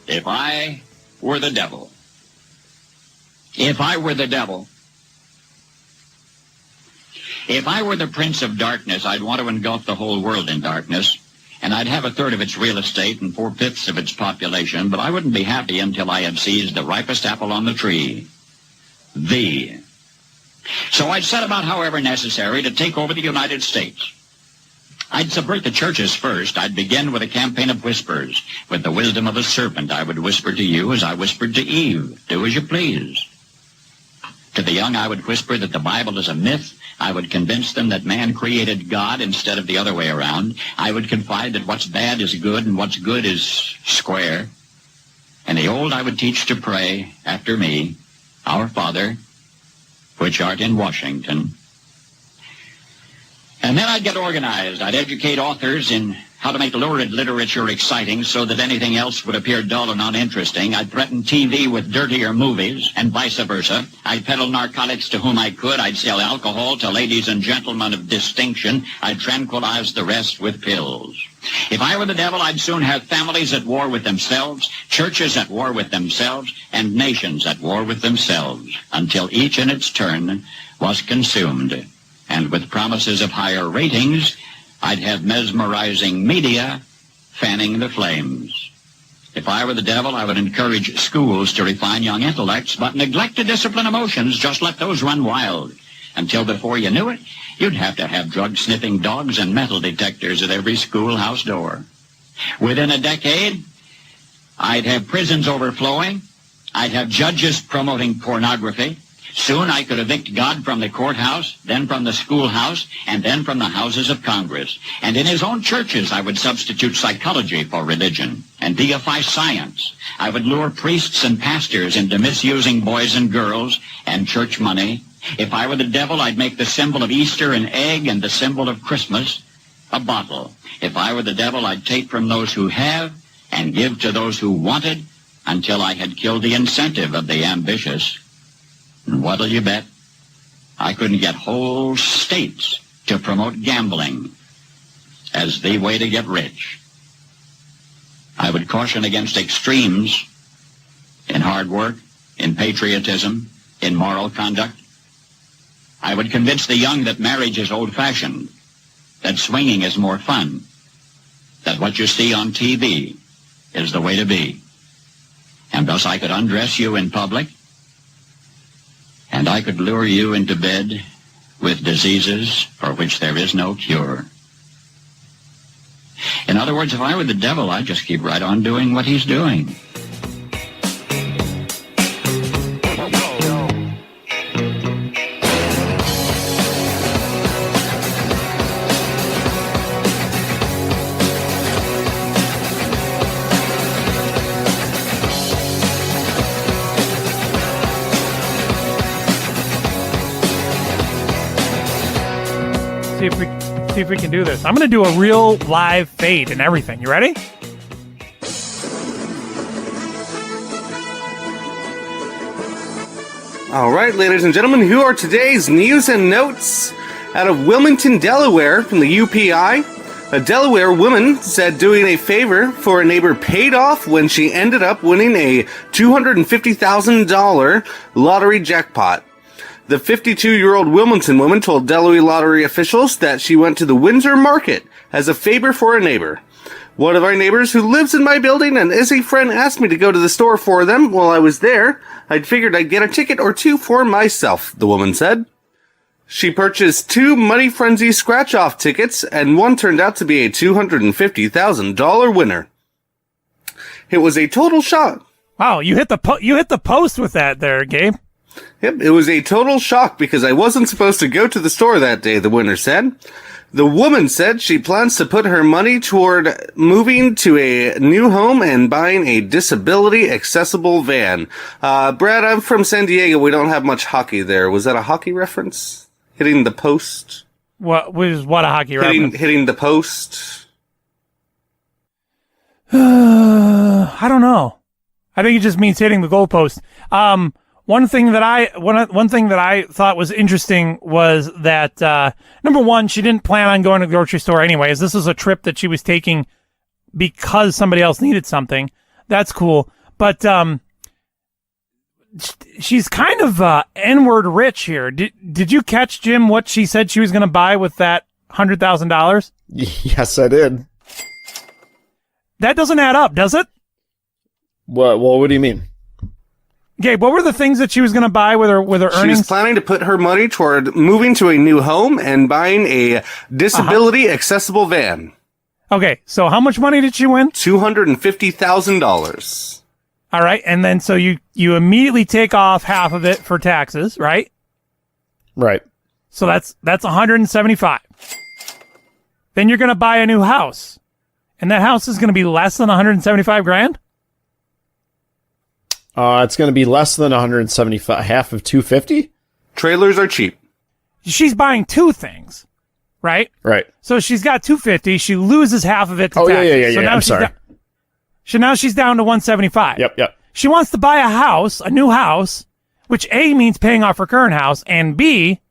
If I were the devil. If I were the devil. If I were the prince of darkness, I'd want to engulf the whole world in darkness, and I'd have 1/3 of its real estate and 4/5 of its population, but I wouldn't be happy until I had seized the ripest apple on the tree. So I'd set about, however necessary, to take over the United States. I'd subvert the churches first. I'd begin with a campaign of whispers. With the wisdom of a serpent, I would whisper to you as I whispered to Eve, do as you please. To the young, I would whisper that the Bible is a myth. I would convince them that man created God instead of the other way around. I would confide that what's bad is good and what's good is square. And the old I would teach to pray after me, Our Father, which art in Washington. And then I'd get organized. I'd educate authors in how to make lurid literature exciting so that anything else would appear dull and uninteresting. I'd threaten TV with dirtier movies and vice versa. I'd peddle narcotics to whom I could. I'd sell alcohol to ladies and gentlemen of distinction. I'd tranquilize the rest with pills. If I were the devil, I'd soon have families at war with themselves, churches at war with themselves, and nations at war with themselves, until each in its turn was consumed. And with promises of higher ratings, I'd have mesmerizing media fanning the flames. If I were the devil, I would encourage schools to refine young intellects, but neglect to discipline emotions. Just let those run wild. Until before you knew it, you'd have to have drug-sniffing dogs and metal detectors at every schoolhouse door. Within a decade, I'd have prisons overflowing. I'd have judges promoting pornography. Soon I could evict God from the courthouse, then from the schoolhouse, and then from the houses of Congress. And in his own churches, I would substitute psychology for religion and deify science. I would lure priests and pastors into misusing boys and girls and church money. If I were the devil, I'd make the symbol of Easter an egg and the symbol of Christmas a bottle. If I were the devil, I'd take from those who have and give to those who wanted until I had killed the incentive of the ambitious. And what'll you bet? I couldn't get whole states to promote gambling as the way to get rich. I would caution against extremes in hard work, in patriotism, in moral conduct. I would convince the young that marriage is old-fashioned, that swinging is more fun, that what you see on TV is the way to be. And thus I could undress you in public, and I could lure you into bed with diseases for which there is no cure. In other words, if I were the devil, I'd just keep right on doing what he's doing. See if we can do this. I'm going to do a real live fade and everything. You ready? All right, ladies and gentlemen, who are today's news and notes? Out of Wilmington, Delaware, from the UPI, a Delaware woman said doing a favor for a neighbor paid off when she ended up winning a $250,000 lottery jackpot. The 52-year-old Wilmington woman told Delaware lottery officials that she went to the Windsor Market as a favor for a neighbor. One of our neighbors who lives in my building and is a friend asked me to go to the store for them. While I was there, I'd figured I'd get a ticket or two for myself, the woman said. She purchased 2 Money Frenzy scratch-off tickets, and one turned out to be a $250,000 winner. It was a total shock. Wow, you hit the post with that there, Gabe. Yep, it was a total shock because I wasn't supposed to go to the store that day, the winner said. The woman said she plans to put her money toward moving to a new home and buying a disability-accessible van. Brad, I'm from San Diego. We don't have much hockey there. Was that a hockey reference? Hitting the post? What was a hockey reference? Hitting the post? I don't know. I think it just means hitting the goalpost. One thing that I thought was interesting was that number one, she didn't plan on going to the grocery store anyways. This was a trip that she was taking because somebody else needed something. That's cool, but she's kind of N-word rich here. Did you catch, Jim, what she said she was going to buy with that $100,000? Yes, I did. That doesn't add up, does it? What do you mean? Gabe, what were the things that she was going to buy with her earnings? She was planning to put her money toward moving to a new home and buying a disability-accessible van. Okay, so how much money did she win? $250,000. All right, and then so you immediately take off half of it for taxes, right? Right. So that's $175. Then you're going to buy a new house, and that house is going to be less than $175,000. It's going to be less than 175, half of 250. Trailers are cheap. She's buying 2 things, right? Right. So she's got 250. She loses half of it to taxes. taxes. Yeah. Now I'm sorry. So now she's down to 175. Yep. She wants to buy a new house, which A means paying off her current house, and B,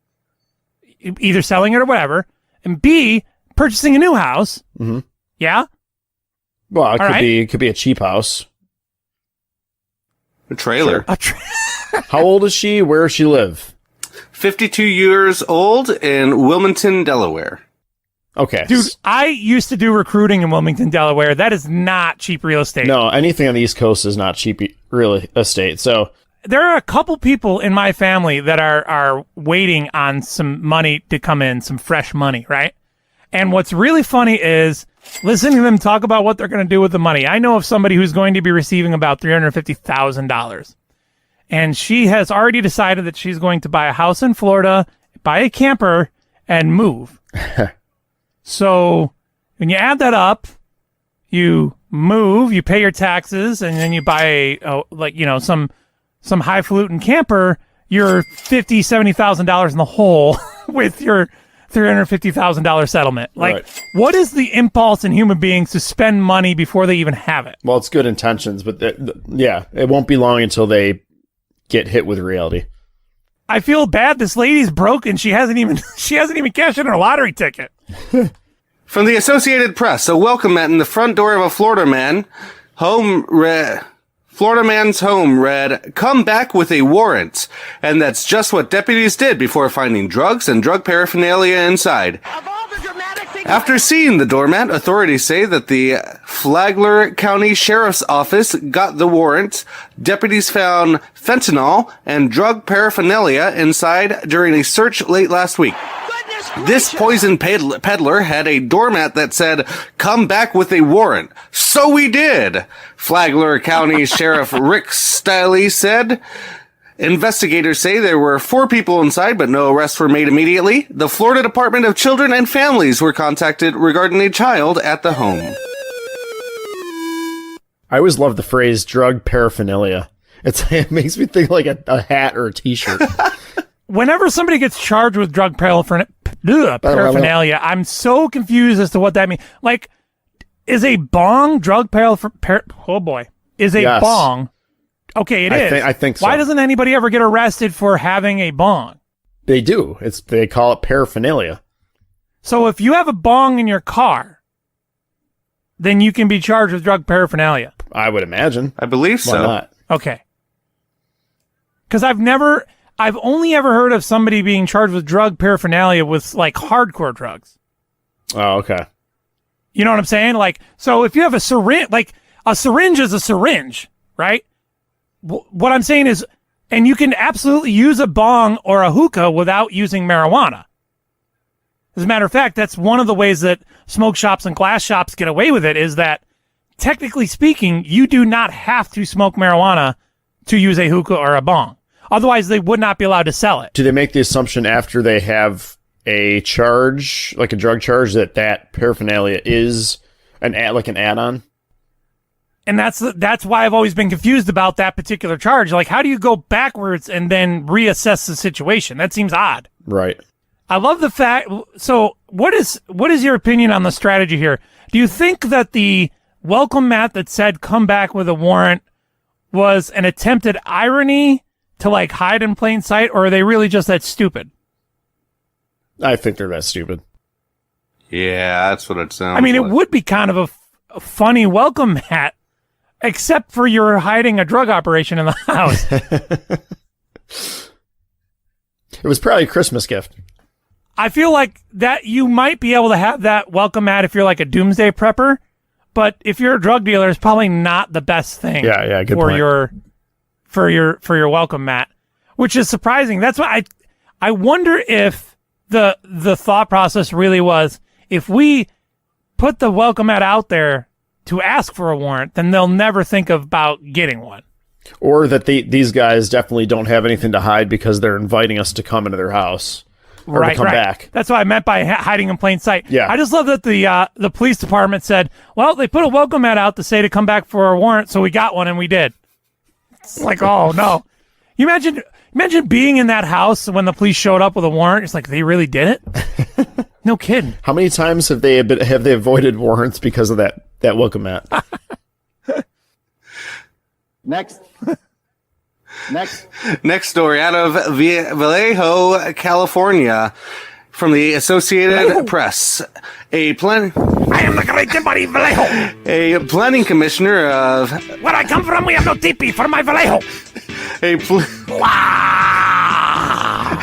either selling it or whatever, and B, purchasing a new house. Mm-hmm. Yeah. Well, it could be a cheap house. A trailer. How old is she? Where does she live? 52 years old in Wilmington, Delaware. Okay. Dude, I used to do recruiting in Wilmington, Delaware. That is not cheap real estate. No, anything on the East Coast is not cheap real estate. So there are a couple people in my family that are waiting on some money to come in, some fresh money, right? And what's really funny is listening to them talk about what they're going to do with the money. I know of somebody who's going to be receiving about $350,000. And she has already decided that she's going to buy a house in Florida, buy a camper, and move. So when you add that up, you move, you pay your taxes, and then you buy some highfalutin camper, you're $50,000, $70,000 in the hole with your $350,000 settlement. What is the impulse in human beings to spend money before they even have it? Well, it's good intentions, but it won't be long until they get hit with reality. I feel bad. This lady's broke and she hasn't even cashed in her lottery ticket. From the Associated Press, a welcome mat in the front door of a Florida man's home read, "Come back with a warrant." And that's just what deputies did before finding drugs and drug paraphernalia inside. Of all the dramatic things After seeing the doormat, authorities say that the Flagler County Sheriff's Office got the warrant. Deputies found fentanyl and drug paraphernalia inside during a search late last week. This poison peddler had a doormat that said, "Come back with a warrant." So we did, Flagler County Sheriff Rick Stiley said. Investigators say there were 4 people inside, but no arrests were made immediately. The Florida Department of Children and Families were contacted regarding a child at the home. I always love the phrase drug paraphernalia. It makes me think like a hat or a t-shirt. Whenever somebody gets charged with drug paraphernalia, I'm so confused as to what that means. Like, is a bong drug oh boy. Is a bong... Okay, it is. I think so. Why doesn't anybody ever get arrested for having a bong? They do. They call it paraphernalia. So if you have a bong in your car, then you can be charged with drug paraphernalia. I would imagine. I believe so. Why not? Okay. Because I've only ever heard of somebody being charged with drug paraphernalia with like hardcore drugs. Oh, okay. You know what I'm saying? Like, so if you have a syringe, like a syringe is a syringe, right? What I'm saying is, and you can absolutely use a bong or a hookah without using marijuana. As a matter of fact, that's one of the ways that smoke shops and glass shops get away with it, is that technically speaking, you do not have to smoke marijuana to use a hookah or a bong. Otherwise, they would not be allowed to sell it. Do they make the assumption after they have a charge, like a drug charge, that paraphernalia is an add-on? And that's why I've always been confused about that particular charge. Like, how do you go backwards and then reassess the situation? That seems odd. Right. I love the fact. So what is your opinion on the strategy here? Do you think that the welcome mat that said "come back with a warrant" was an attempted irony to like hide in plain sight, or are they really just that stupid? I think they're that stupid. Yeah, that's what it sounds I mean, like. it would be kind of a funny welcome mat, except for you're hiding a drug operation in the house. It was probably a Christmas gift. I feel like that you might be able to have that welcome mat if you're like a doomsday prepper, but if you're a drug dealer, it's probably not the best thing. Yeah, good for point. your welcome mat, which is surprising. That's why I wonder if the thought process really was, if we put the welcome mat out there to ask for a warrant, then they'll never think about getting one. Or that these guys definitely don't have anything to hide because they're inviting us to come into their house or to come back. That's what I meant by hiding in plain sight. Yeah. I just love that the police department said, well, they put a welcome mat out to say to come back for a warrant, so we got one and we did. It's like, oh no. You imagine being in that house when the police showed up with a warrant. It's like, they really did it? No kidding. How many times have they avoided warrants because of that welcome mat? Next story out of Vallejo, California, from the Associated Press. I am the great Buddy Vallejo. A planning commissioner of... Where I come from, we have no teepee for my Vallejo.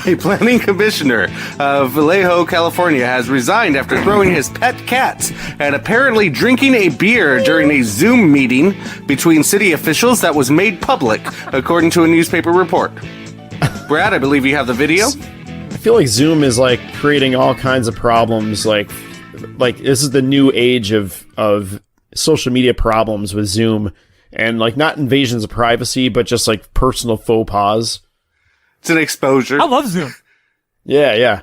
A planning commissioner of Vallejo, California, has resigned after throwing his pet cat and apparently drinking a beer during a Zoom meeting between city officials that was made public, according to a newspaper report. Brad, I believe you have the video. I feel like Zoom is like creating all kinds of problems. Like this is the new age of social media problems with Zoom, and like not invasions of privacy, but just like personal faux pas. It's an exposure. I love Zoom. Yeah.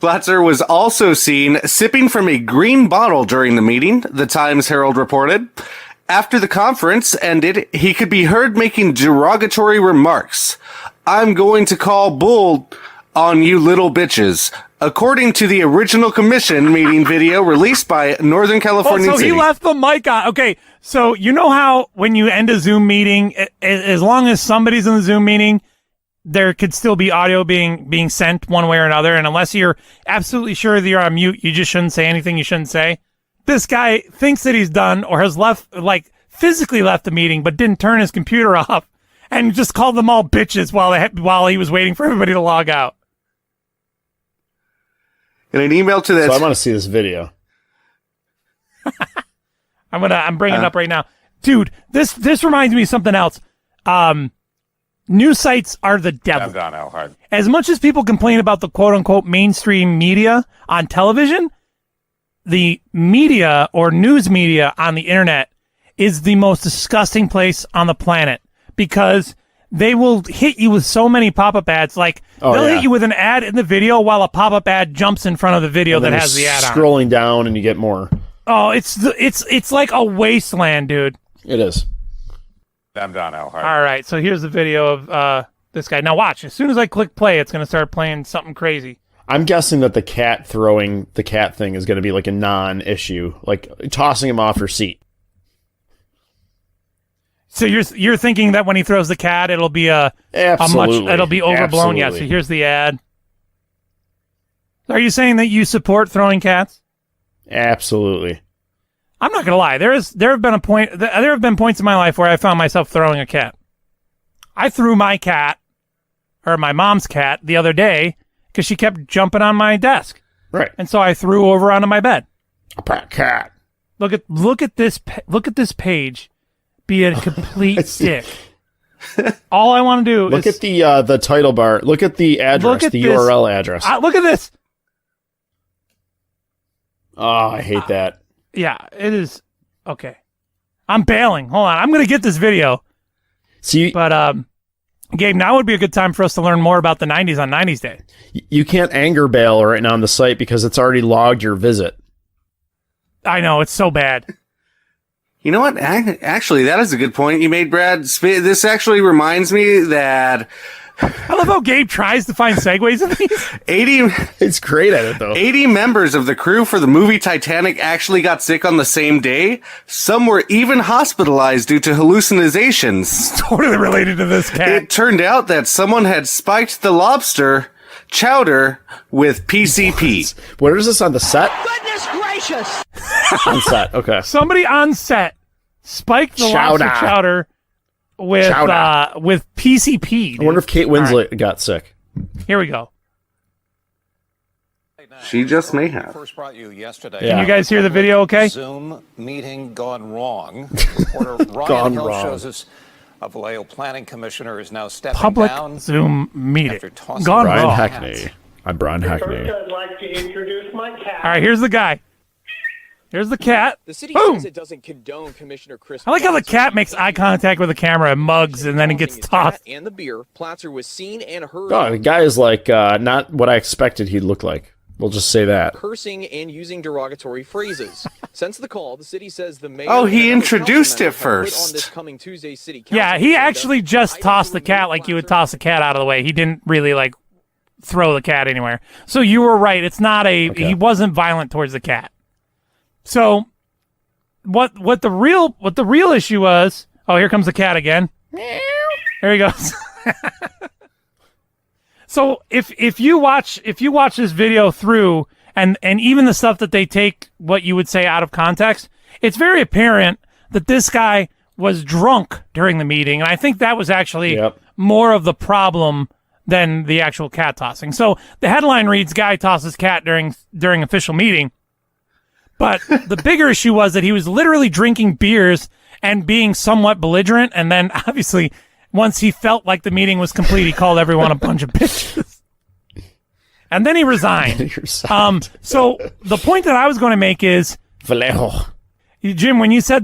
Blatzer was also seen sipping from a green bottle during the meeting, the Times Herald reported. After the conference ended, he could be heard making derogatory remarks. I'm going to call bull on you little bitches, according to the original commission meeting video released by Northern California So City. he left the mic on. Okay, so you know how when you end a Zoom meeting, as long as somebody's in the Zoom meeting, there could still be audio being sent one way or another, and unless you're absolutely sure that you're on mute, you just shouldn't say anything you shouldn't say. This guy thinks that he's done, or has left, like physically left the meeting, but didn't turn his computer off, and just called them all bitches while he was waiting for everybody to log out. In an email to that, So I want to see this video. I'm bringing it up right now, dude. This reminds me of something else. News sites are the devil. As much as people complain about the quote unquote mainstream media on television, the media or news media on the internet is the most disgusting place on the planet, because they will hit you with so many pop-up ads. Like, they'll hit you with an ad in the video while a pop-up ad jumps in front of the video that has the ad on. Scrolling down and you get more. Oh, it's like a wasteland, dude. It is. I'm done, Al. All right, so here's the video of this guy. Now watch. As soon as I click play, it's going to start playing something crazy. I'm guessing that the cat throwing the cat thing is going to be like a non-issue, like tossing him off her seat. So you're thinking that when he throws the cat, it'll be it'll be overblown. Yeah. So here's the ad. Are you saying that you support throwing cats? Absolutely. I'm not gonna lie. There have been points in my life where I found myself throwing a cat. I threw my cat, or my mom's cat, the other day because she kept jumping on my desk. Right. And so I threw over onto my bed. A pet cat. Look at this page. Be a complete dick. All I want to do look is at the title bar. Look at the address, the URL address. Look at this. Oh, I hate that. Yeah, it is. Okay. I'm bailing. Hold on. I'm going to get this video. But, Gabe, now would be a good time for us to learn more about the 90s on 90s Day. You can't anger bail right now on the site because it's already logged your visit. I know. It's so bad. You know what? Actually, that is a good point you made, Brad. This actually reminds me that... I love how Gabe tries to find segues in these. 80... It's great at it, though. 80 members of the crew for the movie Titanic actually got sick on the same day. Some were even hospitalized due to hallucinations. Totally related to this cat. It turned out that someone had spiked the lobster chowder with PCP. Where is this on the set? Goodness gracious! On set, okay. Somebody on set spiked the lobster chowder with PCP. I wonder if Kate Winslet got sick. Here we go. She just may have. First brought you yesterday. Can you guys hear the video okay? Zoom meeting gone wrong. Reporter Ryan Hill shows us a Vallejo Planning Commissioner is now stepping Public down. Zoom meeting. Gone Brian wrong. Hackney. I'm Brian Hackney. I'd like to introduce my cat. All right, here's the guy. Here's the cat. The city Boom. says it doesn't condone Commissioner Chris. I like how the cat makes eye contact with the camera and mugs, and then he gets tossed. And the beer. Platzer was seen and heard. Oh, the guy is like not what I expected he'd look like. We'll just say that. Cursing and using derogatory phrases. Since the call, the city says the mayor. Oh, he introduced it first. On this coming Tuesday city council Yeah, he actually just tossed the cat like you would toss a cat out of the way. He didn't really like throw the cat anywhere. So you were right. It's not he wasn't violent towards the cat. So what the real issue was? Oh, here comes the cat again. There he goes. So if you watch this video through and even the stuff that they take what you would say out of context, it's very apparent that this guy was drunk during the meeting, and I think that was actually more of the problem than the actual cat tossing. So the headline reads, "Guy tosses cat during official meeting," but the bigger issue was that he was literally drinking beers and being somewhat belligerent, and then obviously once he felt like the meeting was complete, he called everyone a bunch of bitches. And then he resigned. So the point that I was going to make is, Vallejo. Jim, when you were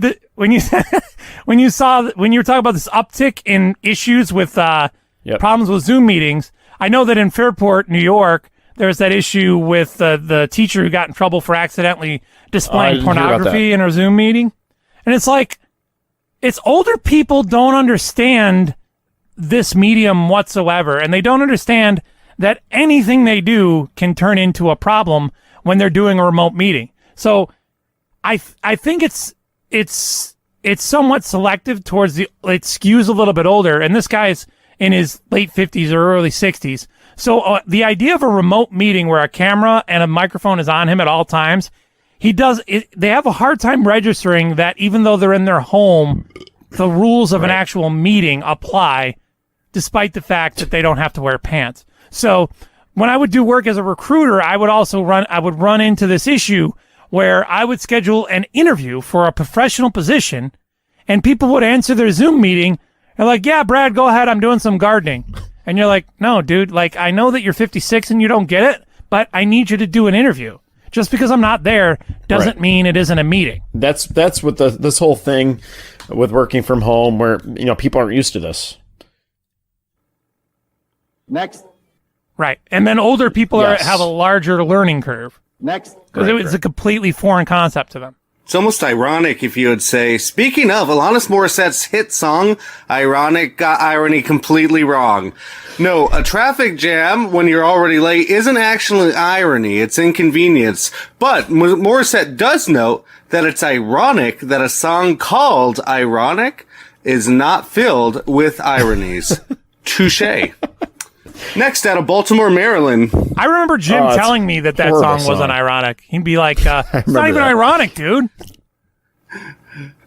talking about this uptick in issues with problems with Zoom meetings, I know that in Fairport, New York, there was that issue with the teacher who got in trouble for accidentally displaying pornography in her Zoom meeting. And it's like, it's older people don't understand this medium whatsoever, and they don't understand that anything they do can turn into a problem when they're doing a remote meeting. So I think it's somewhat selective towards it skews a little bit older, and this guy's in his late 50s or early 60s. So the idea of a remote meeting where a camera and a microphone is on him at all times, they have a hard time registering that even though they're in their home, the rules of an actual meeting apply, despite the fact that they don't have to wear pants. So when I would do work as a recruiter, I would run into this issue where I would schedule an interview for a professional position and people would answer their Zoom meeting and like, yeah, Brad, go ahead. I'm doing some gardening. And you're like, no, dude, like, I know that you're 56 and you don't get it, but I need you to do an interview. Just because I'm not there doesn't mean it isn't a meeting. That's what this whole thing with working from home where, people aren't used to this. Next. Right. And then older people have a larger learning curve. Next. Because it was a completely foreign concept to them. It's almost ironic if you would say, speaking of, Alanis Morissette's hit song, Ironic, got irony completely wrong. No, a traffic jam when you're already late isn't actually irony, it's inconvenience. But Morissette does note that it's ironic that a song called Ironic is not filled with ironies. Touché. Next, out of Baltimore, Maryland. I remember Jim telling me that song wasn't ironic. He'd be like, it's not even ironic, dude.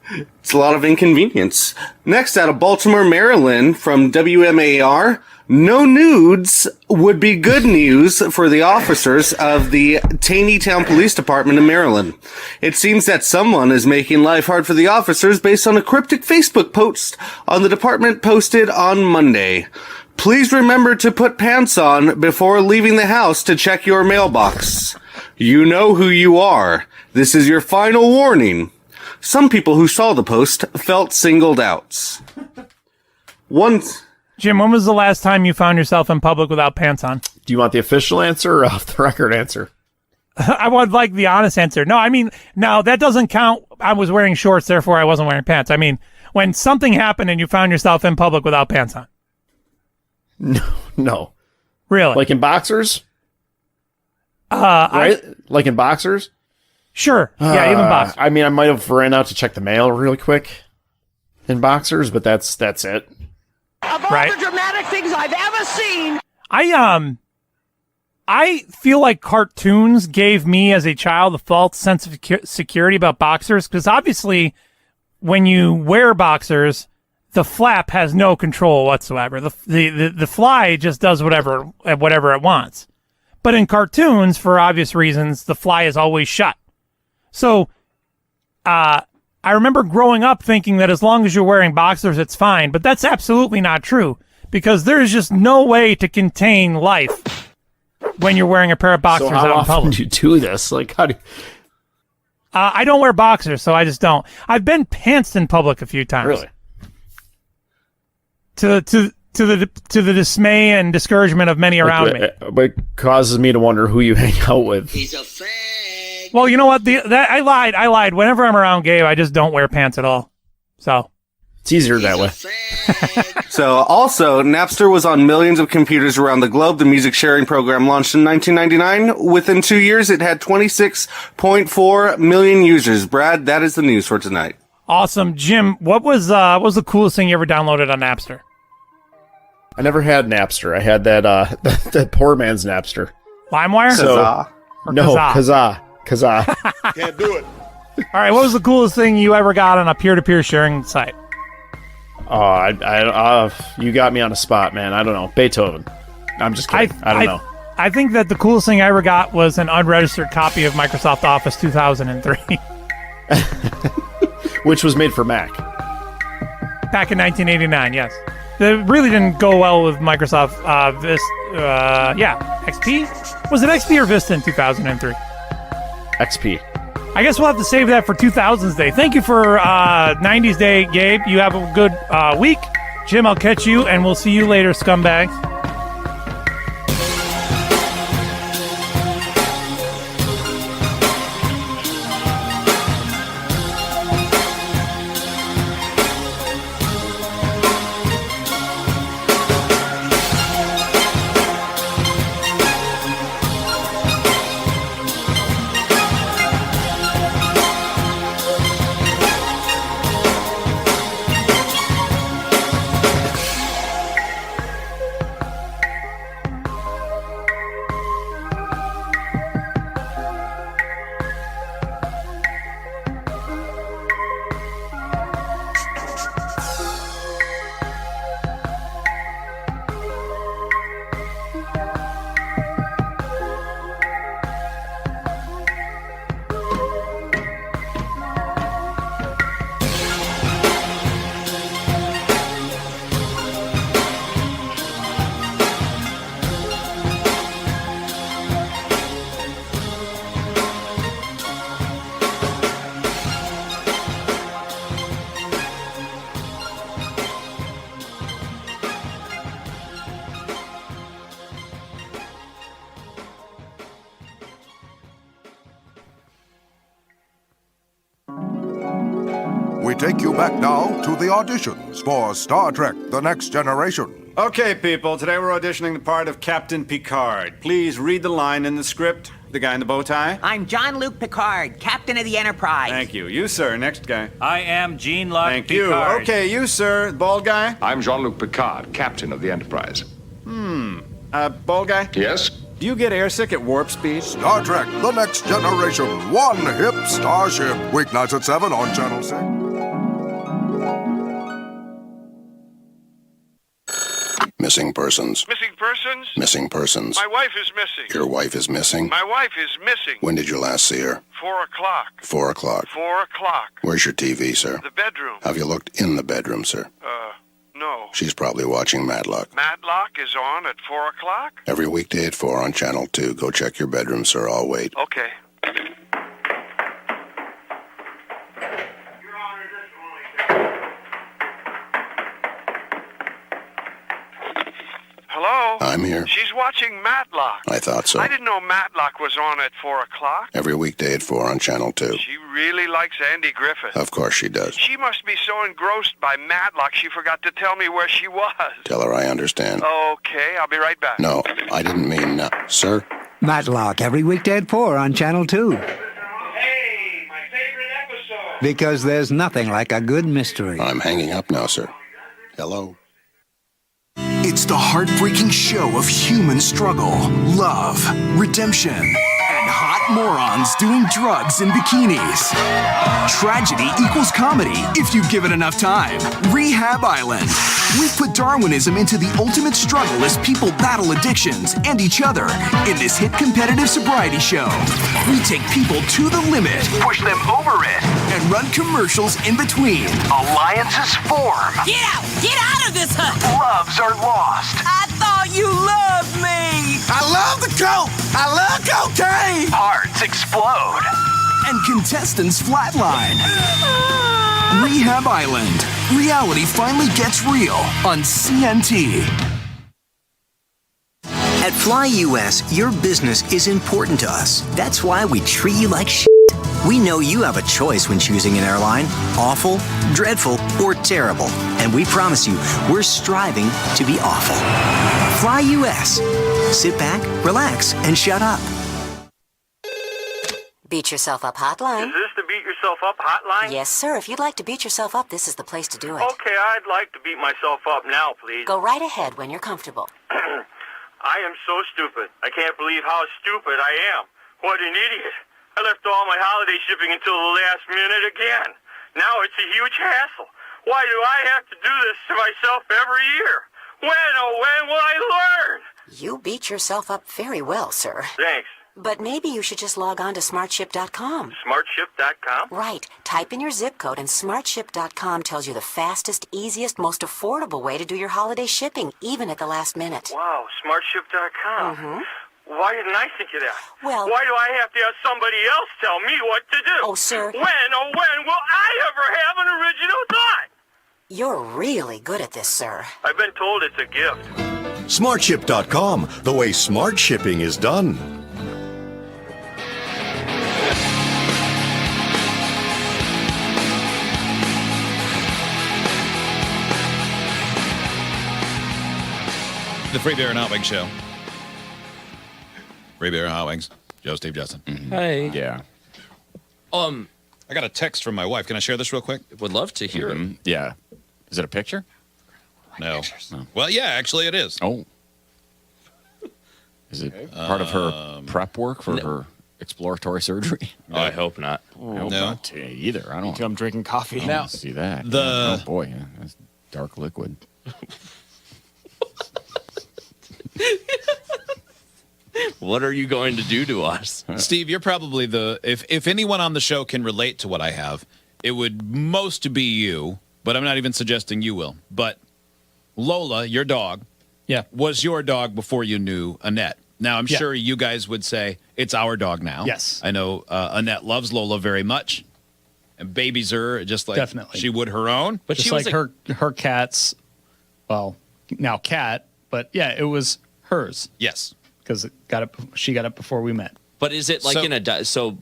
It's a lot of inconvenience. Next, out of Baltimore, Maryland, from WMAR, no nudes would be good news for the officers of the Taneytown Police Department in Maryland. It seems that someone is making life hard for the officers based on a cryptic Facebook post on the department posted on Monday. Please remember to put pants on before leaving the house to check your mailbox. You know who you are. This is your final warning. Some people who saw the post felt singled out. Jim, when was the last time you found yourself in public without pants on? Do you want the official answer or off the record answer? I would like the honest answer. No, that doesn't count. I was wearing shorts, therefore I wasn't wearing pants. I mean, when something happened and you found yourself in public without pants on. No. Really? Like in boxers? Right? Like in boxers? Sure. Yeah, even boxers. I mean, I might have ran out to check the mail really quick in boxers, but that's it. Of all the dramatic things I've ever seen. I feel like cartoons gave me as a child a false sense of security about boxers, because obviously when you wear boxers, the flap has no control whatsoever. The fly just does whatever it wants. But in cartoons, for obvious reasons, the fly is always shut. So, I remember growing up thinking that as long as you're wearing boxers, it's fine. But that's absolutely not true, because there is just no way to contain life when you're wearing a pair of boxers out in public. So how often do you do this? Like, how do you... I don't wear boxers, so I just don't. I've been pantsed in public a few times. Really? To the dismay and discouragement of many around me. But causes me to wonder who you hang out with. He's a fag. Well, you know what? I lied. Whenever I'm around Gabe, I just don't wear pants at all. So it's easier that way. So also, Napster was on millions of computers around the globe. The music sharing program launched in 1999. Within 2 years, it had 26.4 million users. Brad, that is the news for tonight. Awesome. Jim, what was the coolest thing you ever downloaded on Napster? I never had Napster. I had that poor man's Napster. LimeWire? Kazaa. Can't do it. All right, what was the coolest thing you ever got on a peer-to-peer sharing site? You got me on a spot, man. I don't know. Beethoven. I'm just kidding. I don't know. I think that the coolest thing I ever got was an unregistered copy of Microsoft Office 2003. Which was made for Mac. Back in 1989, yes. It really didn't go well with Microsoft XP? Was it XP or Vista in 2003? XP. I guess we'll have to save that for 2000s Day. Thank you for 90s Day, Gabe. You have a good week. Jim, I'll catch you, and we'll see you later, scumbags. we take you back now to the auditions for Star Trek The Next Generation. Okay, people, today we're auditioning the part of Captain Picard. Please read the line in the script. The guy in the bow tie? I'm Jean-Luc Picard, captain of the Enterprise. Thank you. You, sir. Next guy. I am Jean-Luc Thank Picard. you. Okay, you, sir. Bald guy? I'm Jean-Luc Picard, captain of the Enterprise. Bald guy? Yes? Do you get airsick at warp speed? Star Trek The Next Generation. One hip starship. Weeknights at 7 on Channel 6. Missing persons. Missing persons? Missing persons. My wife is missing. Your wife is missing? My wife is missing. When did you last see her? 4 o'clock. 4 o'clock. 4 o'clock. Where's your TV, sir? The bedroom. Have you looked in the bedroom, sir? No. She's probably watching Matlock. Matlock is on at 4 o'clock? Every weekday at 4 on Channel 2. Go check your bedroom, sir. I'll wait. Okay. Hello? I'm here. She's watching Matlock. I thought so. I didn't know Matlock was on at 4 o'clock. Every weekday at 4 on Channel 2. She really likes Andy Griffith. Of course she does. She must be so engrossed by Matlock she forgot to tell me where she was. Tell her I understand. Okay, I'll be right back. No, I didn't mean no. Sir? Matlock, every weekday at 4 on Channel 2. Hey, my favorite episode. Because there's nothing like a good mystery. I'm hanging up now, sir. Hello? It's the heartbreaking show of human struggle, love, redemption, and hot morons doing drugs in bikinis. Tragedy equals comedy if you give it enough time. Rehab Island. We've put Darwinism into the ultimate struggle as people battle addictions and each other in this hit competitive sobriety show. We take people to the limit, push them over it, and run commercials in between. Alliances form. Get out! Get out of this hut! Loves are lost. I thought you loved me! I love the coke! I love cocaine! Hearts explode. And contestants flatline. Rehab Island. Reality finally gets real on CNT. At Fly US, your business is important to us. That's why we treat you like shit. We know you have a choice when choosing an airline: awful, dreadful, or terrible. And we promise you, we're striving to be awful. Fly US. Sit back, relax, and shut up. Beat Yourself Up hotline. Is this the Beat Yourself Up hotline? Yes, sir. If you'd like to beat yourself up, this is the place to do it. Okay, I'd like to beat myself up now, please. Go right ahead when you're comfortable. I am so stupid. I can't believe how stupid I am. What an idiot. I left all my holiday shipping until the last minute again. Now it's a huge hassle. Why do I have to do this to myself every year? When, oh, when will I learn? You beat yourself up very well, sir. Thanks. But maybe you should just log on to smartship.com. Smartship.com? Right. Type in your zip code and smartship.com tells you the fastest, easiest, most affordable way to do your holiday shipping, even at the last minute. Wow, smartship.com. Mm-hmm. Why didn't I think of that? Well... Why do I have to have somebody else tell me what to do? Oh, sir. When, oh, when will I ever have an original thought? You're really good at this, sir. I've been told it's a gift. Smartship.com, the way smart shipping is done. The Free Beer and Hot Wings Show. Free Beer and Hot Wings. Joe, Steve, Justin. Hey. Yeah. I got a text from my wife. Can I share this real quick? Would love to hear it. Yeah. Is it a picture? No. Well, yeah, actually it is. Oh. Is it part of her prep work for her exploratory surgery? Oh, I hope not. I hope not either. I don't. I'm drinking coffee. I don't want to see that. The- oh boy, yeah, that's dark liquid. What are you going to do to us? Steve, you're probably if anyone on the show can relate to what I have, it would most be you, but I'm not even suggesting you will. But Lola, your dog, was your dog before you knew Annette. Now, I'm sure you guys would say it's our dog now. Yes. I know Annette loves Lola very much and babies her just like she would her own. But just like her cat's, well, now cat, but yeah, it was hers. Yes. Because she got it before we met. But is it like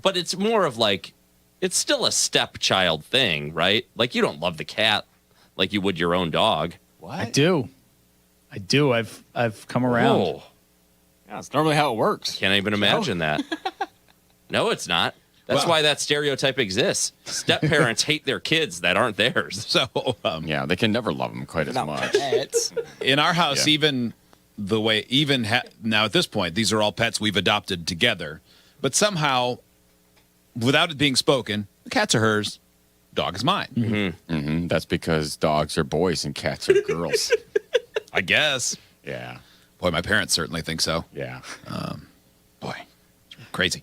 but it's more of like it's still a stepchild thing, right? Like you don't love the cat like you would your own dog. What? I do. I've come around. Oh. Yeah, it's normally how it works. Can't even imagine that. No, it's not. That's why that stereotype exists. Step parents hate their kids that aren't theirs. So yeah, they can never love them quite as much. In our house, even the way, now at this point, these are all pets we've adopted together. But somehow, without it being spoken, the cats are hers, dog is mine. Mm-hmm. Mm-hmm. That's because dogs are boys and cats are girls. I guess. Yeah. Boy, my parents certainly think so. Yeah. Boy, it's crazy.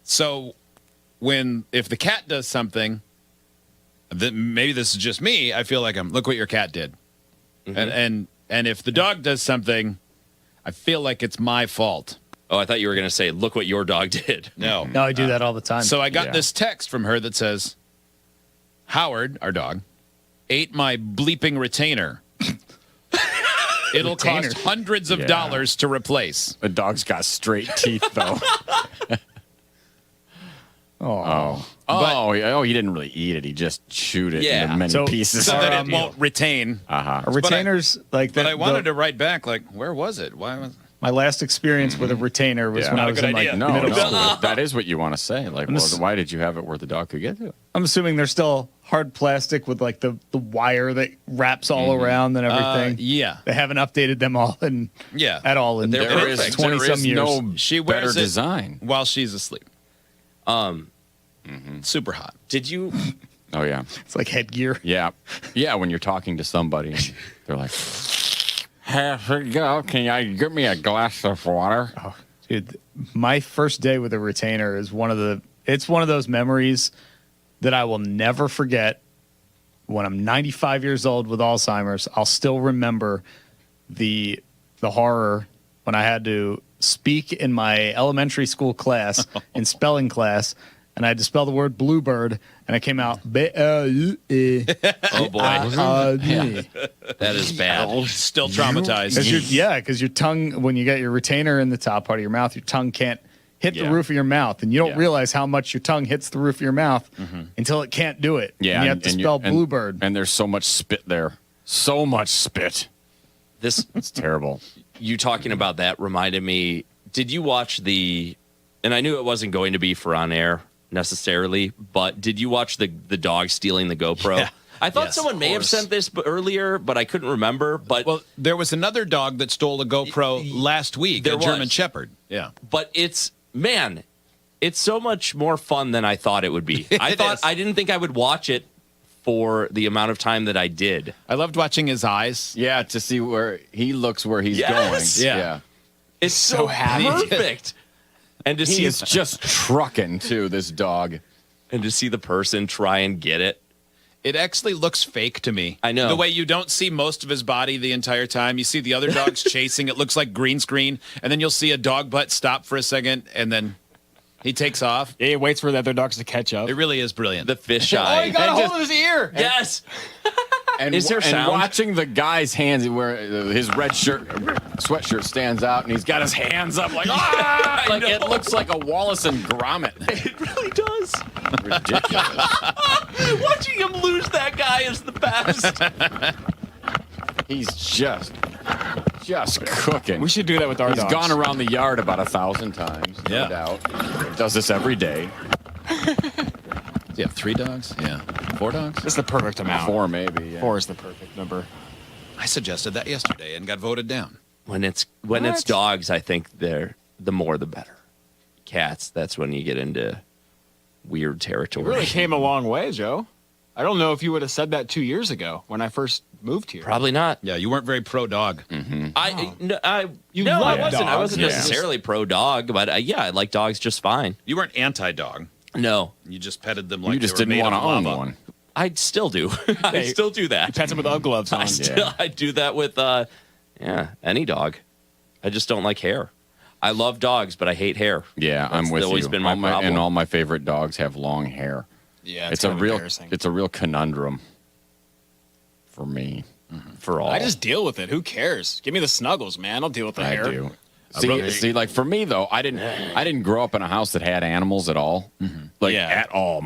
So if the cat does something, then maybe this is just me, I feel like look what your cat did. Mm-hmm. And if the dog does something, I feel like it's my fault. Oh, I thought you were going to say, look what your dog did. No. No, I do that all the time. So I got this text from her that says, Howard, our dog, ate my bleeping retainer. It'll cost hundreds of dollars to replace. The dog's got straight teeth, though. He didn't really eat it. He just chewed it into many pieces. So that it won't retain. A retainer's like that. But I wanted to write back, like, where was it? Why was my last experience with a retainer was when I was in middle school. That is what you want to say. Like, why did you have it where the dog could get to it? I'm assuming they're still hard plastic with like the wire that wraps all around and everything. Yeah. They haven't updated them all at all in there is 20-some years. No she better wears design it while she's asleep. Super hot. Did you? Oh, yeah. It's like headgear. Yeah. Yeah, when you're talking to somebody, they're like, here you go. Can you give me a glass of water? Oh, dude, my first day with a retainer is one of those memories that I will never forget. When I'm 95 years old with Alzheimer's, I'll still remember the horror when I had to speak in my elementary school class in spelling class, and I had to spell the word bluebird, and it came out B-L-U-E. Oh boy, that is bad. Still traumatized. Because your tongue, when you got your retainer in the top part of your mouth, your tongue can't hit the roof of your mouth, and you don't realize how much your tongue hits the roof of your mouth until it can't do it. Yeah, and you have to spell bluebird. And there's so much spit there. So much spit. It's terrible. You talking about that reminded me, did you watch and I knew it wasn't going to be for on air necessarily, but did you watch the dog stealing the GoPro? Yeah. I thought someone may have sent this earlier, but I couldn't remember. But there was another dog that stole a GoPro last week, a German Shepherd. Yeah. But it's so much more fun than I thought it would be. I didn't think I would watch it for the amount of time that I did. I loved watching his eyes. Yeah, to see where he looks where he's going. Yeah. It's so perfect. And to see it's just trucking too, this dog. And to see the person try and get it. It actually looks fake to me. I know. The way you don't see most of his body the entire time. You see the other dogs chasing. It looks like green screen. And then you'll see a dog butt stop for a second, and then he takes off. Yeah, he waits for the other dogs to catch up. It really is brilliant. The fisheye. Oh, he got a hold of his ear. Yes. And, is there sound? Watching the guy's hands, where his red sweatshirt stands out, and he's got his hands up like, like it looks like a Wallace and Gromit. It really does. Ridiculous. Watching him lose that guy is the best. He's just cooking. We should do that with our dogs. He's gone around the yard about 1,000 times, no doubt. Does this every day. Do you have 3 dogs? Yeah. 4 dogs? That's the perfect amount. 4 maybe. Yeah. 4 is the perfect number. I suggested that yesterday and got voted down. When it's dogs, I think the more the better. Cats, that's when you get into weird territory. It really came a long way, Joe. I don't know if you would have said that 2 years ago when I first moved here. Probably not. Yeah, you weren't very pro dog. Mm-hmm. I wasn't. I wasn't necessarily pro dog, but I like dogs just fine. You weren't anti dog. No, you just petted them like you just they were didn't want to own lava. one. I still do. I still do that. You pet them with Ugg gloves on. I do that with any dog. I just don't like hair. I love dogs, but I hate hair. Yeah, That's I'm with always you. Been my problem. And all my favorite dogs have long hair. Yeah, it's a real conundrum for me. For all, I just deal with it. Who cares? Give me the snuggles, man. I'll deal with the hair. I do. See, like for me though, I didn't grow up in a house that had animals at all, like at all.